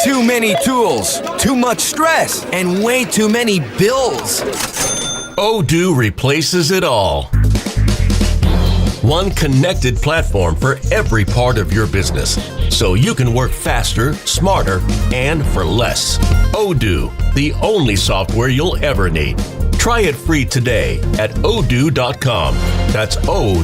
Too many tools, too much stress, and way too many bills. Odoo replaces it all. One connected platform for every part of your business, so you can work faster, smarter, and for less. Odoo, the only software you'll ever need. Try it free today at odoo.com. That's ODOO.com.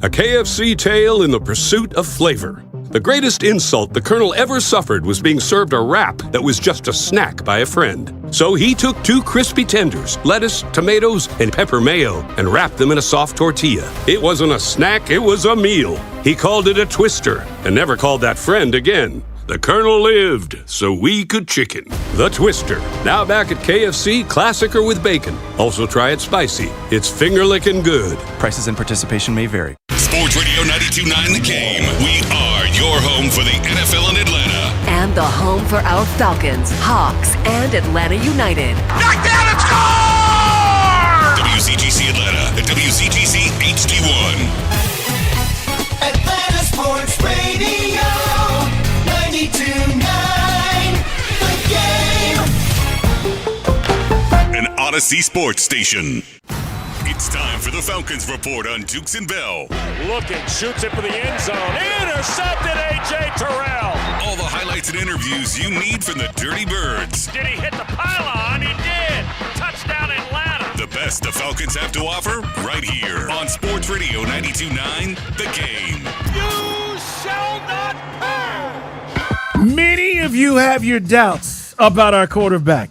A KFC tale in the pursuit of flavor. The greatest insult the Colonel ever suffered was being served a wrap that was just a snack by a friend. So he took 2 crispy tenders, lettuce, tomatoes, and pepper mayo, and wrapped them in a soft tortilla. It wasn't a snack, it was a meal. He called it a twister, and never called that friend again. The Colonel lived, so we could chicken. The Twister, now back at KFC, classic or with bacon. Also try it spicy. It's finger-licking good. Prices and participation may vary. Sports Radio 92.9 The Game. We are your home for the NFL in Atlanta. And the home for our Falcons, Hawks, and Atlanta United. Knockdown and score! WCGC Atlanta at WCGC HD1. Atlanta Sports Radio 92.9 The Game. An Odyssey Sports Station. It's time for the Falcons Report on Dukes and Bell. Looking, shoots it for the end zone. Intercepted, A.J. Terrell. All the highlights and interviews you need from the Dirty Birds. Did he hit the pylon? He did. Touchdown Atlanta. The best the Falcons have to offer right here on Sports Radio 92.9 The Game. You shall not pass. Many of you have your doubts about our quarterback,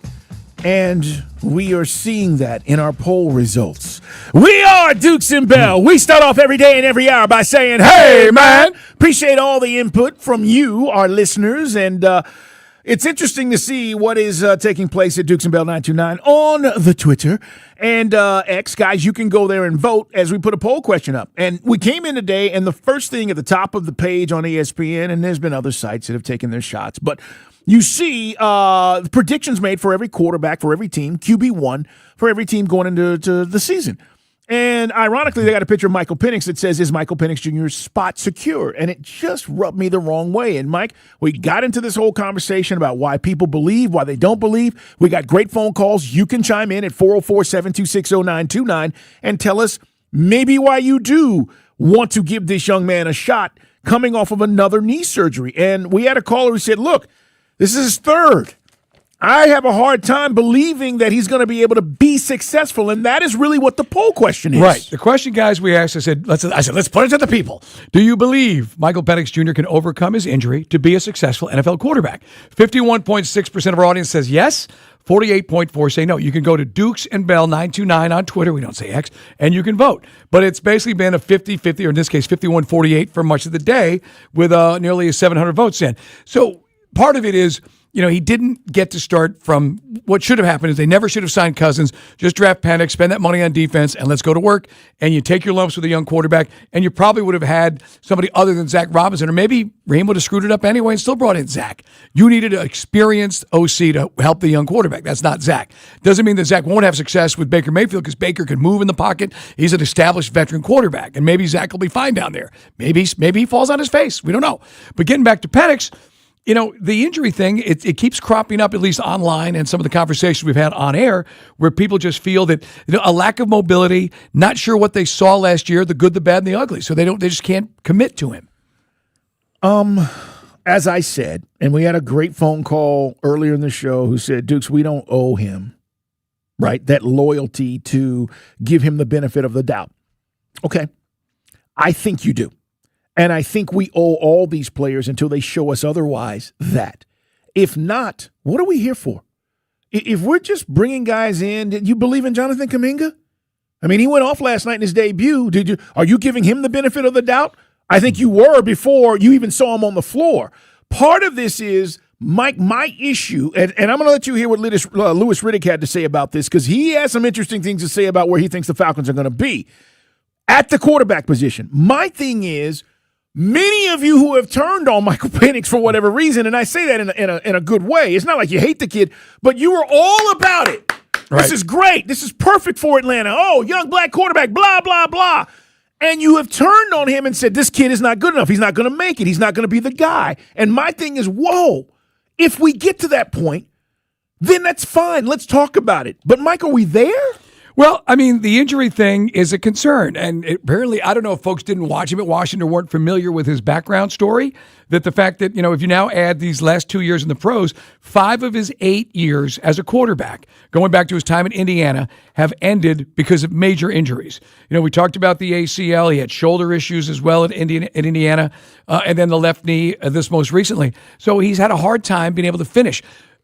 and we are seeing that in our poll results. We are Dukes and Bell. We start off every day and every hour by saying, hey, man, appreciate all the input from you, our listeners, and it's interesting to see what is taking place at Dukes and Bell 929 on the Twitter and X. Guys, you can go there and vote as we put a poll question up. And we came in today, and the first thing at the top of the page on ESPN, and there's been other sites that have taken their shots, but you see predictions made for every quarterback, for every team, QB1, for every team going into the season. And ironically, they got a picture of Michael Penix that says, is Michael Penix Jr.'s spot secure? And it just rubbed me the wrong way. And, Mike, we got into this whole conversation about why people believe, why they don't believe. We got great phone calls. You can chime in at 404-726-0929 and tell us maybe why you do want to give this young man a shot coming off of another knee surgery. And we had a caller who said, look, this is his third. I have a hard time believing that he's going to be able to be successful, and that is really what the poll question is. Right. The question, guys, we asked, I said, let's put it to the people. Do you believe Michael Penix Jr. can overcome his injury to be a successful NFL quarterback? 51.6% of our audience says yes. 48.4% say no. You can go to Dukes and Bell 929 on Twitter. We don't say X, and you can vote. But it's basically been a 50-50, or in this case, 51-48 for much of the day, with nearly 700 votes in. So part of it is, he didn't get to start from what should have happened is they never should have signed Cousins. Just draft Penix, spend that money on defense, and let's go to work. And you take your lumps with a young quarterback, and you probably would have had somebody other than Zach Robinson, or maybe Raheem would have screwed it up anyway and still brought in Zach. You needed an experienced OC to help the young quarterback. That's not Zach. Doesn't mean that Zach won't have success with Baker Mayfield because Baker can move in the pocket. He's an established veteran quarterback, and maybe Zach will be fine down there. Maybe he falls on his face. We don't know. But getting back to Penix, the injury thing, it keeps cropping up, at least online, and some of the conversations we've had on air, where people just feel that a lack of mobility, not sure what they saw last year, the good, the bad, and the ugly. So they just can't commit to him. As I said, and we had a great phone call earlier in the show who said, Dukes, we don't owe him, right, that loyalty to give him the benefit of the doubt. Okay. I think you do. And I think we owe all these players until they show us otherwise that. If not, what are we here for? If we're just bringing guys in, did you believe in Jonathan Kuminga? I mean, he went off last night in his debut. Are you giving him the benefit of the doubt? I think you were before you even saw him on the floor. Part of this is, Mike, my issue, and I'm going to let you hear what Louis Riddick had to say about this, because he has some interesting things to say about where he thinks the Falcons are going to be at the quarterback position. My thing is, many of you who have turned on Michael Penix for whatever reason, and I say that in a good way. It's not like you hate the kid, but you were all about it. Right. This is great. This is perfect for Atlanta. Oh, young black quarterback, blah, blah, blah. And you have turned on him and said, this kid is not good enough. He's not going to make it. He's not going to be the guy. And my thing is, whoa, if we get to that point, then that's fine. Let's talk about it. But, Mike, are we there? Well, I mean, the injury thing is a concern. And apparently, I don't know if folks didn't watch him at Washington or weren't familiar with his background story, that the fact that, if you now add these last 2 years in the pros, 5 of his 8 years as a quarterback, going back to his time in Indiana, have ended because of major injuries. We talked about the ACL. He had shoulder issues as well at Indiana, and then the left knee this most recently. So he's had a hard time being able to finish.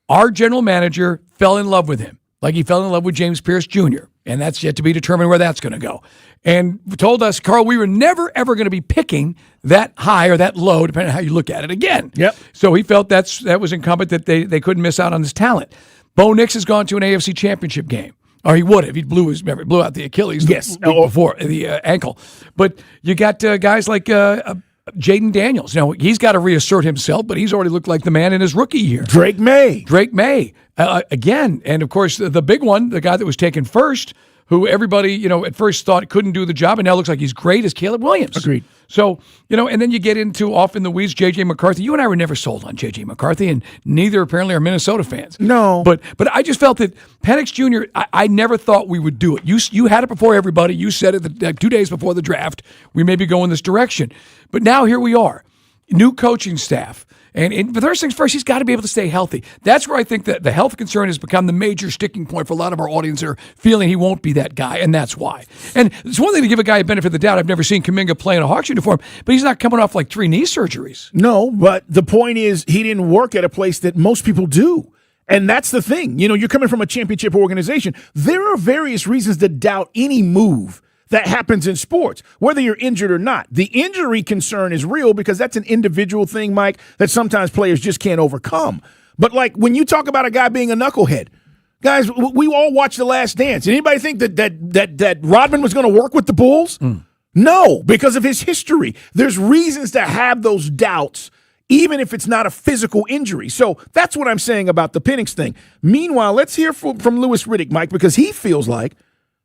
Our general manager fell in love with him, like he fell in love with James Pierce Jr., and that's yet to be determined where that's going to go. And told us, Carl, we were never, ever going to be picking that high or that low, depending on how you look at it again. Yep. So he felt that was incumbent, that they couldn't miss out on his talent. Bo Nix has gone to an AFC championship game. Or he would have. He blew out the Achilles before the ankle. But you got guys like Jaden Daniels. He's got to reassert himself, but he's already looked like the man in his rookie year. Drake May. Again. And, of course, the big one, the guy that was taken first, who everybody, at first thought couldn't do the job and now looks like he's great, is Caleb Williams. Agreed. So, and then you get into off in the weeds, J.J. McCarthy. You and I were never sold on J.J. McCarthy, and neither apparently are Minnesota fans. No. But I just felt that Penix Jr., I never thought we would do it. You had it before everybody. You said it 2 days before the draft. We may be going this direction. But now here we are. New coaching staff. And first things first, he's got to be able to stay healthy. That's where I think that the health concern has become the major sticking point for a lot of our audience that are feeling he won't be that guy, and that's why. And it's one thing to give a guy a benefit of the doubt. I've never seen Kuminga play in a Hawks uniform, but he's not coming off like 3 knee surgeries. No, but the point is he didn't work at a place that most people do. And that's the thing. You're coming from a championship organization. There are various reasons to doubt any move that happens in sports, whether you're injured or not. The injury concern is real because that's an individual thing, Mike, that sometimes players just can't overcome. But like when you talk about a guy being a knucklehead, guys, we all watched The Last Dance. Anybody think that Rodman was going to work with the Bulls? No, because of his history. There's reasons to have those doubts, even if it's not a physical injury. So that's what I'm saying about the Penix thing. Meanwhile, let's hear from Louis Riddick, Mike, because he feels like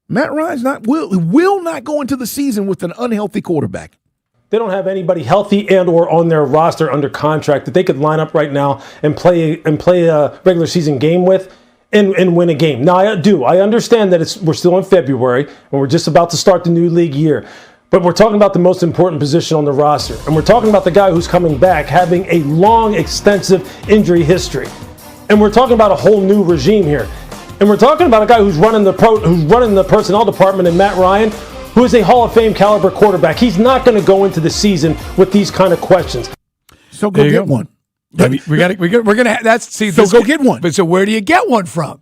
Matt Ryan's will not go into the season with an unhealthy quarterback. They don't have anybody healthy and or on their roster under contract that they could line up right now and play a regular season game with and win a game. Now, I understand that we're still in February and we're just about to start the new league year. But we're talking about the most important position on the roster. And we're talking about the guy who's coming back having a long, extensive injury history. And we're talking about a whole new regime here. And we're talking about a guy who's running the personnel department in Matt Ryan, who is a Hall of Fame caliber quarterback. He's not going to go into the season with these kind of questions. So go get one. I mean, we're gonna. Go get one. But so where do you get one from?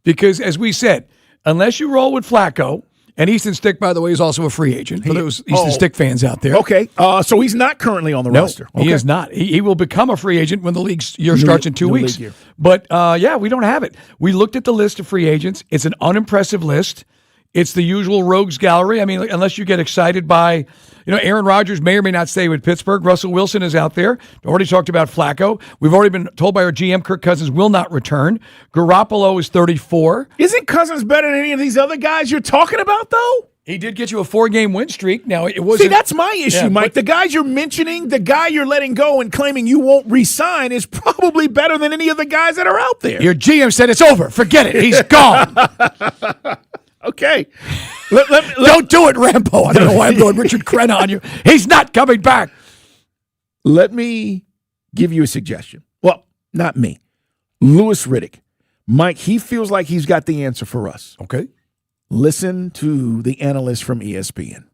Because as we said, unless you roll with Flacco, and Easton Stick, by the way, is also a free agent for those Easton Stick fans out there. Okay, so he's not currently on the roster. He is not. He will become a free agent when the league's year starts in 2 weeks. But we don't have it. We looked at the list of free agents. It's an unimpressive list. It's the usual rogues gallery. I mean, unless you get excited by, Aaron Rodgers may or may not stay with Pittsburgh. Russell Wilson is out there. Already talked about Flacco. We've already been told by our GM, Kirk Cousins will not return. Garoppolo is 34. Isn't Cousins better than any of these other guys you're talking about, though? He did get you a 4-game win streak. Now, it wasn't. See, that's my issue, Mike. The guys you're mentioning, the guy you're letting go and claiming you won't re-sign is probably better than any of the guys that are out there. Your GM said it's over. Forget it. He's gone. Okay. Don't do it, Rambo. I don't know why I'm going Richard Crenna on you. He's not coming back. Let me give you a suggestion. Well, not me. Louis Riddick. Mike, he feels like he's got the answer for us. Okay. Listen to the analyst from ESPN.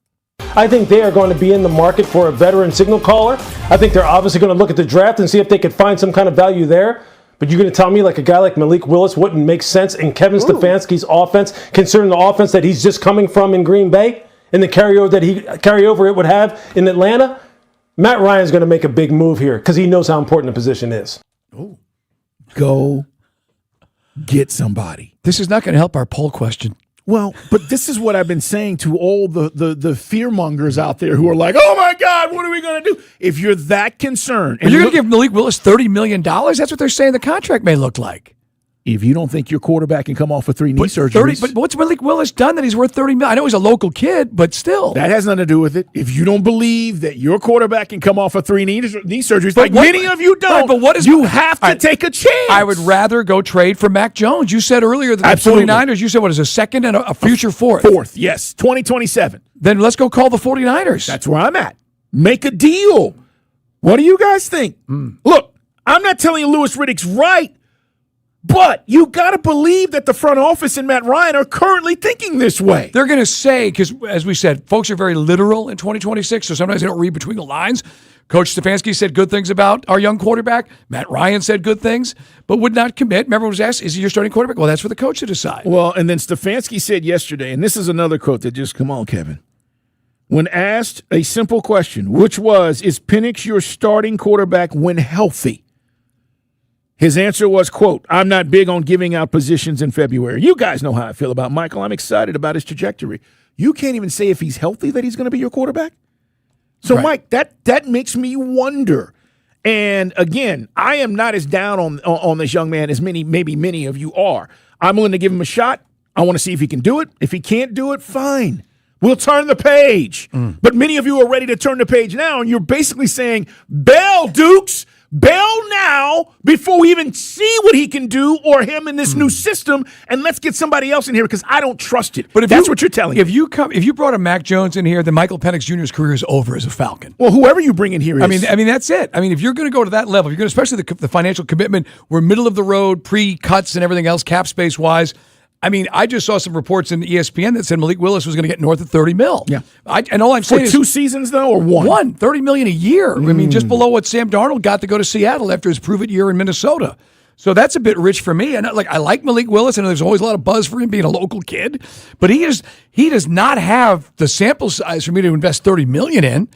I think they are going to be in the market for a veteran signal caller. I think they're obviously going to look at the draft and see if they could find some kind of value there. But you're going to tell me like a guy like Malik Willis wouldn't make sense in Kevin Stefanski's offense, considering the offense that he's just coming from in Green Bay and the carryover it would have in Atlanta? Matt Ryan's going to make a big move here because he knows how important the position is. Go get somebody. This is not going to help our poll question. Well, but this is what I've been saying to all the fear-mongers out there who are like, oh, my God, what are we going to do? If you're that concerned. And you're going to give Malik Willis $30 million? That's what they're saying the contract may look like. If you don't think your quarterback can come off with 3 knee surgeries. But what's Malik Willis done that he's worth $30 million? I know he's a local kid, but still. That has nothing to do with it. If you don't believe that your quarterback can come off of 3 knee surgeries, like many of you don't, you have to take a chance. I would rather go trade for Mac Jones. You said earlier that the 49ers, you said what is a second and a future fourth? Fourth, yes. 2027. Then let's go call the 49ers. That's where I'm at. Make a deal. What do you guys think? Look, I'm not telling you Louis Riddick's right. But you got to believe that the front office and Matt Ryan are currently thinking this way. They're going to say, because as we said, folks are very literal in 2026, so sometimes they don't read between the lines. Coach Stefanski said good things about our young quarterback. Matt Ryan said good things, but would not commit. Remember, was asked, is he your starting quarterback? Well, that's for the coach to decide. Well, and then Stefanski said yesterday, and this is another quote that just, come on, Kevin. When asked a simple question, which was, is Penix your starting quarterback when healthy? His answer was, quote, I'm not big on giving out positions in February. You guys know how I feel about Michael. I'm excited about his trajectory. You can't even say if he's healthy that he's going to be your quarterback? So, right. Mike, that makes me wonder. And, again, I am not as down on this young man as maybe many of you are. I'm willing to give him a shot. I want to see if he can do it. If he can't do it, fine. We'll turn the page. But many of you are ready to turn the page now, and you're basically saying, bail, Dukes. Bail now before we even see what he can do or him in this new system, and let's get somebody else in here because I don't trust it. But that's what you're telling me. If you brought a Mac Jones in here, then Michael Penix Jr.'s career is over as a Falcon. Well, whoever you bring in here is. I mean that's it. I mean, if you're going to go to that level, you're going to, especially the financial commitment, we're middle of the road, pre-cuts and everything else, cap space wise. I mean, I just saw some reports in ESPN that said Malik Willis was going to get north of $30 million. Yeah. And all I'm saying is 2 seasons, though, or one? $30 million a year. I mean, just below what Sam Darnold got to go to Seattle after his prove-it year in Minnesota. So that's a bit rich for me. And I like Malik Willis, and there's always a lot of buzz for him being a local kid. But he does not have the sample size for me to invest $30 million in.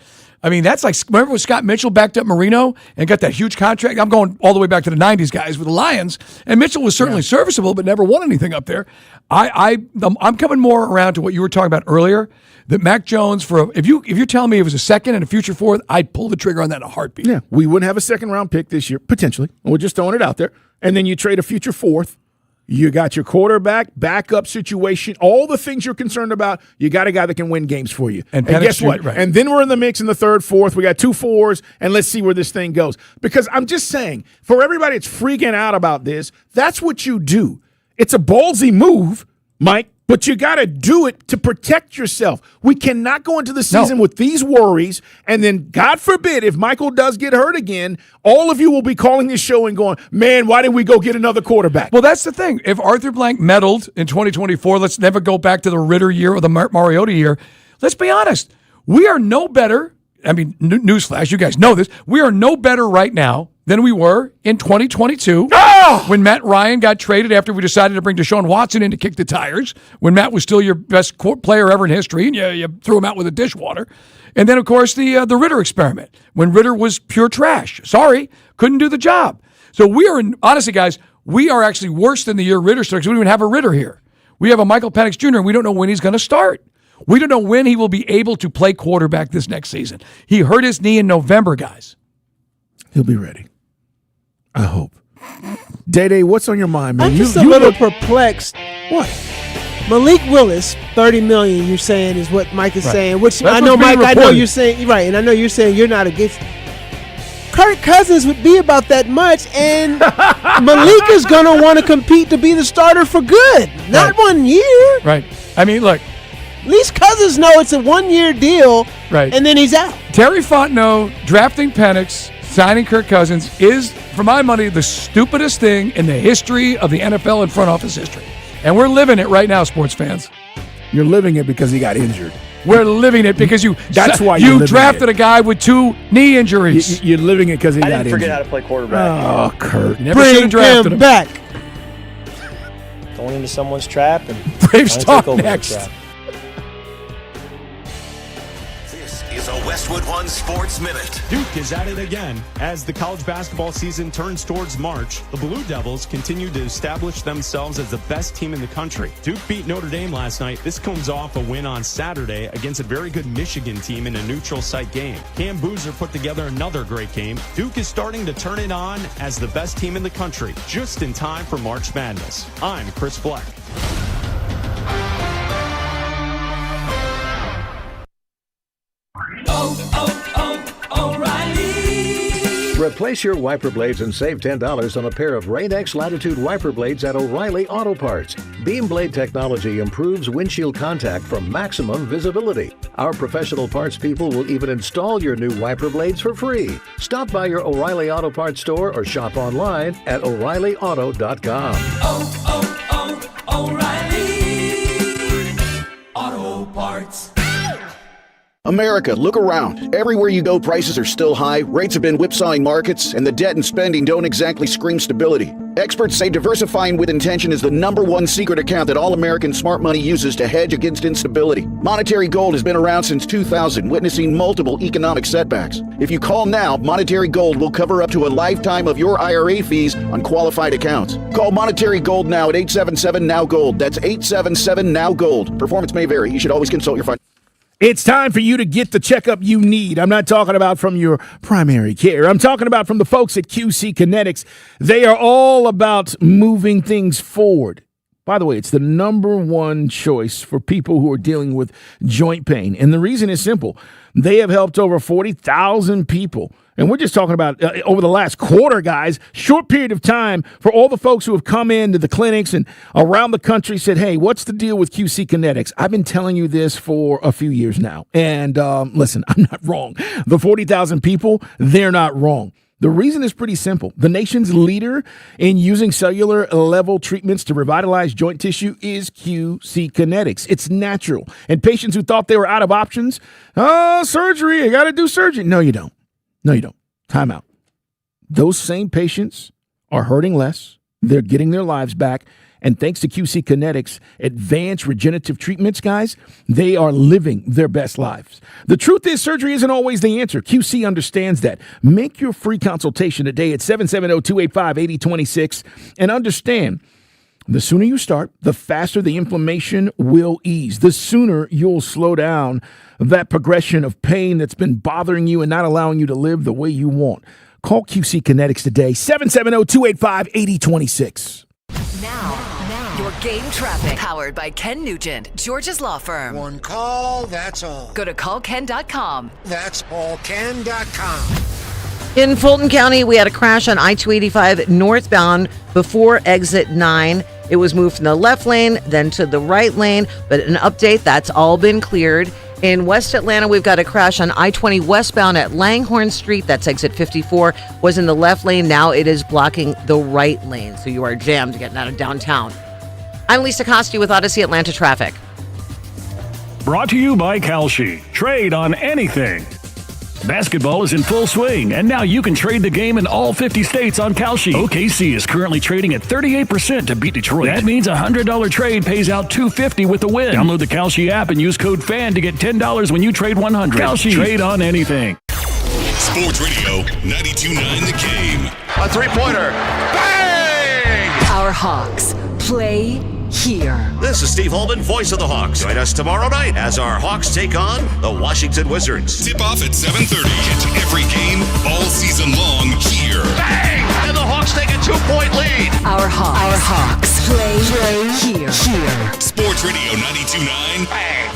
I mean, that's like, remember when Scott Mitchell backed up Marino and got that huge contract? I'm going all the way back to the 90s, guys, with the Lions. And Mitchell was certainly serviceable, but never won anything up there. I'm coming more around to what you were talking about earlier, that Mac Jones, if you're telling me it was a second and a future fourth, I'd pull the trigger on that in a heartbeat. Yeah, we wouldn't have a second-round pick this year, potentially. We're just throwing it out there. And then you trade a future fourth. You got your quarterback, backup situation, all the things you're concerned about. You got a guy that can win games for you. And guess what? Right. And then we're in the mix in the third, fourth. We got 2 4s, and let's see where this thing goes. Because I'm just saying, for everybody that's freaking out about this, that's what you do. It's a ballsy move, Mike, But you got to do it to protect yourself. We cannot go into the season with these worries, and then, God forbid, if Michael does get hurt again, all of you will be calling this show and going, man, why didn't we go get another quarterback? Well, that's the thing. If Arthur Blank meddled in 2024, let's never go back to the Ritter year or the Mariota year. Let's be honest. We are no better. I mean, newsflash, you guys know this. We are no better right now than we were in 2022 when Matt Ryan got traded after we decided to bring Deshaun Watson in to kick the tires, when Matt was still your best player ever in history, and you threw him out with a dishwater. And then, of course, the Ritter experiment, when Ritter was pure trash. Sorry, couldn't do the job. So we are, honestly, guys, we are actually worse than the year Ritter started because we don't even have a Ritter here. We have a Michael Penix Jr., and we don't know when he's going to start. We don't know when he will be able to play quarterback this next season. He hurt his knee in November, guys. He'll be ready. I hope. Day-Day, what's on your mind, man? I'm just a little perplexed. What? Malik Willis, $30 million, you're saying, is what Mike is saying. Which That's I know, what's being Mike, I know reported. you're saying, right, and I know you're saying you're not against. Kirk Cousins would be about that much, and Malik is going to want to compete to be the starter for good, not 1 year. Right. I mean, look. At least Cousins know it's a 1 year deal, Right. and then he's out. Terry Fontenot drafting Penix, signing Kirk Cousins is, for my money, the stupidest thing in the history of the NFL and front office history. And we're living it right now, sports fans. You're living it because he got injured. We're living it because That's why you're you living drafted it. a guy with 2 knee injuries. You're living it because he I got didn't injured. forget how to play quarterback. Oh, Kurt. You never should have Bring drafted him back. Going into someone's trap and Braves trying to talk take over the next. trap. This is a Westwood One Sports Minute. Duke is at it again. As the college basketball season turns towards March, the Blue Devils continue to establish themselves as the best team in the country. Duke beat Notre Dame last night. This comes off a win on Saturday against a very good Michigan team in a neutral site game. Cam Boozer put together another great game. Duke is starting to turn it on as the best team in the country, just in time for March Madness. I'm Chris Black. Replace your wiper blades and save $10 on a pair of Rain-X Latitude wiper blades at O'Reilly Auto Parts. Beam blade technology improves windshield contact for maximum visibility. Our professional parts people will even install your new wiper blades for free. Stop by your O'Reilly Auto Parts store or shop online at O'ReillyAuto.com. O'Reilly Auto Parts. America, look around. Everywhere you go, prices are still high, rates have been whipsawing markets, and the debt and spending don't exactly scream stability. Experts say diversifying with intention is the #1 secret account that all American smart money uses to hedge against instability. Monetary Gold has been around since 2000, witnessing multiple economic setbacks. If you call now, Monetary Gold will cover up to a lifetime of your IRA fees on qualified accounts. Call Monetary Gold now at 877-NOW-GOLD. That's 877-NOW-GOLD. Performance may vary. You should always consult your financial. It's time for you to get the checkup you need. I'm not talking about from your primary care. I'm talking about from the folks at QC Kinetics. They are all about moving things forward. By the way, it's the #1 choice for people who are dealing with joint pain. And the reason is simple. They have helped over 40,000 people. And we're just talking about over the last quarter, guys, short period of time for all the folks who have come into the clinics and around the country said, hey, what's the deal with QC Kinetics? I've been telling you this for a few years now. And listen, I'm not wrong. The 40,000 people, they're not wrong. The reason is pretty simple. The nation's leader in using cellular level treatments to revitalize joint tissue is QC Kinetics. It's natural. And patients who thought they were out of options, surgery, I got to do surgery. No, you don't. No, you don't. Time out. Those same patients are hurting less. They're getting their lives back. And thanks to QC Kinetics' advanced regenerative treatments, guys, they are living their best lives. The truth is, surgery isn't always the answer. QC understands that. Make your free consultation today at 770-285-8026 and understand, the sooner you start, the faster the inflammation will ease. The sooner you'll slow down that progression of pain that's been bothering you and not allowing you to live the way you want. Call QC Kinetics today, 770-285-8026. Now, your game traffic. Powered by Ken Nugent, George's Law Firm. One call, that's all. Go to callken.com. That's allken.com. In Fulton County, we had a crash on I-285 northbound before exit 9. It was moved from the left lane, then to the right lane, but an update, that's all been cleared. In West Atlanta, we've got a crash on I-20 westbound at Langhorne Street. That's exit 54. Was in the left lane. Now it is blocking the right lane. So you are jammed getting out of downtown. I'm Lisa Costi with Odyssey Atlanta Traffic. Brought to you by Kalshi. Trade on anything. Basketball is in full swing, and now you can trade the game in all 50 states on Kalshi. OKC is currently trading at 38% to beat Detroit. That means a $100 trade pays out $250 with the win. Download the Kalshi app and use code FAN to get $10 when you trade $100. Kalshi. Trade on anything. Sports Radio 92.9 The Game. A three-pointer. Bang! Our Hawks play here. This is Steve Holman, voice of the Hawks. Join us tomorrow night as our Hawks take on the Washington Wizards. Tip off at 7:30. Catch every game all season long here. Bang! And the Hawks take a 2-point lead. Our Hawks play here. Sports Radio 92.9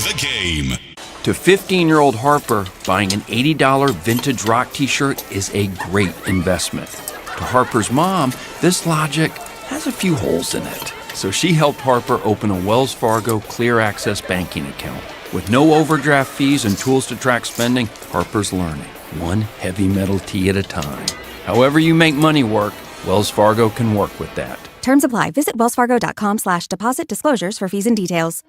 The Game. To 15-year-old Harper, buying an $80 vintage rock t-shirt is a great investment. To Harper's mom, this logic has a few holes in it. So she helped Harper open a Wells Fargo Clear Access banking account. With no overdraft fees and tools to track spending, Harper's learning, one heavy metal tee at a time. However you make money work, Wells Fargo can work with that. Terms apply. Visit wellsfargo.com/deposit disclosures for fees and details.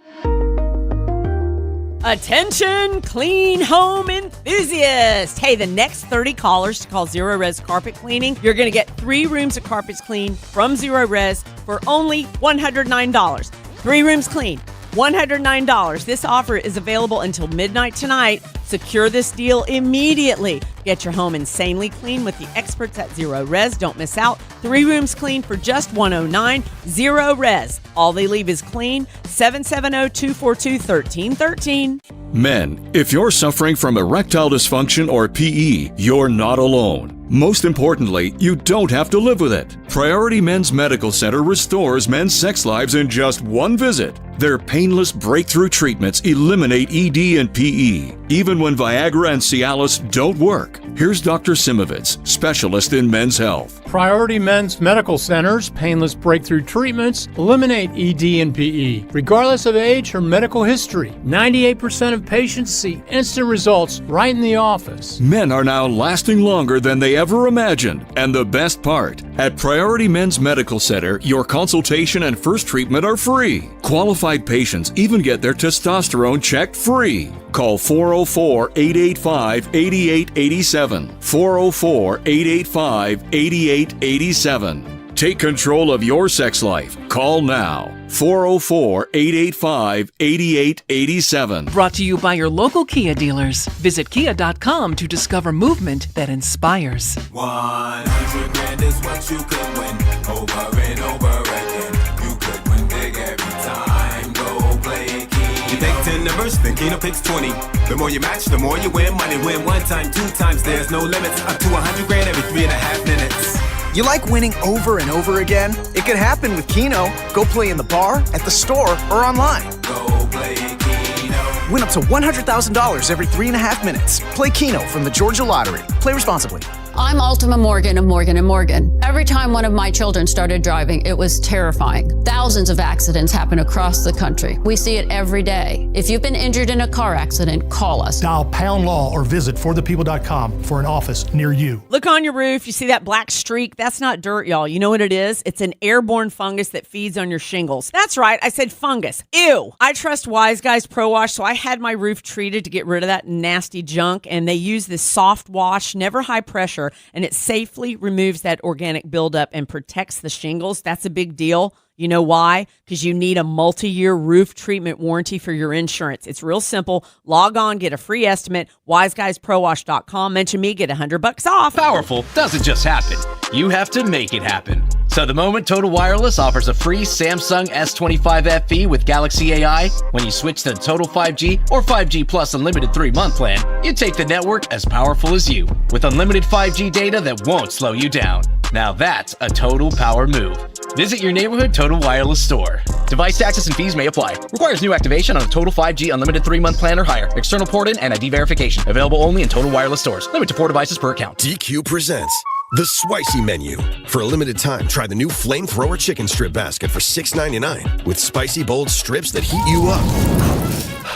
Attention, clean home enthusiasts. Hey, the next 30 callers to call Zero Res Carpet Cleaning, you're going to get 3 rooms of carpets cleaned from Zero Res for only $109. 3 rooms clean, $109. This offer is available until midnight tonight. Secure this deal immediately. Get your home insanely clean with the experts at Zero Res. Don't miss out. 3 rooms clean for just $109. Zero Res. All they leave is clean. 770-242-1313. Men, if you're suffering from erectile dysfunction or PE, you're not alone. Most importantly, you don't have to live with it. Priority Men's Medical Center restores men's sex lives in just one visit. Their painless breakthrough treatments eliminate ED and PE, even when Viagra and Cialis don't work. Here's Dr. Simovitz, specialist in men's health. Priority Men's Medical Center's painless breakthrough treatments eliminate ED and PE, regardless of age or medical history. 98% of patients see instant results right in the office. Men are now lasting longer than they ever imagined. And the best part, at Priority Men's Medical Center, your consultation and first treatment are free. Qualified patients even get their testosterone checked free. Call 404-885-8887. 404-885-8887. Take control of your sex life. Call now. 404-885-8887. Brought to you by your local Kia dealers. Visit kia.com to discover movement that inspires. 100 grand is what you could win over and over again. You could win big every time. Go play Keno. You think 10 numbers, then Keno picks 20. The more you match, the more you win. Money win 1 time, 2 times. There's no limits. Up to 100 grand every 3.5 minutes. You like winning over and over again? It could happen with Keno. Go play in the bar, at the store, or online. Go play Keno. Win up to $100,000 every 3.5 minutes. Play Keno from the Georgia Lottery. Play responsibly. I'm Ultima Morgan of Morgan & Morgan. Every time one of my children started driving, it was terrifying. Thousands of accidents happen across the country. We see it every day. If you've been injured in a car accident, call us. Dial #law or visit forthepeople.com for an office near you. Look on your roof. You see that black streak? That's not dirt, y'all. You know what it is? It's an airborne fungus that feeds on your shingles. That's right. I said fungus. Ew. I trust Wise Guys Pro Wash, so I had my roof treated to get rid of that nasty junk, and they use this soft wash, never high pressure, and it safely removes that organic buildup and protects the shingles. That's a big deal. You know why? Because you need a multi-year roof treatment warranty for your insurance. It's real simple. Log on, get a free estimate, wiseguysprowash.com. Mention me, get $100 off. Powerful doesn't just happen. You have to make it happen. So the moment Total Wireless offers a free Samsung S25 FE with Galaxy AI, when you switch to Total 5G or 5G Plus Unlimited 3-month plan, you take the network as powerful as you, with unlimited 5G data that won't slow you down. Now that's a total power move. Visit your neighborhood Total Wireless store. Device taxes and fees may apply. Requires new activation on a Total 5G Unlimited 3-month plan or higher. External port-in and ID verification. Available only in Total Wireless stores. Limit to 4 devices per account. DQ presents The Spicy Menu. For a limited time, try the new Flamethrower Chicken Strip Basket for $6.99 with spicy, bold strips that heat you up.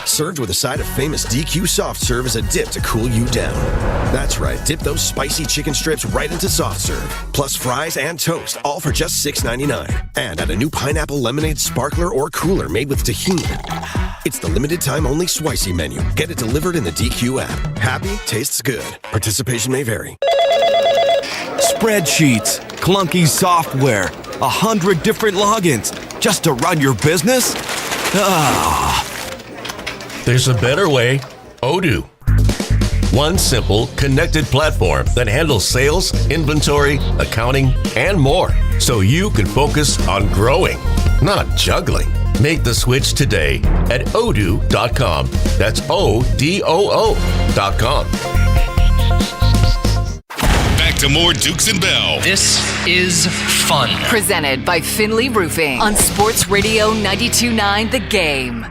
Served with a side of famous DQ Soft Serve as a dip to cool you down. That's right, dip those spicy chicken strips right into Soft Serve. Plus fries and toast, all for just $6.99. And add a new pineapple lemonade sparkler or cooler made with tahini. It's the limited time only Spicy Menu. Get it delivered in the DQ app. Happy, tastes good. Participation may vary. Spreadsheets, clunky software, 100 different logins just to run your business? Ah. There's a better way. Odoo. One simple, connected platform that handles sales, inventory, accounting, and more, so you can focus on growing, not juggling. Make the switch today at odoo.com. That's ODOO.com. Back to more Dukes and Bell. This is fun. Presented by Finley Roofing on Sports Radio 92.9 The Game.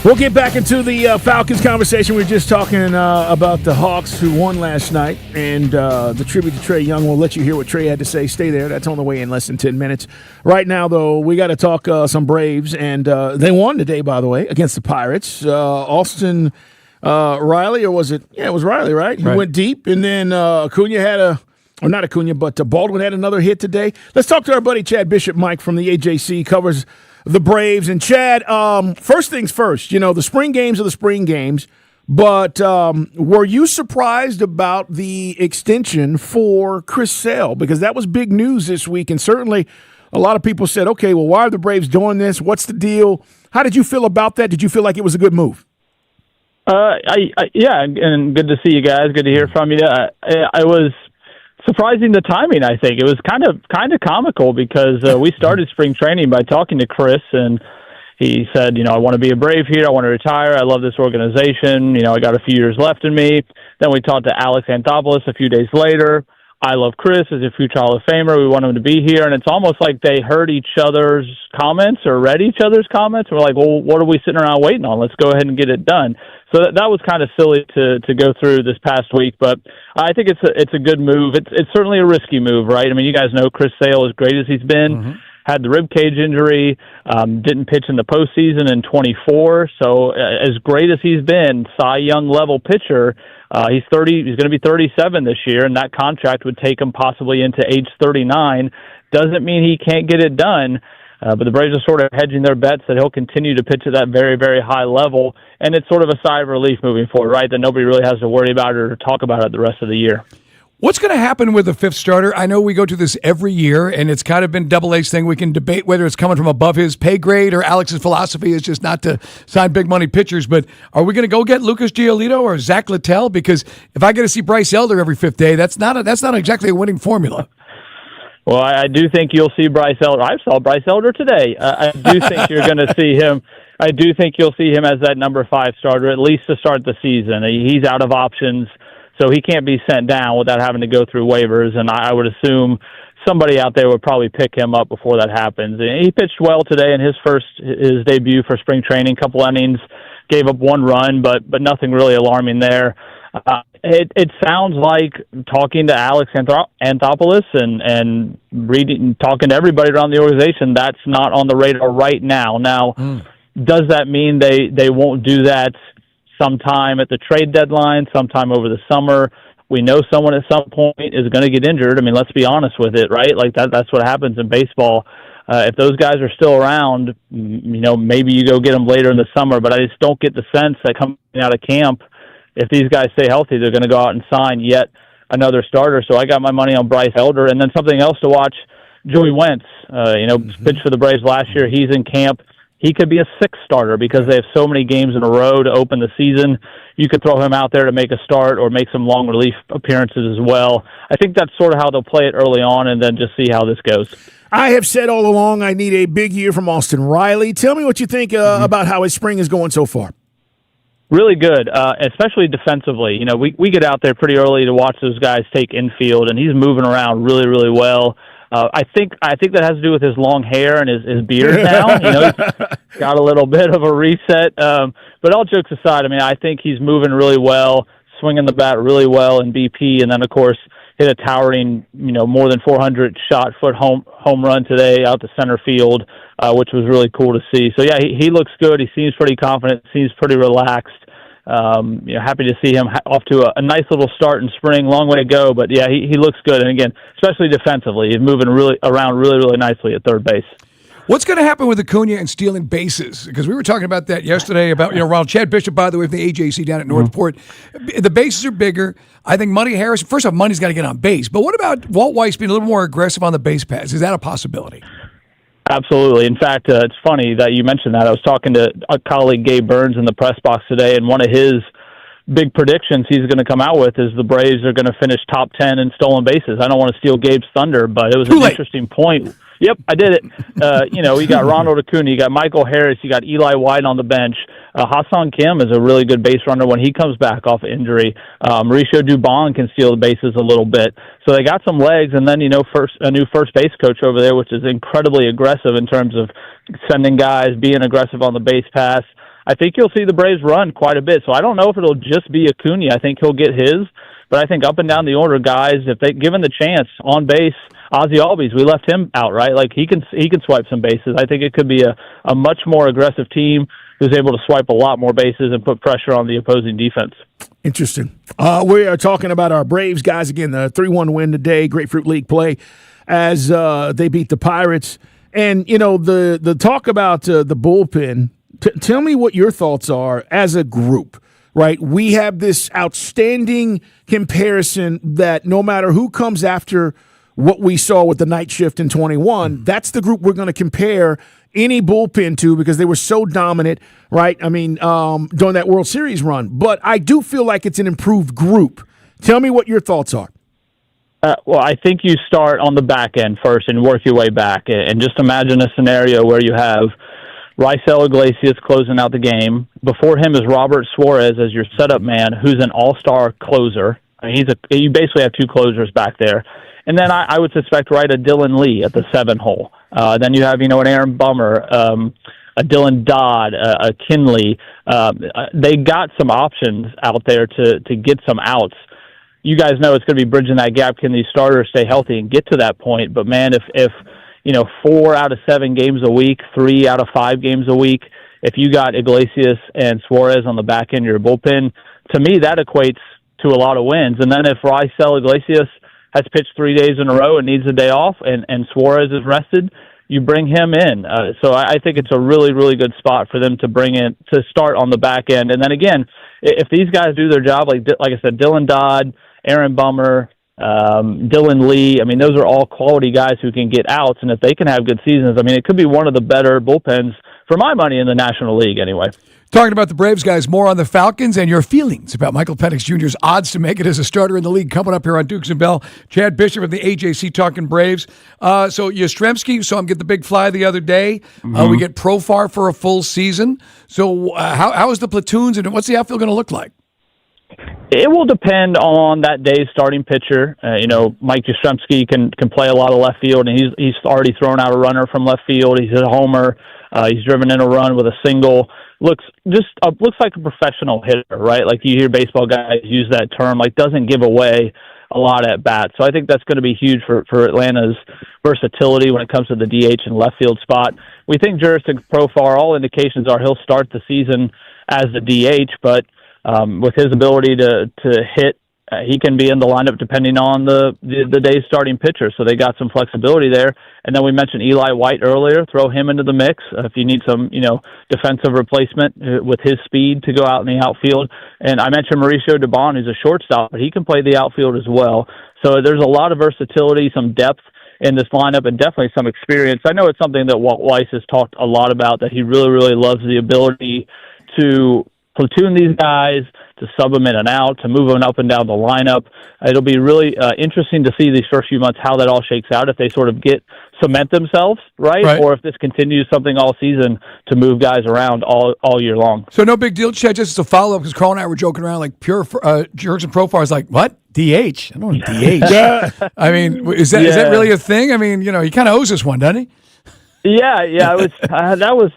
We'll get back into the Falcons conversation. We were just talking about the Hawks who won last night and the tribute to Trae Young. We'll let you hear what Trae had to say. Stay there. That's on the way in less than 10 minutes. Right now, though, we got to talk some Braves. And they won today, by the way, against the Pirates. Austin Riley, or was it? Yeah, it was Riley, right? He went deep. And then Acuna had or not Acuna, but Baldwin had another hit today. Let's talk to our buddy Chad Bishop, Mike, from the AJC, covers the Braves. And Chad, first things first, the spring games are the spring games, but were you surprised about the extension for Chris Sale? Because that was big news this week, and certainly a lot of people said, okay, well, why are the Braves doing this? What's the deal? How did you feel about that? Did you feel like it was a good move? Yeah, and good to see you guys. Good to hear from you. I was surprising the timing. I think it was kind of comical because we started spring training by talking to Chris, and he said, I want to be a Brave here. I want to retire. I love this organization. I got a few years left in me. Then we talked to Alex Anthopoulos a few days later. I love Chris as a future Hall of Famer. We want him to be here. And it's almost like they heard each other's comments or read each other's comments. We're like, well, what are we sitting around waiting on? Let's go ahead and get it done. So that was kind of silly to go through this past week, but I think it's a good move. It's certainly a risky move, right? I mean, you guys know Chris Sale, as great as he's been, had the rib cage injury, didn't pitch in the postseason in 24. So as great as he's been, Cy Young level pitcher, he's 30. He's going to be 37 this year, and that contract would take him possibly into age 39. Doesn't mean he can't get it done. But the Braves are sort of hedging their bets that he'll continue to pitch at that very, very high level, and it's sort of a sigh of relief moving forward, right, that nobody really has to worry about it or talk about it the rest of the year. What's going to happen with the fifth starter? I know we go to this every year, and it's kind of been Double A's thing. We can debate whether it's coming from above his pay grade or Alex's philosophy is just not to sign big money pitchers, but are we going to go get Lucas Giolito or Zach Littell? Because if I get to see Bryce Elder every fifth day, that's not exactly a winning formula. Well, I do think you'll see Bryce Elder. I saw Bryce Elder today. I do think you're going to see him. I do think you'll see him as that number 5 starter, at least to start the season. He's out of options, so he can't be sent down without having to go through waivers, and I would assume somebody out there would probably pick him up before that happens. And he pitched well today in his debut for spring training, couple innings, gave up 1 run, but nothing really alarming there. It sounds like talking to Alex Anthopoulos and talking to everybody around the organization, that's not on the radar right now. Now, does that mean they won't do that sometime at the trade deadline, sometime over the summer? We know someone at some point is going to get injured. I mean, let's be honest with it, right? Like that's what happens in baseball. If those guys are still around, maybe you go get them later in the summer, but I just don't get the sense that coming out of camp, if these guys stay healthy, they're going to go out and sign yet another starter. So I got my money on Bryce Elder. And then something else to watch, Joey Wentz, pitched for the Braves last year. He's in camp. He could be a 6th starter because they have so many games in a row to open the season. You could throw him out there to make a start or make some long relief appearances as well. I think that's sort of how they'll play it early on and then just see how this goes. I have said all along I need a big year from Austin Riley. Tell me what you think about how his spring is going so far. Really good, especially defensively. We get out there pretty early to watch those guys take infield, and he's moving around really, really well. I think that has to do with his long hair and his beard now. He's got a little bit of a reset. But all jokes aside, I mean, I think he's moving really well, swinging the bat really well in BP, and then of course hit a towering, more than 400 shot foot home run today out to center field, which was really cool to see. So yeah, he looks good. He seems pretty confident. Seems pretty relaxed. Happy to see him off to a nice little start in spring. Long way to go, but yeah, he looks good. And again, especially defensively, he's moving around really nicely at third base. What's going to happen with Acuna and stealing bases? Because we were talking about that yesterday about, Ronald Chad Bishop, by the way, from the AJC down at Northport. The bases are bigger. I think Money Harris, first off, Money's got to get on base. But what about Walt Weiss being a little more aggressive on the base paths? Is that a possibility? Absolutely. In fact, it's funny that you mentioned that. I was talking to a colleague, Gabe Burns, in the press box today, and one of his big predictions he's going to come out with is the Braves are going to finish top 10 in stolen bases. I don't want to steal Gabe's thunder, but it was an interesting point. Yep, I did it. You got Ronald Acuna, you got Michael Harris, you got Eli White on the bench. Ha-Seong Kim is a really good base runner when he comes back off injury. Mauricio Dubon can steal the bases a little bit. So they got some legs, and then, a new first base coach over there, which is incredibly aggressive in terms of sending guys, being aggressive on the base pass. I think you'll see the Braves run quite a bit. So I don't know if it'll just be Acuna. I think he'll get his. But I think up and down the order, guys, if they given the chance on base, Ozzie Albies, we left him out, right? Like he can swipe some bases. I think it could be a much more aggressive team who's able to swipe a lot more bases and put pressure on the opposing defense. Interesting. We are talking about our Braves, guys. Again, the 3-1 win today, Grapefruit League play as they beat the Pirates. And, the talk about the bullpen, tell me what your thoughts are as a group. Right, we have this outstanding comparison that no matter who comes after what we saw with the night shift in 21, that's the group we're going to compare any bullpen to because they were so dominant, right? I mean, during that World Series run. But I do feel like it's an improved group. Tell me what your thoughts are. Well, I think you start on the back end first and work your way back. And just imagine a scenario where you have Raisel Iglesias closing out the game. Before him is Robert Suarez as your setup man, who's an all-star closer. I mean, you basically have two closers back there. And then I would suspect a Dylan Lee at the 7 hole. Then you have, an Aaron Bummer, a Dylan Dodd, a Kinley. They got some options out there to get some outs. You guys know it's going to be bridging that gap. Can these starters stay healthy and get to that point? But, man, if 4 out of 7 games a week, 3 out of 5 games a week, if you got Iglesias and Suarez on the back end of your bullpen, to me that equates to a lot of wins. And then if Raisel Iglesias has pitched 3 days in a row and needs a day off and Suarez is rested, you bring him in. So I think it's a really, really good spot for them to bring in, to start on the back end. And then again, if these guys do their job, like I said, Dylan Dodd, Aaron Bummer, Dylan Lee, I mean, those are all quality guys who can get outs, and if they can have good seasons, I mean, it could be one of the better bullpens, for my money, in the National League anyway. Talking about the Braves, guys, more on the Falcons and your feelings about Michael Penix Jr.'s odds to make it as a starter in the league coming up here on Dukes and Bell. Chad Bishop of the AJC talking Braves. So Yastrzemski saw him get the big fly the other day. We get Profar for a full season. So how is the platoons, and what's the outfield going to look like? It will depend on that day's starting pitcher. Mike Yastrzemski can play a lot of left field, and he's already thrown out a runner from left field. He's hit a homer. He's driven in a run with a single. Looks like a professional hitter, right? Like you hear baseball guys use that term, like doesn't give away a lot at bat. So I think that's going to be huge for Atlanta's versatility when it comes to the DH and left field spot. We think Jurickson Profar, all indications are he'll start the season as the DH, but with his ability to hit, he can be in the lineup depending on the day's starting pitcher. So they got some flexibility there. And then we mentioned Eli White earlier. Throw him into the mix if you need some, defensive replacement with his speed to go out in the outfield. And I mentioned Mauricio Dubon, who's a shortstop, but he can play the outfield as well. So there's a lot of versatility, some depth in this lineup, and definitely some experience. I know it's something that Walt Weiss has talked a lot about, that he really, really loves the ability to platoon these guys, to sub them in and out, to move them up and down the lineup. It'll be really interesting to see these first few months how that all shakes out, if they sort of get cement themselves, right? Or if this continues something all season to move guys around all year long. So no big deal, Chad. Just as a follow-up, because Carl and I were joking around like pure Jerks and Profar is like, what? DH? I don't want DH. I mean, is that really a thing? I mean, he kind of owes us one, doesn't he? Yeah. It was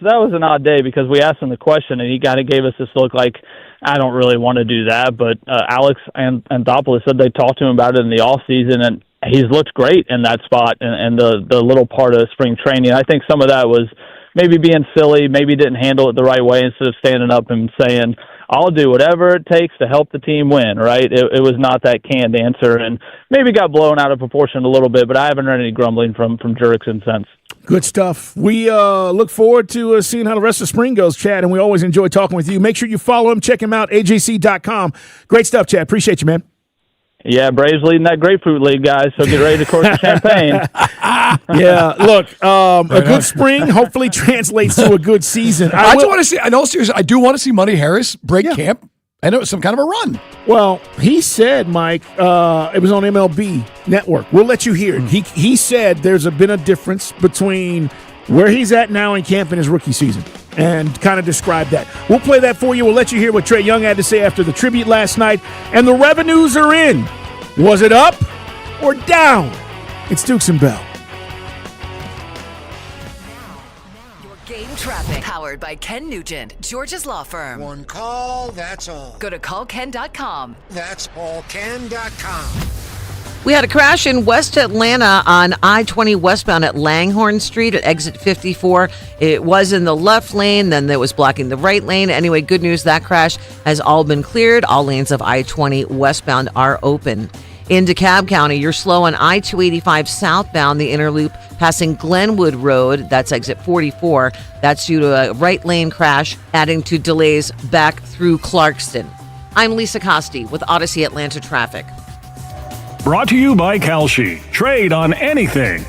that was an odd day because we asked him the question and he kind of gave us this look like, I don't really want to do that. But Alex Anthopoulos said they talked to him about it in the off season, and he's looked great in that spot and the little part of spring training. I think some of that was maybe being silly, maybe didn't handle it the right way instead of standing up and saying, I'll do whatever it takes to help the team win, right? It was not that canned answer, and maybe got blown out of proportion a little bit, but I haven't heard any grumbling from Jurickson since. Good stuff. We look forward to seeing how the rest of spring goes, Chad, and we always enjoy talking with you. Make sure you follow him. Check him out, AJC.com. Great stuff, Chad. Appreciate you, man. Yeah, Braves leading that Grapefruit League, guys, so get ready to course the champagne. Yeah, look, a good spring hopefully translates to a good season. I do want to see, I know, seriously, I do want to see Money Harris break camp. I know it's some kind of a run. Well, he said, Mike, it was on MLB Network. We'll let you hear it. He said there's been a difference between where he's at now in camp and his rookie season, and kind of describe that. We'll play that for you. We'll let you hear what Trae Young had to say after the tribute last night. And the revenues are in. Was it up or down? It's Dukes and Bell. Game traffic powered by Ken Nugent, Georgia's law firm. One call, that's all. Go to callken.com. That's allken.com. We had a crash in West Atlanta on I-20 westbound at Langhorne Street at exit 54. It was in the left lane, then it was blocking the right lane. Anyway, good news, that crash has all been cleared. All lanes of I-20 westbound are open. In DeKalb County, you're slow on I-285 southbound, the inner loop passing Glenwood Road. That's exit 44. That's due to a right lane crash, adding to delays back through Clarkston. I'm Lisa Costi with Odyssey Atlanta Traffic. Brought to you by Kalshi. Trade on anything.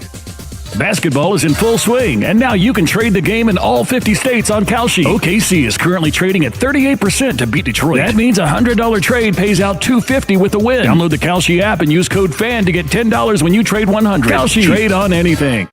Basketball is in full swing, and now you can trade the game in all 50 states on Kalshi. OKC is currently trading at 38% to beat Detroit. That means a $100 trade pays out $250 with a win. Download the Kalshi app and use code FAN to get $10 when you trade $100. Kalshi. Trade on anything.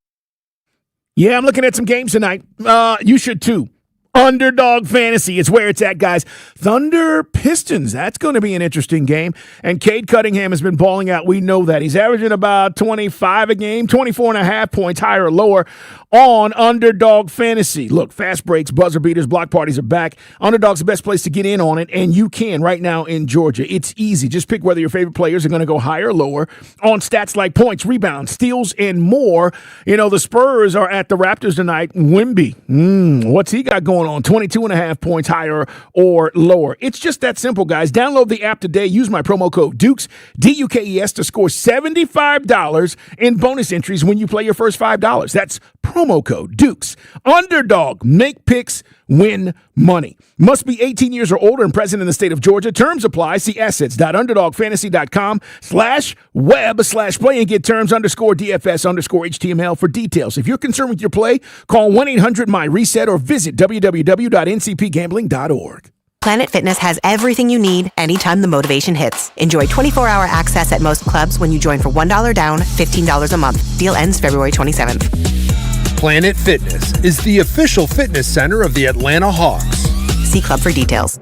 Yeah, I'm looking at some games tonight. You should too. Underdog Fantasy is where it's at, guys. Thunder Pistons. That's going to be an interesting game. And Cade Cunningham has been balling out. We know that. He's averaging about 25 a game, 24.5 points, higher or lower on Underdog Fantasy. Look, fast breaks, buzzer beaters, block parties are back. Underdog's the best place to get in on it, and you can right now in Georgia. It's easy. Just pick whether your favorite players are going to go higher or lower on stats like points, rebounds, steals, and more. You know, the Spurs are at the Raptors tonight. Wemby, what's he got going on? 22.5 points higher or lower. It's just that simple, guys. Download the app today. Use my promo code Dukes, DUKES, to score $75 in bonus entries when you play your first $5. That's promo code Dukes. Underdog. Make picks, win money. Must be 18 years or older and present in the state of Georgia. Terms apply. See assets.underdogfantasy.com/web/play and get terms _DFS_HTML for details. If you're concerned with your play, call 1-800-MY-RESET or visit www.ncpgambling.org. Planet Fitness has everything you need anytime the motivation hits. Enjoy 24-hour access at most clubs when you join for $1 down, $15 a month. Deal ends February 27th. Planet Fitness is the official fitness center of the Atlanta Hawks. See club for details.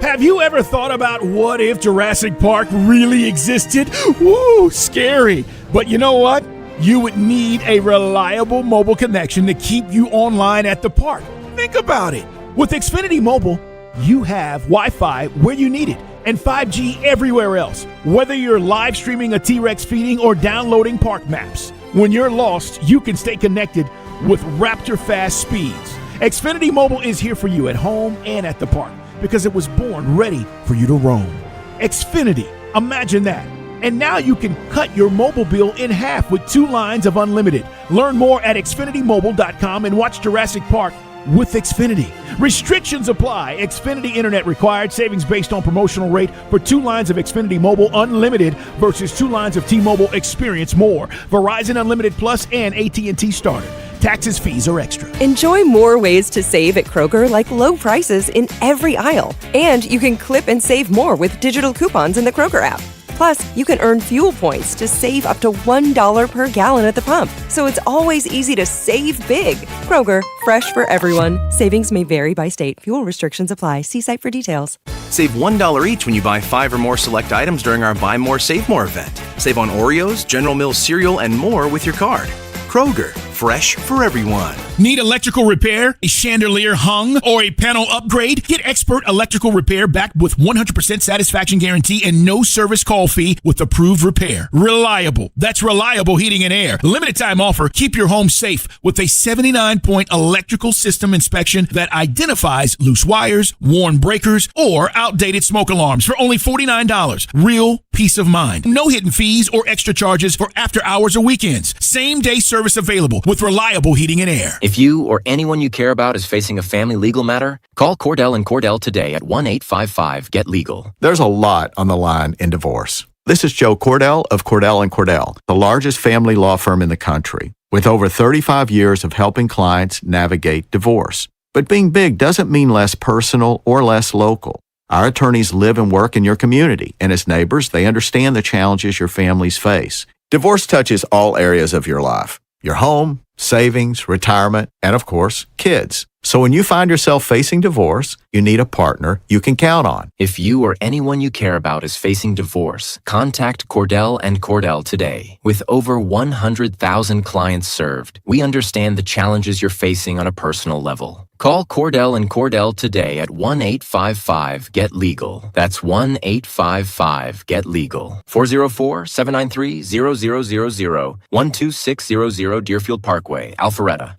Have you ever thought about what if Jurassic Park really existed? Woo, scary. But you know what? You would need a reliable mobile connection to keep you online at the park. Think about it. With Xfinity Mobile, you have Wi-Fi where you need it and 5G everywhere else, whether you're live streaming a T-Rex feeding or downloading park maps. When you're lost, you can stay connected with Raptor fast speeds. Xfinity Mobile is here for you at home and at the park because it was born ready for you to roam. Xfinity, imagine that. And now you can cut your mobile bill in half with 2 lines of unlimited. Learn more at xfinitymobile.com and watch Jurassic Park with Xfinity. Restrictions apply. Xfinity Internet required. Savings based on promotional rate for 2 lines of Xfinity Mobile Unlimited versus 2 lines of T-Mobile Experience More. Verizon Unlimited Plus and AT&T Starter. Taxes, fees are extra. Enjoy more ways to save at Kroger, like low prices in every aisle. And you can clip and save more with digital coupons in the Kroger app. Plus, you can earn fuel points to save up to $1 per gallon at the pump. So it's always easy to save big. Kroger, fresh for everyone. Savings may vary by state. Fuel restrictions apply. See site for details. Save $1 each when you buy 5 or more select items during our Buy More, Save More event. Save on Oreos, General Mills cereal, and more with your card. Kroger, fresh for everyone. Need electrical repair, a chandelier hung, or a panel upgrade? Get expert electrical repair backed with 100% satisfaction guarantee and no service call fee with approved repair. Reliable. That's Reliable Heating and Air. Limited time offer. Keep your home safe with a 79-point electrical system inspection that identifies loose wires, worn breakers, or outdated smoke alarms for only $49. Real peace of mind. No hidden fees or extra charges for after hours or weekends. Same day service available with Reliable Heating and Air. If you or anyone you care about is facing a family legal matter, call Cordell & Cordell today at 1-855-GET-LEGAL. There's a lot on the line in divorce. This is Joe Cordell of Cordell & Cordell, the largest family law firm in the country, with over 35 years of helping clients navigate divorce. But being big doesn't mean less personal or less local. Our attorneys live and work in your community, and as neighbors, they understand the challenges your families face. Divorce touches all areas of your life. Your home, savings, retirement, and of course, kids. So when you find yourself facing divorce, you need a partner you can count on. If you or anyone you care about is facing divorce, contact Cordell & Cordell today. With over 100,000 clients served, we understand the challenges you're facing on a personal level. Call Cordell & Cordell today at 1-855-GET-LEGAL. That's 1-855-GET-LEGAL. 404-793-0000, 12600 Deerfield Parkway, Alpharetta.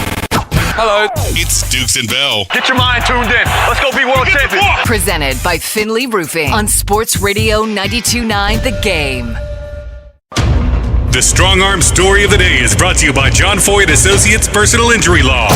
Hello. It's Dukes and Bell. Get your mind tuned in. Let's go be world champions. Presented by Finley Roofing on Sports Radio 92.9 The Game. The Strong Arm Story of the Day is brought to you by John Foy & Associates Personal Injury Law.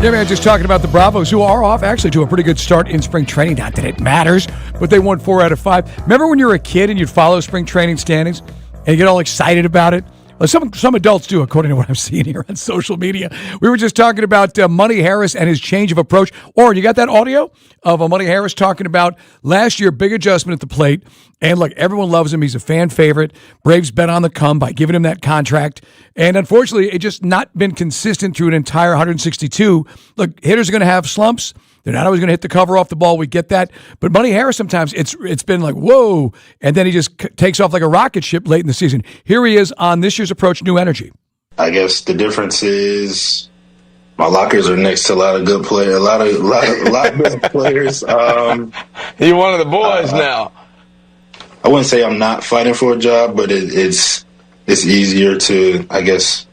Yeah, man, just talking about the Bravos, who are off actually to a pretty good start in spring training. Not that it matters, but they won 4 out of 5. Remember when you were a kid and you'd follow spring training standings and you get all excited about it? Well, some adults do, according to what I'm seeing here on social media. We were just talking about Money Harris and his change of approach. Oren, you got that audio of Money Harris talking about last year, big adjustment at the plate. And look, everyone loves him. He's a fan favorite. Braves bet on the come by giving him that contract. And unfortunately, it just not been consistent through an entire 162. Look, hitters are going to have slumps. They're not always going to hit the cover off the ball. We get that. But Money Harris, sometimes it's been like, whoa. And then he just takes off like a rocket ship late in the season. Here he is on this year's approach, New Energy. I guess the difference is my lockers are next to a lot of good players, a lot of good players. You're one of the boys now. I wouldn't say I'm not fighting for a job, but it's easier to, I guess,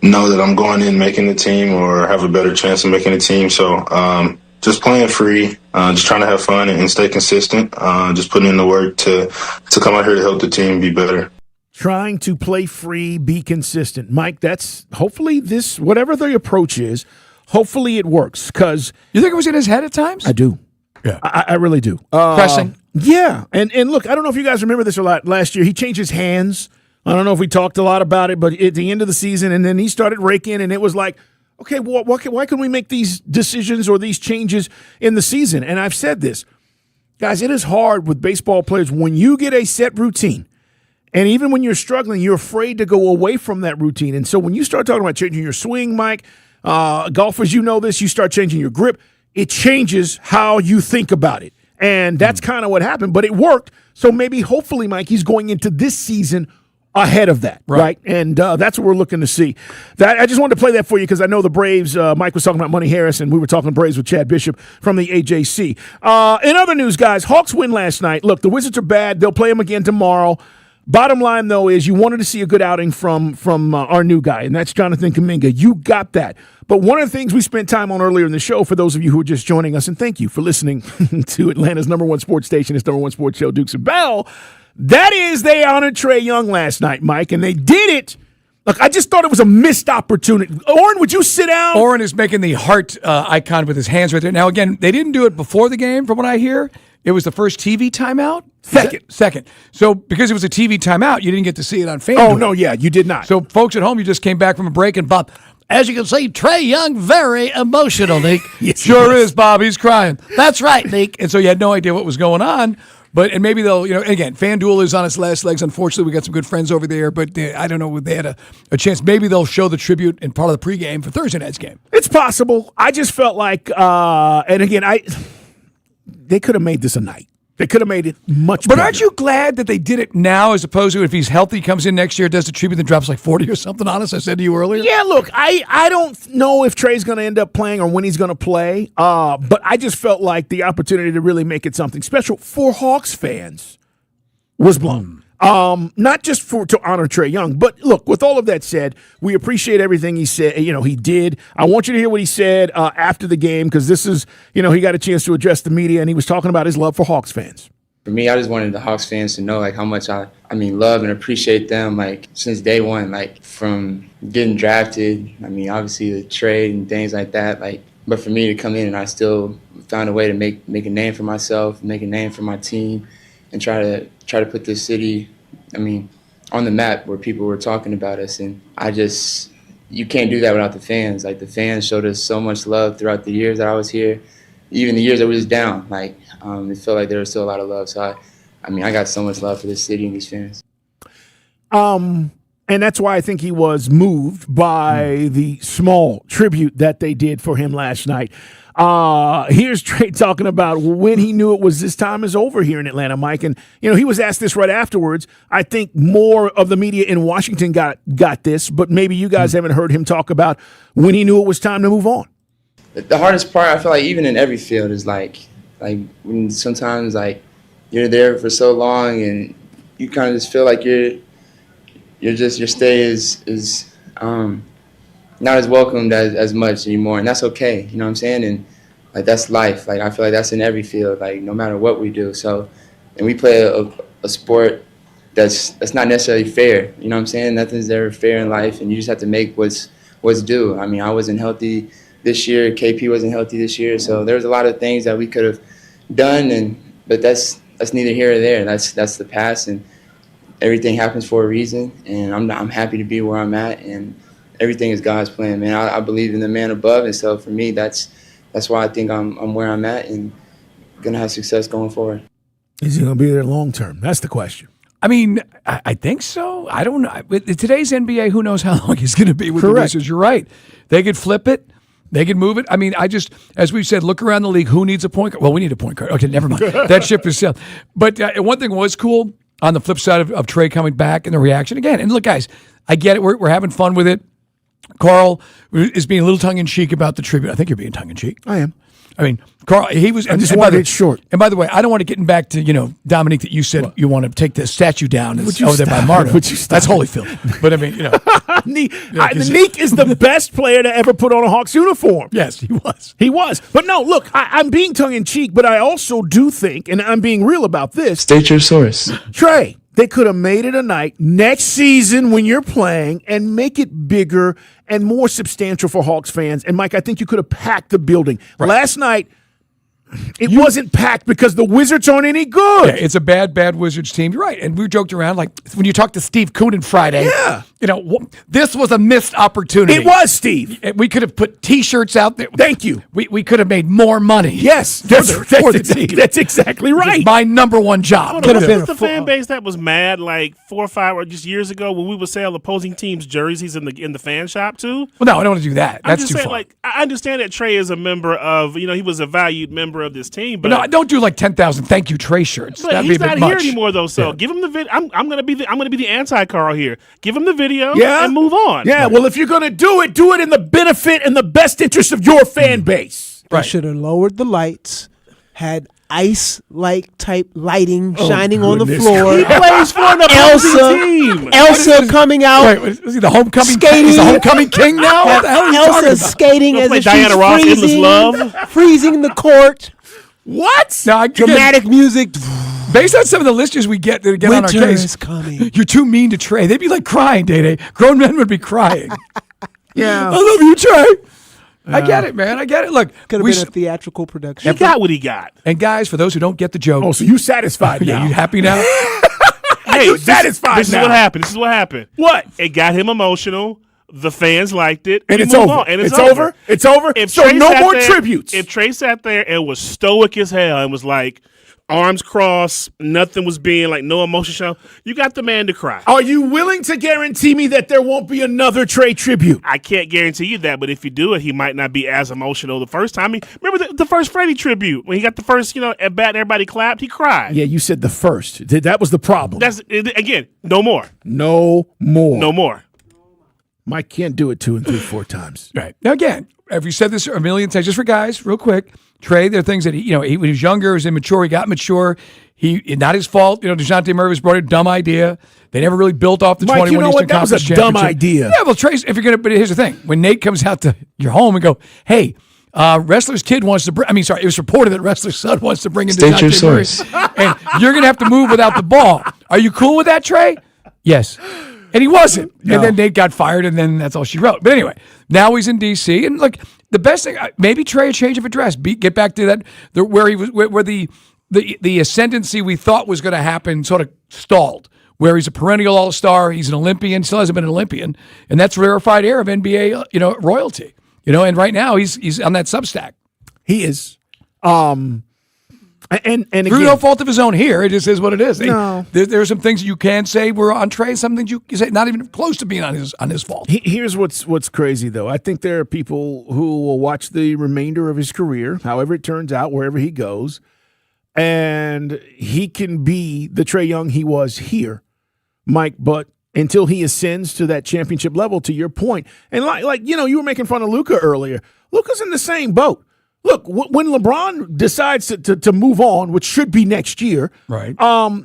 know that I'm going in making the team or have a better chance of making the team. So just playing free, just trying to have fun and stay consistent, just putting in the work to come out here to help the team be better. Trying to play free, be consistent. Mike, that's hopefully this, whatever the approach is, hopefully it works. Because you think it was in his head at times? I do. Yeah. I really do. Pressing. Yeah. And look, I don't know if you guys remember this a lot last year. He changed his hands. I don't know if we talked a lot about it, but at the end of the season, and then he started raking, and it was like, okay, well, why can we make these decisions or these changes in the season? And I've said this. Guys, it is hard with baseball players when you get a set routine, and even when you're struggling, you're afraid to go away from that routine. And so when you start talking about changing your swing, Mike, golfers, you know this, you start changing your grip, it changes how you think about it. And that's kind of what happened, but it worked. So maybe, hopefully, Mike, he's going into this season ahead of that, right? And that's what we're looking to see. That I just wanted to play that for you because I know the Braves, Mike was talking about Money Harris, and we were talking Braves with Chad Bishop from the AJC. In other news, guys, Hawks win last night. Look, the Wizards are bad. They'll play them again tomorrow. Bottom line, though, is you wanted to see a good outing from our new guy, and that's Jonathan Kuminga. You got that. But one of the things we spent time on earlier in the show, for those of you who are just joining us, and thank you for listening to Atlanta's #1 sports station, its #1 sports show, Dukes and Bell, that is they honored Trae Young last night, Mike, and they did it. Look, I just thought it was a missed opportunity. Oren, would you sit down? Oren is making the heart icon with his hands right there. Now, again, they didn't do it before the game, from what I hear. It was the first TV timeout? Second. So because it was a TV timeout, you didn't get to see it on FanDuel. Oh, no, yeah, you did not. So folks at home, you just came back from a break, and Bob, as you can see, Trae Young, very emotional, Nick. Yes, sure is, Bob. He's crying. That's right, Nick. And so you had no idea what was going on. and maybe they'll, again, FanDuel is on its last legs. Unfortunately, we got some good friends over there, but I don't know if they had a chance. Maybe they'll show the tribute in part of the pregame for Thursday night's game. It's possible. I just felt like, and again, they could have made this a night. They could have made it much But bigger. aren't you glad that they did it now as opposed to if he's healthy, comes in next year, does the tribute, then drops like 40 or something on us? I said to you earlier. Yeah, look, I don't know if Trey's going to end up playing or when he's going to play, but I just felt like the opportunity to really make it something special for Hawks fans was blown. Not just to honor Trae Young, but look, with all of that said, we appreciate everything he said, he did. I want you to hear what he said after the game, because this is, he got a chance to address the media, and he was talking about his love for Hawks fans. For me, I just wanted the Hawks fans to know, how much I love and appreciate them, since day one, from getting drafted. Obviously the trade and things like that, but for me to come in and I still found a way to make a name for myself, make a name for my team, and try to put this city, on the map where people were talking about us. And you can't do that without the fans. The fans showed us so much love throughout the years that I was here, even the years that we was down. It felt like there was still a lot of love. So I got so much love for this city and these fans. And that's why I think he was moved by the small tribute that they did for him last night. Here's Trae talking about when he knew it was his time is over here in Atlanta, Mike. And, he was asked this right afterwards. I think more of the media in Washington got this, but maybe you guys haven't heard him talk about when he knew it was time to move on. The hardest part, I feel like even in every field, is when sometimes you're there for so long and you kind of just feel like your stay is not as welcomed as much anymore, and that's okay. You know what I'm saying? And that's life. I feel like that's in every field. No matter what we do. So, and we play a sport that's not necessarily fair. You know what I'm saying? Nothing's ever fair in life, and you just have to make what's due. I wasn't healthy this year. KP wasn't healthy this year. So there's a lot of things that we could have done, but that's neither here or there. That's the past, and everything happens for a reason. And I'm happy to be where I'm at, and everything is God's plan, man. I believe in the man above, and so for me, that's why I think I'm where I'm at and gonna have success going forward. Is he gonna be there long term? That's the question. I think so. I don't know. With today's NBA, who knows how long he's going to be with the Wizards? You're right. They could flip it. They could move it. I just, as we've said, look around the league. Who needs a point guard? Well, we need a point guard. Okay, never mind. That ship is sailed. But one thing was cool on the flip side of Trae coming back and the reaction again. And look, guys, I get it. We're having fun with it. Carl is being a little tongue-in-cheek about the tribute. I think you're being tongue-in-cheek. I am. Carl, he was. I just wanted it short. And by the way, I don't want to get back to Dominique that you said you want to take the statue down over there by Marta. That's Holyfield. But Nick is the best player to ever put on a Hawks uniform. Yes, he was. He was. But no, look, I'm being tongue-in-cheek, but I also do think, and I'm being real about this. State your source. Trae, they could have made it a night next season when you're playing and make it bigger and more substantial for Hawks fans. And, Mike, I think you could have packed the building. Right. Last night, it wasn't packed because the Wizards aren't any good. Yeah, it's a bad Wizards team. You're right. And we joked around when you talked to Steve Koonin Friday. Yeah. This was a missed opportunity. It was, Steve. We could have put T-shirts out there. Thank you. We could have made more money. Yes. That's exactly right. My number one job. Could have been the fan base that was mad 4 or 5 or just years ago when we would sell opposing teams' jerseys in the fan shop too. Well, no, I don't want to do that. That's too far. I understand that Trae is a member of, he was a valued member of this team, but no, don't do 10,000 thank you Trae shirts. But That'd he's be a bit not here much. anymore though. So give him the video. I'm gonna be the anti-Carl here. Give him the video and move on. Yeah. Well, if you're gonna do it in the benefit and the best interest of your fan base. They should have lowered the lights, had ice-like type lighting shining on the floor. He plays for an opposing team. Elsa coming out. Wait, is he the homecoming? Skating. He's the homecoming king now. What the hell are you talking Elsa about? skating as if Diana she's Ross, freezing, Endless Love. freezing the court. What? Now, Dramatic music. Based on some of the listeners we get that get on our Winter case, is coming. You're too mean to Trae. They'd be crying, Day-Day. Grown men would be crying. Yeah. I love you, Trae. I get it, man. I get it. Look, Could have been a theatrical production. He got what he got. And guys, for those who don't get the joke, so you satisfied now? Yeah, you happy now? Hey, you satisfied This is now? what happened. This is what happened. What? It got him emotional. The fans liked it. And We it's move over. on, and It's over. It's over. So Trey no sat more there- tributes. If Trey sat there and was stoic as hell and was like, arms crossed, nothing was being like, no emotion show, you got the man to cry. Are you willing to guarantee me that there won't be another Trey tribute? I can't guarantee you that, but if you do it, he might not be as emotional the first time. Remember the first Freddie tribute when he got the first, at bat and everybody clapped, he cried. Yeah, you said the first. That was the problem. Again, no more. No more. No more. Mike can't do it 2 and 3, 4 times. Right. Now, again, have you said this a million times? Just for guys, real quick, Trey, there are things that, when he was younger, he was immature, he got mature. Not his fault. DeJounte Murray was brought a dumb idea. They never really built off the Mike, 21 you know Eastern what? That was Conference a dumb championship. idea. Yeah, well, Trey's, but here's the thing. When Nate comes out to your home and go, hey, Wrestler's kid wants to it was reported that Wrestler's son wants to bring in State your DeJounte Murray. source. And you're going to have to move without the ball. Are you cool with that, Trey? Yes. And he wasn't. No. And then Nate got fired, and then that's all she wrote. But anyway, now he's in D.C. And look, the best thing, maybe Trey a change of address. Get back to that where he was, where the ascendancy we thought was going to happen sort of stalled. Where he's a perennial all-star, he's an Olympian, still hasn't been an Olympian, and that's rarefied air of NBA, royalty. And right now he's on that Substack. He is. And Through again, no fault of his own here, it just is what it is. No. There are some things that you can say were on Trey, some things you can say not even close to being on his fault. Here's what's crazy, though. I think there are people who will watch the remainder of his career, however it turns out, wherever he goes, and he can be the Trae Young he was here, Mike, but until he ascends to that championship level, to your point, and you were making fun of Luka earlier. Luka's in the same boat. Look, when LeBron decides to move on, which should be next year, right?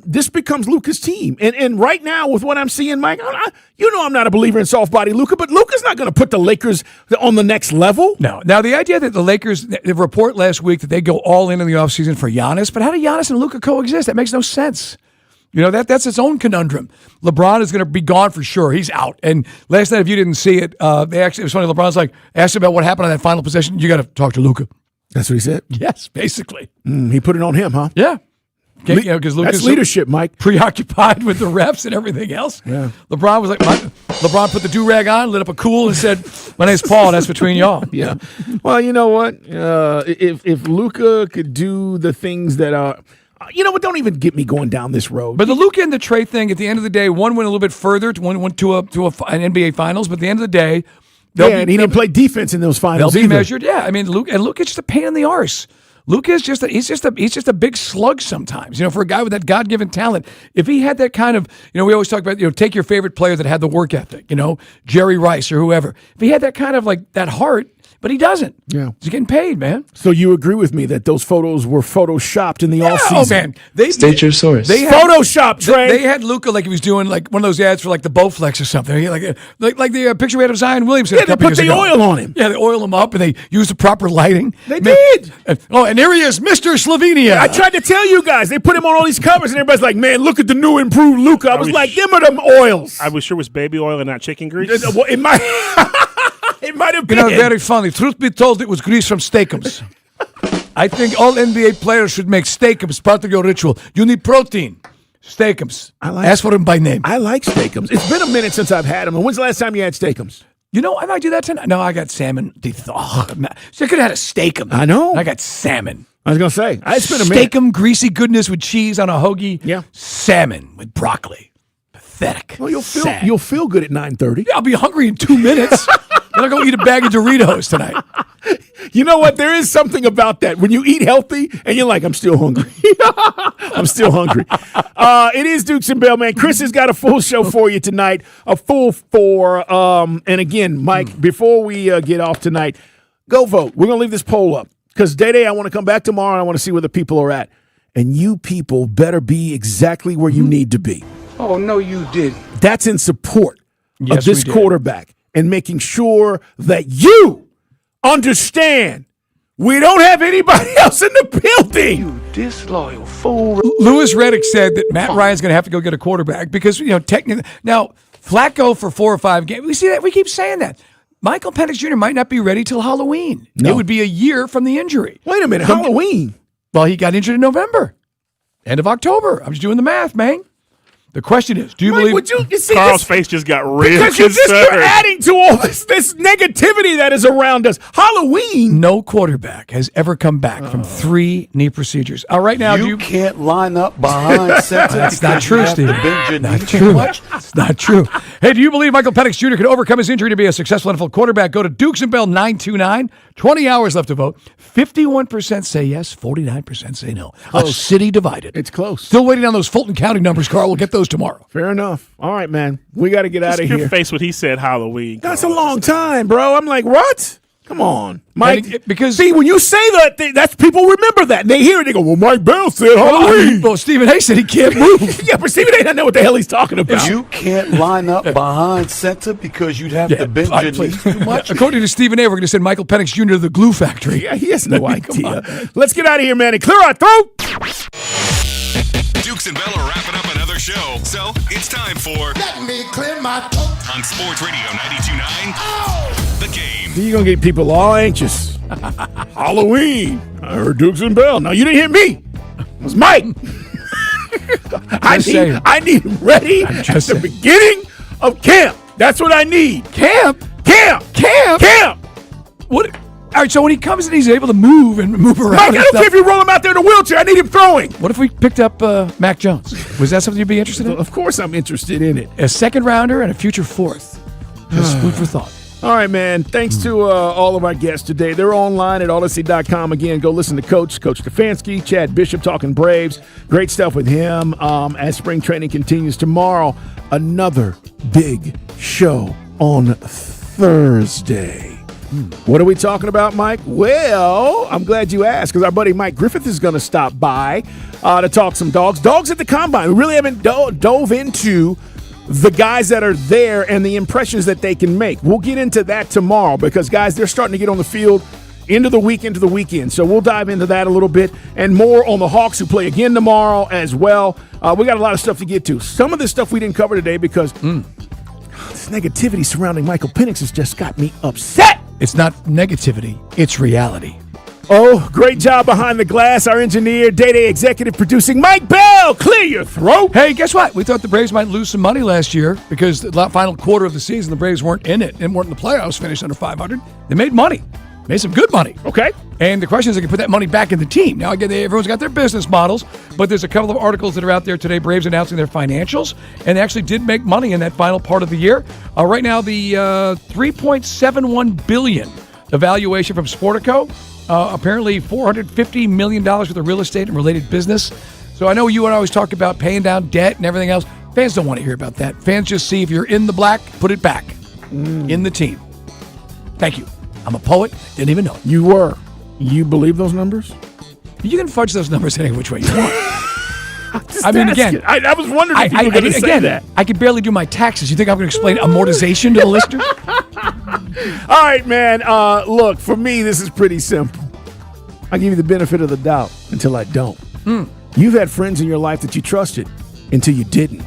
This becomes Luka's team, and right now with what I'm seeing, Mike, I'm not a believer in soft body Luka, but Luka's not going to put the Lakers on the next level. No. Now the idea that the Lakers, the report last week that they go all in the offseason for Giannis, but how do Giannis and Luka coexist? That makes no sense. That's its own conundrum. LeBron is going to be gone for sure. He's out. And last night, if you didn't see it, it was funny. LeBron's asked about what happened on that final possession. You got to talk to Luka. That's what he said? Yes, basically. He put it on him, huh? Yeah. Because that's leadership, Mike. Preoccupied with the refs and everything else. Yeah. LeBron was LeBron put the do-rag on, lit up a cool, and said, my name's Paul, that's between y'all. Yeah. Well, you know what? If Luka could do the things that are... You know what? Don't even get me going down this road. But the Luka and the Trey thing, at the end of the day, one went a little bit further, one went to an NBA Finals, but at the end of the day... and he didn't play defense in those finals They'll be either. measured, yeah. I mean, Luka's just a pain in the arse. Luka is just he's just a big slug sometimes. For a guy with that God-given talent, if he had that kind of, we always talk about, take your favorite player that had the work ethic, Jerry Rice or whoever. If he had that kind of that heart, but he doesn't. Yeah, he's getting paid, man. So you agree with me that those photos were photoshopped in the offseason? Oh man, State your source. They had Photoshop, Trey. They had Luka like he was doing one of those ads for the Bowflex or something. He, like the picture we had of Zion Williamson. Yeah, they put the oil on him. Yeah, they oil him up and they used the proper lighting. They did. And here he is, Mr. Slovenia. I tried to tell you guys. They put him on all these covers, and everybody's like, "Man, look at the new improved Luka." I was like, "Them are them oils." I was sure it was baby oil and not chicken grease. Well, it might. It might have been. Very funny. Truth be told, it was grease from Steakums. I think all NBA players should make Steakums part of your ritual. You need protein. Steakums. Ask for him by name. I like Steakums. It's been a minute since I've had them. And when's the last time you had Steakums? I might do that tonight. No, I got salmon. So I could have had a Steakum. I know. I got salmon. I was going to say, it's been a minute. Steakum, greasy goodness with cheese on a hoagie. Yeah. Salmon with broccoli. Pathetic. Well, you'll feel good at 9:30. Yeah, I'll be hungry in 2 minutes. Then I'll go eat a bag of Doritos tonight. You know what? There is something about that. When you eat healthy and you're like, I'm still hungry. I'm still hungry. It is Dukes and Bell, man. Chris has got a full show for you tonight, a full 4. And again, Mike, before we get off tonight, go vote. We're going to leave this poll up because Day, I want to come back tomorrow and I want to see where the people are at. And you people better be exactly where you need to be. Oh, no, you didn't. That's in support Yes, of this we did. quarterback and making sure that you understand we don't have anybody else in the building. You disloyal fool. Louis Riddick said that Matt Ryan's going to have to go get a quarterback because, technically. Now, Flacco for 4 or 5 games. We see that. We keep saying that. Michael Penix Jr. might not be ready till Halloween. No. It would be a year from the injury. Wait a minute. Halloween? Well, he got injured in November. End of October. I'm just doing the math, man. The question is, do you Mike, believe would you see Carl's this? face just got real Because you're concerned. adding to all this negativity that is around us. Halloween. No quarterback has ever come back from 3 knee procedures. Right now, You can't line up behind center. That's not because true, you have to Steve. bend your Not knee true. too much. It's not true. Hey, do you believe Michael Penix Jr. can overcome his injury to be a successful NFL quarterback? Go to Dukes and Bell 929. 20 hours left to vote. 51% say yes, 49% say no. A city divided. It's close. Still waiting on those Fulton County numbers, Carl. We'll get those tomorrow. Fair enough. All right, man. We got to get out of Your here. face when he said Halloween. That's a long time, bro. I'm like, what? Come on, Mike. Because see, when you say that, that's people remember that. And they hear it. They go, "Well, Mike Bell said Halloween." Well, Stephen Hayes said he can't move. Yeah, but Stephen Hayes doesn't know what the hell he's talking about. You can't line up behind center because you'd have to bend your knees too much. According to Stephen A., we're going to send Michael Penix Jr. to the glue factory. Yeah, he has no idea. Let's get out of here, man, and clear our throat. Dukes and Bell are wrapping up another show, so it's time for Let me clear my throat. on Sports Radio 92.9, The Game. You're going to get people all anxious. Halloween. I heard Dukes and Bell. No, you didn't hear me. It was Mike. I need him ready at the beginning of camp. That's what I need. Camp? Camp. What? All right, so when he comes in, he's able to move around. Mike, I don't care if you roll him out there in a wheelchair. I need him throwing. What if we picked up Mac Jones? Was that something you'd be interested in? Of course I'm interested in it. A second rounder and a future fourth. Just food for thought. All right, man. Thanks to all of our guests today. They're online at Odyssey.com. Again, go listen to Coach Stefanski, Chad Bishop talking Braves. Great stuff with him as spring training continues. Tomorrow, another big show on Thursday. What are we talking about, Mike? Well, I'm glad you asked because our buddy Mike Griffith is going to stop by to talk some dogs. Dogs at the Combine. We really haven't dove into the guys that are there and the impressions that they can make. We'll get into that tomorrow because, guys, they're starting to get on the field into the weekend. So we'll dive into that a little bit and more on the Hawks who play again tomorrow as well. We got a lot of stuff to get to. Some of this stuff we didn't cover today because this negativity surrounding Michael Penix has just got me upset. It's not negativity. It's reality. Oh, great job behind the glass. Our engineer, Day-Day executive producing, Mike Bell. Clear your throat. Hey, guess what? We thought the Braves might lose some money last year because the final quarter of the season, the Braves weren't in it and weren't in the playoffs, finished under 500. They made money. Made some good money. Okay. And the question is, they can put that money back in the team. Now, again, everyone's got their business models, but there's a couple of articles that are out there today, Braves announcing their financials, and they actually did make money in that final part of the year. Right now, the $3.71 billion evaluation from Sportico, apparently $450 million worth of real estate and related business. So I know you and I always talk about paying down debt and everything else. Fans don't want to hear about that. Fans just see if you're in the black, put it back in the team. Thank you. I'm a poet. Didn't even know it. You were. You believe those numbers? You can fudge those numbers any which way you want. I mean, again, I was wondering if you were going to say that. I could barely do my taxes. You think I'm going to explain amortization to the listeners? All right, man. Look, for me, this is pretty simple. I give you the benefit of the doubt until I don't. You've had friends in your life that you trusted until you didn't.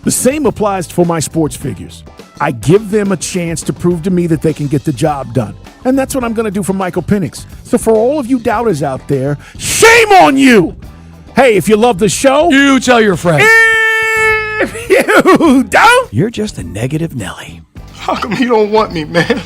The same applies for my sports figures. I give them a chance to prove to me that they can get the job done. And that's what I'm going to do for Michael Penix. So for all of you doubters out there, shame on you! Hey, if you love the show, you tell your friends. If you don't, you're just a negative Nelly. How come you don't want me, man?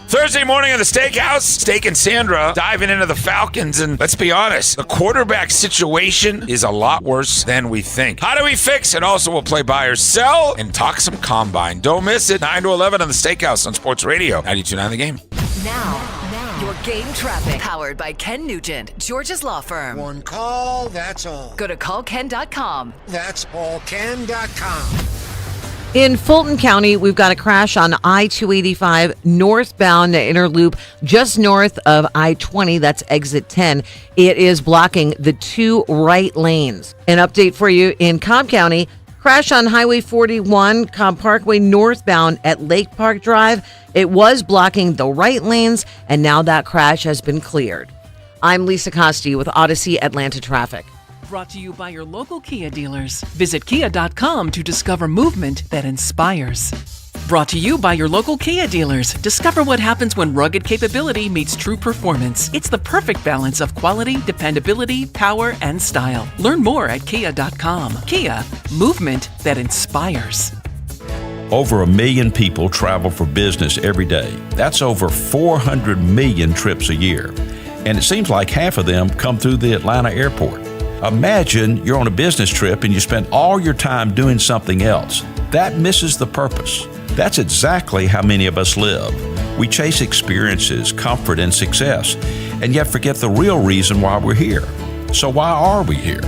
Thursday morning at the Steakhouse, Steak and Sandra diving into the Falcons, and let's be honest, the quarterback situation is a lot worse than we think. How do we fix it? Also, we'll play buy or sell and talk some Combine. Don't miss it, 9 to 11 on the Steakhouse on Sports Radio 92.9 The Game. Now, your game traffic, powered by Ken Nugent, George's Law Firm. One call, that's all. Go to callken.com. That's allken.com. In Fulton County, we've got a crash on I-285 northbound inner loop just north of I-20. That's exit 10. It is blocking the 2 right lanes. An update for you in Cobb County. Crash on Highway 41, Cobb Parkway northbound at Lake Park Drive. It was blocking the right lanes, and now that crash has been cleared. I'm Lisa Costi with Odyssey Atlanta Traffic. Brought to you by your local Kia dealers. Visit kia.com to discover movement that inspires. Brought to you by your local Kia dealers. Discover what happens when rugged capability meets true performance. It's the perfect balance of quality, dependability, power, and style. Learn more at kia.com. Kia, movement that inspires. Over 1 million people travel for business every day. That's over 400 million trips a year. And it seems like half of them come through the Atlanta airport. Imagine you're on a business trip and you spend all your time doing something else. That misses the purpose. That's exactly how many of us live. We chase experiences, comfort, and success, and yet forget the real reason why we're here. So why are we here?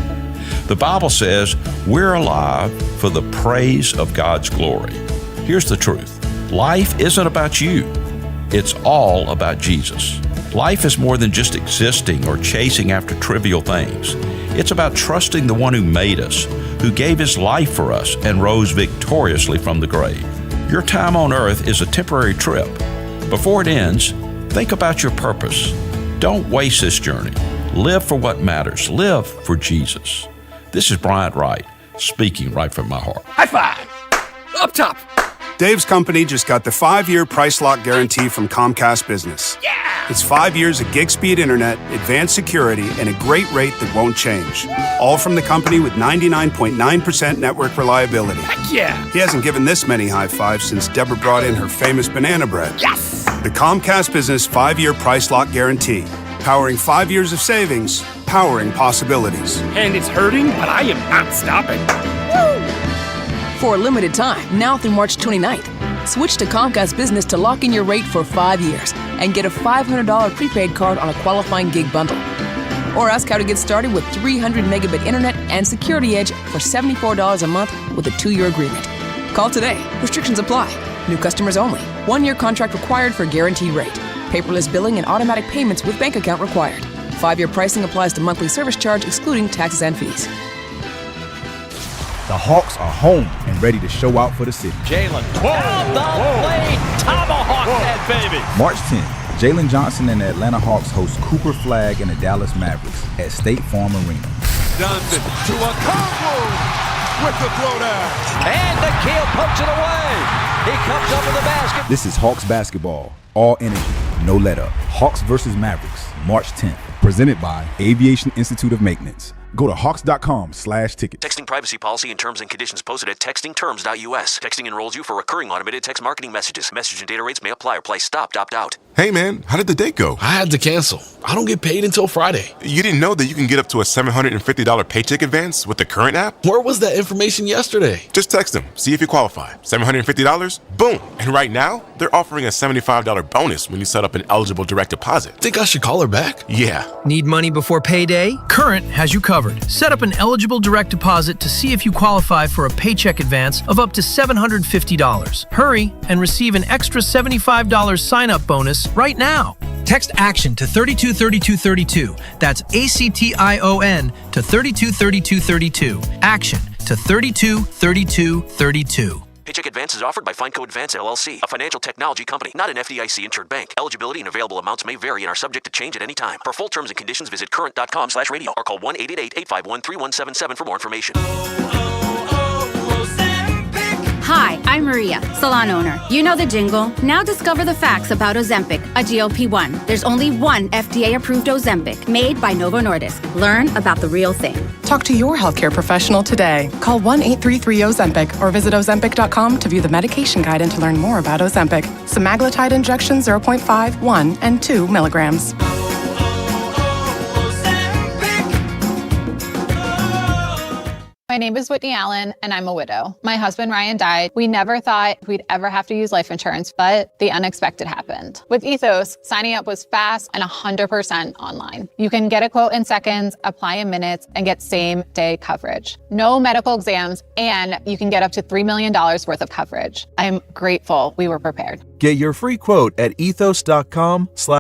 The Bible says we're alive for the praise of God's glory. Here's the truth. Life isn't about you. It's all about Jesus. Life is more than just existing or chasing after trivial things. It's about trusting the one who made us, who gave his life for us and rose victoriously from the grave. Your time on earth is a temporary trip. Before it ends, think about your purpose. Don't waste this journey. Live for what matters. Live for Jesus. This is Bryant Wright, speaking right from my heart. High five! Up top! Dave's company just got the 5-year price lock guarantee from Comcast Business. Yeah! It's 5 years of gig speed internet, advanced security, and a great rate that won't change. All from the company with 99.9% network reliability. Heck yeah! He hasn't given this many high fives since Deborah brought in her famous banana bread. Yes! The Comcast Business 5-year price lock guarantee. Powering 5 years of savings, powering possibilities. And it's hurting, but I am not stopping. For a limited time, now through March 29th, switch to Comcast Business to lock in your rate for 5 years and get a $500 prepaid card on a qualifying gig bundle. Or ask how to get started with 300 megabit internet and Security Edge for $74 a month with a 2-year agreement. Call today. Restrictions apply. New customers only. 1-year contract required for guaranteed rate. Paperless billing and automatic payments with bank account required. 5-year pricing applies to monthly service charge excluding taxes and fees. The Hawks are home and ready to show out for the city. Jalen. Down the lane. Tomahawk that baby. March 10th, Jalen Johnson and the Atlanta Hawks host Cooper Flagg and the Dallas Mavericks at State Farm Arena. Johnson to a combo with the throwdown. And Nickeil pokes it away. He comes up with the basket. This is Hawks basketball. All energy, no let up. Hawks versus Mavericks, March 10th. Presented by Aviation Institute of Maintenance. Go to hawks.com/ticket. Texting privacy policy and terms and conditions posted at textingterms.us. Texting enrolls you for recurring automated text marketing messages. Message and data rates may apply or price stopped, opt out. Hey man, how did the date go? I had to cancel. I don't get paid until Friday. You didn't know that you can get up to a $750 paycheck advance with the Current app? Where was that information yesterday? Just text them, see if you qualify. $750? Boom! And right now, they're offering a $75 bonus when you set up an eligible direct deposit. Think I should call her back? Yeah. Need money before payday? Current has you covered. Set up an eligible direct deposit to see if you qualify for a paycheck advance of up to $750. Hurry and receive an extra $75 sign-up bonus right now. Text ACTION to 323232. That's ACTION to 323232. ACTION to 323232. Paycheck advance is offered by FindCo Advance LLC, a financial technology company, not an FDIC-insured bank. Eligibility and available amounts may vary and are subject to change at any time. For full terms and conditions, visit current.com/radio or call 1-888-851-3177 for more information. Hi, I'm Maria, salon owner. You know the jingle. Now discover the facts about Ozempic, a GLP-1. There's only one FDA-approved Ozempic, made by Novo Nordisk. Learn about the real thing. Talk to your healthcare professional today. Call 1-833-OZEMPIC or visit Ozempic.com to view the medication guide and to learn more about Ozempic. Semaglutide injection 0.5, 1, and 2 milligrams. My name is Whitney Allen, and I'm a widow. My husband, Ryan, died. We never thought we'd ever have to use life insurance, but the unexpected happened. With Ethos, signing up was fast and 100% online. You can get a quote in seconds, apply in minutes, and get same-day coverage. No medical exams, and you can get up to $3 million worth of coverage. I'm grateful we were prepared. Get your free quote at ethos.com/.